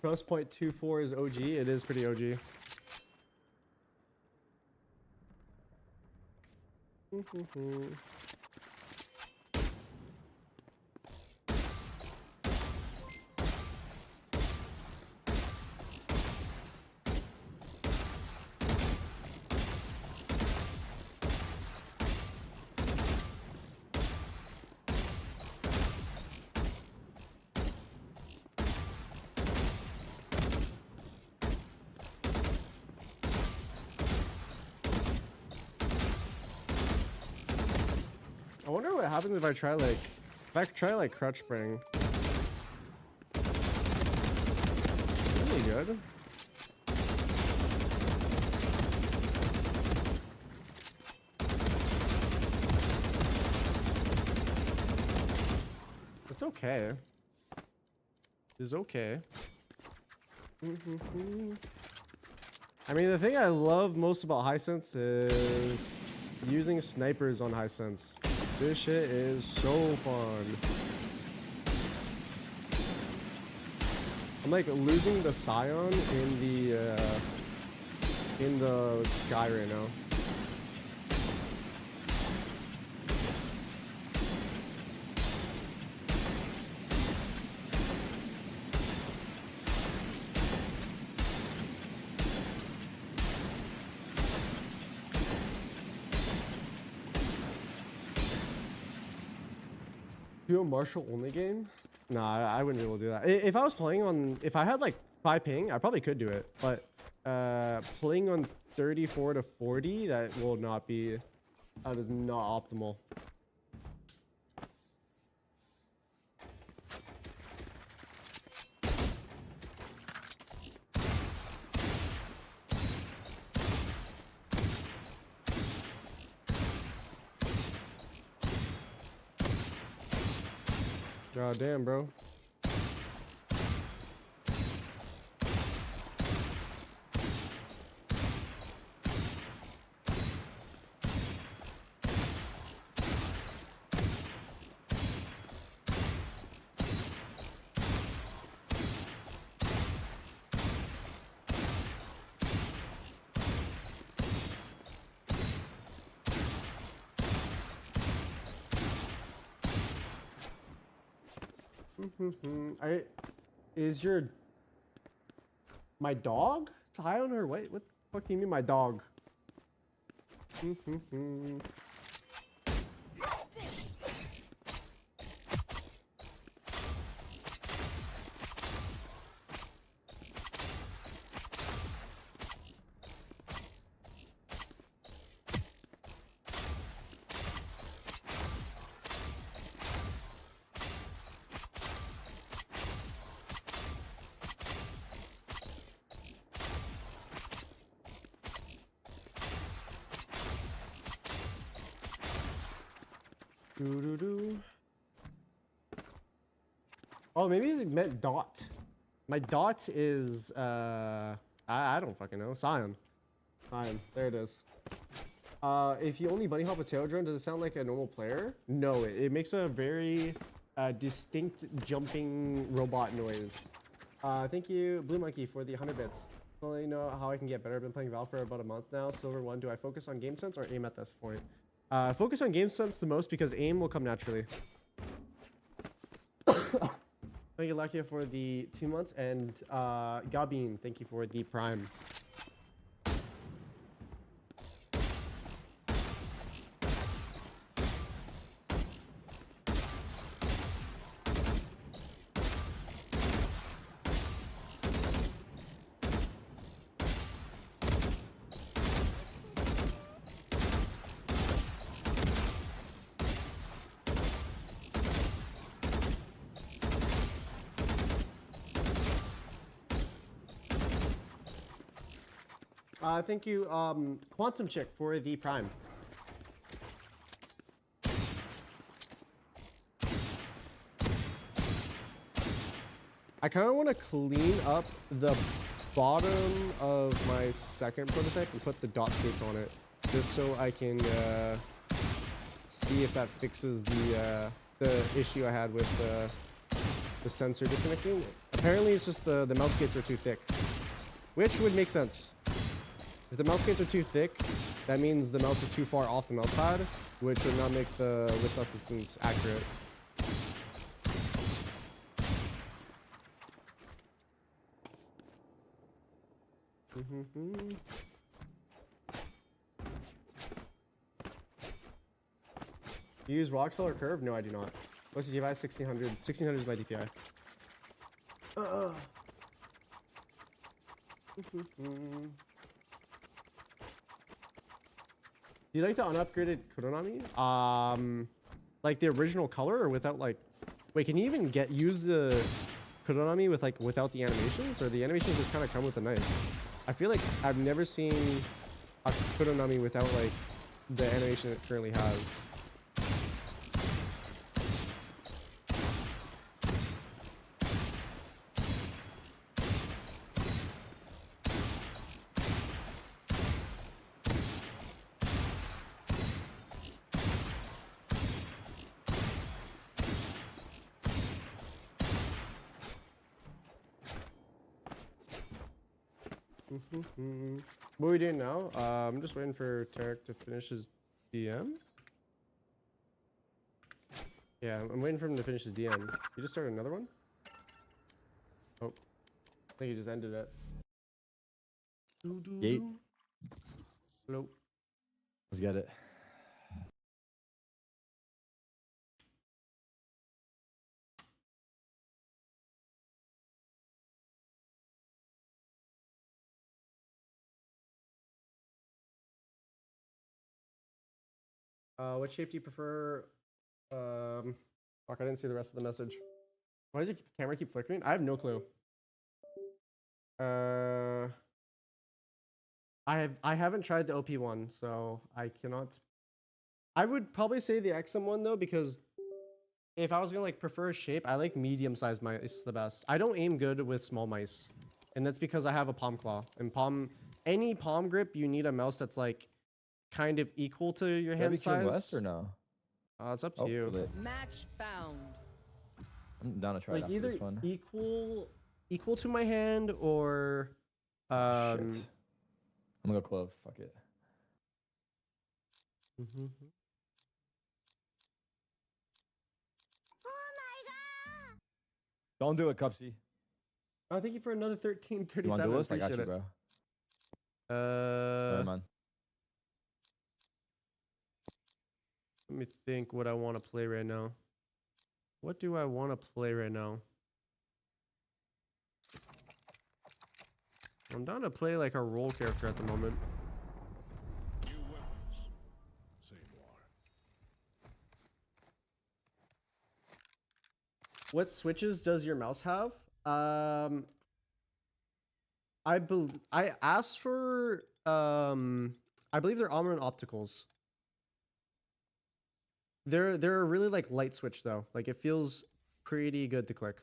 +0.24 is OG. It is pretty OG. I wonder what happens if I try like crutch spring. Really good. It's okay. It's okay. I mean, the thing I love most about Hisense is using snipers on Hisense. This shit is so fun. I'm like losing the Scion in the sky right now. Do a Marshall only game? Nah, I wouldn't be able to do that. If I was playing on, if I had like 5 ping, I probably could do it. But playing on 34 to 40, that will not be, that is not optimal. God damn, bro. Is your my dog Scion or wait? What the fuck do you mean my dog? Doo-doo-doo. Oh, maybe he meant dot. My dot is I don't fucking know. Scion. Scion. There it is. If you only bunny hop a tail drone, does it sound like a normal player? No, it makes a very distinct jumping robot noise. Thank you, Blue Monkey, for the 100 bits. I don't really know how I can get better. I've been playing Val for about a month now. Silver 1. Do I focus on game sense or aim at this point? Focus on game sense the most because aim will come naturally. Thank you, Lakia, for the 2 months, and Gabin, thank you for the prime. Thank you, Quantum Chick, for the prime. I kind of want to clean up the bottom of my second prototype and put the dot skates on it, just so I can see if that fixes the issue I had with the sensor disconnecting. Apparently, it's just the mouse skates are too thick, which would make sense. If the mouse skates are too thick, that means the mouse is too far off the mouse pad, which would not make the lift distance accurate. You use Roxel or Curve? No, I do not. What's the DPI? 1600. 1600 is my DPI. Do you like the unupgraded Kuronami? Like the original color or without like... Wait, can you even use the Kuronami with like without the animations? Or the animations just kind of come with the knife? I feel like I've never seen a Kuronami without like the animation it currently has. What are we doing now? I'm just waiting for Tarek to finish his DM. Yeah, I'm waiting for him to finish his DM. You just started another one? Oh, I think he just ended it. Gate. Hello. Let's get it. What shape do you prefer? Fuck, I didn't see the rest of the message. Why does your camera keep flickering? I have no clue. I haven't tried the OP one, so I cannot. I would probably say the XM one though, because if I was gonna like prefer a shape, I like medium-sized mice the best. I don't aim good with small mice, and that's because I have a palm claw. And any palm grip, you need a mouse that's like kind of equal to your hand size. West or no? It's up to you. Match found. I'm down to try Like it after either this one. equal to my hand or Shit. I'm gonna go clove. Fuck it. Don't do it, Cupsy. Oh, thank you for another 1337. You want to do this? I got Appreciate you, it. bro. Never mind. Let me think what I want to play right now. What do I want to play right now? I'm down to play like a role character at the moment. What switches does your mouse have? I asked for, I believe they're Omron opticals. They're a really like light switch though. Like it feels pretty good to click.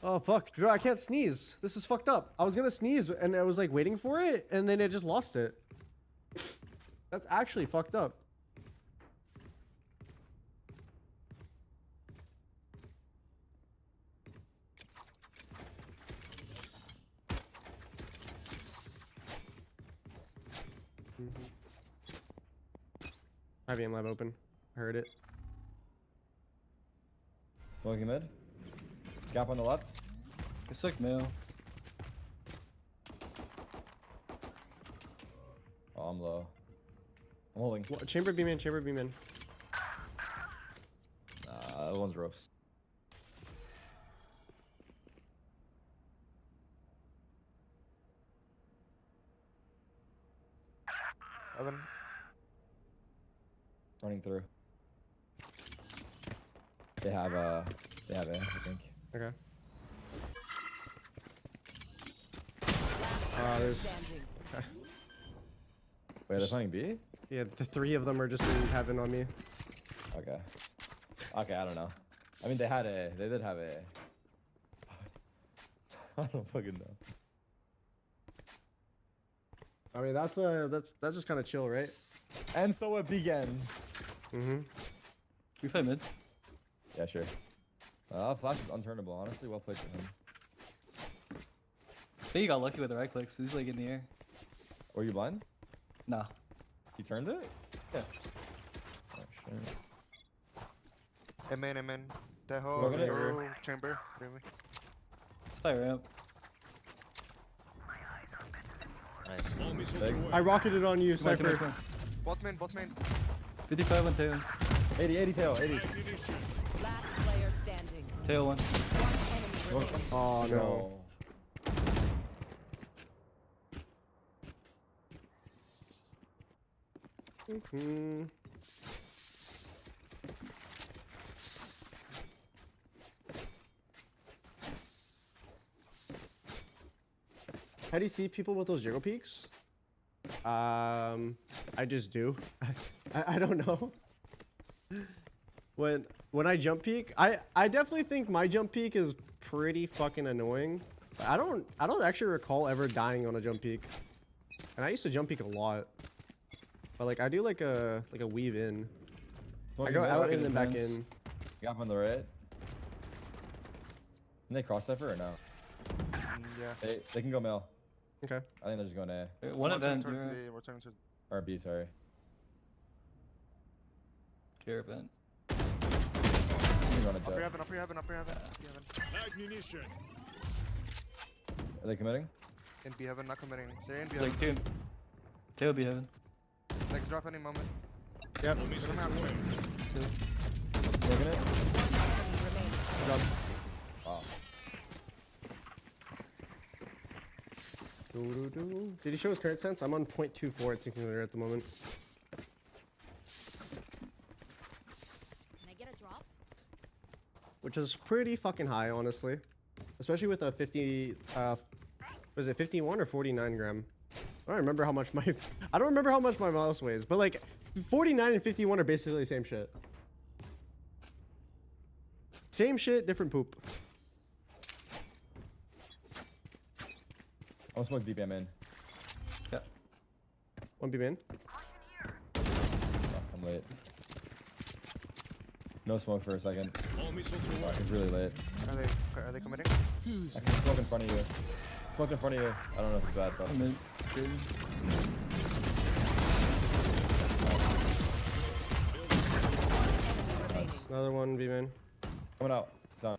Oh fuck, bro, I can't sneeze. This is fucked up. I was gonna sneeze and I was like waiting for it and then it just lost it. That's actually fucked up. IBM lab open. I heard it. Smoking mid. Gap on the left. It's like male. Oh, I'm low. I'm holding. Chamber beam in, chamber beam in. That one's ropes. Evan. Running through. They have it, I think. Okay. There's... Wait, they're playing B? Yeah, the 3 of them are just in heaven on me. Okay. Okay, I don't know. I mean, they had A. They did have A. I don't fucking know. I mean, that's just kind of chill, right? And so it begins. Mm-hmm. We play mid. Yeah, sure. Flash is unturnable. Honestly, well played for him. I think you got lucky with the right clicks. He's like in the air. Were you blind? Nah. You turned it? Yeah. Oh, shit. Amen. That whole chamber, really. Let's fire ramp. Nice. I rocketed on you, Cypher. Bot main. 55 on tail. 80 tail, 80. Last player standing. Tail 1. Oh no. Mm-hmm. How do you see people with those jiggle peaks? I just do. I don't know. When I jump peek, I definitely think my jump peek is pretty fucking annoying. I don't actually recall ever dying on a jump peek. And I used to jump peek a lot. But like I do like a weave in. I go out and then back in. Gap on the right. Can they cross Cypher or no? Yeah. They can go male. Okay. I think they're just going A. One event. We're turning to. Or B, sorry. Care event. Upper heaven. Ignition. Are they committing? In B heaven, not committing. They're in B Like heaven. tail be heaven. They can drop any moment. Yep. Taking it? Drop. Wow. Did he show his current sense? I'm on 0.24 at 1600 at the moment. Can I get a drop? Which is pretty fucking high, honestly. Especially with a 50, was it 51 or 49 gram? I don't remember how much my mouse weighs, but like 49 and 51 are basically the same shit. Same shit, different poop. I'll smoke DPM in. Yeah. One B man. Oh, I'm late. No smoke for a second. Oh, it's really late. Are they committing? I can smoke in front of you. Smoke in front of you. I don't know if it's bad. I'm in. Another one B man. Coming out. It's on.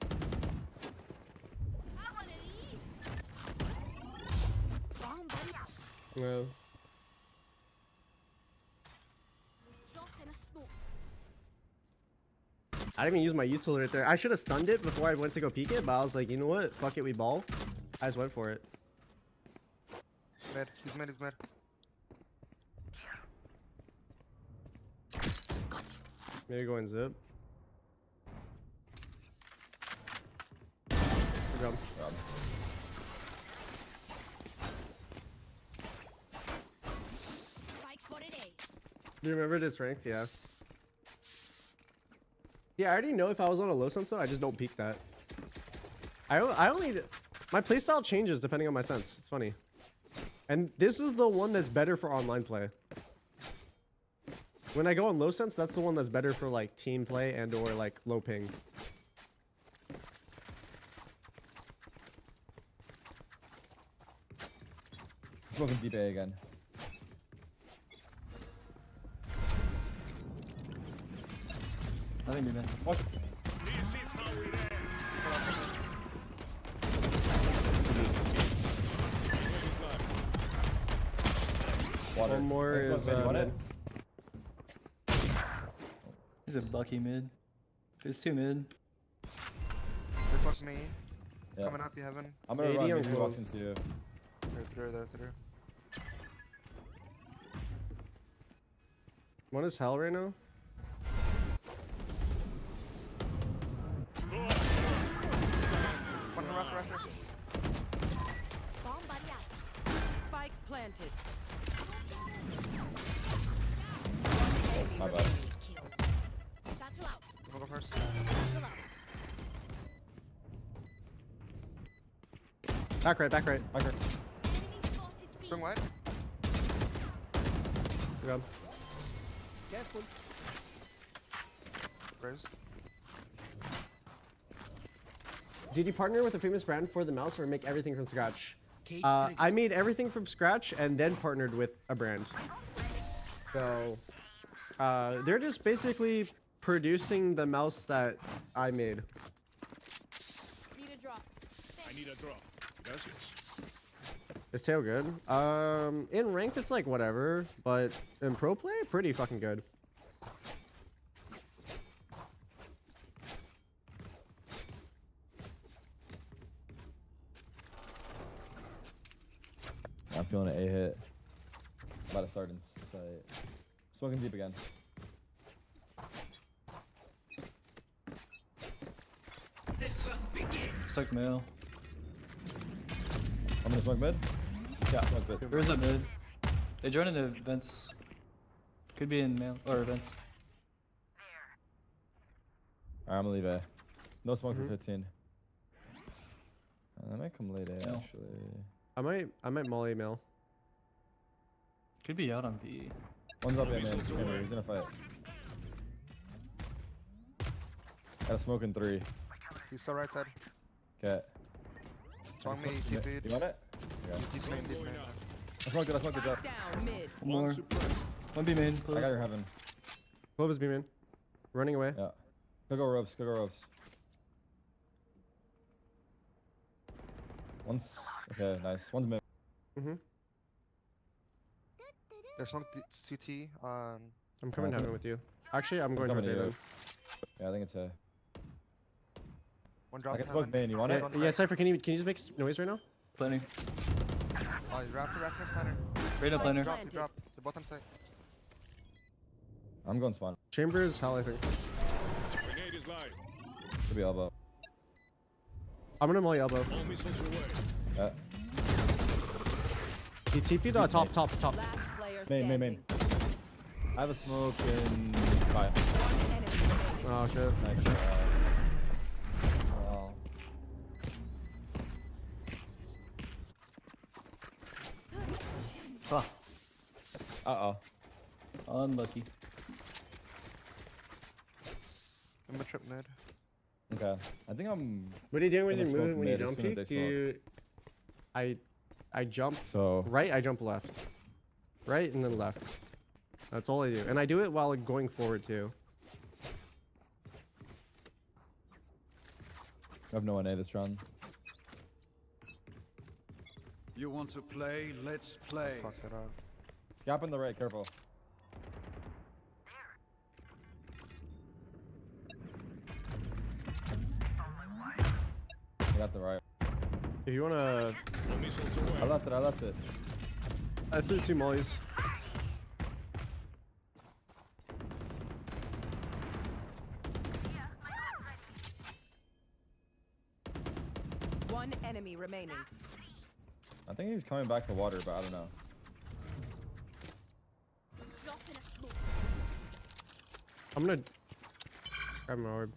No. I didn't even use my util right there. I should have stunned it before I went to go peek it, but I was like, you know what? Fuck it, we ball. I just went for it. Mid. He's mid. He's mid. Maybe go in zip. Good job. Do you remember this ranked? Yeah. Yeah, I already know if I was on a low sense though, I just don't peek that. I only my playstyle changes depending on my sense. It's funny. And this is the one that's better for online play. When I go on low sense, that's the one that's better for like team play and or like low ping. Smoking deep A again. Nothing, man. What? One more is mid. He's a Bucky mid. There's 2 mid. This one's me. Yeah. Coming up, you haven't. I'm gonna run maybe walks into you. They're through. One is hell right now. One rush. Spike planted. My bad. I'll go first. Back right. Swing wide. Good job. Careful. Raise. Did you partner with a famous brand for the mouse or make everything from scratch? I made everything from scratch and then partnered with a brand. So they're just basically producing the mouse that I made. Need a drop. I need a drop. Gracias. Is tail good? In ranked it's like whatever, but in pro play, pretty fucking good. I'm feeling an A hit. About to start in sight. Smoking deep again. Suck male. I'm gonna smoke mid? Yeah. Smoke mid. Where's that mid? They joined into vents. Could be in male or vents. Alright, I'm gonna leave A. No smoke for 15. I might come late A actually. I might molly mail. Could be out on B. One's up A, man. He's gonna fight. Got a smoke in 3. He's still right side. Okay. Swung me, TP'd. You want it? Yeah. Deep lane. I smoked it, Jeff. Down mid. One more. One B main. I got your heaven. Clovis B man. Running away. Yeah. Go ropes. One's okay, nice. One's mid. There's one CT on. I'm coming heaven with you. Actually, I'm going towards A then. Yeah, I think it's A. One drop. I can smoke main. You want it? Yeah, Cypher, can you just make noise right now? Planning. Oh, he's raptor, planner. Right up planner. He dropped. The bottom side. I'm going spawn. Chamber is hell, I think. Grenade is live. Could be elbow. I'm gonna molly elbow. All missiles away. Yeah. He TP'd top. Last player Main. standing. I have a smoke in 5. Oh shit. Nice shot. Wow. Fuck. Uh-oh. Unlucky. I'm a trip mid. Okay. I think I'm... What are you doing when you gonna move? smoke When you mid as jump soon as peek? they Do you... I jump So... right, I jump left. Right, and then left. That's all I do. And I do it while going forward too. I have no one A this round. You want to play? Let's play. Fuck it up. Gap in the right, careful. got the right. If you wanna, I left it. I threw 2 mollies. One enemy remaining. I think he's coming back to water, but I don't know. I'm gonna grab my orb.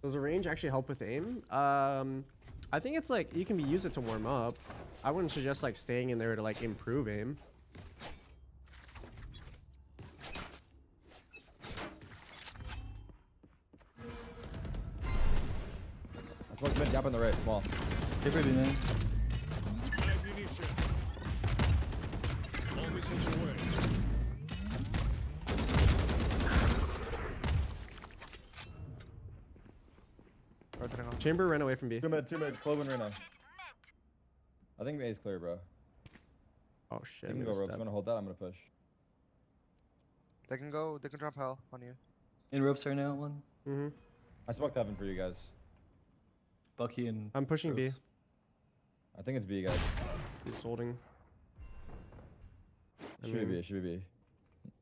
Does the range actually help with aim? I think it's like you can use it to warm up. I wouldn't suggest like staying in there to like improve aim. I smoke mid, gap on the right, small. Keep it in. Chamber ran away from B. 2 mid, Clove and Reyna. I think A is clear, bro. Oh shit. You can go, Ropes. I'm gonna hold that, I'm gonna push. They can drop hell on you. In ropes right now, one. I smoked heaven for you guys. Bucky and... I'm pushing B. I think it's B, guys. He's holding. It should be B.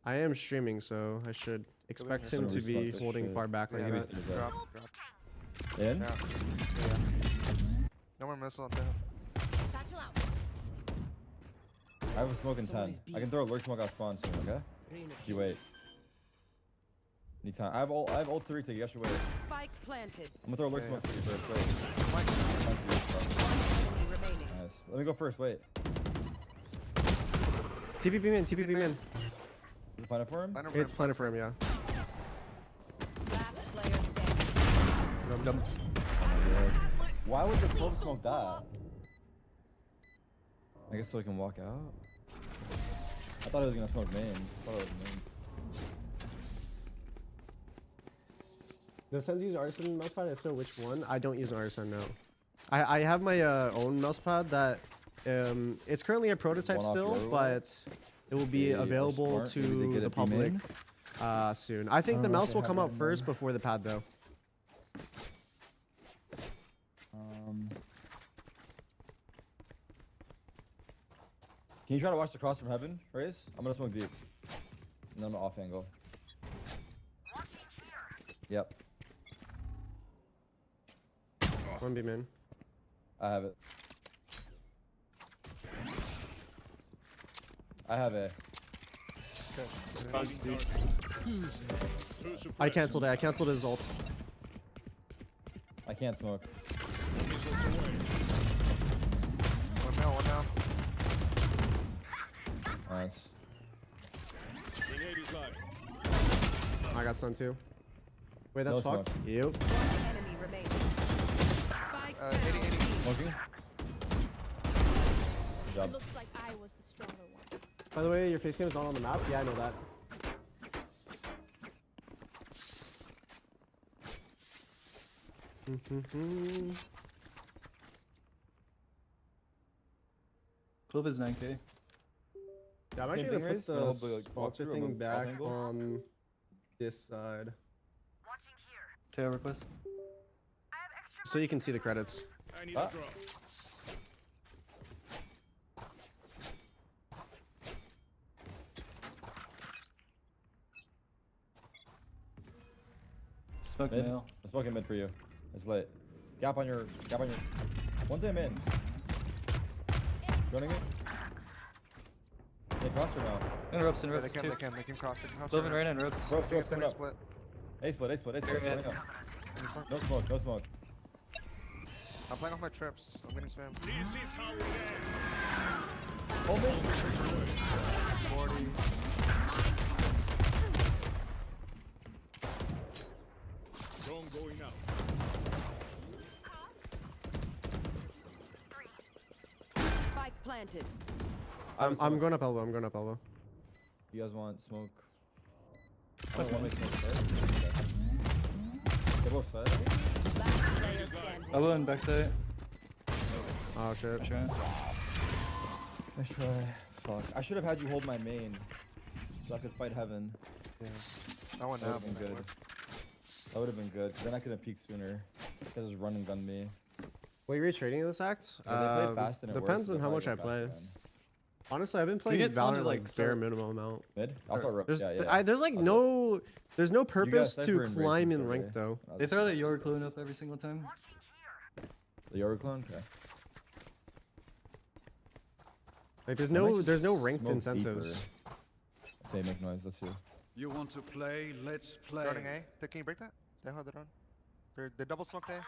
I am streaming, so I should expect him to be holding far back like that. Drop. In? Yeah. No more missile on there. I have a smoke in 10. I can throw a lurk smoke out spawn soon, okay? If you wait. Need time. I have ult 3 to you guys should wait. Spike planted. I'm gonna throw a lurk smoke for you first, wait. Nice. Let me go first, wait. TPP min, TPP min. Is it planet for him? It's planet for him, yeah. Dum. Why would the close smoke that? I guess so I can walk out. I thought it was gonna smoke main. Does TenZ use Artisan mousepad? If so, which one? I don't use an Artisan, no. I have my own mousepad that it's currently a prototype still, but it will be available to the public soon. I think the mouse will come out first before the pad, though. Can you try to watch the cross from heaven, Raze? I'm gonna smoke deep. And then I'm off angle. Yep. 1B min. I have it. I have it. I canceled it. I canceled his ult. I can't smoke. One now. Nice. I got stun too. Wait, that's No fucked. smoke. Yep. Enemy remaining. Spike 80. Smoking? Good job. Looks like I was the stronger one. By the way, your face cam is not on the map. Yeah, I know that. Clove is 9k. Yeah, I'm Same actually thing, gonna Raze? put Gonna the hold the, like, sponsor walkthrough thing on the back angle? on this side, Tail request. so you can see the credits. I need a drop. Smoke Mid. mail. I'm smoking mid for you. It's late. Gap on your. One's in mid. Running it. They cross or no? In ropes, Yeah, too. they can cross. Clove and Reyna and ropes. Ropes coming up. Split. A split. Yeah. Running up. No smoke. I'm playing off my trips. I'm getting spam. This is how we end. Oh, mid. 40. Drone going out. planted. I'm going up elbow. I'm going up elbow. You guys want smoke? I don't want to smoke first. They're both side. Elbow and backside. Oh shit. Nice try. Fuck. I should have had you hold my main, so I could fight heaven. Yeah. That one That would have been good. That would have been good. Then I could have peeked sooner. Because just run and gun me. Wait, you're trading this act? Yeah, they play fast and it depends works, on how much I play. Honestly, I've been playing Valorant like bare minimum amount. Mid? I'll start ropes. There's like no purpose to climb in rank though. They throw the Yoru clone up every single time. The Yoru clone? Okay. Like there's no ranked incentives. Okay, make noise. Let's see. You want to play? Let's play. Starting A. Can you break that? They hold it on. They double smoked A.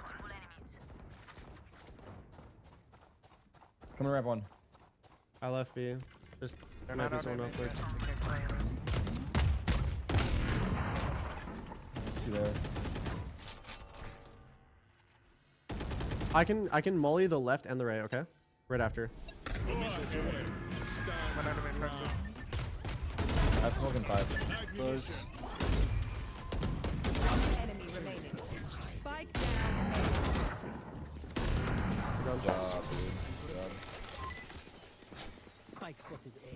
Come and ramp one. I left B. Just They're might not be out someone A, up there. Let's see there. I can molly the left and the right. Okay, right after. I have smoke in 5. Close. Enemy remaining. Spike down. Good job, dude. Good job. Spike spotted A.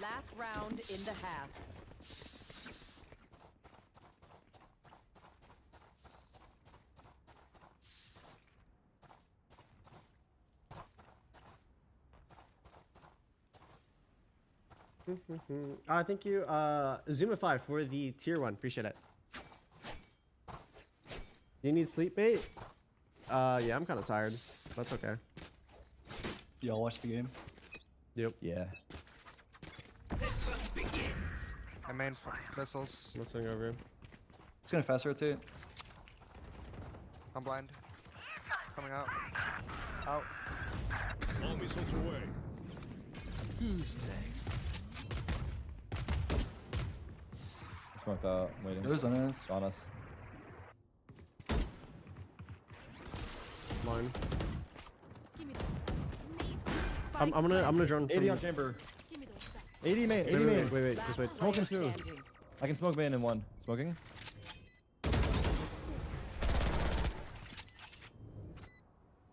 Last round in the half. Thank you, Zuma5 for the tier 1. Appreciate it. You need sleep bait? Yeah, I'm kind of tired. That's okay. Y'all watch the game? Yep. Yeah. I main missiles. I'm sitting over here. It's gonna fast rotate. I'm blind. Coming out. Out. All missiles away. Who's next? Smoked out. Waiting. There's on us. On us. Mine. I'm gonna drone. 80 on chamber. 80 main. 80 main. Wait. Just wait. Smoking 2. I can smoke main in 1. Smoking.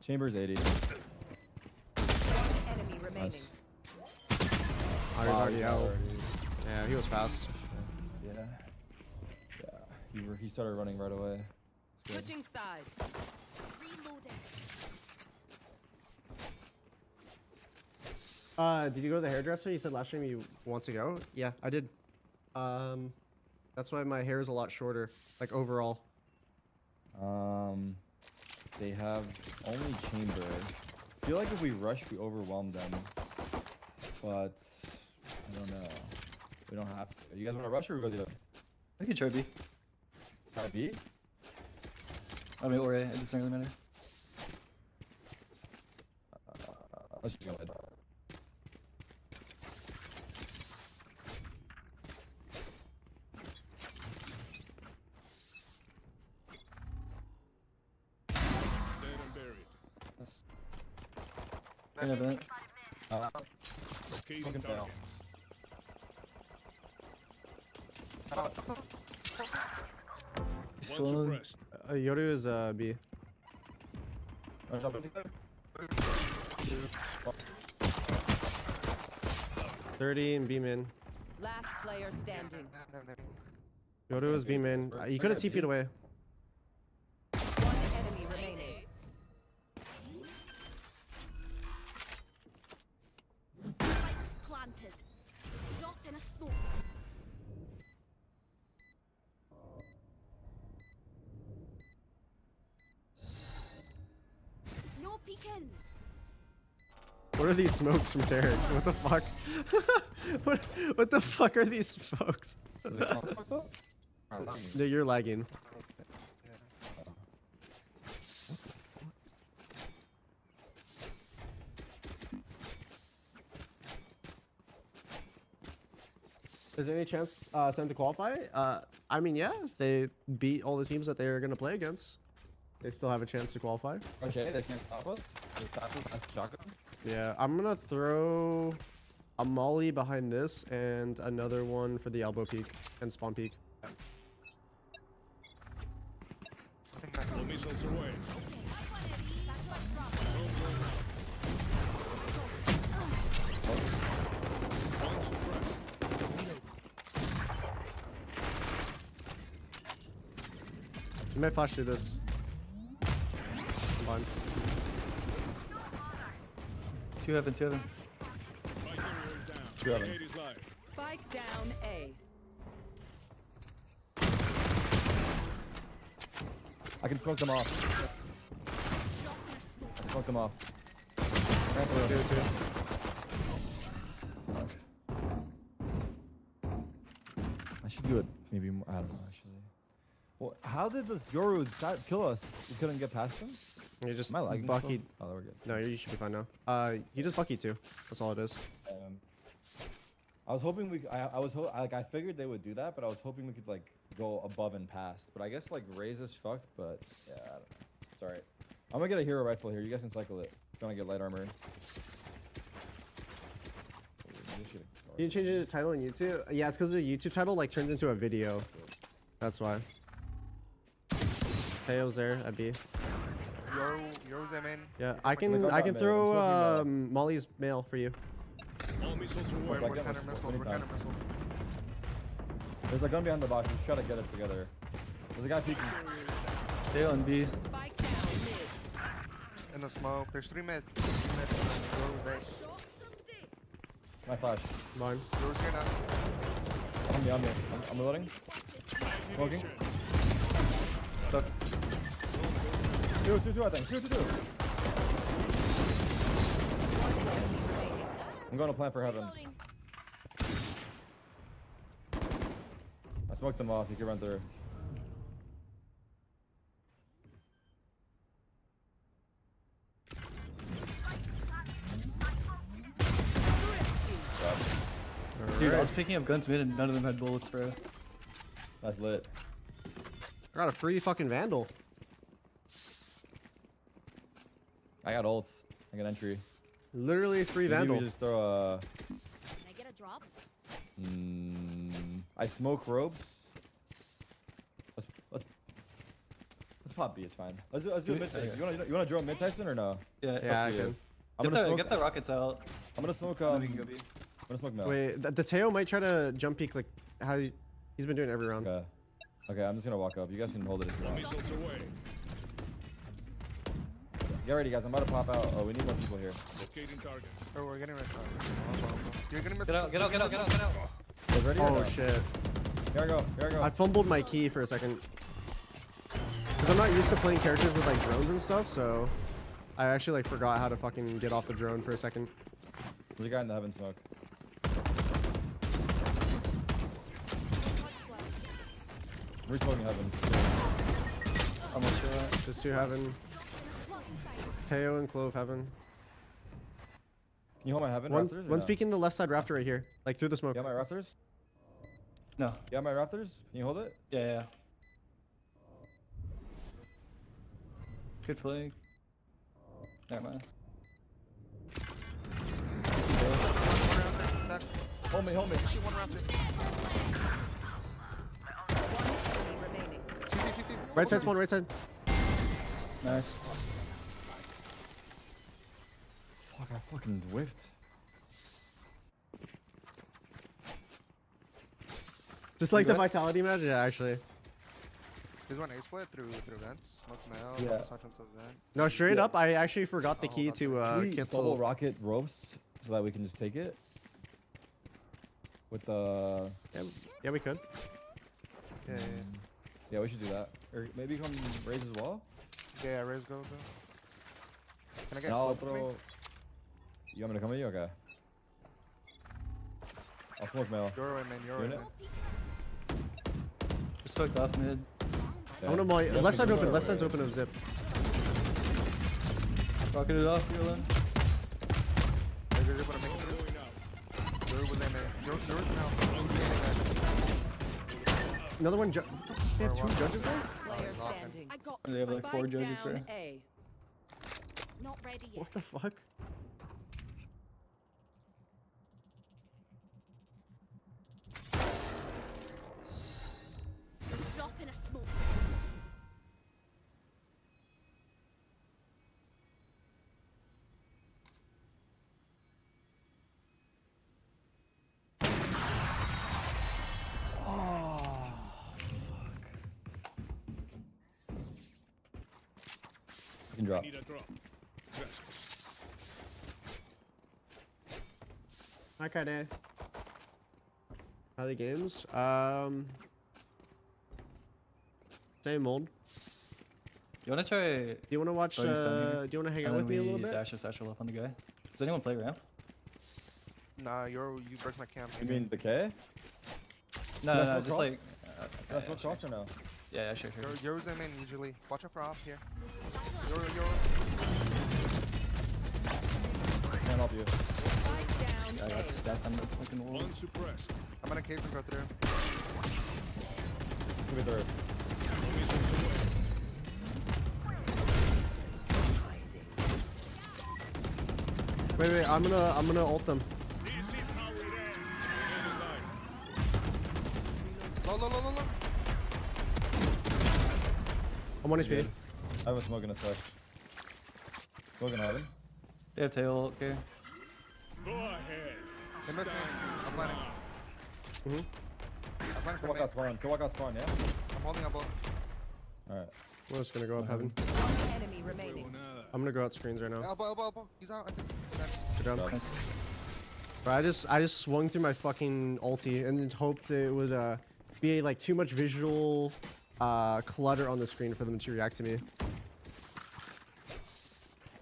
Chamber's 80. Enemy remaining. Nice. I was already out. Yeah, he was fast. Yeah. He started running right away. So. Switching sides. Did you go to the hairdresser? You said last time you want to go. Yeah, I did. That's why my hair is a lot shorter, like overall. They have only chamber. I feel like if we rush, we overwhelm them. But I don't know. We don't have to. You guys want to rush or go the other? I can try B. Try B? I mean, or A. It doesn't really matter. Let's just go ahead. In a bit. Smoking down. Slow. Yoru is B. 30 and B min. Last player standing. Yoru is B min. You could have TP'd away. One enemy remaining. Planted. Drop in a smoke. No peeking. What are these smokes from Tarek? What the fuck? what the fuck are these smokes? No, you're lagging. Is there any chance Sen to qualify? I mean, yeah, if they beat all the teams that they're gonna play against, they still have a chance to qualify. Okay, they can't stop us. That's shotgun. Yeah, I'm gonna throw a molly behind this and another one for the elbow peak and spawn peak. Missiles away. You might flash through this. Combined. 2 heaven, 2 heaven. Spike down A. I can smoke them off. I smoke them off. I should do it maybe more. I don't know actually. Well, how did this Yoru kill us? We couldn't get past him? You just Am I lagging bucky. still? Oh, we're good. No, you should be fine now. You just bucky too. That's all it is. I was hoping we. I figured they would do that, but I was hoping we could like go above and past. But I guess like Raze is fucked. But yeah, I don't know. It's alright. I'm gonna get a hero rifle here. You guys can cycle it. If you wanna get light armor. You change the title on YouTube? Yeah, it's because the YouTube title like turns into a video. That's why. Teo's there at B. Yoru's there, man. Yeah, I can throw Molly's mail for you. All missiles away. We're counter missiles. We're counter missiles. There's a gun behind the box. Just try to get it together. There's a guy peeking. Stay on B. Spike down mid. In the smoke. There's 3 mid. Yoru's there. My flash. Mine. Yoru's here now. On me. I'm reloading. Smoking. Stuck. 2, I think. 2. I'm going to plant for heaven. I smoked them off. You can run through. Dude, I was picking up guns mid and none of them had bullets, bro. That's lit. I got a free fucking Vandal. I got ults. I got entry. Literally free Maybe Vandal. we just throw a... Can I get a drop? I smoke ropes. Let's pop B. It's fine. Let's do mid. You wanna drill mid Tyson or no? Yeah, I can. I'm gonna smoke. Get the rockets out. I'm gonna smoke. We can go B. I'm gonna smoke Mel. Wait, the Teo might try to jump peek like how he's been doing every round. Okay, I'm just gonna walk up. You guys can hold it if you want. Missiles away. Get ready, guys. I'm about to pop out. Oh, we need more people here. Locating target. Oh, we're getting red card. You're gonna miss. Get out. Guys ready? Oh shit. Here I go. I fumbled my key for a second. Cause I'm not used to playing characters with like drones and stuff, so I actually like forgot how to fucking get off the drone for a second. There's a guy in the heaven smoke. We're smoking heaven. I'm not sure. Just 2 heaven. Teo and Clove heaven. Can you hold my heaven? One's peeking the left side rafter right here, like through the smoke. You got my rafters? No. You got my rafters? Can you hold it? Yeah. Good flank. Never mind. Hold me. Right side spawn, right side. Nice. Fuck, I fucking whiffed. Just like the vitality match? Yeah, actually. There's one A split through vents. Smoke mail. Yeah. Vent. No, straight up, I actually forgot the key to cancel. Double rocket ropes so that we can just take it? With the... Yeah, we could. Yeah, we should do that. Or maybe come Raze as well? Yeah, Raze go. Can I get I'll close to me? throw... You want me to come with you? Okay. I'll smoke mail. You're away, man. You're away, man. Just fucked off mid. I want to molly. Left side's open. Left side's open of zip. Rocket it off, you're in. There's zip on a make it. You're with them, man. You're now. Another one. They have 2 judges there? Player standing. I got They have like 4 judges, bro. A. Not ready yet. What the fuck? Drop in a smoke. You can drop. Need a drop. Yes. Okay, there. How are the games? Same old. You wanna try? Do you wanna watch? Do you wanna hang out with me a little bit? Dash a satchel up on the guy. Does anyone play ramp? Nah, you broke my cam. You mean the K? No, just like. That's what cross or no? Yeah, sure. Yoru's in usually. Watch out for off here. Yoru. Can't help you. I got stacked on the fucking wall. Unsuppressed. I'm gonna cave and go through. Give me third. Wait, I'm gonna ult them. This is how it ends. Low. I'm 1 HP. I have a smoke in a sec. Smoke in heaven. They have tail, okay. Go ahead. They missed me. I'm planning. I'm planning for Walk out spawn. Go walk out spawn, yeah? I'm holding up both. Alright. We're just gonna go up heaven. Enemy remaining. I'm gonna go out screens right now. Elbow. He's out. Good job. Nice. Bro, I just swung through my fucking ulti and hoped it would be like too much visual clutter on the screen for them to react to me.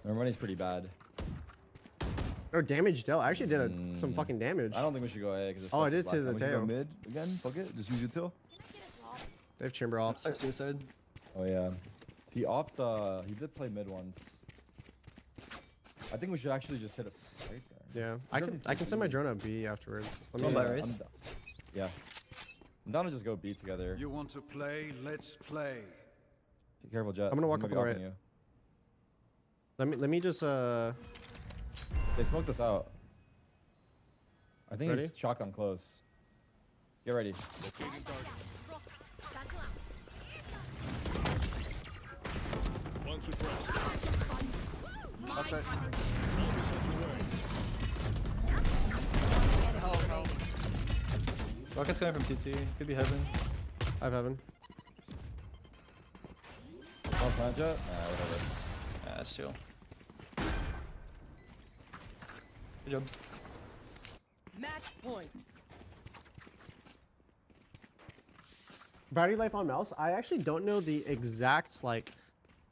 Their money's pretty bad. Oh, damage dealt. I actually did some fucking damage. I don't think we should go A because I did to the tail. Mid again. Fuck it. Just use util. They have chamber off. Start suicide. Oh yeah. He he did play mid once. I think we should actually just hit a straight there. Yeah, I can send my drone up B afterwards. Yeah. I'm down to just go B together. You want to play? Let's play. Be careful, Jet. I'm gonna walk He up might on be the right. offing you. Let me just They smoked us out. I think Ready? he's shotgun close. Get ready. Unsuppressed. That's it. Hell. Rocket's coming from CT. Could be heaven. I have heaven. One plant Jet? Whatever. Yeah, that's chill. Good job. Match point. Battery life on mouse. I actually don't know the exact like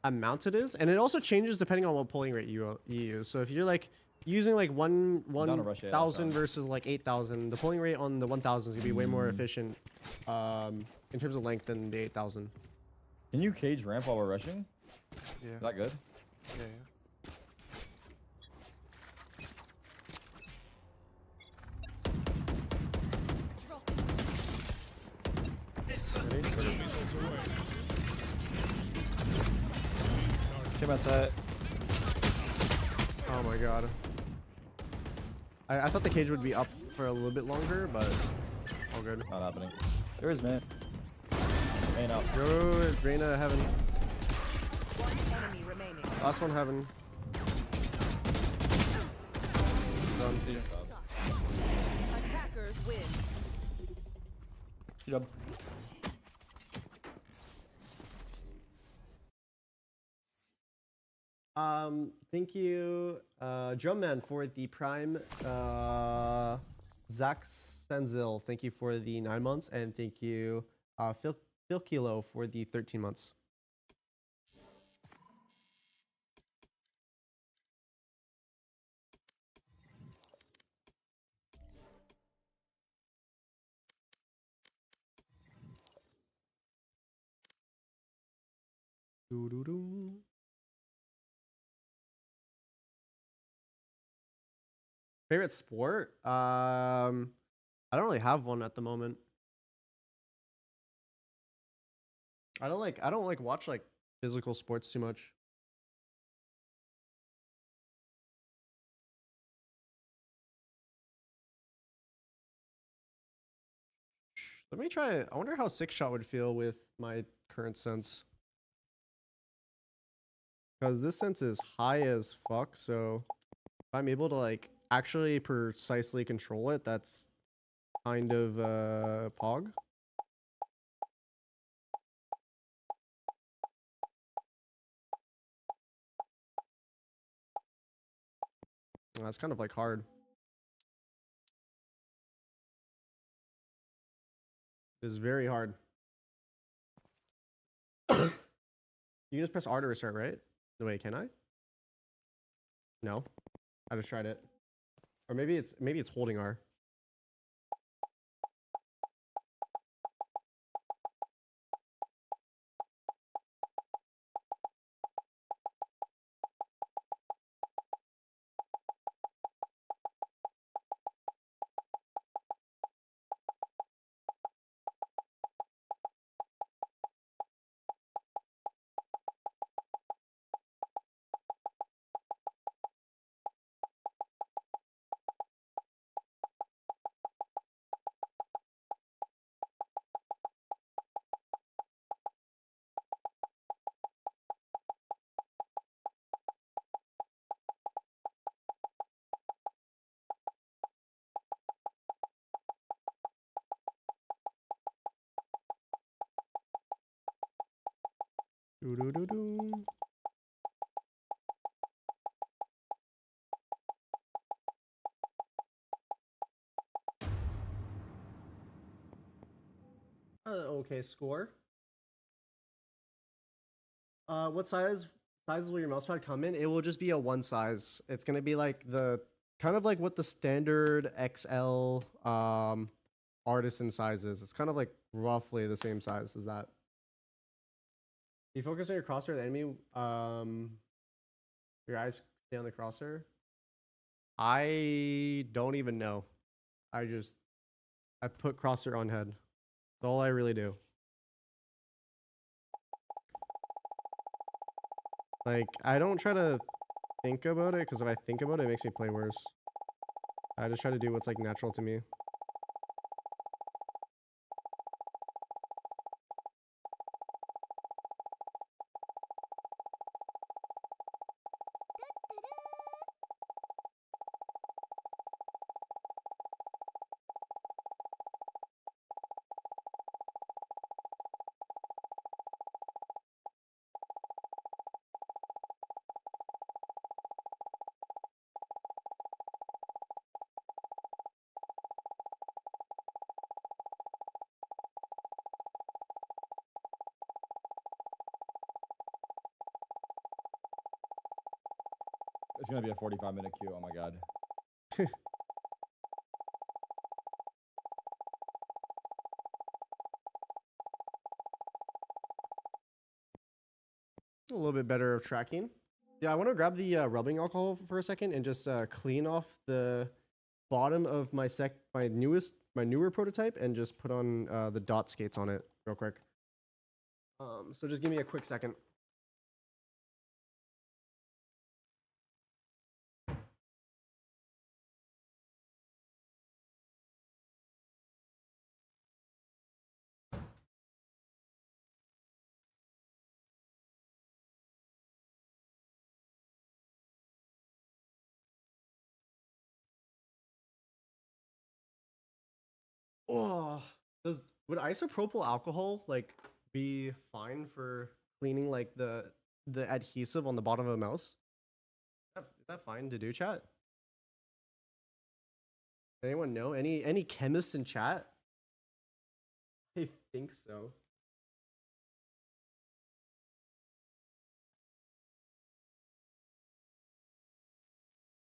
amount it is, and it also changes depending on what polling rate you use. So if you're like using like 1,000 versus like 8,000, the polling rate on the 1,000 is gonna be way more efficient in terms of length than the 8,000. Can you cage ramp while we're rushing? Yeah. Is that good? Yeah. Came outside. Oh my god. I thought the cage would be up for a little bit longer, but all good. Not happening. There is man. Main out. Yo, Reyna heaven. One enemy remaining. Last one heaven. Done. Attackers win. Good job. Thank you, Drumman, for the Prime. Zach Senzil, thank you for the 9 months, and thank you, Phil Kilo, for the 13 months. Doo-doo-doo. Favorite sport? I don't really have one at the moment. I don't like watch like physical sports too much. Let me try. I wonder how 6-shot would feel with my current sense. Because this sense is high as fuck, so if I'm able to like actually precisely control it, that's kind of pog. That's kind of like hard. It is very hard. You can just press R to restart, right? No, wait, can I? No, I just tried it. Or maybe it's holding R. Do do do do. Okay, score. What sizes will your mousepad come in? It will just be a one size. It's gonna be like the kind of like what the standard XL artisan size is. It's kind of like roughly the same size as that. You focus on your crosshair, the enemy, your eyes stay on the crosshair. I don't even know. I put crosshair on head. That's all I really do. Like, I don't try to think about it, because if I think about it, it makes me play worse. I just try to do what's like natural to me. It's gonna be a 45-minute queue. Oh my god. A little bit better of tracking. Yeah, I want to grab the rubbing alcohol for a second and just clean off the bottom of my newer prototype and just put on the dot skates on it real quick. So just give me a quick second. Oh, would isopropyl alcohol like be fine for cleaning like the adhesive on the bottom of a mouse? Is that fine to do, chat? Anyone know? Any chemists in chat? I think so.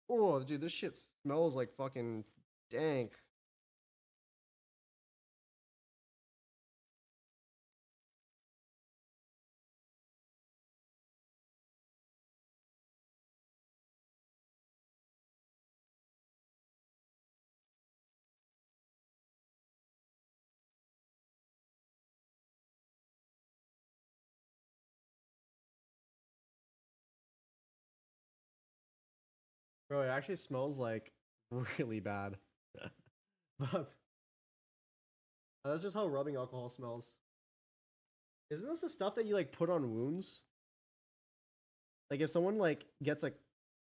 Oh, dude, this shit smells like fucking dank. Bro, it actually smells like really bad. But That's just how rubbing alcohol smells. Isn't this the stuff that you like put on wounds? Like if someone like gets like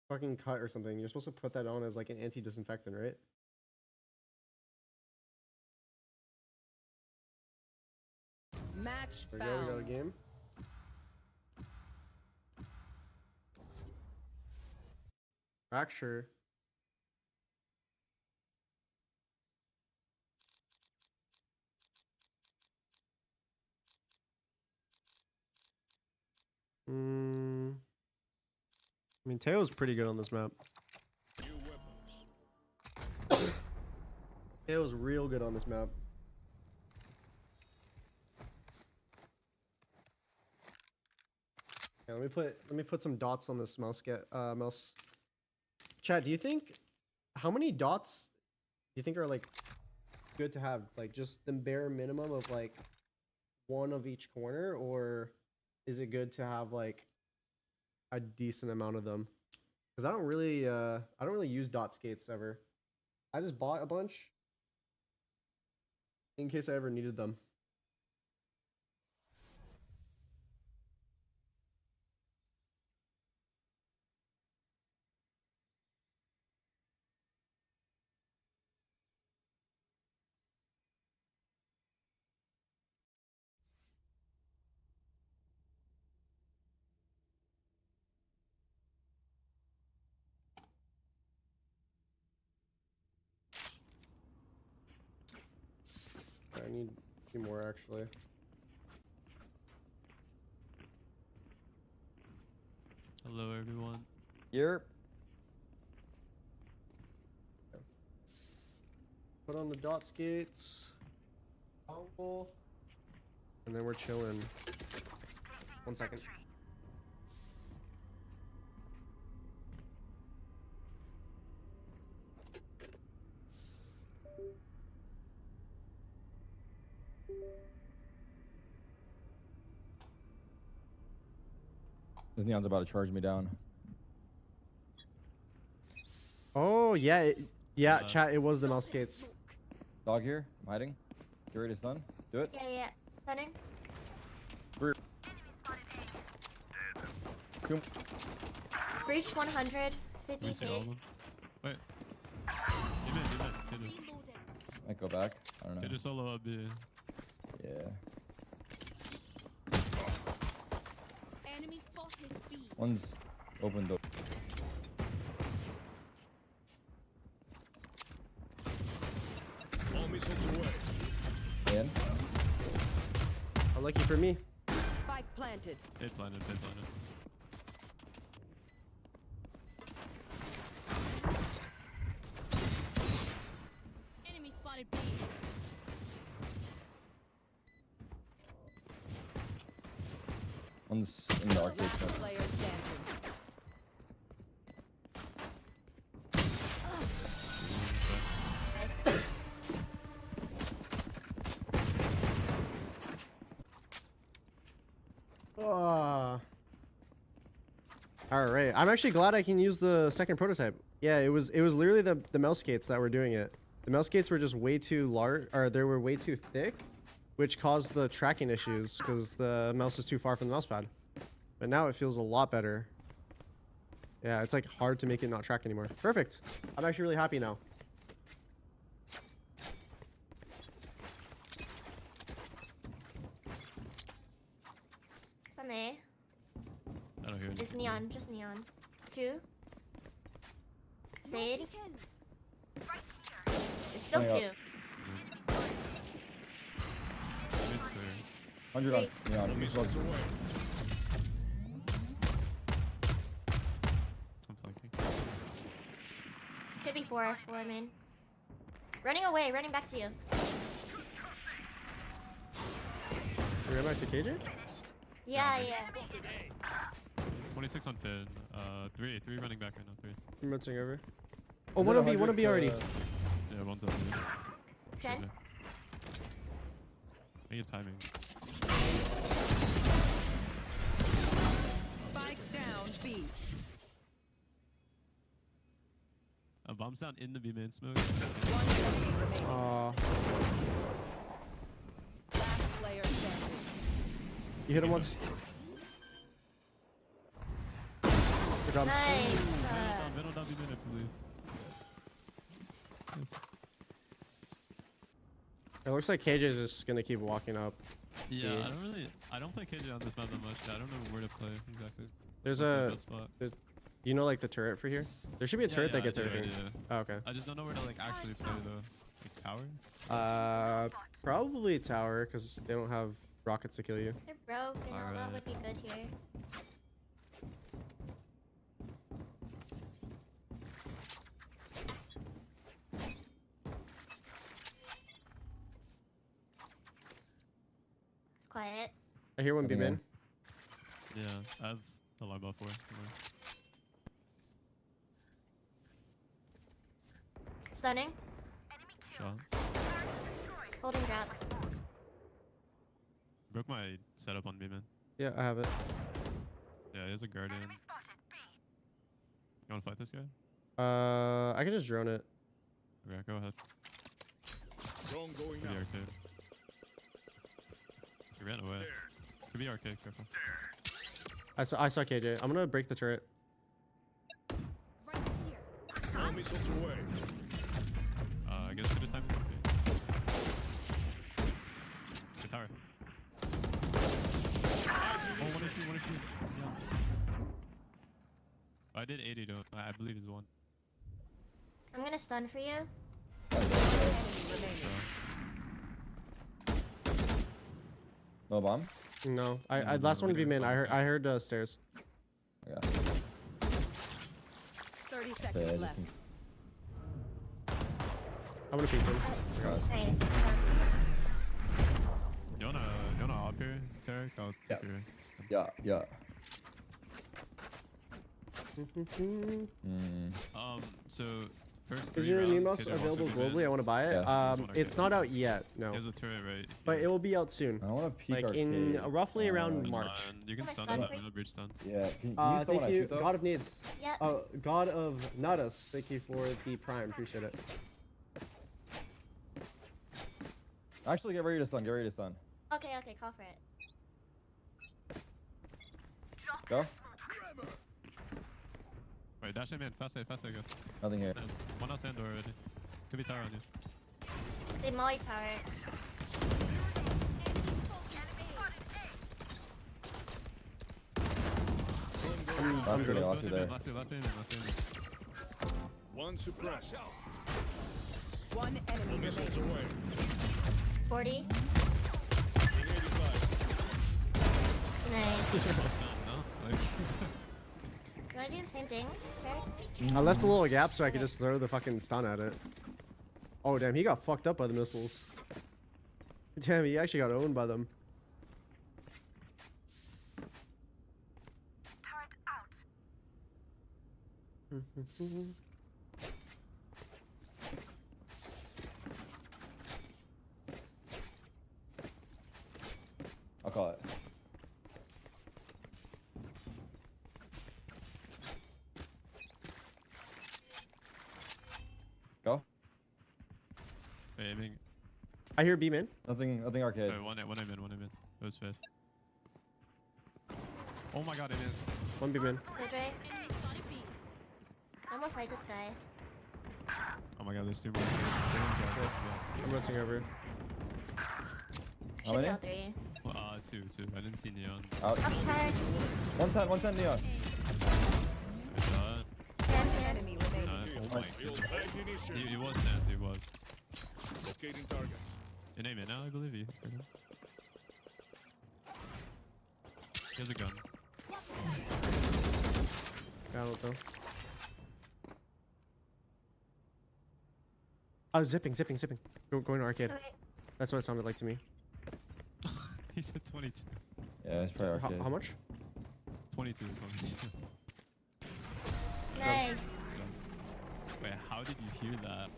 fucking cut or something, you're supposed to put that on as like an anti-disinfectant, right? Match There we go, we got a found. game. Fracture. I mean, Teo's pretty good on this map. Teo's real good on this map. Yeah, let me put some dots on this mouse. Mouse. Chad, do you think how many dots do you think are like good to have? Like just the bare minimum of like one of each corner, or is it good to have like a decent amount of them? Because I don't really use dot skates ever. I just bought a bunch in case I ever needed them. I need a few more actually. Hello everyone. Yep. Put on the dot skates. And then we're chilling. 1 second. This neon's about to charge me down. Oh yeah, chat. It was the mouse skates. Dog here. I'm hiding. You ready to stun? Do it. Yeah. Stunning. Group. Breach 100. We 50 see all of them. Wait. Did it. Might go back. I don't know. Did it solo up B. Yeah. Enemy spotted B. One's open though. All missiles away. In. Unlucky for me. Spike planted. It planted. Enemy spotted B. One's in the arcade Last side. player standing. All right. I'm actually glad I can use the second prototype. Yeah, it was literally the mouse skates that were doing it. The mouse skates were just way too large, or they were way too thick, which caused the tracking issues because the mouse is too far from the mouse pad. But now it feels a lot better. Yeah, it's like hard to make it not track anymore. Perfect. I'm actually really happy now. Some A. I don't hear it. Just neon. 2. Fade. There's still 2. It's clear. 100 on neon. Missiles away. I'm flanking. Could be 4 main. Running away, running back to you. You ran back to KJ? Yeah. 26 on Finn. 3 running back right now. 3. Remoting over. Oh, one of B already. Yeah, one's on B. 10. I need timing. Spike down B. A bomb's down in the B main smoke. One enemy remaining. You hit him once. Good job. Nice. Middle down, I believe. It looks like KJ is just gonna keep walking up. Yeah, I don't play KJ on this map that much. I don't know where to play exactly. There's you know, like the turret for here? There should be a turret that gets everything. Oh, okay. I just don't know where to like actually play though. Like tower? Probably tower, because they don't have rockets to kill you. They're broke, and all that would be good here. It's quiet. I hear one B main. Yeah, I have the live buff for. Stunning. Shot. Holding drop. Broke my setup on B man. Yeah, I have it. Yeah, he has a guardian. You wanna fight this guy? I can just drone it. Okay, go ahead. Drone going Could be out. arcade. He ran away. Could be arcade, careful. I saw KJ. I'm gonna break the turret. All missiles away. I guess good time. Okay. Good tower. Oh, 1 issue. Yeah. I did 80 though. I believe it's one. I'm gonna stun for you. No bomb? No. I last one B main. I heard stairs. Yeah. 30 seconds left. I'm gonna peek him. Nice. You wanna up here, Tarek? I'll take your... Yeah. So first Is 3 your rounds, Nemos KJ available wants to be globally? I want to buy it. Yeah. It's not out yet. No. There's a turret right. But it will be out soon. I want to peek like arcade. in roughly around It's March. fine. You can stun stun it. for you? I'll bridge stun. Yeah. Can you stun when I Thank you, shoot though? God of Needs. Yep. God of Nuttus. Thank you for the prime. Appreciate it. Actually, get ready to stun. Okay, call for it. Go. Wait, dash him in. Fast, I guess. Nothing here. Sands. One out sand door already. Could be tower on you. They molly tower. Last two there. Last two. One suppressed. One enemy Missiles remaining. away. 40. In 85. Nice. No? Like... You wanna do the same thing, Tarek? I left a little gap so I could just throw the fucking stun at it. Oh damn, he got fucked up by the missiles. Damn, he actually got owned by them. Turret out. I'll call it. Go. Wait, aiming. I hear B man. Nothing arcade. Wait, one aim in. It was fifth. Oh my god, it is. One B man. Good, right? I'm gonna fight this guy. Oh my god, there's 2 more. I'm rotating over. How many? Should be all 3. 2. I didn't see Neon. Out. Up Tarek. 110 Neon. Good shot. Stand. Enemy remaining. Oh my god. He was Sands, he was. Locating target. In aim in now, I believe you. He has a gun. I don't know. Oh, zipping. Going to arcade. Okay. That's what it sounded like to me. He said 22. Yeah, it's probably arcade. How much? 22. Nice. Wait, how did you hear that?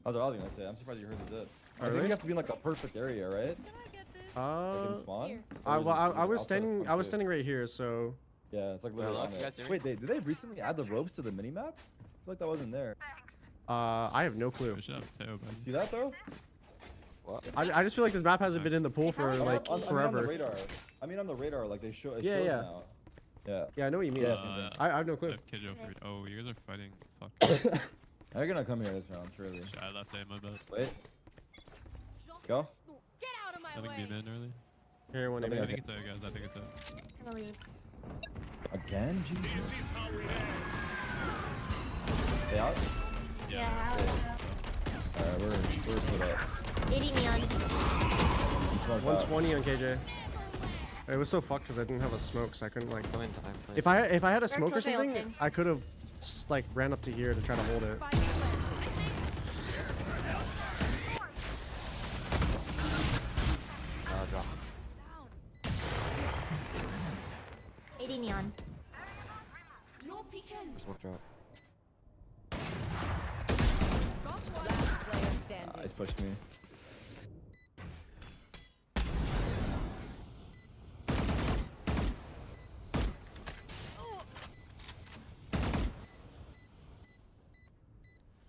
That's what I was gonna say. I'm surprised you heard the zip. I really? think you have to be in like a perfect area, right? Like in spawn? Here. Or is it- I is it was outside of standing. spawn I was too? standing right here, so. Yeah, it's like literally on it. Wait, did they recently add the ropes to the minimap? I feel like that wasn't there. I have no clue. We should have Teo, You buddy. see that though? I just feel like this map hasn't been in the pool for like on the forever. radar. I mean on the radar, like they show it Yeah, shows yeah. now. Yeah. Yeah, I know what you mean. I have no clue. I have Kidjo for Oh, you guys are fighting. Fuck. They're gonna come here this round, surely. Shit, I left A, my bad. Wait. Go. Get out of my I think way. B mid early. Here, one I minute. think it's A, guys. I think it's A. I'm gonna leave. Again? Jesus. They out? Yeah. Alright, we're split up. 80 neon. 120 on KJ. It was so fucked because I didn't have a smoke, so I couldn't like. Go in time, please. If I had a smoke or Torch something, ulting. I could have like ran up to here to try to hold it. Drop. 80 neon. Smoke drop. He's pushed me.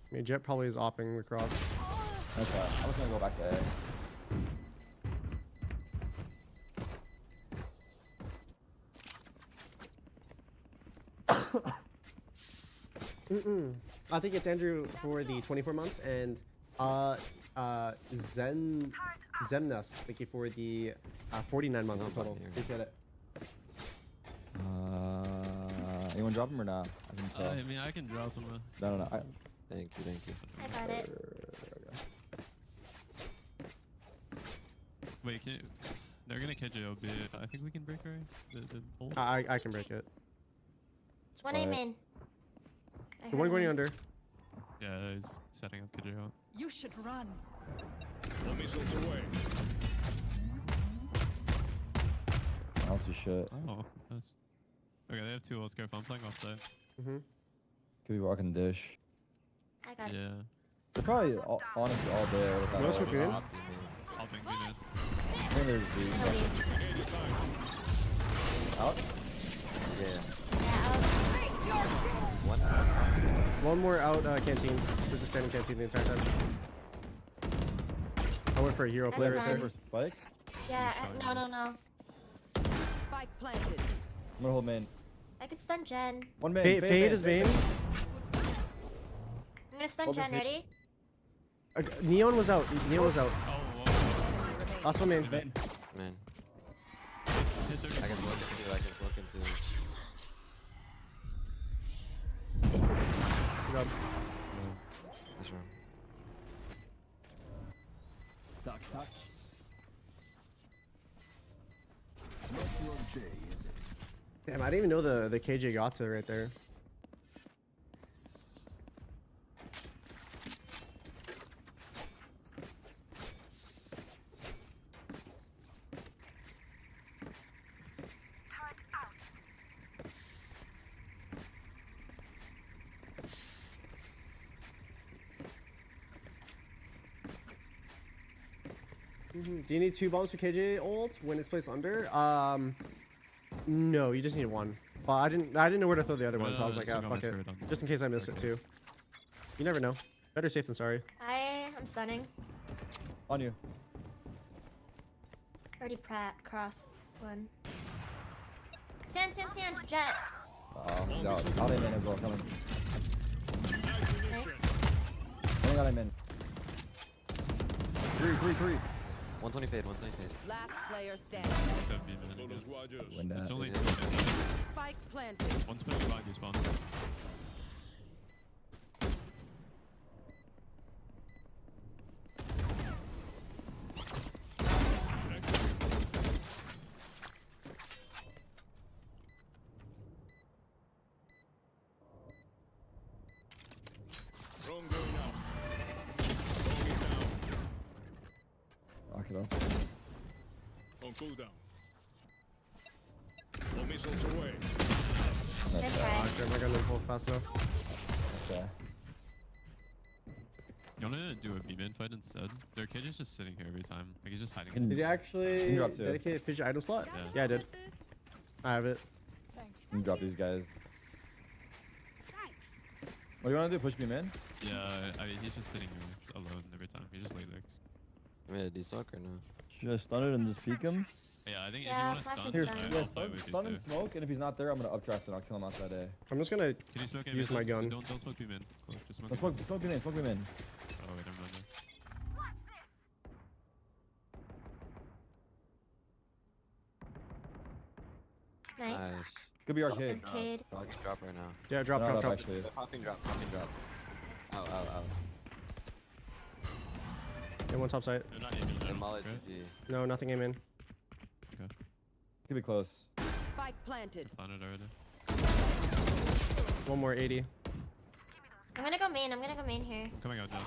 I mean, Jet probably is opping across. Okay, I'm just gonna go back to A. I think it's Andrew for the 24 months and Zemnas, thank you for the 49 months in total. Appreciate it. Anyone drop him or not? I think so. I mean, I can drop him. No. Thank you. I got it. Wait, can you, they're gonna catch it OB. I think we can break her. The ult. I can break it. One aim in. The one going under. Yeah, he's setting up Kidjo out. You should run. All missiles away. I don't see shit. Oh, nice. Okay, they have two ults. Careful, I'm playing offside. Could be walking dish. I got it. Yeah. They're probably honestly all there. No smoke in. I'll ping B mid. I think there's the out. Yeah. One more out canteen. We're just standing canteen the entire time. I went for a hero play right there. For spike. Yeah, no. Spike planted. I'm gonna hold main. I could stun Jen. One main. Fade is main. I'm gonna stun Jen, ready? Neon was out. Neon was out. Last one main. Man. I can look into. Good job. Nice run. Touch. Not your day, is it? Damn, I didn't even know the KJ got to right there. Do you need 2 bombs for KJ ult when it's placed under? No, you just need 1. But I didn't know where to throw the other one, so I was like, ah, fuck it. Just in case I miss it too. You never know. Better safe than sorry. I'm stunning. On you. Already crossed one. Sand, Jet. He's out. Out him in as well. Coming. Nice. I got him in. 3. 120 fade. Last player standing. Win that. It's only Spike planted. one spin behind you spawn. Drone going out. Drone is down. Rock it up. On cooldown. All missiles away. That's Good bad. try. Grab my gun and pull fast enough. Okay. You wanna do a B-mid fight instead? Their cage is just sitting here every time. Like he's just hiding. Did you actually drop 2. dedicate a fidget item slot? Yeah. Yeah, I did. I have it. You can drop these guys. What do you want to do? Push me in? Yeah, I mean, he's just sitting here alone every time. He just lay legs. Yeah, do you suck or no? Should I stun it and just peek him? Yeah, I think Yeah, if you want flashing to stun. stun, Yeah, I'll play with you stun and too. smoke, and if he's not there, I'm gonna updraft and I'll kill him outside A. I'm just gonna Can you smoke him? use my gun. Don't smoke him in. Cool, just smoke No, him. smoke me in, smoke me in. Oh, wait, never mind. Nice. Could be arcade. Arcade. Drop right now. Yeah, drop, Not drop, up, drop. actually. Popping drop, popping drop. Ow, ow, ow. Yeah, one top side. They're not aiming The though, mullet right? TT. No, nothing aim in. Okay. Could be close. Spike planted. Planted already. One more 80. I'm gonna go main. I'm gonna go main here. I'm coming out now.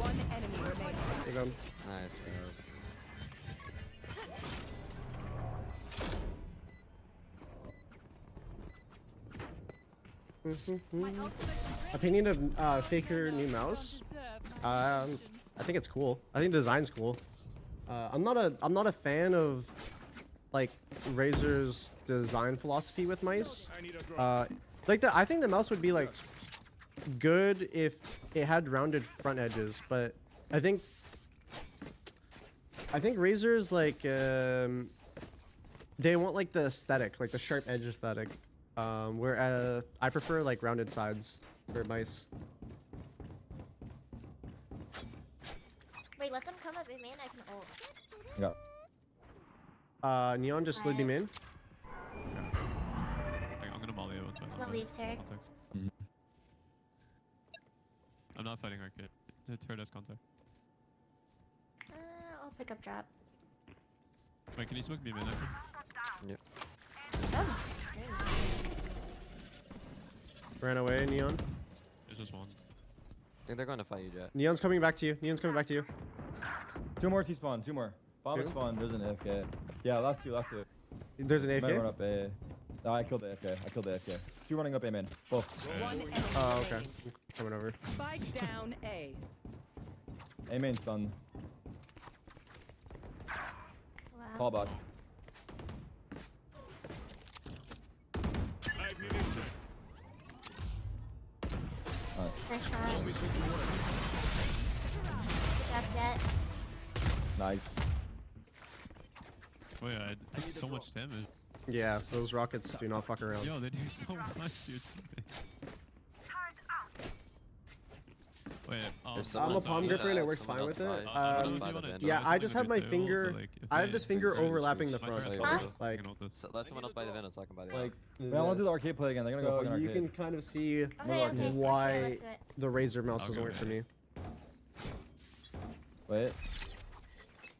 One enemy remaining. Good gun. Nice. Opinion of Faker new mouse. I think it's cool. I think design's cool. I'm not a fan of like Razer's design philosophy with mice. I think the mouse would be like good if it had rounded front edges, but I think Razer's like they want like the aesthetic, like the sharp edge aesthetic. Whereas I prefer like rounded sides for mice. Wait, let them come up in main. I can ult. Yeah. Neon just slid beam in. I'm gonna molly it once I'm gonna leave Tarek. context. Mhm. I'm not fighting arcade. It's Turret has contact. I'll pick up drop. Wait, can you smoke beam in? Yep. Oh. Ran away, Neon. It's just one. I think they're going to fight you, Jet. Neon's coming back to you. Neon's coming back to you. Two more T-spawn, two more. Bomb Two? spawn, there's an AFK. Yeah, last two. There's an Might AFK? run up A. No, I killed the AFK. Two running up A main. Both. One enemy Oh, okay. remaining. I'm coming over. Spike down A. A main stun. Wow. Call back. Nice shot. Good job, Jet. Nice. Oh yeah, I took so much damage. Yeah, those rockets do not fuck around. Yo, they do so much, dude. Wait, I'm a palm gripper and it works fine with it. Yeah, I just have my finger. I have this finger overlapping the front. Like, Let someone else buy the Venom so I can buy the like. Man, I want to do the arcade play again. They're gonna go fucking You arcade. can kind of see okay, why let's do it. the Razer mouse doesn't work for me. Wait.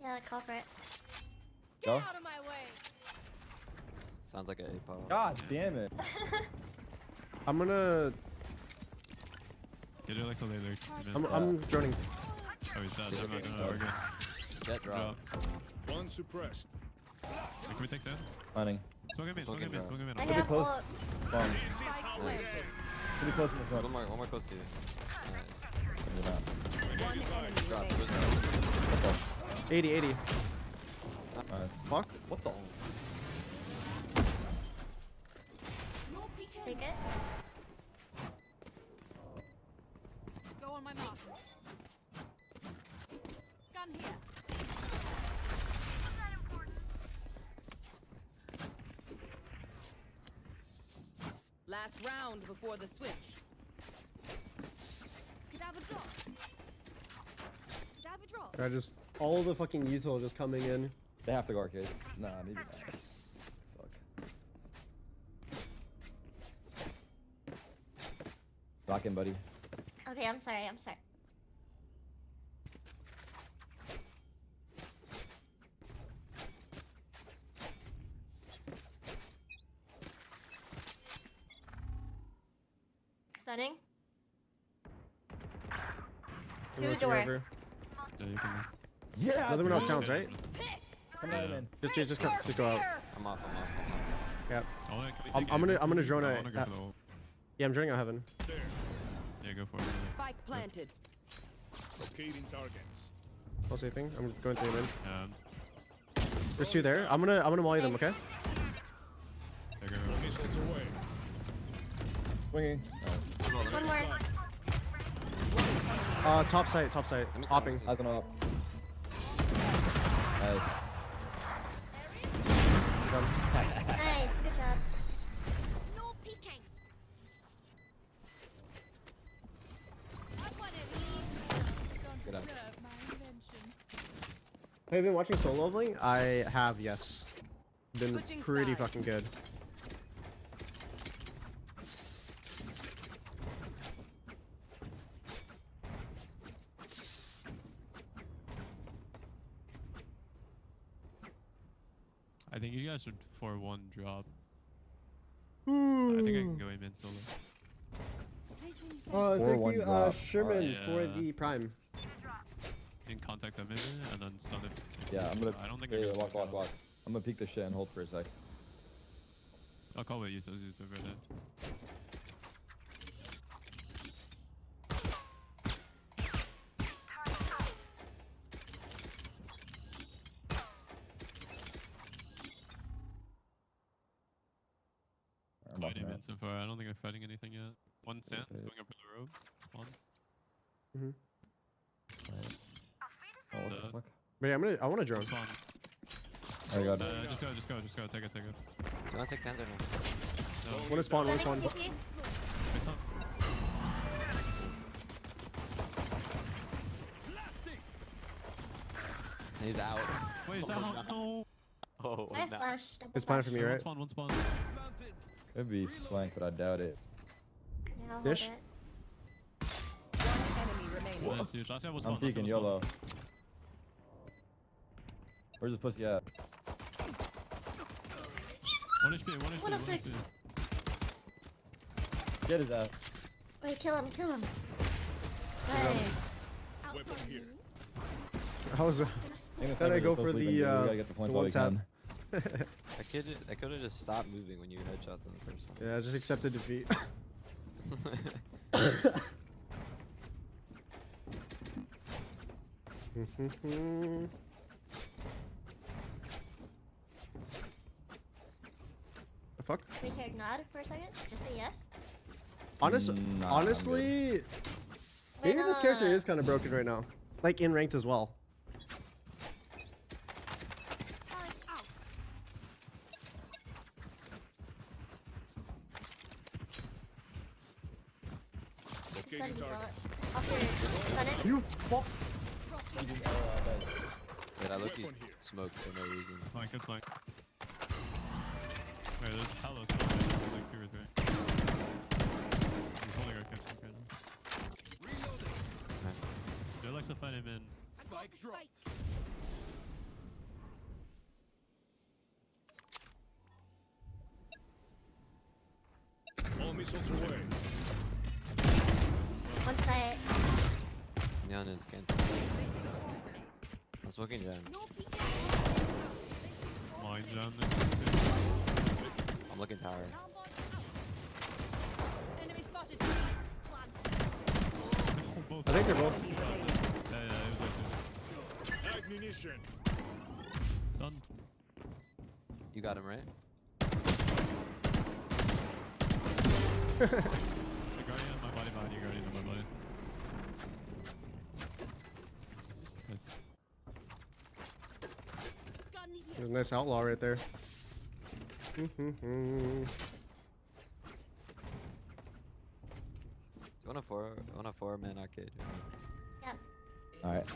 Yeah, call for it. Go. Out of my way. Sounds like an A-power. God damn it. I'm gonna. Get it like so later. I'm droning. Oh, he's dead. Never mind. No, we're good. Jet drop. One suppressed. Wait, can we take Sentinels? Running. Smoke him in, smoke him in, smoke him in. I Pretty have close. ult. Spawn. Spike planted. Pretty close from the smoke. One more close to you. One enemy Drop. remaining. 80. Nice. Fuck. What the? Take it. Go on my mark. Gun here. Last round before the switch. Could have a drop. Could have a drop. I just all the fucking util just coming in. They have to go arcade. Nah, maybe not. Fuck. Lock in, buddy. Okay, I'm sorry. Stunning. I'm Two rotating door. over. Yeah, you can. Yeah. Another one out sounds right. Come on, man. Just go out. I'm off. Yep. Oh, wait, can we take I'm it? gonna drone I it. wanna go for the ult. Yeah, I'm droning out heaven. Yeah, go for it. Spike planted. Locating targets. Close anything. I'm going through them in. Yeah. There's two there. I'm gonna molly them. Okay. There you go. Missiles away. Swinging. One more. Top site. Hopping. I don't know. Nice. Nice, good job. No peeking. Good up. Have you been watching solo leveling? I have, yes. Been pretty fucking good. I think you guys should 4-1 drop. I think I can go aim in solo. Thank you, Sherman, Yeah. for the prime. In contact them maybe, and then stun it. Yeah, I'm gonna. I don't think Yeah, I can walk. I'm gonna peek this shit and hold for a sec. I'll call it use those over there. Quite aim in so far. I don't think they're fighting anything yet. One Sand's going up for the rope. Spawn. Oh, what the fuck? Wait, I want a drone. Spawn. I got it. Just go. Take it. Do you want to take Xander now? No. One is spawn. Wait, spawn. He's out. Wait, is that how? No. Oh, I no. flashed. It's fine for me, right? One spawn. Could be flank, but I doubt it. Yeah, I'll hold Dish? it. Enemy remaining. Nice, huge. Last guy was I'm spawn. peeking YOLO. Where's this pussy at? 1 HP, 1 HP. 106. Get his ass. Wait, kill him. Nice. Weapon here. I was. Then I go for the one tap. I could have just stopped moving when you headshot them the first time. Yeah, just accepted defeat. The fuck? Can we take nod for a second? Just say yes. Honestly, maybe this character is kind of broken right now. Like in ranked as well. Locating target. You fuck. Wait, I look smoke for no reason. Flank, good flank. Wait, there's hella smoke. There's like 2 or 3. He's holding our camp right now. Joe likes to fight him in. Spike dropped. All missiles away. One side. Neon is can't. I'm smoking Jen. Mine down there. I'm looking tower. Enemy spotted. I think they're both. Yeah, it was like Ammunition. Stunned. You got him right? The Guardian on my body behind you, Guardian on my body. There's a nice outlaw right there. You want a 4-man arcade? Yeah. Alright.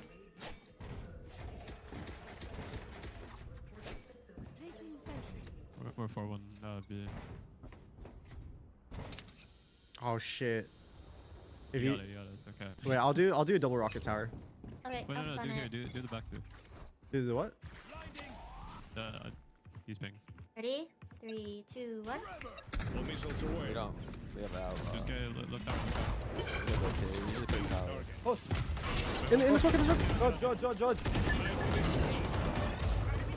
We're 4-1 B. Oh shit. If You you got it, it's okay. wait, I'll do a double rocket tower. Okay, Wait, I'll no, stun do it. here, do the back two. Do the what? These pings. Ready? 3, 2, 1. All missiles away. We don't. We have out. Just get look down. We usually put tower. Oh. In this one, Judge.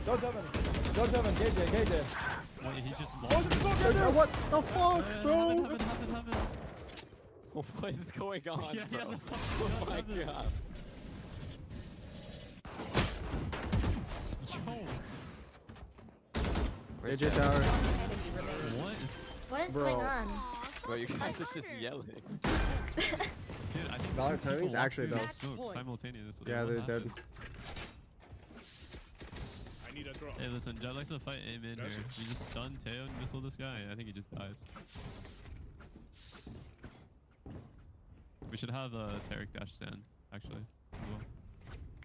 Judge Evan. KJ. Wait, he just What the fuck, bro? What is going on, Yeah, bro? yeah, Oh my god. AJ tower. What is What is Bro. going on? Bro, you guys are just yelling. Dude, I think Valorant two people timing's walked actually through the though. smoke simultaneously. Yeah, What they happened? did. I need a drop. Hey, listen, Jet likes to fight aim in here. You just stun Teo and missile this guy. I think he just dies. We should have a Tarek dash stand, actually. as well.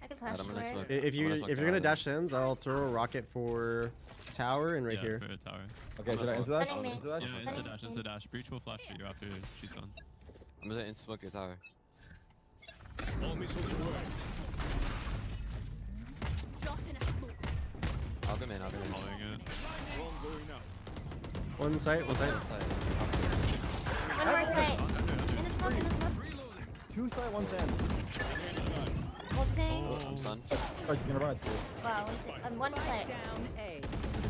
I can flash for it. If you're gonna dash ends, I'll throw a rocket for tower and right Yeah, here. for a tower. Okay, should I answer that? Running me. Answer that? Yeah, insta dash, insta dash. Breach will flash for you after she's done. I'm gonna in smoke your tower. All missiles away. I'll come in, I'll come in. Following it. Bomb going out. One site, one site. One more site. In the smoke, in the smoke. Two side, one sand. Ulting. I'm stunned. Oh, she's gonna run it too. Wow, one site. Down A.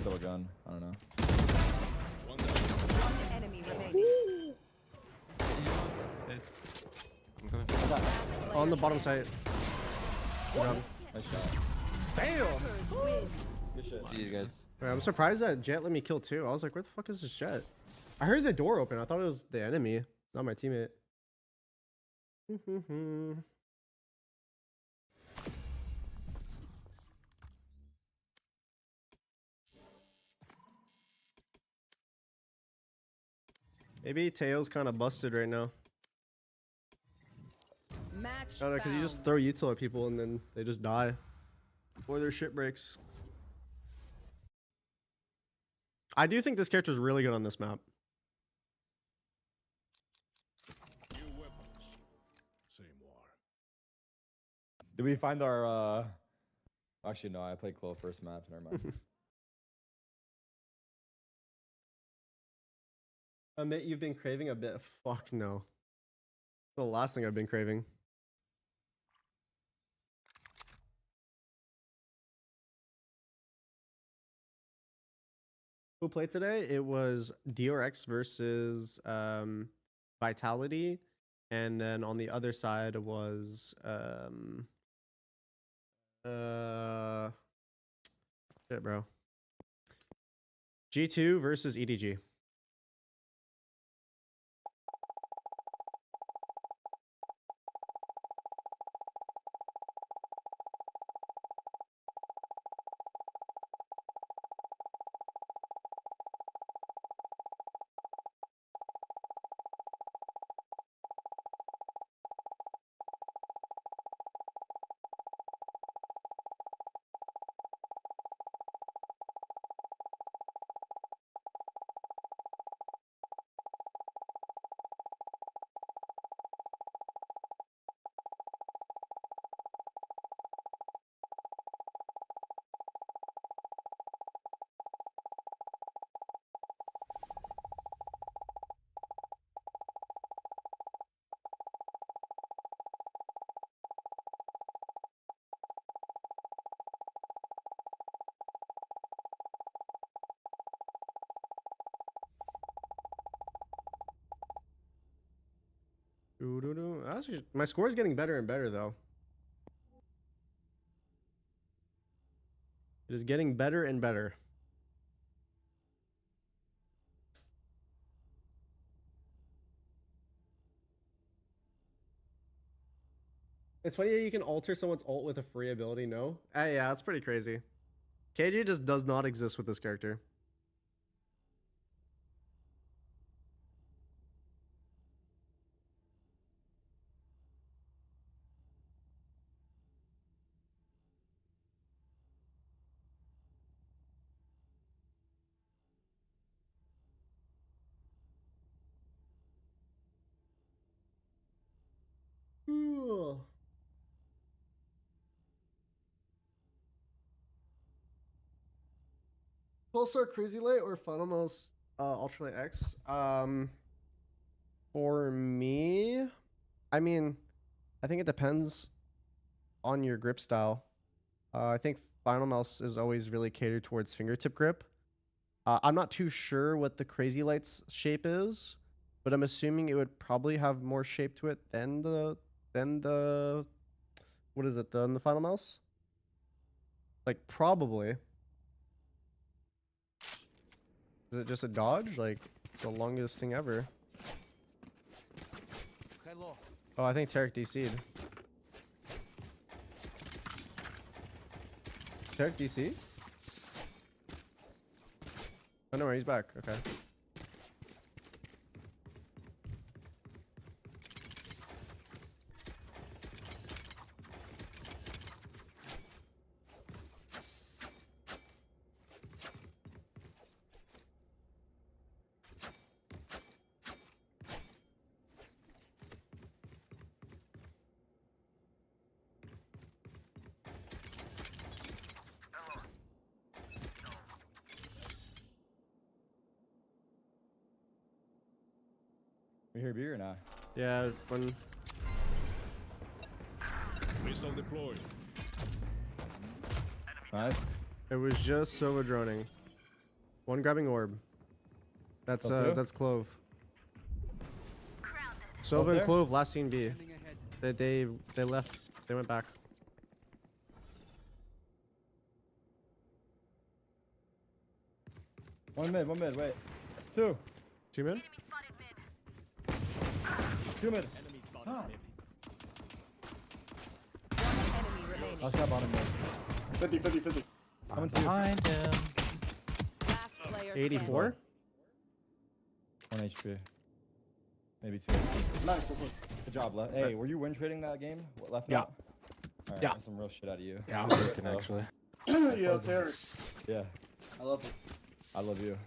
Double gun. I don't know. One enemy remaining. I'm coming. On the bottom site. Good job. Nice shot. Damn! Good shit. GG, guys. I'm surprised that Jet let me kill two. I was like, where the fuck is this Jet? I heard the door open. I thought it was the enemy, not my teammate. Maybe Teo's kind of busted right now. Match I don't know, because you just throw util at people and then they just die. Or their shit breaks. I do think this character is really good on this map. New weapons. Same war. Did we find our actually no, I played Clove first map, never mind. Admit you've been craving a bit. Fuck no. The last thing I've been craving. Who played today? It was DRX versus Vitality, and then on the other side was shit, bro. G2 versus EDG. Actually, my score is getting better and better, though. It is getting better and better. It's funny how you can alter someone's ult with a free ability, no? Yeah, that's pretty crazy. KJ just does not exist with this character. Pulsar Crazy Light or Funimals Ultralight X? For me, I mean, I think it depends on your grip style. I think Final Mouse is always really catered towards fingertip grip. I'm not too sure what the Crazy Light's shape is, but I'm assuming it would probably have more shape to it than the what is it, than the Final Mouse? Like, probably. Is it just a dodge? Like, the longest thing ever. Oh, I think Tarek DC'd. Tarek DC? Oh no, he's back. Okay. We hear B or not? Yeah, when Missile deployed. Nice. it was just Sova droning. One grabbing orb. That's That's Clove. Both Sova and there? Clove last seen B. They left. They went back. One mid, wait. Two. Two mid? Two mid. One enemy remaining. I'll stop on him mid. 50. Coming to you. Behind him. Last player 84? 1 HP. Maybe 2. Nice. Good job, left. Hey, were you win trading that game? What, left Yeah. now? Alright, Yeah. got some real shit out of you. Yeah, I'm working actually. Yo, Terry. Yeah. I love you. I love you.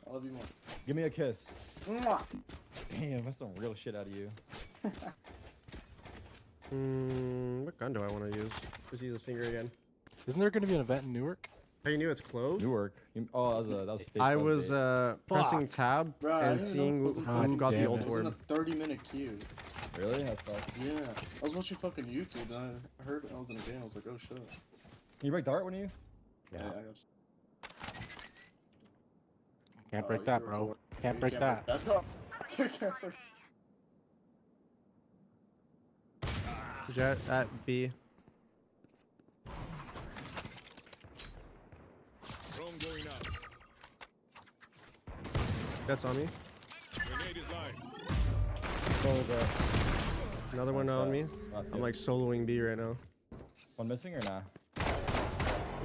I love you more. Give me a kiss. Mwah. Damn, that's some real shit out of you. What gun do I want to use? Just use a singer again. Isn't there going to be an event in Newark? Hey, you knew it's Clove? Newark. Oh, that was fake. I that was bait. pressing tab Bro, I and didn't seeing know it was who got the damn ult it. It was in orb. a 30-minute queue. Really? That's fucked. Yeah. I was watching fucking YouTube and I heard I was in a game. I was like, oh shit. Can you break dart when you? Yeah, I got you. Can't Oh, break you that, were bro. too- Can't you break that. You can't break Jet at B. Drone going out. That's on me. Grenade is live. Another one on me. I'm like soloing B right now. One missing or nah?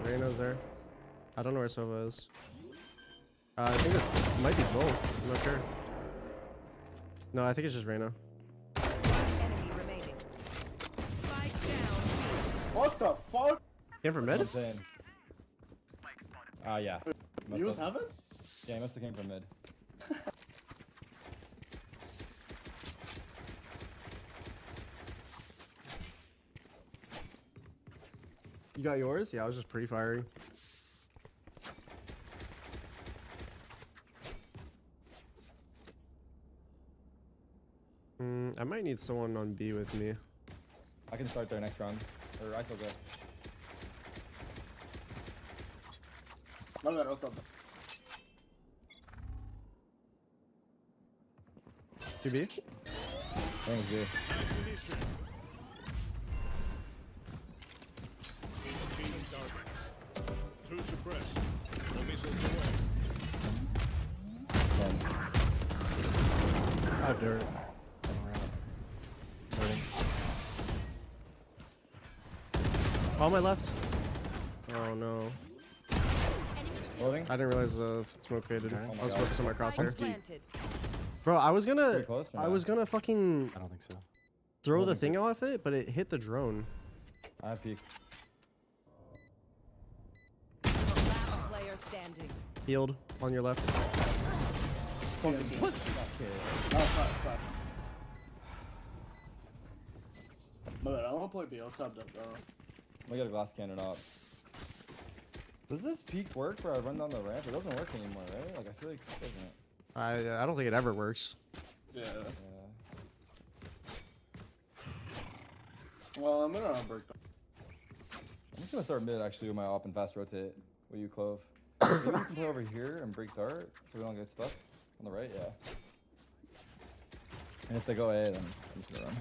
Reyna's there. I don't know where Sova is. I think it might be both. I'm not sure. No, I think it's just Reyna. enemy remaining. Spike down. What the fuck? Came from That's mid? what I'm saying. Yeah. You was having? Yeah, he must have came from mid. You got yours? Yeah, I was just pre-firing. I might need someone on B with me. I can start there next round. Or I still go. My bad, I'll stop. 2B? Thanks, dude. Ammunition. Indicating target. 2 suppressed. All missiles away. I have dirt. On my left. Oh no. Loading? I didn't realize the smoke faded. Oh my I was God. focused on my crosshair. Planted. Bro, I was gonna Pretty close or I not? was gonna fucking I don't think so. throw the Holding thing off it, but it hit the drone. I have peek. Last player standing. Healed on your left. What? Oh, sorry. My bad, I want to play B. I'll stop that, bro. We got a glass cannon up. Does this peek work where I run down the ramp? It doesn't work anymore, right? Like, I feel like it doesn't. I don't think it ever works. Yeah. Yeah. Well, I'm gonna break down. I'm just gonna start mid actually with my op and fast rotate. Will you clove? Maybe you can play over here and break dart so we don't get stuck. On the right, yeah. And if they go A, then I'm just gonna run.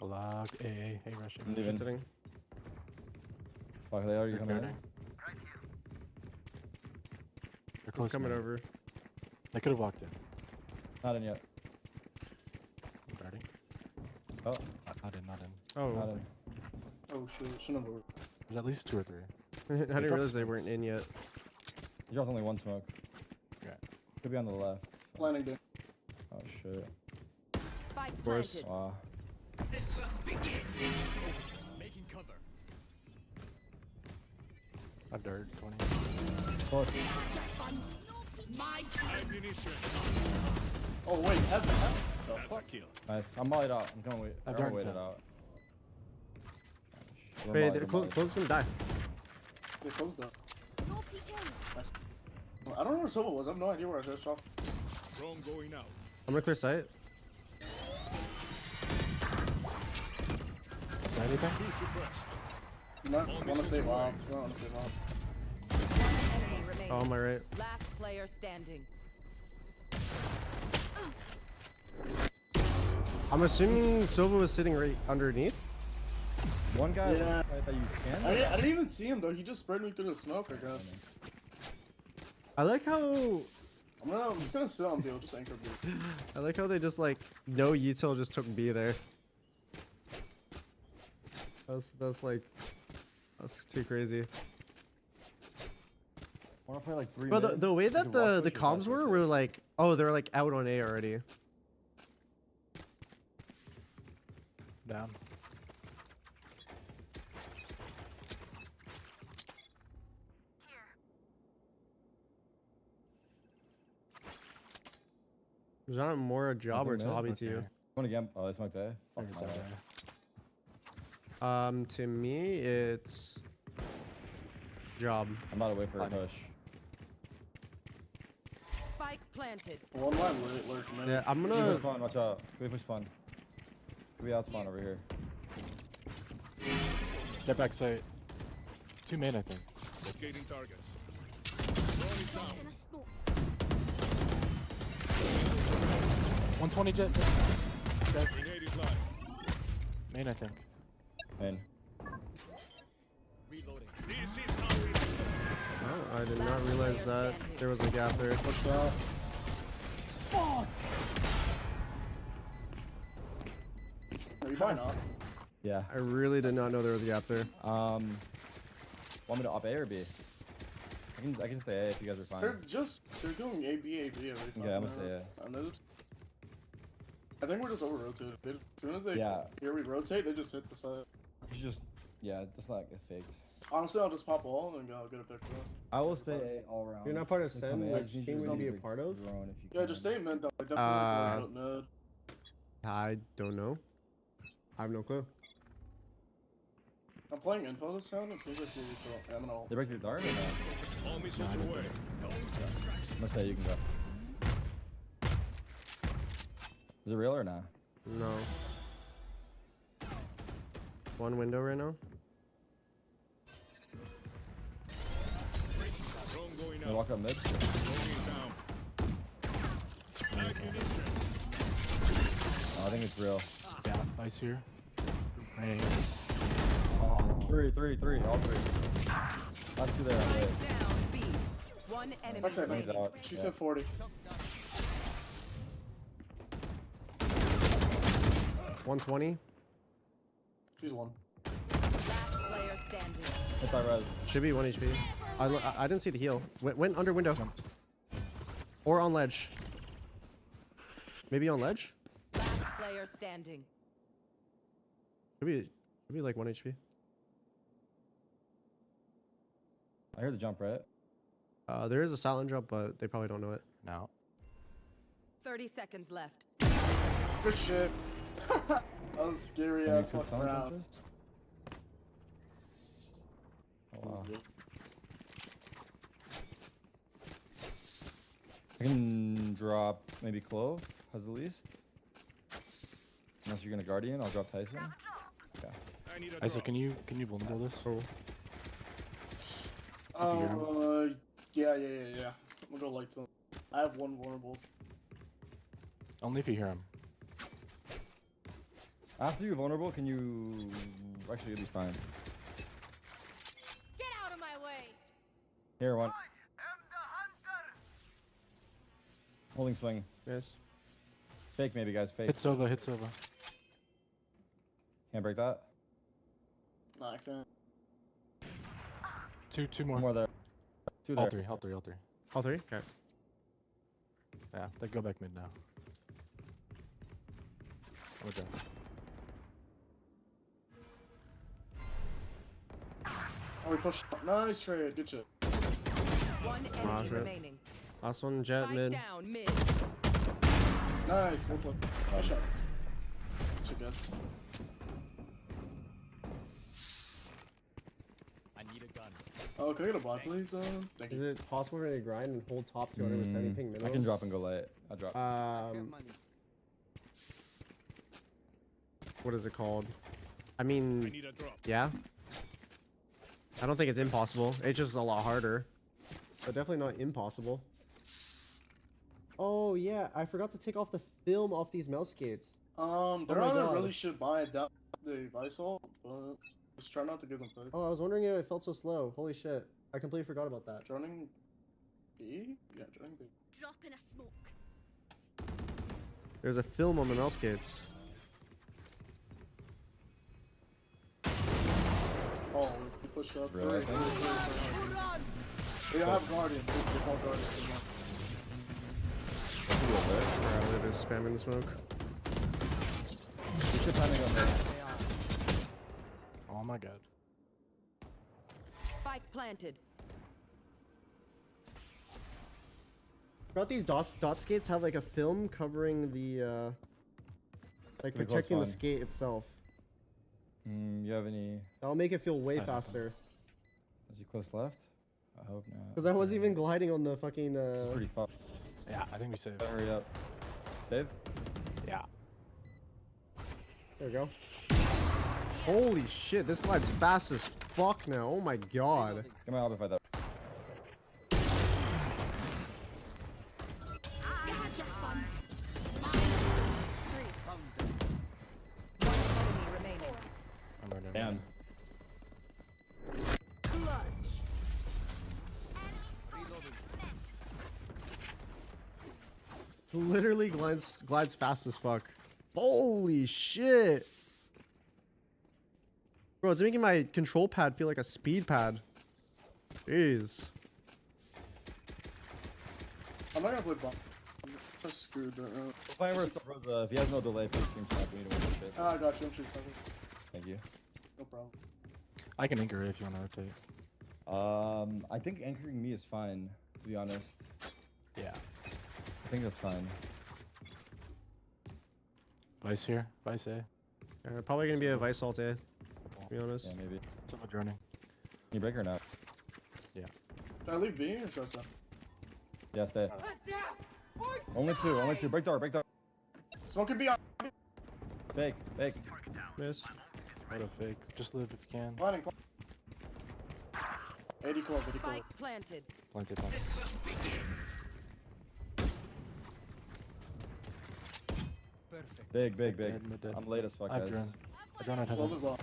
Log A rushing. I'm leaving. Sitting. Fuck, they already coming in. They're close. Coming man. over. They could have walked in. Not in yet. Ready? Oh. Not in, not in. Oh. Not in. Oh shit, shouldn't have. There's at least 2 or 3. I didn't realize they weren't in yet. You dropped only 1 smoke. Okay. Could be on the left. Planning to. Oh shit. Spike Of course. planted. Wow. Making cover. A dirt, 20. Close. My ammunition. Oh wait, heaven. That's a kill. Nice. I'm mollied out. I'm gonna wait. I'm gonna wait it out. Wait, close gonna die. They closed up. I don't know where Silva was. I have no idea where I just shot. Drone going out. I'm gonna clear sight. Is there anything? Two suppressed. You might want to save off. You might want to save off. Enemy remaining. Oh, am I right? Last player standing. I'm assuming Silva was sitting right underneath. One guy Yeah. that you scanned? I didn't even see him though. He just sprayed me through the smoke, I guess. I like how I'm just gonna sit on B. Just anchor B. I like how they just like no util just took B there. That's too crazy. Wanna play like 3 But mid? the way You that can the push or comms back were push. like, oh, they're like out on A already. Down. Is that more a job or Something to mid? hobby to you? Wanna game? Oh, it's like that. Fuck Figure my something life. out. To me, it's job. I'm about to wait for a push. Spike planted. One line lurking. Man. Yeah, I'm Could gonna. be spawn, watch out. Could be push spawn. Could be out spawn over here. Get back sight. 2 main, I think. Locating targets. Drone is down. 120 jet. Grenade is live. Main, I think. Main. Reloading. This is how we. Oh, I did not realize that there was a gap there. Push out. Fuck! Are you buying up? Yeah. I really did not know there was a gap there. Want me to up A or B? I can stay A if you guys are fine. They're doing A, B, A, B. Yeah, I'm gonna stay A. I think we're just over rotated. As soon as they hear we rotate, they just hit the side. You should just, yeah, just not get faked. Honestly, I'll just pop all and go get a pick for us. I will stay A all around. You're not part of Just Sen, come A. like, I just need team you would to be a be part of? drone if you Yeah, can. just stay mid though. I definitely go mid. I don't know. I have no clue. I'm playing info this round. It seems like we need to. I'm gonna. They break your dart or no? All missiles away. Must say you can go. Is it real or not? No. One window right now. Drone going They out. walk up mid. Drone is down. Ammunition. Oh, I think it's real. Yeah, ice here. Main. Three, all 3. Last 2 there. Wait. Down B. One enemy Backside, remaining. He's out. She Yeah. said 40. 120. She's 1. Last player standing. Hit that red. Should be 1 HP. I didn't see the heal. Went under window. Or on ledge. Maybe on ledge? Last player standing. Could be like 1 HP. I heard the jump, right? There is a silent jump, but they probably don't know it. No. 30 seconds left. Good shit. That was scary Any ass good fucking silent round. jumps? Oh, wow. I can drop maybe Clove, has the least. Unless you're gonna Guardian, I'll drop Tyson. Okay. I need a Isaac, drop. can you vulnerable this? Yeah. I'm gonna go light zone. I have 1 vulnerable. Only if you hear him. After you're vulnerable, can you... Actually, you'll be fine. Get out of my way! Here, 1. Holding swing. Yes. Fake maybe, guys. Fake. Hit Sova, hit Sova. Can't break that. No, I can't. Two more. One more there. Two there. All three. All three? Okay. Yeah, they go back mid now. Okay. Oh, we pushed. Nice trade. Good shit. One enemy remaining. Last one, jet Spike mid. down mid. Nice. Well played. Nice shot. Shit good. I need a gun. Oh, can I get a block, please? Thank you. Is it possible for me to grind and hold top 200 with 70 ping minimum? I can drop and go light. I'll drop. What is it called? I mean, I need a drop. yeah. I don't think it's impossible. It's just a lot harder. But definitely not impossible. Oh yeah, I forgot to take off the film off these mouse skates. They're my on a God. really should buy it down the Visol, but just try not to give them food. Oh, I was wondering if it felt so slow. Holy shit. I completely forgot about that. Joining B? Yeah, joining B. Drop in a smoke. There's a film on the mouse skates. Oh, we pushed up. Really? Yeah, I have Guardian. They call Guardian. Yeah, they're just spamming the smoke. You should finally go mid. Oh my god. Spike planted. Forgot these dot skates have like a film covering the like Pretty close protecting the one. skate itself. You have any? That'll make it feel way faster. Is he close left? I hope not. Because I wasn't even gliding on the fucking. This is pretty fun. Yeah, I think we saved. Hurry up. Save? Yeah. There we go. Holy shit, this glide's fast as fuck now. Oh my god. Get my help if I die. Damn. Literally glides fast as fuck. Holy shit. Bro, it's making my control pad feel like a speed pad. Jeez. I'm not gonna play bomb. I'm just screwed right now. We're playing versus Rosa. If he has no delay, please stream snap. We need to win this shit. Ah, I got you. I'm shooting. Thank you. No problem. I can anchor it if you want to rotate. I think anchoring me is fine, to be honest. Yeah. I think that's fine. Vice here. Vice A. Probably gonna be a Vice alt A, to be honest. Yeah, maybe. Someone droning. Can you break or not? Yeah. Should I leave B or should I stay? Yeah, stay. Only two. Break door. Smoking B on. Fake. Miss. What a fake. Just live if you can. Planning. 80 core. Spike planted. Planted. Big. Dead. I'm late as fuck, I guys. drone at heaven. Grenade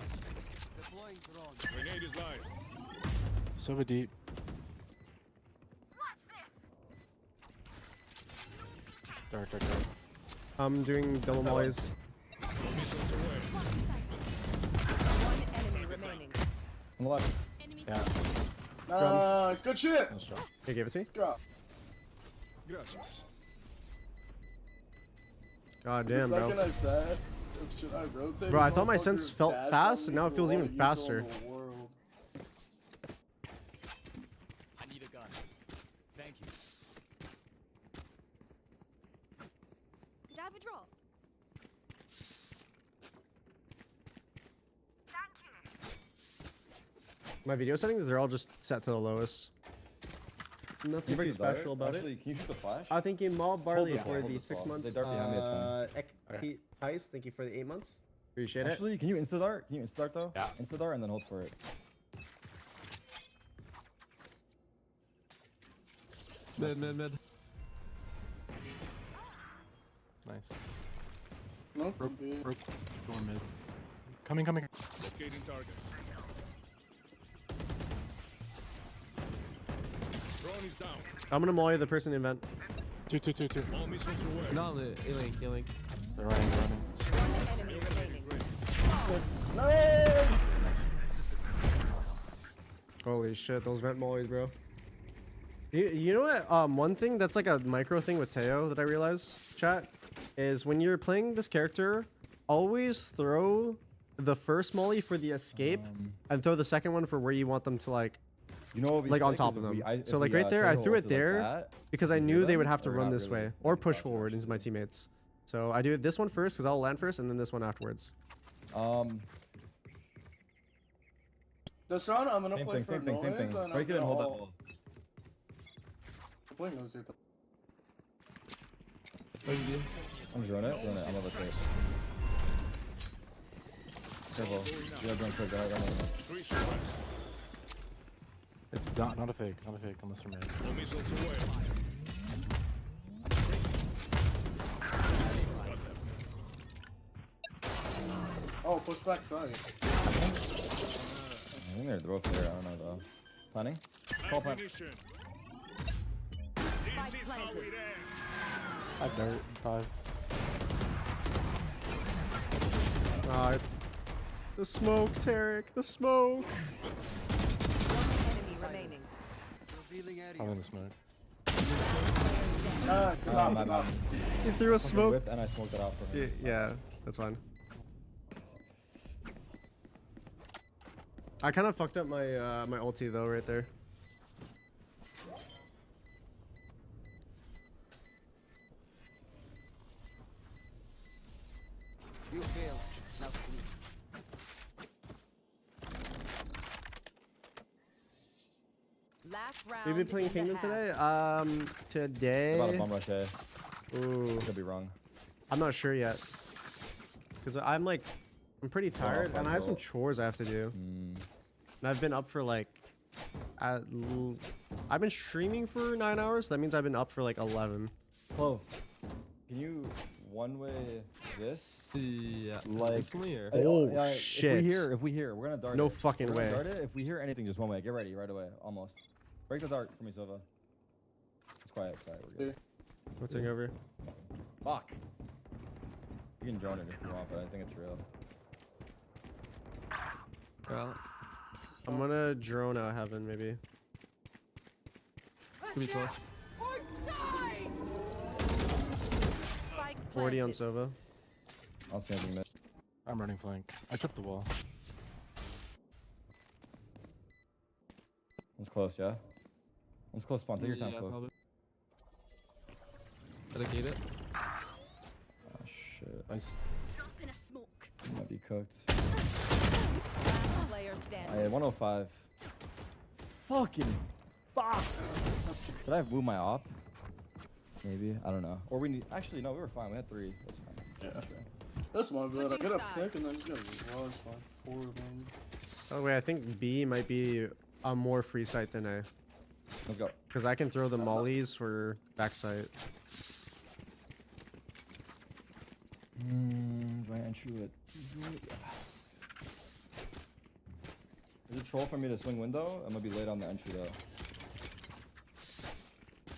is live. Sova deep. Dark. I'm doing double mollies. Missiles away. One enemy remaining. On the left. Yeah. Nice. Good shit. Nice job. Hey, give it to me. Let's go. Gracias. God The damn, bro. second I said, should I rotate? Bro, I thought my Motherfucker sense felt dashed fast, on and me now it to feels the even wall, faster. you told the world. I need a gun. Thank you. Did I have a drop? My video settings, they're all just set to the lowest. Nothing too special about Actually, it. can you shoot the flash? Thank you, Mob Barley, this for wall, hold the this 6 wall. months. They dart behind me, it's fine. Heist, thank you for the 8 months. Appreciate it. Actually, can you insta-dart? Can you insta-dart though? Yeah. Insta-dart and then hold for it. Mid. Nice. No, Broke. B. Going mid. Coming. Locating target. Drone is down. I'm gonna molly the person in vent. Two. All missiles away. No, A-Link. They're running. One enemy remaining. Holy shit, those vent mollies, bro. You know what? One thing that's like a micro thing with Teo that I realized, chat, is when you're playing this character, always throw the first molly for the escape and throw the second one for where you want them to like, you know, like on top of them. So like right there, I threw it there because I knew they would have to run this way or push forward into my teammates. So I do this one first because I'll land first and then this one afterwards. This round, I'm gonna play same for thing. noise, Break it and hold that wall. I'm playing noise here. I'm drawing it. I'm gonna take. Careful. Yeah, don't take that. It's not a fake. Unless from me. All missiles away. Oh, push back side. I think they're both there. I don't know though. Planning? Call plan. This is how it ends. 5 dirt. 5. The smoke, Tarek. The smoke. One enemy remaining. I'm in the smoke. My bad. He threw a smoke. Whipped and I smoked it out for him. Yeah, that's fine. I kind of fucked up my my ulti though right there. You failed. Now sleep. Last round. We've been playing in the Kingdom half. today. Today. About a bomb rush, eh? Ooh. Could be wrong. I'm not sure yet. Cause I'm pretty tired and I have some chores I have to do. And I've been up for like, I've been streaming for 9 hours. So that means I've been up for like 11. Flo, can you one-way this? Yeah. Like, Recently, or? Oh shit! If we hear, we're gonna dart. No it. fucking We're way. gonna dart it. If we hear anything, just one way. Get ready right away. Almost. Break the dart for me, Sova. It's quiet. We're good. What's taking over? Fuck. You can drone it if you want, but I think it's real. Well, I'm gonna drone out heaven maybe. could be close. 40 on Sova. I'll see anything mid. I'm running flank. I tripped the wall. One's close, yeah? One's close spawn. Take your time, Yeah, close. probably. Dedicate it. Oh shit. Nice. Might be cooked. Last player standing. I had 105. Fucking fuck! Did I move my op? Maybe. I don't know. Or we need. Actually, no, we were fine. We had 3. That's fine. Yeah. That's my bad. I get a pick and then just get a rush like 4 of them. Oh wait, I think B might be a more free site than A. Let's go. Because I can throw the mollies for backside. Do I entry it? Is it troll for me to swing window? I'm gonna be late on the entry though.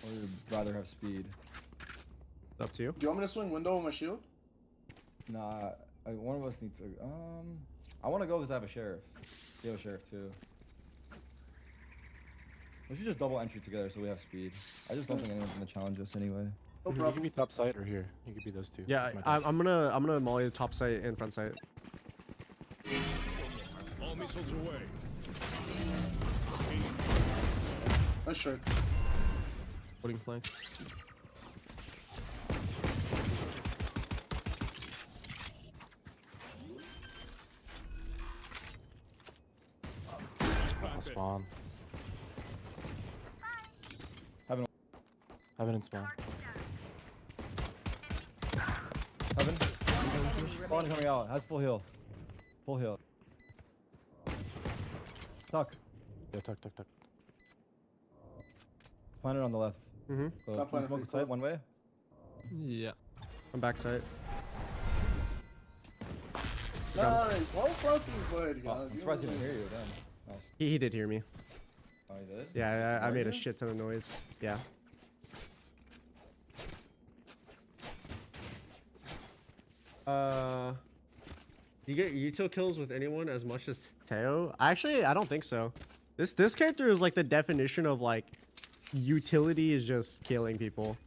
Or would rather have speed. It's up to you. Do you want me to swing window with my shield? Nah, one of us needs to. I want to go because I have a sheriff. You have a sheriff too. We should just double entry together so we have speed. I just don't think anyone's gonna challenge us anyway. No You problem. could be top side or here. You could be those two. Yeah, I'm gonna molly the top site and front site. All missiles away. Nice shirt. Putting flank. I'll spawn. Heaven and spawn. Heaven. Spawn coming out. Has full heal. Full heal. Tuck. Yeah, tuck. It's planted on the left. Mm-hmm. So Top can you planted smoke for the site one way? Yeah. I'm backside. Nice. Well fucking played, Oh, guys. I'm surprised he didn't hear you then. Nice. He did hear me. Oh, he did? Yeah, I made a Smart. shit ton of noise. Yeah. You get util kills with anyone as much as Teo? Actually, I don't think so. This character is like the definition of like utility is just killing people.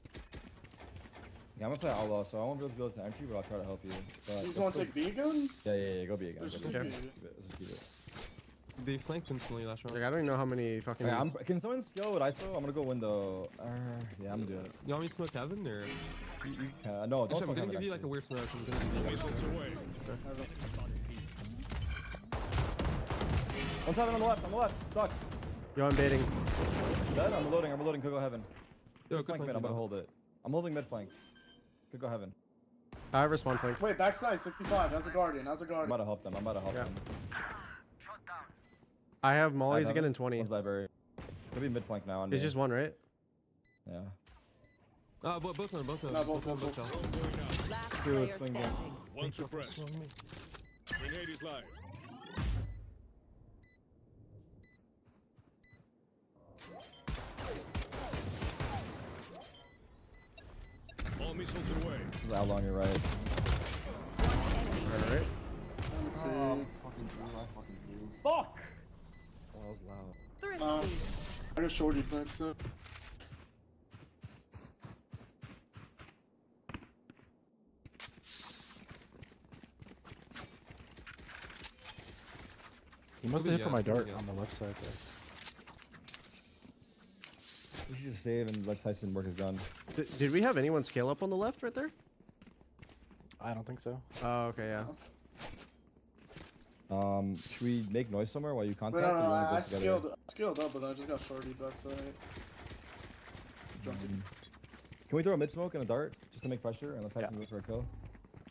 Yeah, I'm gonna play Outlaw, so I won't be able to go to entry, but I'll try to help you. But You just want to take B again? Yeah, go B again. Let's Go just B again. keep it. Let's just keep it. They flanked instantly last round. Like I don't even know how many fucking. Yeah, can someone skill what I saw? I'm gonna go window. Yeah, I'm gonna do it. You want me to smoke heaven or? You can. No, don't Actually, I'm smoke gonna heaven, give you like a actually. weird smoke. I'm gonna give you Missiles away. One side on the left. Stuck. Yo, I'm baiting. Dead? I'm reloading. Could go heaven. Yo, Mid flank mid. I'm gonna hold it. I'm holding mid flank. Could go heaven. I have respawn flank. Wait, backside 65. That's a guardian. I'm about to help them. I have mollies again in 20. One's library. Could be mid flank now. It's just one, right? Yeah. Both of them. No, both. Last Dude, player swing standing. One suppressed. Grenade is live. All missiles away. This is Outlaw on your right. Alright. Fuck! Oh, that was loud. I got short defense, so. He must have hit for my dart on the left side there. We should just save and let Tyson work his gun. Did we have anyone scale up on the left right there? I don't think so. Oh, okay, yeah. Should we make noise somewhere while you contact? No, or you wanna go I together? skilled up, but I just got shorty backside. Can we throw a mid smoke and a dart just to make pressure and let Tyson move for a kill?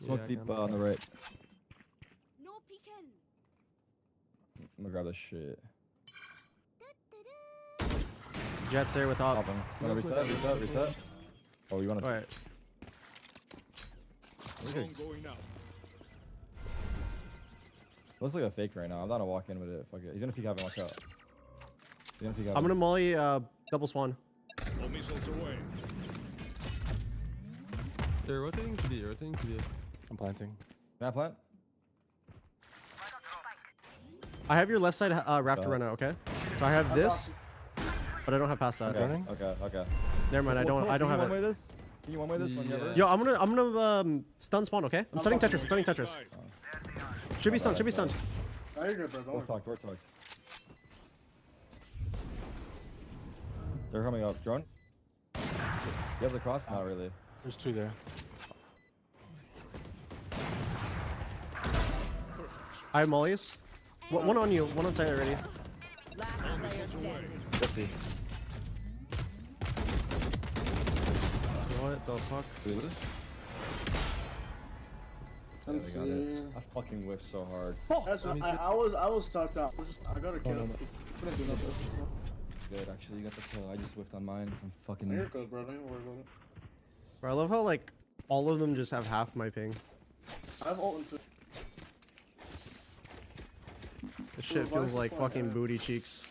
Smoke Yeah, deep on the right. No peeking. I'm gonna grab this shit. Jet's there with op. Wanna reset? Oh, you wanna? Alright. Drone going out. Looks like a fake right now. I'm not gonna walk in with it. Fuck it. He's gonna peek heaven. Watch out. He's gonna peek heaven. I'm gonna molly double swan. All missiles away. They're rotating to B. I'm planting. Can I plant? I have your left side wrapped around it, okay? So I have this, but I don't have past that. Okay. Never mind, I don't have Can you it. this? Can you one-way this when you ever? Yo, I'm gonna stun spawn, okay? I'm stunning Tetris. Should be stunned. No, you're good, bro. Don't worry. We're talked. They're coming up. Drone? You have the cross? Not really. There's two there. I have mollies. One on you, one on site already. Last player standing. 50. What the fuck? Let's Got it. see. I fucking whiffed so hard. That's what, I was tucked out. I got a kill. Couldn't do nothing. Good, actually, you got the kill. I just whiffed on mine. I'm fucking. You're good, bro. Don't worry about it. Bro, I love how like all of them just have half my ping. I have ult into. This shit feels like fucking booty cheeks.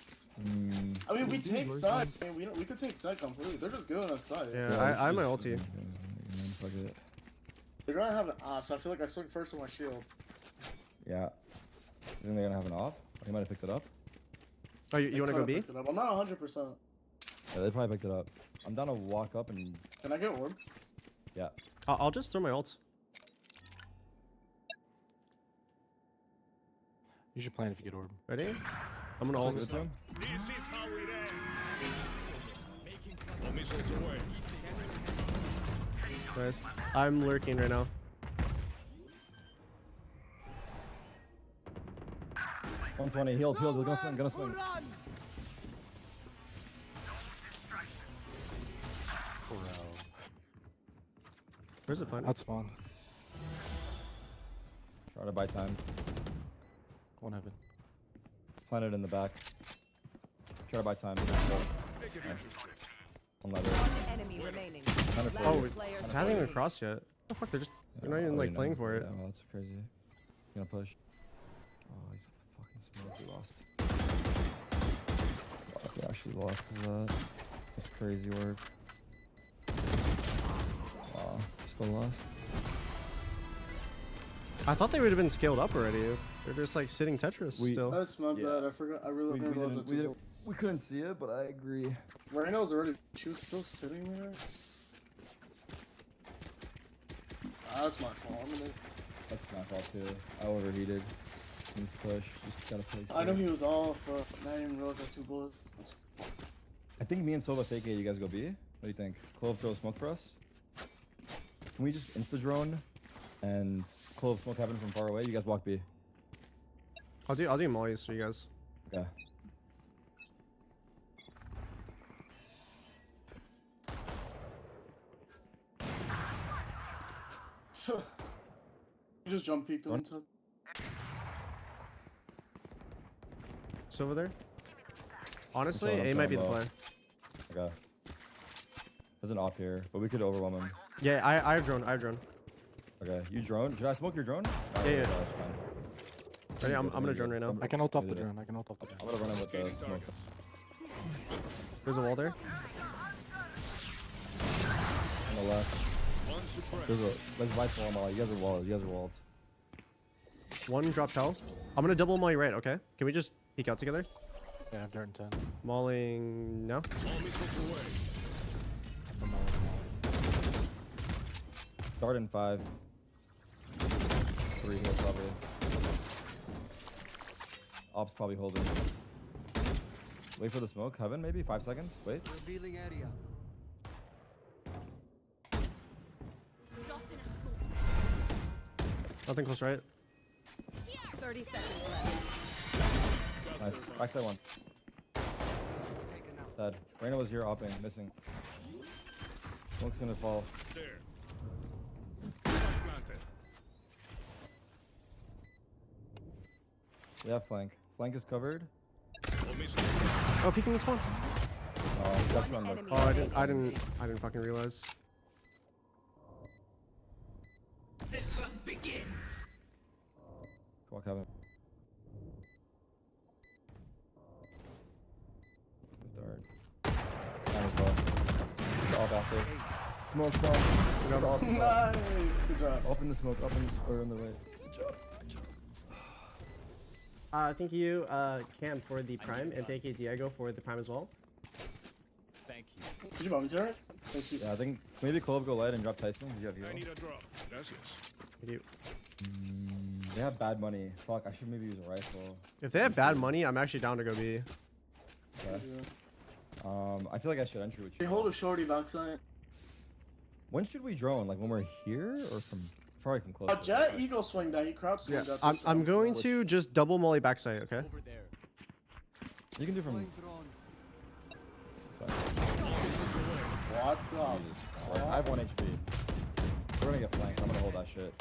I mean, we take side. I mean, we could take side completely. They're just good on side. Yeah, I have my ulti. Fuck it. They're gonna have an op, so I feel like I swing first with my shield. Yeah. You think they're gonna have an op? He might have picked it up. Oh, you wanna go B? I'm not 100%. Yeah, they probably picked it up. I'm down to walk up and. Can I get orb? Yeah. I'll just throw my ult. You should plan if you get orb. Ready? I'm gonna ult. This is how it ends. All missiles away. Nice. I'm lurking right now. $120. Healed. Gonna swing. Where's it planted? Out spawn. Try to buy time. One heaven. It's planted in the back. Try to buy time. One lever. Enemy remaining. Oh, it hasn't even crossed yet. What the fuck? They're not even like playing for it. Yeah, well, that's crazy. Gonna push. Oh, he's fucking smoked. We lost. Fuck, we actually lost that. That's crazy work. Still lost. I thought they would have been scaled up already. They're just like sitting Tetris still. That's my bad. I forgot. I really we couldn't see it, but I agree. Rhino's already. She was still sitting there. That's my fault. That's my fault too. I overheated. He's push. Just gotta place. I know he was off, but I didn't even realize I had 2 bullets. I think me and Silva fake it. You guys go B. What do you think? Clove throw smoke for us. Can we just insta drone and Clove smoke heaven from far away? You guys walk B. I'll do mollies for you guys. Okay. You just jump peeked on top. It's over there. Honestly, A might be the play. Okay. There's an op here, but we could overwhelm him. Yeah, I have drone. Okay, you drone. Should I smoke your drone? Yeah. That's fine. Ready? I'm gonna drone right now. I can ult off the drone. I can ult off the drone. I'm gonna run in with the smoke. There's a wall there. On the left. There's lights wall molly. You guys are walled. One dropped hell. I'm gonna double molly right, okay? Can we just peek out together? Yeah, I have dart in 10. Mauling no? Dart in 5. 3 here probably. Ops probably holding. Wait for the smoke. Heaven maybe? 5 seconds? Wait. Revealing area. Nothing close right. 30 seconds left. Nice. Backside one. Dead. Reyna was here opping, missing. Smoke's gonna fall. Yeah, flank. Flank is covered. Oh, peeking this one. Oh, that's one. Oh, I didn't fucking realize. The hunt begins. Come on, Kevin. Dart. Time as well. The op after. Smoke bomb. Nice. Good job. Open the smoke. Open the or on the right. Good job. Thank you, Cam, for the prime, and thank you, Diego, for the prime as well. Thank you. Did you bomb me, Thank you. Yeah, I think maybe Clove go light and drop Tyson. Did you have I need a drop. That's yes. I do. They have bad money. Fuck, I should maybe use a rifle. If they have bad money, I'm actually down to go B. Okay. I feel like I should entry with you. They hold a shorty backside. When should we drone? Like when we're here or from probably from close? Jet eagle swing that. He crouch swing that. I'm going to just double molly backside, okay? Over there. You can do from. What the? Jesus Christ. I have 1 HP. We're gonna get flanked. I'm gonna hold that shit.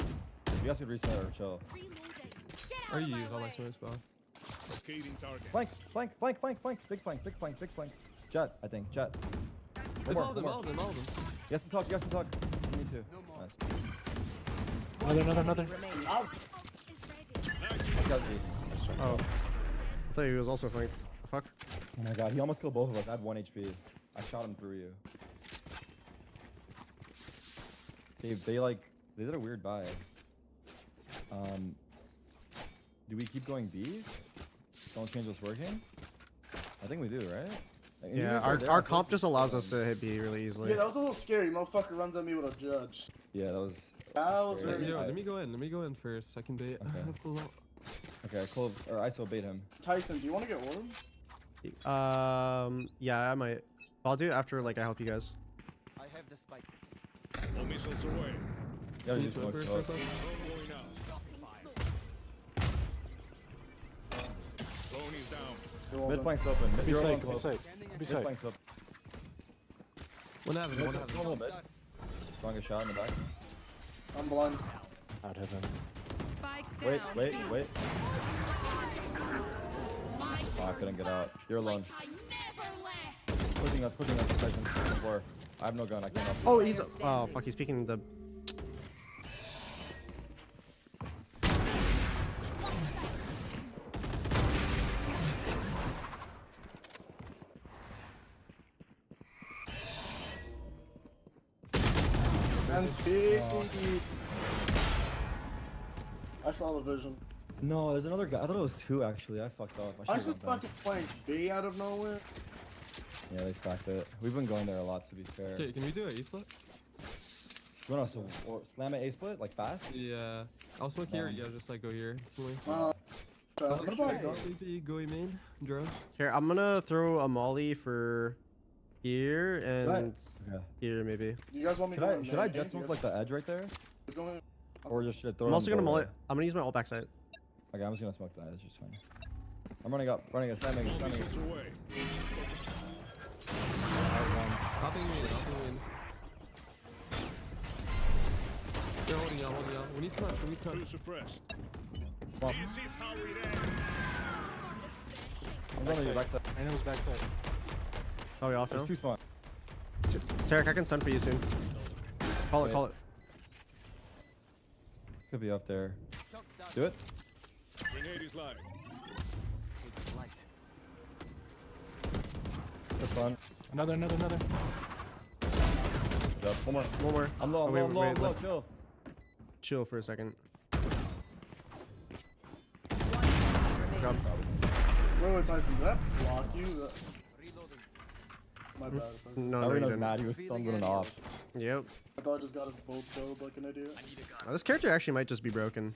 You guys could reset or chill. Or you use all my swing spell. Locating target. Flank. Big flank. Jet, I think. Jet. All of them. You guys can talk. Me too. Nice. Another. Oh. I thought he was also flanked. Fuck. Oh my god, he almost killed both of us. I had 1 HP. I shot him through you. Dave, they did a weird buy. Do we keep going B? Don't change what's working? I think we do, right? Like, Yeah, our comp just allows us to hit B really easily. Yeah, that was a little scary. Motherfucker runs at me with a judge. Yeah, that was very Yo, let me go in first. I can bait. Okay. Okay, Clove or ISO bait him. Tyson, do you want to get orb? Yeah, I might. I'll do it after like I help you guys. I have the spike. All missiles away. Yeah, use smoke. Going out. Zone is down. Mid flank's open. Be You're safe, alone, be Clove. safe. Mid flank's open. One heaven. One little bit. Strongest shot in the back. I'm blind. Out heaven. Wait. Oh, I couldn't get out. You're alone. Pushing us, Tyson. Before. I have no gun, I can't help you. Oh, he's oh fuck, he's peeking the. I saw the vision. No, there's another guy. I thought it was 2 actually. I fucked up. I just fucking playing B out of nowhere. Yeah, they stacked it. We've been going there a lot, to be fair. Okay, can we do an A-split? You want us to slam an A-split, like fast? Yeah. I'll smoke here. Yeah, just like go here. What about go main? Drone? Here, I'm gonna throw a molly for here and here maybe. You guys want me to Should I jet smoke like the edge right there? Or just should I throw I'm also gonna molly? I'm gonna use my ult backside. Okay, I'm just gonna smoke the edge. It's fine. I'm running up, slamming. Hopping in. They're holding y'all. We need to cut. Two suppressed. Come on. This is how we end. I'm running you backside. I know it's backside. Oh, we off now? There's 2 spawn. Tarek, I can stun for you soon. Call it. Could be up there. Do it. Grenade is live. That's fun. Another. Yep. One more. I'm low, wait, let's chill. Chill for a second. Wait, Tyson, did that block you? My bad. No, Everyone you was didn't. mad. He was stunned with an off. Yep. I thought I just got us both killed like an idiot. This character actually might just be broken.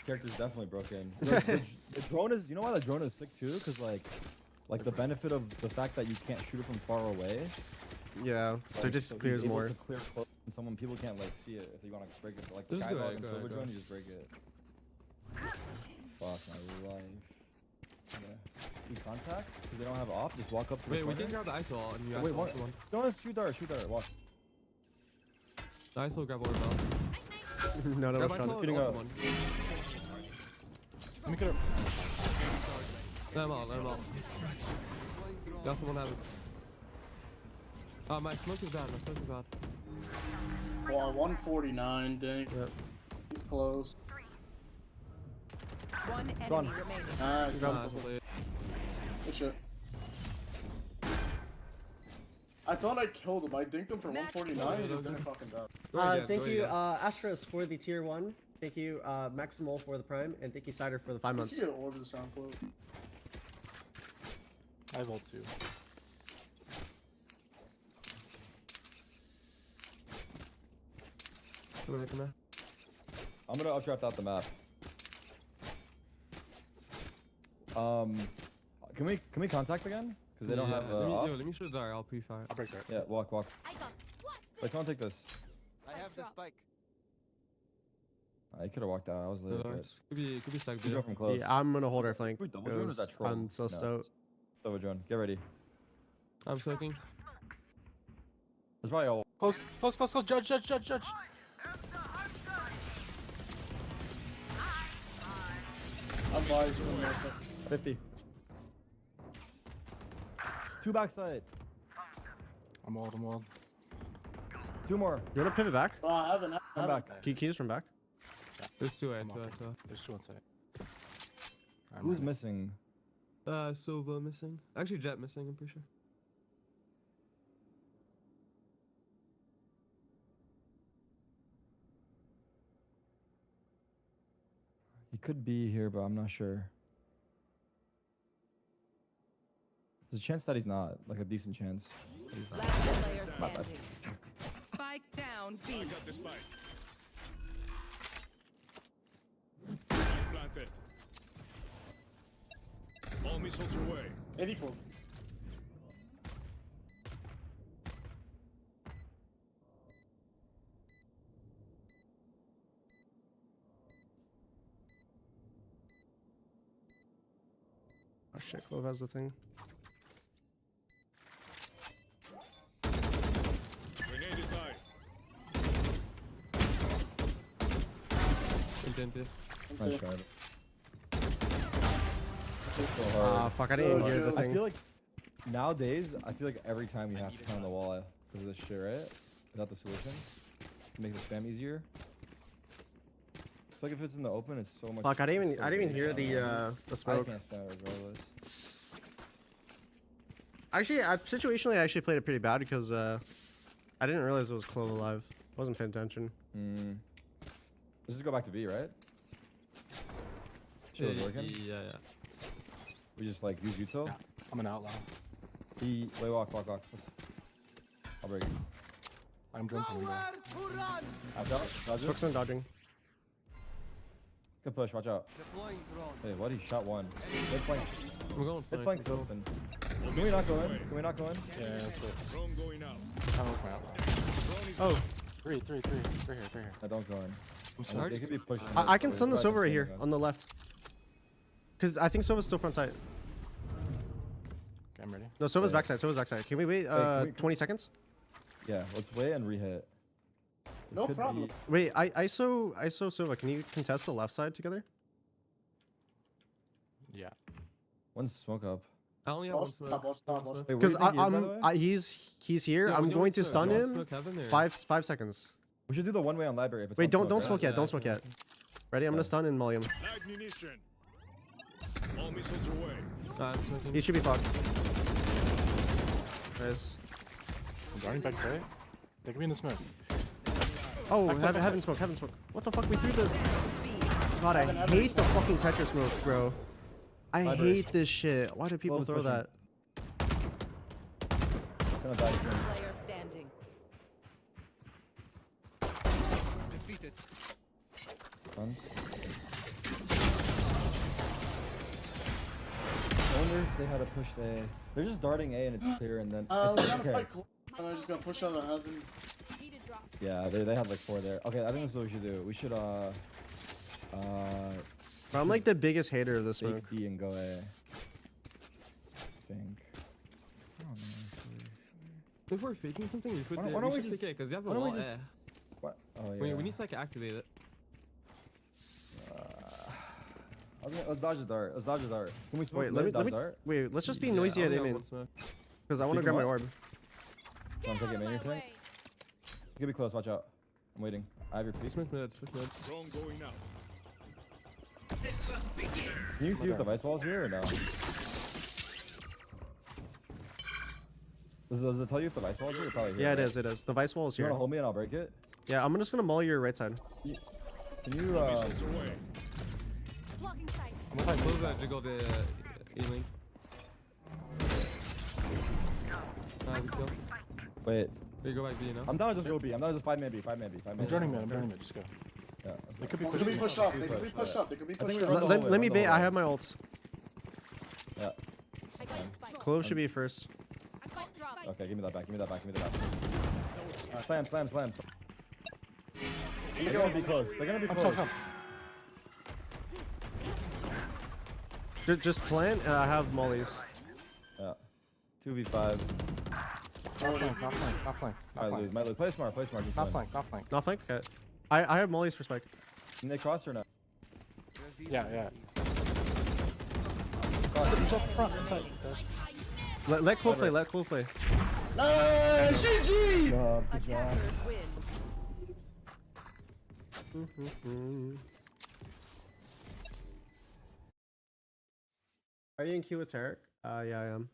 Character's definitely broken. The drone is. You know why the drone is sick too? Because like the benefit of the fact that you can't shoot it from far away. Yeah. So it just clears he's able more. to clear close, and people can't like see it if you want to break it. Like This is good, Skylog and go Silver ahead. Drone, you just break it. Fuck my life. Yeah. Do contact? Because they don't have op. Just walk up to the Wait, we corner. can grab the ISO and you Wait, one. Don't shoot dart. Watch. The ISO grab one now. No, Grab Sean. ISO Getting and up. one. Let me get up. Let him out. Got someone have it. My smoke is bad. Well, 149, dang. Yep. He's close. One Run. enemy remaining. Nice. Good Good shit. I thought I killed him. I dinked him for 149. He just didn't fucking die. Thank you, Astros for the tier 1. Thank you, Maximal for the prime, and thank you, Cider for the 5 months. You get order the sound close. I have ult too. I'm gonna updraft out the map. Can we contact again? Because they don't have. Let me shoot Zara. I'll pre-fire. I'll break that. Yeah, walk. Wait, someone take this. I have the spike. I could have walked out. I was late. Could be side Go video. from close. Yeah, I'm gonna hold our flank. Wait, double drone or is that troll? I'm so No, stoked. Double drone. Get ready. I'm soaking. There's probably all. Close. Judge. I'm biased. 50. 2 backside. I'm ult. 2 more. You wanna pivot back? Oh, I haven't. Come back. Can you just from back? There's 2 A. There's 2 inside. Who's missing? Silva missing. Actually, Jet missing. I'm pretty sure. He could be here, but I'm not sure. There's a chance that he's not. Like a decent chance. Last player Not bad. standing. Spike down B. I got the spike. Planted. All missiles away. 84. Oh shit, Clove has the thing. Grenade is live. Indented. Nice shot. It's so hard. Ah, fuck, I didn't even hear the I thing. feel like nowadays, I feel like every time you have to pound the wall because of this shit, right? Is that the solution? To make the spam easier? I feel like if it's in the open, it's so much. Fuck, I didn't so even hear good. the I smoke. can't spam it regardless. Actually, situationally, I actually played it pretty bad because I didn't realize it was Clove alive. Wasn't paying attention. Let's just go back to B, right? Shit was working. Yeah. We just like use util. Yeah, I'm an outlaw. Wait, walk. I'll break it. I'm jumping. Watch out. Dodges. Hooks and dodging. Good push. Watch out. Deploying drone. Hey, what? He shot one. Mid flank. We're going Mid flank. flank's open. Can we not go in? Can we not go in? Yeah, that's it. Drone going out. I'm with my outlaw. Oh, Three here. I don't go in. I'm sorry. They could be pushing. I can stun the Sova right here on the left. Because I think Sova's still front side. Okay, I'm ready. No, Sova's backside. Can we wait 20 seconds? Yeah, let's wait and rehit. No problem. Wait, ISO Sova, can you contest the left side together? Yeah. One's smoke up. I only have one smoke. Wait, Because where he's here. Yeah, I'm when you going want to smoke, stun you want him. smoke heaven or- 5 seconds. We should do the one way on library. If it's Wait, on don't right? smoke yet. Yeah, Don't smoke yet. Ready? I'm gonna stun and molly him. Light munition. All missiles away. I'm smoking. He should be fucked. Nice. I'm going back side. They can be in the smoke. Oh, Backside, heaven smoke. What the fuck? We threw the. God, I hate the fucking Tetris smoke, bro. I hate this shit. Why do people throw that? Gonna die soon. Player standing. Defeated. Guns. I wonder if they had a push there. They're just darting A and it's clear and then. We're gonna fight close, and I'm just gonna push out of heaven. Yeah, they had like 4 there. Okay, I think this is what we should do. We should Bro, I'm like the biggest hater of this smoke. take B and go A. I think. I don't know. If we're faking something, we should Why don't we fake just- it because you have a why don't we wall. just- Yeah. What? Oh yeah. We need to like activate it. Let's dodge the dart. Can we smoke? Wait, let me dart? wait. Let's just be Yeah, noisy I at only have aiming one smoke. because I want to Speaking grab my what? orb. Want to take it main, you think? You can be close. Watch out. I'm waiting. I have your piece. Switch mid. Drone going out. Can you see if the vice wall's here or no? Does it tell you if the vice wall's here? Or probably here, Yeah, right? it is. The vice wall is You here. wanna hold me and I'll break it? Yeah, I'm just gonna maul your right side. Can you Missiles away. I'm gonna close that jiggle to E-link. Good kill. wait? We go back B now. I'm down to just go B. I'm down to just 5 man B. I'm joining mid. Just go. Yeah. They could be They could be pushed up. They could be push, pushed yeah. up. They could be I think pushed we up. run the whole way, Let me run the bait. whole I way. have my ult. Yeah. Clove should be first. Okay, give me that back. Slam. They're gonna be close. Just plant and I have mollies. Yeah. 2v5. Not flank. Might lose. Play smart. Just Not win. flank. Not flank? Okay. I have mollies for spike. Can they cross or no? Yeah. Cross. Let Clove play. Nice! GG! Good job. Attackers win. Are you in queue with Tarek? Yeah, I am.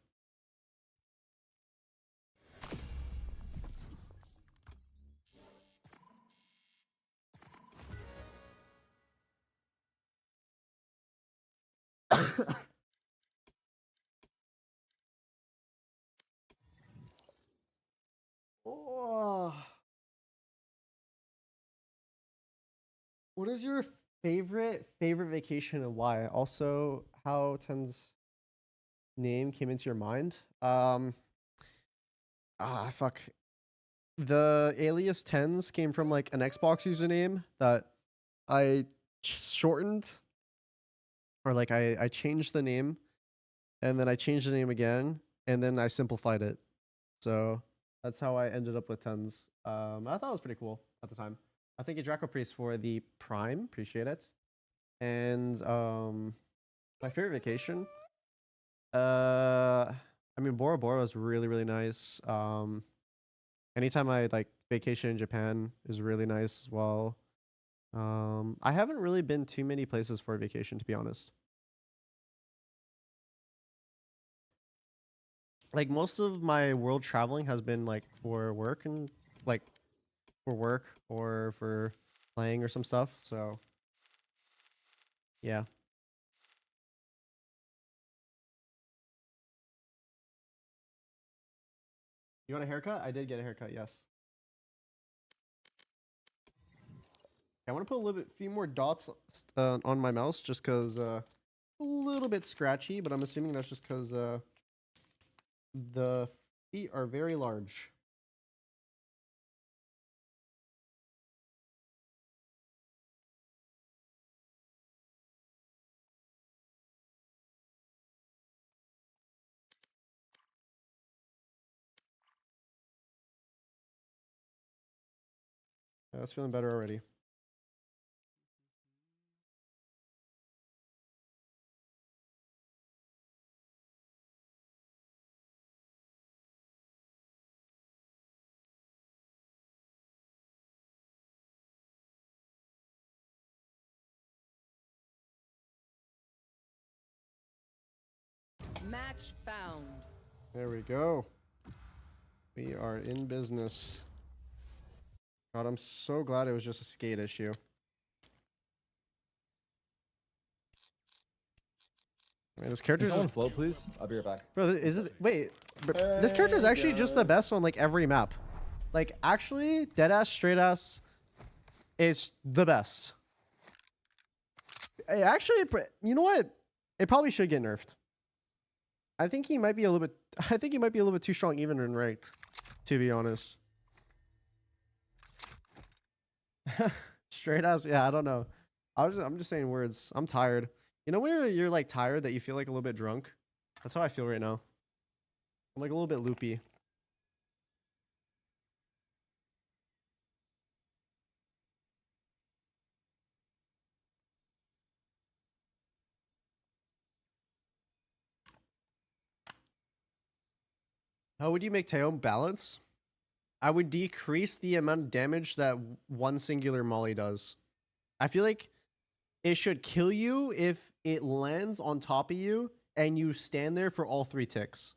Oh. What is your favorite vacation and why? Also, how TenZ's name came into your mind? Fuck. The alias TenZ came from like an Xbox username that I shortened, or like I changed the name, and then I changed the name again, and then I simplified it. So that's how I ended up with TenZ. I thought it was pretty cool at the time. I thank you, Draco Priest, for the Prime. Appreciate it. And my favorite vacation. I mean, Bora Bora was really nice. Anytime I like vacation in Japan is really nice as well. I haven't really been too many places for a vacation, to be honest. Like most of my world traveling has been like for work and like for work or for playing or some stuff. So yeah. You want a haircut? I did get a haircut, yes. I want to put a little bit, few more dots on my mouse just because a little bit scratchy, but I'm assuming that's just because the feet are very large. Yeah, it's feeling better already. Match found. There we go. We are in business. God, I'm so glad it was just a skate issue. Man, this character. Can someone float, please? I'll be right back. Bro, is it? Wait, this character is actually just the best on like every map. Like, actually, deadass, straight ass is the best. Actually, you know what? It probably should get nerfed. I think he might be a little bit. I think he might be a little bit too strong even in ranked, to be honest. Straight ass, yeah. I don't know. I'm just saying words. I'm tired. You know when you're like tired that you feel like a little bit drunk? That's how I feel right now. I'm like a little bit loopy. How would you make Teom balance? I would decrease the amount of damage that one singular molly does. I feel like it should kill you if it lands on top of you and you stand there for all 3 ticks.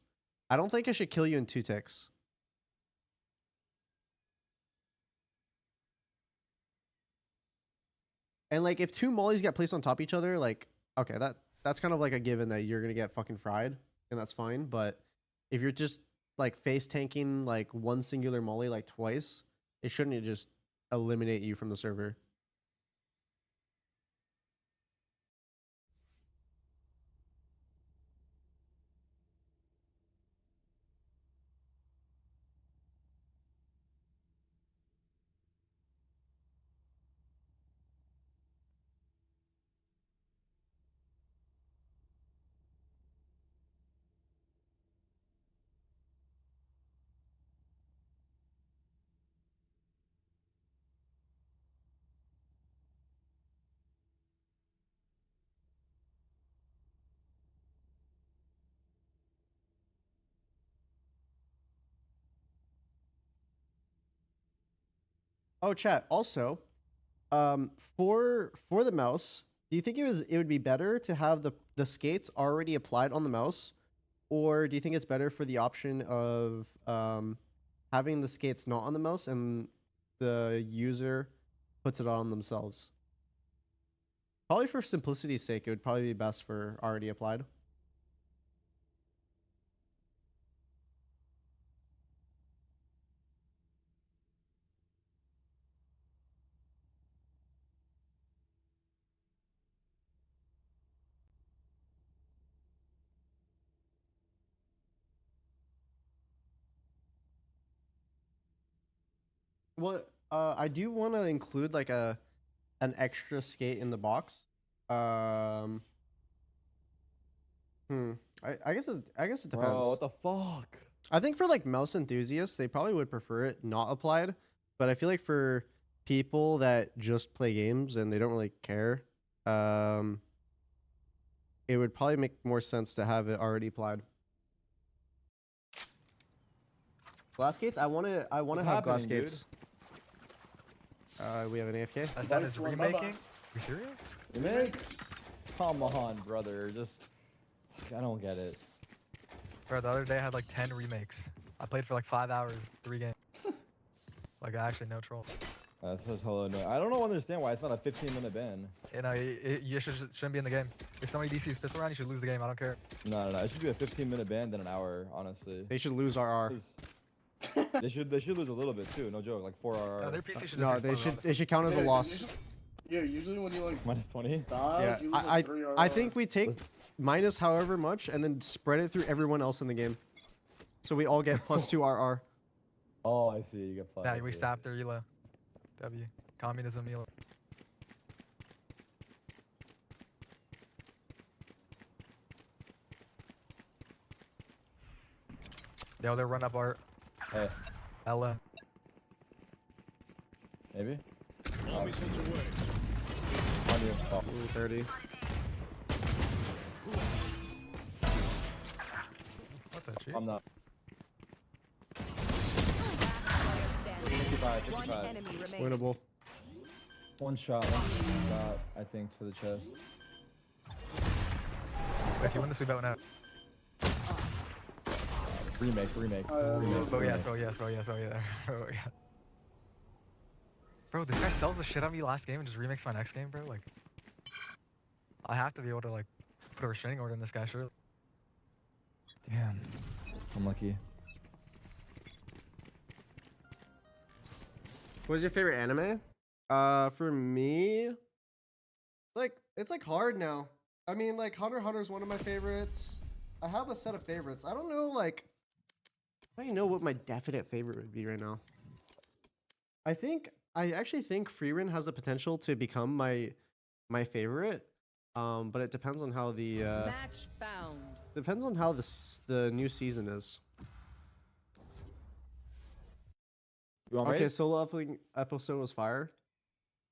I don't think it should kill you in 2 ticks. And like if 2 mollies get placed on top of each other, like, okay, that's kind of like a given that you're gonna get fucking fried, and that's fine. But if you're just like face tanking like one singular molly like twice, it shouldn't just eliminate you from the server. Oh, chat. Also, for the mouse, do you think it would be better to have the skates already applied on the mouse, or do you think it's better for the option of having the skates not on the mouse and the user puts it on themselves? Probably for simplicity's sake, it would probably be best for already applied. Well, I do want to include like an extra skate in the box. I guess it depends. Bro, what the fuck? I think for like mouse enthusiasts, they probably would prefer it not applied. But I feel like for people that just play games and they don't really care, it would probably make more sense to have it already applied. Glass gates? I want to have glass gates. We have an AFK. That is remaking? You serious? Remake? Come on, brother. Just, I don't get it. Bro, the other day I had like 10 remakes. I played for like 5 hours, 3 games. Like actually no troll. That's just hella annoying. I don't understand why it's not a 15-minute ban. You know, you shouldn't be in the game. If somebody DCs pistol round, you should lose the game. I don't care. No. It should be a 15-minute ban than an hour, honestly. They should lose RR. They should lose a little bit too. No joke. Like 4 RR. No, their PC should No, just they should count as a loss. Usually when you like minus 20. Yeah, you lose like 3 RR. I think we take minus however much and then spread it through everyone else in the game, so we all get plus 2 RR. Oh, I see. You get plus. Nah, we stopped their ELO. W. Communism ELO. Yo, they're run up art. Hey. Ella. Maybe. Army sent away. 30. What the shit? I'm not. 1 enemy remaining. Winnable. One shot, I think, to the chest. If you win this, we bet now. Remake. Oh yes, oh yes. Oh yeah. Bro, this guy sells the shit out of me last game and just remakes my next game, bro. Like, I have to be able to like put a restraining order on this guy, surely. Damn. I'm lucky. What's your favorite anime? For me, it's like hard now. I mean, like Hunter x Hunter is one of my favorites. I have a set of favorites. I don't know, like, I don't know what my definite favorite would be right now. I actually think Freerun has the potential to become my favorite. But it depends on how the Match found. depends on how the new season is. You want Okay, raise? solo episode was fire.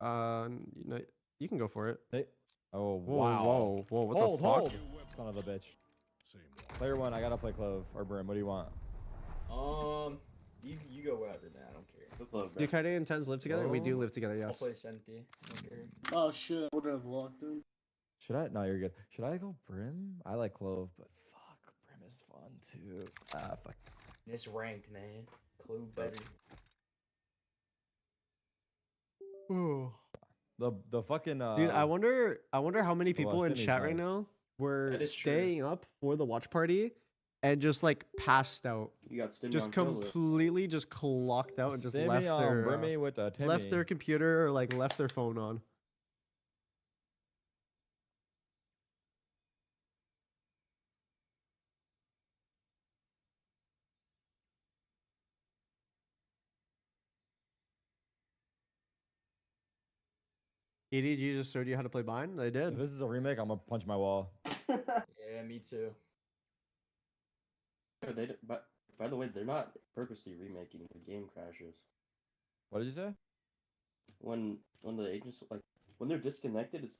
You know, you can go for it. Hey. Oh, Whoa, wow. whoa, what the fuck? Hold. Son of a bitch. Player 1, I gotta play Clove or Brim. What do you want? You go wherever, man. I don't care. Go Clove, bro. Do Kaide and TenZ live together? We do live together, yes. I'll play Senti. I don't care. Oh shit, I would have locked him. Should I? No, you're good. Should I go Brim? I like Clove, but fuck, Brim is fun too. Fuck. It's ranked, man. Clove better. The fucking Dude, I wonder how many people in Stimmy's chat right nice. now were That is true. staying up for the watch party and just like passed out. You got Stimmy Just on kill list. completely just clocked out and just Stimmy left on their Brimmy with a Timmy. left their computer or like left their phone on. EDG just showed you how to play Bind? They If did. this is a remake, I'm gonna punch my wall. Yeah, me too. But by the way, they're not purposely remaking the game crashes. What did you say? When the agents when they're disconnected, it's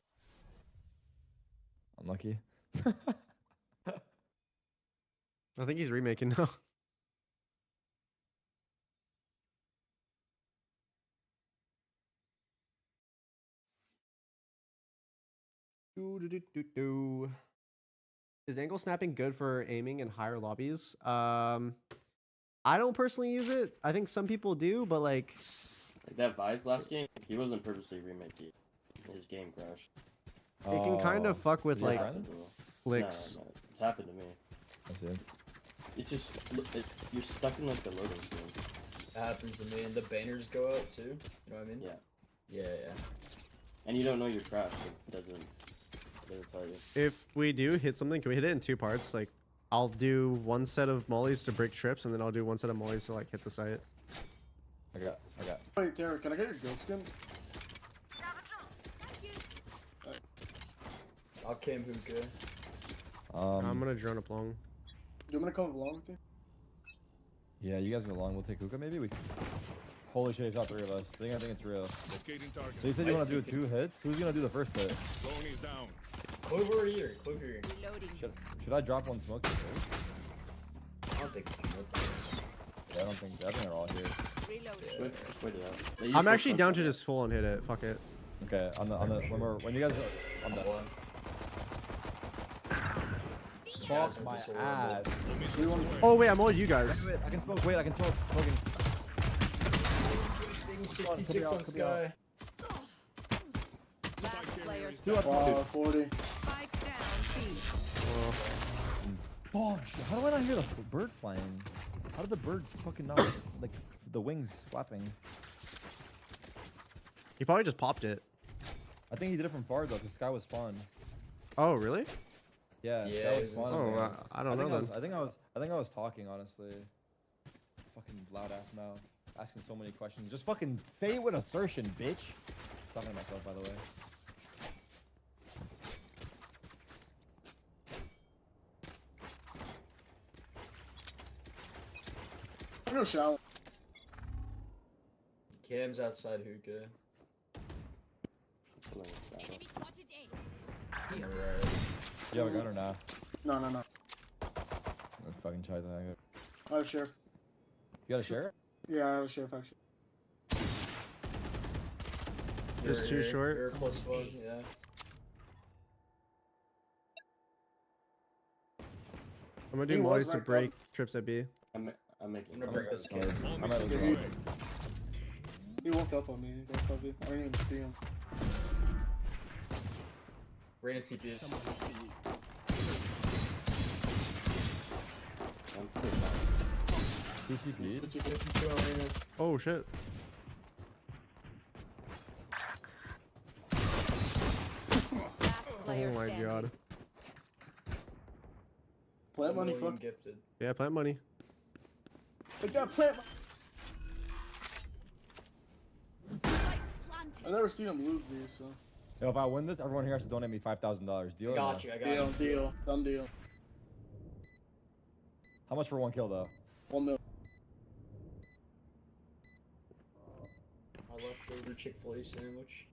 Unlucky. I think he's remaking now. Is angle snapping good for aiming in higher lobbies? I don't personally use it. I think some people do, but like that Vise last game, he wasn't purposely remaking. His game crashed. it can kind of fuck with Is he your like friend? flicks. No, it's happened to me. That's it. It's just you're stuck in like the loading screen. That happens to me, and the banners go out too. You know what I mean? Yeah. Yeah. And you don't know you're crashed. It doesn't tell you. If we do hit something, can we hit it in two parts? Like I'll do one set of mollies to break trips, and then I'll do one set of mollies to like hit the site. I got. Wait, Derek, can I get your ghost skin? I'll cam hookah. I'm gonna drone up long. Do you want me to come along with you? Yeah, you guys go long. We'll take hookah maybe. We can... Holy shit, it's all three of us. I think it's real. Locating target. So you said you want to do 2 hits? Who's gonna do the first hit? Drone is down. Clover here. Clover here. Should I drop one smoke? I don't think. Yeah, I think they're all here. Wait it out. I'm actually down to just full on hit it. Fuck it. Okay, when you guys are on the fuck my ass. Oh wait, I'm all you guys. I can smoke. Wait, I can smoke. Smoking. 66 on Sky. Two up. 40. Oh, how do I not hear the bird flying? How did the bird fucking not like the wings flapping? He probably just popped it. I think he did it from far though, because Sky was spawned. Oh really? Yeah, Yeah, Sky was spawned. Oh, I don't know then. I think I was talking honestly. Fucking loud ass mouth, asking so many questions. Just fucking say it with assertion, bitch. Talking to myself, by the way. No shower. Cam's outside hookah. Yeah, we got her now. No. Let's fucking try the hang I have a sheriff. You got a share? Yeah, I have a sheriff actually. Just too short. You're +1, yeah. I'm gonna do mollies to break trips at B. I'm making. I'm gonna break this game. I'm at the He woke up on me. He woke up. I didn't even see him. Rain and TP. TTP? Oh shit. Oh my god. Plant money, fuck. Gifted. Yeah, plant money. I got plant. I've never seen him lose these, so. Yo, if I win this, everyone here has to donate me $5,000. Deal? I got you. Deal. Done deal. How much for 1 kill though? 1 mil. I left over Chick-fil-A sandwich.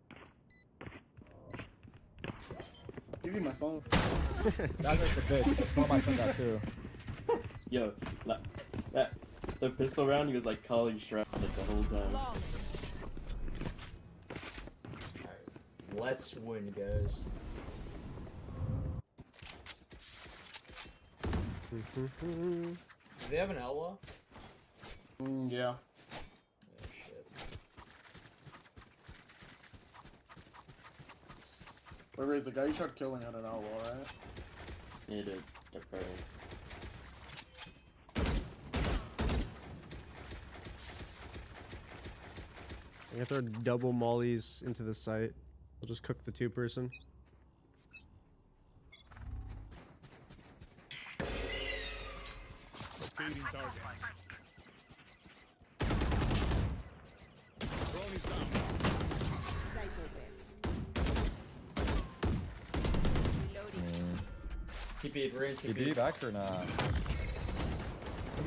Give you my phone. That's like the bitch. Tell my son that too. Yo, that the pistol round, he was like calling shots like the whole time. Let's win, guys. Do they have an outlaw? Yeah. Oh, shit. Whoever is the guy you tried killing at an outlaw, right? Yeah, he did. They're praying. I'm gonna throw double mollies into the site. I'll just cook the 2-person. Locating target. Drone is down. TP, we're in TP. TP back or not?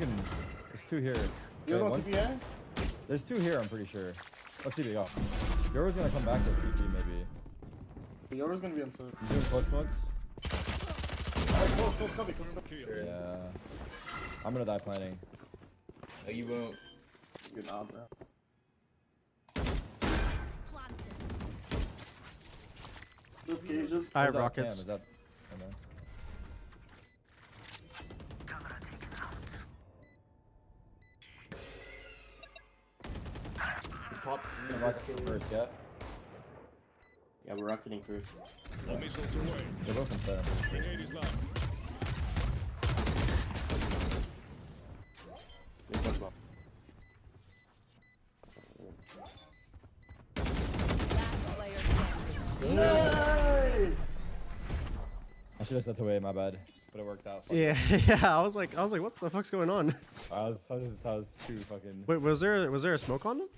There's 2 here. You guys want TP? There's 2 here, I'm pretty sure. Let's TP go. Yours gonna come back to TP maybe. Yours gonna be on side. You doing close smokes? Close, copy. Yeah. I'm gonna die planning. No, you won't. You're not, bro. I have rockets. Is that... Oh, no. Pop. First, yeah? Yeah, we're rocketing first. All missiles away. They're both in there. Grenade is live. Nice! I should have stepped away, my bad. But it worked out. Yeah, yeah. I was like, what the fuck's going on? I was too fucking. Wait, was there a smoke on them?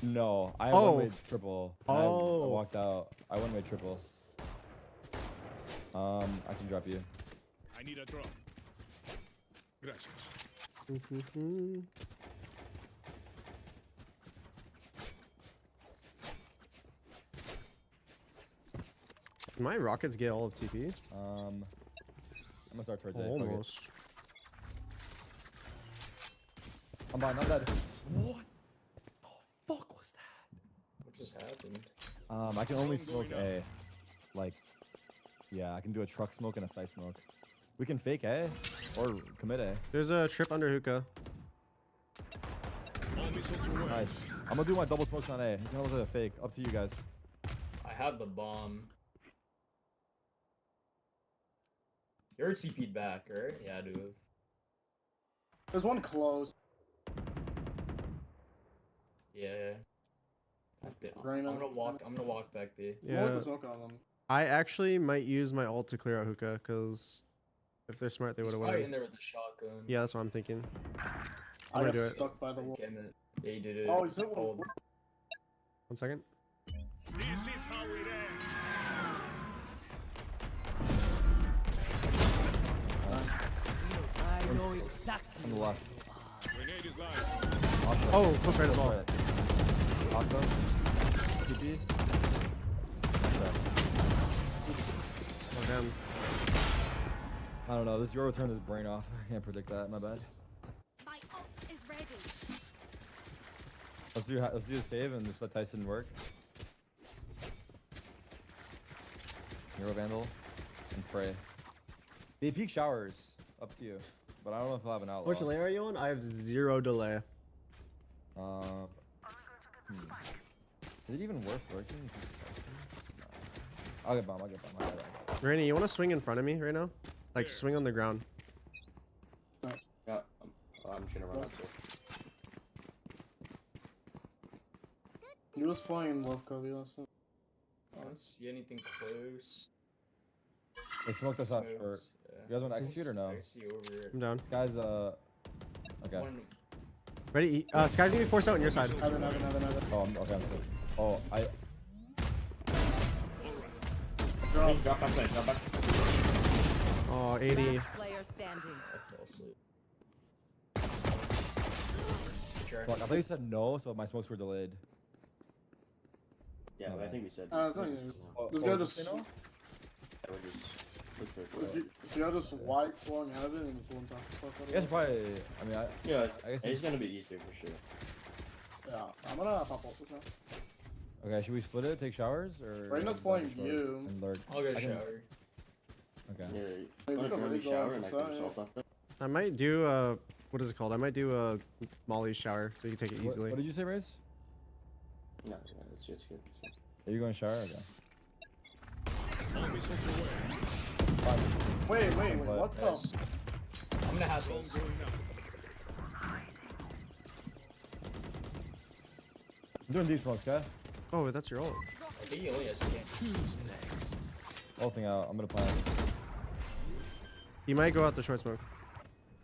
No, I Oh. one-way triple. I walked out. I one-way triple. I can drop you. I need a drop. Gracias. Did my rockets get all of TP? I'm gonna start towards it. Almost. I'm behind. I'm dead. What the fuck was that? What just happened? I can only smoke A. Like, yeah, I can do a truck smoke and a side smoke. We can fake A or commit A. There's a trip under hookah. Nice. I'm gonna do my double smokes on A. He's gonna look like a fake. Up to you guys. I have the bomb. You're TP'd back, right? Yeah, I do. There's one close. Yeah. I'm Right now. gonna walk back B. Yeah. The smoke on them. I actually might use my ult to clear out hookah, because if they're smart, they would He's have probably in won. there with the shotgun. Yeah, that's what I'm thinking. I I'm gonna got do it. stuck by the wall. Damn it. Yeah, you did it. Oh, he's hit one. Hold. 1 second. This is how it ends. I know exactly. On the left. Grenade is live. Oh, close right as well. Aqua. TP. Oh, damn. I don't know. This Euro turned his brain off. I can't predict that. My bad. My ult is ready. Let's do a save and just let Tyson work. Euro Vandal and pray. They peak showers. Up to you. But I don't know if I'll have an outlaw. Which delay are you on? I have 0 delay. Is it even worth working? I'll get bomb. Rainy, you want to swing in front of me right now? Like, swing on the ground. Yeah, I'm just gonna run out too. He was playing Love Covey last night. I don't see anything close. They smoked us out Smokes, short. yeah. You guys want to execute or no? I see over here. I'm down. Guys, okay. Ready? Sky's gonna be forced out on your side. Another. Oh, okay, I'm close. Oh, Drop back. Oh, 80. Player standing. I fell asleep. Fuck, I thought you said no, so my smokes were delayed. Yeah, I think we said. It's not even. This guy just. Yeah, we're just. This guy just white swung out of it and just one time. I guess probably. I mean, Yeah, I guess it's gonna be easier for sure. Yeah, I'm gonna pop up this now. Okay, should we split it? Take showers or? Raina's playing you. And lurk. I'll go I can- shower. Okay. Yeah, Hey, you we got want ready to to shower go and I outside, can yeah. yourself after? I might do a. What is it called? I might do a Molly's shower so you can take it easily. What did you say, Raze? No, it's good. Are you going to shower? Okay. Wait, what the? Nice. I'm gonna have this. I'm doing deep smokes, okay? Oh, that's your ult. I think he only has scan. Who's next? Whole thing out. I'm gonna plant. You might go out the short smoke.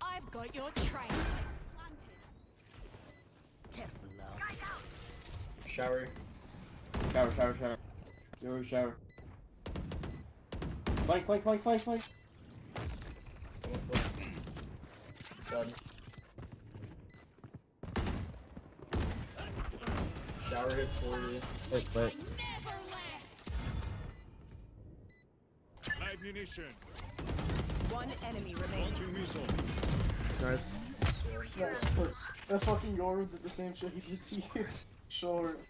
I've got your train. Careful now. Shower. Shower. Flank. Sun. Shower hit for you. Wait. Live munition. One enemy remaining. Launching missile. Nice. Yes, but that fucking Yoru did the same shit he just here. Short.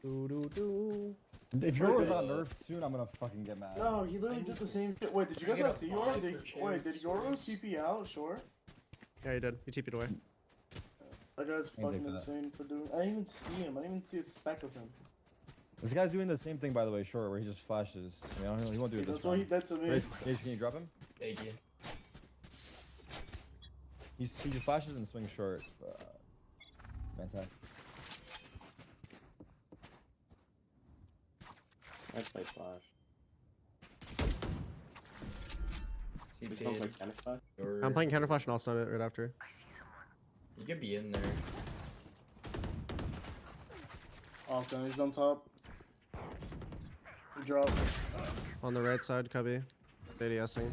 If Yoru's not nerfed soon, I'm gonna fucking get mad. No, he literally did the same shit. Wait, did you guys not see Yoru? Did Yoru TP out short? Yeah, he did. He TP'd away. That guy's I can fucking take that. insane for doing. I didn't even see him. I didn't even see a speck of him. This guy's doing the same thing, by the way, short, where he just flashes. I mean, he won't do it this That's what he time. did to me. Raze, can you drop him? Thank you. He just flashes and swings short. Mantac. I play flash. See, Just don't play Cannon Flash? I'm playing counterflash and I'll stun it right after. You could be in there. Oh, okay, he's on top. He dropped. On the right side, Cubby. ADSing.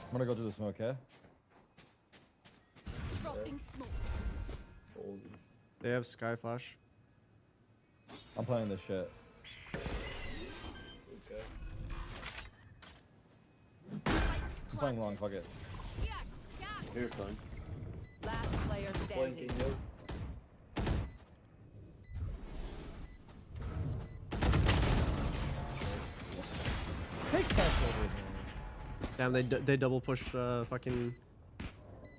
I'm gonna go through the smoke, okay? Dropping smoke. Old. They have sky flash. I'm playing this shit. Okay. I'm playing long, fuck it. You're fine. Last player standing. Flanking, nope. Take that over here. Damn, they double push fucking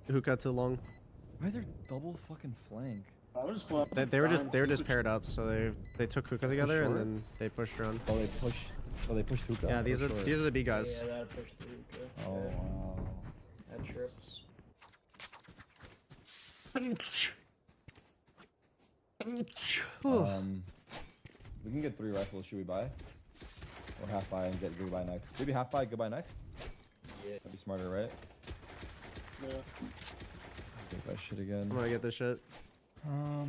hookah to long. Why is there double fucking flank? I was just They were just paired up, so they took hookah together and then they pushed around. Oh, they push. Oh, they pushed hookah. Yeah, these are the B guys. Yeah, that pushed through. Okay. Oh wow. That trips. We can get 3 rifles. Should we buy? Or half buy and get goodbye next? Maybe half buy, goodbye next? Yeah. That'd be smarter, right? Yeah. Take that shit again. I'm gonna get this shit. I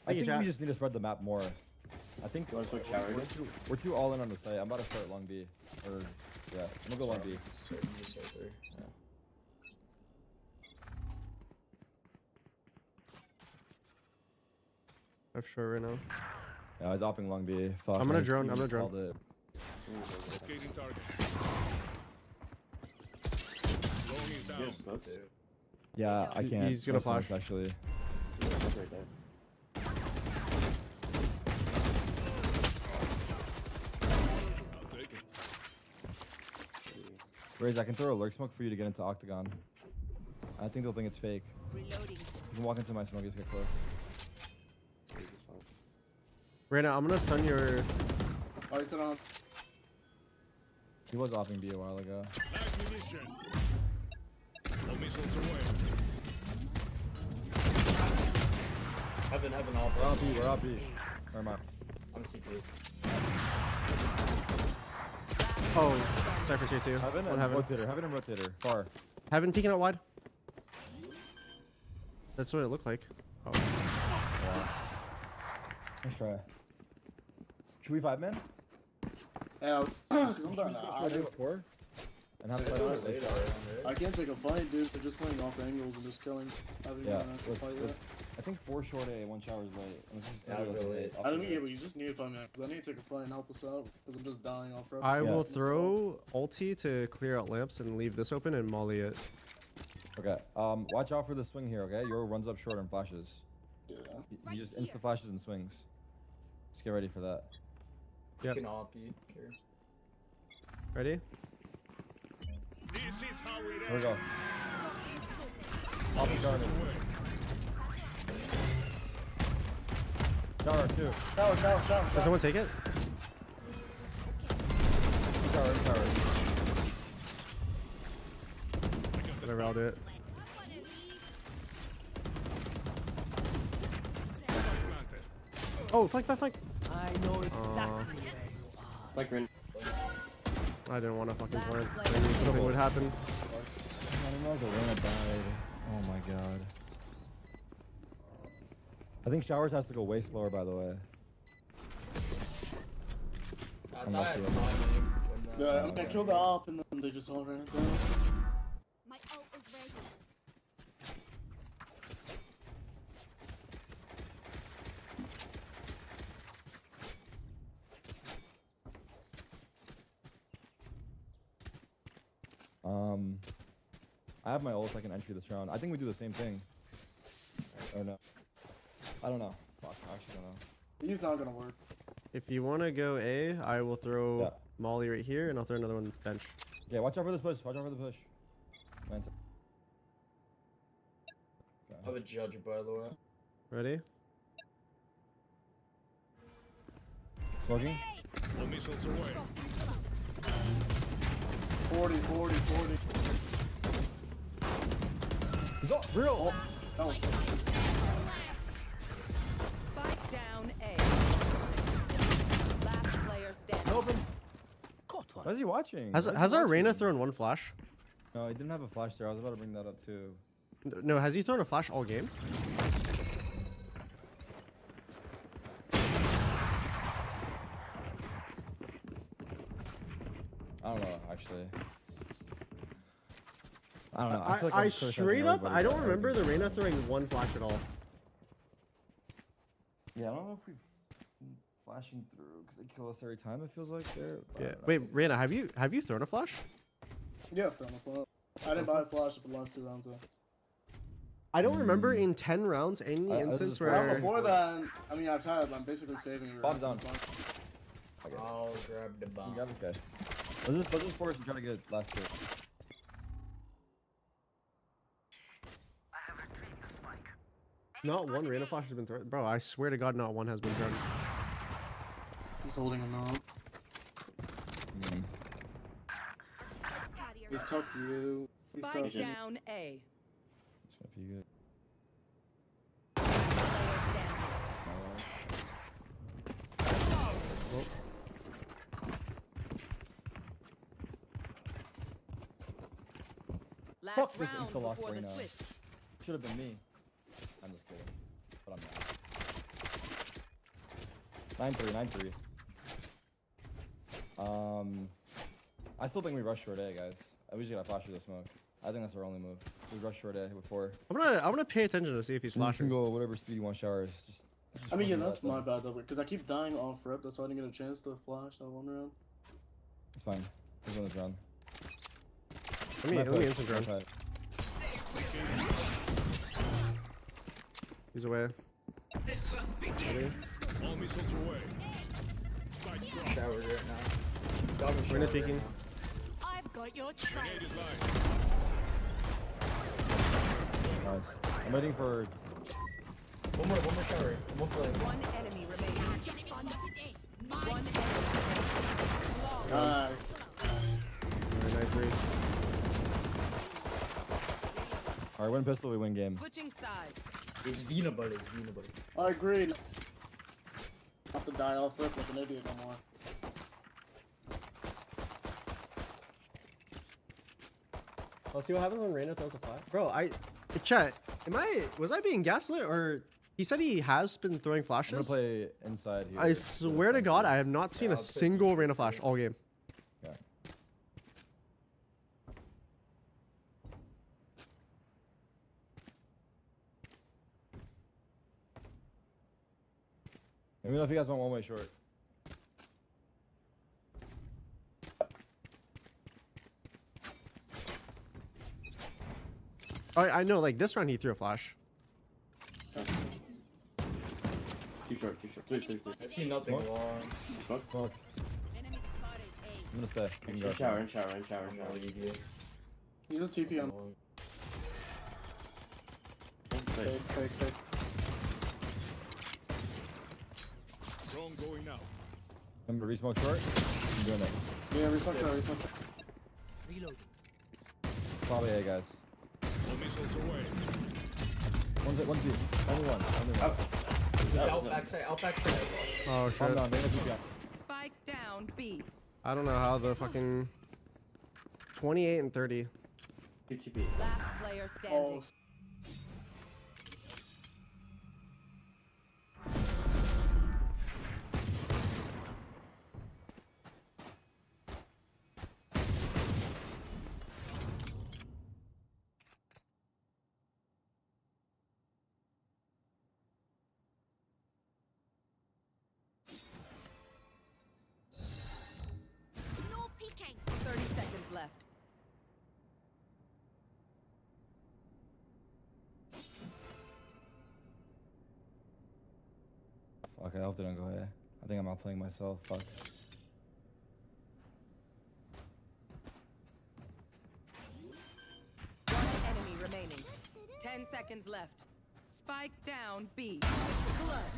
think we just need to spread the map more. I think we're too all in on the site. I'm about to start long B. Or yeah, I'm gonna go long B. Yeah. F short right now. Yeah, I was opping long B. Fuck, I'm gonna drone. I'm gonna drone. Locating target. Long is down. Yes, that's Yeah, I can't. He's gonna flash. Actually. right there. I'll take it. Raze, I can throw a lurk smoke for you to get into Octagon. I think they'll think it's fake. Reloading. You can walk into my smoke, just get close. Reyna, I'm gonna stun your. Oh, he's on. He was offing B a while ago. Live munition. No missiles away. Heaven all. We're up B, we're up B. Where am I? I'm TP. Oh, Cypher's here too. Heaven and rotator. Heaven and rotator. Far. Heaven peeking out wide. That's what it looked like. Oh. Yeah. Nice try. Should we 5-man? Yeah, I'm done now. I do 4. And have a fight on it. I can't take a fight, dude. They're just playing off angles and just killing. Yeah, I think 4 short A, 1 shower's late. Yeah, I'll go late. I don't need, but you just need 5 minutes. I need to take a fight and help us out because I'm just dying off rep. I will throw ulti to clear out lamps and leave this open and molly it. Okay. Watch out for the swing here. Okay, Euro runs up short and flashes. Yeah. He just insta flashes and swings. Just get ready for that. Yep. You can all be here. Ready? This is how it Here we go. Off the garden. Shower 2. Shower. Does someone take it? Shower. Whatever, I'll do it. Oh, flank. I know exactly where you are. Like Rin. I didn't want to fucking plant. I knew something would happen. I didn't know the Reyna died. Oh my god. I think showers has to go way slower, by the way. Yeah, I'm gonna kill the op and then they just all ran down. My ult is ready. I have my ult second entry this round. I think we do the same thing. Or no. I don't know. Fuck, I actually don't know. He's not gonna work. If you want to go A, I will throw Molly right here, and I'll throw another one bench. Yeah, watch out for this push. Watch out for the push. I have a judge, by the way. Ready? Smoking? No missiles away. 40. He's all real. That was Spike down A. Last player standing. Open. What is he watching? Has our Reyna thrown one flash? No, he didn't have a flash there. I was about to bring that up too. No, has he thrown a flash all game? I don't know, actually. I don't know. I, feel like I straight up, I don't remember the Reyna throwing one flash at all. Yeah, I don't know if we've been flashing through because they kill us every time. It feels like they're. Yeah. Wait, Reyna, have you thrown a flash? Yeah, I've thrown a flash. I didn't buy a flash for the last 2 rounds though. I don't remember in 10 rounds any instance where. Before that, I mean, I'm basically saving it. Bomb's on. I'll grab the bomb. You got it, okay. Let's just force and try to get last hit. Not one Reyna flash has been thrown. Bro, I swear to God, not one has been thrown. He's holding him out. He's tucked you. He's Spike tucked you. down A. This might be good. Last Fuck this round insta lock before right the now. switch. Should have been me. I'm just kidding. But I'm not. 9-3, 9-3. I still think we rush short A, guys. We just gotta flash through the smoke. I think that's our only move. We rush short A with 4. I'm gonna pay attention to see if he's You flashing. can go whatever speed you want showers. Just I mean, yeah, that's fucking my let them. bad though, because I keep dying off rip. That's why I didn't get a chance to flash that one round. It's fine. Let's win this round. Let me instant drone. He's away. Ready? All missiles away. Spike drop. Shower right now. Stop and We're in shower peeking. right I've got your trail. Grenade is live. Nice. I'm waiting for. One more shower. One more flame. One enemy remaining. One enemy. Nice. 9-3. Alright, win pistol, we win game. Switching sides. It's Vina buddy. It's Vina buddy. I agree. Have to die off rip like an idiot no more. Let's see what happens when Reyna throws a flash. Bro, chat, was I being gaslit, or he said he has been throwing I'm flashes? gonna play inside here. I swear to God, I have not seen a single Reyna flash all game. Yeah. Let me know if you guys want one way short. I know, like this round he threw a flash. Too short. Three. I see nothing wrong. Smoke. I'm gonna stay. You can go. In shower. He's a TP on. Fake. Drone going out. Remember, re-smoke short? I'm doing it. Yeah, resmoke short. Reload. Probably A, guys. All missiles away. One's it, 1 2. Only one. He's out backside. Oh Calm shit. down, they have TP. Spike down B. I don't know how the fucking 28 and 30. TP. Last player standing. No peeking. 30 seconds left. Okay, I hope they don't go A. I think I'm outplaying myself. Fuck. One enemy remaining. 10 seconds left. Spike down B.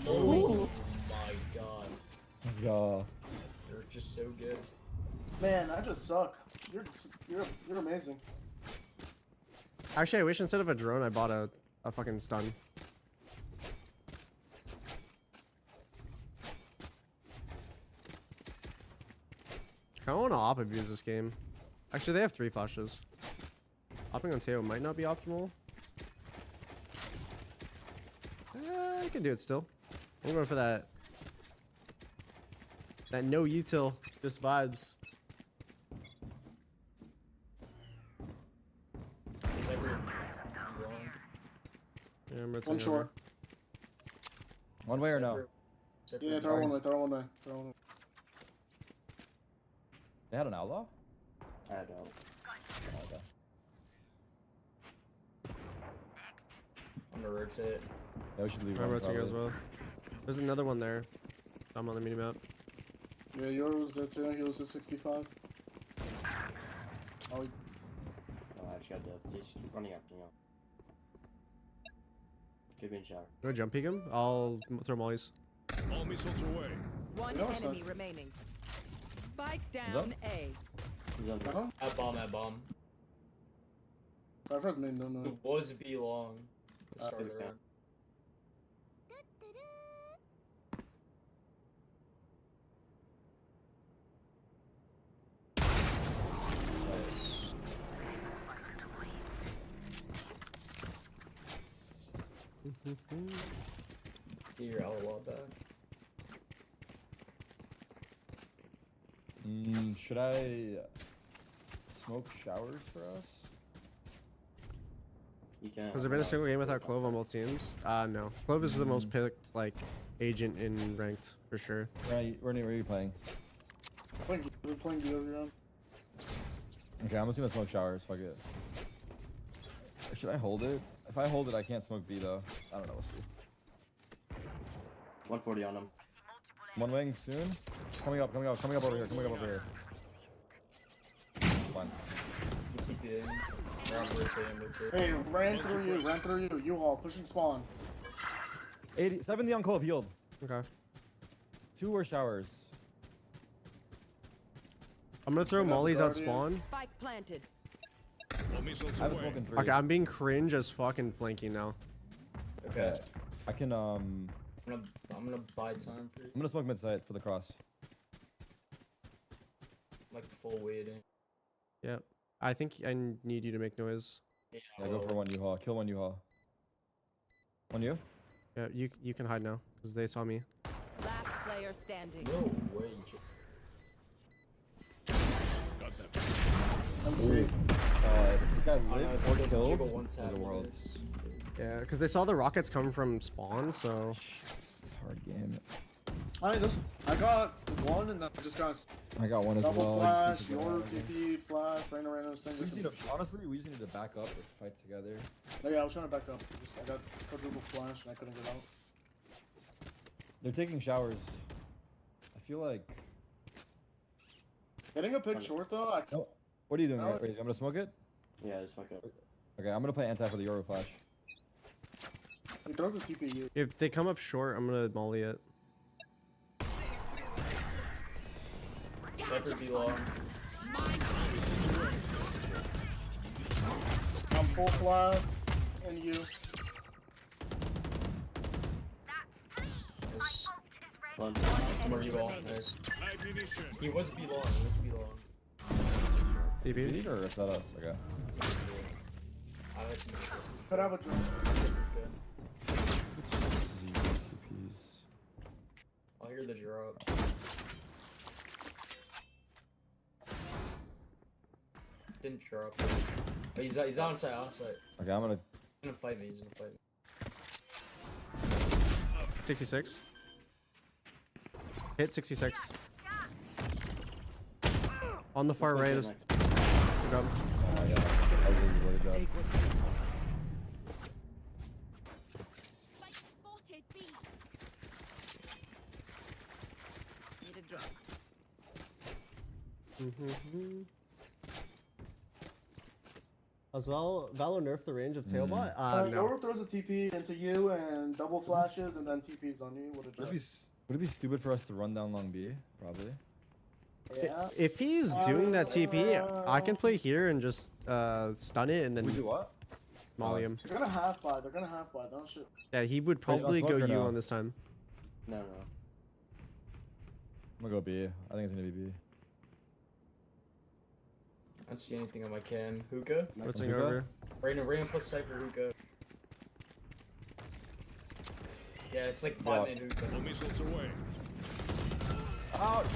Oh my god. Let's go. You're just so good. Man, I just suck. You're amazing. Actually, I wish instead of a drone, I bought a fucking stun. I don't want to op abuse this game. Actually, they have 3 flashes. Opping on Teo might not be optimal. I can do it still. I'm going for that. That no util, just vibes. Separate. Yeah, I'm One rotating short. over. One way or no? Yeah, throw one way. They had an outlaw? I don't. Okay. I'm gonna rotate. Yeah, we should leave I'm one, rotating as probably. well. There's another one there. I'm on the minimap. Yeah, yours was there too. He was at 65. Oh, Oh, I just got the he's running up. Could be in shower. Do I jump peek him? I'll throw mollies. All missiles away. One No, it's enemy not. remaining. Spike down A. At bomb. Our first main, no. It was B long. The start of the round. Nice. Get your LOL back. Should I smoke showers for us? You can. Has there been a single game without Clove on both teams? No. Clove is the most picked like agent in ranked for sure. Where are you playing? We're playing the other round. Okay, I'm just gonna smoke showers. Fuck it. Should I hold it? If I hold it, I can't smoke B though. I don't know. We'll see. 140 on him. One wing soon. Coming up over here. Fine. Hey, ran through you. U-Haul, pushing spawn. 70 on Clove, healed. Okay. 2 were showers. I'm gonna throw mollies at spawn. Spike planted. I have a smoke in 3. Okay, I'm being cringe as fucking flanking now. Okay. I can I'm gonna buy time for you. I'm gonna smoke mid site for the cross. Like full waiting. Yep. I think I need you to make noise. Yeah, go for one U-Haul. Kill one U-Haul. One you? Yeah, you can hide now because they saw me. Last player standing. No way. Got them. Solid. If this guy lived or killed, is a world. Yeah, because they saw the rockets come from spawn, so. It's a hard game. I got one and then I just got. I got one as double well. Flash, your TP, flash, random things. Honestly, we just need to back up or fight together. Oh, yeah, I was trying to back up. I got quadruple flash and I couldn't get out. They're taking showers. I feel like. Getting a pick short though. No. What are you doing, Crazy? I'm gonna smoke it. Yeah, just smoke it. Okay, I'm gonna play anti for the Euro flash. He throws the TPU. If they come up short, I'm gonna molly it. Cypher be long. I'm full flat and you. Nice. One more U-Haul. Nice. He was B long. TP? Or is that us? Okay. Could have a drone. I'll hear the drop. Didn't drop. But he's on site. Okay, I'm gonna. He's gonna fight me. 66. Hit 66. On the far right is. Good job. Oh yeah, that was a really good job. As well, Valor nerfed the range of Tailbot? No. Yoru throws a TP into you and double flashes and then TPs on you. What a Would it be stupid for us to run down long B? Probably. Yeah. If he's doing that TP, I can play here and just stun it and then. We do what? Molly him. They're gonna half buy. Don't shit. Yeah, he would probably go U on this time. No. I'm gonna go B. I think it's gonna be B. I don't see anything on my cam. Hookah? What's over? Rain plus Cypher Hookah. Yeah, it's like 5-man Hookah. All missiles away. Out!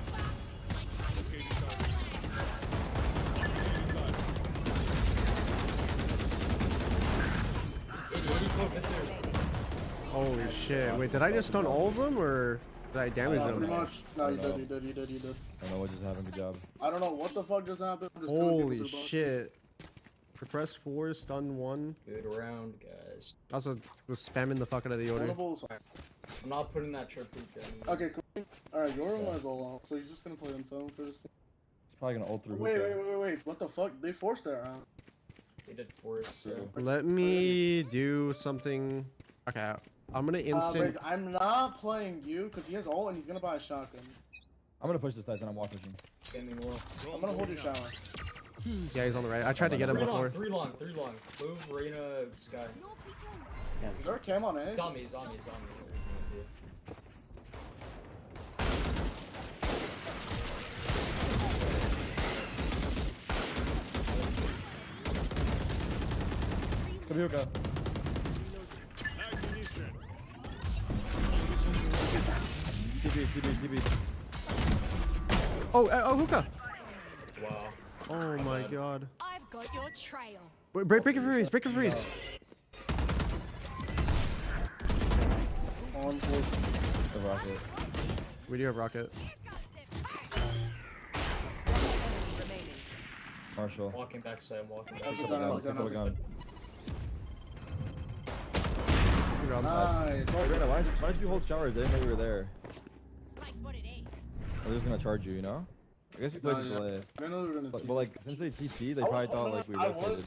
Holy shit. Wait, did I just stun all of them or did I damage them? Pretty much. No, you did. I don't know what just happened. Good job. I don't know what the fuck just happened. Holy shit. Press 4, stun 1. Good round, guys. Also was spamming the fuck out of the order. I'm not putting that trip Hookah in. Okay, cool. Alright, Yoru might as well out. So he's just gonna play himself for this thing. He's probably gonna ult through Wait. Hookah. What the fuck? They forced that round. They did force. Let me do something. Okay, I'm gonna instant. I'm not playing you because he has ult and he's gonna buy a shotgun. I'm gonna push this dice and I'm walk pushing. I'm gonna hold your shower. Yeah, he's on the right. I tried to get him before. Three long. Move, Reyna, Sky. Is there a cam on A? Zombie. Come here, go. TB. Oh, hookah. Wow. Oh my god. I've got your trail. Wait, break it for freeze. On The rocket. We do have rocket. Marshall. Walking back side, walking back Let's side. go gun. Nice. Why did you hold showers? They didn't know you were there. They're just gonna charge you, you know? I guess you played delay. I know they were gonna but like, since they TP, they probably thought like we rotated.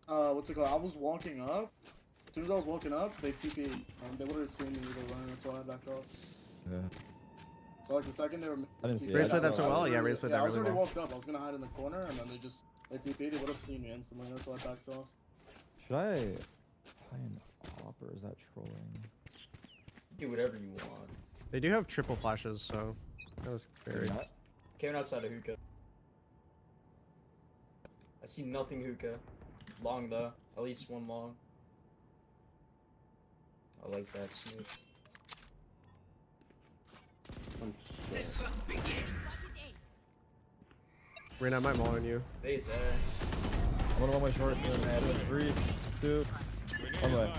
What's it called? I was walking up. As soon as I was walking up, they TP'd. They would have seen me either way, that's why I backed off. Yeah. So like the second they were... I didn't see it. Raze played that so well? Yeah, Raze played that I was really already well. walked up. I was gonna hide in the corner, and then they TP'd. They would have seen me instantly, that's why I backed off. Should I play an op or is that trolling? Do whatever you want. They do have triple flashes, so that was very. Came outside of hookah. I see nothing hookah. Long though. At least one long. I like that smooth. Reyna, I might maul on you. Base I'm gonna one way short for them, man. 3, 2, 1 way.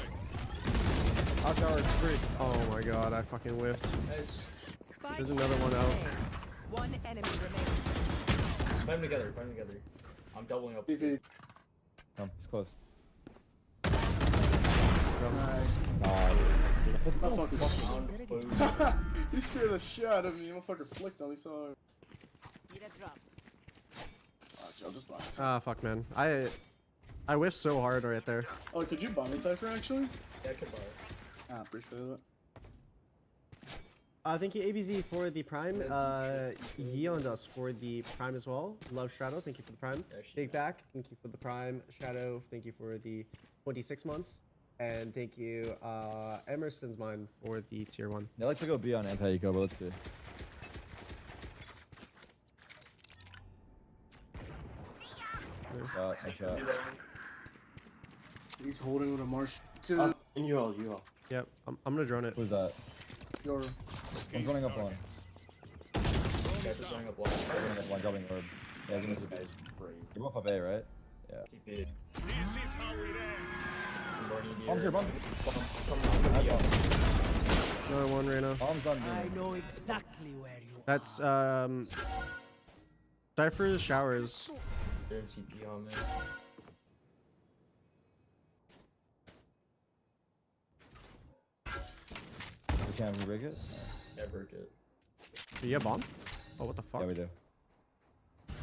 Hot tower, 3. Oh my god, I fucking whiffed. Nice. There's another one out. One enemy remaining. Spam together, I'm doubling up. TP. Come, it's close. Nice. That's not not fucking He scared the shit out of me. Motherfucker flicked on me, sorry. Ah, fuck, man. I whiffed so hard right there. Oh, could you buy me Cypher actually? Yeah, I could buy it. Ah, appreciate it. Thank you, ABZ, for the Prime. Yeoned us for the Prime as well. Love Shadow, thank you for the Prime. Big Back, thank you for the Prime. Shadow, thank you for the 26 months. And thank you, Emerson's Mine, for the Tier 1. Yeah, I like to go B on anti-eco, but let's see. Nice shot. He's holding with a marsh. In you all. Yep, I'm gonna drone it. Who's that? Your. I'm running up one. Cypher's running up one. Dropping orb. Yeah, he's gonna TP. You're both up A, right? Yeah. TP. This is how it ends. Bombs here, bombs. Another one, Reyna. Bombs on me. I know exactly where you That's, Cypher's showers. They're in CP on me. We can't re-break it? Nice. Yeah, break it. Do you have bomb? Oh, what the fuck? Yeah, we do. I'm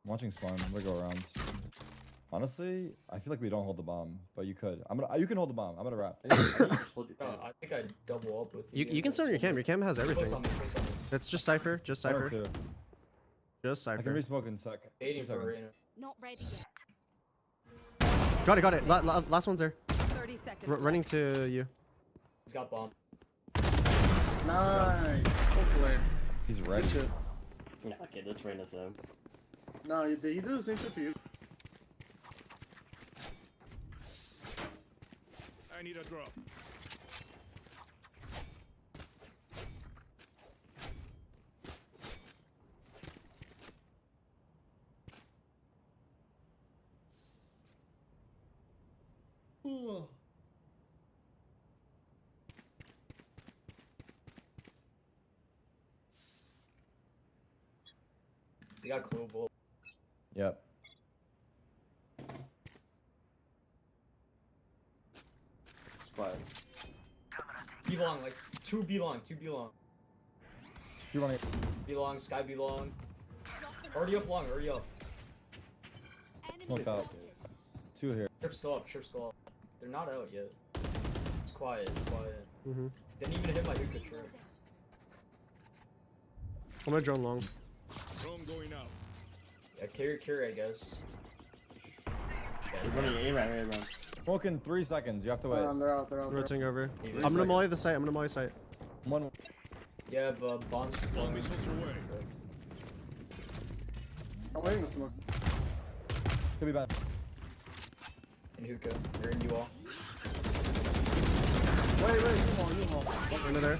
watching spawn. I'm gonna go around. Honestly, I feel like we don't hold the bomb, but you could. You can hold the bomb. I'm gonna wrap. I think I double up with you. You can start on your cam. Your cam has everything. Close on me. That's just Cypher. Just Cypher. Just I can Cypher. re-smoke in a sec. 80 2 for seconds. Reyna. Not ready yet. Got it. Last one's there. 30 seconds. Running to you. He's got bomb. Nice. Hopefully. He's ready. Yeah, okay, this Reyna's him. No, he did the same shit to you. I need a drop. He got clueable. Yep. Spot. B long, like 2 B long. 2 running. B long, Sky B long. Already up long, already up. Smoke out. 2 here. Trip's still up. They're not out yet. It's quiet. Mm-hmm. Didn't even hit my hookah trip. I'm gonna drone long. Drone going out. Yeah, carry, I guess. He's running A round. Smoke in 3 seconds. You have to wait. They're out. Rotating over. Even I'm gonna seconds. molly the site. I'm gonna molly site. One. Yeah, but bombs. Bomb missiles away. I'm waiting to smoke. Could be bad. In hookah. Or in you all. Wait, you hold. Into there.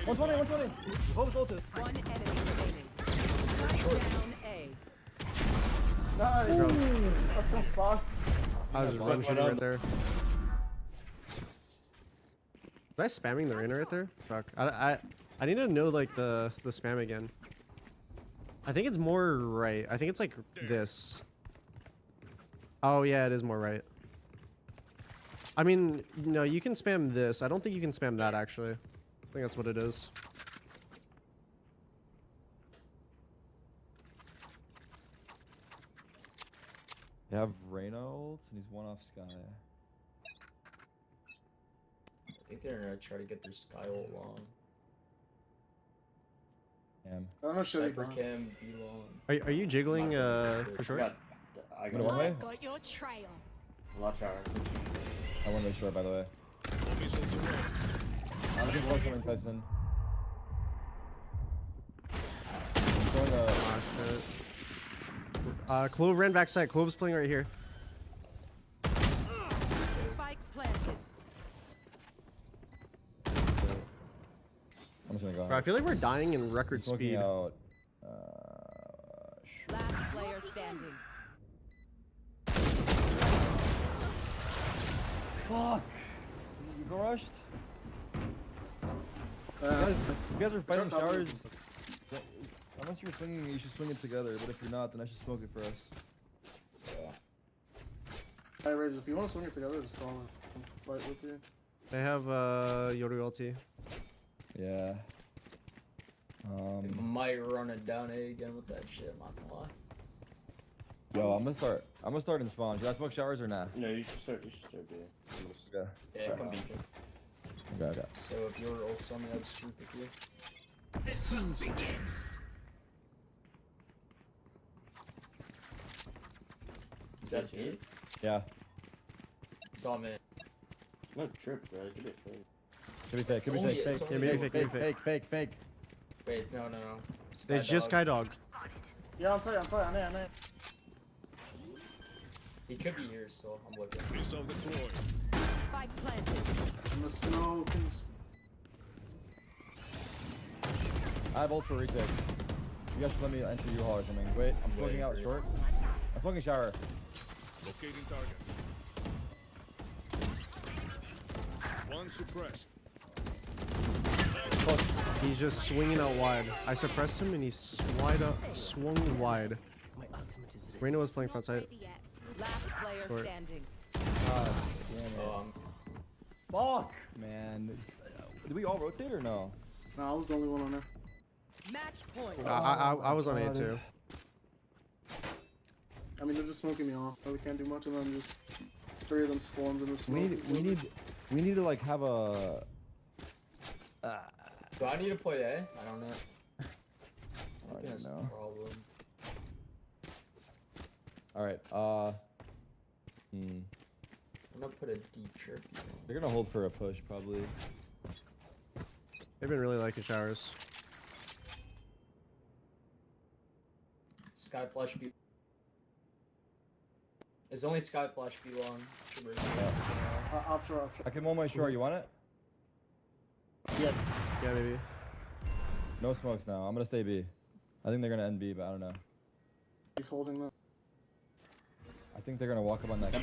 120. Hold ulted. One enemy remaining. Down A. Nice. What the fuck? I was just run shooting right there. Was I spamming the Reyna right there? Fuck. I need to know like the spam again. I think it's more right. I think it's like this. Oh yeah, it is more right. I mean, no, you can spam this. I don't think you can spam that actually. I think that's what it is. They have Reyna ult, and he's one off Sky. I think they're gonna try to get their sky ult long. Damn. I don't know shit. Cyber cam be long. Are you jiggling for sure? I Go one way? Got your trail. Watch out. I want to make sure, by the way. Bomb missiles away. I think we're something Tyson. Going Clove ran back side. Clove's playing right here. Spike planted. I'm just gonna go. Bro, I feel like we're dying in record speed. Out. Last player standing. Fuck! You go rushed? You guys are fighting showers. Unless you're swinging, you should swing it together. But if you're not, then I should smoke it for us. Hey, Raze, if you want to swing it together, just call and fight with you. They have Yoru ulti. Yeah. They might run it down A again with that shit, I'm not gonna lie. Yo, I'm gonna start in spawn. Should I smoke showers or not? No, you should start B. Yeah, come beacon. Okay. So if your ult's on me, I'll just group with you. The hunt begins. Is that it? Yeah. Saw me. No trips, bro. Give it fake. Could be fake. Could be Only- fake. it's Fake. only Fake. Wait, no. It's just Skydog. Yeah, I'm sorry. On it. He could be here, so I'm looking. Missile deployed. Spike planted. I'm gonna smoke. I have ult for retake. You guys should let me enter U-Haul or something. Wait, I'm smoking out short. I'm smoking shower. Locating target. One suppressed. He's just swinging out wide. I suppressed him and he swung wide. Reyna was playing front side. Last player Short. standing. God damn it. Fuck, man. Did we all rotate or no? No, I was the only one on there. Match point. I was on A too. I mean, they're just smoking me off. We can't do much of them. Just 3 of them swarms in the smoke. We need to like have a. Do I need to play A? I don't know. I think that's know. the problem. Alright, I'm gonna put a D chirp. They're gonna hold for a push, probably. They've been really liking showers. Sky Flash B. It's only Sky Flash B long. Offshore. I can one way short. You want it? Yeah. Yeah, maybe. No smokes now. I'm gonna stay B. I think they're gonna end B, but I don't know. He's holding them. I think they're gonna walk up on that.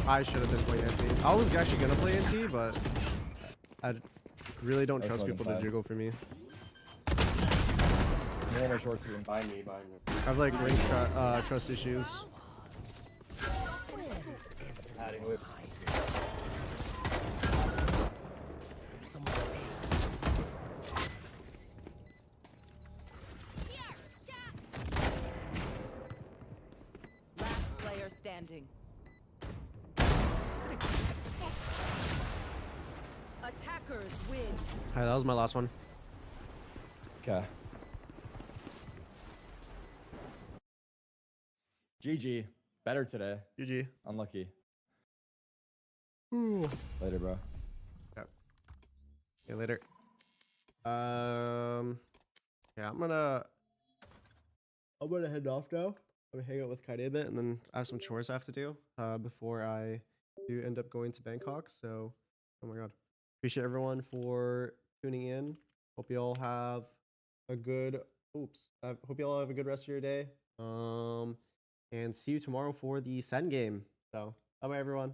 I should have been playing NT. I was actually gonna play NT, but I really don't trust people to jiggle for me. One way short soon. Buy me. I have like ring trust issues. Last player standing. Attackers win. Alright, that was my last one. Okay. GG. Better today. GG. Unlucky. Ooh. Later, bro. Yeah. See you later. Yeah, I'm gonna head off now. I'm gonna hang out with Kaide a bit, and then I have some chores I have to do before I do end up going to Bangkok. So, oh my god, appreciate everyone for tuning in. Hope you all have a good. I hope you all have a good rest of your day. And see you tomorrow for the Sen game. So, bye bye everyone.